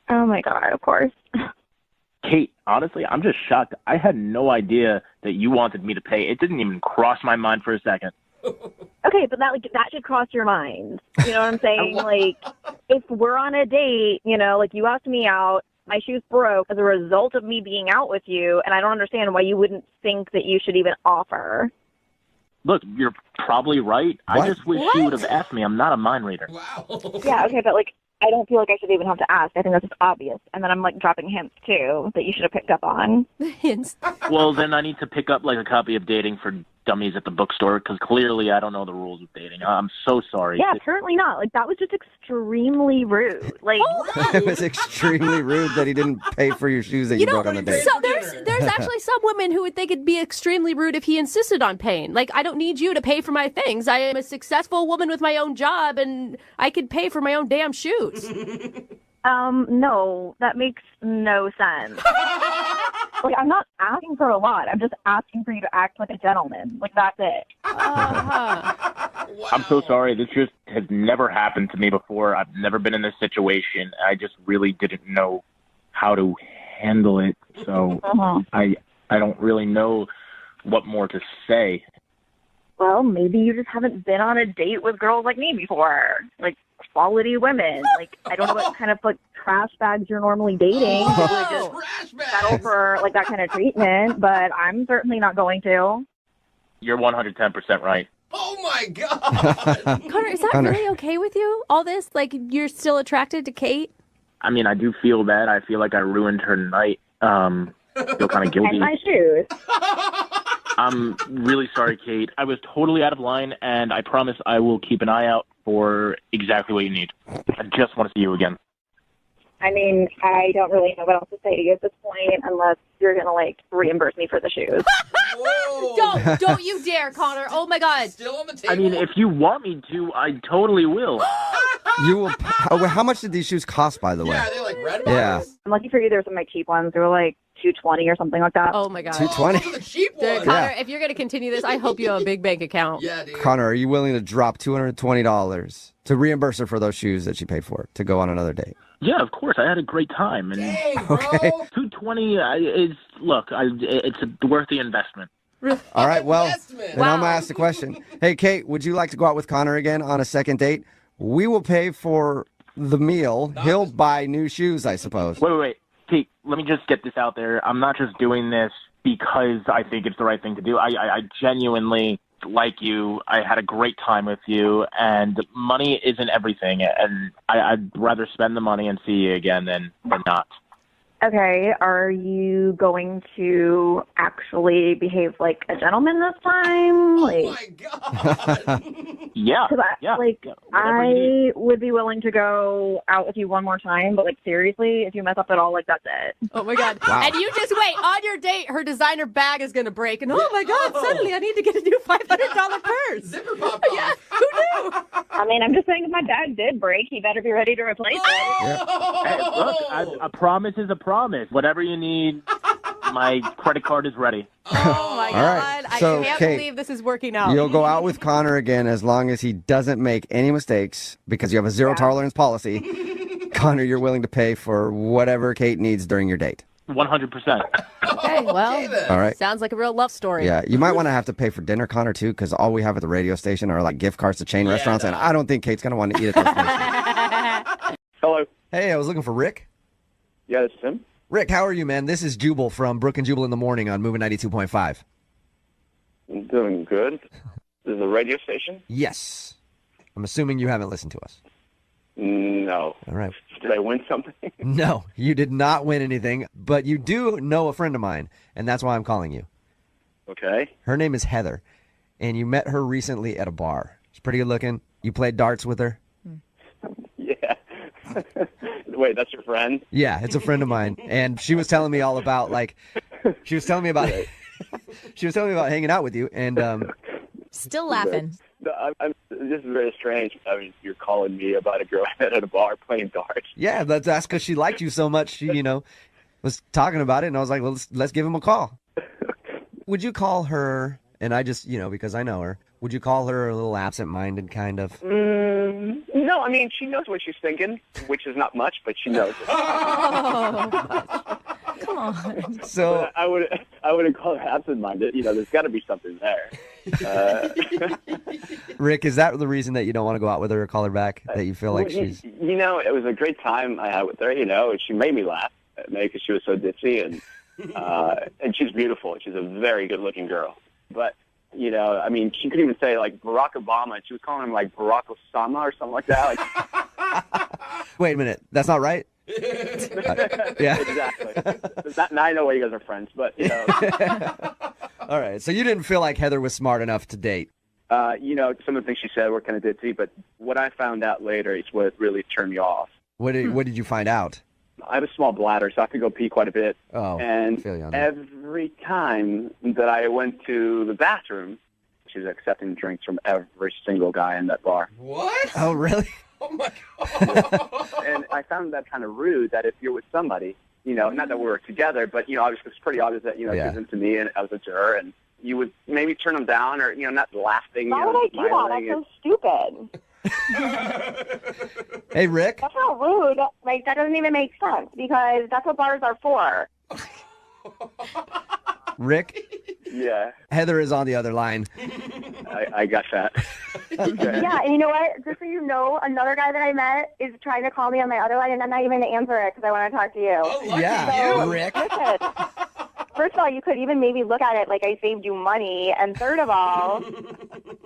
Oh, my God, of course. Kate, honestly, I'm just shocked. I had no idea that you wanted me to pay. It didn't even cross my mind for a second. Okay, but that should cross your mind. You know what I'm saying? Like, if we're on a date, you know, like you asked me out, my shoes broke as a result of me being out with you, and I don't understand why you wouldn't think that you should even offer. Look, you're probably right. What? I just wish you would have asked me. I'm not a mind reader. Yeah, okay, but like, I don't feel like I should even have to ask. I think that's just obvious. And then I'm like dropping hints too that you should have picked up on. Hints. Well, then I need to pick up like a copy of Dating for Dummies at the bookstore because clearly I don't know the rules of dating. I'm so sorry. Yeah, apparently not. Like, that was just extremely rude. Like, It was extremely rude that he didn't pay for your shoes that you broke on the date. So there's actually some women who would think it'd be extremely rude if he insisted on paying. Like, I don't need you to pay for my things. I am a successful woman with my own job, and I could pay for my own damn shoes. no, that makes no sense. Like, I'm not asking for a lot. I'm just asking for you to act like a gentleman. Like, that's it. I'm so sorry. This just has never happened to me before. I've never been in this situation. I just really didn't know how to handle it. So I don't really know what more to say. Well, maybe you just haven't been on a date with girls like me before. Like, quality women. Like, I don't know what kind of like trash bags you're normally dating. That would just settle for like that kind of treatment, but I'm certainly not going to. You're 110% right. Oh my God! Connor, is that really okay with you? All this? Like, you're still attracted to Kate? I mean, I do feel bad. I feel like I ruined her night. Feel kind of guilty. And my shoes. I'm really sorry, Kate. I was totally out of line, and I promise I will keep an eye out for exactly what you need. I just want to see you again. I mean, I don't really know what else to say to you at this point unless you're going to, like, reimburse me for the shoes. Don't you dare, Connor. Oh, my God. Still on the table? I mean, if you want me to, I totally will. You will. How much did these shoes cost, by the way? Yeah, are they like red Yeah. bars? I'm lucky for you, there's some like cheap ones. They were like $220 or something like that. Oh, my God. $220? The cheap Dude, ones. Connor, if you're going to continue this, I hope you have a big bank account. Yeah, dude. Connor, are you willing to drop $220 to reimburse her for those shoes that she paid for to go on another date? Yeah, of course. I had a great time. And Dang, bro. Okay. $220 is, look, it's worth the investment. All right, well, Investment. then I'm going to ask the question. Hey, Kate, would you like to go out with Connor again on a second date? We will pay for the meal. He'll buy new shoes, I suppose. Wait. Kate, let me just get this out there. I'm not just doing this because I think it's the right thing to do. I genuinely like you. I had a great time with you, and money isn't everything, and I'd rather spend the money and see you again than not. Okay, are you going to actually behave like a gentleman this time? Like, Oh my God! Yeah, whatever you need. would be willing to go out with you one more time, but like seriously, if you mess up at all, like that's it. Oh, my God. Wow. And you just wait. On your date, her designer bag is going to break. And, oh, my God, suddenly I need to get a new $500 purse. Zipper popped off. Yeah, who knew? I mean, I'm just saying if my bag did break, he better be ready to replace it. Hey, look, a promise is a promise. Whatever you need, my credit card is ready. Oh, my All God. right. So, I can't Kate, believe this is working out. You'll go out with Connor again as long as he doesn't make any mistakes because you have a zero tolerance policy. Connor, you're willing to pay for whatever Kate needs during your date. 100%. Okay, well, All right. sounds like a real love story. Yeah, you might want to have to pay for dinner, Connor, too, because all we have at the radio station are like gift cards to chain restaurants, and I don't think Kate's going to want to eat at those places. Hello. Hey, I was looking for Rick. Yeah, this is him. Rick, how are you, man? This is Jubal from Brook and Jubal in the Morning on Moving 92.5. I'm doing good. This is a radio station? Yes. I'm assuming you haven't listened to us. No. All right. Did I win something? No, you did not win anything, but you do know a friend of mine, and that's why I'm calling you. Okay. Her name is Heather, and you met her recently at a bar. She's pretty good looking. You played darts with her? Yeah. Wait, that's your friend? Yeah, it's a friend of mine, and she was telling me all about, she was telling me about hanging out with you, and Still laughing. No, this is very strange. I mean, you're calling me about a girl I met at a bar playing darts. yeah, that's because she liked you so much. She, was talking about it, and I was like, well, let's give him a call. Would you call her? And I just, because I know her. Would you call her a little absent-minded, kind of? No, I mean, she knows what she's thinking, which is not much, but she knows it. Connor, Come on. So I wouldn't call her absent-minded. There's got to be something there. Rick, is that the reason that you don't want to go out with her or call her back? That you feel like she's... It was a great time I had with her, and she made me laugh, maybe because she was so ditzy, and she's beautiful. She's a very good-looking girl. But, she couldn't even say, like, Barack Obama, and she was calling him, like, Barack Osama or something like that. Wait a minute. That's not right? Yeah. Exactly. Now I know why you guys are friends, but, All right. So you didn't feel like Heather was smart enough to date? Some of the things she said were kind of ditzy, but what I found out later is what really turned me off. What did you find out? I have a small bladder, so I have to go pee quite a bit. Oh, and I feel you on that. every time that I went to the bathroom, she was accepting drinks from every single guy in that bar. What? Oh, really? Oh, my God. And I found that kind of rude that if you're with somebody, not that we were together, but, obviously it's pretty obvious that, she was into me and I was into her, and you would maybe turn them down or, not laughing. Why would I do that? That's so stupid. Hey, Rick. That's not rude. Like, that doesn't even make sense because that's what bars are for. Rick? Yeah. Heather is on the other line. I got that. Okay. Yeah, and you know what? Just so you know, another guy that I met is trying to call me on my other line, and I'm not even going to answer it because I want to talk to you. Oh, Yeah, so, Rick. Listen, first of all, you could even maybe look at it like I saved you money, and third of all,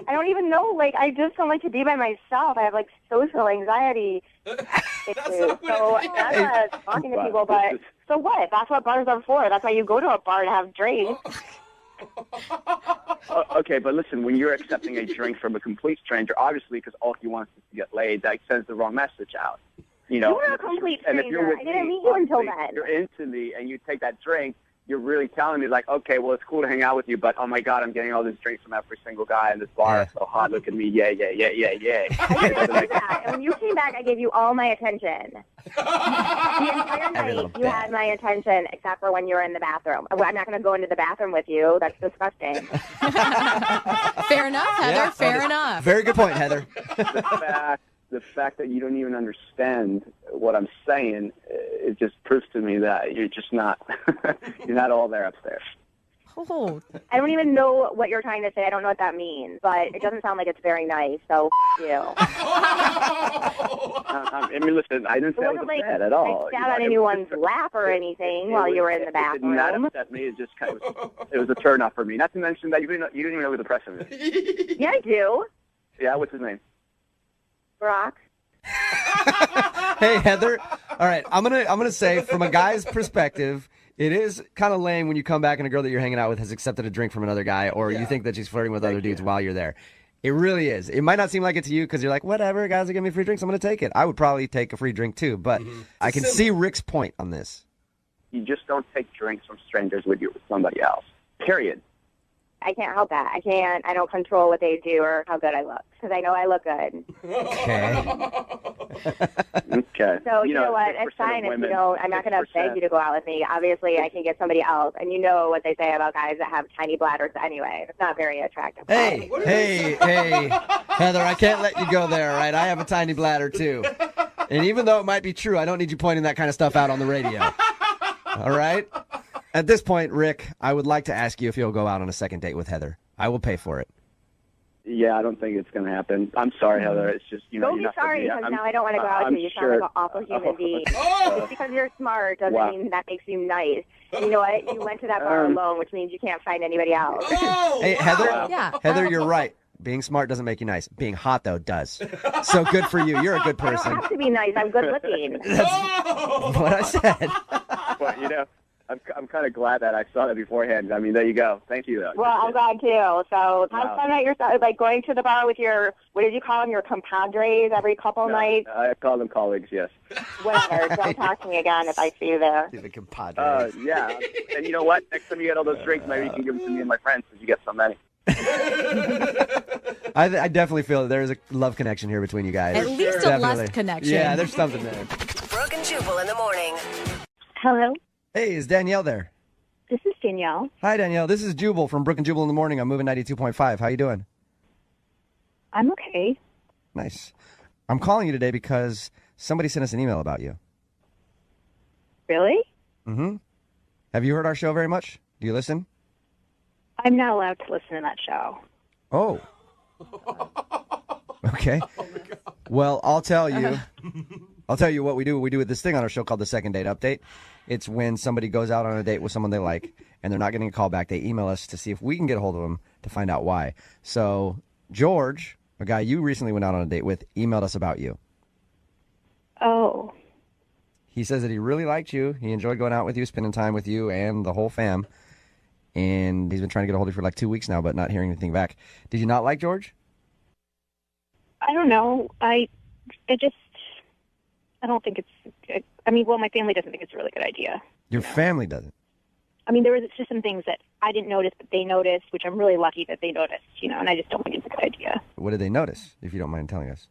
I don't even know. Like, I just don't like to be by myself. I have like social anxiety issues, so I'm not talking to people. But so what? That's what bars are for. That's why you go to a bar to have drinks. Okay, but listen, when you're accepting a drink from a complete stranger, obviously because all he wants is to get laid, that sends the wrong message out. You're a complete And if you're stranger. with I didn't me, meet you until obviously, then. you're into me, and you take that drink, you're really telling me, like, okay, well, it's cool to hang out with you, but, oh, my God, I'm getting all these drinks from every single guy in this bar. It's so hot. Look at me. Yeah. I didn't do that. And when you came back, I gave you all my attention. The entire night, you had my attention, except for when you were in the bathroom. I'm not going to go into the bathroom with you. That's disgusting. Fair enough, Heather. Yeah, Fair enough. Very good point, Heather. The fact that you don't even understand what I'm saying, it just proves to me that you're just not, you're not all there upstairs. Oh. I don't even know what you're trying to say. I don't know what that means, but it doesn't sound like it's very nice, so you. I mean, listen, I didn't say it was bad at all. I sat on anyone's lap or anything while you were in the It did not bathroom. upset me. It just kind of, it was a turn off for me. Not to mention that you didn't even know who the person is. Yeah, I do. Yeah, what's his name? Brock. Hey, Heather. All right, I'm gonna say from a guy's perspective, it is kind of lame when you come back and a girl that you're hanging out with has accepted a drink from another guy, or you think that she's flirting with other dudes while you're there. It really is. It might not seem like it to you because you're like, whatever, guys are giving me free drinks, I'm gonna take it. I would probably take a free drink too, but I can see Rick's point on this. You just don't take drinks from strangers with somebody else. Period. I can't help that. I don't control what they do or how good I look because I know I look good. Okay. So you know what? It's fine if you don't. I'm not going to beg you to go out with me. Obviously, I can get somebody else, and you know what they say about guys that have tiny bladders anyway. It's not very attractive. Hey, Heather, I can't let you go there, all right? I have a tiny bladder too. And even though it might be true, I don't need you pointing that kind of stuff out on the radio. All right? At this point, Rick, I would like to ask you if you'll go out on a second date with Heather. I will pay for it. Yeah, I don't think it's going to happen. I'm sorry, Heather. It's just, you know, Don't you're be not for sorry me. because I'm- now I don't want to go out I'm with you. You sure. sound like an awful human being. Just because you're smart doesn't Wow. mean that makes you nice. You know what? You went to that bar alone, which means you can't find anybody else. Hey, Heather, Heather, you're right. Being smart doesn't make you nice. Being hot, though, does. So good for you. You're a good I person. don't have to be nice. I'm good looking. What I said. But, you know, I'm kind of glad that I saw that beforehand. I mean, there you go. Thank you. Well, I'm glad too. So have Wow. fun at your like going to the bar with your what did you call them? Your compadres every couple nights. I call them colleagues, yes. Whatever. Don't talk to me again if I see you there. The compadres. Yeah. And you know what? Next time you get all those drinks, maybe you can give them to me and my friends because you get so many. I definitely feel that there's a love connection here between you guys. At least a Definitely. lust connection. Yeah, there's something there. Brooke and Jubal in the morning. Hello, Hey, is Danielle there? this is Danielle. Hi, Danielle. This is Jubal from Brooke and Jubal in the morning. I'm moving 92.5. How you doing? I'm okay. Nice. I'm calling you today because somebody sent us an email about you. Really? Mm-hmm. Have you heard our show very much? Do you listen? I'm not allowed to listen to that show. Oh. Okay. Well, I'll tell you. I'll tell you what we do. We do with this thing on our show called the Second Date Update. It's when somebody goes out on a date with someone they like, and they're not getting a call back. They email us to see if we can get a hold of them to find out why. So George, a guy you recently went out on a date with, emailed us about you. Oh. He says that he really liked you. He enjoyed going out with you, spending time with you and the whole fam. And he's been trying to get a hold of you for like 2 weeks now, but not hearing anything back. Did you not like George? I don't know. I don't think it's, my family doesn't think it's a really good idea. Your family doesn't? I mean, there was just some things that I didn't notice, but they noticed, which I'm really lucky that they noticed, and I just don't think it's a good idea. What did they notice, if you don't mind telling us?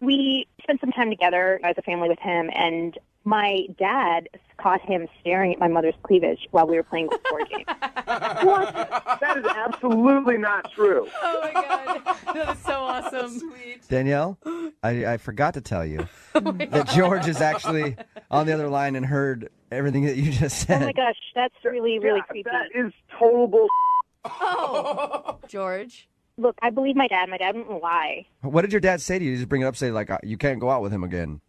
We spent some time together as a family with him, and my dad caught him staring at my mother's cleavage while we were playing the board game. What? That is absolutely not true. Oh, my God. That is so awesome. Sweet. Danielle, I forgot to tell you that George is actually on the other line and heard everything that you just said. Oh, my gosh. That's really, really creepy. That is total bull. Oh, George. Look, I believe my dad. My dad wouldn't lie. What did your dad say to you? Just bring it up, say, like, you can't go out with him again.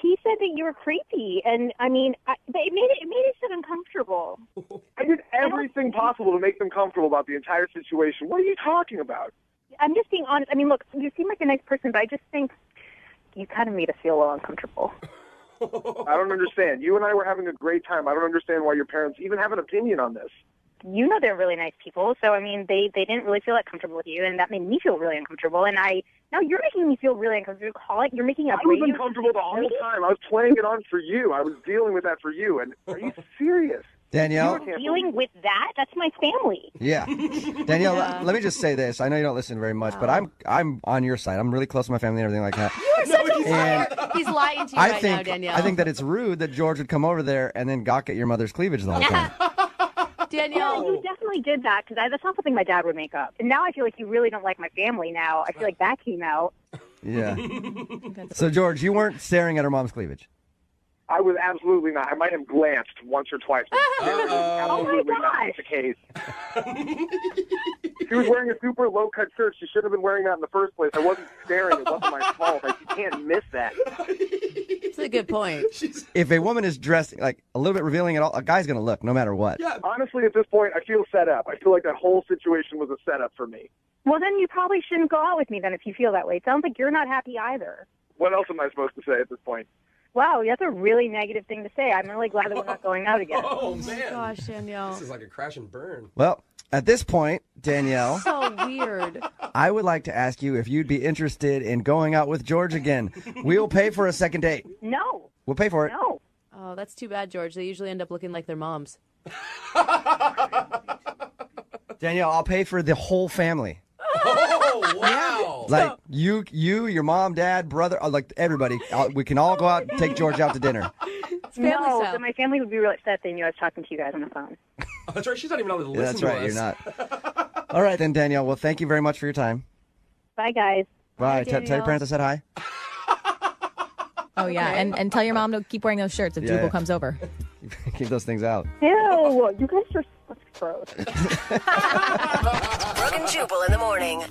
He said that you were creepy, and but it made it so uncomfortable. I did everything possible to make them comfortable about the entire situation. What are you talking about? I'm just being honest. I mean, look, you seem like a nice person, but I just think you kind of made us feel a little uncomfortable. I don't understand. You and I were having a great time. I don't understand why your parents even have an opinion on this. You know they're really nice people, so, they didn't really feel that comfortable with you, and that made me feel really uncomfortable, and now you're making me feel really uncomfortable. You're making a I was uncomfortable the whole time. I was playing it on for you. I was dealing with that for you, and are you serious? Danielle? You're dealing with that? That's my family. Yeah. Danielle, let me just say this. I know you don't listen very much, but I'm on your side. I'm really close to my family and everything like that. You are such a liar. He's lying to you now, Danielle. I think that it's rude that George would come over there and then gawk at your mother's cleavage the whole time. Danielle. Yeah, you definitely did that, because that's not something my dad would make up. And now I feel like you really don't like my family now. I feel like that came out. Yeah. So, George, you weren't staring at her mom's cleavage? I was absolutely not. I might have glanced once or twice. Absolutely not the case. She was wearing a super low-cut shirt. She shouldn't have been wearing that in the first place. I wasn't staring. It wasn't my fault. You can't miss that. That's a good point. If a woman is dressed like a little bit revealing at all, a guy's going to look no matter what. Yeah. Honestly, at this point, I feel set up. I feel like that whole situation was a setup for me. Well, then you probably shouldn't go out with me then if you feel that way. It sounds like you're not happy either. What else am I supposed to say at this point? Wow, that's a really negative thing to say. I'm really glad that we're not going out again. Oh, man. Gosh, Danielle. This is like a crash and burn. Well, at this point, Danielle, So weird. I would like to ask you if you'd be interested in going out with George again. We'll pay for a second date. No. We'll pay for it. No. Oh, that's too bad, George. They usually end up looking like their moms. Danielle, I'll pay for the whole family. Oh, wow. Like you, your mom, dad, brother, like everybody. We can all go out and take George out to dinner. It's family No, style. but my family would be really upset they knew I was talking to you guys on the phone. Oh, that's right. She's not even allowed to Yeah, listen that's to right. us. You're not. All right then, Danielle. Well, thank you very much for your time. Bye, guys. Bye. Tell your parents I said hi. Oh, yeah. And tell your mom to keep wearing those shirts if Yeah, Jubal yeah. comes over. Keep those things out. Ew, you guys are so gross. Brooke and Jubal in the morning.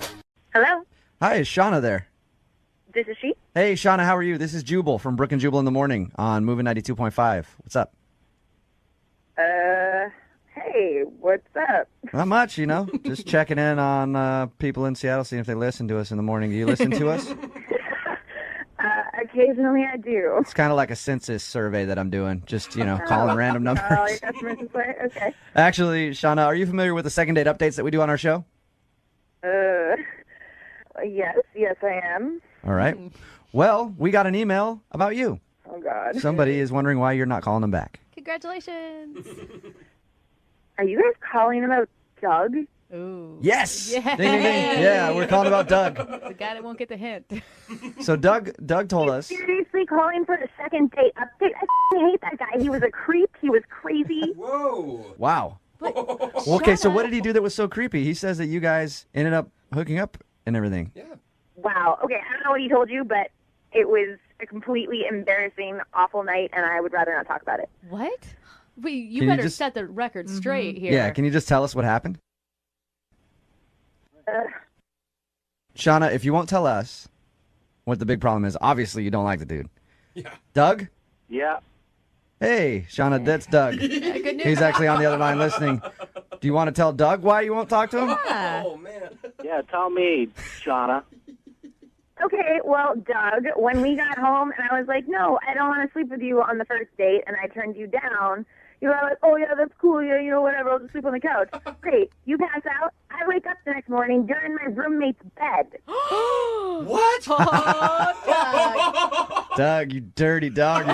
Hello, Hi, is Shauna there? this is she. Hey, Shauna, how are you? This is Jubal from Brooke and Jubal in the morning on Moving 92.5. What's up? Hey, what's up? Not much, just checking in on people in Seattle, seeing if they listen to us in the morning. Do you listen to us? Occasionally I do. It's kind of like a census survey that I'm doing, just, calling random numbers. Oh, your customers and play? Okay. Actually, Shauna, are you familiar with the second date updates that we do on our show? Yes, I am. All right. Well, we got an email about you. Oh, God. Somebody is wondering why you're not calling them back. Congratulations. Are you guys calling about Doug? Ooh. Yes. Yay. Ding, ding, ding. Yeah, we're calling about Doug. The guy that won't get the hint. So Doug told us. Seriously calling for the second date update? I hate that guy. He was a creep. He was crazy. Whoa. Wow. Okay, so what did he do that was so creepy? He says that you guys ended up hooking up and everything. Yeah. Wow. Okay, I don't know what he told you, but it was a completely embarrassing, awful night, and I would rather not talk about it. What? You Can you better just- set the record straight here. Yeah, can you just tell us what happened? Shauna, if you won't tell us what the big problem is, obviously you don't like the dude. Yeah. Doug? Yeah. Hey, Shauna, that's Doug. good news. He's actually on the other line listening. Do you want to tell Doug why you won't talk to him? Oh, man. Yeah, tell me, Shauna. Okay, well, Doug, when we got home and I was like, no, I don't want to sleep with you on the first date, and I turned you down, you were like, oh, yeah, that's cool, yeah, whatever, I'll just sleep on the couch. Great. You pass out. I wake up the next morning. You're in my roommate's bed. What? Doug, you dirty dog, you.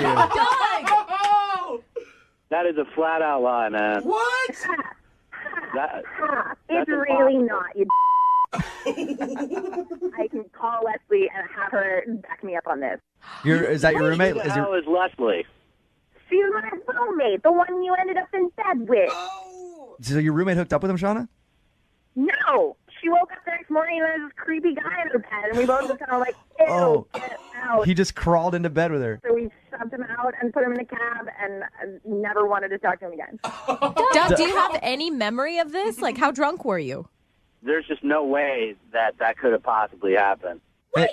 That is a flat-out lie, man. What? That, It's that's really impossible. not, you I can call Leslie and have her back me up on this. Is that your roommate? Who the hell is Leslie? She's my roommate, the one you ended up in bed with. So your roommate hooked up with him, Shauna? No. She woke up the next morning and there was this creepy guy in her bed, and we both just kind of like, ew, Oh. get out. He just crawled into bed with her. So we shoved him out and put him in a cab and never wanted to talk to him again. Doug, do you have any memory of this? Like, how drunk were you? There's just no way that could have possibly happened. Hey,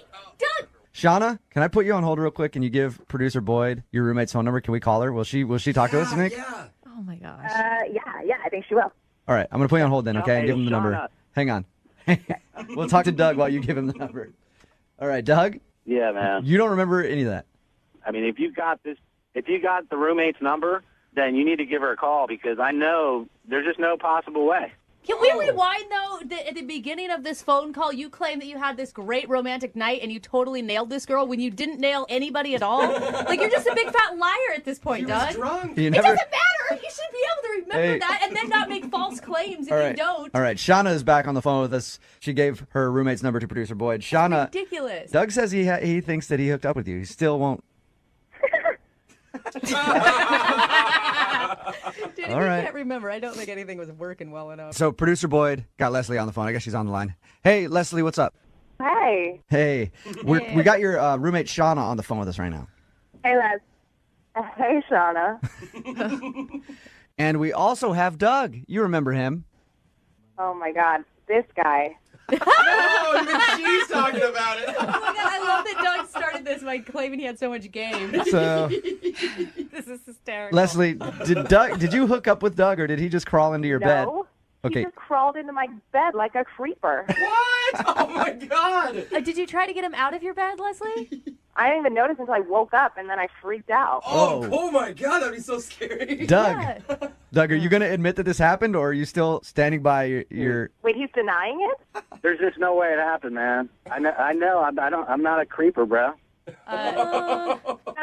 Shauna, can I put you on hold real quick? Can you give producer Boyd your roommate's phone number? Can we call her? Will she talk to us, Nick? Oh my gosh. Yeah, I think she will. All right, I'm going to put you on hold then, okay? And Hey, give him the number. Shauna. Hang on. We'll talk to Doug while you give him the number. All right, Doug? Yeah, man. You don't remember any of that? I mean, if you got the roommate's number, then you need to give her a call because I know there's just no possible way. Can we rewind, though? At the beginning of this phone call, you claimed that you had this great romantic night and you totally nailed this girl when you didn't nail anybody at all. Like, you're just a big fat liar at this point, Doug. You It never- doesn't matter. You should be able to remember Hey. that and then not make false claims if All you right. don't. All right, Shauna is back on the phone with us. She gave her roommate's number to producer Boyd. Shauna, Ridiculous. Doug says he thinks that he hooked up with you. He still won't. Dude, All if right. you can't remember, I don't think anything was working well enough. So producer Boyd got Leslie on the phone. I guess she's on the line. Hey, Leslie, what's up? Hey. Hey, we got your roommate Shauna on the phone with us right now. Hey, Les. Hey, Shauna. And we also have Doug. You remember him. Oh, my God. This guy. Oh, even she's talking about it. Oh my God, I love that Doug started this by claiming he had so much game. So- This is hysterical. Leslie, did you hook up with Doug or did he just crawl into your bed? No. Okay. He just crawled into my bed like a creeper. What? Oh, my God. Did you try to get him out of your bed, Leslie? I didn't even notice until I woke up, and then I freaked out. Oh my God, that'd be so scary. Doug, Doug, are you going to admit that this happened or are you still standing by your Wait, he's denying it? There's just no way it happened, man. I know. I'm not a creeper, bro.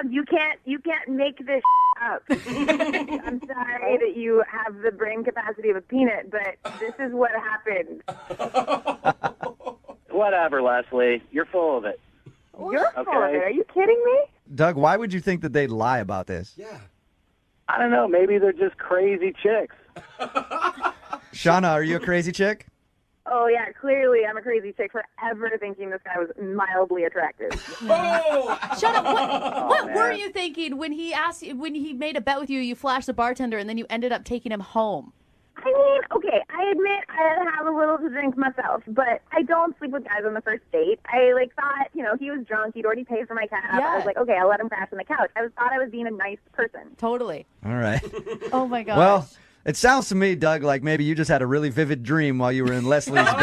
You can't make this up. I'm sorry that you have the brain capacity of a peanut, but this is what happened. Whatever, Leslie. You're full of it. You're full of Okay. it. Are you kidding me? Doug, why would you think that they'd lie about this? Yeah. I don't know. Maybe they're just crazy chicks. Shauna, are you a crazy chick? Oh, yeah, clearly I'm a crazy chick for ever thinking this guy was mildly attractive. Shut up. What man. were you thinking when he asked you, when he made a bet with you, you flashed the bartender and then you ended up taking him home? I mean, okay, I admit I have a little to drink myself, but I don't sleep with guys on the first date. I, thought, he was drunk. He'd already paid for my cab. Yeah. I was like, okay, I'll let him crash on the couch. Thought I was being a nice person. Totally. All right. Oh, my gosh. Well, it sounds to me, Doug, like maybe you just had a really vivid dream while you were in Leslie's bed.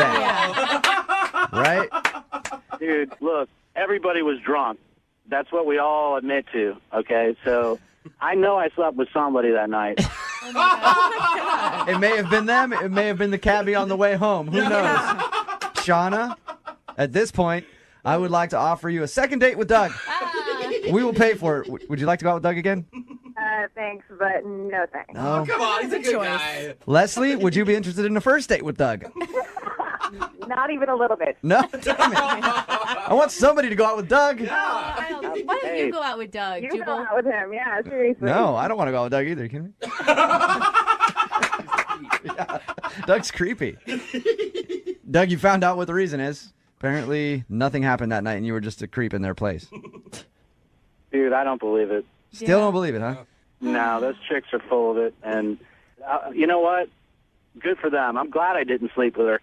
Right? Dude, look, everybody was drunk. That's what we all admit to, okay? So I know I slept with somebody that night. It may have been them. It may have been the cabbie on the way home. Who knows? Shauna, at this point, I would like to offer you a second date with Doug. We will pay for it. Would you like to go out with Doug again? Thanks, but no thanks. No. Come on, he's a good guy. Leslie, would you be interested in a first date with Doug? Not even a little bit. No? Damn it. I want somebody to go out with Doug. Why don't you go out with Doug, You Jubal? go out with him, yeah, seriously. No, I don't want to go out with Doug either. You kidding me? Yeah, Doug's creepy. Doug, you found out what the reason is. Apparently, nothing happened that night, and you were just a creep in their place. Dude, I don't believe it. Still don't believe it, huh? No, those chicks are full of it. And you know what? Good for them. I'm glad I didn't sleep with her.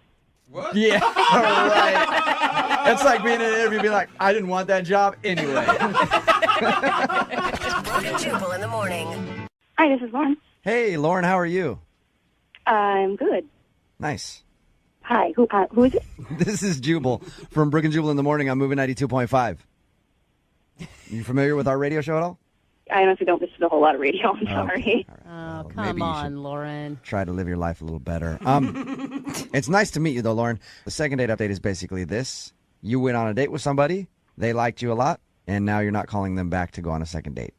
What? Yeah, right. It's like being in an interview, be like, I didn't want that job anyway. Brooke and Jubal in the morning. Hi, this is Lauren. Hey, Lauren, how are you? I'm good. Nice. Hi, who is it? This is Jubal from Brooke and Jubal in the morning on Moving 92.5. You familiar with our radio show at all? I honestly don't listen to a whole lot of radio. I'm sorry. Oh, maybe come you on, Lauren. Try to live your life a little better. It's nice to meet you, though, Lauren. The second date update is basically this. You went on a date with somebody, they liked you a lot, and now you're not calling them back to go on a second date.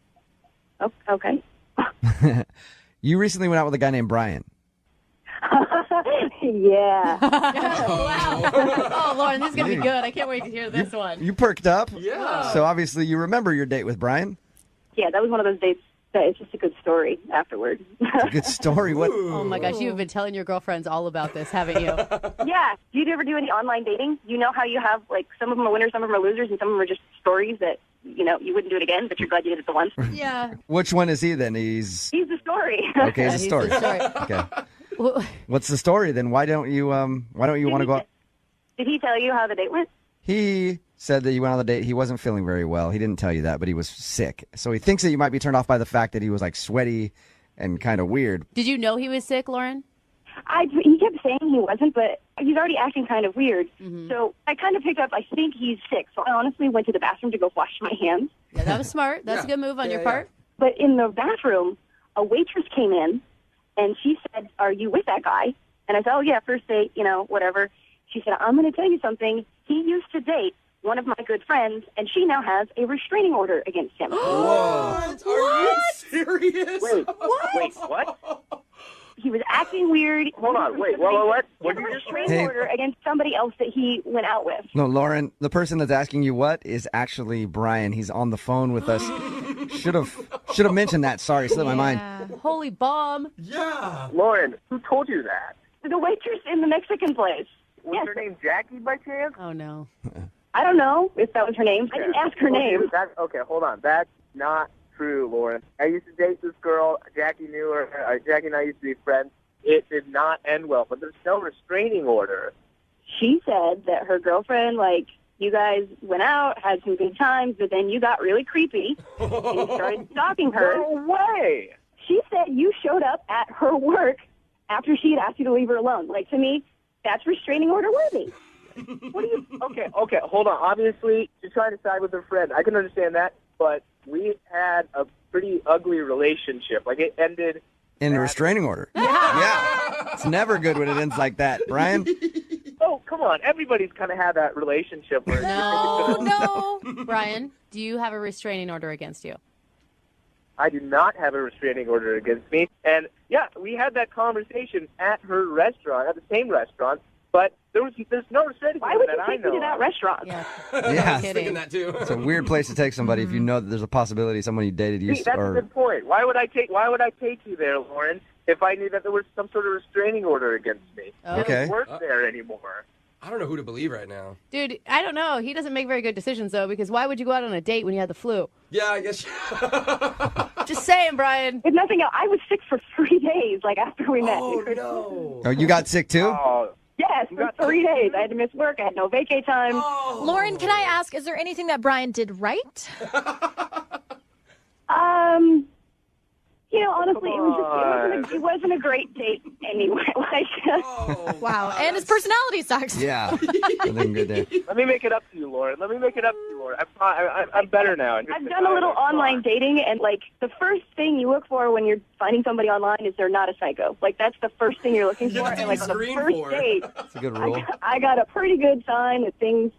Oh, okay. You recently went out with a guy named Brian. Yeah. Wow. Oh, Lauren, this is going to be good. I can't wait to hear this one. You perked up. Yeah. So obviously you remember your date with Brian. Yeah, that was one of those dates that it's just a good story afterward. It's a good story. What? Oh, my gosh. You've been telling your girlfriends all about this, haven't you? Yeah. Do you ever do any online dating? You know how you have, like, some of them are winners, some of them are losers, and some of them are just stories that, you know, you wouldn't do it again, but you're glad you did it the once. Yeah. Which one is he then? He's He's the story. okay. He's a He's story. the story. Okay. What's the story then? Why don't you want to go out? Did he tell you how the date went? He said that you went on the date. He wasn't feeling very well. He didn't tell you that, but he was sick. So he thinks that you might be turned off by the fact that he was like sweaty and kind of weird. Did you know he was sick, Lauren? He kept saying he wasn't, but he's already acting kind of weird. So I kind of picked up, I think he's sick. So I honestly went to the bathroom to go wash my hands. Yeah, that was smart. That's a good move on your part. But in the bathroom, a waitress came in, and she said, "Are you with that guy?" And I said, "Oh, yeah, first date, you know, whatever." She said, "I'm going to tell you something. He used to date one of my good friends, and she now has a restraining order against him." What? Are you serious? Wait, what? He was acting weird. Hold on, wait, what? What did you just restraining Hey. order against somebody else that he went out with? No, Lauren, the person that's asking you what is actually Brian. He's on the phone with us. Should have mentioned that. Sorry, slipped my mind. Holy bomb. Yeah. Lauren, who told you that? The waitress in the Mexican place. Was her name Jackie by chance? Oh, no. I don't know if that was her name. I didn't ask her name. Okay, hold on. That's not true, Lauren. I used to date this girl. Jackie knew her. Jackie and I used to be friends. It did not end well, but there's no restraining order. She said that her girlfriend, like, you guys went out, had some good times, but then you got really creepy and you started stalking her. No way! She said you showed up at her work after she had asked you to leave her alone. Like, to me, that's restraining order worthy. What do you... Okay, hold on. Obviously, she's trying to side with her friend. I can understand that, but we had a pretty ugly relationship. Like, it ended... In a restraining order. Yeah. It's never good when it ends like that. Brian? Oh, come on. Everybody's kind of had that relationship where... No. Brian, do you have a restraining order against you? I do not have a restraining order against me. And, yeah, we had that conversation at her restaurant, at the same restaurant, but there's no restraining order that I know. Why would you take me to that restaurant? Yeah. Yeah. I was thinking that too. It's a weird place to take somebody if you know that there's a possibility someone you dated See, used that's a or good point. Why would I take you there, Lauren, if I knew that there was some sort of restraining order against me? Okay. I don't work there anymore. I don't know who to believe right now. Dude, I don't know. He doesn't make very good decisions, though, because why would you go out on a date when you had the flu? Yeah, I guess. Just saying, Brian. If nothing else, I was sick for 3 days, like, after we met. Oh, no. Oh, you got sick too? Oh, Yes, for 3 days. I had to miss work. I had no vacay time. Lauren, can I ask, is there anything that Brian did right? You know, honestly, it wasn't a great date anyway. Like, Wow, and his personality sucks. Yeah. Nothing good there. Let me make it up to you, Lauren. I'm better now. I've done a little online dating, and, like, the first thing you look for when you're finding somebody online is they're not a psycho. Like, that's the first thing you're looking for. And, like, the first date, That's a good rule. I got a pretty good sign that things...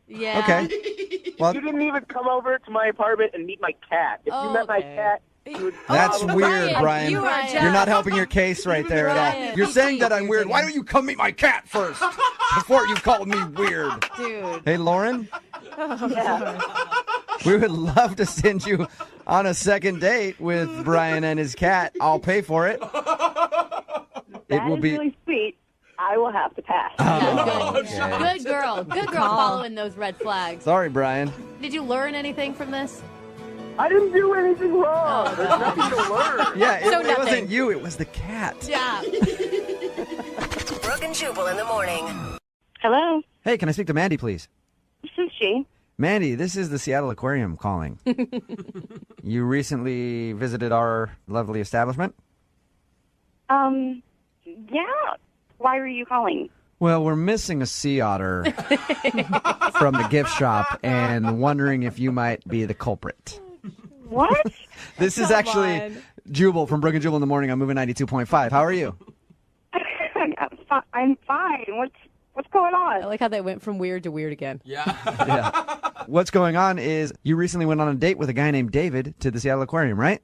Yeah. Okay. Well, You didn't even come over to my apartment and meet my cat. If you met my cat, you would... That's weird, Brian. you are You're not helping your case right there at all. Brian, You're saying that I'm weird. Why don't you come meet my cat first before you called me weird? Dude. Hey, Lauren, we would love to send you on a second date with Brian and his cat. I'll pay for it. It That will is be. really sweet. I will have to pass. Good girl. Good girl following those red flags. Sorry, Brian. Did you learn anything from this? I didn't do anything wrong. There's nothing to learn. Yeah, So it wasn't nothing. you. It was the cat. Yeah. Brooke and Jubal in the morning. Hello, Hey, can I speak to Mandy, please? this is she. Mandy, this is the Seattle Aquarium calling. You recently visited our lovely establishment? Yeah. Why were you calling? Well, we're missing a sea otter from the gift shop and wondering if you might be the culprit. What? This is Come actually on. Jubal from Brooke and Jubal in the morning on Moving 92.5. How are you? I'm fine. What's going I on? like how they went from weird to weird again. Yeah. What's going on is you recently went on a date with a guy named David to the Seattle Aquarium, right?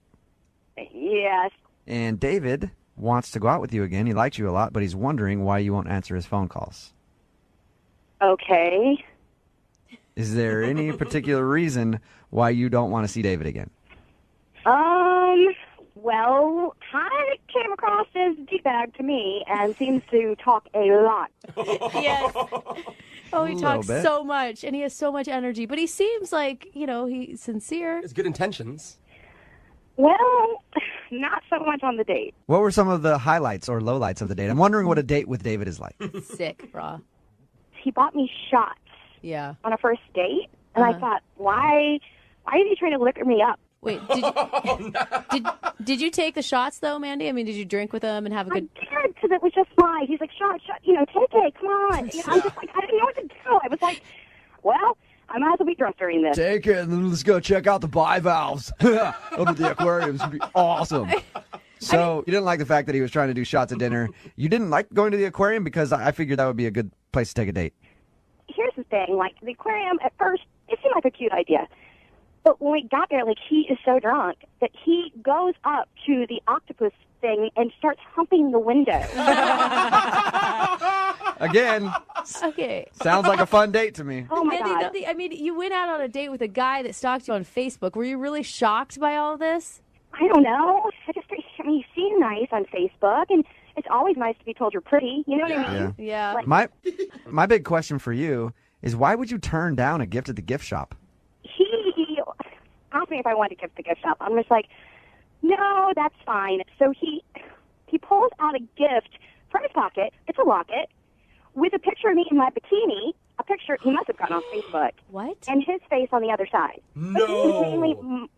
Yes. And David wants to go out with you again. He likes you a lot, but he's wondering why you won't answer his phone calls. Okay. Is there any particular reason why you don't want to see David again? Well, I came across as D-bag to me and seems to talk a lot. Yes. Oh, he A little talks bit. so much, and he has so much energy, but he seems like, he's sincere. It's good intentions. Well, not so much on the date. What were some of the highlights or lowlights of the date? I'm wondering what a date with David is like. Sick, raw. He bought me shots Yeah. on a first date, and I thought, why is he trying to liquor me up? Wait, did you take the shots, though, Mandy? I mean, did you drink with him and have a good... I did, because it was just fine. He's like, shot, take it, come on. I'm just like, I didn't know what to do. I was like, well, I might as well be drunk during this. Take it and let's go check out the bivalves up at the aquarium. It's going to be awesome. So you didn't like the fact that he was trying to do shots at dinner. You didn't like going to the aquarium because I figured that would be a good place to take a date. Here's the thing, like, the aquarium, at first, it seemed like a cute idea. But when we got there, like, he is so drunk that he goes up to the octopus thing and starts humping the window. Again, Okay. sounds like a fun date to me. Oh, my Mandy, God. I mean, you went out on a date with a guy that stalked you on Facebook. Were you really shocked by all this? I don't know. I mean, you seem nice on Facebook, and it's always nice to be told you're pretty. You know what I mean? Yeah. My big question for you is why would you turn down a gift at the gift shop? He asked me if I wanted to gift the gift shop. I'm just like, no, that's fine. So he pulls out a gift from his pocket. It's a locket with a picture of me in my bikini. A picture he must have gotten on Facebook. What? And his face on the other side. No.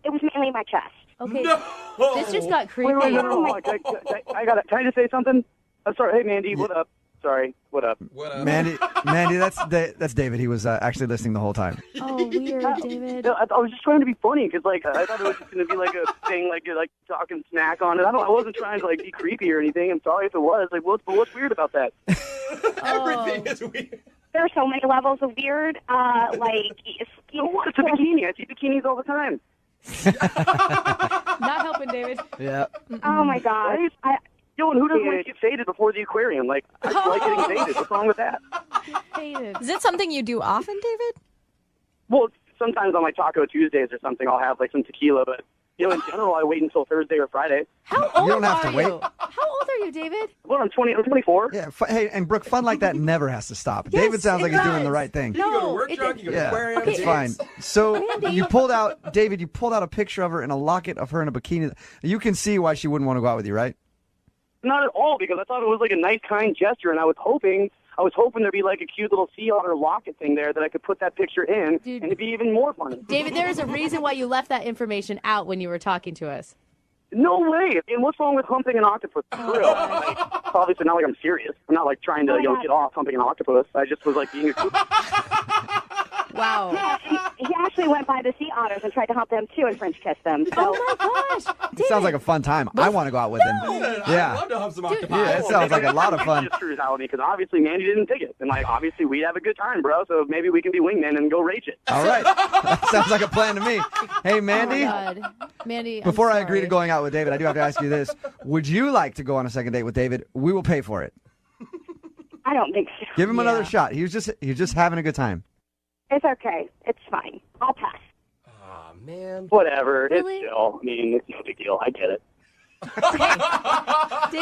It was mainly my chest. Okay. No. This just got creepy. Wait, no. Can I just say something? I'm sorry. Hey, Mandy, what up? Sorry, what up? Mandy, that's David. He was actually listening the whole time. Oh, weird, David. No, I was just trying to be funny because, like, I thought it was just going to be like a thing, like talking snack on it. I wasn't trying to like be creepy or anything. I'm sorry if it was. Like, what's weird about that? Everything is weird. There are so many levels of weird. What? It's a bikini. I see bikinis all the time. Not helping, David. Yeah. Oh my God. Yo, and who doesn't like to get faded before the aquarium? Like, I just like getting faded. What's wrong with that? Is it something you do often, David? Well, sometimes on like Taco Tuesdays or something, I'll have like some tequila, but in general, I wait until Thursday or Friday. How old You don't have to are wait. you? How old are you, David? Well, I'm 24. Yeah. Hey, and Brooke, fun like that never has to stop. David sounds like he's doing the right thing. No, You go to work drunk, you go to aquarium. It's fine. So you pulled out a picture of her in a locket of her in a bikini. You can see why she wouldn't want to go out with you, right? Not at all, because I thought it was like a nice, kind gesture, and I was hoping there'd be like a cute little sea otter locket thing there that I could put that picture in, Dude. and it'd be even more fun. David, there is a reason why you left that information out when you were talking to us. No way! And what's wrong with humping an octopus? For real. Like, obviously, not like I'm serious. I'm not like trying to get off humping an octopus. I just was like being a Wow. Yeah, he actually went by the sea otters and tried to hump them too and French kiss them. So. Oh my gosh. It sounds like a fun time. I want to go out with him. I'd Yeah. love to have some octopi. Yeah, it sounds like a lot of fun. Just screws out with me because obviously Mandy didn't take it, and like obviously we'd have a good time, bro. So maybe we can be wingmen and go rage it. All right. That sounds like a plan to me. Hey, Mandy. Oh my God. Mandy, I'm Before I sorry. agree to going out with David, I do have to ask you this. Would you like to go on a second date with David? We will pay for it. I don't think so. Give him another shot. He was just having a good time. It's okay. It's fine. I'll pass. Aw, man. Whatever. Really? It's chill. I mean, it's no big deal. I get it.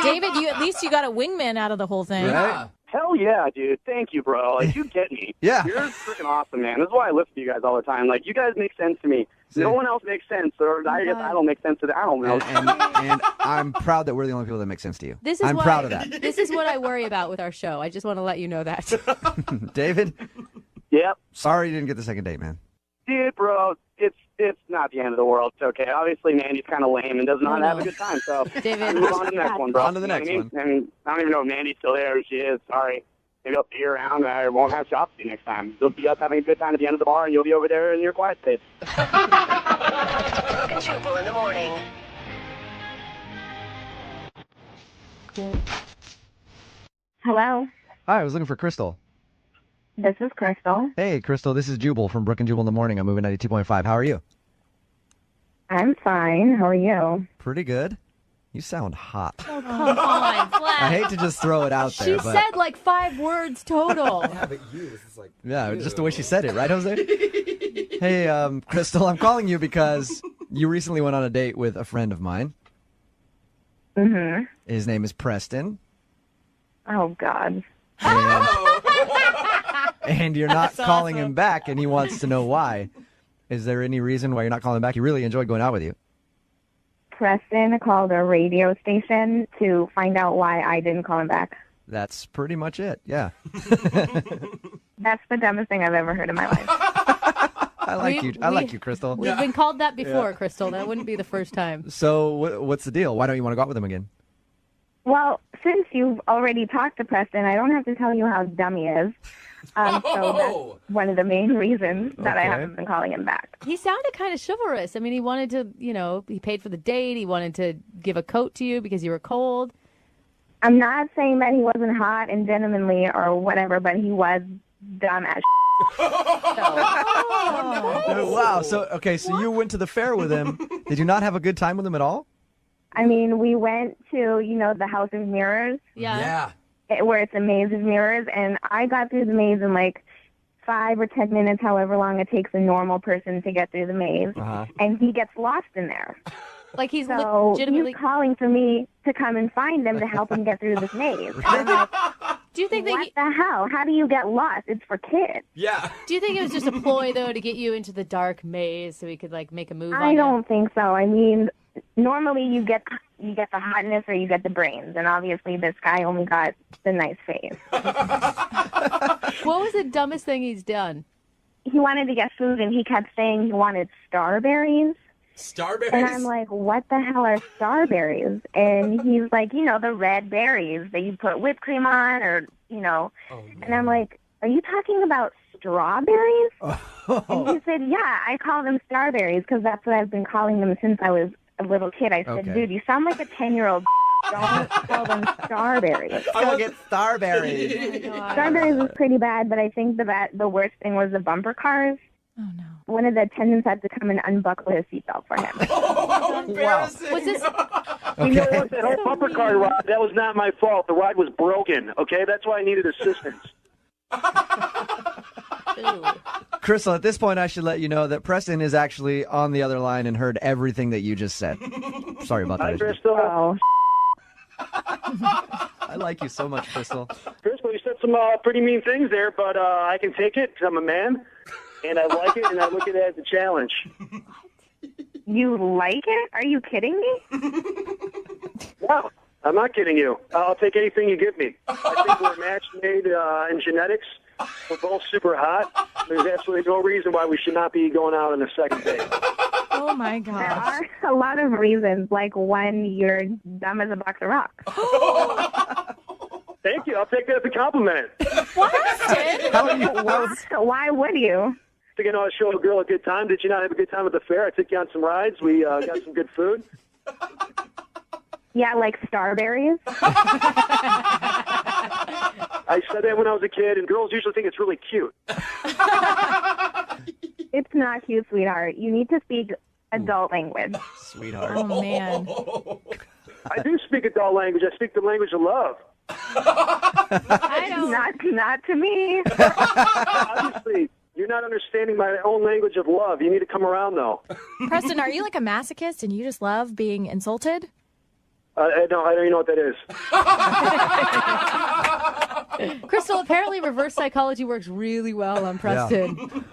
David, you at least you got a wingman out of the whole thing. Right? Hell yeah, dude. Thank you, bro. Like, you get me. Yeah. You're freaking awesome, man. This is why I listen to you guys all the time. Like, you guys make sense to me. No one else makes sense, or I guess I don't make sense to them. I don't know. And I'm proud that we're the only people that make sense to you. This is I'm why- proud of that. This is what I worry about with our show. I just want to let you know that. David? Yep. Sorry you didn't get the second date, man. Dude, bro, it's not the end of the world. It's okay. Obviously, Mandy's kind of lame and does not have a good time. So David, move on to the next one, bro. On to the next You know what I mean? And I don't even know if Mandy's still there. If she is, sorry. Maybe I'll see you around. I won't have shops to you next time. You'll be us having a good time at the end of the bar, and you'll be over there in your quiet space. Brooke and Jubal in the morning. Hello, Hi, I was looking for Crystal. this is Crystal. Hey, Crystal, this is Jubal from Brooke and Jubal in the Morning. I'm moving 92.5. How are you? I'm fine. How are you? Pretty good. You sound hot. Oh, come on, Flash. I hate to just throw it out She there, but said like 5 words total. yeah, just the way she said it, right, Jose? Hey, Crystal, I'm calling you because you recently went on a date with a friend of mine. Mm-hmm. His name is Preston, Oh, God. and you're not That's calling awesome. him back, and he wants to know why. Is there any reason why you're not calling him back? He really enjoyed going out with you. Preston called a radio station to find out why I didn't call him back. That's pretty much it, yeah. That's the dumbest thing I've ever heard in my life. I like you. I like you, Crystal. We've been called that before, Yeah. Crystal. That wouldn't be the first time. So what's the deal? Why don't you want to go out with him again? Well, since you've already talked to Preston, I don't have to tell you how dumb he is. So that's one of the main reasons that I Okay. haven't been calling him back. He sounded kind of chivalrous. I mean, he wanted to, he paid for the date. He wanted to give a coat to you because you were cold. I'm not saying that he wasn't hot and gentlemanly or whatever, but he was dumb as Oh, wow. So you went to the fair with him. Did you not have a good time with him at all? I mean, we went to, the House of Mirrors. Yeah. Where it's a maze of mirrors, and I got through the maze in like 5 or 10 minutes, however long it takes a normal person to get through the maze, and he gets lost in there. Like he's so legitimately he's calling for me to come and find him to help him get through this maze. I'm like, do you think what the hell? How do you get lost? It's for kids. Yeah. Do you think it was just a ploy though to get you into the dark maze so he could like make a move on I you? don't think so. I mean, normally you get the hotness or you get the brains, and obviously this guy only got the nice face. What was the dumbest thing he's done? He wanted to get food, and he kept saying he wanted starberries. Starberries? And I'm like, what the hell are starberries? And he's like, the red berries that you put whipped cream on, or, And I'm like, are you talking about strawberries? And he said, yeah, I call them starberries because that's what I've been calling them since I was a little kid. I said, Okay. dude, you sound like a 10-year-old. Don't call them starberries. Go get starberries. Starberries was pretty bad, but I think the worst thing was the bumper cars. Oh, no. One of the attendants had to come and unbuckle his seatbelt for him. Was this? You know what? That whole bumper car ride, that was not my fault. The ride was broken, okay? That's why I needed assistance. Crystal, at this point, I should let you know that Preston is actually on the other line and heard everything that you just said. Sorry about Hi, that. Crystal. Oh. I like you so much, Crystal. Crystal, you said some pretty mean things there, but I can take it because I'm a man, and I like it, and I look at it as a challenge. You like it? Are you kidding me? No, I'm not kidding you. I'll take anything you give me. I think we're a match made in genetics. We're both super hot. There's absolutely no reason why we should not be going out on a second date. Oh my There gosh. are a lot of reasons, like one, you're dumb as a box of rocks. Thank you. I'll take that as a compliment. Why would you? I think I know how to show a girl a good time. Did you not have a good time at the fair? I took you on some rides. We got some good food. Yeah, like starberries. I said that when I was a kid, and girls usually think it's really cute. It's not cute, sweetheart. You need to speak adult language. Sweetheart. Oh, man. I do speak adult language. I speak the language of love. Not to me. Obviously, you're not understanding my own language of love. You need to come around, though. Preston, are you like a masochist and you just love being insulted? I don't even know what that is. Crystal, apparently reverse psychology works really well on Preston.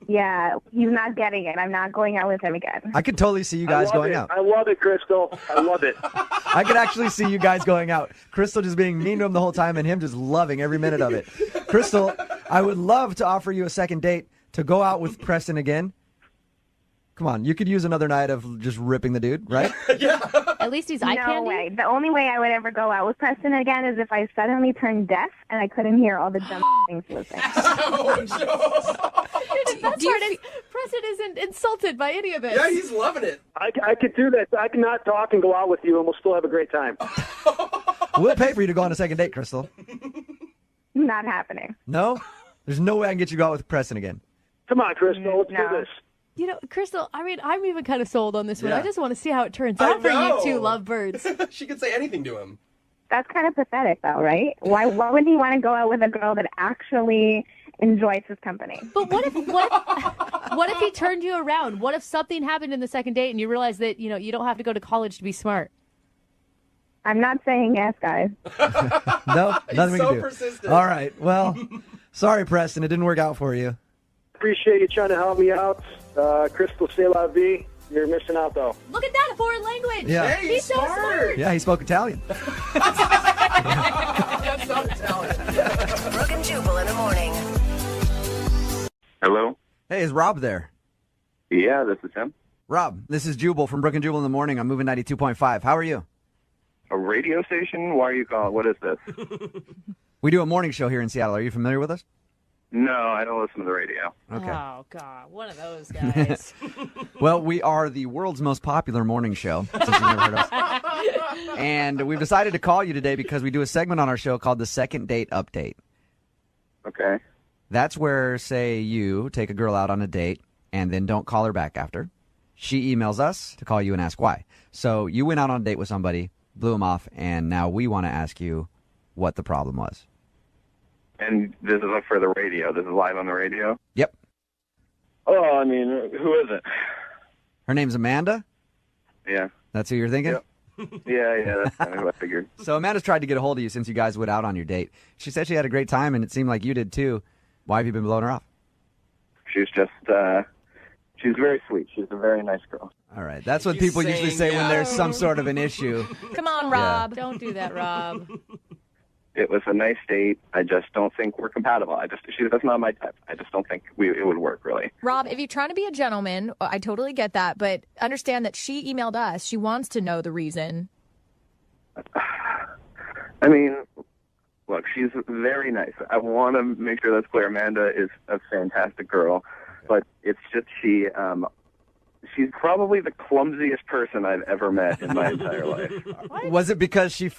Yeah, he's not getting it. I'm not going out with him again. I could totally see you guys going out. I love it, Crystal. I love it. I could actually see you guys going out. Crystal just being mean to him the whole time and him just loving every minute of it. Crystal, I would love to offer you a second date to go out with Preston again. Come on, you could use another night of just ripping the dude, right? At least he's eye candy. No way. The only way I would ever go out with Preston again is if I suddenly turned deaf and I couldn't hear all the dumb things he was saying. The best part is Preston isn't insulted by any of this. Yeah, he's loving it. I could do that. I can not talk and go out with you, and we'll still have a great time. We'll pay for you to go on a second date, Crystal. Not happening. No? There's no way I can get you to go out with Preston again. Come on, Crystal. Let's do this. You know, Crystal, I mean, I'm even kind of sold on this one. Yeah. I just want to see how it turns out for you two lovebirds. She could say anything to him. That's kind of pathetic, though, right? Why would he want to go out with a girl that actually enjoys his company? But what if he turned you around? What if something happened in the second date and you realized that, you know, you don't have to go to college to be smart? I'm not saying yes, guys. No, nothing we so can do. persistent. All right. Well, sorry, Preston. It didn't work out for you. Appreciate you trying to help me out. Crystal, c'est la vie. You're missing out, though. Look at that, a foreign language. Yeah. Hey, he's so smart. Yeah, he spoke Italian. That's not Italian. Brooke and Jubal in the morning. Hello? Hey, is Rob there? Yeah, this is him. Rob, this is Jubal from Brooke and Jubal in the morning. I'm moving 92.5. How are you? A radio station? Why are you calling? What is this? We do a morning show here in Seattle. Are you familiar with us? No, I don't listen to the radio. Okay. Oh, God. One of those guys. Well, we are the world's most popular morning show, since you've never heard of us. And we've decided to call you today because we do a segment on our show called the Second Date Update. Okay. That's where, say, you take a girl out on a date and then don't call her back after. She emails us to call you and ask why. So you went out on a date with somebody, blew them off, and now we want to ask you what the problem was. And this is for the radio. This is live on the radio? Yep. Oh, I mean, who is it? Her name's Amanda? Yeah. That's who you're thinking? Yep. Yeah, that's kind of who I figured. So Amanda's tried to get a hold of you since you guys went out on your date. She said she had a great time, and it seemed like you did too. Why have you been blowing her off? She's just, she's very sweet. She's a very nice girl. All right. That's what people usually say when there's some sort of an issue. Come on, Rob. Don't do that, Rob. It was a nice date. I just don't think we're compatible. That's not my type. I just don't think it would work, really. Rob, if you're trying to be a gentleman, I totally get that, but understand that she emailed us. She wants to know the reason. I mean, look, she's very nice. I want to make sure that's clear. Amanda is a fantastic girl, but it's just she's probably the clumsiest person I've ever met in my entire life. Was it because she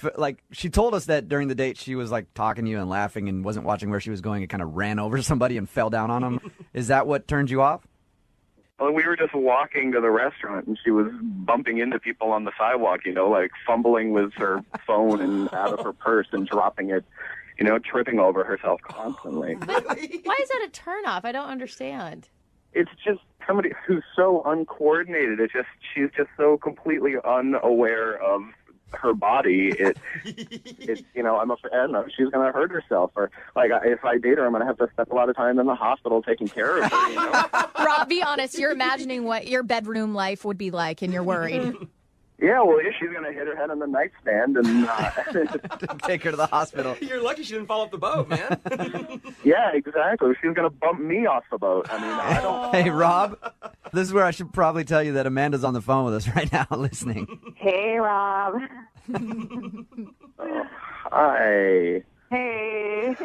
told us that during the date she was like talking to you and laughing and wasn't watching where she was going and kind of ran over somebody and fell down on them? Is that what turned you off? Well, we were just walking to the restaurant, and she was bumping into people on the sidewalk, like fumbling with her phone and out of her purse and dropping it, tripping over herself constantly. Why is that a turnoff? I don't understand. It's just somebody who's so uncoordinated. She's just so completely unaware of her body. I'm afraid, I don't know, she's going to hurt herself, or if I date her, I'm going to have to spend a lot of time in the hospital taking care of her. Rob, be honest. You're imagining what your bedroom life would be like, and you're worried. Yeah, well, she's going to hit her head on the nightstand and take her to the hospital. You're lucky she didn't fall off the boat, man. Yeah, exactly. She's going to bump me off the boat. I mean, I don't... Hey, Rob, this is where I should probably tell you that Amanda's on the phone with us right now listening. Hey, Rob. Hi. Hey.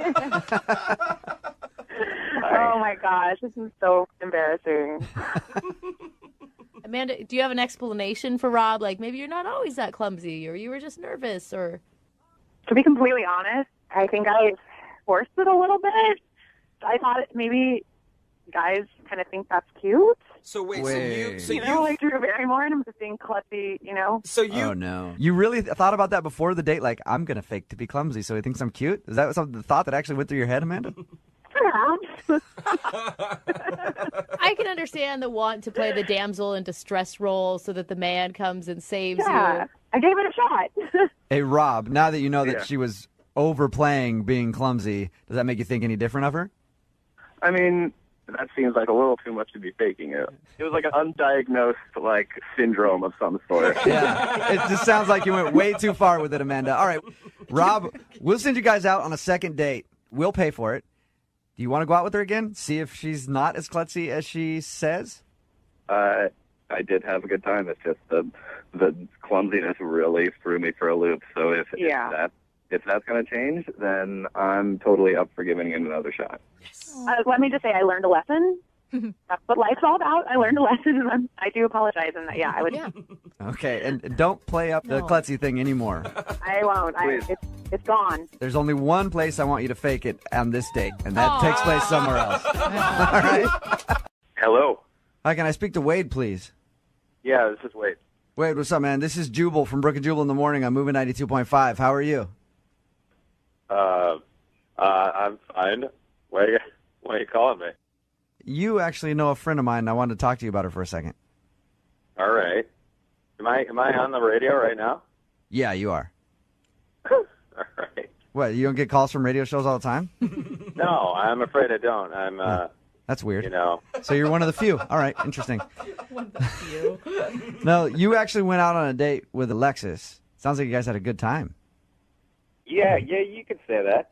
Oh, my gosh. This is so embarrassing. Amanda, do you have an explanation for Rob? Like, maybe you're not always that clumsy, or you were just nervous, or... To be completely honest, I think I forced it a little bit. I thought maybe guys kind of think that's cute. So wait, like Drew Barrymore, and I'm just being klutzy, So you... Oh, no. You really thought about that before the date? Like, I'm going to fake to be clumsy so he thinks I'm cute? Is that the thought that actually went through your head, Amanda? I can understand the want to play the damsel in distress role so that the man comes and saves Yeah, you. I gave it a shot. Hey, Rob, now that you know that she was overplaying being clumsy, does that make you think any different of her? I mean, that seems like a little too much to be faking it. It was like an undiagnosed, like, syndrome of some sort. Yeah, it just sounds like you went way too far with it, Amanda. All right, Rob, we'll send you guys out on a second date. We'll pay for it. Do you want to go out with her again? See if she's not as klutzy as she says? I did have a good time. It's just the clumsiness really threw me for a loop. So if that's going to change, then I'm totally up for giving it another shot. Let me just say I learned a lesson. That's what life's all about. I learned a lesson, and I do apologize. And yeah, I would. Yeah. Okay, and don't play up the klutzy thing anymore. I won't. It's gone. There's only one place I want you to fake it on this date, and that takes place somewhere else. All right? Hello. Hi, can I speak to Wade, please? Yeah, this is Wade. Wade, what's up, man? This is Jubal from Brook and Jubal in the Morning on Moving 92.5. How are you? I'm fine. Why are you calling me? You actually know a friend of mine, and I wanted to talk to you about her for a second. All right. Am I on the radio right now? Yeah, you are. All right. What, you don't get calls from radio shows all the time? No, I'm afraid I don't. I'm That's weird. You know. So you're one of the few. All right, interesting. One of the few. No, you actually went out on a date with Alexis. Sounds like you guys had a good time. Yeah, you could say that.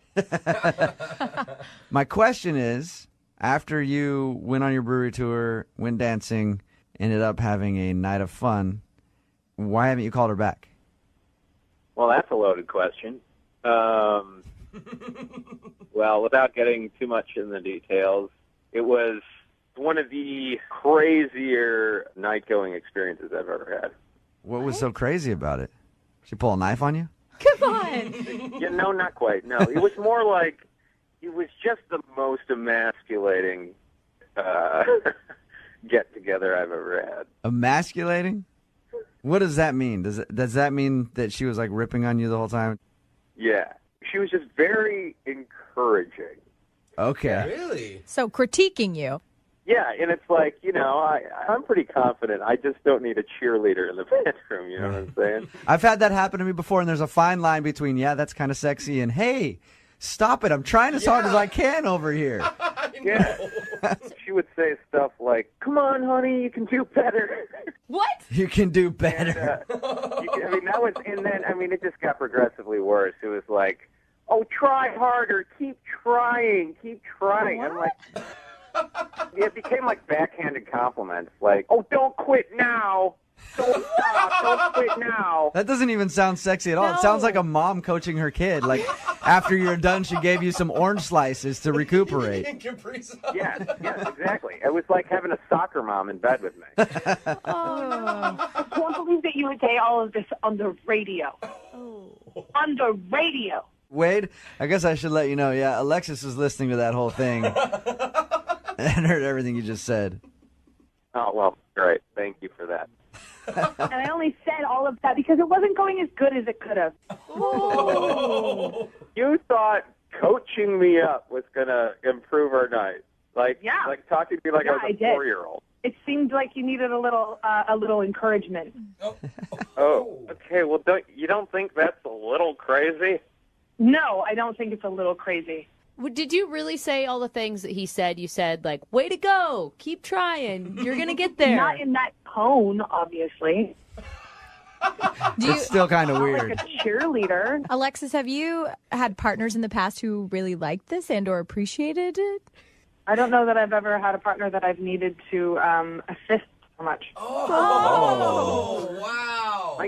My question is, after you went on your brewery tour, went dancing, ended up having a night of fun, why haven't you called her back? Well, that's a loaded question. Well, without getting too much in the details, it was one of the crazier night-going experiences I've ever had. What was so crazy about it? She pull a knife on you? Come on. Yeah, no, not quite. No, it was more like it was just the most emasculating get-together I've ever had. Emasculating? What does that mean? Does that mean that she was like ripping on you the whole time? Yeah, she was just very encouraging. Okay. Really? So critiquing you. Yeah, and it's like, you know, I'm pretty confident. I just don't need a cheerleader in the bedroom, you know what I'm saying? I've had that happen to me before, and there's a fine line between, yeah, that's kind of sexy, and hey, stop it, I'm trying as hard as I can over here. Yeah. She would say stuff like, come on, honey, you can do better. What? You can do better. And then it just got progressively worse. It was like, oh, try harder, keep trying. What? I'm like... It became like backhanded compliments, like, oh, don't quit now. Don't stop. Don't quit now. That doesn't even sound sexy at all. It sounds like a mom coaching her kid. Like, after you're done, she gave you some orange slices to recuperate. Yes, exactly. It was like having a soccer mom in bed with me. I can't believe that you would say all of this on the radio. On the radio. Wade, I guess I should let you know, yeah, Alexis is listening to that whole thing and heard everything you just said. Oh, well, great. Thank you for that. And I only said all of that because it wasn't going as good as it could have. You thought coaching me up was going to improve our night. Like talking to me like I was a 4-year-old. It seemed like you needed a little encouragement. Oh, okay. Well, you don't think that's a little crazy? No, I don't think it's a little crazy. Did you really say all the things that he said? You said, like, way to go, keep trying, you're going to get there. Not in that tone, obviously. It's still kind of weird. Like a cheerleader. Alexis, have you had partners in the past who really liked this and or appreciated it? I don't know that I've ever had a partner that I've needed to assist so much. Oh, wow.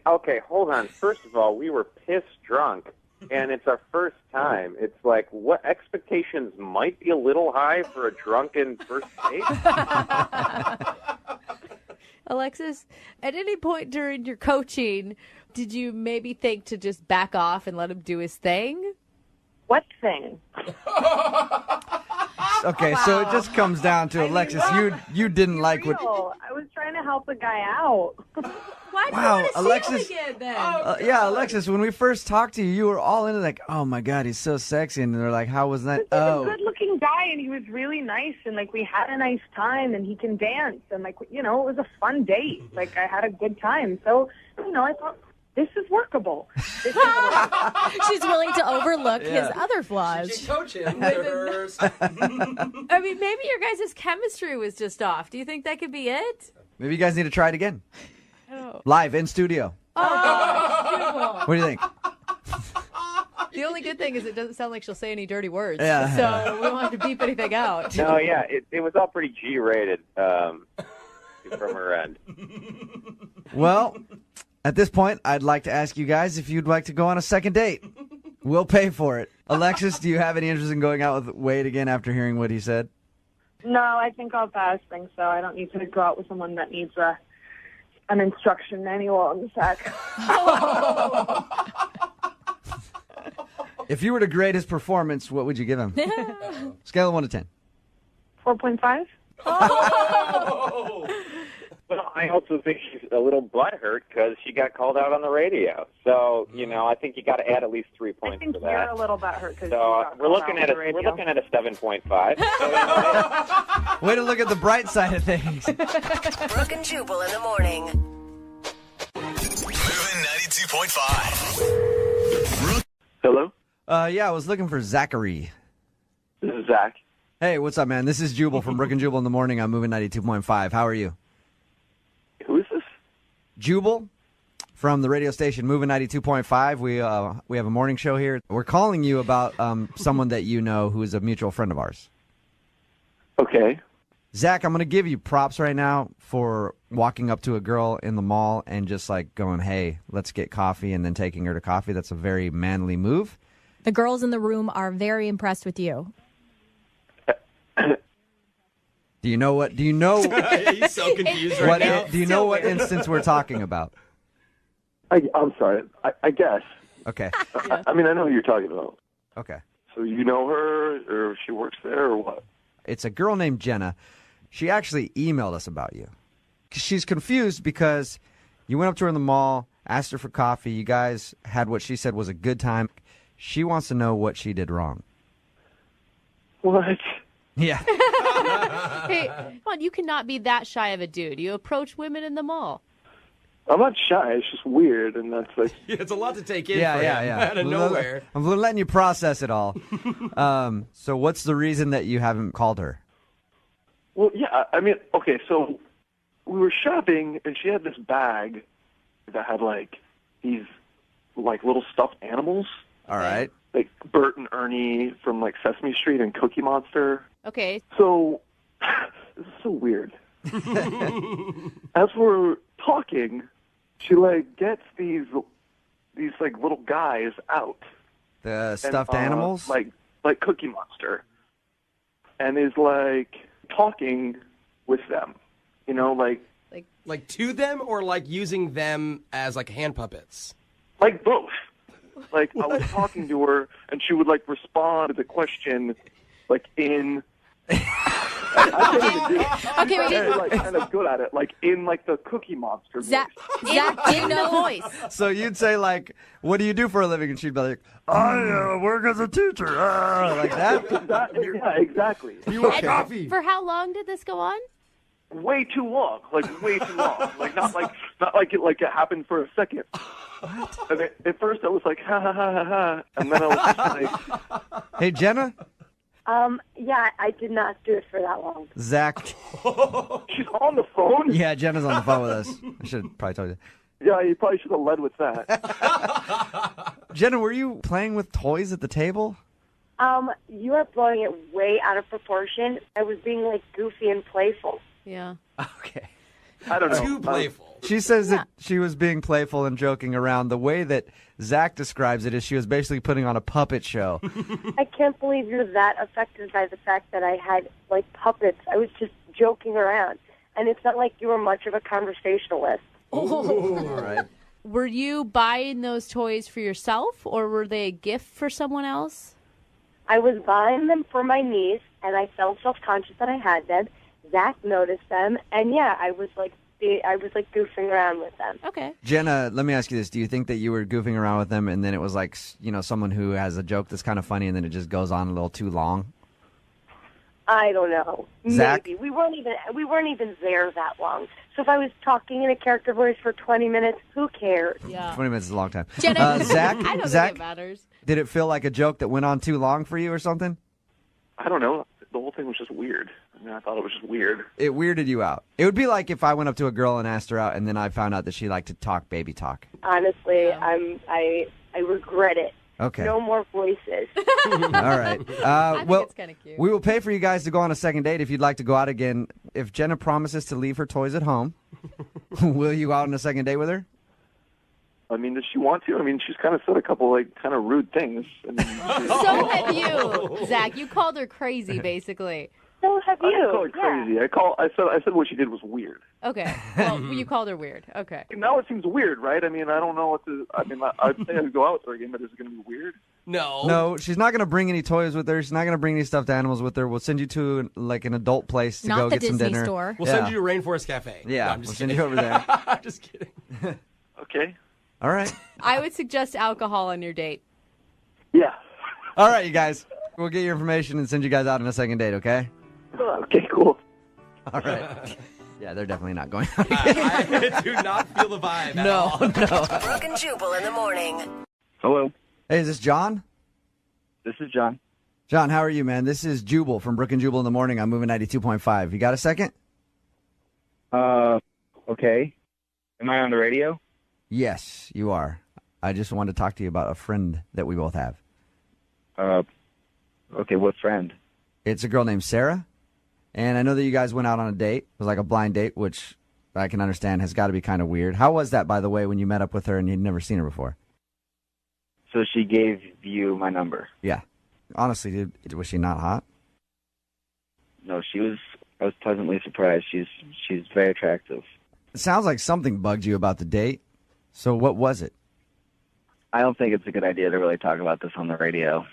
Okay, hold on. First of all, we were piss drunk. And it's our first time. It's like, what expectations might be a little high for a drunken first date? Alexis, at any point during your coaching, did you maybe think to just back off and let him do his thing? What thing? Okay, so it just comes down to Alexis. You didn't like what. I was trying to help a guy out. Why do you Wow, want to see Alexis. him again then? Yeah, Alexis. When we first talked to you, you were all into like, oh my God, he's so sexy, and they're like, how was that? He's a good-looking guy, and he was really nice, and like we had a nice time, and he can dance, and like it was a fun date. Like I had a good time, so I thought this is workable. She's willing to overlook his other flaws. She can coach him. I mean, maybe your guys' chemistry was just off. Do you think that could be it? Maybe you guys need to try it again. Oh. Live in studio. Oh, What do you think? the only good thing is it doesn't sound like she'll say any dirty words. Yeah. So we won't have to beep anything out. No, yeah, it was all pretty G-rated from her end. Well, at this point, I'd like to ask you guys if you'd like to go on a second date. We'll pay for it. Alexis, do you have any interest in going out with Wade again after hearing what he said? No, I think I'll pass. Think so. I don't need to go out with someone that needs an instruction manual on the sack. If you were to grade his performance, what would you give him? Scale of 1 to 10. 4.5. Well, I also think she's a little butthurt because she got called out on the radio. So, I think you got to add at least 3 points I think for you're that. a little butthurt because So we're looking at a 7.5. Way to look at the bright side of things. Brooke and Jubal in the morning. Moving 92.5. Hello? Yeah, I was looking for Zachary. This is Zach. Hey, what's up, man? This is Jubal from Brooke and Jubal in the morning. I'm moving 92.5. How are you? Who is this? Jubal from the radio station Moving 92.5. We have a morning show here. We're calling you about someone that you know who is a mutual friend of ours. Okay. Zach, I'm going to give you props right now for walking up to a girl in the mall and just like going, hey, let's get coffee, and then taking her to coffee. That's a very manly move. The girls in the room are very impressed with you. Do you know what? Do you know? He's so confused right now. Do you know what instance we're talking about? I'm sorry. I guess. Okay. I mean, I know who you're talking about. Okay. So you know her, or she works there, or what? It's a girl named Jenna. She actually emailed us about you. She's confused because you went up to her in the mall, asked her for coffee. You guys had what she said was a good time. She wants to know what she did wrong. What? Yeah. Hey, come on, you cannot be that shy of a dude. You approach women in the mall. I'm not shy. It's just weird, and that's like... Yeah, it's a lot to take in Yeah, for yeah, him yeah. out of nowhere. I'm letting you process it all. So what's the reason that you haven't called her? Well, yeah, I mean, okay, so we were shopping, and she had this bag that had, like, these, like, little stuffed animals. All right. Like Bert and Ernie from, like, Sesame Street and Cookie Monster. Okay. So, this is so weird. As we're talking, she, like, gets these like, little guys out. The stuffed and, animals? Like Cookie Monster. And is, like, talking with them. You know, like to them, or like using them as like hand puppets? Like both. Like I was talking to her, and she would like respond to the question, like in. I can't even do it. Okay, wait. I'm like kind of good at it, like in like the Cookie Monster voice. Zach, do you know the voice? So you'd say, like, what do you do for a living? And she'd be like, I work as a teacher. Like that? Yeah, exactly. You want coffee? For how long did this go on? Way too long, like way too long, like not like it happened for a second. And at first I was like ha ha ha ha ha, and then I was just like, Hey, Jenna? Yeah, I did not do it for that long. Zach? She's on the phone? Yeah, Jenna's on the phone with us. I should have probably told you. Yeah, you probably should have led with that. Jenna, were you playing with toys at the table? You are blowing it way out of proportion. I was being like goofy and playful. Yeah. Okay. I don't know. Too playful. She says that she was being playful and joking around. The way that Zach describes it is she was basically putting on a puppet show. I can't believe you're that affected by the fact that I had like puppets. I was just joking around. And it's not like you were much of a conversationalist. All right. Were you buying those toys for yourself, or were they a gift for someone else? I was buying them for my niece, and I felt self-conscious that I had them. Zach noticed them, and yeah, I was like goofing around with them. Okay. Jenna, let me ask you this. Do you think that you were goofing around with them and then it was like, someone who has a joke that's kind of funny and then it just goes on a little too long? I don't know. Zach? Maybe we weren't even there that long. So if I was talking in a character voice for 20 minutes, who cares? Yeah. 20 minutes is a long time. Jenna. Zach, I don't Zach, think it matters. did it feel like a joke that went on too long for you or something? I don't know. The whole thing was just weird. I mean, I thought it was just weird. It weirded you out. It would be like if I went up to a girl and asked her out, and then I found out that she liked to talk baby talk. Honestly, I regret it. Okay. No more voices. All right. Well, it's kinda cute. we will pay for you guys to go on a second date if you'd like to go out again. If Jenna promises to leave her toys at home, will you go out on a second date with her? I mean, does she want to? I mean, she's kind of said a couple, like, kind of rude things. I mean, So have you, Zach. You called her crazy, basically. So have I you. didn't call her crazy. I said what she did was weird. Okay. Well, you called her weird. Okay. Now it seems weird, right? I mean, I don't know what to. I mean, I'd say I'd go out with her again, but is it going to be weird? No. No, she's not going to bring any toys with her. She's not going to bring any stuffed animals with her. We'll send you to like an adult place to Not go the get some Disney dinner. store. We'll send you to Rainforest Cafe. Yeah, No, I'm we'll just send kidding. you over there. I'm just kidding. Okay. All right. I would suggest alcohol on your date. Yeah. All right, you guys. We'll get your information and send you guys out on a second date, okay? Okay, cool. All right. Yeah, they're definitely not going out. I do not feel the vibe at all. No. Brooke and Jubal in the morning. Hello, Hey, is this John? this is John. John, how are you, man? This is Jubal from Brooke and Jubal in the morning. I'm moving 92.5. You got a second? Okay. Am I on the radio? Yes, you are. I just wanted to talk to you about a friend that we both have. Okay, what friend? It's a girl named Sarah, and I know that you guys went out on a date. It was like a blind date, which I can understand has got to be kind of weird. How was that, by the way, when you met up with her and you'd never seen her before? So she gave you my number. Yeah. Honestly, dude, was she not hot? No, she was. I was pleasantly surprised. She's very attractive. It sounds like something bugged you about the date. So what was it? I don't think it's a good idea to really talk about this on the radio,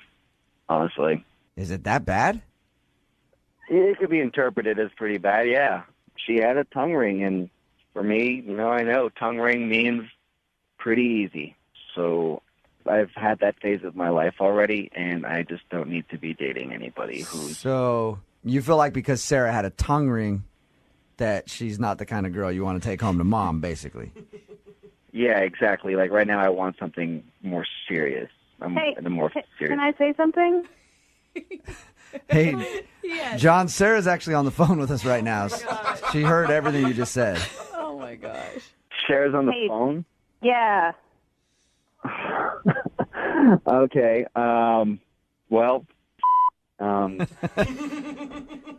honestly. Is it that bad? It could be interpreted as pretty bad, yeah. She had a tongue ring, and for me, I know tongue ring means pretty easy. So I've had that phase of my life already, and I just don't need to be dating anybody who's... So you feel like because Sarah had a tongue ring that she's not the kind of girl you want to take home to mom, basically. Yeah, exactly. Like right now I want something more serious. Hey, more serious. can I say something? Hey, John, Sarah's actually on the phone with us right now. She heard everything you just said. Oh, my gosh. Sarah's on the Hey. phone? Yeah. Okay. Well,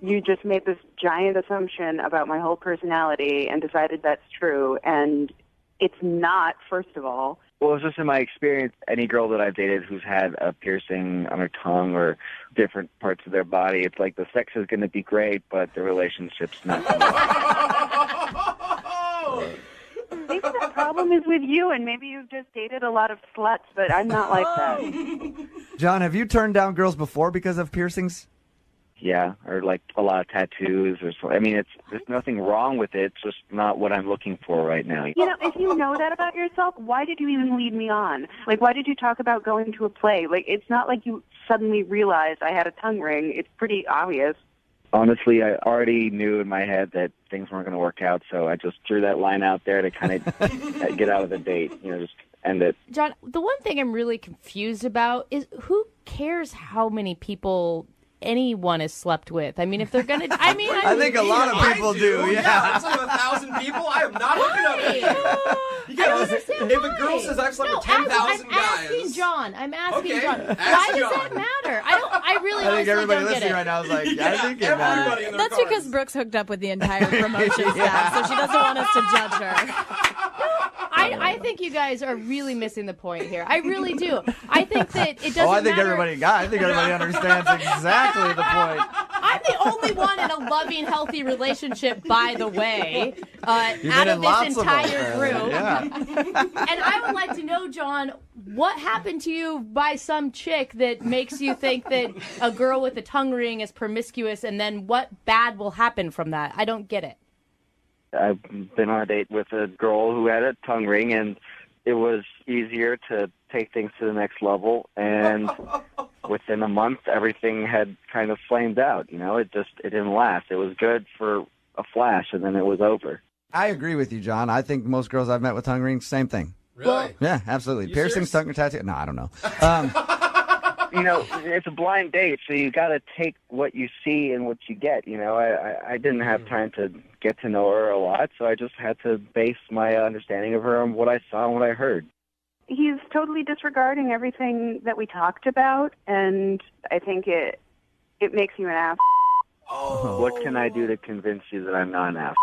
You just made this giant assumption about my whole personality and decided that's true, and it's not, first of all. well, it's just in my experience, any girl that I've dated who's had a piercing on her tongue or different parts of their body, it's like the sex is going to be great, but the relationship's not. Maybe the problem is with you, and maybe you've just dated a lot of sluts, but I'm not like that. John, have you turned down girls before because of piercings? Yeah, or like a lot of tattoos or so. I mean, there's nothing wrong with it. It's just not what I'm looking for right now. You know, if you know that about yourself, why did you even lead me on? Like, why did you talk about going to a play? Like, it's not like you suddenly realized I had a tongue ring. It's pretty obvious. Honestly, I already knew in my head that things weren't going to work out, so I just threw that line out there to kind of get out of the date, just end it. John, the one thing I'm really confused about is who cares how many people anyone has slept with? I mean, if they're gonna, I think a lot of people do. Yeah. I've slept with 1,000 people. I am not hooking up with you. You gotta listen. If a girl says I've slept with 10,000 I'm guys, asking John. I'm asking Okay, John. ask Why does John. that matter? I really I think honestly everybody don't get listening it. right now is like, I think it matters. That's because Brooke's hooked up with the entire promotion staff, so she doesn't want us to judge her. I think you guys are really missing the point here. I really do. I think that it doesn't I think matter. everybody understands exactly the point. I'm the only one in a loving, healthy relationship, by the way, You've out been of in this lots of entire them. group. Yeah. And I would like to know, John, what happened to you by some chick that makes you think that a girl with a tongue ring is promiscuous, and then what bad will happen from that? I don't get it. I've been on a date with a girl who had a tongue ring, and it was easier to take things to the next level. And within a month, everything had kind of flamed out. You know, it didn't last. It was good for a flash, and then it was over. I agree with you, John. I think most girls I've met with tongue rings, same thing. Really? Yeah, absolutely. Piercings, tongue tattoo. No, I don't know. You know, it's a blind date, so you got to take what you see and what you get. You know, I didn't have time to get to know her a lot, so I just had to base my understanding of her on what I saw and what I heard. He's totally disregarding everything that we talked about, and I think it makes you an ass. What can I do to convince you that I'm not an ass?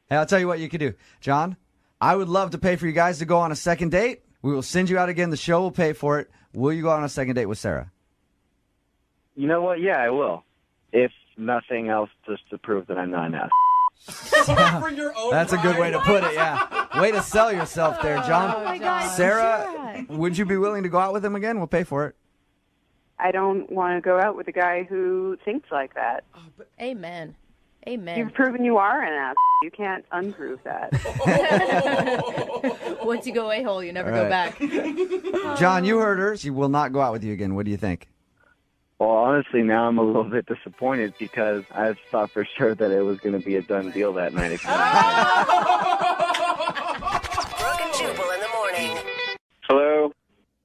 Hey, I'll tell you what you could do. John, I would love to pay for you guys to go on a second date. We will send you out again. The show will pay for it. Will you go on a second date with Sarah? You know what? Yeah, I will. If nothing else, just to prove that I'm not an ass. That's a good way to put it, yeah. Way to sell yourself there, John. Oh, my God, Sarah, would you be willing to go out with him again? We'll pay for it. I don't want to go out with a guy who thinks like that. Amen. Amen. You've proven you are an ass. You can't unprove that. Once you go a-hole, you never All go right. back. John, you heard her. She will not go out with you again. What do you think? Well, honestly, now I'm a little bit disappointed because I thought for sure that it was going to be a done deal that night. Brooke and Jubal in the morning. Hello?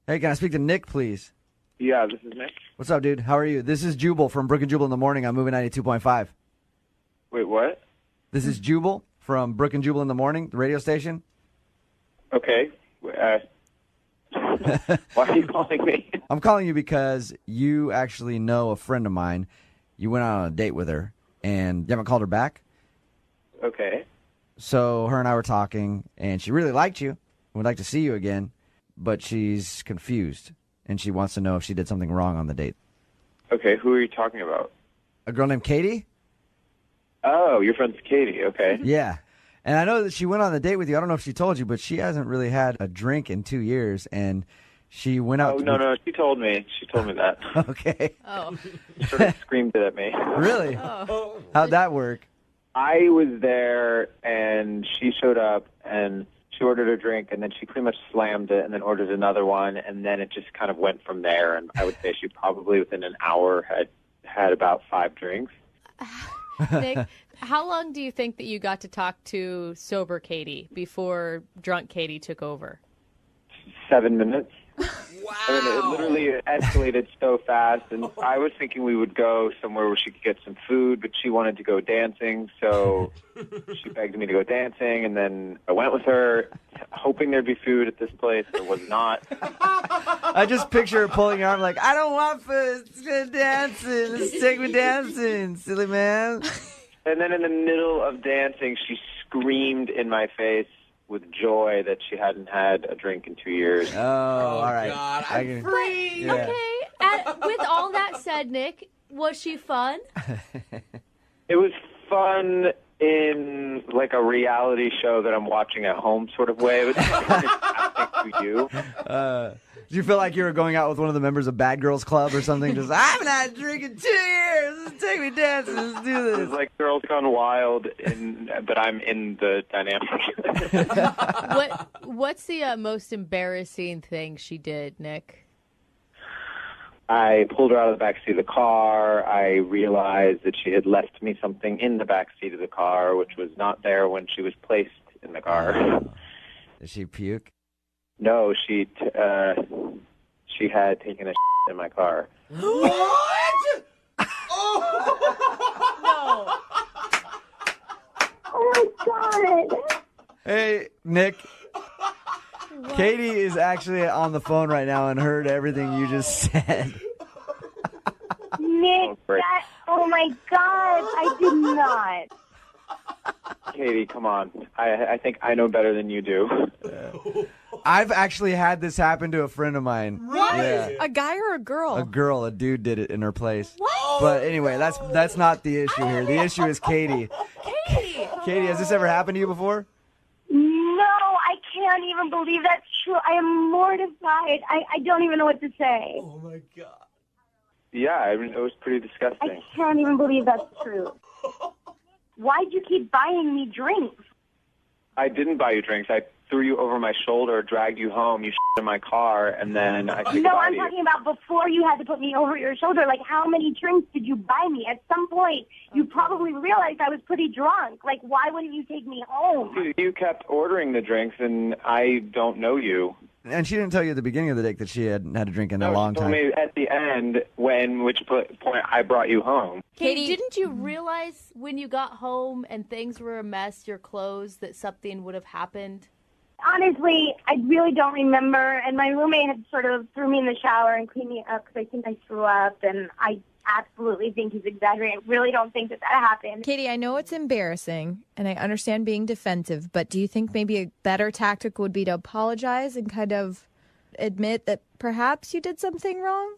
Hey, can I speak to Nick, please? Yeah, this is Nick. What's up, dude? How are you? This is Jubal from Brooke and Jubal in the morning on Moving 92.5. Wait, what? This is Jubal from Brooke and Jubal in the morning, the radio station. Okay. Why are you calling me? I'm calling you because you actually know a friend of mine. You went out on a date with her, and you haven't called her back. Okay. So her and I were talking, and she really liked you and would like to see you again, but she's confused, and she wants to know if she did something wrong on the date. Okay, who are you talking about? A girl named Katie? Oh, your friend's Katie, okay. Yeah. And I know that she went on the date with you. I don't know if she told you, but she hasn't really had a drink in 2 years, and she went out. Oh, no, she told me. She told me that. Okay. Oh. She sort of screamed it at me. Really? Oh. How'd that work? I was there, and she showed up, and she ordered a drink, and then she pretty much slammed it, and then ordered another one, and then it just kind of went from there. And I would say she probably within an hour had about 5 drinks. Nick, how long do you think that you got to talk to sober Katie before drunk Katie took over? 7 minutes. Wow. I mean, it literally escalated so fast, and I was thinking we would go somewhere where she could get some food, but she wanted to go dancing, so she begged me to go dancing, and then I went with her, hoping there'd be food at this place. There was not. I just picture her pulling your arm like, I don't want food. Let's go dancing. Let's take me dancing, silly man. And then in the middle of dancing, she screamed in my face with joy that she hadn't had a drink in 2 years. Oh, all right. God, I'm free. Yeah. Okay. With all that said, Nick, was she fun? It was fun in like a reality show that I'm watching at home sort of way. But I think to you. Did you feel like you were going out with one of the members of Bad Girls Club or something? Just, I haven't had a drink in 2 years. Let's take me dancing. Let's do It this. was like Girls Gone Wild, but I'm in the dynamic. What's the most embarrassing thing she did, Nick? I pulled her out of the back seat of the car. I realized that she had left me something in the back seat of the car, which was not there when she was placed in the car. Did she puke? No, she had taken a in my car. What? No. Oh my God. Hey, Nick. Katie is actually on the phone right now and heard everything you just said. Nick, oh my God, I did not. Katie, come on. I think I know better than you do. I've actually had this happen to a friend of mine. What? Yeah. A guy or a girl? A dude did it in her place. What? But anyway, that's not the issue here. The issue is Katie. Katie, has this ever happened to you before? No, I can't even believe that's true. I am mortified. I don't even know what to say. Oh my God. Yeah, I mean, it was pretty disgusting. I can't even believe that's true. Why'd you keep buying me drinks? I didn't buy you drinks. I threw you over my shoulder, dragged you home, you shit in my car, and then I said No, goodbye I'm to you. talking about before you had to put me over your shoulder. Like, how many drinks did you buy me? At some point, you probably realized I was pretty drunk. Like, why wouldn't you take me home? Dude, you kept ordering the drinks, and I don't know you. And she didn't tell you at the beginning of the date that she had had a drink in a long She told time. me at the end, which point I brought you home. Katie, didn't you realize when you got home and things were a mess, your clothes, that something would have happened? Honestly, I really don't remember. And my roommate had sort of threw me in the shower and cleaned me up because I think I threw up. And I absolutely think he's exaggerating. I really don't think that happened. Katie, I know it's embarrassing, and I understand being defensive, but do you think maybe a better tactic would be to apologize and kind of admit that perhaps you did something wrong?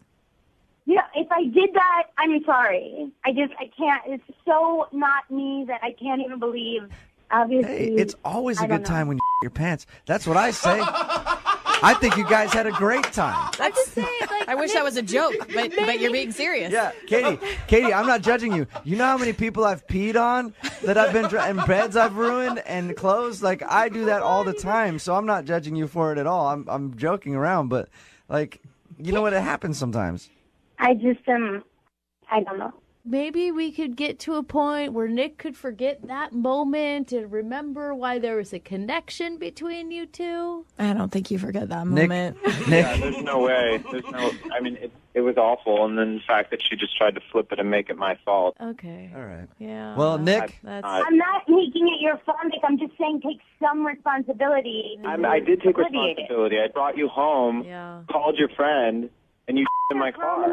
Yeah, if I did that, I'm sorry. I can't. It's so not me that I can't even believe. Obviously, Hey, it's always a I don't good know. time when you your pants. That's what I say. I think you guys had a great time. I'm just saying, like, I wish that was a joke, but you're being serious. Yeah, Katie, I'm not judging you. You know how many people I've peed on that I've been and beds I've ruined and clothes? Like, I do that all the time, so I'm not judging you for it at all. I'm joking around, but like, you know what? It happens sometimes. I just I don't know. Maybe we could get to a point where Nick could forget that moment and remember why there was a connection between you two. I don't think you forget that Nick- moment. Yeah, there's no way. I mean, it was awful, and then the fact that she just tried to flip it and make it my fault. Okay. All right. Yeah. Well, Nick, I'm not making it your fault, Nick. I'm just saying take some responsibility. I did take Alleviate it. responsibility. I brought you home, called your friend, and you in my car.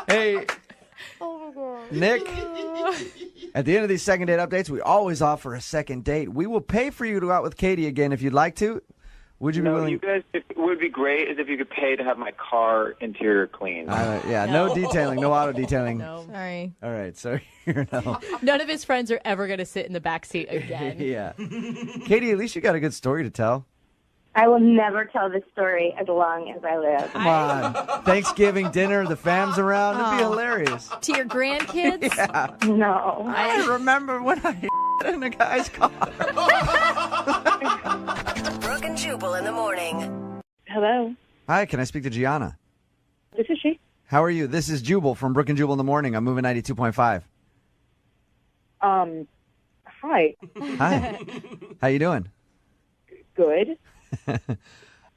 hey, Oh my god. Nick, at the end of these second date updates, we always offer a second date. We will pay for you to go out with Katie again if you'd like to. Would you be No, willing? you guys, it would be great is if you could pay to have my car interior cleaned. Yeah, no detailing, no auto detailing. Sorry. All right, so here now. None of his friends are ever going to sit in the back seat again. Yeah. Katie, at least you got a good story to tell. I will never tell this story as long as I live. Come on. Thanksgiving dinner, the fam's around. It'd be Oh. hilarious. To your grandkids? Yeah. No. I remember when I in a guy's car. Brooke and Jubal in the morning. Hello. Hi, can I speak to Gianna? This is she. How are you? This is Jubal from Brooke and Jubal in the morning. I'm moving 92.5. Hi. Hi. How you doing? Good.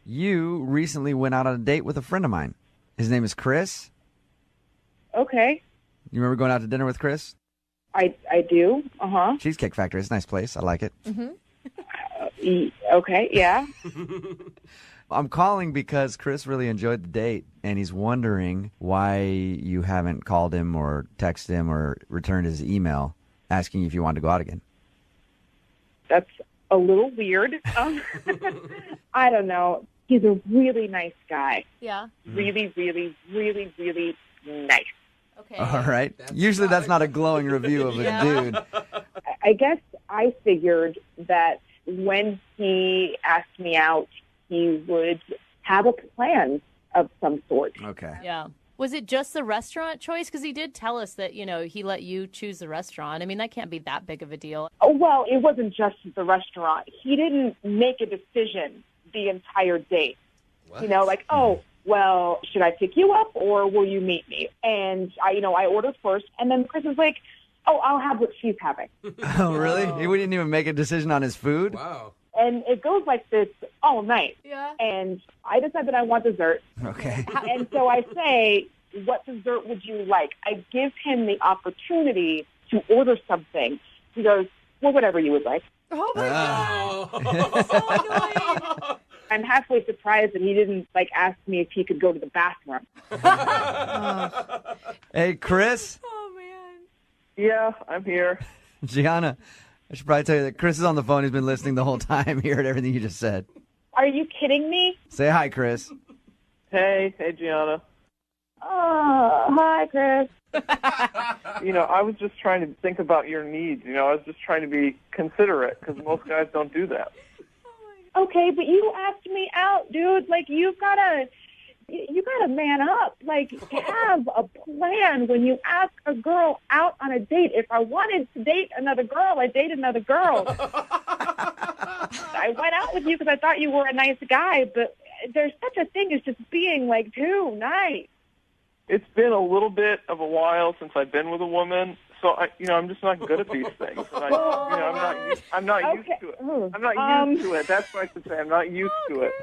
You recently went out on a date with a friend of mine. His name is Chris. Okay. You remember going out to dinner with Chris? I do. Uh-huh. Cheesecake Factory. It's a nice place. I like it. Okay, yeah. I'm calling because Chris really enjoyed the date, and he's wondering why you haven't called him or texted him or returned his email asking if you wanted to go out again. That's a little weird. I don't know. He's a really nice guy. Yeah. Really, really, really, really nice. Okay. All right. Usually that's not a glowing review of a dude. I guess I figured that when he asked me out, he would have a plan of some sort. Okay. Yeah. Was it just the restaurant choice? Because he did tell us that, he let you choose the restaurant. I mean, that can't be that big of a deal. Oh, well, it wasn't just the restaurant. He didn't make a decision the entire date. Oh, well, should I pick you up or will you meet me? And I ordered first, and then Chris was like, oh, I'll have what she's having. Oh, really? He didn't even make a decision on his food? Wow. And it goes like this all night. Yeah. And I decide that I want dessert. Okay. And so I say, what dessert would you like? I give him the opportunity to order something. He goes, well, whatever you would like. Oh, my God. I'm halfway surprised that he didn't ask me if he could go to the bathroom. Hey, Chris? Oh, man. Yeah, I'm here. Gianna, I should probably tell you that Chris is on the phone. He's been listening the whole time. He heard everything you just said. Are you kidding me? Say hi, Chris. Hey, Gianna. Oh, hi, Chris. I was just trying to think about your needs. I was just trying to be considerate because most guys don't do that. Okay, but you asked me out, dude. You've got to You got to man up. Like, have a plan when you ask a girl out on a date. If I wanted to date another girl, I'd date another girl. I went out with you because I thought you were a nice guy, but there's such a thing as just being, like, too nice. It's been a little bit of a while since I've been with a woman, so I'm just not good at these things. I'm not used to it. I'm not used to it. That's what I should say. I'm not used to it.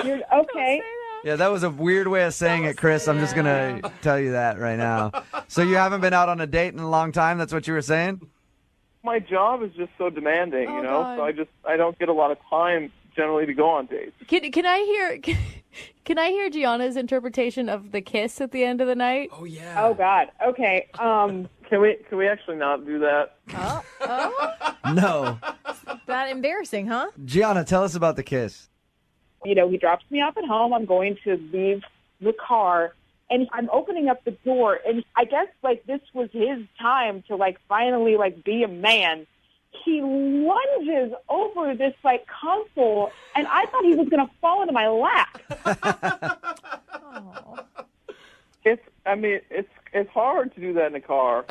You're okay. Yeah, that was a weird way of saying it, Chris. I'm just going to tell you that right now. So you haven't been out on a date in a long time? That's what you were saying? My job is just so demanding, God. so I don't get a lot of time generally to go on dates. Can I hear Gianna's interpretation of the kiss at the end of the night? Oh yeah. Oh God. Okay. Can we actually not do that? No. That embarrassing, huh? Gianna, tell us about the kiss. He drops me off at home. I'm going to leave the car, and I'm opening up the door, and I guess, like, this was his time to, like, finally, like, be a man. He lunges over this, like, console, and I thought he was going to fall into my lap. It's hard to do that in a car.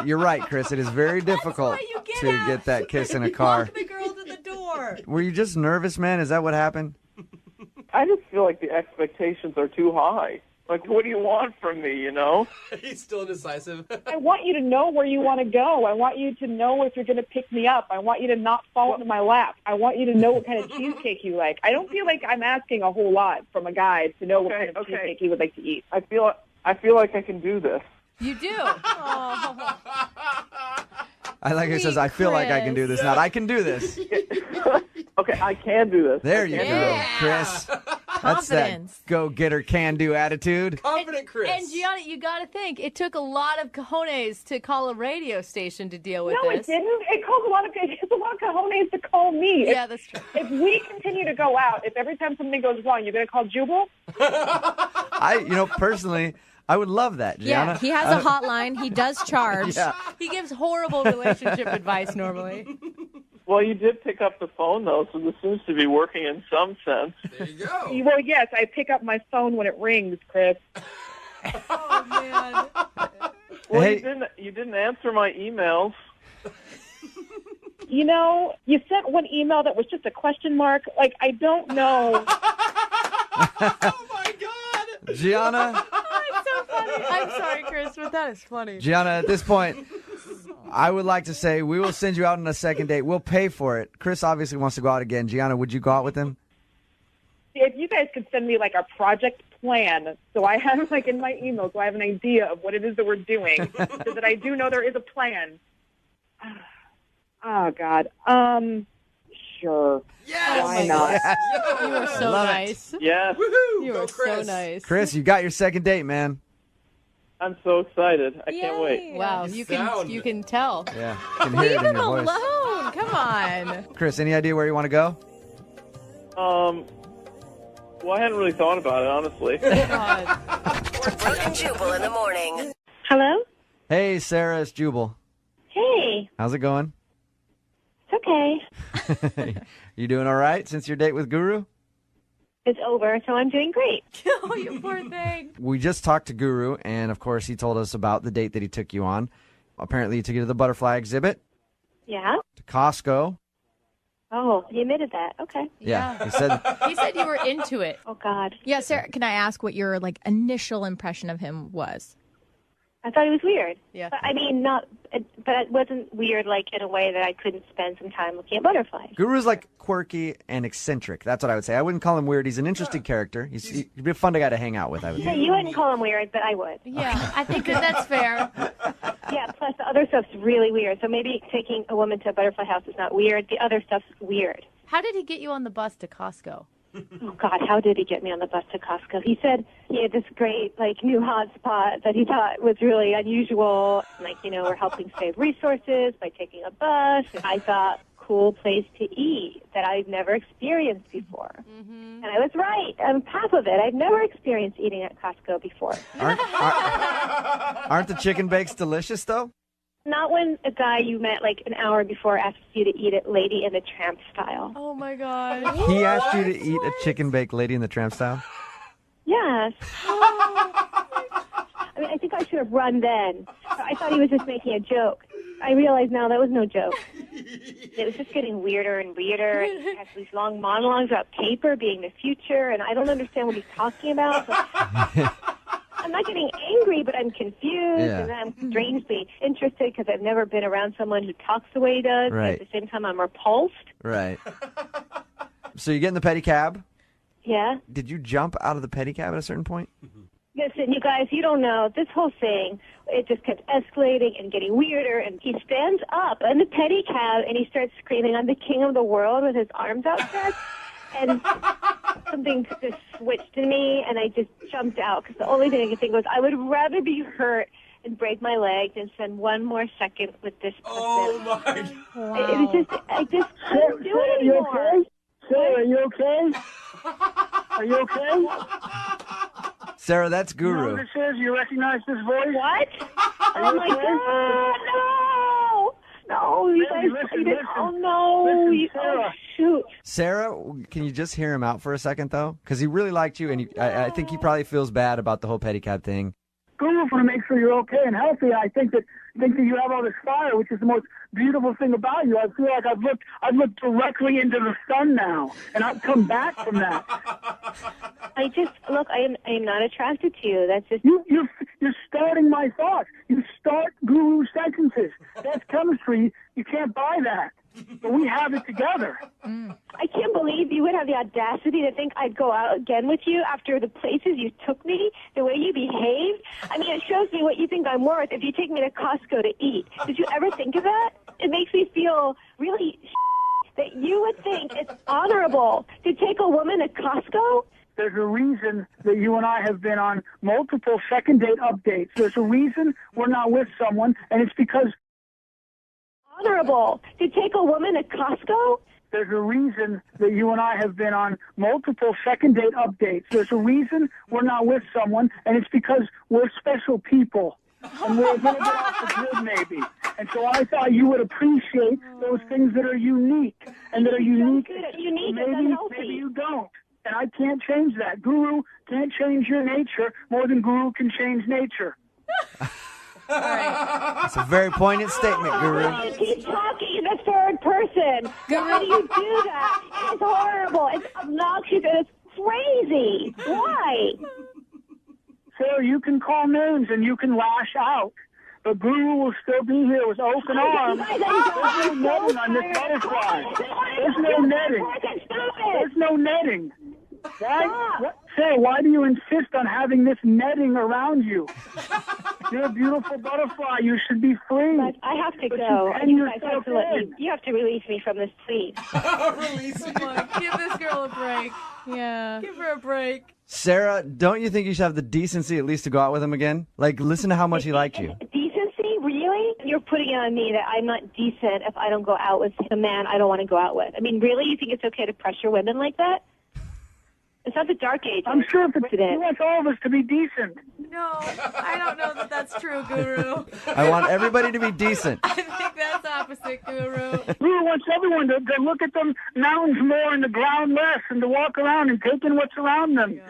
You're right, Chris. It is very difficult to get that kiss in a car. The girl to the door. Were you just nervous, man? Is that what happened? I just feel like the expectations are too high. Like, what do you want from me, He's still indecisive. I want you to know where you want to go. I want you to know if you're going to pick me up. I want you to not fall into my lap. I want you to know what kind of cheesecake you like. I don't feel like I'm asking a whole lot from a guy to know what kind of cheesecake he would like to eat. I feel like I can do this. You do. I like it says, I feel like I can do this. Not, I can do this. Okay, I can do this. There you go, Chris. That's that Confidence. go-getter, can-do attitude. Confident Chris. And Gianna, you got to think, it took a lot of cojones to call a radio station to deal with No, this. it didn't. It takes a lot of cojones to call me. Yeah, that's true. If we continue to go out, if every time something goes wrong, you're going to call Jubal? Personally, I would love that, Gianna. Yeah, he has a hotline. He does charge. Yeah. He gives horrible relationship advice normally. Well, you did pick up the phone, though, so this seems to be working in some sense. There you go. Well, yes, I pick up my phone when it rings, Chris. Oh, man. Well, Hey. you didn't answer my emails. You sent one email that was just a question mark. Like, I don't know. Oh my God. Gianna, It's so funny. I'm sorry, Chris, but that is funny. Gianna, at this point, I would like to say we will send you out on a second date. We'll pay for it. Chris obviously wants to go out again. Gianna, would you go out with him? If you guys could send me, like, a project plan so I have, like, in my email, so I have an idea of what it is that we're doing, so that I do know there is a plan. Oh, God. Sure. Yes. Why not? You were so Love it. nice. Yes, You Go were so Chris. nice. Chris, you got your second date, man. I'm so excited. I can't wait. Wow, You you sound- can tell. Yeah, I can hear Leave it in him your voice. alone. Come on. Chris, any idea where you want to go? Well, I hadn't really thought about it, honestly. Brooke and Jubal in the morning. Hello? Hey, Sarah, it's Jubal. Hey. How's it going? It's okay. You doing all right since your date with Guru? It's over, so I'm doing great. Oh, you poor thing. We just talked to Guru, and of course, he told us about the date that he took you on. Apparently, you took you to the butterfly exhibit, Yeah? to Costco. Oh, he admitted that. Okay. Yeah, he said. He said you were into it. Oh, God. Yeah, Sarah, can I ask what your initial impression of him was? I thought it was weird. Yeah. But, I mean, but it wasn't weird, like, in a way that I couldn't spend some time looking at butterflies. Guru's like quirky and eccentric. That's what I would say. I wouldn't call him weird. He's an interesting character. He'd be a fun guy to hang out with, I would Yeah, think. you wouldn't call him weird, but I would. Yeah, I think that's fair. Yeah, plus the other stuff's really weird. So maybe taking a woman to a butterfly house is not weird. The other stuff's weird. How did he get you on the bus to Costco? Oh, God, how did he get me on the bus to Costco? He said he had this great, new hot spot that he thought was really unusual. We're helping save resources by taking a bus. I thought, cool place to eat that I've never experienced before. Mm-hmm. And I was right on top of it. I've never experienced eating at Costco before. Aren't the chicken bakes delicious, though? Not when a guy you met like an hour before asks you to eat it Lady in the Tramp style. Oh my God. He asked you to eat a chicken baked Lady in the Tramp style? Yes. I mean, I think I should have run then. I thought he was just making a joke. I realize now that was no joke. It was just getting weirder and weirder. And he has these long monologues about paper being the future, and I don't understand what he's talking about. I'm not getting angry, but I'm confused, and then I'm strangely interested because I've never been around someone who talks the way he does. But Right. at the same time, I'm repulsed. Right. So you get in the pedicab. Yeah. Did you jump out of the pedicab at a certain point? Listen, you guys, you don't know. This whole thing, it just kept escalating and getting weirder. And he stands up in the pedicab and he starts screaming, "I'm the king of the world," with his arms outstretched. And something just switched in me, and I just jumped out because the only thing I could think was I would rather be hurt and break my leg than spend one more second with this person. Oh my! I just couldn't do it anymore. Sarah, are you okay? Are you okay? Sarah, that's You know Guru. who this is? You recognize this voice? What? Are Oh you my okay? God! No, you guys played it. Oh no! Oh shoot! Sarah, can you just hear him out for a second, though? Because he really liked you, and I think he probably feels bad about the whole pedicab thing. Guru want to make sure you're okay and healthy. I think that you have all this fire, which is the most beautiful thing about you. I feel like I've looked directly into the sun now, and I've come back from that. I just look. I am not attracted to you. That's just You're starting my thoughts. You start Guru sentences. That's chemistry. You can't buy that. But we have it together. I can't believe you would have the audacity to think I'd go out again with you after the places you took me, the way you behaved. I mean, it shows me what you think I'm worth if you take me to Costco to eat. Did you ever think of that? It makes me feel really that you would think it's honorable to take a woman to Costco. There's a reason that you and I have been on multiple second date updates. There's a reason we're not with someone, and it's because Honorable to take a woman to Costco. there's a reason that you and I have been on multiple second date updates. There's a reason we're not with someone, and it's because we're special people. And we're a little bit off the grid, maybe. And so I thought you would appreciate those things that are unique. And that are unique. Maybe you don't. And I can't change that. Guru can't change your nature more than Guru can change nature. It's a very poignant statement, Guru. You keep talking in the third person. Why do you do that? It's horrible. It's obnoxious and it's crazy. Why? Sarah, you can call names and you can lash out. But Guru will still be here with open arms. There's no netting on this butterfly. There's no netting. There's no netting. Why, Sarah, why do you insist on having this netting around you? You're a beautiful butterfly. You should be free. But I have to But go. You, You guys have to let me. You have to release me from this, please. Come on, give this girl a break. Yeah. Give her a break. Sarah, don't you think you should have the decency at least to go out with him again? Like, listen to how much he liked you. Decency? Really? You're putting it on me that I'm not decent if I don't go out with a man I don't want to go out with. I mean, really? You think it's okay to pressure women like that? It's not the dark age. I'm sure if he wants all of us to be decent. No, I don't know that that's true, Guru. I want everybody to be decent. I think that's opposite, Guru. Guru wants everyone to look at the mountains more and the ground less and to walk around and take in what's around them.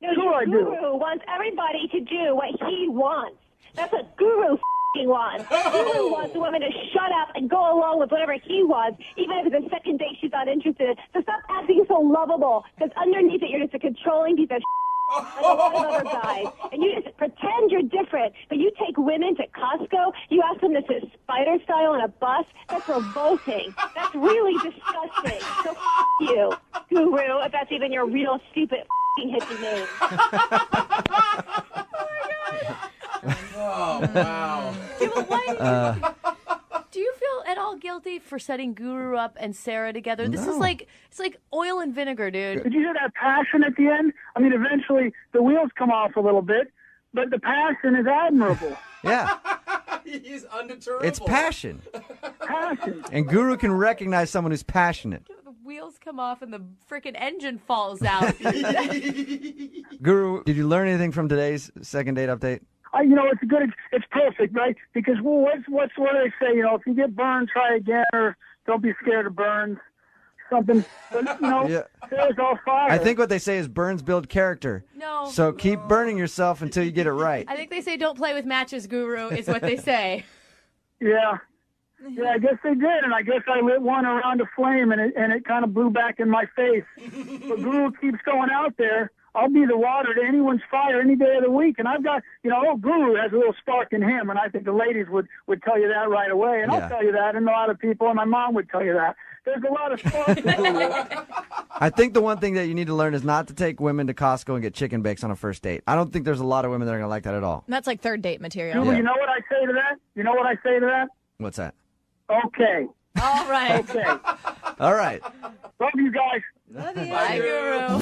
No, Sure I do. Guru wants everybody to do what he wants. That's what Guru wants. Guru wants the woman to shut up and go along with whatever he wants, even if it's a second date she's not interested in. So stop acting so lovable, because underneath it you're just a controlling piece of like a lot of other guys. And you just pretend you're different, but you take women to Costco, you ask them to sit spider style on a bus. That's revolting. That's really disgusting. So you, Guru, if that's even your real stupid hippie name. Oh, wow. Yeah, but why do you feel at all guilty for setting Guru up and Sarah together? This is No. like, it's like oil and vinegar, dude. Did you hear that passion at the end? I mean, eventually the wheels come off a little bit, but the passion is admirable. Yeah, He's undeterrable. it's passion. Passion. And Guru can recognize someone who's passionate. The wheels come off and the freaking engine falls out. Guru, did you learn anything from today's second date update? It's perfect, right? Because what do they say? If you get burned, try again, or don't be scared of burns. Something, Yeah. there's all fire. I think what they say is burns build character. No. So keep burning yourself until you get it right. I think they say don't play with matches, Guru, is what they say. Yeah, I guess they did, and I guess I lit one around a flame, and it kind of blew back in my face. But Guru keeps going out there. I'll be the water to anyone's fire any day of the week, and I've got, Guru has a little spark in him, and I think the ladies would tell you that right away, and Yeah. I'll tell you that, and a lot of people, and my mom would tell you that. There's a lot of spark in Guru. I think the one thing that you need to learn is not to take women to Costco and get chicken bakes on a first date. I don't think there's a lot of women that are going to like that at all. That's like third date material. Julie, you know what I say to that? What's that? Okay. All right. Okay. All right. Love you guys. Love you. Bye, Guru.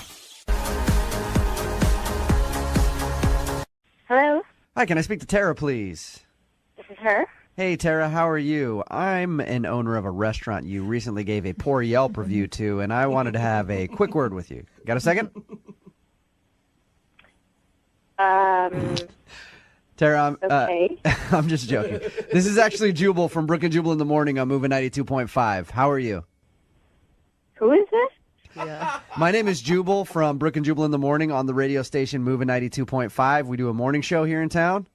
Hello, Hi, can I speak to Tara, please? this is her. Hey, Tara, how are you? I'm an owner of a restaurant you recently gave a poor Yelp review to, and I wanted to have a quick word with you. Got a second? Tara, Okay. I'm just joking. This is actually Jubal from Brook and Jubal in the Morning on Moving 92.5. How are you? Who is this? My name is Jubal from Brook and Jubal in the Morning on the radio station Moving 92.5. We do a morning show here in town.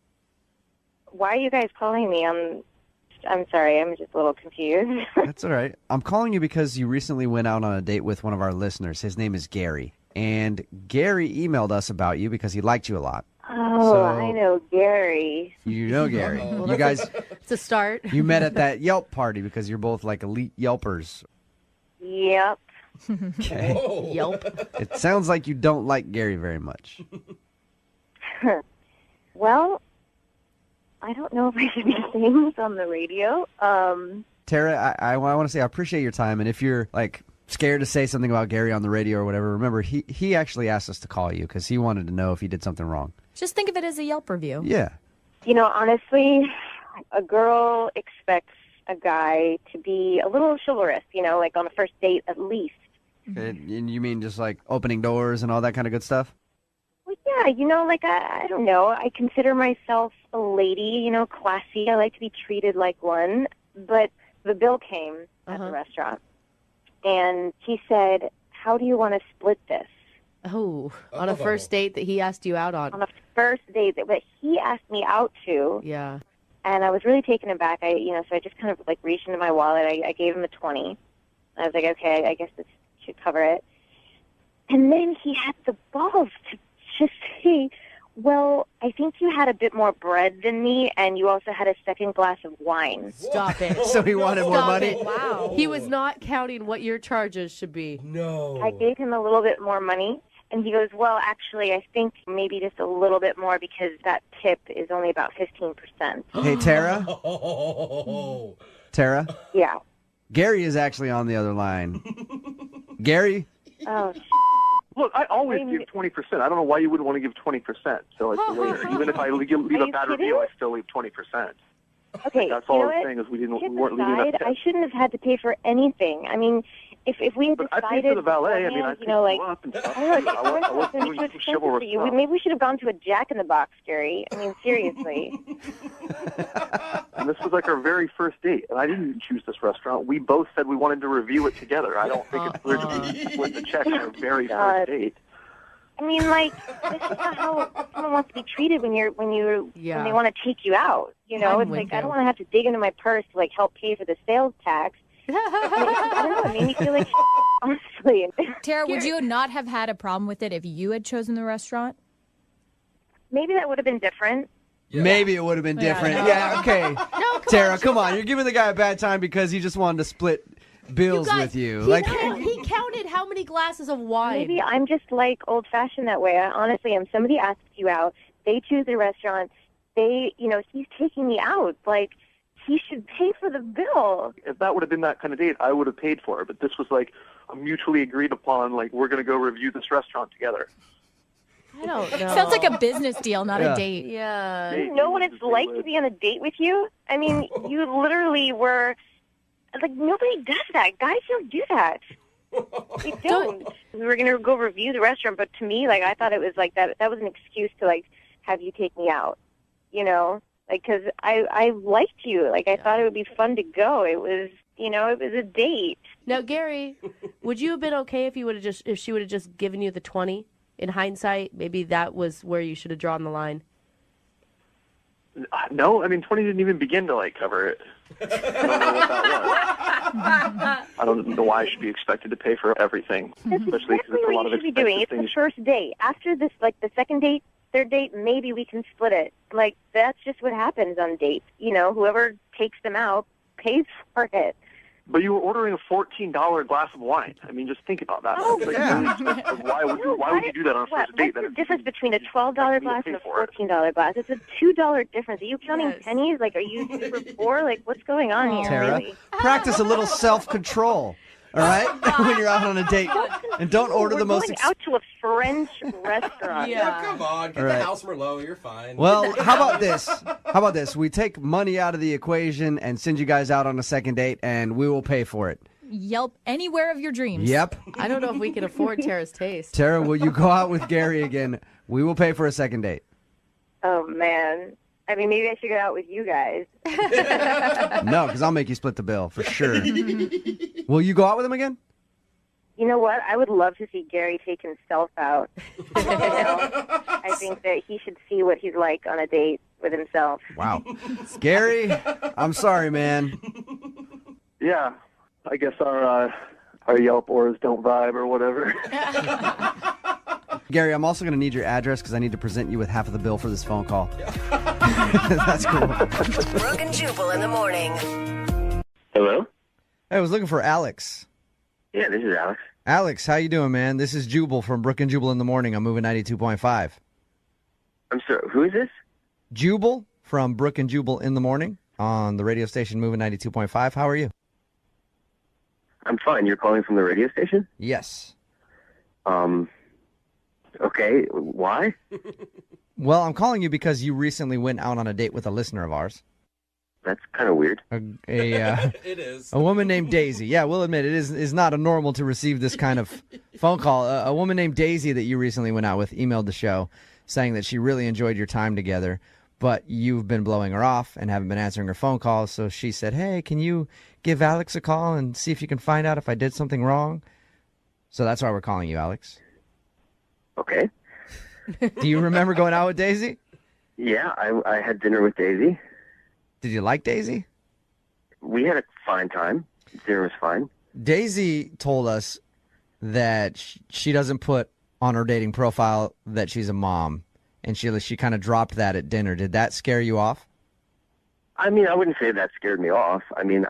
Why are you guys calling me? I'm sorry, I'm just a little confused. That's all right. I'm calling you because you recently went out on a date with one of our listeners. His name is Gary. And Gary emailed us about you because he liked you a lot. Oh, So- I know Gary. You know Gary. You guys, It's a start. you met at that Yelp party because you're both like elite Yelpers. Yep. Okay. Yelp. It sounds like you don't like Gary very much. Well, I don't know if I should be saying this on the radio. Tara, I want to say I appreciate your time. And if you're like scared to say something about Gary on the radio or whatever, remember, he actually asked us to call you because he wanted to know if he did something wrong. Just think of it as a Yelp review. Yeah. Honestly, a girl expects a guy to be a little chivalrous, like on a first date at least. And you mean just like opening doors and all that kind of good stuff? Well, yeah, I don't know. I consider myself a lady, classy. I like to be treated like one. But the bill came at the restaurant, and he said, "How do you want to split this?" Oh, on a first date that he asked you out on. On a first date that he asked me out to. Yeah. And I was really taken aback. So I just kind of like reached into my wallet. I gave him a 20. I was like, okay, I guess this should cover it. And then he had the balls to just say, well, I think you had a bit more bread than me, and you also had a second glass of wine. Stop it. So he wanted more money? It. Wow. He was not counting what your charges should be. No. I gave him a little bit more money, and he goes, well, actually, I think maybe just a little bit more because that tip is only about 15%. Hey, Tara? Tara? Yeah. Gary is actually on the other line. Gary? Oh, Look, I always give 20%. I don't know why you wouldn't want to give 20%. So it's later. Even if I leave a bad review, I still leave 20%. okay. That's all you I know was what? saying is we Tip weren't leaving aside, that. I shouldn't have had to pay for anything. I mean, if we had But decided, I paid for the valet. I mean, I picked you like, up and stuff. I don't know, I wasn't doing too chivalrous expensive for you. stuff. Maybe we should have gone to a Jack in the Box, Gary. I mean, seriously. And this was like our very first date, and I didn't choose this restaurant. We both said we wanted to review it together. I don't think it's weird to be split the check on our very first date. I mean, like, this is not how someone wants to be treated when they want to take you out. I'm It's with like I you. don't want to have to dig into my purse to like help pay for the sales tax. I don't know. It made me feel like honestly. Tara, would you not have had a problem with it if you had chosen the restaurant? Maybe that would have been different. Maybe it would have been different. Yeah, okay. Tara, come on. You're giving the guy a bad time because he just wanted to split bills with you. He counted how many glasses of wine. Maybe I'm just like old-fashioned that way. I honestly am. Somebody asks you out. They choose a restaurant. He's taking me out. Like, he should pay for the bill. If that would have been that kind of date, I would have paid for it. But this was like a mutually agreed upon, like, we're going to go review this restaurant together. I don't know. Sounds like a business deal, not Yeah. a date. Yeah. You know what it's like to be on a date with you? I mean, you literally were like, nobody does that. Guys don't do that. They don't. We were gonna go review the restaurant, but to me, like, I thought it was like that was an excuse to like have you take me out. you know, like, because I liked you. Like, I thought it would be fun to go. It was, you know, it was a date. Now, Gary, would you have been okay if she would have just given you the 20? In hindsight, maybe that was where you should have drawn the line. No, I mean, 20 didn't even begin to, like, cover it. I don't know what that was. I don't know why I should be expected to pay for everything, especially because Exactly it's a what lot you of should be doing. expensive It's things. the first date. After this, like, the second date, third date, maybe we can split it. Like, that's just what happens on dates. You know, whoever takes them out pays for it. But you were ordering a $14 glass of wine. I mean, just think about that. Oh, It's like, yeah. really expensive. Why would you do that on a first date? What's the difference between a $12 glass and a $14 glass? It's a $2 difference. Are you counting pennies? Like, are you super poor? Like, what's going on here? Tara, Really? practice a little self-control, all right? When you're out on a date. And don't order the most... We're going out to a French restaurant. Yeah, come on. Get All the right. house Merlot. You're fine. Well, how about this? How about this? We take money out of the equation and send you guys out on a second date, and we will pay for it. Yelp anywhere of your dreams. Yep. I don't know if we can afford Tara's taste. Tara, will you go out with Gary again? We will pay for a second date. Oh, man. I mean, maybe I should go out with you guys. No, because I'll make you split the bill for sure. Will you go out with him again? You know what? I would love to see Gary take himself out. You know? I think that he should see what he's like on a date with himself. Wow. Gary, I'm sorry, man. Yeah, I guess our Yelp ors don't vibe or whatever. Gary, I'm also going to need your address because I need to present you with half of the bill for this phone call. That's cool. Brooke and Jubal in the morning. Hello? Hey, I was looking for Alex. Yeah, this is Alex. Alex, how you doing, man? This is Jubal from Brooke and Jubal in the morning. I'm moving 92.5. I'm sorry, who is this? Jubal from Brooke and Jubal in the morning on the radio station moving 92.5. How are you? I'm fine. You're calling from the radio station? Yes. Okay, why? Well, I'm calling you because you recently went out on a date with a listener of ours. That's kind of weird. It is. A woman named Daisy. Yeah, we'll admit it is not a normal to receive this kind of phone call. A woman named Daisy that you recently went out with emailed the show saying that she really enjoyed your time together, but you've been blowing her off and haven't been answering her phone calls. So she said, hey, can you give Alex a call and see if you can find out if I did something wrong? So that's why we're calling you, Alex. Okay. Do you remember going out with Daisy? Yeah, I had dinner with Daisy. Did you like Daisy? We had a fine time. Dinner was fine. Daisy told us that she doesn't put on her dating profile that she's a mom, and she kind of dropped that at dinner. Did that scare you off? I mean, I wouldn't say that scared me off. I mean,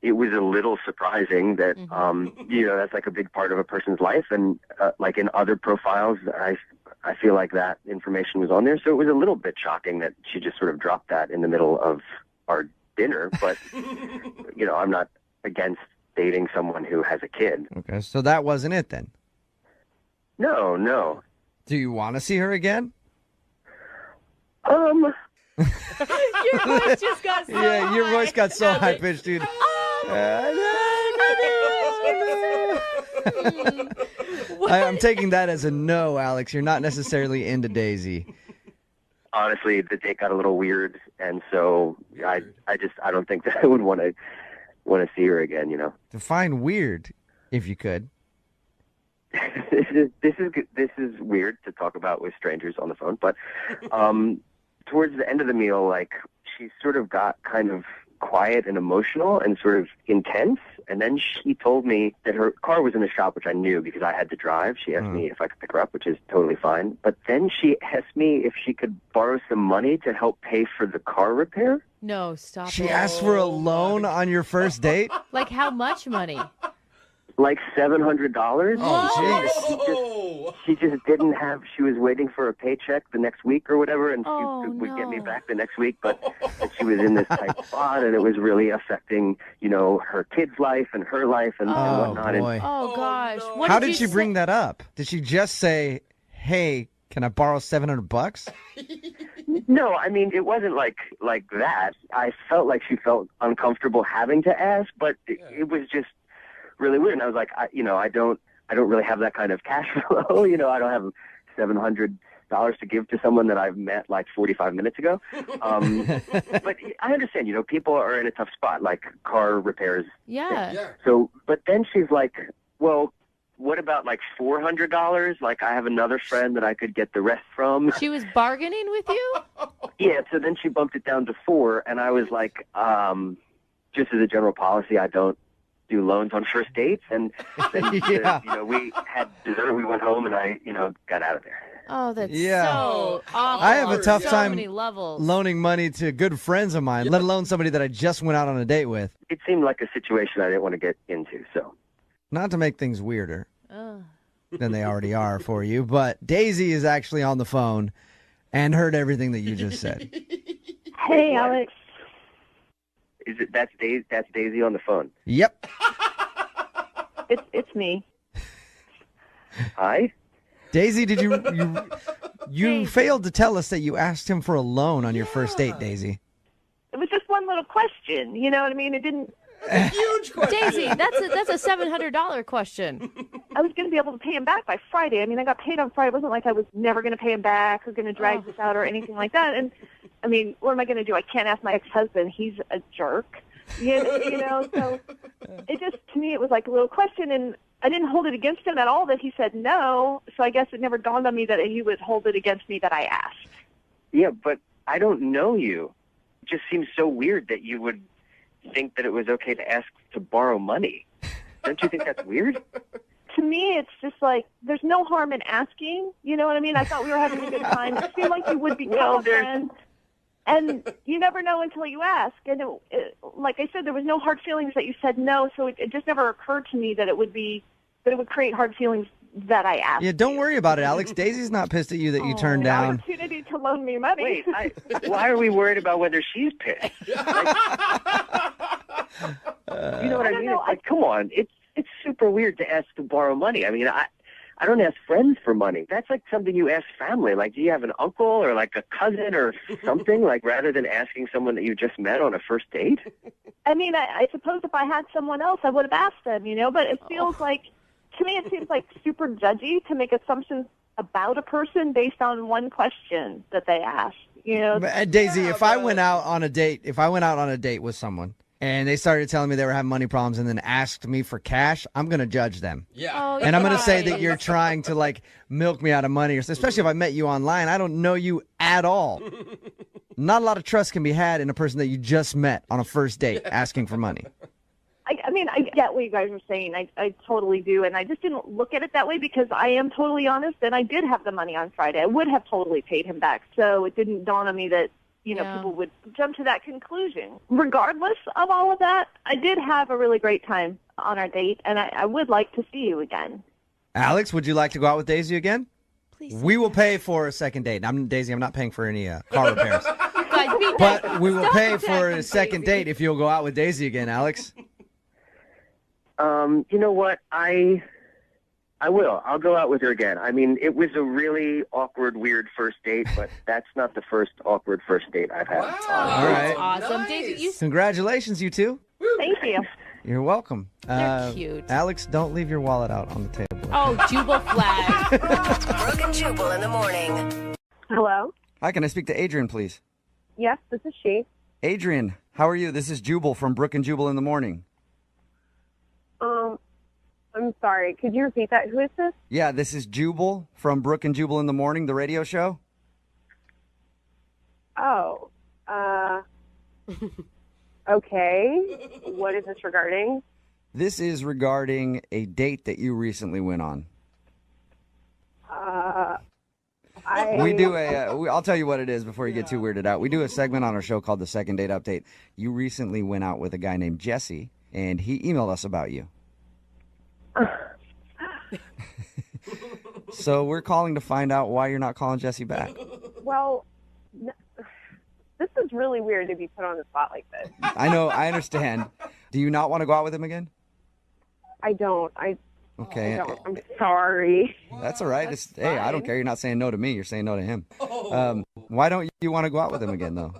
it was a little surprising that, you know, that's like a big part of a person's life. And like in other profiles, I feel like that information was on there. So it was a little bit shocking that she just sort of dropped that in the middle of our dinner. But, you know, I'm not against dating someone who has a kid. Okay, so that wasn't it then? No. Do you want to see her again? Your voice just got so Yeah, your voice got so high pitched, dude. I'm taking that as a no, Alex. You're not necessarily into Daisy. Honestly, the date got a little weird, and so I don't think that I would want to see her again. You know, Define weird, if you could. this is weird to talk about with strangers on the phone, but towards the end of the meal, like she sort of got kind of quiet and emotional and sort of intense. And then she told me that her car was in the shop, which I knew because I had to drive. She asked me if I could pick her up, which is totally fine. But then she asked me if she could borrow some money to help pay for the car repair. No, stop She it. asked for a loan on your first date? Like how much money? Like $700. Oh, She just didn't have. She was waiting for a paycheck the next week or whatever, and Oh, she would get me back the next week. But she was in this tight spot, and it was really affecting, you know, her kid's life and her life and whatnot. boy. Oh gosh. What How did did she bring that up? Did she just say, hey, can I borrow $700? No, I mean it wasn't like that. I felt like she felt uncomfortable having to ask, but it was just really weird. And I was like, I don't really have that kind of cash flow. You know, I don't have $700 $6 to give to someone that I've met like 45 minutes ago. But I understand, people are in a tough spot, like car repairs. Yeah. So, but then she's like, well, what about like $400? Like, I have another friend that I could get the rest from. She was bargaining with you? Yeah, so then she bumped it down to $4, and I was like, just as a general policy, I don't do loans on first dates. And then, we had dessert, we went home, and I, got out of there. Oh, that's Yeah. so awful. I have a tough so time many levels. loaning money to good friends of mine, let alone somebody that I just went out on a date with. It seemed like a situation I didn't want to get into, so. Not to make things weirder Ugh. than they already are for you, but Daisy is actually on the phone and heard everything that you just said. Hey, Alex. That's Daisy on the phone? Yep. It's me. Hi? Daisy, did you failed to tell us that you asked him for a loan on your first date, Daisy? It was just one little question. You know what I mean? It didn't. Huge question. Daisy, that's a $700 question. I was going to be able to pay him back by Friday. I mean, I got paid on Friday. It wasn't like I was never going to pay him back or going to drag this out or anything like that. And, I mean, what am I going to do? I can't ask my ex-husband. He's a jerk. You know, so it just, to me, it was like a little question. And I didn't hold it against him at all that he said no. So I guess it never dawned on me that he would hold it against me that I asked. Yeah, but I don't know you. It just seems so weird that you would think that it was okay to ask to borrow money. Don't you think that's weird? To me, it's just like, there's no harm in asking. You know what I mean? I thought we were having a good time. I feel like you would become a friend. And you never know until you ask. And like I said, there was no hard feelings that you said no, so it just never occurred to me that it would create hard feelings that I asked. Yeah, don't worry about it, Alex. Daisy's not pissed at you that you turned down. Opportunity to loan me money. Wait, why are we worried about whether she's pissed? You know what I mean? It's like, come on, it's super weird to ask to borrow money. I mean, I don't ask friends for money. That's like something you ask family. Like, do you have an uncle or like a cousin or something? Like, rather than asking someone that you just met on a first date? I mean, I suppose if I had someone else, I would have asked them, but it feels like, to me, it seems like super judgy to make assumptions about a person based on one question that they asked. Daisy, if I went out on a date with someone and they started telling me they were having money problems and then asked me for cash, I'm going to judge them. Yeah. Oh, and I'm going to say that you're trying to like milk me out of money, especially if I met you online. I don't know you at all. Not a lot of trust can be had in a person that you just met on a first date asking for money. I mean, I get what you guys are saying. I totally do. And I just didn't look at it that way because I am totally honest and I did have the money on Friday. I would have totally paid him back. So it didn't dawn on me that, people would jump to that conclusion. Regardless of all of that, I did have a really great time on our date and I would like to see you again. Alex, would you like to go out with Daisy again? Please. We will pay for a second date. Daisy, I'm not paying for any car repairs. But we will pay for a second date if you'll go out with Daisy again, Alex. You know what? I will. I'll go out with her again. I mean, it was a really awkward, weird first date, but that's not the first awkward first date I've had. All right. Awesome. Nice. Daisy, Congratulations, you two. Thank you. You're welcome. They're cute. Alex, don't leave your wallet out on the table. Oh, Jubal flag. Brooke and Jubal in the morning. Hello? Hi, can I speak to Adrian, please? Yes, this is she. Adrian, how are you? This is Jubal from Brooke and Jubal in the morning. I'm sorry. Could you repeat that? Who is this? Yeah, this is Jubal from Brooke and Jubal in the morning, the radio show. Oh, okay. What is this regarding? This is regarding a date that you recently went on. We do I'll tell you what it is before you get too weirded out. We do a segment on our show called The Second Date Update. You recently went out with a guy named Jesse, and he emailed us about you. So we're calling to find out why you're not calling Jesse back. Well, this is really weird to be put on the spot like this. I know, I understand. Do you not want to go out with him again? I don't. Okay. I don't. I'm sorry. That's all right. Hey, I don't care. You're not saying no to me. You're saying no to him. Why don't you want to go out with him again, though?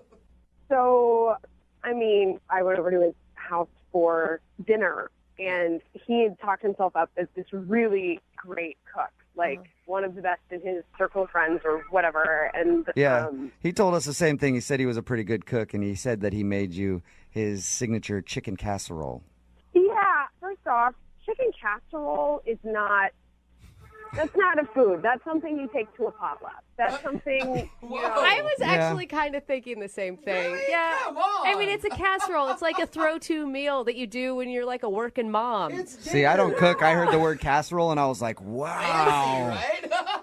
So, I mean, I went over to his house for dinner, and he had talked himself up as this really great cook. like one of the best in his circle of friends or whatever. And Yeah, he told us the same thing. He said he was a pretty good cook, and he said that he made you his signature chicken casserole. yeah, first off, chicken casserole is not. That's not a food. That's something you take to a potluck. That's something. I was actually kind of thinking the same thing. Yeah. I mean, it's a casserole. It's like a throw-to meal that you do when you're like a working mom. See, I don't cook. I heard the word casserole, and I was like, wow,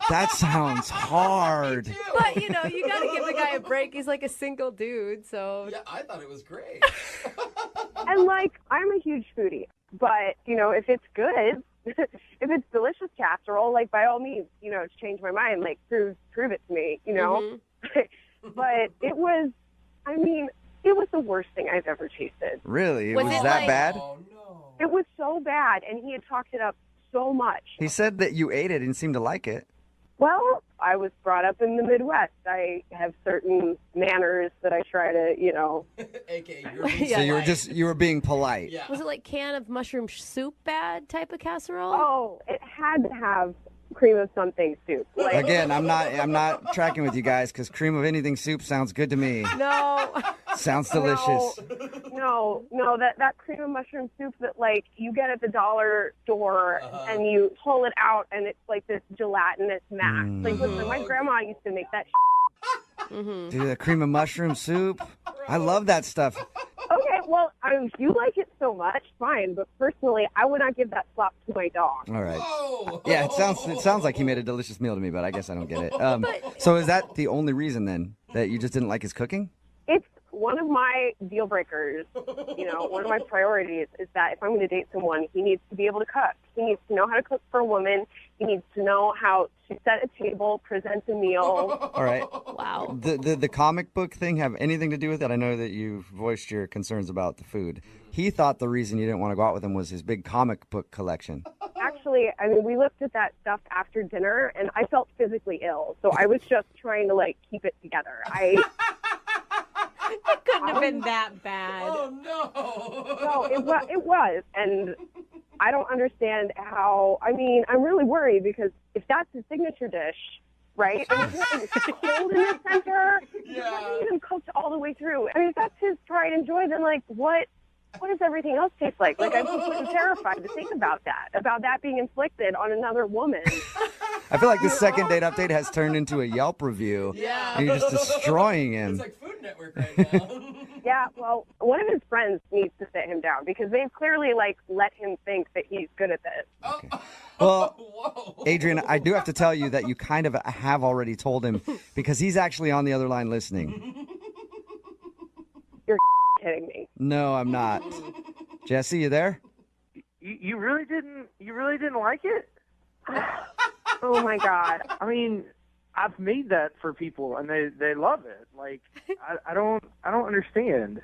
that sounds hard. But, you know, you got to give the guy a break. He's like a single dude, so. Yeah, I thought it was great. And like, I'm a huge foodie, but you know, if it's good, if it's delicious casserole, like by all means, you know, change my mind, like prove it to me, you know. But it was, I mean, it was the worst thing I've ever tasted. Really? It was that bad? It was so bad, and he had talked it up so much. He said that you ate it and seemed to like it. Well, I was brought up in the Midwest. I have certain manners that I try to, you know. So you were being polite. Was it like can of mushroom soup bad type of casserole? Oh, it had to have cream of something soup. Like, Again, I'm not tracking with you guys because cream of anything soup sounds good to me. No. Sounds delicious. No, that cream of mushroom soup that like you get at the dollar store and you pull it out and it's like this gelatinous mass. Like listen, my grandma used to make that. Dude, the cream of mushroom soup. I love that stuff. Okay, well, I mean, if you like it so much, fine. But personally, I would not give that slop to my dog. All right. Yeah, it sounds like he made a delicious meal to me, but I guess I don't get it. So is that the only reason then that you just didn't like his cooking? It's one of my deal breakers. You know, one of my priorities is that if I'm going to date someone, he needs to be able to cook. He needs to know how to cook for a woman. He needs to know how to set a table, present a meal. All right. Wow. The comic book thing have anything to do with it? I know that you voiced your concerns about the food. He thought the reason you didn't want to go out with him was his big comic book collection. Actually, I mean, we looked at that stuff after dinner, and I felt physically ill. So I was just trying to, like, keep it together. It couldn't have been that bad. Oh, no. No, it was. And I don't understand how, I mean, I'm really worried because if that's his signature dish, right? And it's cold in the center. It wasn't even cooked all the way through. I mean, if that's his pride and joy, then, like, what does everything else taste like? Like, I'm completely terrified to think about that being inflicted on another woman. I feel like the second date update has turned into a Yelp review. Yeah. And you're just destroying him. It's like Food Network right now. Yeah, well, one of his friends needs to sit him down because they've clearly, like, let him think that he's good at this. Okay. Well, Adrian, I do have to tell you that you kind of have already told him because he's actually on the other line listening. You're kidding me. No, I'm not. Jesse, you there? You really didn't like it? Oh my God. I mean, I've made that for people and they love it. Like I don't understand.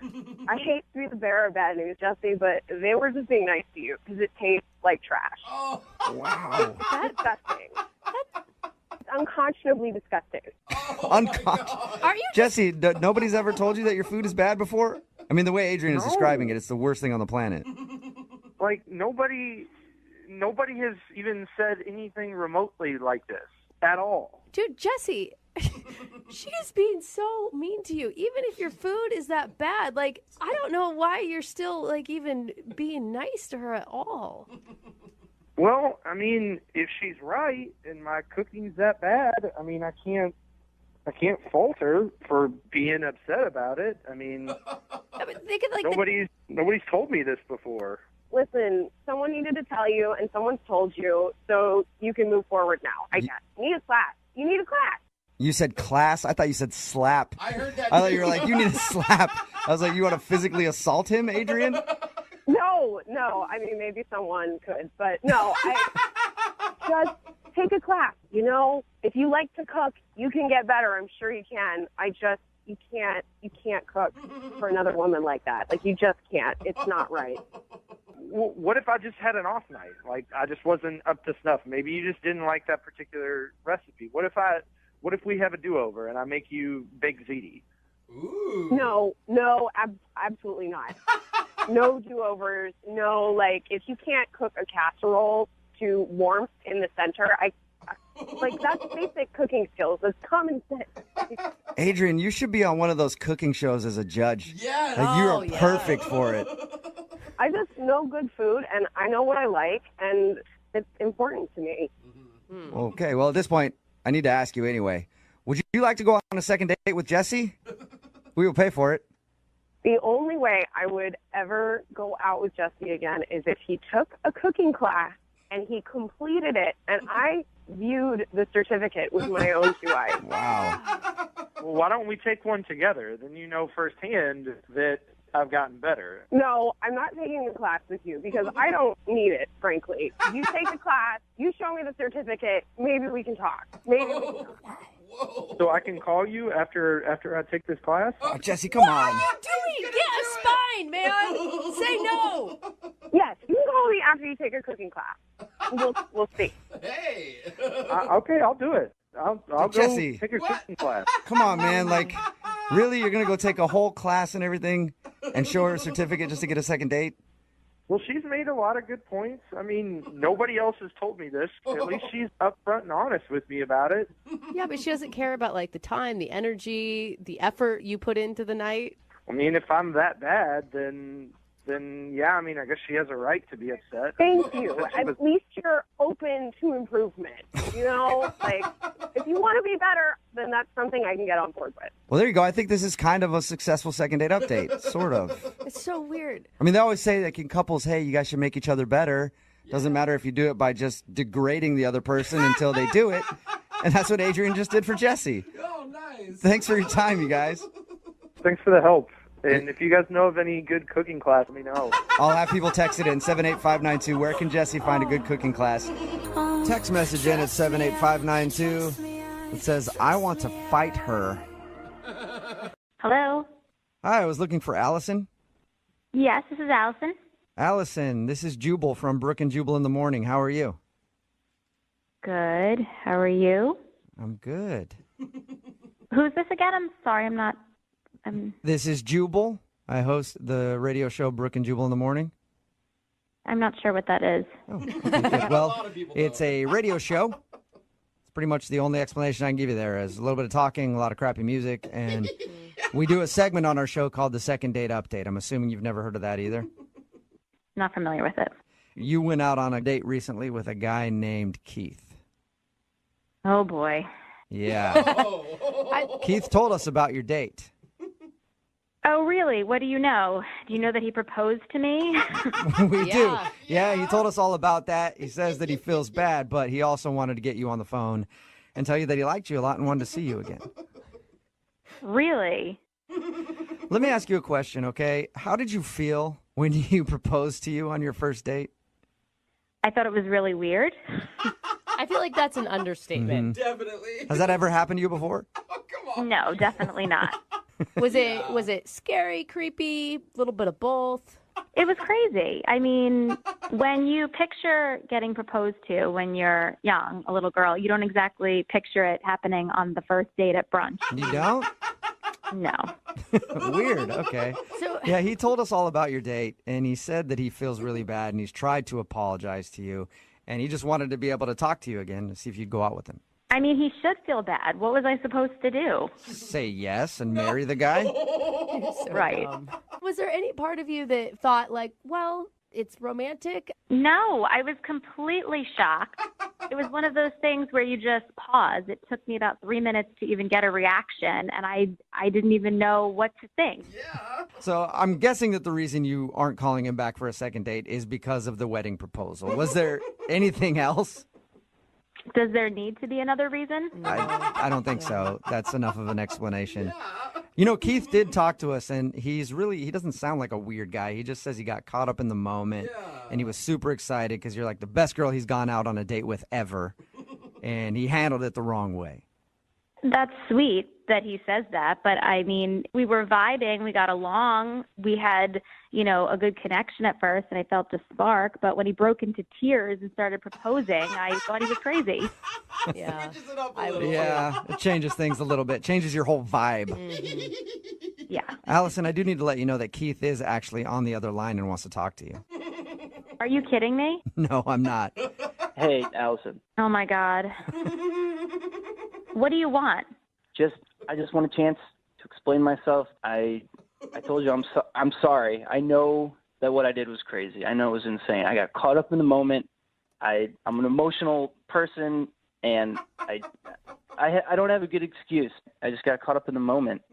I hate to be the bearer of bad news, Jesse, but they were just being nice to you because it tastes like trash. Oh. Wow. That's disgusting. It's unconscionably disgusting. Are you Jesse, nobody's ever told you that your food is bad before? I mean, the way Adrian is describing it, it's the worst thing on the planet. Like nobody has even said anything remotely like this at all. Dude, Jesse, she is being so mean to you. Even if your food is that bad, like, I don't know why you're still, like, even being nice to her at all. Well, I mean, if she's right and my cooking's that bad, I mean, I can't fault her for being upset about it. I mean, they could, like, nobody's told me this before. Listen, someone needed to tell you, and someone's told you, so you can move forward now. I guess. You need a class. You need a class. You said class? I thought you said slap. I heard that. I thought you were like, you need a slap. I was like, you want to physically assault him, Adrian? No. I mean, maybe someone could, but no. Just take a class. You know, if you like to cook, you can get better. I'm sure you can. You can't cook for another woman like that. Like, you just can't. It's not right. What if I just had an off night? Like, I just wasn't up to snuff. Maybe you just didn't like that particular recipe. What if we have a do-over and I make you baked ziti? Ooh. No, absolutely not. No do-overs. No, like, if you can't cook a casserole to warmth in the center, Like, that's basic cooking skills. That's common sense. Adrian, you should be on one of those cooking shows as a judge. Yes. Like, you Oh, are yeah. perfect for it. I just know good food, and I know what I like, and it's important to me. Okay, well, at this point, I need to ask you anyway. Would you like to go on a second date with Jesse? We will pay for it. The only way I would ever go out with Jesse again is if he took a cooking class and he completed it, and I viewed the certificate with my own two eyes. Wow. Well, why don't we take one together? Then you know firsthand that I've gotten better. No, I'm not taking a class with you because I don't need it, frankly. You take the class, you show me the certificate, maybe we can talk. Maybe we can talk. So I can call you after I take this class? Oh, Jesse, come on. Doing? Get a spine, man. Say no. Yes, you can call me after you take a cooking class. We'll see. Okay, I'll do it. I'll go Jesse. take a cooking class. Come on, man. Like, really? You're going to go take a whole class and everything and show her a certificate just to get a second date? Well, she's made a lot of good points. I mean, nobody else has told me this. At least she's upfront and honest with me about it. Yeah, but she doesn't care about like the time, the energy, the effort you put into the night. I mean, if I'm that bad, then yeah, I mean, I guess she has a right to be upset. Thank you. At least you're open to improvement. You know, like, if you want to be better, then that's something I can get on board with. Well, there you go. I think this is kind of a successful second date update, sort of. It's so weird. I mean, they always say that in couples, hey, you guys should make each other better. Doesn't matter if you do it by just degrading the other person until they do it. And that's what Adrian just did for Jesse. Oh, nice. Thanks for your time, you guys. Thanks for the help. And if you guys know of any good cooking class, let me know. I'll have people text it in 78592. Where can Jesse find a good cooking class? Text message in at 78592. It says, I want to fight her. Hello? Hi, I was looking for Allison. Yes, this is Allison. Allison, this is Jubal from Brook and Jubal in the Morning. How are you? Good. How are you? I'm good. Who's this again? I'm sorry, I'm This is Jubal. I host the radio show Brook and Jubal in the Morning. I'm not sure what that is. Well, it's a radio show. It's pretty much the only explanation I can give you there is a little bit of talking, a lot of crappy music, and we do a segment on our show called the Second Date Update. I'm assuming you've never heard of that either. Not familiar with it. You went out on a date recently with a guy named Keith. Oh, boy. Yeah. Keith told us about your date. Oh, really? What do you know? Do you know that he proposed to me? We do. Yeah, he told us all about that. He says that he feels bad, but he also wanted to get you on the phone and tell you that he liked you a lot and wanted to see you again. Really? Let me ask you a question, okay? How did you feel when he proposed to you on your first date? I thought it was really weird. I feel like that's an understatement. Definitely. Has that ever happened to you before? No, definitely not. Was it scary, creepy, a little bit of both? It was crazy. I mean, when you picture getting proposed to when you're young, a little girl, you don't exactly picture it happening on the first date at brunch. You don't? No. Weird. Okay. Yeah, he told us all about your date, and he said that he feels really bad, and he's tried to apologize to you, and he just wanted to be able to talk to you again to see if you'd go out with him. I mean, he should feel bad. What was I supposed to do? Say yes and marry the guy? Right. Was there any part of you that thought like, well, it's romantic? No, I was completely shocked. It was one of those things where you just pause. It took me about 3 minutes to even get a reaction, and I didn't even know what to think. So I'm guessing that the reason you aren't calling him back for a second date is because of the wedding proposal. Was there anything else? Does there need to be another reason? I don't think so. That's enough of an explanation. You know, Keith did talk to us, and he doesn't sound like a weird guy. He just says he got caught up in the moment, and he was super excited because you're like the best girl he's gone out on a date with ever, and he handled it the wrong way. That's sweet that he says that, but I mean, we were vibing, we got along, we had, a good connection at first, and I felt a spark, but when he broke into tears and started proposing, I thought he was crazy. Yeah. Yeah, it changes things a little bit, changes your whole vibe. Yeah. Allison, I do need to let you know that Keith is actually on the other line and wants to talk to you. Are you kidding me? No, I'm not. Hey, Allison. Oh my God. What do you want? I just want a chance to explain myself. I told you I'm sorry. I know that what I did was crazy. I know it was insane. I got caught up in the moment. I'm an emotional person, and I don't have a good excuse. I just got caught up in the moment.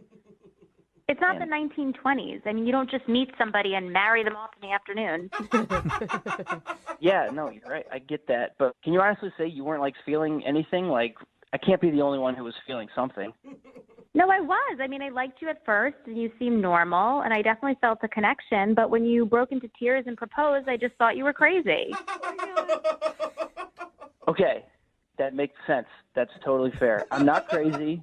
It's not the 1920s. I mean, you don't just meet somebody and marry them off in the afternoon. Yeah, no, you're right. I get that. But can you honestly say you weren't, like, feeling anything? Like, I can't be the only one who was feeling something. No, I was. I mean, I liked you at first, and you seemed normal, and I definitely felt a connection. But when you broke into tears and proposed, I just thought you were crazy. Okay, that makes sense. That's totally fair. I'm not crazy.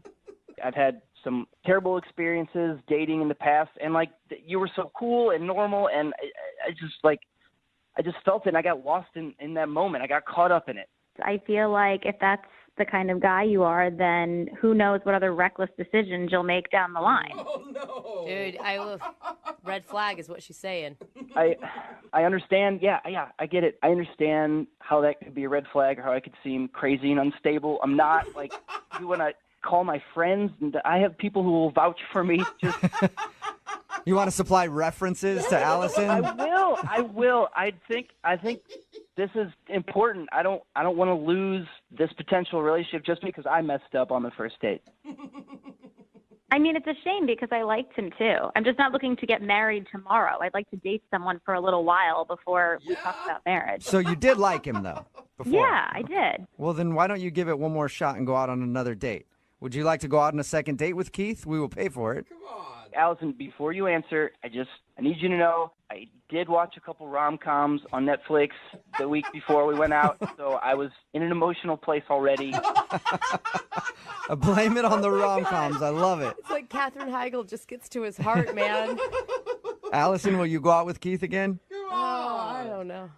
I've had some terrible experiences dating in the past, and like you were so cool and normal, and I just felt it, and I got lost in that moment. I got caught up in it. I feel like if that's the kind of guy you are, then who knows what other reckless decisions you'll make down the line. Oh, no. Dude, red flag is what she's saying. I understand. Yeah, I get it. I understand how that could be a red flag, or how I could seem crazy and unstable. I'm not like you when I call my friends, and I have people who will vouch for me. Just You want to supply references to Allison? I will. I think this is important. I don't want to lose this potential relationship just because I messed up on the first date. I mean, it's a shame because I liked him too. I'm just not looking to get married tomorrow. I'd like to date someone for a little while before we talk about marriage. So you did like him, though, before? Yeah, I did. Well, then why don't you give it one more shot and go out on another date? Would you like to go out on a second date with Keith? We will pay for it. Allison, before you answer, I need you to know I did watch a couple rom-coms on Netflix the week before we went out, so I was in an emotional place already. Blame it on the rom-coms. I love it. It's like Katherine Heigl just gets to his heart, man. Allison, will you go out with Keith again? Oh, I don't know.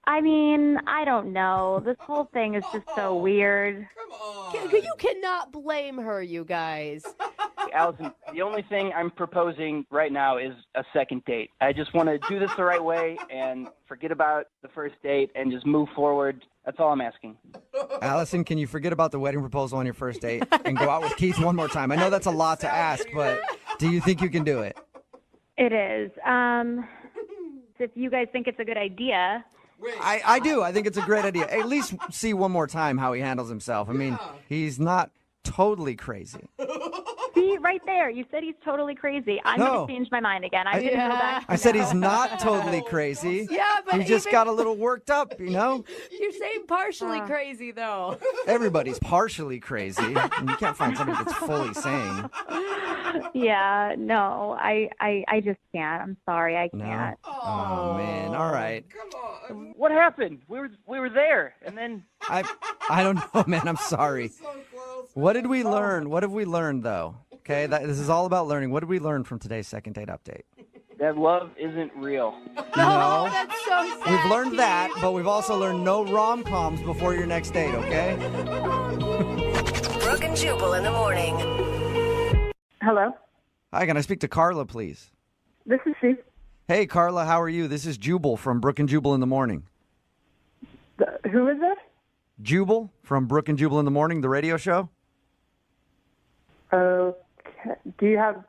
I mean, I don't know. This whole thing is just so weird. You cannot blame her, you guys. Allison, the only thing I'm proposing right now is a second date. I just want to do this the right way and forget about the first date and just move forward. That's all I'm asking. Allison, can you forget about the wedding proposal on your first date and go out with Keith one more time? I know that's a lot to ask, but do you think you can do it? It is. If you guys think it's a good idea. I do. I think it's a great idea. At least see one more time how he handles himself. I mean, he's not totally crazy. See, right there. You said he's totally crazy. I'm going to change my mind again. I'm going to go back. I said he's not totally crazy. Yeah, but he just got a little worked up, you know? You're saying partially crazy, though. Everybody's partially crazy. And you can't find somebody that's fully sane. Yeah, no, I just can't. I'm sorry, I can't. No? Oh, man. All right. What happened? We were there, and then I don't know, man. I'm sorry. What did we learn? What have we learned, though? Okay, this is all about learning. What did we learn from today's second date update? that love isn't real. No. That's so sad. We've learned that, but we've also learned no rom-coms before your next date, okay? Brooke and Jubal in the morning. Hello? Hi, can I speak to Carla, please? This is she. Hey, Carla, how are you? This is Jubal from Brooke and Jubal in the morning. Who is it? Jubal from Brooke and Jubal in the morning, the radio show. Okay. Do you have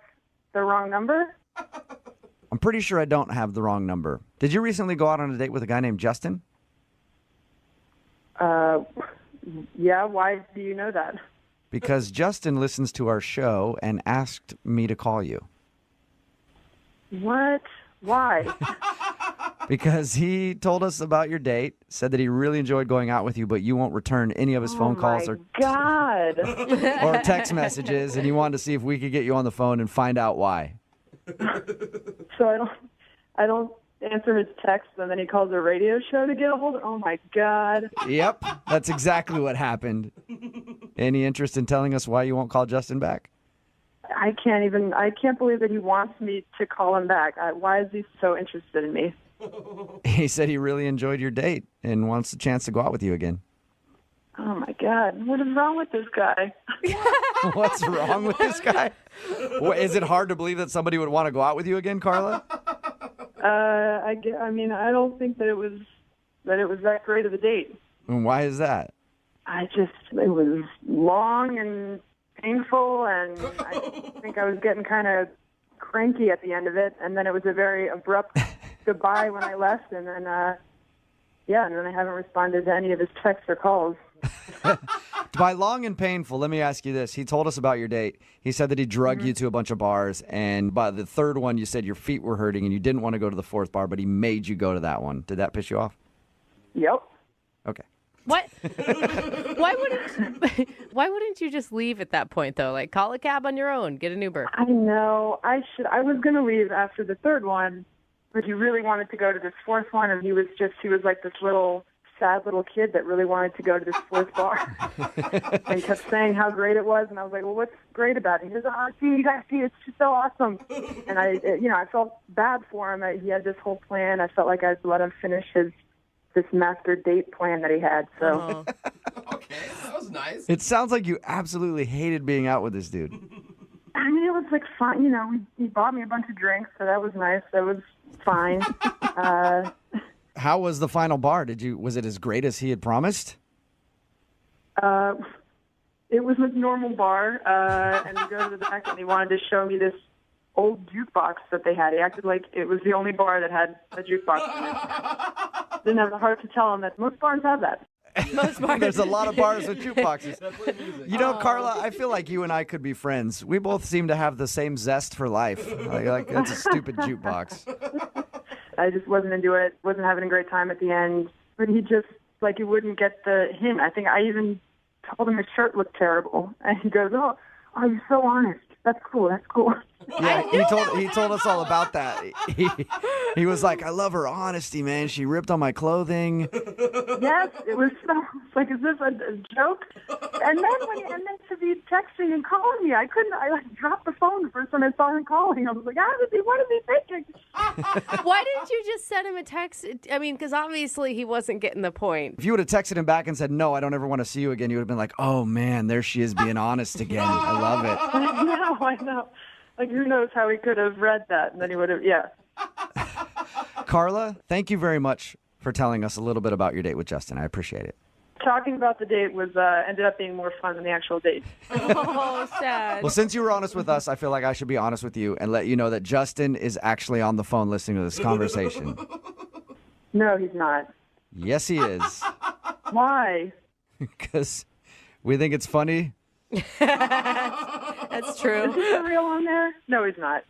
the wrong number? I'm pretty sure I don't have the wrong number. Did you recently go out on a date with a guy named Justin? Yeah, why do you know that? Because Justin listens to our show and asked me to call you. What? Why? Because he told us about your date, said that he really enjoyed going out with you, but you won't return any of his phone calls or God. or text messages, and he wanted to see if we could get you on the phone and find out why. So I don't answer his text, and then he calls a radio show to get a hold of. Oh my God. Yep, that's exactly what happened. Any interest in telling us why you won't call Justin back? I can't believe that he wants me to call him back. Why is he so interested in me? He said he really enjoyed your date and wants a chance to go out with you again. Oh my God, what is wrong with this guy? What's wrong with this guy? Is it hard to believe that somebody would want to go out with you again, Carla? I mean, I don't think that it was that great of a date. And why is that? It was long and painful, and I think I was getting kind of cranky at the end of it, and then it was a very abrupt goodbye when I left, and then, and then I haven't responded to any of his texts or calls. By long and painful, let me ask you this. He told us about your date. He said that he drugged you to a bunch of bars, and by the third one, you said your feet were hurting and you didn't want to go to the fourth bar, but he made you go to that one. Did that piss you off? Yep. Okay. What? Why wouldn't you just leave at that point, though? Like, call a cab on your own, get an Uber. I know. I was going to leave after the third one, but he really wanted to go to this fourth one, and he was like this sad little kid that really wanted to go to this fourth bar. And he kept saying how great it was, and I was like, well, what's great about it? He goes, oh, see, you guys see, it's just so awesome. And I felt bad for him. He had this whole plan. I felt like I'd let him finish this master date plan that he had. So Okay, that was nice. It sounds like you absolutely hated being out with this dude. I mean, it was like fun. You know, he bought me a bunch of drinks, so that was nice. That was fine. How was the final bar? Was it as great as he had promised? It was a normal bar, and we go to the back, and he wanted to show me this old jukebox that they had. He acted like it was the only bar that had a jukebox in it. Didn't have the heart to tell him that most bars have that. Most bars. There's a lot of bars with jukeboxes. You know, Carla, I feel like you and I could be friends. We both seem to have the same zest for life. Like that's a stupid jukebox. I just wasn't into it. Wasn't having a great time at the end. But he just, he wouldn't get the hint. I think I even told him his shirt looked terrible. And he goes, oh, you're so honest. That's cool. That's cool. Yeah, he told us all about that. He was like, I love her honesty, man. She ripped on my clothing. Yes, it was like, is this a joke? And then to be texting and calling me, I dropped the phone the first time I saw him calling. I was like, what is he thinking? Why didn't you just send him a text? I mean, because obviously he wasn't getting the point. If you would have texted him back and said, no, I don't ever want to see you again, you would have been like, oh man, there she is being honest again. I love it. I know. Like, who knows how he could have read that, and then he would have, Carla, thank you very much for telling us a little bit about your date with Justin. I appreciate it. Talking about the date was ended up being more fun than the actual date. Oh, sad. Well, since you were honest with us, I feel like I should be honest with you and let you know that Justin is actually on the phone listening to this conversation. No, he's not. Yes, he is. Why? Because we think it's funny. That's true. Is he for real on there? No, he's not.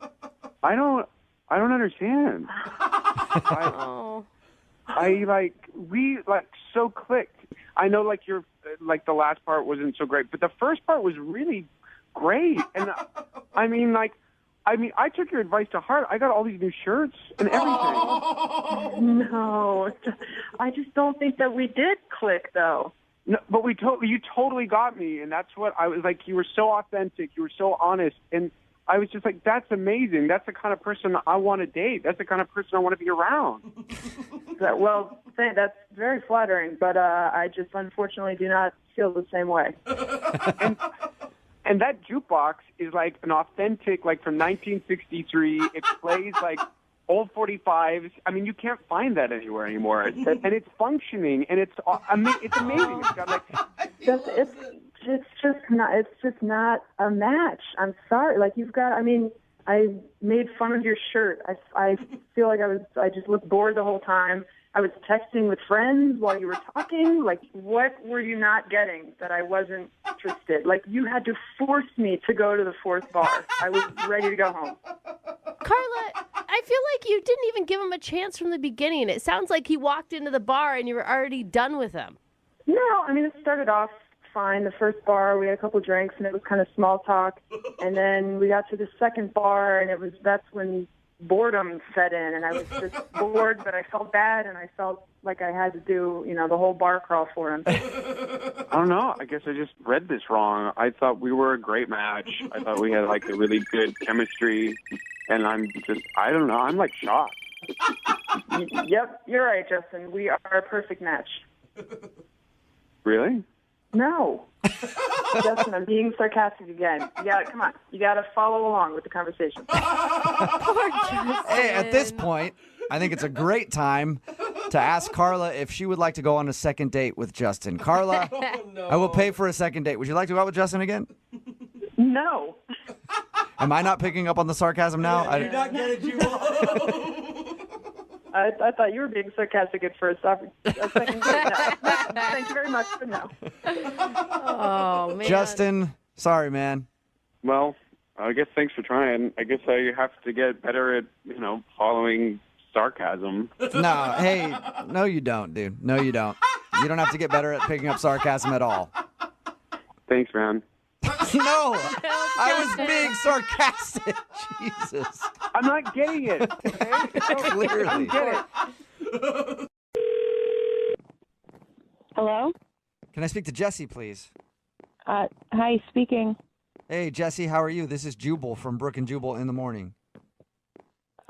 I don't understand. We so clicked. I know you're the last part wasn't so great, but the first part was really great. And I took your advice to heart. I got all these new shirts and everything. No, I just don't think that we did click though. No, but you totally got me, and that's what I was like. You were so authentic, you were so honest, and I was just like, that's amazing. That's the kind of person I want to date. That's the kind of person I want to be around. That's very flattering, but I just unfortunately do not feel the same way. And that jukebox is like an authentic, from 1963. It plays old 45s. I mean, you can't find that anywhere anymore. And it's functioning, and it's amazing. It's got it's just not a match. I'm sorry. I made fun of your shirt. I feel like I just looked bored the whole time. I was texting with friends while you were talking. What were you not getting that I wasn't interested? You had to force me to go to the fourth bar. I was ready to go home. Carla, I feel like you didn't even give him a chance from the beginning. It sounds like he walked into the bar and you were already done with him. No, it started off fine. The first bar, we had a couple drinks, and it was kind of small talk. And then we got to the second bar, and that's when boredom set in, and I was just bored, but I felt bad, and I felt like I had to do, the whole bar crawl for him. I don't know. I guess I just read this wrong. I thought we were a great match. I thought we had a really good chemistry, and I don't know. I'm shocked. Yep, you're right, Justin. We are a perfect match. Really? No. Justin, I'm being sarcastic again. Come on. You got to follow along with the conversation. Poor Justin. Hey, at this point, I think it's a great time to ask Carla if she would like to go on a second date with Justin. Carla, I will pay for a second date. Would you like to go out with Justin again? No. Am I not picking up on the sarcasm now? You're not getting Jubal. I thought you were being sarcastic at first. Second date, no. Thank you very much, but no. Oh, man. Justin, sorry, man. Well, I guess thanks for trying. I guess I have to get better at, following sarcasm. No, hey, no you don't, dude. No you don't. You don't have to get better at picking up sarcasm at all. Thanks, man. No, I was being sarcastic. Jesus. I'm not getting it. Okay? Clearly. I don't get it. Hello? Can I speak to Jesse, please? Hi, speaking. Hey, Jesse, how are you? This is Jubal from Brook and Jubal in the Morning.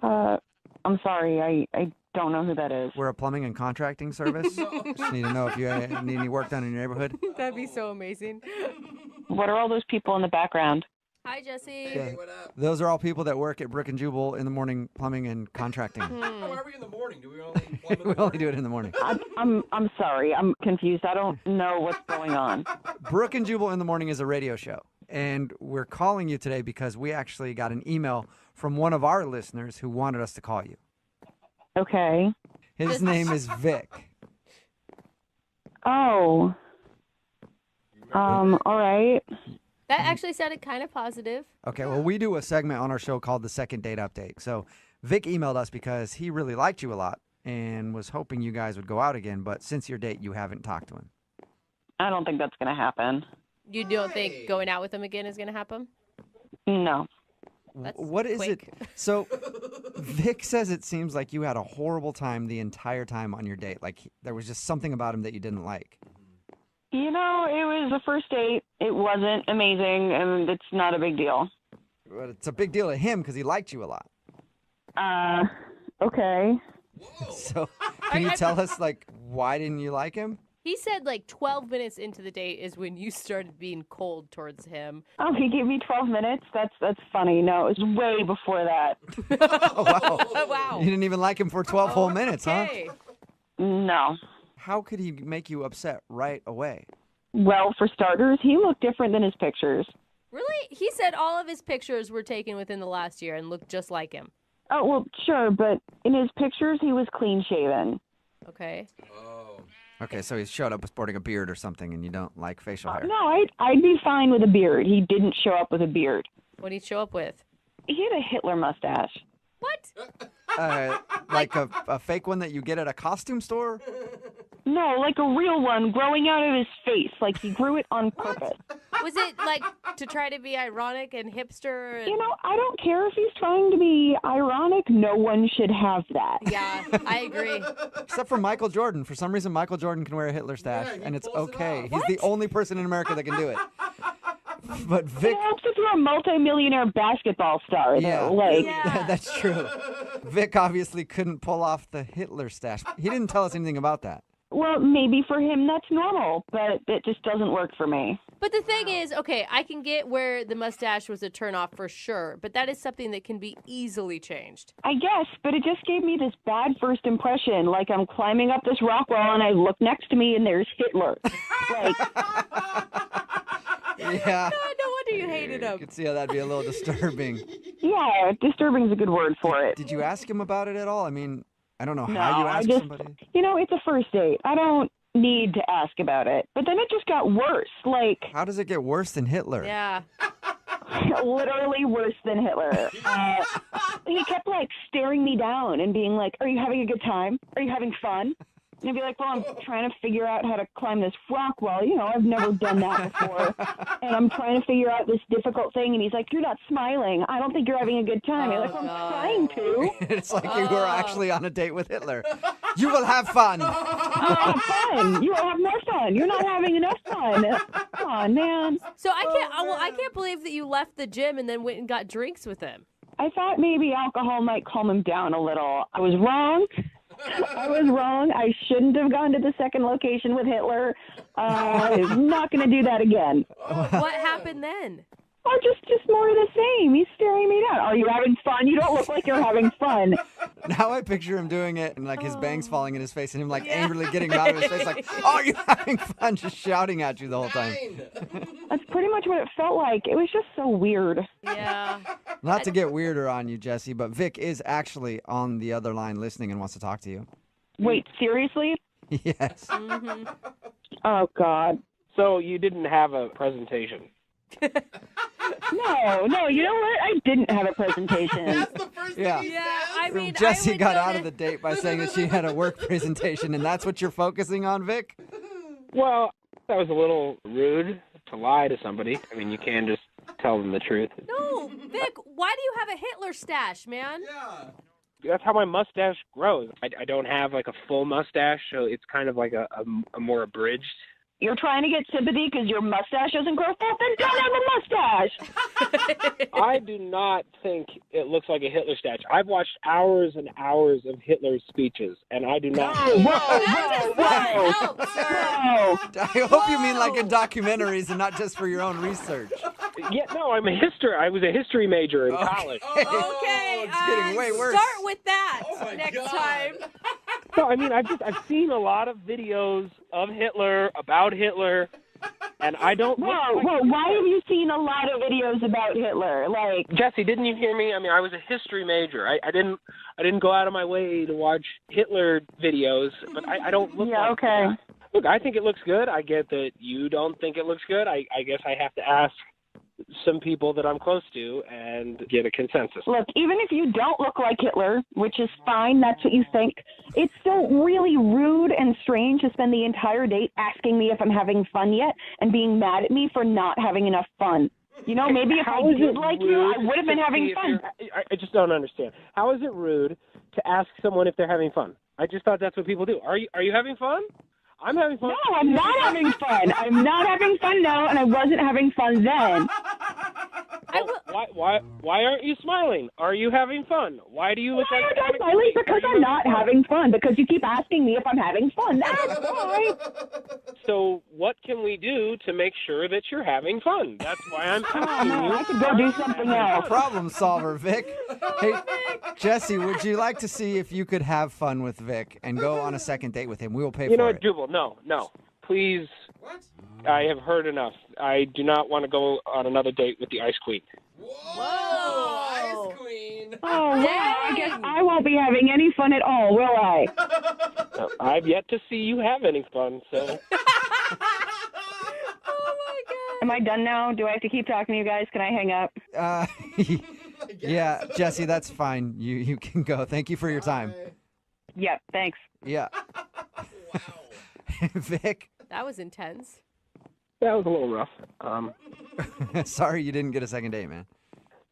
I'm sorry, I don't know who that is. We're a plumbing and contracting service. Just need to know if you need any work done in your neighborhood. That'd be so amazing. What are all those people in the background? Hi, Jesse. Yeah. Those are all people that work at Brook and Jubal in the Morning Plumbing and Contracting. Why are we in the morning? Do we only plumb in the We only do it in the morning. I'm sorry, I'm confused. I don't know what's going on. Brook and Jubal in the Morning is a radio show. And we're calling you today because we actually got an email from one of our listeners who wanted us to call you. Okay. His name is Vic. Oh. All right. That actually sounded kind of positive. Okay, well, we do a segment on our show called the Second Date Update. So Vic emailed us because he really liked you a lot and was hoping you guys would go out again. But since your date, you haven't talked to him. I don't think that's going to happen. You don't think going out with him again is going to happen? No. What is it? So Vic says it seems like you had a horrible time the entire time on your date. Like there was just something about him that you didn't like. It was a first date. It wasn't amazing, and it's not a big deal. But it's a big deal to him because he liked you a lot. Okay. So can you tell us, why didn't you like him? He said 12 minutes into the date is when you started being cold towards him. Oh, he gave me 12 minutes? That's funny. No, it was way before that. Oh, wow. Wow. You didn't even like him for 12 whole minutes, huh? No. How could he make you upset right away? Well, for starters, he looked different than his pictures. Really? He said all of his pictures were taken within the last year and looked just like him. Oh, well, sure, but in his pictures, he was clean-shaven. Okay. Okay, so he showed up sporting a beard or something, and you don't like facial hair. No, I'd be fine with a beard. He didn't show up with a beard. What did he show up with? He had a Hitler mustache. What? Like a fake one that you get at a costume store? No, like a real one growing out of his face. Like he grew it on purpose. Was it to try to be ironic and hipster? And... I don't care if he's trying to be ironic. No one should have that. Yeah, I agree. Except for Michael Jordan. For some reason, Michael Jordan can wear a Hitler stash, and it's okay. He's the only person in America that can do it. But Vic... It helps if you're a multi-millionaire basketball star, though. That's true. Vic obviously couldn't pull off the Hitler stash. He didn't tell us anything about that. Well, maybe for him that's normal, but it just doesn't work for me. But the thing is, okay, I can get where the mustache was a turnoff for sure, but that is something that can be easily changed. I guess, but it just gave me this bad first impression, like I'm climbing up this rock wall and I look next to me and there's Hitler. Yeah. No wonder you hated him. You could see how that'd be a little disturbing. Yeah, disturbing is a good word for it. Did you ask him about it at all? I mean, I don't know how you ask somebody. It's a first date. I don't need to ask about it. But then it just got worse. How does it get worse than Hitler? Yeah. Literally worse than Hitler. He kept staring me down and being like, "Are you having a good time? Are you having fun?" And I'd be like, "Well, I'm trying to figure out how to climb this rock wall. I've never done that before. And I'm trying to figure out this difficult thing." And he's like, "You're not smiling. I don't think you're having a good time." You're like, "Well, I'm trying to." It's like you were actually on a date with Hitler. You will have fun. Have fun. You will have more fun. You're not having enough fun. Come on, man. So I can't believe that you left the gym and then went and got drinks with him. I thought maybe alcohol might calm him down a little. I was wrong. I shouldn't have gone to the second location with Hitler. I'm not going to do that again. What happened then? Oh, just more of the same. He's staring me down. Are you having fun? You don't look like you're having fun. Now I picture him doing it and like his bangs falling in his face and him like angrily getting him out of his face like, oh, you're having fun, just shouting at you the whole time. That's pretty much what it felt like. It was just so weird. Yeah. Not to get weirder on you, Jesse, but Vic is actually on the other line listening and wants to talk to you. Wait, seriously? Yes. Mm-hmm. Oh, God. So you didn't have a presentation? No, you know what? I didn't have a presentation. That's the first thing Yeah. he Yeah, said. I mean, Jesse I would got go out to- of the date by saying that she had a work presentation, and that's what you're focusing on, Vic? Well, that was a little rude to lie to somebody. I mean, you can just tell them the truth. No, Vic, why do you have a Hitler stash, man? Yeah. That's how my mustache grows. I don't have like a full mustache, so it's kind of like a more abridged. You're trying to get sympathy because your mustache doesn't grow full? Then don't have a mustache! I do not think it looks like a Hitler statue. I've watched hours and hours of Hitler's speeches, and I do not. Whoa! I hope you mean like in documentaries and not just for your own research. Yeah, no, I was a history major in college. Okay, it's getting way worse. Start with that my next God. time. No, I mean, I've seen a lot of videos of Hitler, about Hitler, and I don't. Whoa, why have you seen a lot of videos about Hitler? Like, Jesse, didn't you hear me? I mean, I was a history major. I didn't go out of my way to watch Hitler videos, but I don't look yeah, like okay. Look, I think it looks good. I get that you don't think it looks good. I guess I have to ask some people that I'm close to and get a consensus. Look, even if you don't look like Hitler, which is fine, that's what you think, it's still really rude and strange to spend the entire date asking me if I'm having fun yet and being mad at me for not having enough fun. You know, maybe if I How is did it like you, rude I would have been to having see if fun. I just don't understand. How is it rude to ask someone if they're having fun? I just thought that's what people do. Are you having fun? I'm having fun. No, I'm not having fun. I'm not having fun now, and I wasn't having fun then. Why aren't you smiling? Are you having fun? Why do you look Why like aren't I smiling? Because I'm not having fun. Because you keep asking me if I'm having fun. That's why. So what can we do to make sure that you're having fun? That's why I'm asking you. I could go do something else. Problem solver, Vic. Hey, Jesse, would you like to see if you could have fun with Vic and go on a second date with him? We will pay You know for what, it. Jubal? No. Please. What? I have heard enough. I do not want to go on another date with the Ice Queen. Whoa! Ice Queen. Oh, well, I guess I won't be having any fun at all, will I? I've yet to see you have any fun, so. Am I done now? Do I have to keep talking to you guys? Can I hang up? Yeah, Jesse, that's fine. You can go. Thank you for your time. Yep, thanks. Yeah. Vic, That was intense. That was a little rough. sorry you didn't get a second date, man.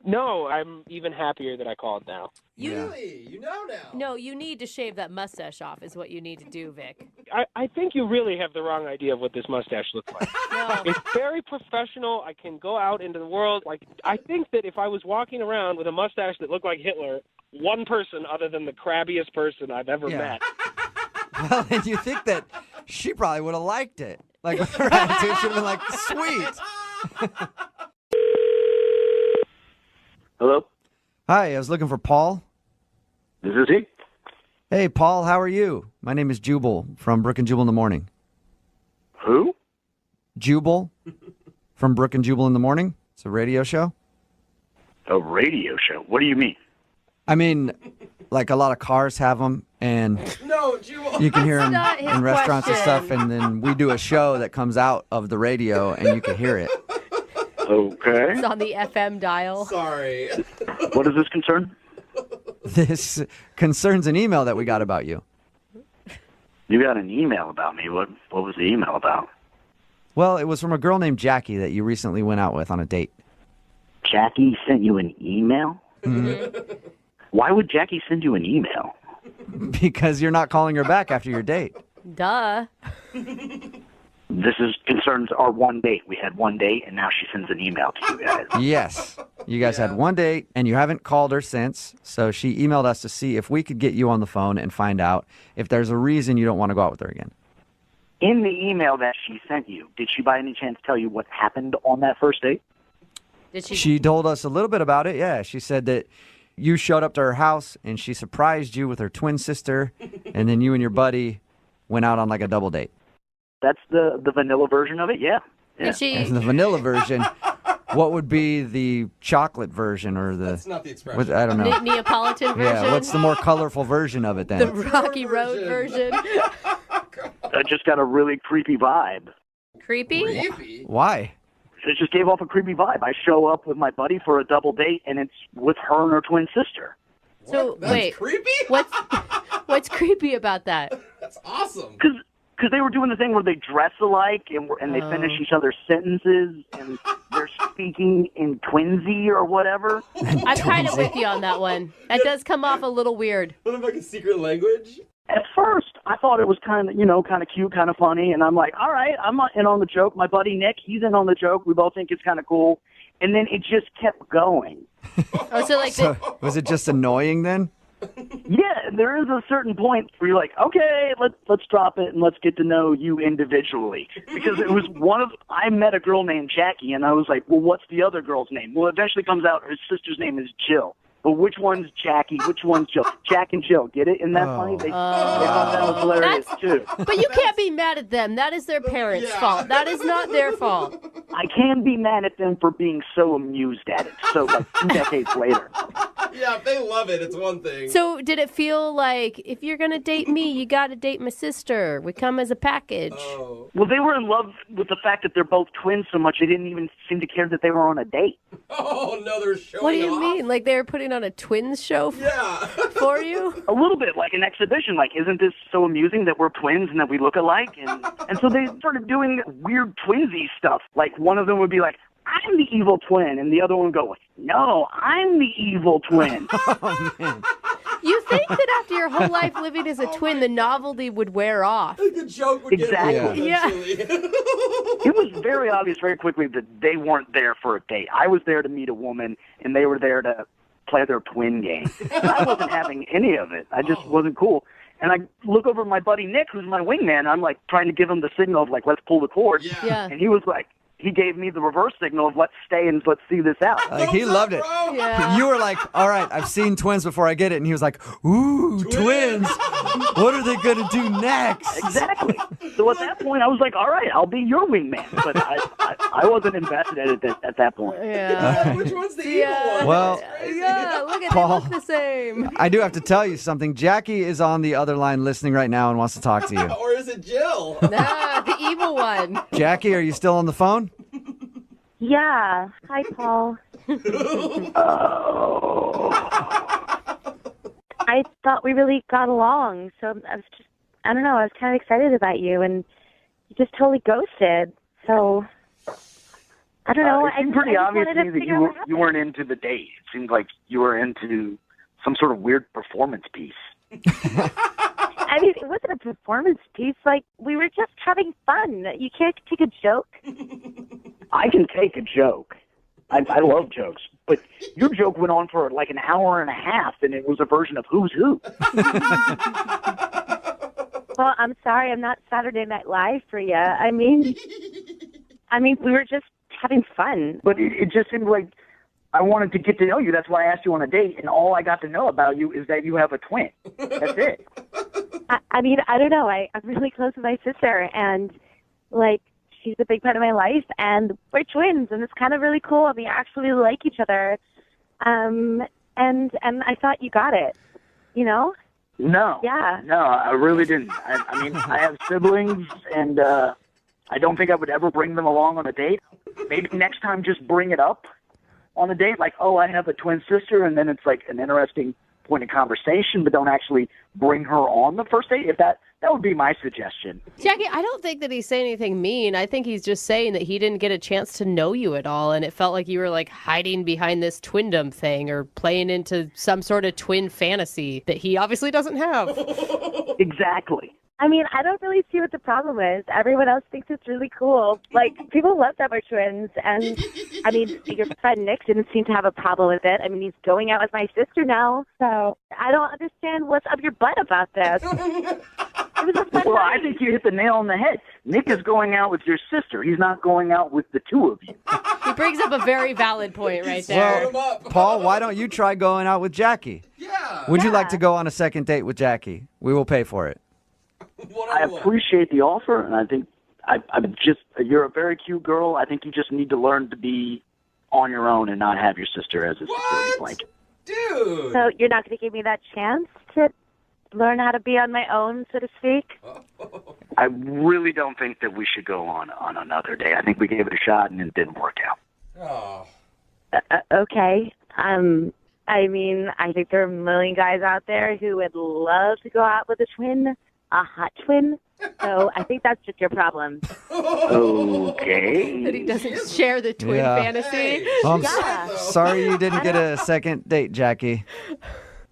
No, I'm even happier that I called now. Really? You know now. No, you need to shave that mustache off is what you need to do, Vic. I think you really have the wrong idea of what this mustache looks like. No. It's very professional. I can go out into the world. Like, I think that if I was walking around with a mustache that looked like Hitler, one person other than the crabbiest person I've ever Yeah. met. Well, and you think that she probably would have liked it. Like, with her attitude, she'd have been like, sweet. Hello? Hi, I was looking for Paul. This is he. Hey, Paul, how are you? My name is Jubal from Brook and Jubal in the Morning. Who? Jubal from Brook and Jubal in the Morning. It's a radio show. A radio show? What do you mean? I mean, like a lot of cars have them, and No, Jubal. you can hear them That's not his in restaurants and question. stuff, and then we do a show that comes out of the radio, and you can hear it. Okay. It's on the FM dial. Sorry. What does this concern? This concerns an email that we got about you. You got an email about me. What was the email about? Well, it was from a girl named Jackie that you recently went out with on a date. Jackie sent you an email? Mm-hmm. Why would Jackie send you an email? Because you're not calling her back after your date. Duh. This concerns our one date. We had one date, and now she sends an email to you guys. Yes. You guys had one date, and you haven't called her since, so she emailed us to see if we could get you on the phone and find out if there's a reason you don't want to go out with her again. In the email that she sent you, did she by any chance tell you what happened on that first date? Did she? She told us a little bit about it, yeah. She said that You showed up to her house, and she surprised you with her twin sister, and then you and your buddy went out on like a double date. That's the vanilla version of it, yeah. And she... And the vanilla version. What would be the chocolate version or the... That's not the expression. I don't know. Neapolitan version? Yeah, what's the more colorful version of it then? The Rocky Road version. I just got a really creepy vibe. Creepy? Why? It just gave off a creepy vibe. I show up with my buddy for a double date, and it's with her and her twin sister. So, wait. Creepy? What's creepy about that? That's awesome. Because they were doing the thing where they dress alike and they finish each other's sentences and they're speaking in twinsy or whatever. I'm kind of with you on that one. That does come off a little weird. What if like a secret language? At first, I thought it was kind of cute, kind of funny, and I'm like, all right, I'm in on the joke. My buddy Nick, he's in on the joke. We both think it's kind of cool. And then it just kept going. So was it just annoying then? Yeah, there is a certain point where you're like, okay, let's drop it and let's get to know you individually. Because it was I met a girl named Jackie, and I was like, well, what's the other girl's name? Well, it eventually comes out her sister's name is Jill. But which one's Jackie? Which one's Jill? Jack and Jill, get it? Isn't that funny? They thought that was hilarious, too. But you can't be mad at them. That is their parents' fault. That is not their fault. I can be mad at them for being so amused at it. So, like, 2 decades later. Yeah, if they love it, it's one thing. So did it feel like, if you're going to date me, you got to date my sister? We come as a package. Oh. Well, they were in love with the fact that they're both twins so much they didn't even seem to care that they were on a date. Oh, no, they're showing What do you off? mean? Like they were putting on a twins show for you? A little bit, like an exhibition. Like, isn't this so amusing that we're twins and that we look alike? And so they started doing weird twinsy stuff. Like, one of them would be like, I'm the evil twin. And the other one would go, no, I'm the evil twin. Oh, man. You think that after your whole life living as a twin, the novelty would wear off. The joke would Exactly. get old Yeah. eventually. It was very obvious very quickly that they weren't there for a date. I was there to meet a woman, and they were there to play their twin game. I wasn't having any of it. I just wasn't cool. And I look over at my buddy Nick, who's my wingman. I'm like trying to give him the signal of like, let's pull the cord. Yeah. And he was like, he gave me the reverse signal of let's stay and let's see this out. Like, he loved it. Yeah. You were like, all right, I've seen twins before I get it. And he was like, ooh, twins. What are they going to do next? Exactly. So at that point, I was like, all right, I'll be your wingman. But I wasn't invested at that point. Yeah. Which one's the evil one? Well, Yeah, look at Paul. they look the same. I do have to tell you something. Jackie is on the other line listening right now and wants to talk to you. Or is it Jill? Nah, the evil one. Jackie, are you still on the phone? Yeah. Hi, Paul. I thought we really got along, so I was just, I don't know, I was kind of excited about you, and you just totally ghosted. So, I don't know. It seemed pretty I just obvious wanted to me that figure out what you weren't into the date. It seemed like you were into some sort of weird performance piece. I mean, it wasn't a performance piece. Like, we were just having fun. You can't take a joke. I can take a joke. I love jokes. But your joke went on for like an hour and a half, and it was a version of Who's Who. Well, I'm sorry, I'm not Saturday Night Live for you. I mean, we were just having fun. But it just seemed like I wanted to get to know you. That's why I asked you on a date, and all I got to know about you is that you have a twin. That's it. I mean, I don't know. I'm really close with my sister, and, like, she's a big part of my life, and we're twins, and it's kind of really cool. We actually like each other. And I thought you got it, you know? No. Yeah. No, I really didn't. I mean, I have siblings, and I don't think I would ever bring them along on a date. Maybe next time just bring it up on a date, like, oh, I have a twin sister, and then it's like an interesting point of conversation, but don't actually bring her on the first date. If that would be my suggestion. Jackie, I don't think that he's saying anything mean. I think he's just saying that he didn't get a chance to know you at all, and it felt like you were like hiding behind this twindom thing or playing into some sort of twin fantasy that he obviously doesn't have. Exactly. I mean, I don't really see what the problem is. Everyone else thinks it's really cool. Like, people love that we're twins. And, I mean, your friend Nick didn't seem to have a problem with it. I mean, he's going out with my sister now. So I don't understand what's up your butt about this. It was a fun Well, night. I think you hit the nail on the head. Nick is going out with your sister. He's not going out with the two of you. He brings up a very valid point right there. Well, Paul, why don't you try going out with Jackie? Yeah. Would you like to go on a second date with Jackie? We will pay for it. I appreciate the offer, and I think you're a very cute girl. I think you just need to learn to be on your own and not have your sister as a security blanket. Dude. So you're not going to give me that chance to learn how to be on my own, so to speak? I really don't think that we should go on another day. I think we gave it a shot and it didn't work out. Oh. Okay. I mean, I think there are a million guys out there who would love to go out with a twin, a hot twin. So I think that's just your problem. Okay. That he doesn't share the twin Yeah. fantasy. Well, Yeah. sorry you didn't get a second date, Jackie.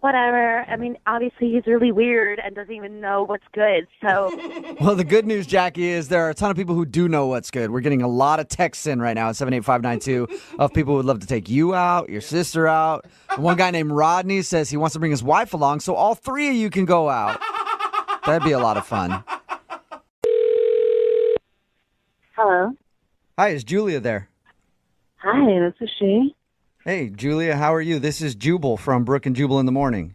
Whatever. I mean, obviously he's really weird and doesn't even know what's good. So Well, the good news, Jackie, is there are a ton of people who do know what's good. We're getting a lot of texts in right now at 78592 of people who would love to take you out, your sister out. One guy named Rodney says he wants to bring his wife along so all three of you can go out. That'd be a lot of fun. hello. Hi, is Julia there? Hi, this is she. Hey, Julia, how are you? This is Jubal from Brook and Jubal in the Morning.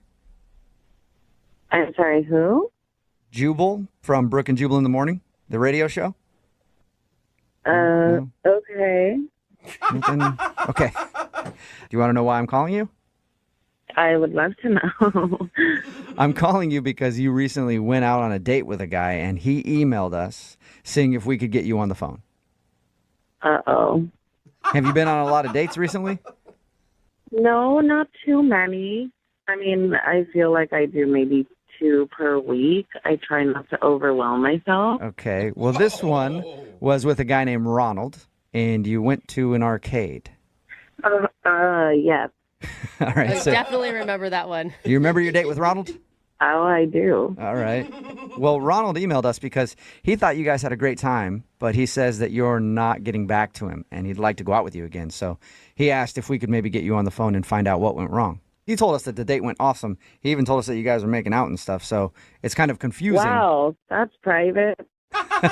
I'm sorry, who? Jubal from Brook and Jubal in the Morning, the radio show? Okay. Nothing? Okay. Do you want to know why I'm calling you? I would love to know. I'm calling you because you recently went out on a date with a guy, and he emailed us seeing if we could get you on the phone. Uh-oh. Have you been on a lot of dates recently? No, not too many. I mean, I feel like I do maybe 2 per week. I try not to overwhelm myself. Okay. Well, this one was with a guy named Ronald, and you went to an arcade. Yes. All right. I So, definitely remember that one. you remember your date with Ronald? Oh, I do. All right. Well, Ronald emailed us because he thought you guys had a great time, but he says that you're not getting back to him, and he'd like to go out with you again. So he asked if we could maybe get you on the phone and find out what went wrong. He told us that the date went awesome. He even told us that you guys were making out and stuff, so it's kind of confusing. Wow, that's private.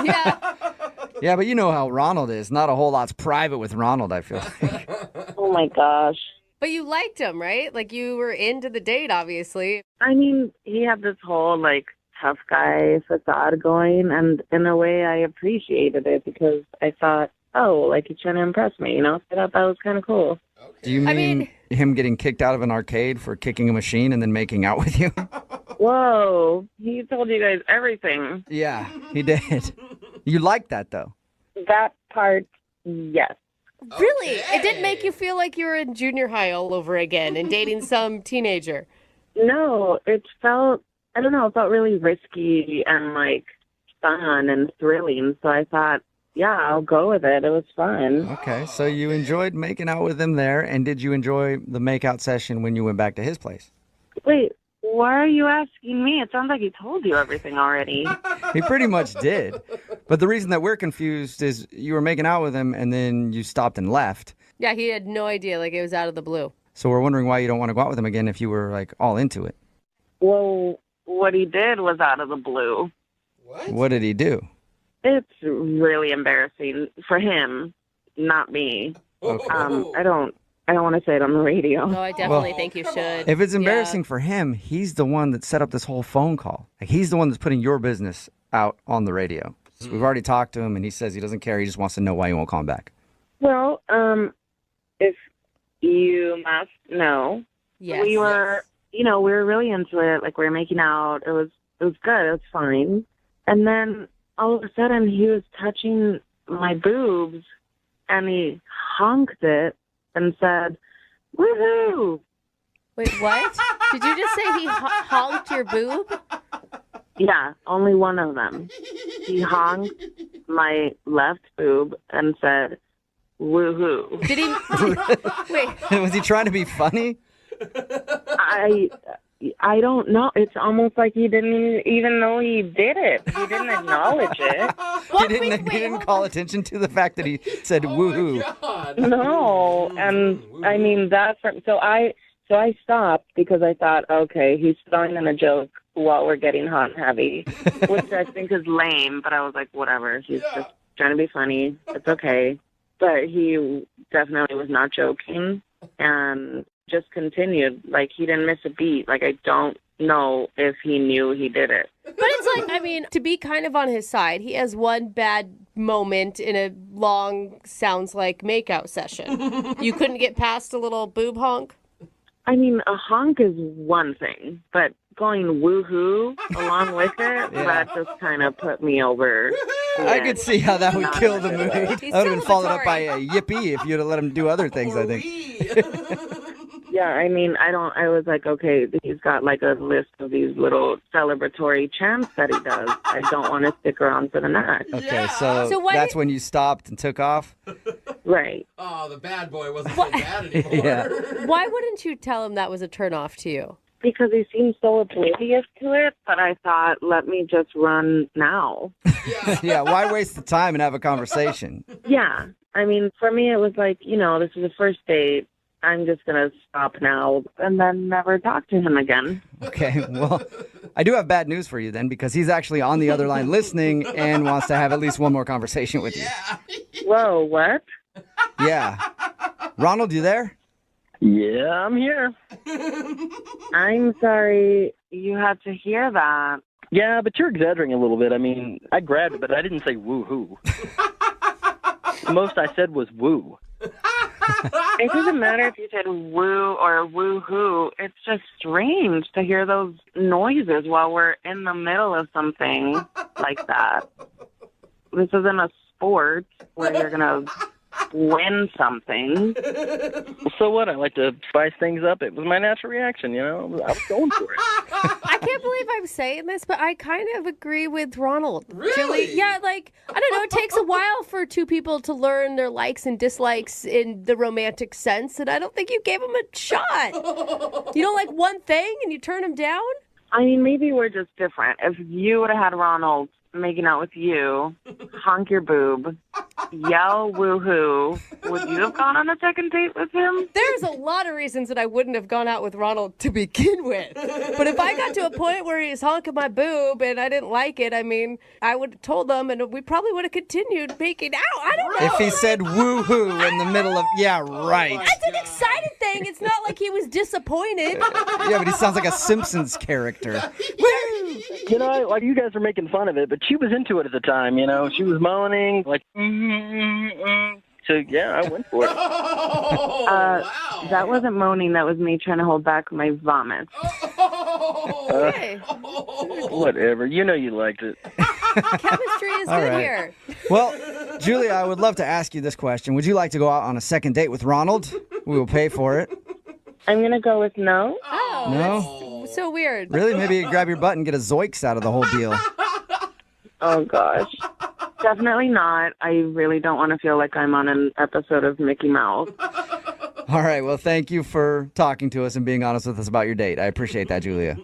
Yeah, but you know how Ronald is. Not a whole lot's private with Ronald, I feel like. Oh, my gosh. But you liked him, right? Like you were into the date, obviously. I mean, he had this whole, like, tough guy facade going, and in a way I appreciated it because I thought, oh, like, he's trying to impress me, you know? I thought that was kind of cool. Do you mean him getting kicked out of an arcade for kicking a machine and then making out with you? Whoa, he told you guys everything. Yeah, he did. You liked that, though. That part, yes. Really? It didn't make you feel like you were in junior high all over again and dating some teenager? No, it felt, I don't know, it felt really risky and, like, fun and thrilling. So I thought, yeah, I'll go with it. It was fun. Okay, so you enjoyed making out with him there, and did you enjoy the makeout session when you went back to his place? Wait, why are you asking me? It sounds like he told you everything already. He pretty much did. But the reason that we're confused is you were making out with him, and then you stopped and left. Yeah, he had no idea. Like it was out of the blue. So we're wondering why you don't want to go out with him again if you were, like, all into it. Well, what he did was out of the blue. What did he do? It's really embarrassing for him, not me. Okay. I don't want to say it on the radio. No, I definitely think you should. If it's embarrassing for him, he's the one that set up this whole phone call. Like, he's the one that's putting your business out on the radio. So we've already talked to him, and he says he doesn't care. He just wants to know why you won't call him back. Well, if you must know, yes. we were, we were really into it. Like, we were making out. It was good. It was fine. And then all of a sudden, he was touching my boobs, and he honked it and said, "Woohoo!" Wait, what? Did you just say he honked your boob? Yeah, only one of them. He honked my left boob and said, "Woohoo!" Did he? Wait. Was he trying to be funny? I don't know. It's almost like he didn't even know he did it. He didn't acknowledge it. He didn't call attention to the fact that he said woohoo. No, and I mean so I stopped because I thought, okay, he's throwing in a joke while we're getting hot and heavy, which I think is lame, but I was like, whatever. He's just trying to be funny. It's okay. But he definitely was not joking and just continued. Like, he didn't miss a beat. Like, I don't know if he knew he did it. But it's like, I mean, to be kind of on his side, he has one bad moment in a long, sounds like, makeout session. You couldn't get past a little boob honk? I mean, a honk is one thing, but going woohoo along with it, that just kind of put me over. I could see how that would kill the mood. That would have been followed up by a yippee if you'd have let him do other things, I think. Yeah, I mean, I was like, okay, he's got like a list of these little celebratory chants that he does. I don't want to stick around for the next. Okay, so that's when you stopped and took off? Right. Oh, the bad boy wasn't so bad anymore. Yeah. Why wouldn't you tell him that was a turnoff to you? Because he seemed so oblivious to it, but I thought, let me just run now. Yeah, why waste the time and have a conversation? Yeah. I mean, for me, it was like, this is the first date. I'm just going to stop now and then never talk to him again. Okay, well, I do have bad news for you then, because he's actually on the other line listening and wants to have at least one more conversation with you. Whoa, what? Yeah. Ronald, you there? Yeah, I'm here. I'm sorry you had to hear that. Yeah, but you're exaggerating a little bit. I mean, I grabbed it, but I didn't say woo-hoo. The most I said was woo. It doesn't matter if you said woo or woo-hoo. It's just strange to hear those noises while we're in the middle of something like that. This isn't a sport where you're going to win something. So what? I like to spice things up. It was my natural reaction, I was going for it. I can't believe I'm saying this, but I kind of agree with Ronald. Really? Julie, yeah, like, I don't know, it takes a while for two people to learn their likes and dislikes in the romantic sense, and I don't think you gave him a shot. You don't like one thing and you turn him down? I mean, maybe we're just different. If you would have had Ronald making out with you, honk your boob, yell woohoo, would you have gone on a second date with him? There's a lot of reasons that I wouldn't have gone out with Ronald to begin with. But if I got to a point where he's honking my boob and I didn't like it, I mean, I would have told him and we probably would have continued making out. I don't know. If he said woohoo in the middle of, yeah, right. That's an excited thing. It's not like he was disappointed. Yeah, but he sounds like a Simpsons character. Woo! Like you guys are making fun of it, but she was into it at the time, She was moaning, like, So, yeah, I went for it. That wasn't moaning. That was me trying to hold back my vomit. Whatever. You know you liked it. Chemistry is All good right. here. Well, Julia, I would love to ask you this question. Would you like to go out on a second date with Ronald? We will pay for it. I'm going to go with no. Oh, No? that's so weird. Really? Maybe you grab your butt and get a Zoiks out of the whole deal. Oh, gosh. Definitely not. I really don't want to feel like I'm on an episode of Mickey Mouse. All right. Well, thank you for talking to us and being honest with us about your date. I appreciate that, Julia.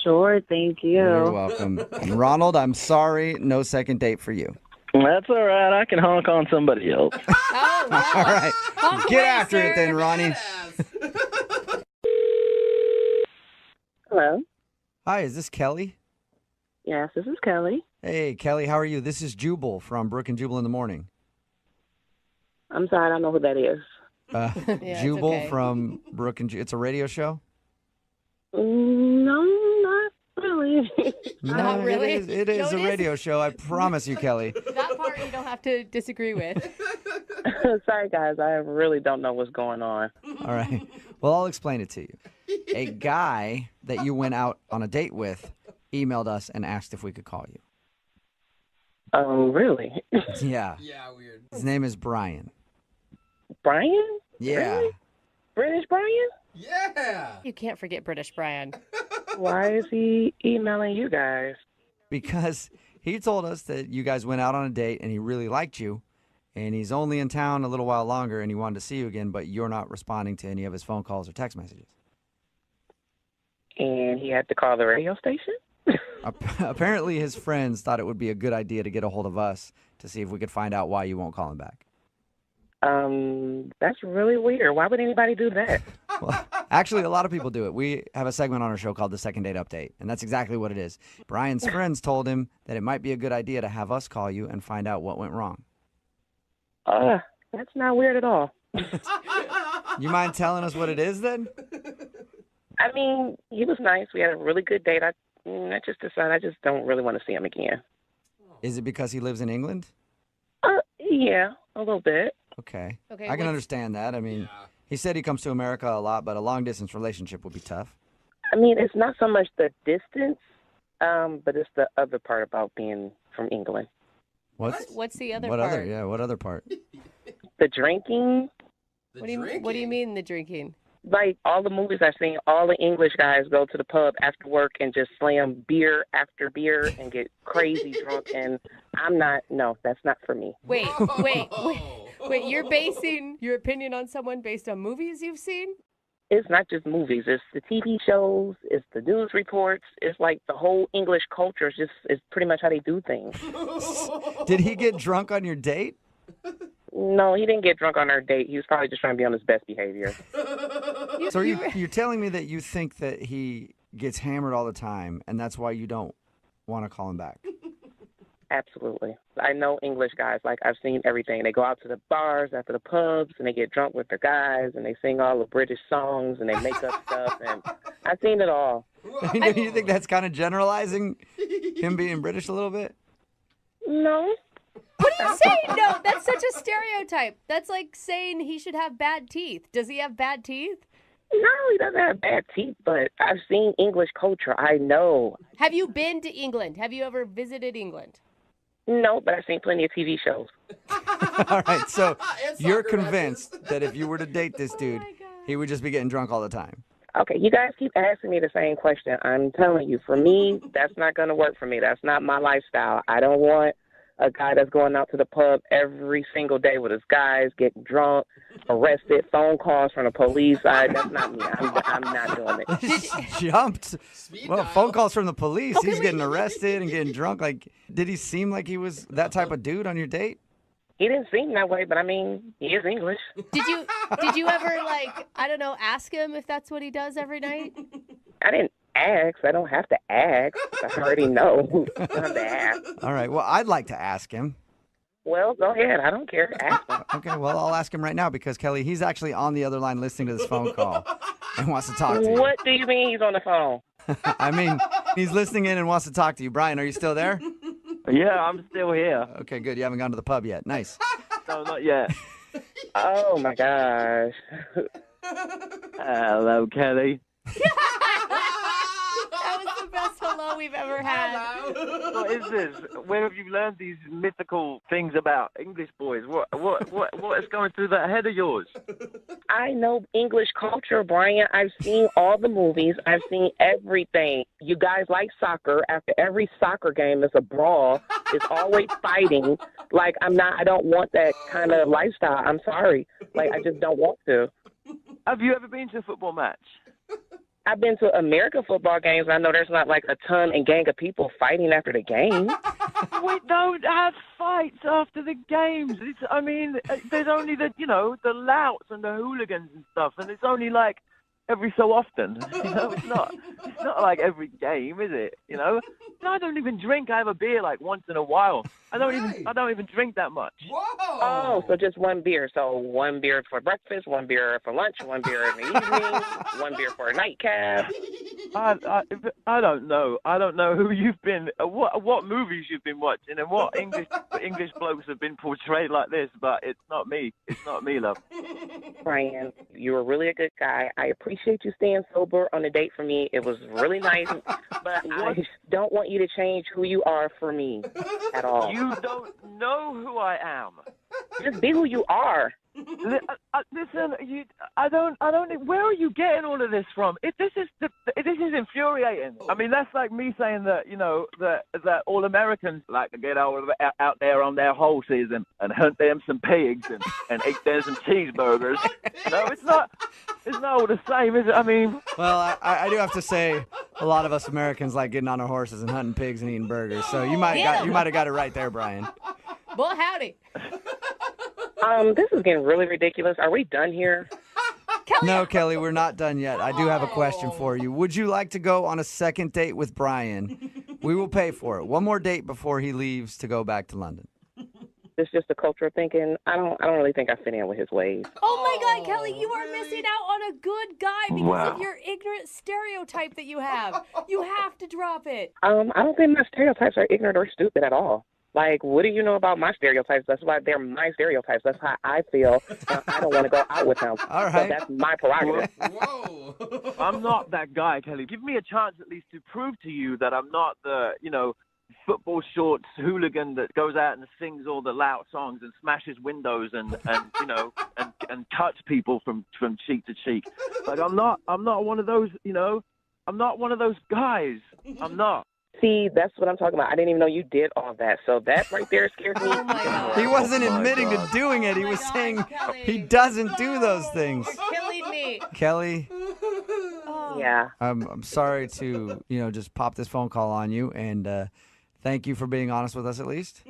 Sure. Thank you. You're welcome. And Ronald, I'm sorry. No second date for you. That's all right. I can honk on somebody else. Oh, wow. All right. Honk Get away, after sir. it then, Ronnie. Hello. Hi, is this Kelly? Yes, this is Kelly. Hey, Kelly, how are you? This is Jubal from Brook and Jubal in the Morning. I'm sorry. I don't know who that is. it's Jubal okay. from Brook and It's a radio show? No, not really. Not really? It is a Jonas? radio show. I promise you, Kelly. That part you don't have to disagree with. Sorry, guys. I really don't know what's going on. All right. Well, I'll explain it to you. A guy that you went out on a date with emailed us and asked if we could call you. Oh, really? Yeah. Yeah, weird. His name is Brian. Brian? Yeah. Really? British Brian? Yeah. You can't forget British Brian. Why is he emailing you guys? Because he told us that you guys went out on a date and he really liked you. And he's only in town a little while longer and he wanted to see you again, but you're not responding to any of his phone calls or text messages. And he had to call the radio station? Apparently his friends thought it would be a good idea to get a hold of us to see if we could find out why you won't call him back. That's really weird. Why would anybody do that? Well, actually, a lot of people do it. We have a segment on our show called the Second Date Update, and that's exactly what it is. Brian's friends told him that it might be a good idea to have us call you and find out what went wrong. That's not weird at all. You mind telling us what it is then? I mean, he was nice. We had a really good date. I just decided I just don't really want to see him again. Is it because he lives in England? Yeah, a little bit. Okay. Okay, I can what's- understand that. I mean, he said he comes to America a lot, but a long-distance relationship would be tough. I mean, it's not so much the distance, but it's the other part about being from England. What's the other what part? What other part? The drinking. What do you mean the drinking? Like all the movies I've seen, all the English guys go to the pub after work and just slam beer after beer and get crazy drunk. And I'm not. No, that's not for me. Wait. You're basing your opinion on someone based on movies you've seen? It's not just movies. It's the TV shows. It's the news reports. It's like the whole English culture is pretty much how they do things. Did he get drunk on your date? No, he didn't get drunk on our date. He was probably just trying to be on his best behavior. So you're telling me that you think that he gets hammered all the time, and that's why you don't want to call him back? Absolutely. I know English guys. Like, I've seen everything. They go out to the bars after the pubs, and they get drunk with their guys, and they sing all the British songs, and they make up stuff, and I've seen it all. You think that's kind of generalizing him being British a little bit? No. What are you saying? No, that's such a stereotype. That's like saying he should have bad teeth. Does he have bad teeth? No, he doesn't have bad teeth, but I've seen English culture. I know. Have you been to England? Have you ever visited England? No, but I've seen plenty of TV shows. All right, so you're convinced that if you were to date this dude, he would just be getting drunk all the time. Okay, you guys keep asking me the same question. I'm telling you, for me, that's not going to work for me. That's not my lifestyle. I don't want a guy that's going out to the pub every single day with his guys, getting drunk, arrested, phone calls from the police. That's not me. I'm not doing it. Jumped. Well, phone calls from the police. Okay, He's getting arrested and getting drunk. Like, did he seem like he was that type of dude on your date? He didn't seem that way, but I mean, he is English. Did you ever ask him if that's what he does every night? I didn't ask. I don't have to ask. I already know. I don't have to ask. All right. Well, I'd like to ask him. Well, go ahead. I don't care. Ask him. Okay. Well, I'll ask him right now because, Kelly, he's actually on the other line listening to this phone call and wants to talk to you. What do you mean he's on the phone? I mean, he's listening in and wants to talk to you. Brian, are you still there? Yeah, I'm still here. Okay, good. You haven't gone to the pub yet. Nice. No, not yet. Oh, my gosh. Hello, Kelly. That was the best hello we've ever had. What is this? Where have you learned these mythical things about English boys? What is going through that head of yours? I know English culture, Brian. I've seen all the movies. I've seen everything. You guys like soccer. After every soccer game, it's a brawl. It's always fighting. Like, I don't want that kind of lifestyle. I'm sorry. Like, I just don't want to. Have you ever been to a football match? I've been to American football games. I know there's not like a ton and gang of people fighting after the game. We don't have fights after the games. There's only the louts and the hooligans and stuff, and it's only like every so often. It's not like every game, is it? No, I don't even drink. I have a beer like once in a while. I don't even drink that much. Oh, so just one beer. So one beer for breakfast, one beer for lunch, one beer in the evening, one beer for a nightcap. I don't know. I don't know who you've been, what movies you've been watching, and what English blokes have been portrayed like this. But it's not me. It's not me, love. Brian, you were really a good guy. I appreciate you staying sober on the date for me. It was really nice, but I don't want you to change who you are for me at all. You don't know who I am. Just be who you are. Listen, I don't. Where are you getting all of this from? This is infuriating. I mean, that's like me saying that that all Americans like to get out there on their horses and hunt them some pigs and eat them some cheeseburgers. No, it's not. It's not all the same, is it? I mean, well, I do have to say, a lot of us Americans like getting on our horses and hunting pigs and eating burgers. So you might have got it right there, Brian. Well, howdy. This is getting really ridiculous. Are we done here? No, Kelly, we're not done yet. I do have a question for you. Would you like to go on a second date with Brian? We will pay for it. One more date before he leaves to go back to London. It's just a culture of thinking. I don't really think I fit in with his ways. Oh my God, Kelly, you are missing out on a good guy because of your ignorant stereotype that you have. You have to drop it. I don't think my stereotypes are ignorant or stupid at all. Like, what do you know about my stereotypes? That's why they're my stereotypes. That's how I feel. And I don't want to go out with him. All right. So that's my prerogative. Whoa. I'm not that guy, Kelly. Give me a chance at least to prove to you that I'm not the, football shorts hooligan that goes out and sings all the loud songs and smashes windows and cuts people from cheek to cheek. Like, I'm not one of those, I'm not one of those guys. I'm not. See, that's what I'm talking about. I didn't even know you did all that. So that right there scares me. Oh my God. He wasn't admitting to doing it. He was saying he doesn't do those things. You're killing me. Kelly, Yeah. I'm sorry to, just pop this phone call on you, and thank you for being honest with us at least.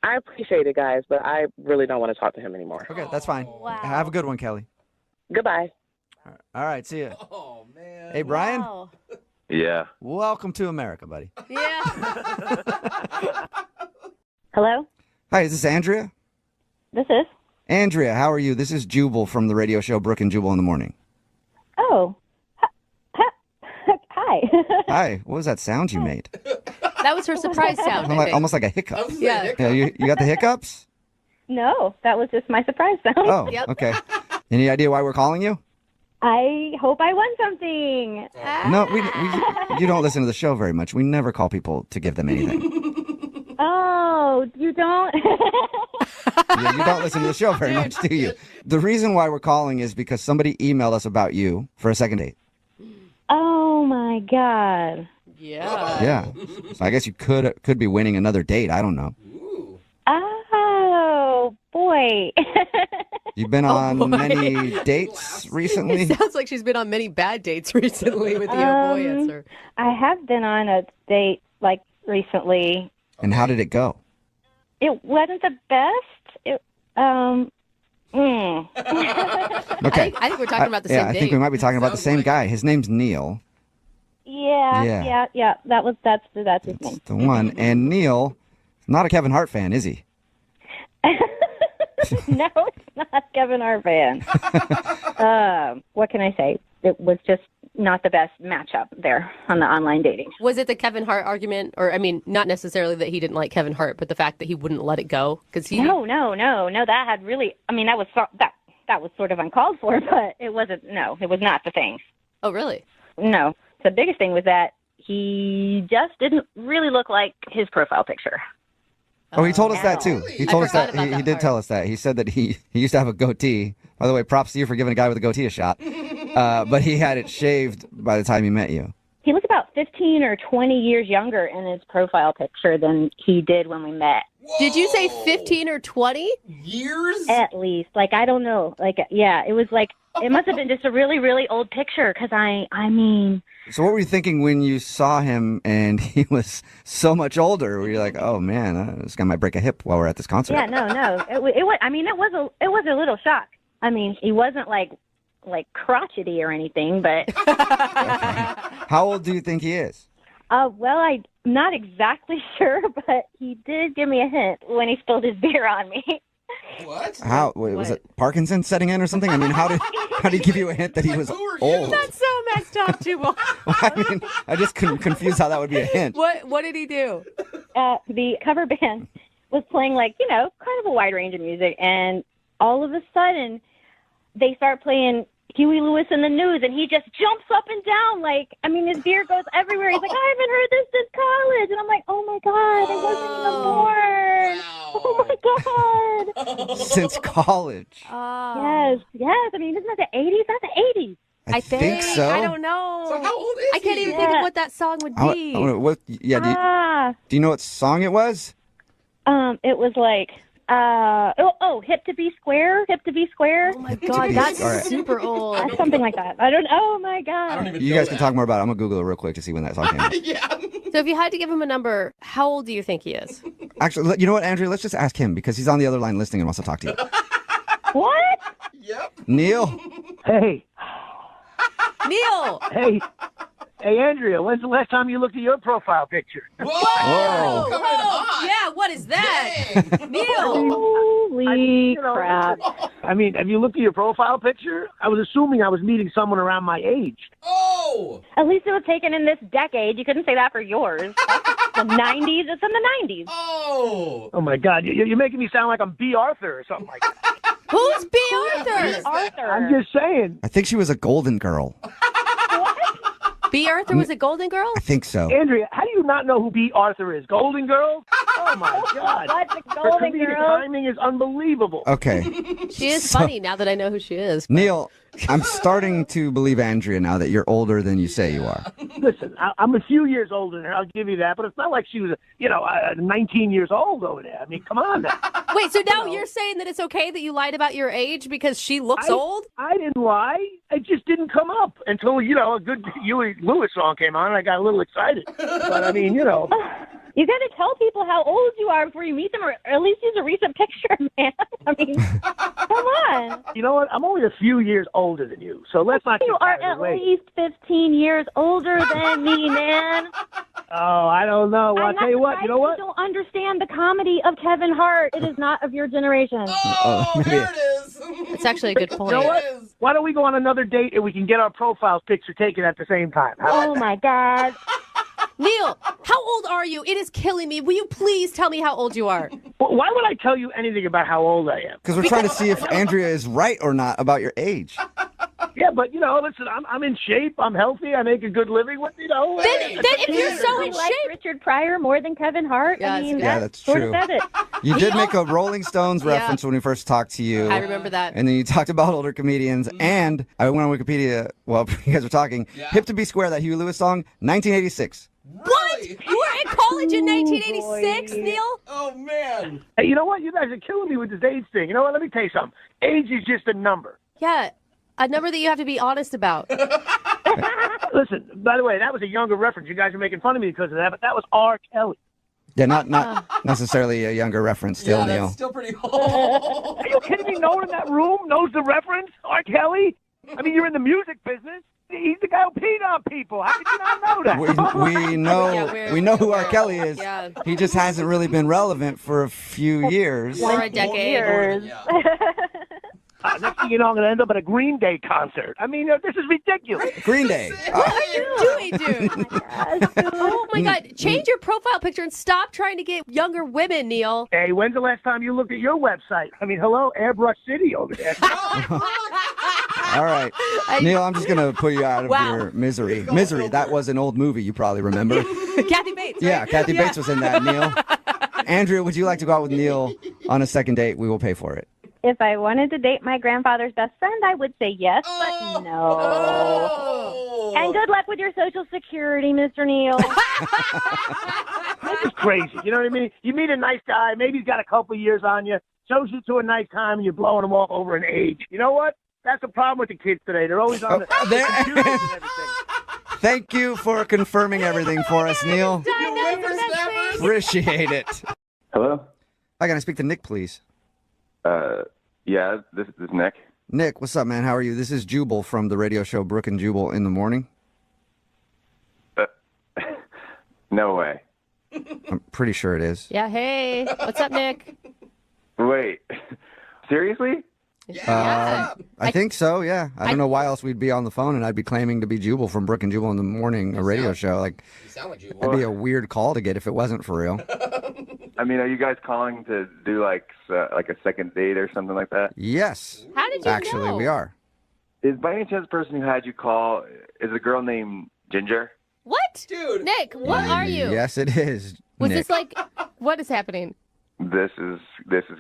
I appreciate it, guys, but I really don't want to talk to him anymore. Okay, that's fine. Wow. Have a good one, Kelly. Goodbye. All right, see ya. Oh, man. Hey, Brian, Wow. Yeah. welcome to America, buddy. Yeah. Hello? Hi, is this Andrea? This is? Andrea, how are you? This is Jubal from the radio show Brooke and Jubal in the Morning. Oh. Hi. Hi, what was that sound you made? That was her surprise sound. I think. Almost like a hiccup. Yeah. Yeah, you got the hiccups? No, that was just my surprise sound. Oh, Yep. okay. Any idea why we're calling you? I hope I won something. No, you don't listen to the show very much. We never call people to give them anything. Oh, you don't? Yeah, you don't listen to the show very much, do you? The reason why we're calling is because somebody emailed us about you for a second date. Oh, my God. Yeah. Yeah. So I guess you could be winning another date. I don't know. Oh, boy. You've been on many dates recently? It sounds like she's been on many bad dates recently with the oh boy answer. I have been on a date, recently. And how did it go? It wasn't the best. Okay. I think we're talking about the same I date. think we might be talking about the same guy. His name's Neil. Yeah. That's his name. The one. And Neil, not a Kevin Hart fan, is he? No, it's not Kevin Hart fan. What can I say? It was just not the best matchup there on the online dating. Was it the Kevin Hart argument? Or, I mean, not necessarily that he didn't like Kevin Hart, but the fact that he wouldn't let it go? No, that had really, that was that was sort of uncalled for, but it wasn't, it was not the thing. Oh, really? No. The biggest thing was that he just didn't really look like his profile picture. Oh, he told us that too. He told us that. He did tell us that. He said that he used to have a goatee. By the way, props to you for giving a guy with a goatee a shot. But he had it shaved by the time he met you. He looked about 15 or 20 years younger in his profile picture than he did when we met. Whoa. Did you say 15 or 20 years? At least. I don't know. It was it must have been just a really, really old picture because I mean. So what were you thinking when you saw him and he was so much older? Were you like, oh man, this guy might break a hip while we're at this concert? Yeah, no. It was a little shock. I mean, he wasn't like crotchety or anything, but. How old do you think he is? Well, I'm not exactly sure, but he did give me a hint when he spilled his beer on me. What? Was it Parkinson's setting in or something? I mean, how did he give you a hint that he was old? That's so messed up, Jubal. I mean, I just couldn't confuse how that would be a hint. What did he do? The cover band was playing kind of a wide range of music, and all of a sudden they start playing Huey Lewis and the News, and he just jumps up and down his beer goes everywhere. He's like, I haven't heard this since college, and I'm like, oh my God, I wasn't even born. Oh my God. Since college. Yes. I mean, isn't that the 80s? That's the 80s. I think so. I don't know. So how old is I can't even think of what that song would be. Do you know what song it was? It was Hip to Be Square. Hip to Be Square. Oh my God, that's All right. super old. Something like that. I don't. Oh my God. You guys can talk more about it. I'm gonna Google it real quick to see when that song came out. So if you had to give him a number, how old do you think he is? Actually, you know what, Andrew? Let's just ask him because he's on the other line listening and wants to talk to you. What? Neil. Hey. Neil. Hey. Hey, Andrea, when's the last time you looked at your profile picture? Whoa! Yeah, what is that? Neil. Holy crap. I mean, have you looked at your profile picture? I was assuming I was meeting someone around my age. Oh! At least it was taken in this decade. You couldn't say that for yours. That's the 90s. It's in the 90s. Oh! Oh, my God. You're making me sound like I'm B. Arthur or something like that. Who's B. Arthur? Arthur. I'm just saying. I think she was a golden girl. B. Arthur was a golden girl? I think so. Andrea, how do you not know who B. Arthur is? Golden Girl? Oh, my God. What's a Her golden comedic girl? timing is unbelievable. Okay. She is So- funny now that I know who she is. Neil, I'm starting to believe Andrea now that you're older than you say you are. Listen, I'm a few years older than her. I'll give you that. But it's not like she was, 19 years old over there. I mean, come on now. Wait, so now you're saying that it's okay that you lied about your age because she looks old? I didn't lie. It just didn't come up until, a good Huey Lewis song came on and I got a little excited. But, I mean, You got to tell people how old you are before you meet them, or at least use a recent picture, man. I mean, come on. You know what? I'm only a few years older than you, so let's not You get are carried at away. least 15 years older than me, man. Oh, I don't know. Well, I'll tell you what. You know what? You don't understand the comedy of Kevin Hart. It is not of your generation. Oh, There it is. It's actually a good point. You know what? Why don't we go on another date and we can get our profile picture taken at the same time? Oh, my God. Neil, how old are you? It is killing me. Will you please tell me how old you are? Well, why would I tell you anything about how old I am? Because we're trying to see if Andrea is right or not about your age. Yeah, but, listen, I'm in shape. I'm healthy. I make a good living. Then if you're so in like shape. Richard Pryor more than Kevin Hart? Yeah, I mean, Yeah, that that's sort true. of says it. You did make a Rolling Stones reference when we first talked to you. I remember that. And then you talked about older comedians. And I went on Wikipedia while you guys were talking. Hip to Be Square, that Huey Lewis song, 1986. What? You were in college in 1986, Neil? Oh, man. Hey, you know what? You guys are killing me with this age thing. You know what? Let me tell you something. Age is just a number. Yeah, a number that you have to be honest about. Listen, by the way, that was a younger reference. You guys are making fun of me because of that, but that was R. Kelly. Yeah, not necessarily a younger reference still, Neil. That's still pretty old. Are you kidding me? No one in that room knows the reference? R. Kelly? I mean, you're in the music business. He's the guy who peed on people. How did you not know that? We know we know who R. Kelly is. Yeah. He just hasn't really been relevant for a few years. For a decade. Next thing you know, I'm going to end up at a Green Day concert. I mean, this is ridiculous. Green Day. What are you doing, dude? Oh my God. Change your profile picture and stop trying to get younger women, Neil. Hey, when's the last time you looked at your website? I mean, hello, Airbrush City over there. All right. Neil, I'm just going to put you out of Wow. your misery. Misery, that was an old movie you probably remember. Kathy Bates. Yeah, right? Kathy Bates was in that, Neil. Andrea, would you like to go out with Neil on a second date? We will pay for it. If I wanted to date my grandfather's best friend, I would say yes, but no. And good luck with your Social Security, Mr. Neil. This is crazy. You know what I mean? You meet a nice guy, maybe he's got a couple years on you, shows you to a nice time, and you're blowing him off over an age. You know what? That's the problem with the kids today. They're always on the computers and everything. Thank you for confirming everything for us, Neil. Appreciate it. Hello? Hi, can I speak to Nick, please? Yeah, this is Nick. Nick, what's up, man? How are you? This is Jubal from the radio show Brooke and Jubal in the Morning. No way. I'm pretty sure it is. Yeah, hey. What's up, Nick? Wait. Seriously? Yeah. I think so, yeah. I don't know why else we'd be on the phone and I'd be claiming to be Jubal from Brooke and Jubal in the Morning, a radio show. Like, You sound like Jubal. that'd be a weird call to get if it wasn't for real. I mean, are you guys calling to do like a second date or something like that? Yes. How did you Actually, know? we are. Is by any chance the person who had you call is a girl named Ginger? What? Dude. Nick, what are you? Yes, it is. Was Nick. this like, what is happening? This is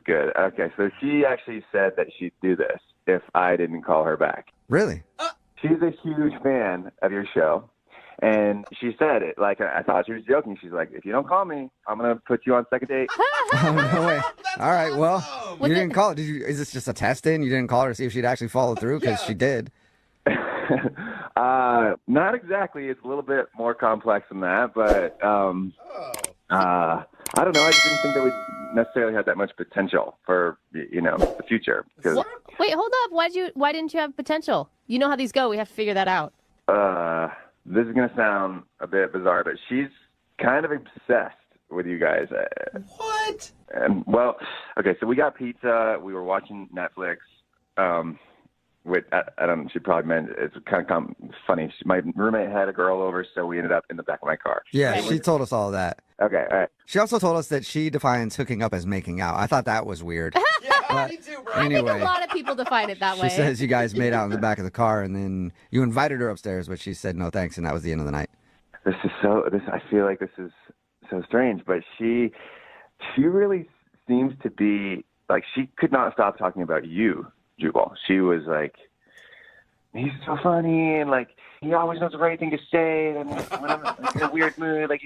good. Okay, so she actually said that she'd do this if I didn't call her back. Really? She's a huge fan of your show, and she said it like I thought she was joking. She's like, "If you don't call me, I'm gonna put you on second date." Oh, no way. All right, well, you didn't call it. Did you? Is this just a test in? You didn't call her to see if she'd actually follow through? Because she did. Not exactly. It's a little bit more complex than that, but I don't know. I just didn't think that we necessarily had that much potential for, the future. Because Wait, hold up. Why didn't you have potential? You know how these go. We have to figure that out. this is going to sound a bit bizarre, but she's kind of obsessed with you guys. What? And well, okay, so we got pizza. We were watching Netflix. With I don't know, she probably meant it's kind of funny. My roommate had a girl over, so we ended up in the back of my car. Yeah, she told us all of that. Okay, all right. She also told us that she defines hooking up as making out. I thought that was weird. Me too, bro. I think a lot of people define it that way. She says you guys made out in the back of the car, and then you invited her upstairs, but she said no thanks, and that was the end of the night. I feel like this is so strange, but she really seems to be like she could not stop talking about you, Jubal. She was like, he's so funny, and like he always knows the right thing to say. And when I'm in a weird mood, like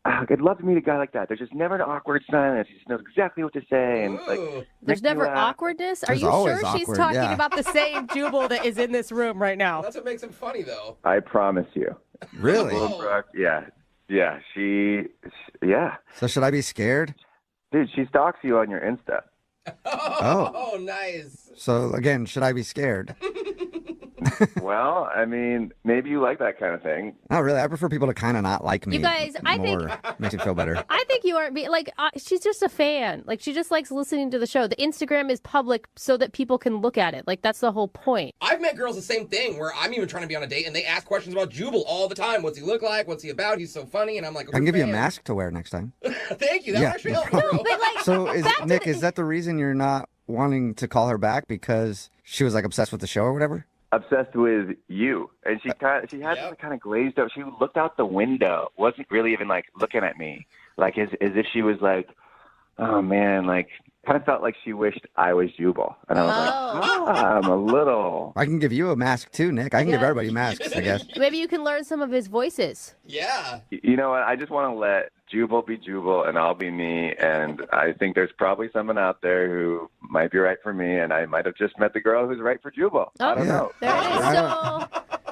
I'd love to meet a guy like that. There's just never an awkward silence. He just knows exactly what to say, and like there's never awkwardness. Are you sure she's talking about the same Jubal that is in this room right now? That's what makes him funny, though. I promise you. Really? Brooke, yeah. She. So should I be scared? Dude, she stalks you on your Insta. Oh, nice. So again, should I be scared? Well, I mean, maybe you like that kind of thing. Not really. I prefer people to kind of not like me. You guys, I think makes it feel better. I think you aren't she's just a fan. Like she just likes listening to the show. The Instagram is public so that people can look at it. Like that's the whole point. I've met girls the same thing where I'm even trying to be on a date and they ask questions about Jubal all the time. What's he look like? What's he about? He's so funny, and I'm like, I can give you a mask to wear next time. Thank you. That would actually help, bro. So Nick, is that the reason you're not wanting to call her back because she was like obsessed with the show or whatever? Obsessed with you, and she had this kind of glazed up. She looked out the window, wasn't really even like looking at me, like as if she was like, oh man, like kind of felt like she wished I was Jubal, and I was like, I'm a little. I can give you a mask too, Nick. I can give everybody masks, I guess. Maybe you can learn some of his voices. Yeah. You know what? I just want to let Jubal be Jubal, and I'll be me. And I think there's probably someone out there who might be right for me, and I might have just met the girl who's right for Jubal. I don't know. There it is. So,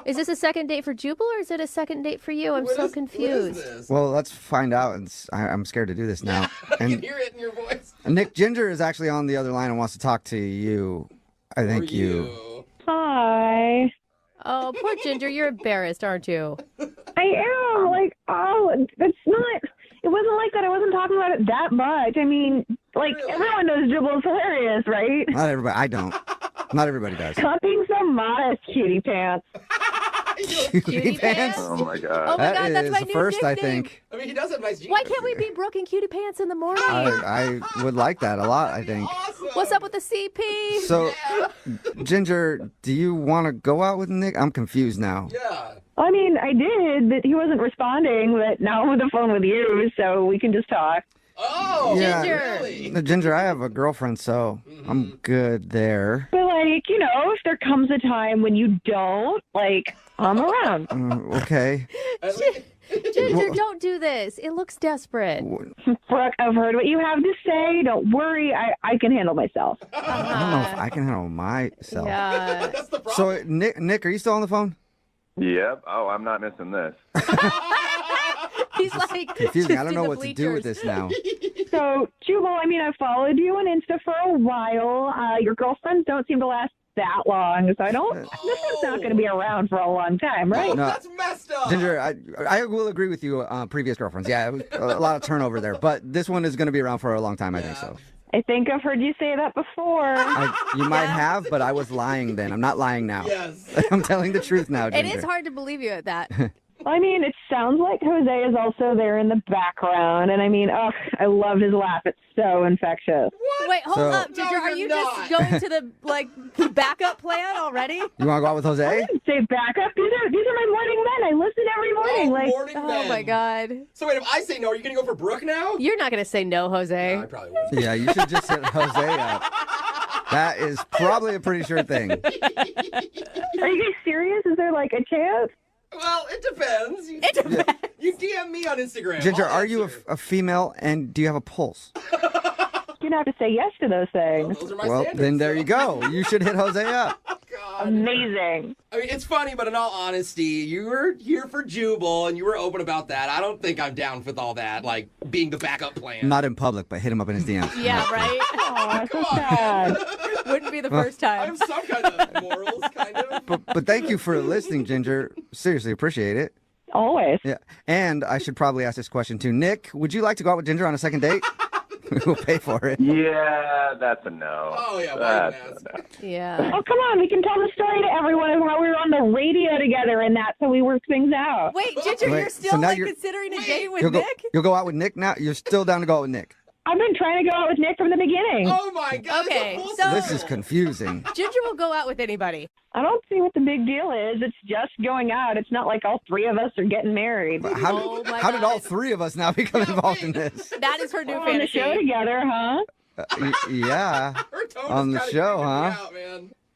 is this a second date for Jubal, or is it a second date for you? I'm so confused. Well, let's find out. And I'm scared to do this now. I can hear it in your voice. Nick Ginger is actually on the other line and wants to talk to you. I think you. Hi. Oh, poor Ginger. You're embarrassed, aren't you? I am. Like, it's not. It wasn't like that. I wasn't talking about it that much. I mean, like, everyone knows Jubal's hilarious, right? Not everybody. I don't. Not everybody does. Stop being so modest, cutie pants. Cutie pants? Oh my god. Oh my God, that's my the new first, I nickname. think. I mean, he does have nice jeans. Why can't we be Brooke in Cutie Pants in the morning? I would like that a lot, I think. What's up with the CP? So, Ginger, do you want to go out with Nick? I'm confused now. Yeah. I mean, I did, but he wasn't responding. But now I'm on the phone with you, so we can just talk. Oh, yeah, really? Ginger, I have a girlfriend, so I'm good there. But, like, you know, if there comes a time when you don't, like, I'm around. Okay. Ginger, don't do this. It looks desperate. Brooke, I've heard what you have to say. Don't worry. I can handle myself. I don't know if I can handle myself. Yeah. So, Nick, are you still on the phone? Yep. Oh, I'm not missing this. He's like confusing. I don't know what to do with this now. So, Jubal, I mean, I followed you on Insta for a while. Your girlfriends don't seem to last that long, so I don't. This one's not going to be around for a long time, right? No. That's messed up. Ginger, I will agree with you. Previous girlfriends, yeah, it was a lot of turnover there, but this one is going to be around for a long time. I think so. I think I've heard you say that before. You might have, but I was lying then. I'm not lying now. Yes. I'm telling the truth now, Ginger. It is hard to believe you at that. I mean, it sounds like Jose is also there in the background, and I mean, I love his laugh. It's so infectious. What? Wait, hold up, Ginger. Are you just going to the backup plan already? You want to go out with Jose? I didn't say backup. These are my morning men. I listen every morning. Morning Oh men. my God. So wait, if I say no, are you going to go for Brooke now? You're not going to say no, Jose. I probably would. Yeah, you should just hit Jose up. That is probably a pretty sure thing. Are you guys serious? Is there like a chance? Well, it depends. You DM me on Instagram. Ginger, are you a female, and do you have a pulse? You're gonna have to say yes to those things. Those are my Well, standards, then there you go. You should hit Jose up. Amazing. I mean, it's funny, but in all honesty, you were here for Jubal, and you were open about that. I don't think I'm down with all that, like being the backup plan. Not in public, but hit him up in his DMs. Yeah, right? Oh, so sad. Wouldn't be the first time. I have some kind of morals, kind of. But thank you for listening, Ginger. Seriously, appreciate it. Always. Yeah. And I should probably ask this question too. Nick, would you like to go out with Ginger on a second date? We'll pay for it. Yeah, that's a no. Oh, yeah, That's a no. Yeah. Oh, come on. We can tell the story to everyone of how we were on the radio together and that, so we worked things out. Wait, Ginger, Wait, you're so still now like you're- considering a date with You'll Nick? you'll go out with Nick now? You're still down to go out with Nick? I've been trying to go out with Nick from the beginning. Oh, my God. Okay, so This is confusing. Ginger will go out with anybody. I don't see what the big deal is. It's just going out. It's not like all three of us are getting married. How did all three of us now become involved in this? That is her new We're on the fantasy. show together, huh? Yeah. On the show, huh?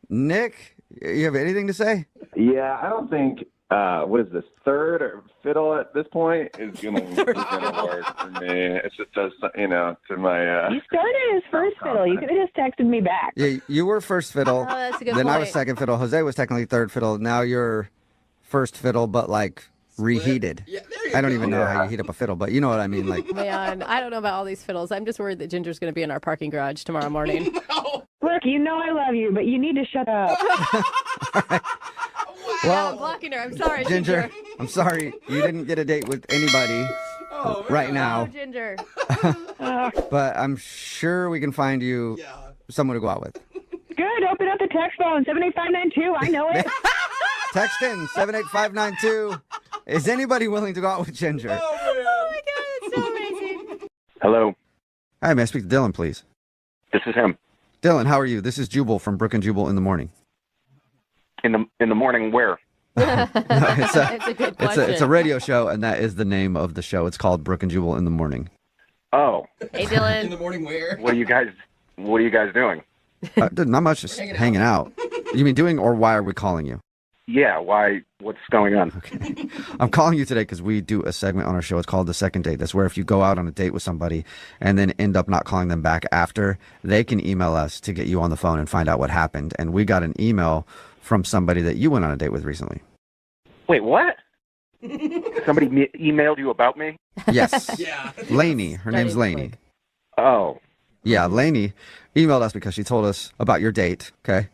Nick, you have anything to say? Yeah, I don't think what is this, third or fiddle at this point is gonna work for me. It just does, to my. You started as first fiddle. You could have just texted me back. Yeah, you were first fiddle. Oh, that's a good Then I was point. second fiddle. Jose was technically third fiddle. Now you're first fiddle, but like reheated. I don't even know how you heat up a fiddle, but you know what I mean. Like, Man, I don't know about all these fiddles. I'm just worried that Ginger's going to be in our parking garage tomorrow morning. Look, you know I love you, but you need to shut up. Yeah, I'm blocking her. I'm sorry, Ginger, I'm sorry you didn't get a date with anybody right Oh, now, Ginger. but I'm sure we can find you someone to go out with. Good. Open up the text phone, 78592. I know it. Text in 78592. Is anybody willing to go out with Ginger? Oh my God, it's so amazing. Hello, Hi, may I speak to Dylan, please? this is him. Dylan, how are you? This is Jubal from Brook and Jubal in the morning. In the morning, where? It's a good question. it's a radio show, and that is the name of the show. It's called Brook and Jubal in the morning. Oh, Hey, Dylan. In the morning, where? what are you guys doing? Dude, not much, just hanging out. You mean doing, or why are we calling you? Yeah, why? What's going on? Okay. I'm calling you today because we do a segment on our show. It's called The Second Date. That's where if you go out on a date with somebody and then end up not calling them back after, they can email us to get you on the phone and find out what happened. And we got an email from somebody that you went on a date with recently. Wait, what? Somebody emailed you about me? Yes. Yeah. Lainey. Her name's Lainey. Oh, Yeah, Lainey emailed us because she told us about your date. Okay.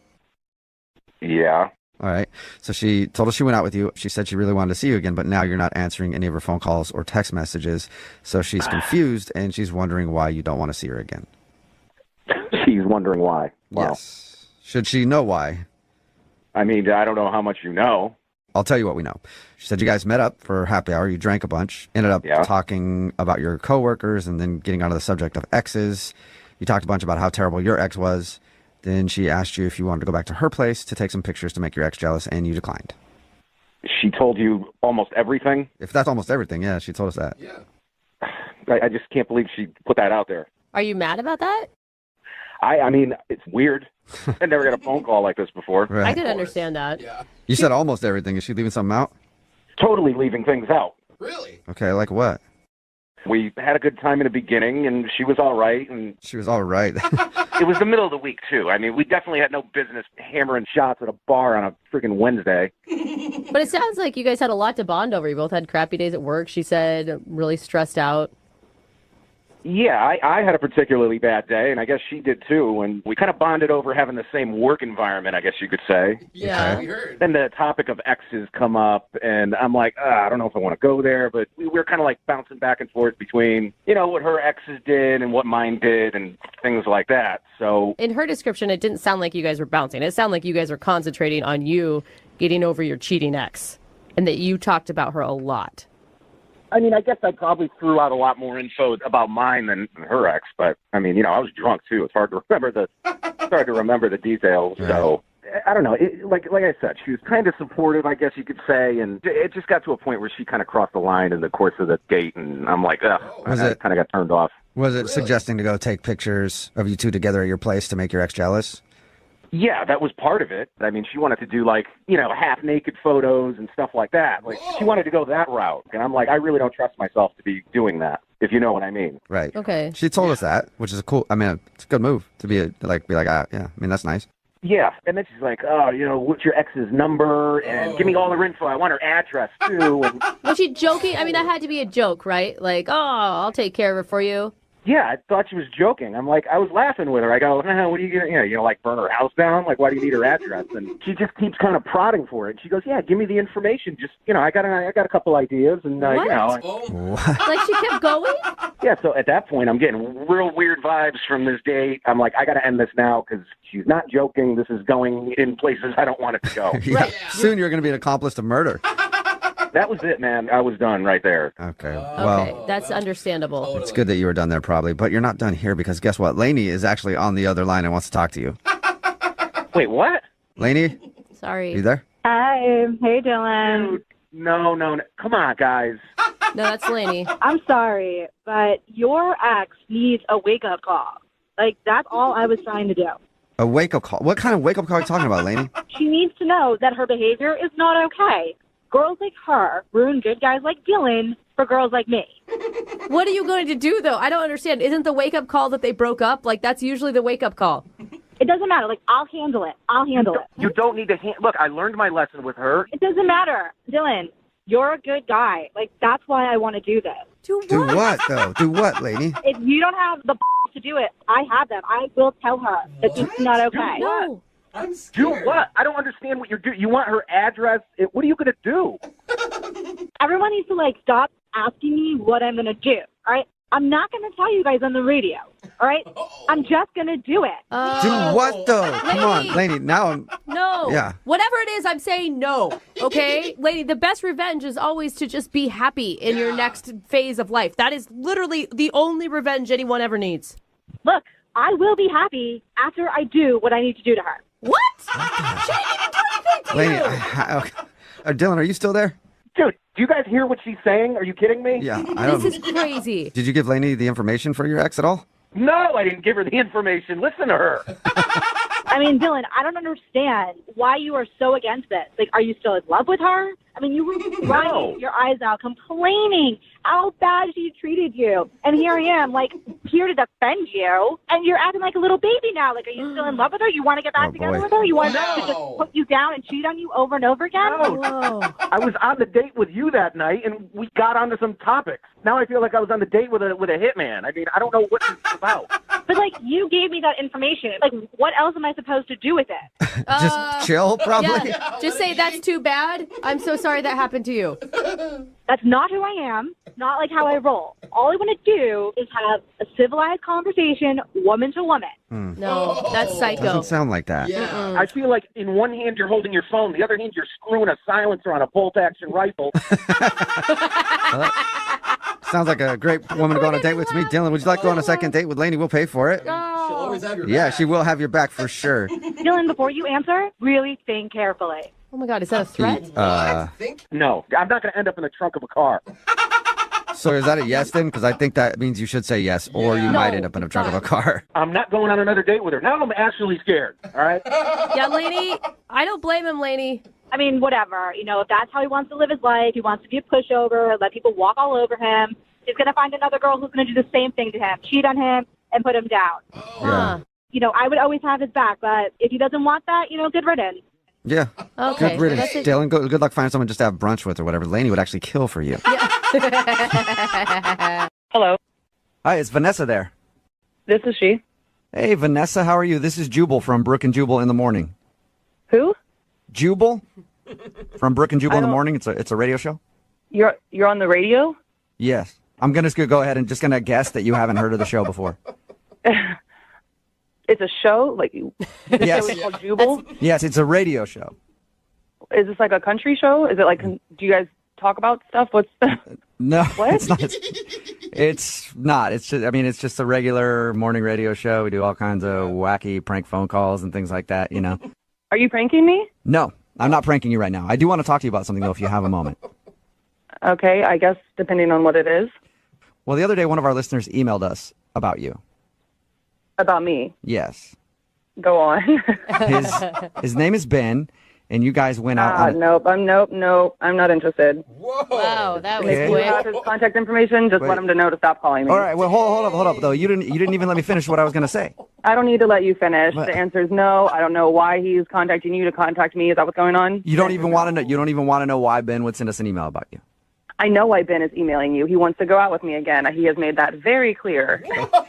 yeah. All right. So she told us she went out with you. She said she really wanted to see you again, but now you're not answering any of her phone calls or text messages. So she's confused and she's wondering why you don't want to see her again. She's wondering why. Wow. Yes. Should she know why? I mean, I don't know how much you know. I'll tell you what we know. She said you guys met up for happy hour. You drank a bunch, ended up talking about your coworkers and then getting onto the subject of exes. You talked a bunch about how terrible your ex was. Then she asked you if you wanted to go back to her place to take some pictures to make your ex jealous, and you declined. She told you almost everything? If that's almost everything, yeah, she told us that. Yeah. I just can't believe she put that out there. Are you mad about that? I mean, it's weird. I never got a phone call like this before. Right. I could understand that. Yeah. You said almost everything. Is she leaving something out? Totally leaving things out. Really? Okay, like what? We had a good time in the beginning, and she was all right. And She was all right. it was the middle of the week, too. I mean, we definitely had no business hammering shots at a bar on a freaking Wednesday. But it sounds like you guys had a lot to bond over. You both had crappy days at work, she said, really stressed out. Yeah, I had a particularly bad day, and I guess she did too. And we kind of bonded over having the same work environment, I guess you could say. Yeah. We heard. Then the topic of exes come up, and I'm like, I don't know if I want to go there, but we were kind of like bouncing back and forth between, what her exes did and what mine did and things like that. So In her description, it didn't sound like you guys were bouncing. It sounded like you guys were concentrating on you getting over your cheating ex and that you talked about her a lot. I mean, I guess I probably threw out a lot more info about mine than her ex, but I mean, I was drunk too. It's hard to remember the details. Right. So I don't know. Like I said, she was kind of supportive, I guess you could say, and it just got to a point where she kind of crossed the line in the course of the date, and I'm like, ugh, Was I it- kind of got turned off. Was it suggesting to go take pictures of you two together at your place to make your ex jealous? Yeah, that was part of it. I mean, she wanted to do half naked photos and stuff like that. Like she wanted to go that route, and I'm like, I really don't trust myself to be doing that, if you know what I mean. Right. Okay. She told us that, which is it's a good move to be like, yeah, I mean, that's nice. Yeah, and then she's like, oh, what's your ex's number? And give me all her info. I want her address, too. And Was she joking? I mean, that had to be a joke, right? Like, oh, I'll take care of it for you. yeah, I thought she was joking. I'm like, I was laughing with her. I go, what are you going to, like burn her house down? Like, why do you need her address? And she just keeps kind of prodding for it. She goes, yeah, give me the information. Just, I got a couple ideas. And, Like she kept going? Yeah, so at that point, I'm getting real weird vibes from this date. I'm like, I got to end this now because she's not joking. This is going in places I don't want it to go. Yeah. Soon you're going to be an accomplice to murder. That was it, man. I was done right there. Okay. Well, Okay, that's understandable. it's good that you were done there probably, but you're not done here because guess what? Lainey is actually on the other line and wants to talk to you. Wait, what? Lainey, Sorry. you there? Hi. Hey, Dylan. No. Come on, guys. No, that's Lainey. I'm sorry, but your ex needs a wake-up call. Like, that's all I was trying to do. A wake-up call? What kind of wake-up call are you talking about, Lainey? She needs to know that her behavior is not okay. Girls like her ruin good guys like Dylan for girls like me. What are you going to do, though? I don't understand. Isn't the wake-up call that they broke up? Like, that's usually the wake-up call. It doesn't matter. Like, I'll handle it. You don't need to look, I learned my lesson with her. It doesn't matter. Dylan, you're a good guy. Like, that's why I want to do this. Do what, though? Do what, Lainey? If you don't have the to do it, I have them. I will tell her that this is not okay. No. Do what? I don't understand what you're doing. You want her address? What are you going to do? Everyone needs to, like, stop asking me what I'm going to do, all right? I'm not going to tell you guys on the radio, all right? I'm just going to do it. Do what, though? Come on, Lainey, now I'm... No. Yeah. Whatever it is, I'm saying no. Okay? Lady, the best revenge is always to just be happy in your next phase of life. That is literally the only revenge anyone ever needs. Look, I will be happy after I do what I need to do to her. What? She didn't even do anything to Lainey, you. okay. Dylan, are you still there? Dude, do you guys hear what she's saying? Are you kidding me? Yeah, I don't... This is crazy. Did you give Lainey the information for your ex at all? No, I didn't give her the information. Listen to her. I mean, Dylan, I don't understand why you are so against this. Like, are you still in love with her? I mean, you were crying your eyes out, complaining how bad she treated you. And here I am, like, here to defend you. And you're acting like a little baby now. Like, are you still in love with her? You want to get back together with her? You want her to just put you down and cheat on you over and over again? No. I was on the date with you that night, and we got onto some topics. Now I feel like I was on the date with a hitman. I mean, I don't know what this is about. But, like, you gave me that information. Like, what else am I supposed to do with it? Just chill, probably? Yeah, just say that's too bad. I'm so sorry that happened to you. That's not who I am. Not like how I roll. All I want to do is have a civilized conversation, woman to woman. No, that's psycho. Doesn't sound like that. I feel like in one hand you're holding your phone, the other hand you're screwing a silencer on a bolt-action rifle. Sounds like a great woman to go on a date with me. Dylan, would you like to go on a second date with Lainey? We'll pay for it. She'll always have your Yeah, back. she will have your back for sure. Dylan, before you answer, really think carefully. Oh my God, is that a threat? No, I'm not going to end up in the trunk of a car. So is that a yes then? Because I think that means you should say yes, or you might end up in the trunk of a car. I'm not going on another date with her. Now I'm actually scared, all right? Yeah, Lainey, I don't blame him, Lainey. I mean, whatever. You know, if that's how he wants to live his life, he wants to be a pushover, let people walk all over him, he's going to find another girl who's going to do the same thing to him, cheat on him, and put him down. Yeah. You know, I would always have his back, but if he doesn't want that, you know, good riddance. Yeah. Okay. Good riddance, That's it. Dylan. Good luck finding someone just to have brunch with or whatever. Lainey would actually kill for you. Hello. Hi, it's Vanessa there. This is she. Hey, Vanessa, how are you? This is Jubal from Brook and Jubal in the Morning. Who? Jubal from Brook and Jubal in the Morning. It's a radio show. You're on the radio? Yes. I'm just gonna go ahead and just gonna guess that you haven't heard of the show before. It's a show? Like, the Yes. show is called Jubal? Yes, it's a radio show. Is this like a country show? Is it like, do you guys talk about stuff? What's No, What? it's not. It's not. It's just. I mean, it's just a regular morning radio show. We do all kinds of wacky prank phone calls and things like that. You know. Are you pranking me? No, I'm not pranking you right now. I do want to talk to you about something though, if you have a moment. Okay, I guess depending on what it is. Well, the other day, one of our listeners emailed us about you. About me. Yes. Go on. His name is Ben, and you guys went out on. Nope. I'm not interested. Wow, that was If you quick. have his contact information, just Wait. let him to know to stop calling me. All right. Well, hold up though. You didn't even let me finish what I was going to say. I don't need to let you finish. The answer is no. I don't know why he's contacting you to contact me. Is that what's going on? You don't even want to know. You don't even want to know why Ben would send us an email about you. I know why Ben is emailing you. He wants to go out with me again. He has made that very clear.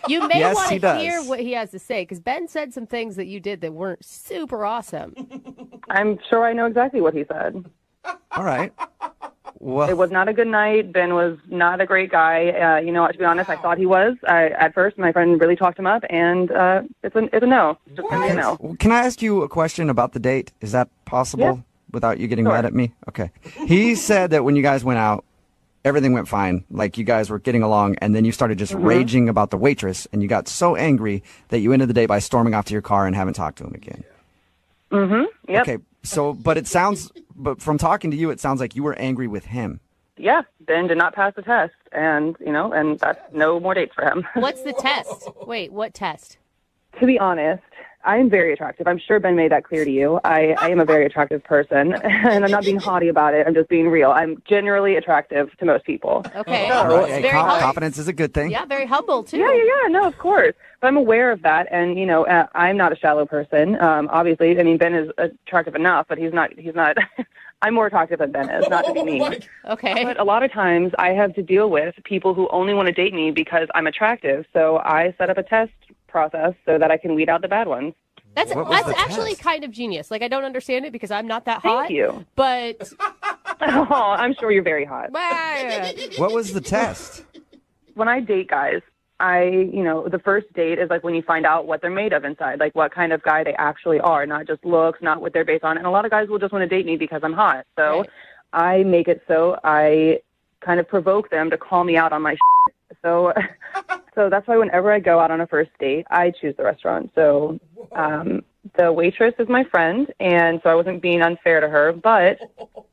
You may Yes, want he to does. hear what he has to say, because Ben said some things that you did that weren't super awesome. I'm sure I know exactly what he said. All right. Well, It was not a good night. Ben was not a great guy. To be honest, I thought he was. At first, my friend really talked him up, and it's a no. It's just going to be a no. Can I ask you a question about the date? Is that possible Yeah. without you getting Sure. mad at me? Okay. He said that when you guys went out, everything went fine. Like you guys were getting along, and then you started just Mhm. raging about the waitress, and you got so angry that you ended the day by storming off to your car and haven't talked to him again. Mm-hmm. Yep. Okay. So, but from talking to you, it sounds like you were angry with him. Yeah. Ben did not pass the test, and that's no more dates for him. What's the test? Wait, what test? To be honest, I am very attractive. I'm sure Ben made that clear to you. I am a very attractive person, and I'm not being haughty about it. I'm just being real. I'm generally attractive to most people. Okay. All right. Hey, Very humble. confidence is a good thing. Yeah, very humble, too. Yeah, no, of course. But I'm aware of that, and, I'm not a shallow person. Obviously, I mean, Ben is attractive enough, but he's not, I'm more attractive than Ben is, not to be mean. Okay. But a lot of times I have to deal with people who only want to date me because I'm attractive, so I set up a test process so that I can weed out the bad ones. That's actually kind of genius. Like, I don't understand it because I'm not that hot. Thank you. But Oh, I'm sure you're very hot. What was the test? When I date guys, the first date is like when you find out what they're made of inside, like what kind of guy they actually are, not just looks, not what they're based on. And a lot of guys will just want to date me because I'm hot. So Right. I make it so I kind of provoke them to call me out on my shit. So that's why whenever I go out on a first date, I choose the restaurant. So the waitress is my friend, and so I wasn't being unfair to her, but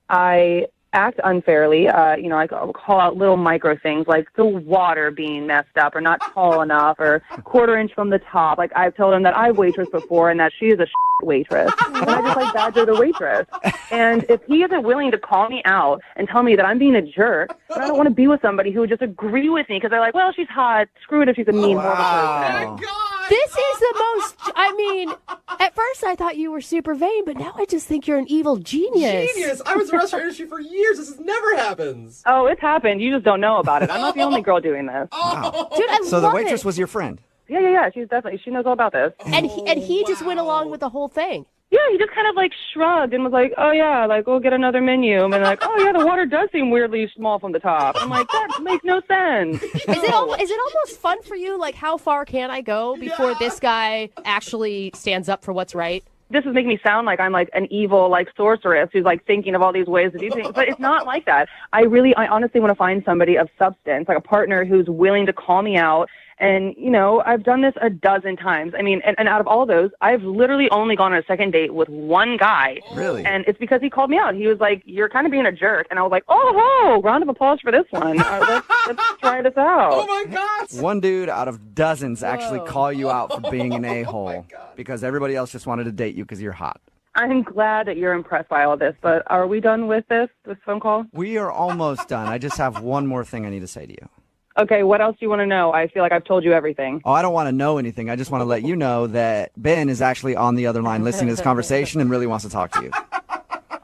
I act unfairly. I call out little micro things like the water being messed up or not tall enough or quarter inch from the top. Like I've told him that I've waitressed before and that she is a waitress. And I just like badger the waitress. And if he isn't willing to call me out and tell me that I'm being a jerk, then I don't want to be with somebody who would just agree with me because they're like, well, she's hot. Screw it if she's a mean, horrible person. this is the most, I mean, at first I thought you were super vain, but now I just think you're an evil genius. Genius! I was in the restaurant industry for years. This never happens. Oh, it's happened. You just don't know about it. I'm not the only girl doing this. Dude, I So the love waitress it. was your friend. Yeah. She knows all about this. And he just went along with the whole thing. Yeah, he just kind of like shrugged and was like, oh yeah, like we'll get another menu. And like, oh yeah, the water does seem weirdly small from the top. I'm like, that makes no sense. Is it almost fun for you? Like, how far can I go before this guy actually stands up for what's right? This is making me sound like I'm like an evil like sorceress who's like thinking of all these ways to do things, but it's not like that. I honestly want to find somebody of substance, like a partner who's willing to call me out. And, I've done this a dozen times. I mean, and out of all those, I've literally only gone on a second date with one guy. Really? And it's because he called me out. He was like, you're kind of being a jerk. And I was like, oh, round of applause for this one. Let's try this out. Oh, my God. One dude out of dozens actually call you out for being an a-hole because everybody else just wanted to date you because you're hot. I'm glad that you're impressed by all this, but are we done with this phone call? We are almost done. I just have one more thing I need to say to you. Okay, what else do you want to know? I feel like I've told you everything. Oh, I don't want to know anything. I just want to let you know that Ben is actually on the other line listening to this conversation and really wants to talk to you.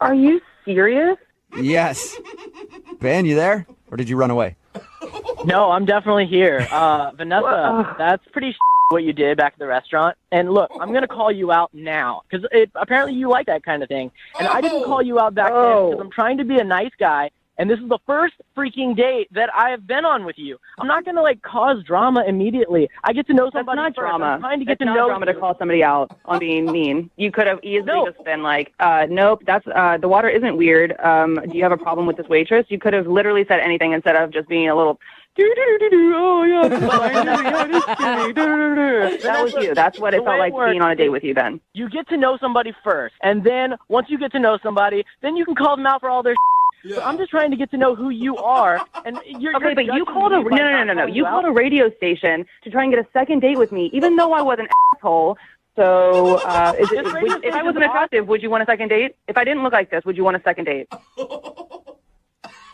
Are you serious? Yes. Ben, you there? Or did you run away? No, I'm definitely here. Vanessa, that's pretty what you did back at the restaurant. And look, I'm going to call you out now because apparently you like that kind of thing. And I didn't call you out back then because I'm trying to be a nice guy. And this is the first freaking date that I have been on with you. I'm not going to, cause drama immediately. I get to know somebody That's not first. drama. I'm trying to get It's to not know drama you. to call somebody out on being mean. You could have easily just been like, nope, that's the water isn't weird. Do you have a problem with this waitress? You could have literally said anything instead of just being a little, oh, yeah, that's fine. Yeah, this kitty, that was you. That's what it felt like being on a date with you then. You get to know somebody first. And then once you get to know somebody, then you can call them out for all their So I'm just trying to get to know who you are, and you're Okay, but you called a no. You called a radio station to try and get a second date with me, even though I was an asshole. So, if I wasn't attractive, would you want a second date? If I didn't look like this, would you want a second date?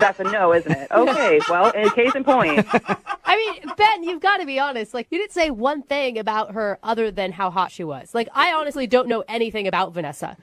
That's a no, isn't it? Okay, well, in case in point. I mean, Ben, you've got to be honest. Like, you didn't say one thing about her other than how hot she was. Like, I honestly don't know anything about Vanessa.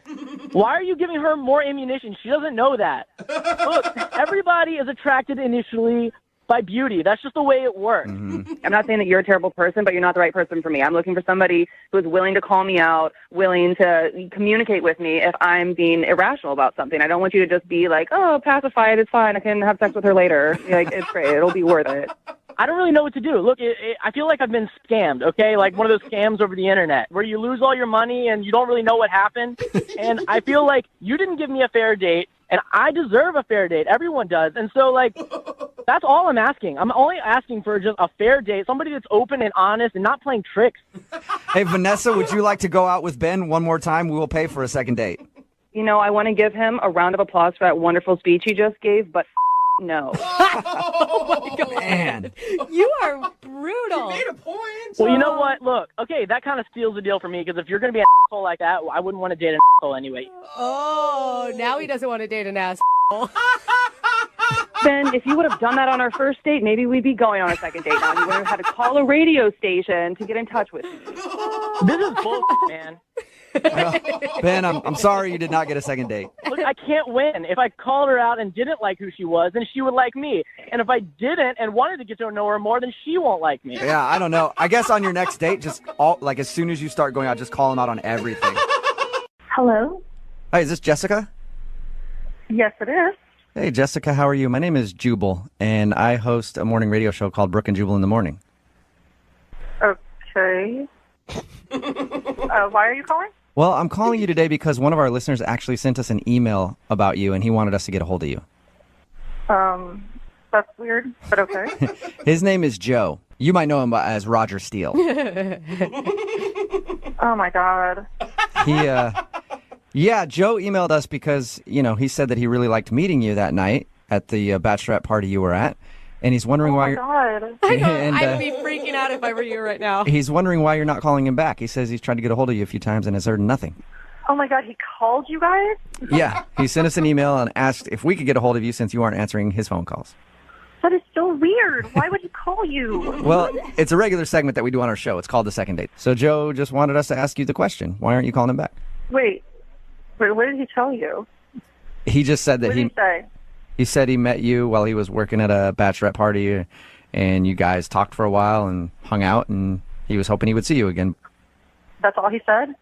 Why are you giving her more ammunition? She doesn't know that. Look, everybody is attracted initially by beauty. That's just the way it works. I'm not saying that you're a terrible person, but you're not the right person for me. I'm looking for somebody who is willing to call me out, willing to communicate with me if I'm being irrational about something. I don't want you to just be like, oh, pacify it, it's fine, I can have sex with her later. Like, it's great, it'll be worth it. I don't really know what to do. Look, I feel like I've been scammed, okay? Like one of those scams over the internet where you lose all your money and you don't really know what happened. And I feel like you didn't give me a fair date, and I deserve a fair date. Everyone does. And so, like, that's all I'm asking. I'm only asking for just a fair date, somebody that's open and honest and not playing tricks. Hey, Vanessa, would you like to go out with Ben one more time? We will pay for a second date. You know, I want to give him a round of applause for that wonderful speech he just gave, but no. Oh my God. Man. You are brutal. You made a point. Well, you know what? Look, okay, that kind of steals the deal for me because if you're going to be an asshole like that, I wouldn't want to date an asshole anyway. Oh, now he doesn't want to date an asshole. Ben, if you would have done that on our first date, maybe we'd be going on a second date now. You would have had to call a radio station to get in touch with me. This is bullshit, man. Ben, I'm sorry you did not get a second date. Look, I can't win. If I called her out and didn't like who she was, then she would like me. And if I didn't and wanted to get to know her more, then she won't like me. Yeah, I don't know. I guess on your next date, just as soon as you start going out, just call him out on everything. Hello? Hi, is this Jessica? Yes, it is. Hey, Jessica, how are you? My name is Jubal, and I host a morning radio show called Brooke and Jubal in the Morning. Okay. Why are you calling? Well, I'm calling you today because one of our listeners actually sent us an email about you, and he wanted us to get a hold of you. That's weird, but okay. His name is Joe. You might know him as Roger Steele. Oh, my God. Yeah, Joe emailed us because, he said that he really liked meeting you that night at the bachelorette party you were at. And he's wondering why you're... God. I know. I'd be freaking out if I were you right now. He's wondering why you're not calling him back. He says he's tried to get a hold of you a few times and has heard nothing. Oh, my God, he called you guys? Yeah, he sent us an email and asked if we could get a hold of you since you aren't answering his phone calls. That is so weird. Why would he call you? Well, it's a regular segment that we do on our show. It's called The Second Date. So Joe just wanted us to ask you the question. Why aren't you calling him back? Wait, what did he tell you? He just said that What did he say? He said he met you while he was working at a bachelorette party, and you guys talked for a while and hung out, and he was hoping he would see you again. That's all he said?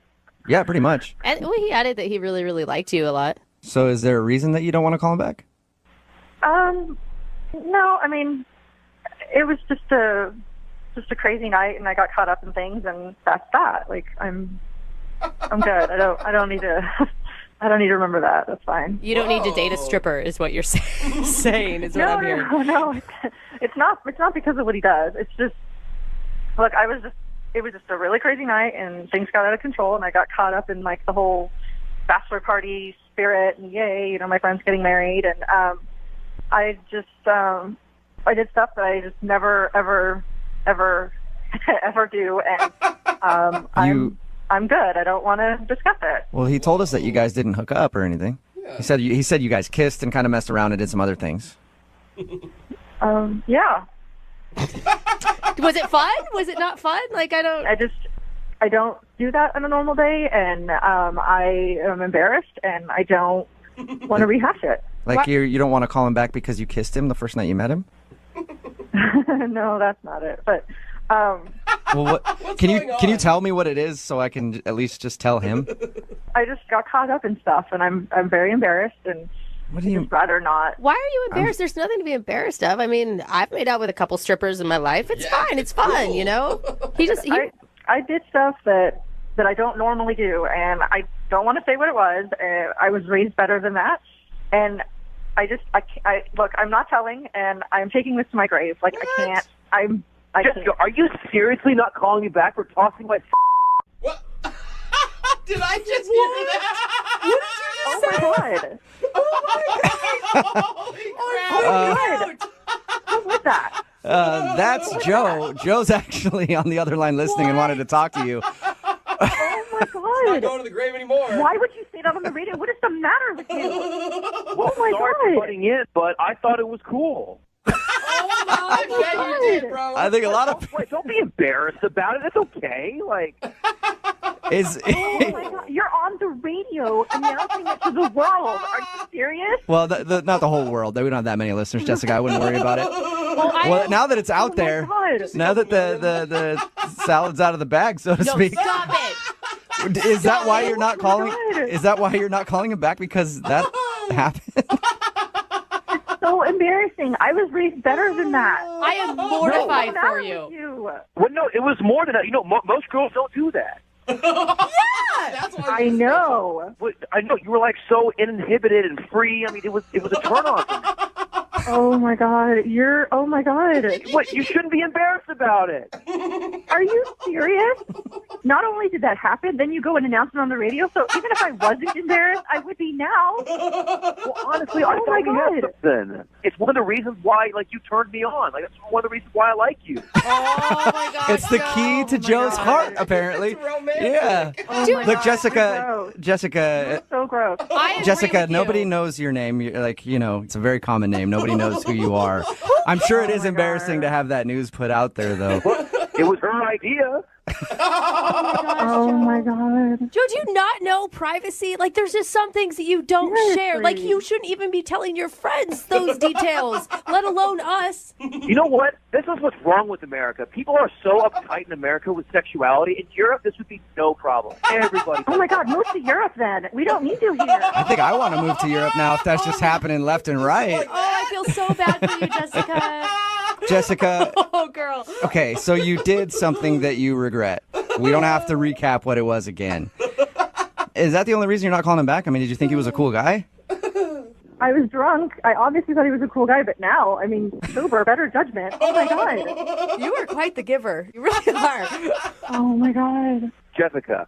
Yeah, pretty much. And he added that he really, really liked you a lot. So is there a reason that you don't want to call him back? No, I mean, it was just a crazy night, and I got caught up in things, and that's that. Like, I'm good. I don't need to. I don't need to remember that. That's fine. You don't need to date a stripper, is what you're saying. Is what I'm hearing. No. It's not because of what he does. It's just, look, it was just a really crazy night, and things got out of control, and I got caught up in like the whole bachelor party spirit, and yay, my friend's getting married, and I just I did stuff that I just never ever do, and I'm good. I don't want to discuss it. Well, he told us that you guys didn't hook up or anything. Yeah. He said you guys kissed and kind of messed around and did some other things. Yeah. Was it fun? Was it not fun? Like, I don't do that on a normal day, and I am embarrassed, and I don't want to rehash it. Like, you don't want to call him back because you kissed him the first night you met him? No, that's not it. But well, can you tell me what it is so I can at least just tell him? I just got caught up in stuff, and I'm very embarrassed, and what do you just rather not. Why are you embarrassed? There's nothing to be embarrassed of. I mean, I've made out with a couple strippers in my life. It's fine. It's fun, I did stuff that I don't normally do, and I don't want to say what it was. I was raised better than that, and look, I'm not telling, and I'm taking this to my grave. Like, what? I can't. Jessica, are you seriously not calling me back? We're talking like. What? Did I just hear that? What did you just say? God. Oh my God. What was that? That's Joe. Joe's actually on the other line listening and wanted to talk to you. Oh my God. not going to the grave anymore. Why would you say that on the radio? What is the matter with you? Well, Oh my sorry for God. butting in, but I thought it was cool. I bet you did, bro. I think a lot of Wait, don't be embarrassed about it. It's okay. Like, is Oh my God. You're on the radio announcing it to the world. Are you serious? well, not the whole world. We don't have that many listeners, Jessica. I wouldn't worry about it. Well, Now that it's out there, now that the salad's out of the bag, so to no, speak, stop it. is that why you're not calling? God. Is that why you're not calling him back because that happened? So embarrassing. I was raised better than that. I am mortified What's the for matter you. with you? well, no, it was more than that. You know, most girls don't do that. That's why I know. But I know you were like so uninhibited and free. I mean, it was a turn on for me. Oh my God. Oh my God. What? You shouldn't be embarrassed about it. Are you serious? Not only did that happen, then you go and announce it on the radio. So even if I wasn't embarrassed, I would be now. Well, honestly, I Oh thought my you had God. something. It's one of the reasons why, like, you turned me on. Like, that's one of the reasons why I like you. Oh my God. It's the key to Joe's heart, apparently. Yeah. Oh my Look, God, Jessica. you're Jessica. so gross. I agree Jessica, with you. nobody knows your name. You're like, it's a very common name. Nobody knows who you are. I'm sure it is embarrassing to have that news put out there, though. It was her idea. Oh my God. Joe, do you not know privacy? Like, there's just some things that you don't share. Like, you shouldn't even be telling your friends those details, let alone us. You know what? This is what's wrong with America. People are so uptight in America with sexuality. In Europe, this would be no problem. Everybody. Oh my God. Move to Europe then. We don't need you here. I think I want to move to Europe now if that's just happening left and right. Oh, I feel so bad for you, Jessica. Jessica, Oh, girl. okay, so you did something that you regret. We don't have to recap what it was again. Is that the only reason you're not calling him back? I mean, did you think he was a cool guy? I was drunk. I obviously thought he was a cool guy, but now, I mean, sober, better judgment. Oh my God. You are quite the giver. You really are. Oh my God. Jessica,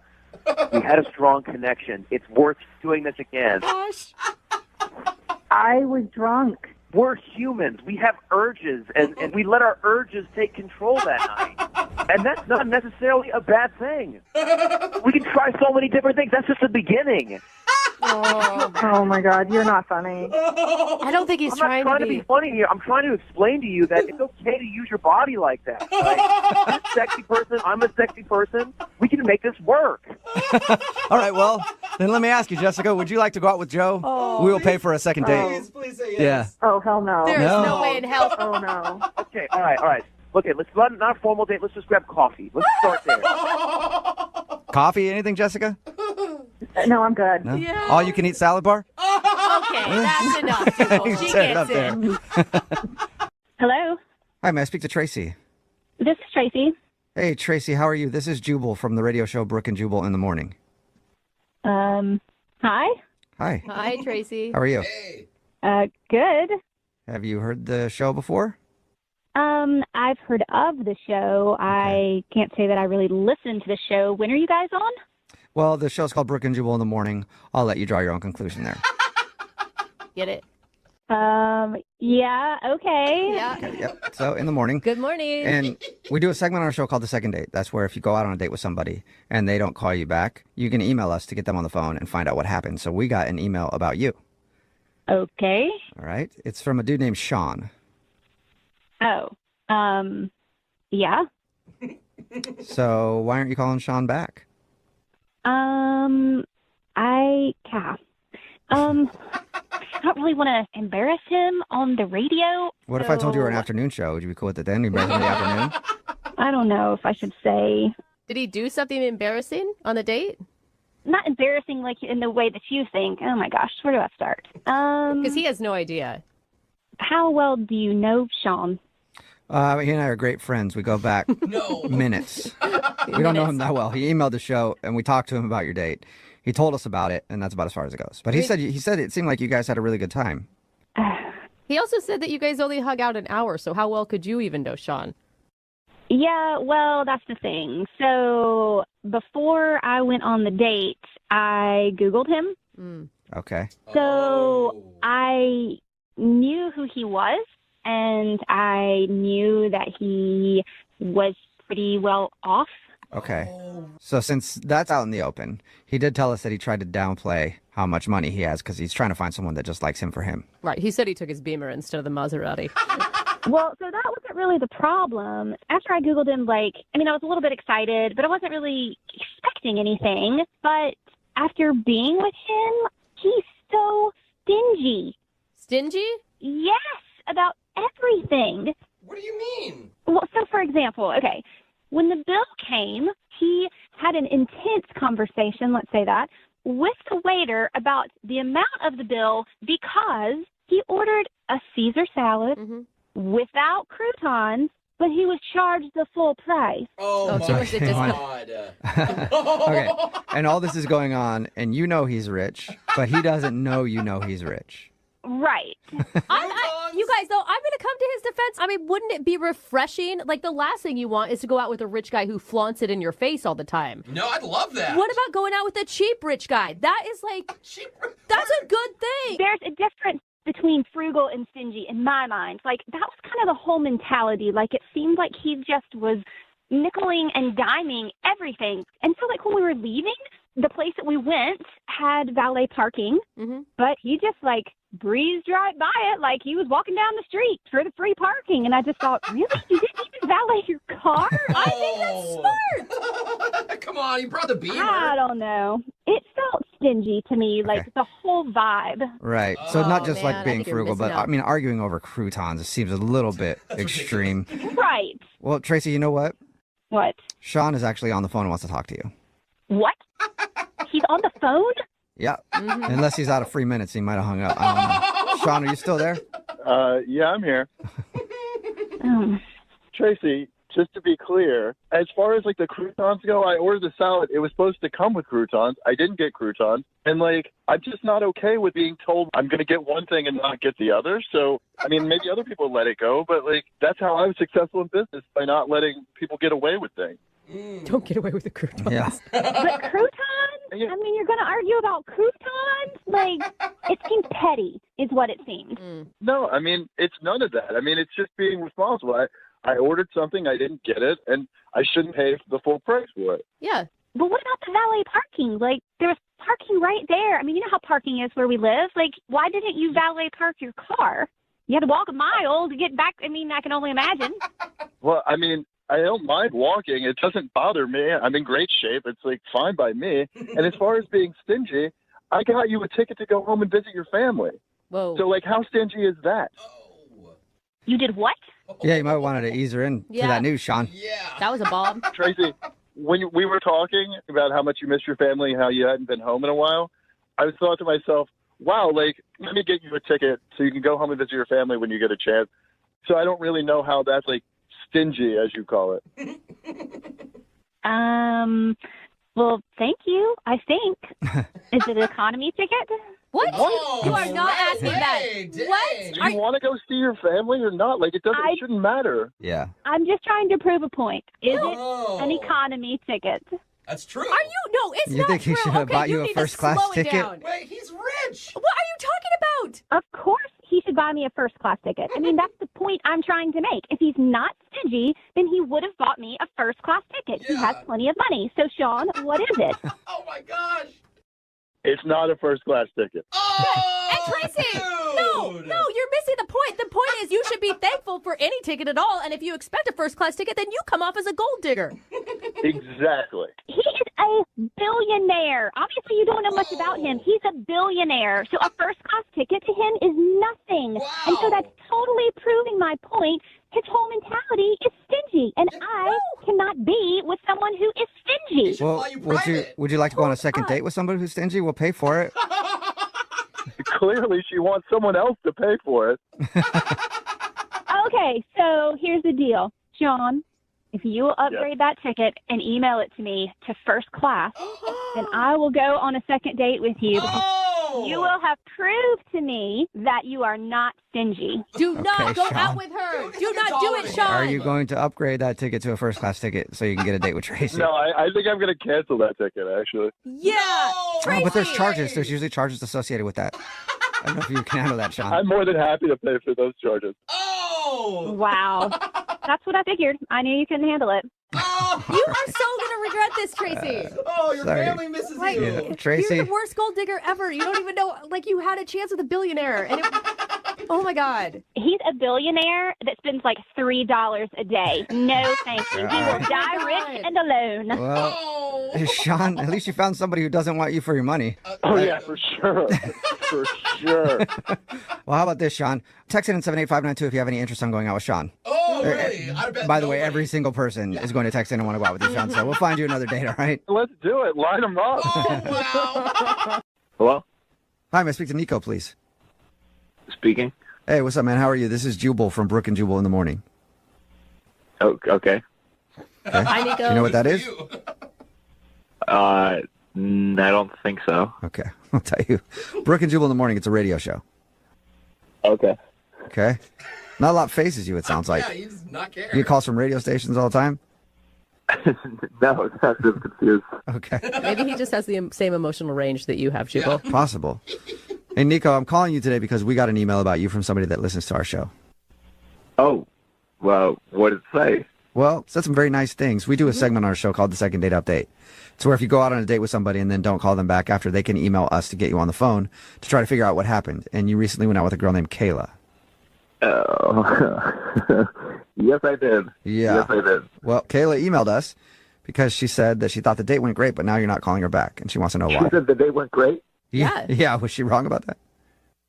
we had a strong connection. It's worth doing this again. Gosh. I was drunk. We're humans. We have urges, and we let our urges take control that night. And that's not necessarily a bad thing. We can try so many different things. That's just the beginning. Oh my God. You're not funny. I don't think he's I'm not trying to be funny here. I'm trying to explain to you that it's okay to use your body like that. Like, you're a sexy person. I'm a sexy person. We can make this work. All right, well, then let me ask you, Jessica, would you like to go out with Joe? Oh, we will pay for a second date. Please say yes. Yeah. Oh, hell no. There is No. no way in hell. Oh no. Okay, all right. Okay, let's not a formal date. Let's just grab coffee. Let's start there. Coffee, anything, Jessica? No, I'm good. No? Yeah. All you can eat salad bar? Okay, that's enough, Jubal. She Tear it gets up there. it. Hello, Hi, may I speak to Tracy? this is Tracy. Hey, Tracy, how are you? This is Jubal from the radio show Brooke and Jubal in the Morning. Hi. Hi, Hi, Tracy. how are you? Good. Have you heard the show before? I've heard of the show. I can't say that I really listened to the show. When are you guys on? Well, the show's called Brooke and Jubal in the Morning. I'll let you draw your own conclusion there. Get it? Yeah, okay. Yeah. Okay, yep. So, in the morning. Good morning. And we do a segment on our show called The Second Date. That's where if you go out on a date with somebody and they don't call you back, you can email us to get them on the phone and find out what happened. So we got an email about you. Okay. All right. It's from a dude named Sean. Oh, yeah. So why aren't you calling Sean back? I don't really want to embarrass him on the radio. What if I told you we're an afternoon show? Would you be cool with it then? You better in the afternoon? I don't know if I should say. Did he do something embarrassing on the date? Not embarrassing like in the way that you think. Oh my gosh, where do I start? Because he has no idea. How well do you know Sean? He and I are great friends. We go back minutes. We don't know him that well. He emailed the show and we talked to him about your date. He told us about it, and that's about as far as it goes. But he said it seemed like you guys had a really good time. He also said that you guys only hung out an hour, so how well could you even know Sean? Yeah, well, that's the thing. So before I went on the date, I Googled him. Okay. So I knew who he was, and I knew that he was pretty well off. Okay. So since that's out in the open, he did tell us that he tried to downplay how much money he has because he's trying to find someone that just likes him for him. Right. He said he took his Beamer instead of the Maserati. Well, so that wasn't really the problem. After I Googled him, I was a little bit excited, but I wasn't really expecting anything. But after being with him, he's so stingy. Stingy? Yes, about everything. What do you mean? Well, so for example, okay, when the bill came, he had an intense conversation, let's say that, with the waiter about the amount of the bill because he ordered a Caesar salad without croutons, but he was charged the full price. Oh, so my was it just- God. Okay. And all this is going on, and you know he's rich, but he doesn't know you know he's rich. Right. You guys, though, I'm going to come to his defense. I mean, wouldn't it be refreshing? Like, the last thing you want is to go out with a rich guy who flaunts it in your face all the time. No, I'd love that. What about going out with a cheap rich guy? That is that's a good thing. There's a difference between frugal and stingy in my mind. That was kind of the whole mentality. It seemed like he just was nickeling and diming everything. And so, when we were leaving, the place that we went had valet parking, but he just, breezed right by it like he was walking down the street for the free parking. And I just thought, really? You didn't even valet your car? I think that's smart. Come on, you brought the Beamer. I don't know. It felt stingy to me, the whole vibe. Right. So not just man, I being think you're frugal, but missing out. arguing over croutons, it seems a little bit extreme. Right. Well, Tracy, you know what? What? Sean is actually on the phone and wants to talk to you. What? He's on the phone? Yeah. Unless he's out of free minutes, he might have hung up. I don't know. Sean, are you still there? Yeah, I'm here. Tracy, just to be clear, as far as the croutons go, I ordered the salad. It was supposed to come with croutons. I didn't get croutons. And I'm just not okay with being told I'm going to get one thing and not get the other. So, maybe other people let it go, but that's how I was successful in business, by not letting people get away with things. Don't get away with the croutons. Yeah. But croutons? You're going to argue about croutons? It seems petty is what it seems. No, it's none of that. It's just being responsible. I ordered something, I didn't get it, and I shouldn't pay the full price for it. Yeah. But what about the valet parking? There was parking right there. You know how parking is where we live. Why didn't you valet park your car? You had to walk a mile to get back. I can only imagine. Well, I don't mind walking. It doesn't bother me. I'm in great shape. It's fine by me. And as far as being stingy, I got you a ticket to go home and visit your family. Whoa. So how stingy is that? You did what? Yeah, you might have wanted to ease her in for that news, Sean. That was a bomb. Tracy, when we were talking about how much you missed your family and how you hadn't been home in a while, I thought to myself, wow, let me get you a ticket so you can go home and visit your family when you get a chance. So I don't really know how that's stingy, as you call it. Well, thank you, I think. Is it an economy ticket? What? What? You are not asking that. What? Do you want to go see your family or not? It shouldn't matter. Yeah. I'm just trying to prove a point. Is it an economy ticket? That's true. Are you? No, it's You not think he true. should have Okay, bought you a need to first-class slow it ticket? down. Wait, he's rich. What are you talking about? Of course he should buy me a first-class ticket. That's the point I'm trying to make. If he's not stingy, then he would have bought me a first-class ticket. He has plenty of money. So, Sean, what is it? Oh, my gosh. It's not a first-class ticket. And Tracy, no, you're missing the point. The point is you should be thankful for any ticket at all. And if you expect a first-class ticket, then you come off as a gold digger. Exactly. He is a billionaire. Obviously, you don't know much about him. He's a billionaire. So a first-class ticket to him is nothing. Wow. And so that's totally proving my point. His whole mentality is stingy. And I cannot be with someone who is stingy. Well, would you like to go on a second date with somebody who's stingy? We'll pay for it. Clearly, she wants someone else to pay for it. Okay, so here's the deal. Sean, if you will upgrade that ticket and email it to me to first class, then I will go on a second date with you. You will have proved to me that you are not stingy. Do not go Sean. out with her. Do not do it, Sean. Are you going to upgrade that ticket to a first-class ticket so you can get a date with Tracy? No, I think I'm going to cancel that ticket, actually. Yeah, Oh, but there's charges. There's usually charges associated with that. I don't know if you can handle that, Sean. I'm more than happy to pay for those charges. Oh! Wow. That's what I figured. I knew you couldn't handle it. You are so going to regret this, Tracy. Oh, your Sorry. family misses Like, you. Yeah, Tracy. You're the worst gold digger ever. You don't even know, like, you had a chance with a billionaire. And oh, my God. He's a billionaire that spends like $3 a day. No, thank you. He will die rich and alone. Well, Sean, at least you found somebody who doesn't want you for your money. Oh, yeah, for sure. For sure. Well, how about this, Sean? Text in 78592 if you have any interest on going out with Sean. Oh, really? I bet By the way, every single person is going to text in and want to go out with you, Sean. So we'll find you another date, all right? Let's do it. Line them up. Hello? Hi, may I speak to Nico, please? Speaking. Hey, what's up, man? How are you? This is Jubal from Brook and Jubal in the Morning. Oh, okay. Hi, Nico. Do you know what that is? I don't think so. Okay, I'll tell you. Brook and Jubal in the Morning, it's a radio show. Okay. Okay? Not a lot phases you, it sounds like. Yeah, he's not caring. You get calls from radio stations all the time? No, I'm just confused. Okay. Maybe he just has the same emotional range that you have, Jubal. Possible. Hey, Nico, I'm calling you today because we got an email about you from somebody that listens to our show. Oh, well, what did it say? Well, it said some very nice things. We do a segment on our show called the Second Date Update. It's where if you go out on a date with somebody and then don't call them back after, they can email us to get you on the phone to try to figure out what happened. And you recently went out with a girl named Kayla. Oh, yes, I did. Yeah. Yes, I did. Well, Kayla emailed us because she said that she thought the date went great, but now you're not calling her back, and she wants to know She why. said the date went great. Yeah. Yeah. Was she wrong about that?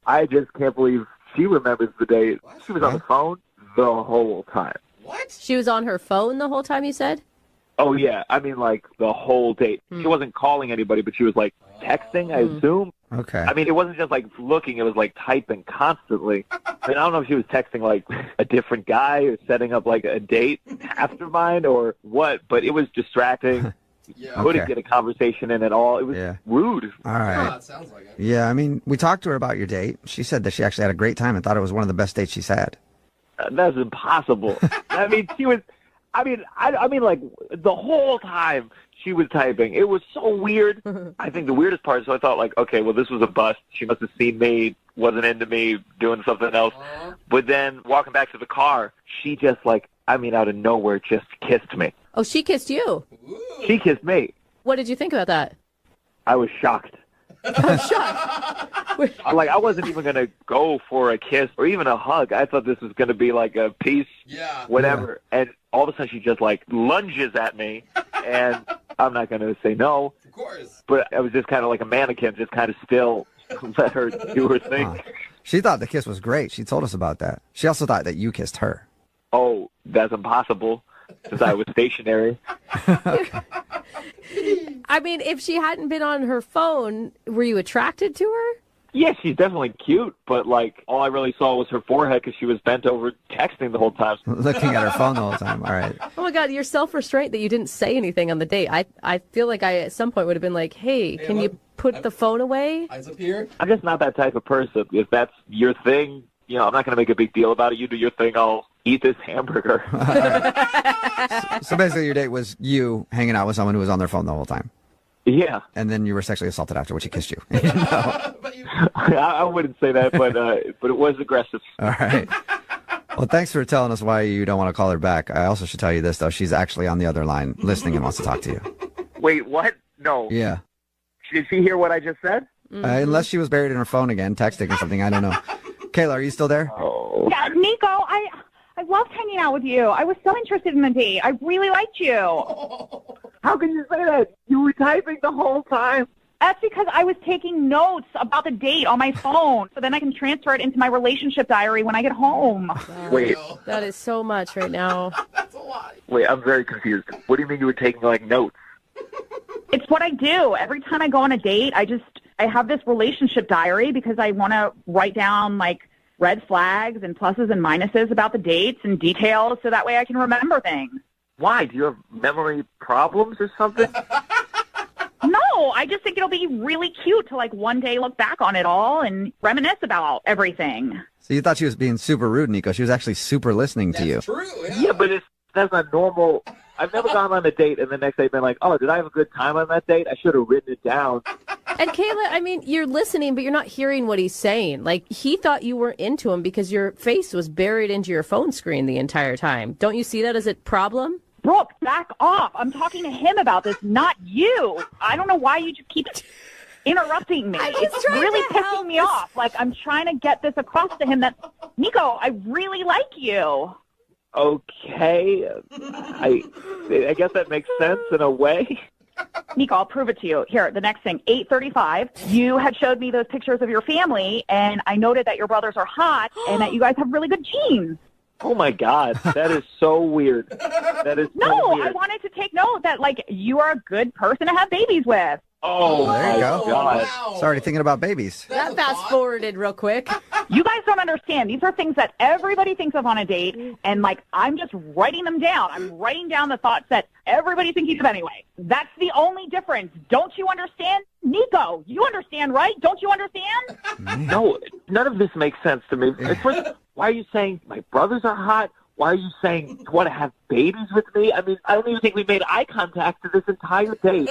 I just can't believe she remembers the date. She was on the phone the whole time. She was on her phone the whole time, you said? Oh, yeah. I mean, like, the whole date. She wasn't calling anybody, but she was, like, texting, I assume. Okay. I mean, it wasn't just, like, looking. It was, like, typing constantly. I mean, I don't know if she was texting, like, a different guy or setting up, like, a date after mine or what, but it was distracting. Couldn't get a conversation in at all. It was rude. All right. it sounds like it. Yeah, I mean, we talked to her about your date. She said that she actually had a great time and thought it was one of the best dates she's had. That's impossible. I mean, she was. I mean, like the whole time she was typing. It was so weird. I think the weirdest part. So I thought, like, okay, well, this was a bust. She must have seen me, wasn't into me, doing something else. But then walking back to the car, she just like, I mean, out of nowhere, just kissed me. Oh, she kissed you. She kissed me. What did you think about that? I was shocked. Like, I wasn't even going to go for a kiss or even a hug. I thought this was going to be like a peace, whatever. And all of a sudden she just like lunges at me, and I'm not going to say no. Of course. But I was just kind of like a mannequin, just kind of still let her do her thing. She thought the kiss was great. She told us about that. She also thought that you kissed her. Oh, that's impossible, since I was stationary. I mean, if she hadn't been on her phone, were you attracted to her? Yeah, she's definitely cute, but like all I really saw was her forehead because she was bent over texting the whole time. Looking at her phone the whole time. All right. Oh my God, your self-restraint that you didn't say anything on the date. I feel like I at some point would have been like, hey, can you put the phone away? Eyes up here. I'm just not that type of person. If that's your thing, you know, I'm not going to make a big deal about it. You do your thing. I'll eat this hamburger. So basically your date was you hanging out with someone who was on their phone the whole time. Yeah. And then you were sexually assaulted after, which he kissed you. I wouldn't say that, but it was aggressive. All right. Well, thanks for telling us why you don't want to call her back. I also should tell you this, though. She's actually on the other line listening and wants to talk to you. Wait, what? No. Yeah. Did she hear what I just said? Unless she was buried in her phone again, texting or something. I don't know. Kayla, are you still there? Oh. Yeah, Nico, I loved hanging out with you. I was so interested in the date. I really liked you. How can you say that? You were typing the whole time. That's because I was taking notes about the date on my phone, so then I can transfer it into my relationship diary when I get home. Wait. That is so much right now. Wait, I'm very confused. What do you mean you were taking, like, notes? It's what I do. Every time I go on a date, I have this relationship diary because I want to write down, like, red flags and pluses and minuses about the dates and details so that way I can remember things. Why? Do you have memory problems or something? No, I just think it'll be really cute to, like, one day look back on it all and reminisce about everything. So you thought she was being super rude, Nico. She was actually super listening to you. True, Yeah, but that's not normal. I've never gone on a date and the next day been like, oh, did I have a good time on that date? I should have written it down. And Kayla, I mean, you're listening, but you're not hearing what he's saying. Like, he thought you weren't into him because your face was buried into your phone screen the entire time. Don't you see that as a problem? Brooke, back off. I'm talking to him about this, not you. I don't know why you just keep interrupting me. It's really pissing me off. Like, I'm trying to get this across to him that, Nico, I really like you. Okay. I guess that makes sense in a way. Nico, I'll prove it to you. Here, the next thing, 8:35. You had showed me those pictures of your family, and I noted that your brothers are hot and that you guys have really good genes. Oh my God, that is so weird. That is so No, weird. I wanted to take note that, like, you are a good person to have babies with. Oh, there you go. God. It's already thinking about babies. That fast forwarded real quick. You guys don't understand. These are things that everybody thinks of on a date, and, like, I'm just writing them down. I'm writing down the thoughts that everybody's thinking of anyway. That's the only difference. Don't you understand? Nico, you understand, right? Don't you understand? No, none of this makes sense to me. First, why are you saying my brothers are hot? Why are you saying you want to have babies with me? I mean, I don't even think we made eye contact for this entire date.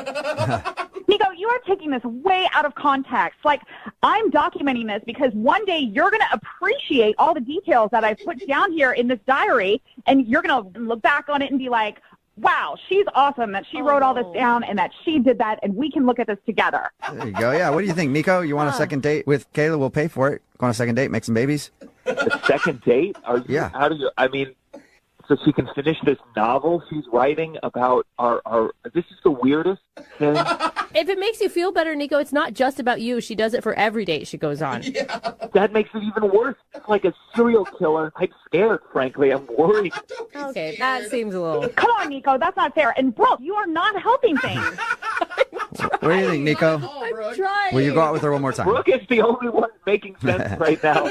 Nico, you are taking this way out of context. Like, I'm documenting this because one day you're going to appreciate all the details that I've put down here in this diary, and you're going to look back on it and be like, wow, she's awesome that she wrote all this down and that she did that, and we can look at this together. There you go. Yeah. What do you think, Nico? You want a second date with Kayla? We'll pay for it. Go on a second date, make some babies. A second date? Yeah. How do you? I mean, so she can finish this novel she's writing about our. This is the weirdest thing. If it makes you feel better, Nico, it's not just about you. She does it for every date she goes on. That makes it even worse. It's like a serial killer. I'm scared, frankly. I'm worried. Okay, that seems a little... Come on, Nico, that's not fair. And, Brooke, you are not helping things. What do you think, Nico? I'm trying. Will you go out with her one more time? Brooke is the only one making sense right now.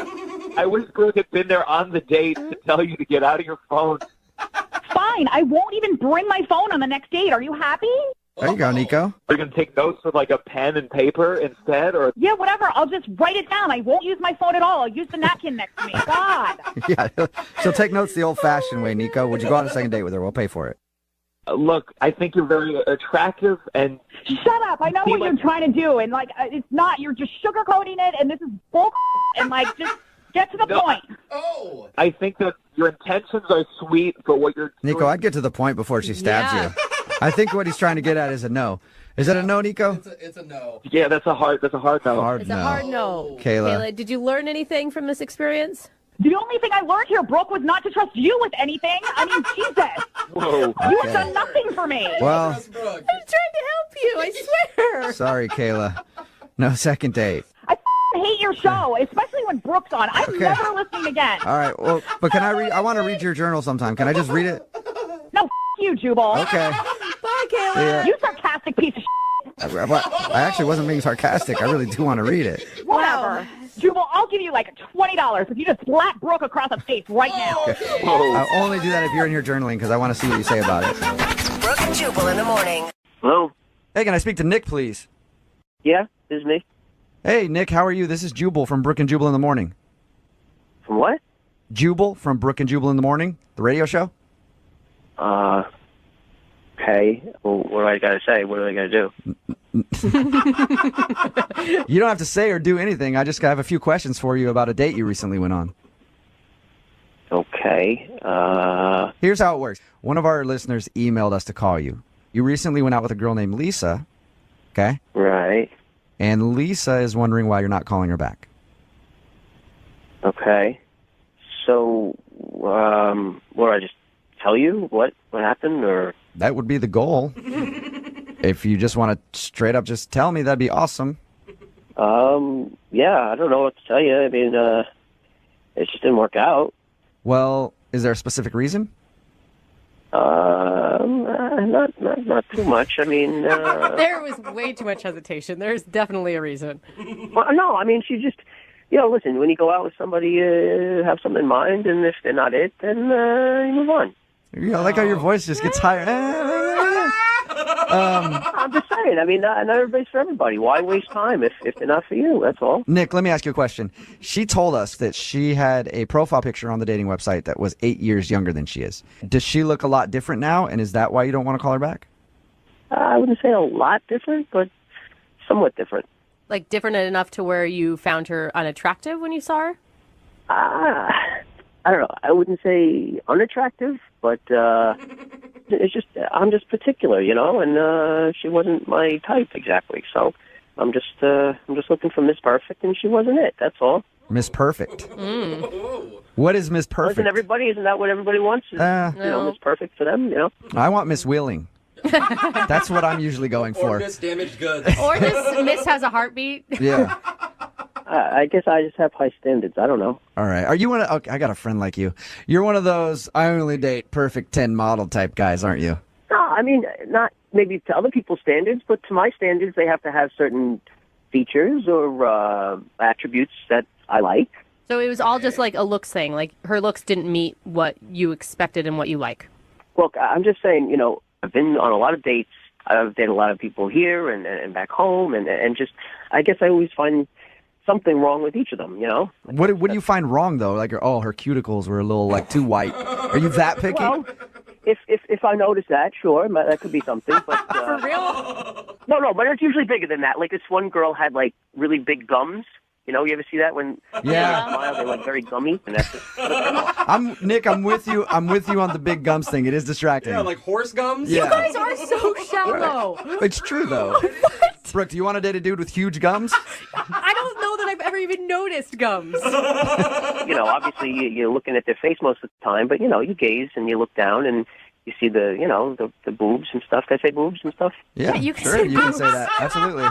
I wish Brooke had been there on the date to tell you to get out of your phone. Fine, I won't even bring my phone on the next date. Are you happy? There you go, Nico. Are you going to take notes with like a pen and paper instead? Or Yeah, whatever. I'll just write it down. I won't use my phone at all. I'll use the napkin next to me. God. Yeah, she'll take notes the old-fashioned way, Nico. Would you go on a second date with her? We'll pay for it. Look, I think you're very attractive and... Shut up. I know what you're trying to do. And, like, it's not. You're just sugarcoating it, and this is bull. And, like, just get to the point. I think that your intentions are sweet, but what you're... Nico, I'd get to the point before she stabs Yeah. you. I think what he's trying to get at is a no. Is that a no, Nico? It's a no. Yeah, that's a hard no. Hard It's no. a hard no. Kayla. Did you learn anything from this experience? The only thing I learned here, Brooke, was not to trust you with anything. I mean, Jesus. Whoa. You have done nothing for me. Well, I'm trying to help you, I swear. sorry, Kayla. No second date. I hate your show, especially when Brooke's on. I'm Okay. never listening again. All right. Well, but can I read? I want to read your journal sometime. Can I just read it? No, you, Jubal. Okay. Bye, Kayla. Yeah. You sarcastic piece of I actually wasn't being sarcastic. I really do want to read it. Whatever. Jubal, I'll give you like $20 if you just slap Brooke across the face right now. I'll only do that if you're in here journaling because I want to see what you say about it. Brooke and Jubal in the morning. Hello. Hey, can I speak to Nick, please? Yeah, this is me. Hey, Nick, how are you? This is Jubal from Brooke and Jubal in the Morning. From what? Jubal from Brooke and Jubal in the Morning, the radio show. Okay. Well, what do I got to say? What do I got to do? You don't have to say or do anything. I just have a few questions for you about a date you recently went on. Okay. Here's how it works. One of our listeners emailed us to call you. You recently went out with a girl named Lisa, okay? Right. And Lisa is wondering why you're not calling her back. Okay. So, what do I just tell you? What happened? Or That would be the goal. If you just want to straight up just tell me, that'd be awesome. yeah, I don't know what to tell you. I mean, it just didn't work out. Well, is there a specific reason? Not too much. I mean, There was way too much hesitation. There's definitely a reason. well, no, I mean, she just, listen, when you go out with somebody, have something in mind, and if they're not it, then you move on. I like how your voice just gets higher. I'm just saying, I mean, not everybody's for everybody. Why waste time if they're not for you? That's all. Nick, let me ask you a question. She told us that she had a profile picture on the dating website that was 8 years younger than she is. Does she look a lot different now, and is that why you don't want to call her back? I wouldn't say a lot different, but somewhat different. Like different enough to where you found her unattractive when you saw her? I don't know. I wouldn't say unattractive, but it's just I'm just particular, you know, and she wasn't my type exactly. So I'm just looking for Miss Perfect, and she wasn't it. That's all. Miss Perfect. What is Miss Perfect? Isn't that what everybody wants? Is, Miss Perfect for them, you know? I want Miss Willing. That's what I'm usually going for. Or Miss Damaged Goods. Or this Miss has a heartbeat. Yeah. I guess I just have high standards. I don't know. All right. Are you one of... Okay, I got a friend like you. You're one of those I only date perfect 10 model type guys, aren't you? No, I mean, not maybe to other people's standards, but to my standards, they have to have certain features or attributes that I like. So it was all just like a looks thing. Like her looks didn't meet what you expected and what you like. Look, I'm just saying, you know, I've been on a lot of dates. I've dated a lot of people here and back home, and just I guess I always find something wrong with each of them, you know? What do you find wrong, though? Like, her cuticles were a little, like, too white. Are you that picky? Well, if I notice that, sure, that could be something. But, For real? No, but it's usually bigger than that. Like, this one girl had, like, really big gums. You know, you ever see that when they smile, they're, like, very gummy? And that's just... Nick, I'm with you. I'm with you on the big gums thing. It is distracting. Yeah, like horse gums? Yeah. You guys are so shallow. It's true, though. Brooke, do you want to date a dude with huge gums? I don't know that I've ever even noticed gums. You know, obviously you're looking at their face most of the time, but, you know, you gaze and you look down and you see the boobs and stuff. Can I say boobs and stuff? Yeah, you can sure, say you can boobs. say that. Absolutely.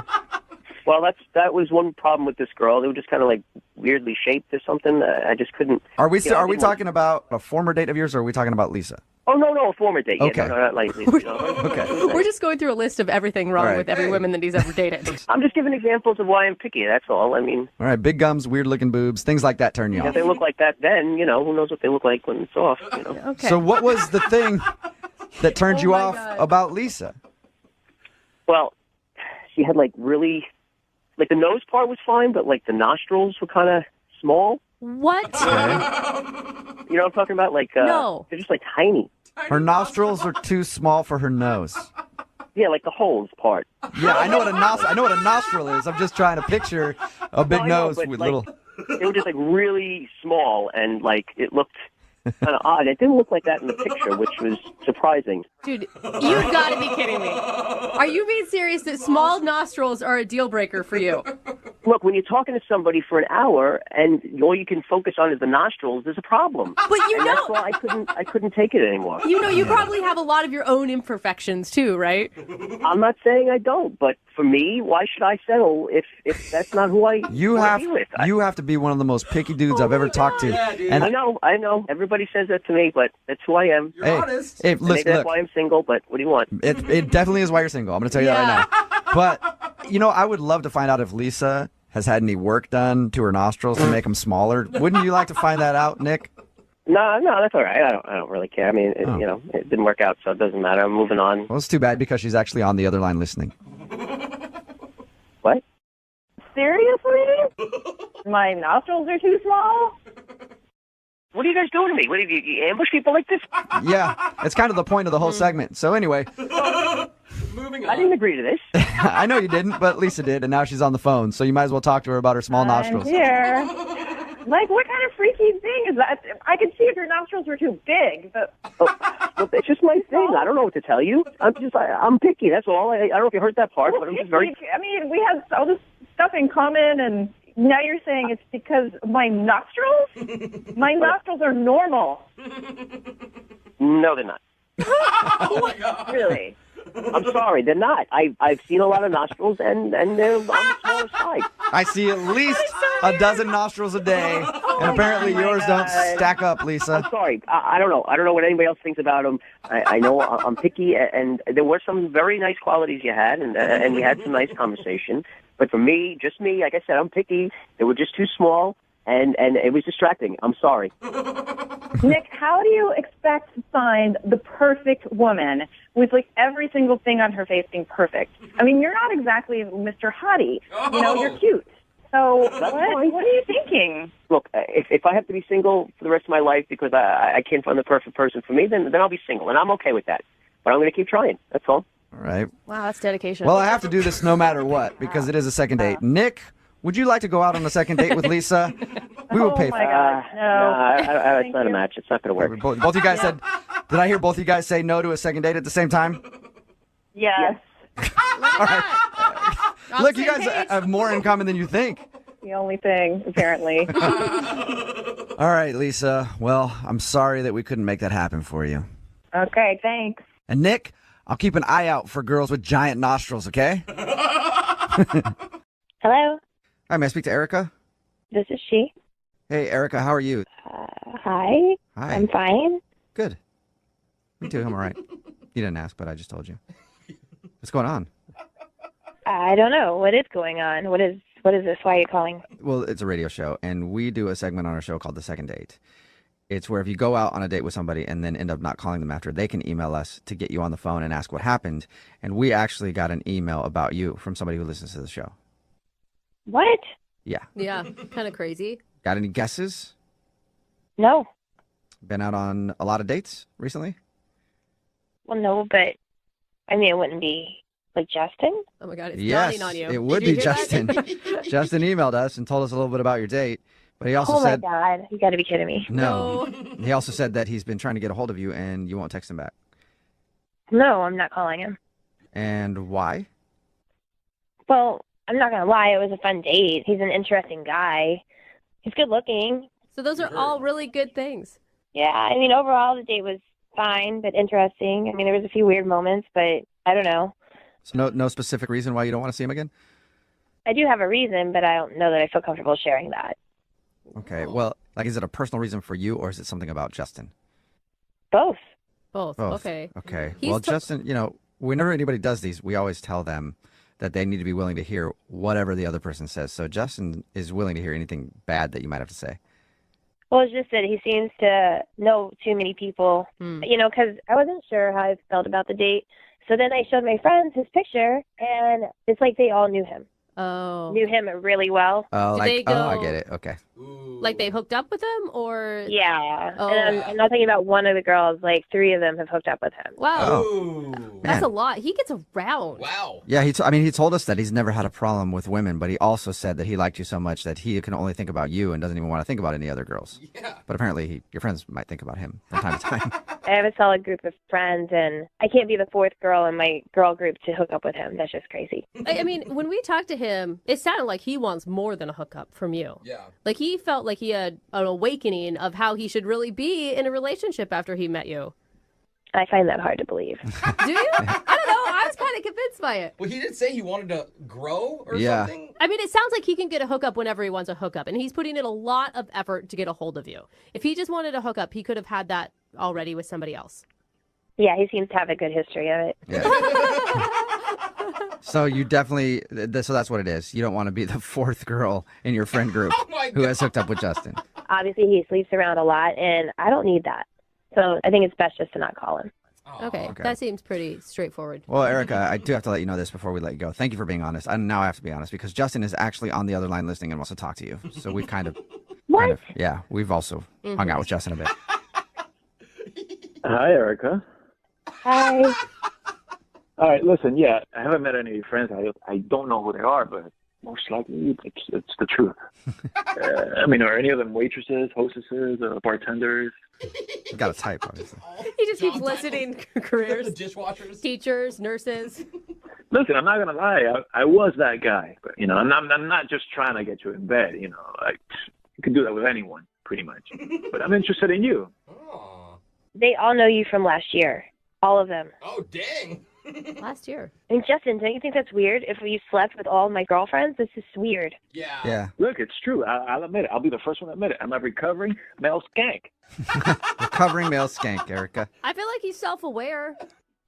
Well, that was one problem with this girl. They were just kind of like weirdly shaped or something. I just couldn't. Are we you know, I didn't talking about a former date of yours, or are we talking about Lisa? Oh no, a former date. Okay. Yeah, no, not like Lisa. No. Okay. We're just going through a list of everything wrong All right. with every woman that he's ever dated. I'm just giving examples of why I'm picky. That's all. I mean, All right, big gums, weird looking boobs, things like that turn you if off. they look like that, then you know who knows what they look like when it's off. You know. Okay. So what was the thing that turned you my off God. about Lisa? Well, she had like really, like the nose part was fine, but like the nostrils were kind of small. What? You know what I'm talking about? Like No. they're just like tiny. Her nostrils are too small for her nose. Yeah, like the holes part. Yeah, I know what a nostril is. I'm just trying to picture a big No, I know, nose but, with like, little. They were just like really small, and like it looked kind of odd. It didn't look like that in the picture, which was surprising. Dude, you've got to be kidding me. Are you being serious that small nostrils are a deal breaker for you? Look, when you're talking to somebody for an hour and all you can focus on is the nostrils, there's a problem. But you and know, that's why I couldn't take it anymore. you know, you probably have a lot of your own imperfections too, right? I'm not saying I don't, but for me, why should I settle if that's not who I You wanna have be with? you have to be one of the most picky dudes I've ever talked to. Yeah, dude. And I know. Everybody says that to me, but that's who I am. You're hey, honest. hey, And maybe listen, that's look, why I'm single, but what do you want? it definitely is why you're single. I'm going to tell you that right now. But you know, I would love to find out if Lisa has had any work done to her nostrils to make them smaller. Wouldn't you like to find that out, Nick? No, that's all right. I don't really care. I mean, Oh. you know, it didn't work out, so it doesn't matter. I'm moving on. Well, it's too bad because she's actually on the other line listening. What? Seriously? My nostrils are too small? What are you guys doing to me? What do you ambush people like this? Yeah, it's kind of the point of the whole segment. So anyway, Moving I on. didn't agree to this. I know you didn't, but Lisa did, and now she's on the phone. So you might as well talk to her about her small nostrils. I'm here. Like, what kind of freaky thing is that? I could see if your nostrils were too big, but Well, it's just my thing. I don't know what to tell you. I'm picky. That's all. I don't know if you heard that part, but I'm just very. I mean, we have all this stuff in common, and now you're saying it's because my nostrils? My nostrils are normal. No, they're not. Oh my God. Really? I'm sorry, they're not. I've seen a lot of nostrils, and they're on the smaller side. I see at least a dozen nostrils a day, and apparently yours don't stack up, Lisa. I'm sorry. I don't know. I don't know what anybody else thinks about them. I know I'm picky, and there were some very nice qualities you had, and we had some nice conversation. But for me, just me, like I said, I'm picky. They were just too small, and it was distracting. I'm sorry. Nick, how do you expect to find the perfect woman with like every single thing on her face being perfect? I mean, you're not exactly Mr. Hottie. You know, you're cute. So what are you thinking? Look, if I have to be single for the rest of my life because I can't find the perfect person for me, then I'll be single, and I'm okay with that. But I'm going to keep trying. That's all. All right. Wow, that's dedication. Well, I have to do this no matter what because it is a second date. Nick, would you like to go out on a second date with Lisa? We will pay for my it. God, no. It's not a match. It's not going to work. Both you guys said Did I hear both you guys say no to a second date at the same time? Yes. Look, you guys have more in common than you think. The only thing, apparently. All right, Lisa. Well, I'm sorry that we couldn't make that happen for you. Okay, thanks. And Nick, I'll keep an eye out for girls with giant nostrils, okay? Hello, Hi, may I speak to Erica? this is she. Hey, Erica, how are you? Hi. Hi. I'm fine. Good. Me too, I'm all right. You didn't ask, but I just told you. What's going on? I don't know. What is going on? What is this? Why are you calling? Well, it's a radio show, and we do a segment on our show called The Second Date. It's where if you go out on a date with somebody and then end up not calling them after, they can email us to get you on the phone and ask what happened. And we actually got an email about you from somebody who listens to the show. What? Yeah. Yeah, kind of crazy. Got any guesses? No. Been out on a lot of dates recently? Well, no, but I mean, it wouldn't be like Justin. Oh my God, it's Yes, dawning on you. it would Did you be hear Justin. that? Justin emailed us and told us a little bit about your date, but he also Oh said my God, you got to be kidding me. no. He also said that he's been trying to get a hold of you and you won't text him back. No, I'm not calling him. And why? Well, I'm not gonna lie. It was a fun date. He's an interesting guy. He's good looking. So those are all really good things. Yeah, I mean, overall the date was fine, but interesting. I mean, there was a few weird moments, but I don't know. So no specific reason why you don't want to see him again? I do have a reason, but I don't know that I feel comfortable sharing that. Okay. Well, like, is it a personal reason for you or is it something about Justin? Both. Both. Both. Okay. Okay. He's Well, t- Justin, whenever anybody does these, we always tell them that they need to be willing to hear whatever the other person says. So Justin is willing to hear anything bad that you might have to say. Well, it's just that he seems to know too many people, because I wasn't sure how I felt about the date. So then I showed my friends his picture, and it's like they all knew him. Oh. Knew him really well. Oh, Did they I go- get it. Okay. Like they hooked up with him, or Yeah. Oh. And I'm not talking about one of the girls. Like 3 of them have hooked up with him. Wow, that's Man. a lot. He gets around. Wow. Yeah, he told us that he's never had a problem with women, but he also said that he liked you so much that he can only think about you and doesn't even want to think about any other girls. Yeah. But apparently your friends might think about him from time to time. I have a solid group of friends, and I can't be the 4th girl in my girl group to hook up with him. That's just crazy. I mean, when we talked to him, it sounded like he wants more than a hookup from you. Yeah. Like he felt like he had an awakening of how he should really be in a relationship after he met you. I find that hard to believe. Do you? I don't know. I was kind of convinced by it. Well, he did say he wanted to grow or Yeah. something. I mean, it sounds like he can get a hookup whenever he wants a hookup, and he's putting in a lot of effort to get a hold of you. If he just wanted a hookup, he could have had that already with somebody else. Yeah, he seems to have a good history of it. So you definitely, so that's what it is. You don't want to be the 4th girl in your friend group who has hooked up with Justin. Obviously, he sleeps around a lot, and I don't need that. So I think it's best just to not call him. Okay, that seems pretty straightforward. Well, Erica, I do have to let you know this before we let you go. Thank you for being honest. And now I have to be honest because Justin is actually on the other line listening and wants to talk to you. So we've we've also hung out with Justin a bit. Hi, Erica. Hi. All right, listen, yeah, I haven't met any of your friends. I don't know who they are, but most likely it's the truth. I mean, are any of them waitresses, hostesses, bartenders? Got to type, obviously. He just keeps listing careers. The dishwashers. Teachers, nurses. Listen, I'm not going to lie. I was that guy. But, I'm not just trying to get you in bed. You could do that with anyone, pretty much. But I'm interested in you. They all know you from last year. All of them. Oh, dang. Last year. And Justin, don't you think that's weird? If you slept with all my girlfriends, this is weird. Yeah. Look, it's true. I'll admit it. I'll be the first one to admit it. I'm a recovering male skank. Recovering male skank, Erica. I feel like he's self-aware.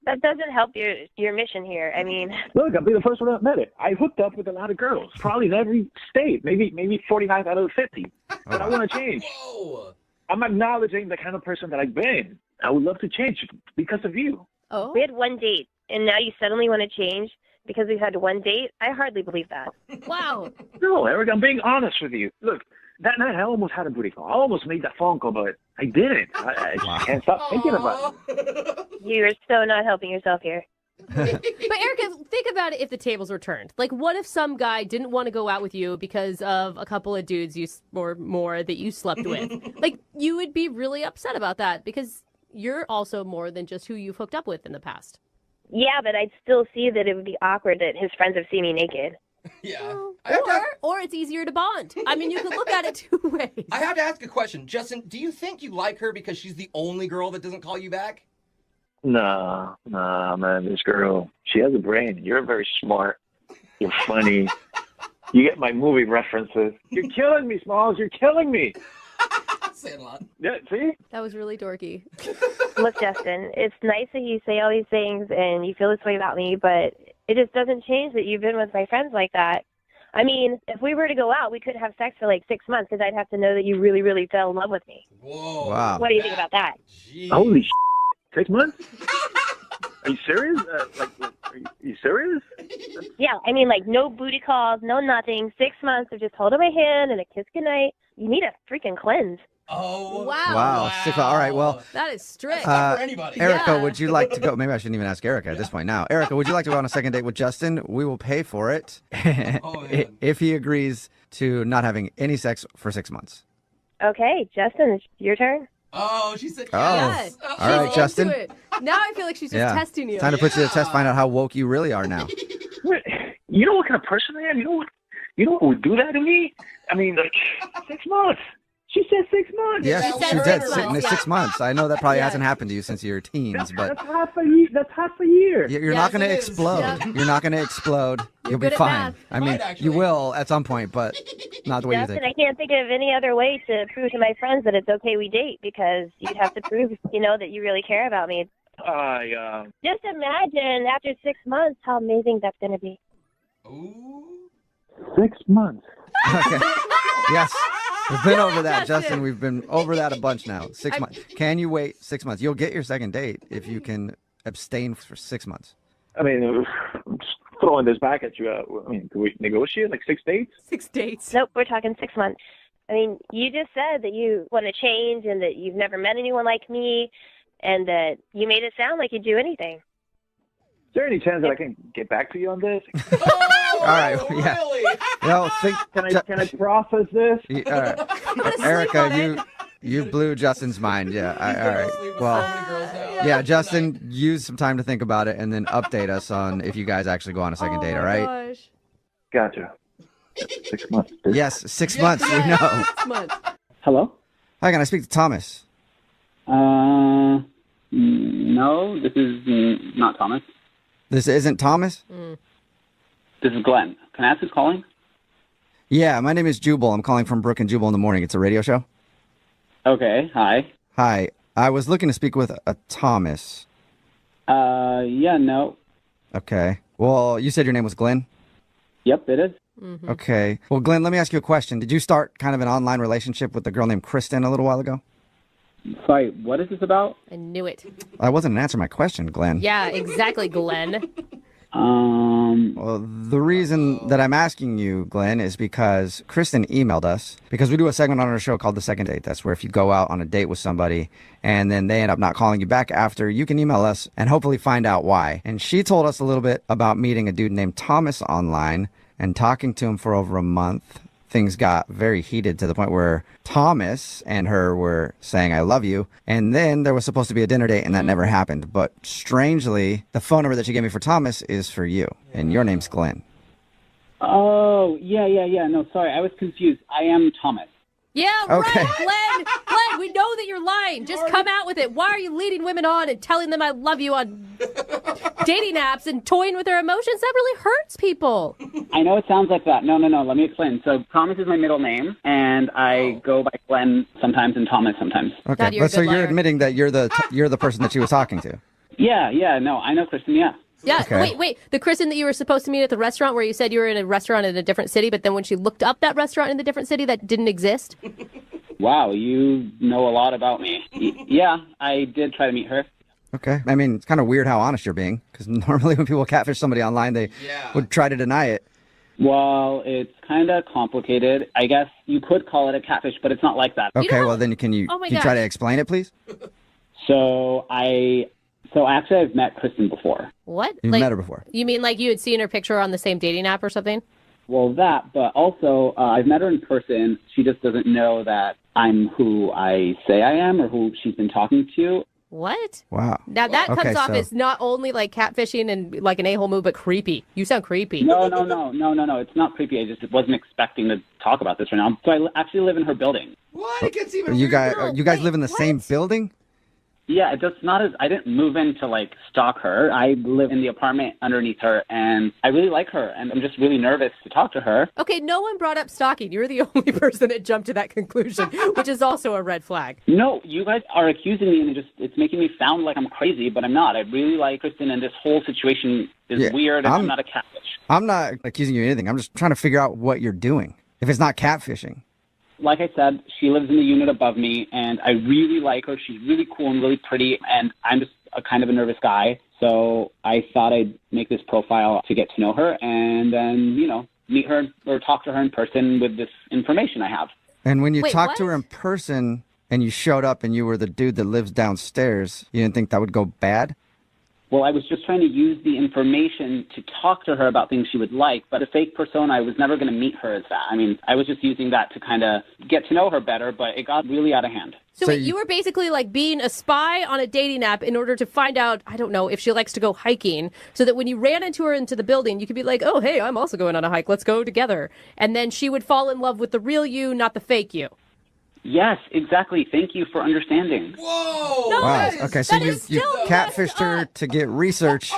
That doesn't help your mission here. I mean, Look, I'll be the first one to admit it. I hooked up with a lot of girls, probably in every state, maybe 49 out of the 50. But I want to change. Whoa. I'm acknowledging the kind of person that I've been. I would love to change because of you. Oh. we had one date, and now you suddenly want to change because we've had one date? I hardly believe that. Wow. No, Eric, I'm being honest with you. Look, that night I almost had a booty call. I almost made that phone call, but I didn't. I just can't stop thinking about it. You're so not helping yourself here. But Erica, think about it if the tables were turned. Like, what if some guy didn't want to go out with you because of a couple of dudes or more that you slept with? Like, you would be really upset about that because you're also more than just who you've hooked up with in the past. Yeah, but I'd still see that it would be awkward that his friends have seen me naked. Yeah. Or it's easier to bond. I mean, you could look at it two ways. I have to ask a question. Justin, do you think you like her because she's the only girl that doesn't call you back? Nah, man. This girl, she has a brain. You're very smart. You're funny. You get my movie references. You're killing me, Smalls. You're killing me. Sandlot. Yeah, see? That was really dorky. Look, Justin, it's nice that you say all these things and you feel this way about me, but it just doesn't change that you've been with my friends like that. I mean, if we were to go out, we could have sex for like 6 months because I'd have to know that you really, really fell in love with me. Whoa. Wow. What do you think about that? Holy 6 months? Are you serious? Are you serious? Yeah, I mean, like, no booty calls, no nothing. 6 months of just holding my hand and a kiss goodnight. You need a freaking cleanse. Oh. Wow. 6 months. All right, well. That is strict. Erica, Yeah. would you like to go? Maybe I shouldn't even ask Erica at this point now. Erica, would you like to go on a second date with Justin? We will pay for it if he agrees to not having any sex for 6 months. Okay, Justin, it's your turn. Oh, she said Oh. Yes. All right, She's Justin. into it. Now I feel like she's just testing you. Time to put you to the test, find out how woke you really are now. You know what kind of person I am? You know what would do that to me? I mean, like, 6 months. She said 6 months. Yes, she did. 6 months. I know that probably hasn't happened to you since you were teens, but That's half a year. That's half a year. you're not going to explode. Yeah. You're not going to explode. You'll be good at fine. math. I mean, you will at some point, but not the way you Justin, think. I can't think of any other way to prove to my friends that it's okay we date because you'd have to prove, that you really care about me. Just imagine after 6 months how amazing that's going to be. 6 months. Okay. Yes. We've been over that, Justin. We've been over that a bunch now. 6 months. Can you wait 6 months? You'll get your second date if you can abstain for 6 months. I mean, I'm just throwing this back at you. I mean, do we negotiate like 6 dates? 6 dates. Nope, we're talking 6 months. I mean, you just said that you want to change and that you've never met anyone like me and that you made it sound like you'd do anything. Is there any chance that I can get back to you on this? All right. Yeah. Can I process this? All right. Erica, you blew Justin's mind. Yeah. All right. Well, yeah, Justin, use some time to think about it and then update us on if you guys actually go on a second date. All right. Gosh. Gotcha. 6 months. Yes, 6 months. We know. 6 months. Hello? Hi, can I speak to Thomas? No, this is not Thomas. This isn't Thomas? This is Glenn. Can I ask who's calling? Yeah, my name is Jubal. I'm calling from Brooke and Jubal in the Morning. It's a radio show. Okay, hi. Hi. I was looking to speak with a Thomas. Yeah, no. Okay. Well, you said your name was Glenn? Yep, it is. Okay. Well, Glenn, let me ask you a question. Did you start kind of an online relationship with a girl named Kristen a little while ago? Sorry, what is this about? I knew it. I wasn't answering my question, Glenn. Yeah, exactly, Glenn. Well, the reason that I'm asking you, Glenn, is because Kristen emailed us because we do a segment on our show called The Second Date. That's where if you go out on a date with somebody and then they end up not calling you back after, you can email us and hopefully find out why. And she told us a little bit about meeting a dude named Thomas online and talking to him for over a month. Things got very heated to the point where Thomas and her were saying, I love you. And then there was supposed to be a dinner date and that never happened. But strangely, the phone number that she gave me for Thomas is for you. And your name's Glenn. Oh, yeah. No, sorry, I was confused. I am Thomas. Yeah, Okay. right, Glenn, we know that you're lying. Just come out with it. Why are you leading women on and telling them I love you on dating apps and toying with their emotions? That really hurts people. I know it sounds like that. No. Let me explain. So Thomas is my middle name, and I go by Glenn sometimes and Thomas sometimes. Okay, but so you're admitting that you're the person that she was talking to. Yeah. No, I know Kristen. Yeah. Yeah, Okay. wait. The Kristen that you were supposed to meet at the restaurant where you said you were in a restaurant in a different city, but then when she looked up that restaurant in the different city, that didn't exist? Wow, you know a lot about me. Yeah, I did try to meet her. Okay. I mean, it's kind of weird how honest you're being, because normally when people catfish somebody online, they would try to deny it. Well, it's kind of complicated. I guess you could call it a catfish, but it's not like that. Okay, well then can you Oh my can you try gosh. to explain it, please? So actually I've met Kristen before. What? You've met her before. You mean like you had seen her picture on the same dating app or something? Well, that, but also I've met her in person. She just doesn't know that I'm who I say I am or who she's been talking to. What? Wow. Now that Okay, comes off so- as not only like catfishing and like an a-hole move, but creepy. You sound creepy. No. It's not creepy. I just wasn't expecting to talk about this right now. So I actually live in her building. What? It gets even You weirder. guys live in the same building? Yeah, it's not as I didn't move in to like stalk her. I live in the apartment underneath her, and I really like her, and I'm just really nervous to talk to her. Okay, no one brought up stalking. You're the only person that jumped to that conclusion, which is also a red flag. No, you guys are accusing me, and it's making me sound like I'm crazy, but I'm not. I really like Kristen, and this whole situation is weird, and I'm not a catfish. I'm not accusing you of anything. I'm just trying to figure out what you're doing. If it's not catfishing. Like I said, she lives in the unit above me, and I really like her. She's really cool and really pretty, and I'm just a kind of a nervous guy. So I thought I'd make this profile to get to know her and then, meet her or talk to her in person with this information I have. And when you Wait, talked to her in person and you showed up and you were the dude that lives downstairs, you didn't think that would go bad? Well, I was just trying to use the information to talk to her about things she would like, but a fake persona, I was never going to meet her as that. I mean, I was just using that to kind of get to know her better, but it got really out of hand. So wait, you were basically like being a spy on a dating app in order to find out, I don't know, if she likes to go hiking, so that when you ran into her into the building, you could be like, oh, hey, I'm also going on a hike. Let's go together. And then she would fall in love with the real you, not the fake you. Yes, exactly. Thank you for understanding. Whoa! No, Wow. Okay, so you catfished her to get research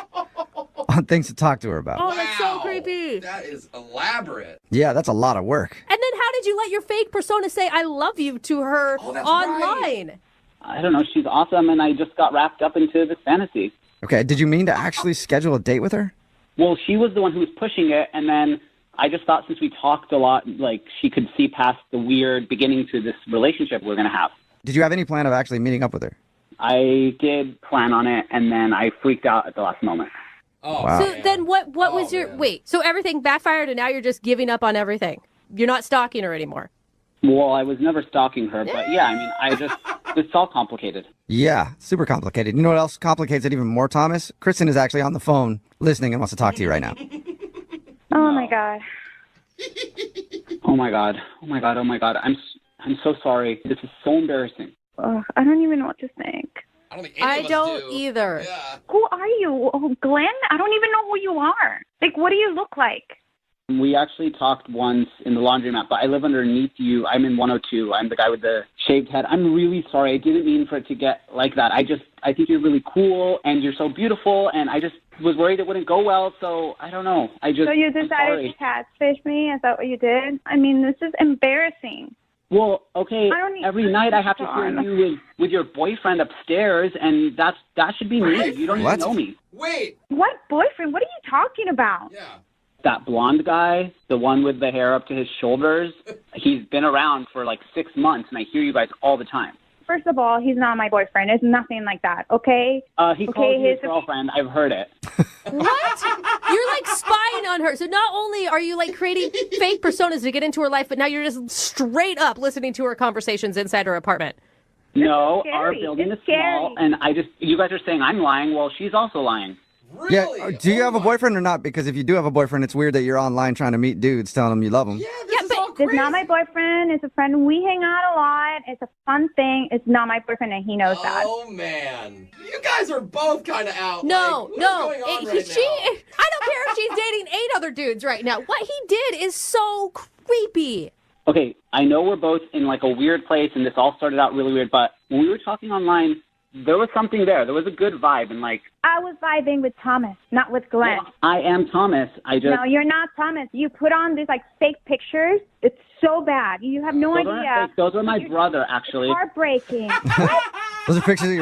on things to talk to her about. Oh, that's so creepy. That is elaborate. Yeah, that's a lot of work. And then how did you let your fake persona say I love you to her online? I don't know. She's awesome, and I just got wrapped up into this fantasy. Okay, did you mean to actually schedule a date with her? Well, she was the one who was pushing it, and then I just thought since we talked a lot, like she could see past the weird beginning to this relationship we're going to have. Did you have any plan of actually meeting up with her? I did plan on it, and then I freaked out at the last moment. Oh, wow. So then what was your... Wait, so everything backfired and now you're just giving up on everything? You're not stalking her anymore? Well, I was never stalking her, but yeah, I mean, it's all complicated. Yeah, super complicated. You know what else complicates it even more, Thomas? Kristen is actually on the phone listening and wants to talk to you right now. Oh my God. Oh my God. Oh my God. Oh my God. I'm so sorry. This is so embarrassing. I don't even know what to think. I don't think I don't either. Yeah. Who are you? Oh, Glenn? I don't even know who you are. Like, what do you look like? We actually talked once in the laundromat, but I live underneath you. I'm in 102. I'm the guy with the shaved head. I'm really sorry. I didn't mean for it to get like that. I think you're really cool and you're so beautiful, and I just was worried it wouldn't go well, so I don't know. So you I'm decided sorry. to catfish me? Is that what you did? I mean, this is embarrassing. Well, okay, I don't need every to night I have to on. hear you with your boyfriend upstairs, and that should be me. You don't What? even know me. Wait. What boyfriend? What are you talking about? Yeah. That blonde guy, the one with the hair up to his shoulders, he's been around for like 6 months, and I hear you guys all the time. First of all, he's not my boyfriend. It's nothing like that, okay? He calls you his girlfriend. I've heard it. What? You're like spying on her. So not only are you like creating fake personas to get into her life, but now you're just straight up listening to her conversations inside her apartment. No, scary. our building It's is small, scary. and you guys are saying I'm lying. Well, she's also lying. Really? Yeah. Do you have a boyfriend or not? Because if you do have a boyfriend, it's weird that you're online trying to meet dudes, telling them you love them. Yeah, this is all It's crazy. not my boyfriend. It's a friend. We hang out a lot. It's a fun thing. It's not my boyfriend, and he knows that. Oh, man. You guys are both kind of out. No, like, no. What's going on It- right she, now? I don't care if she's dating 8 other dudes right now. What he did is so creepy. Okay, I know we're both in like a weird place, and this all started out really weird, but when we were talking online, there was something there. There was a good vibe, and like, I was vibing with Thomas, not with Glenn. I am Thomas. No, you're not Thomas. You put on these like fake pictures. It's so bad. You have no those aren't idea. fake. Those are my brother, actually. Heartbreaking. Those are pictures of your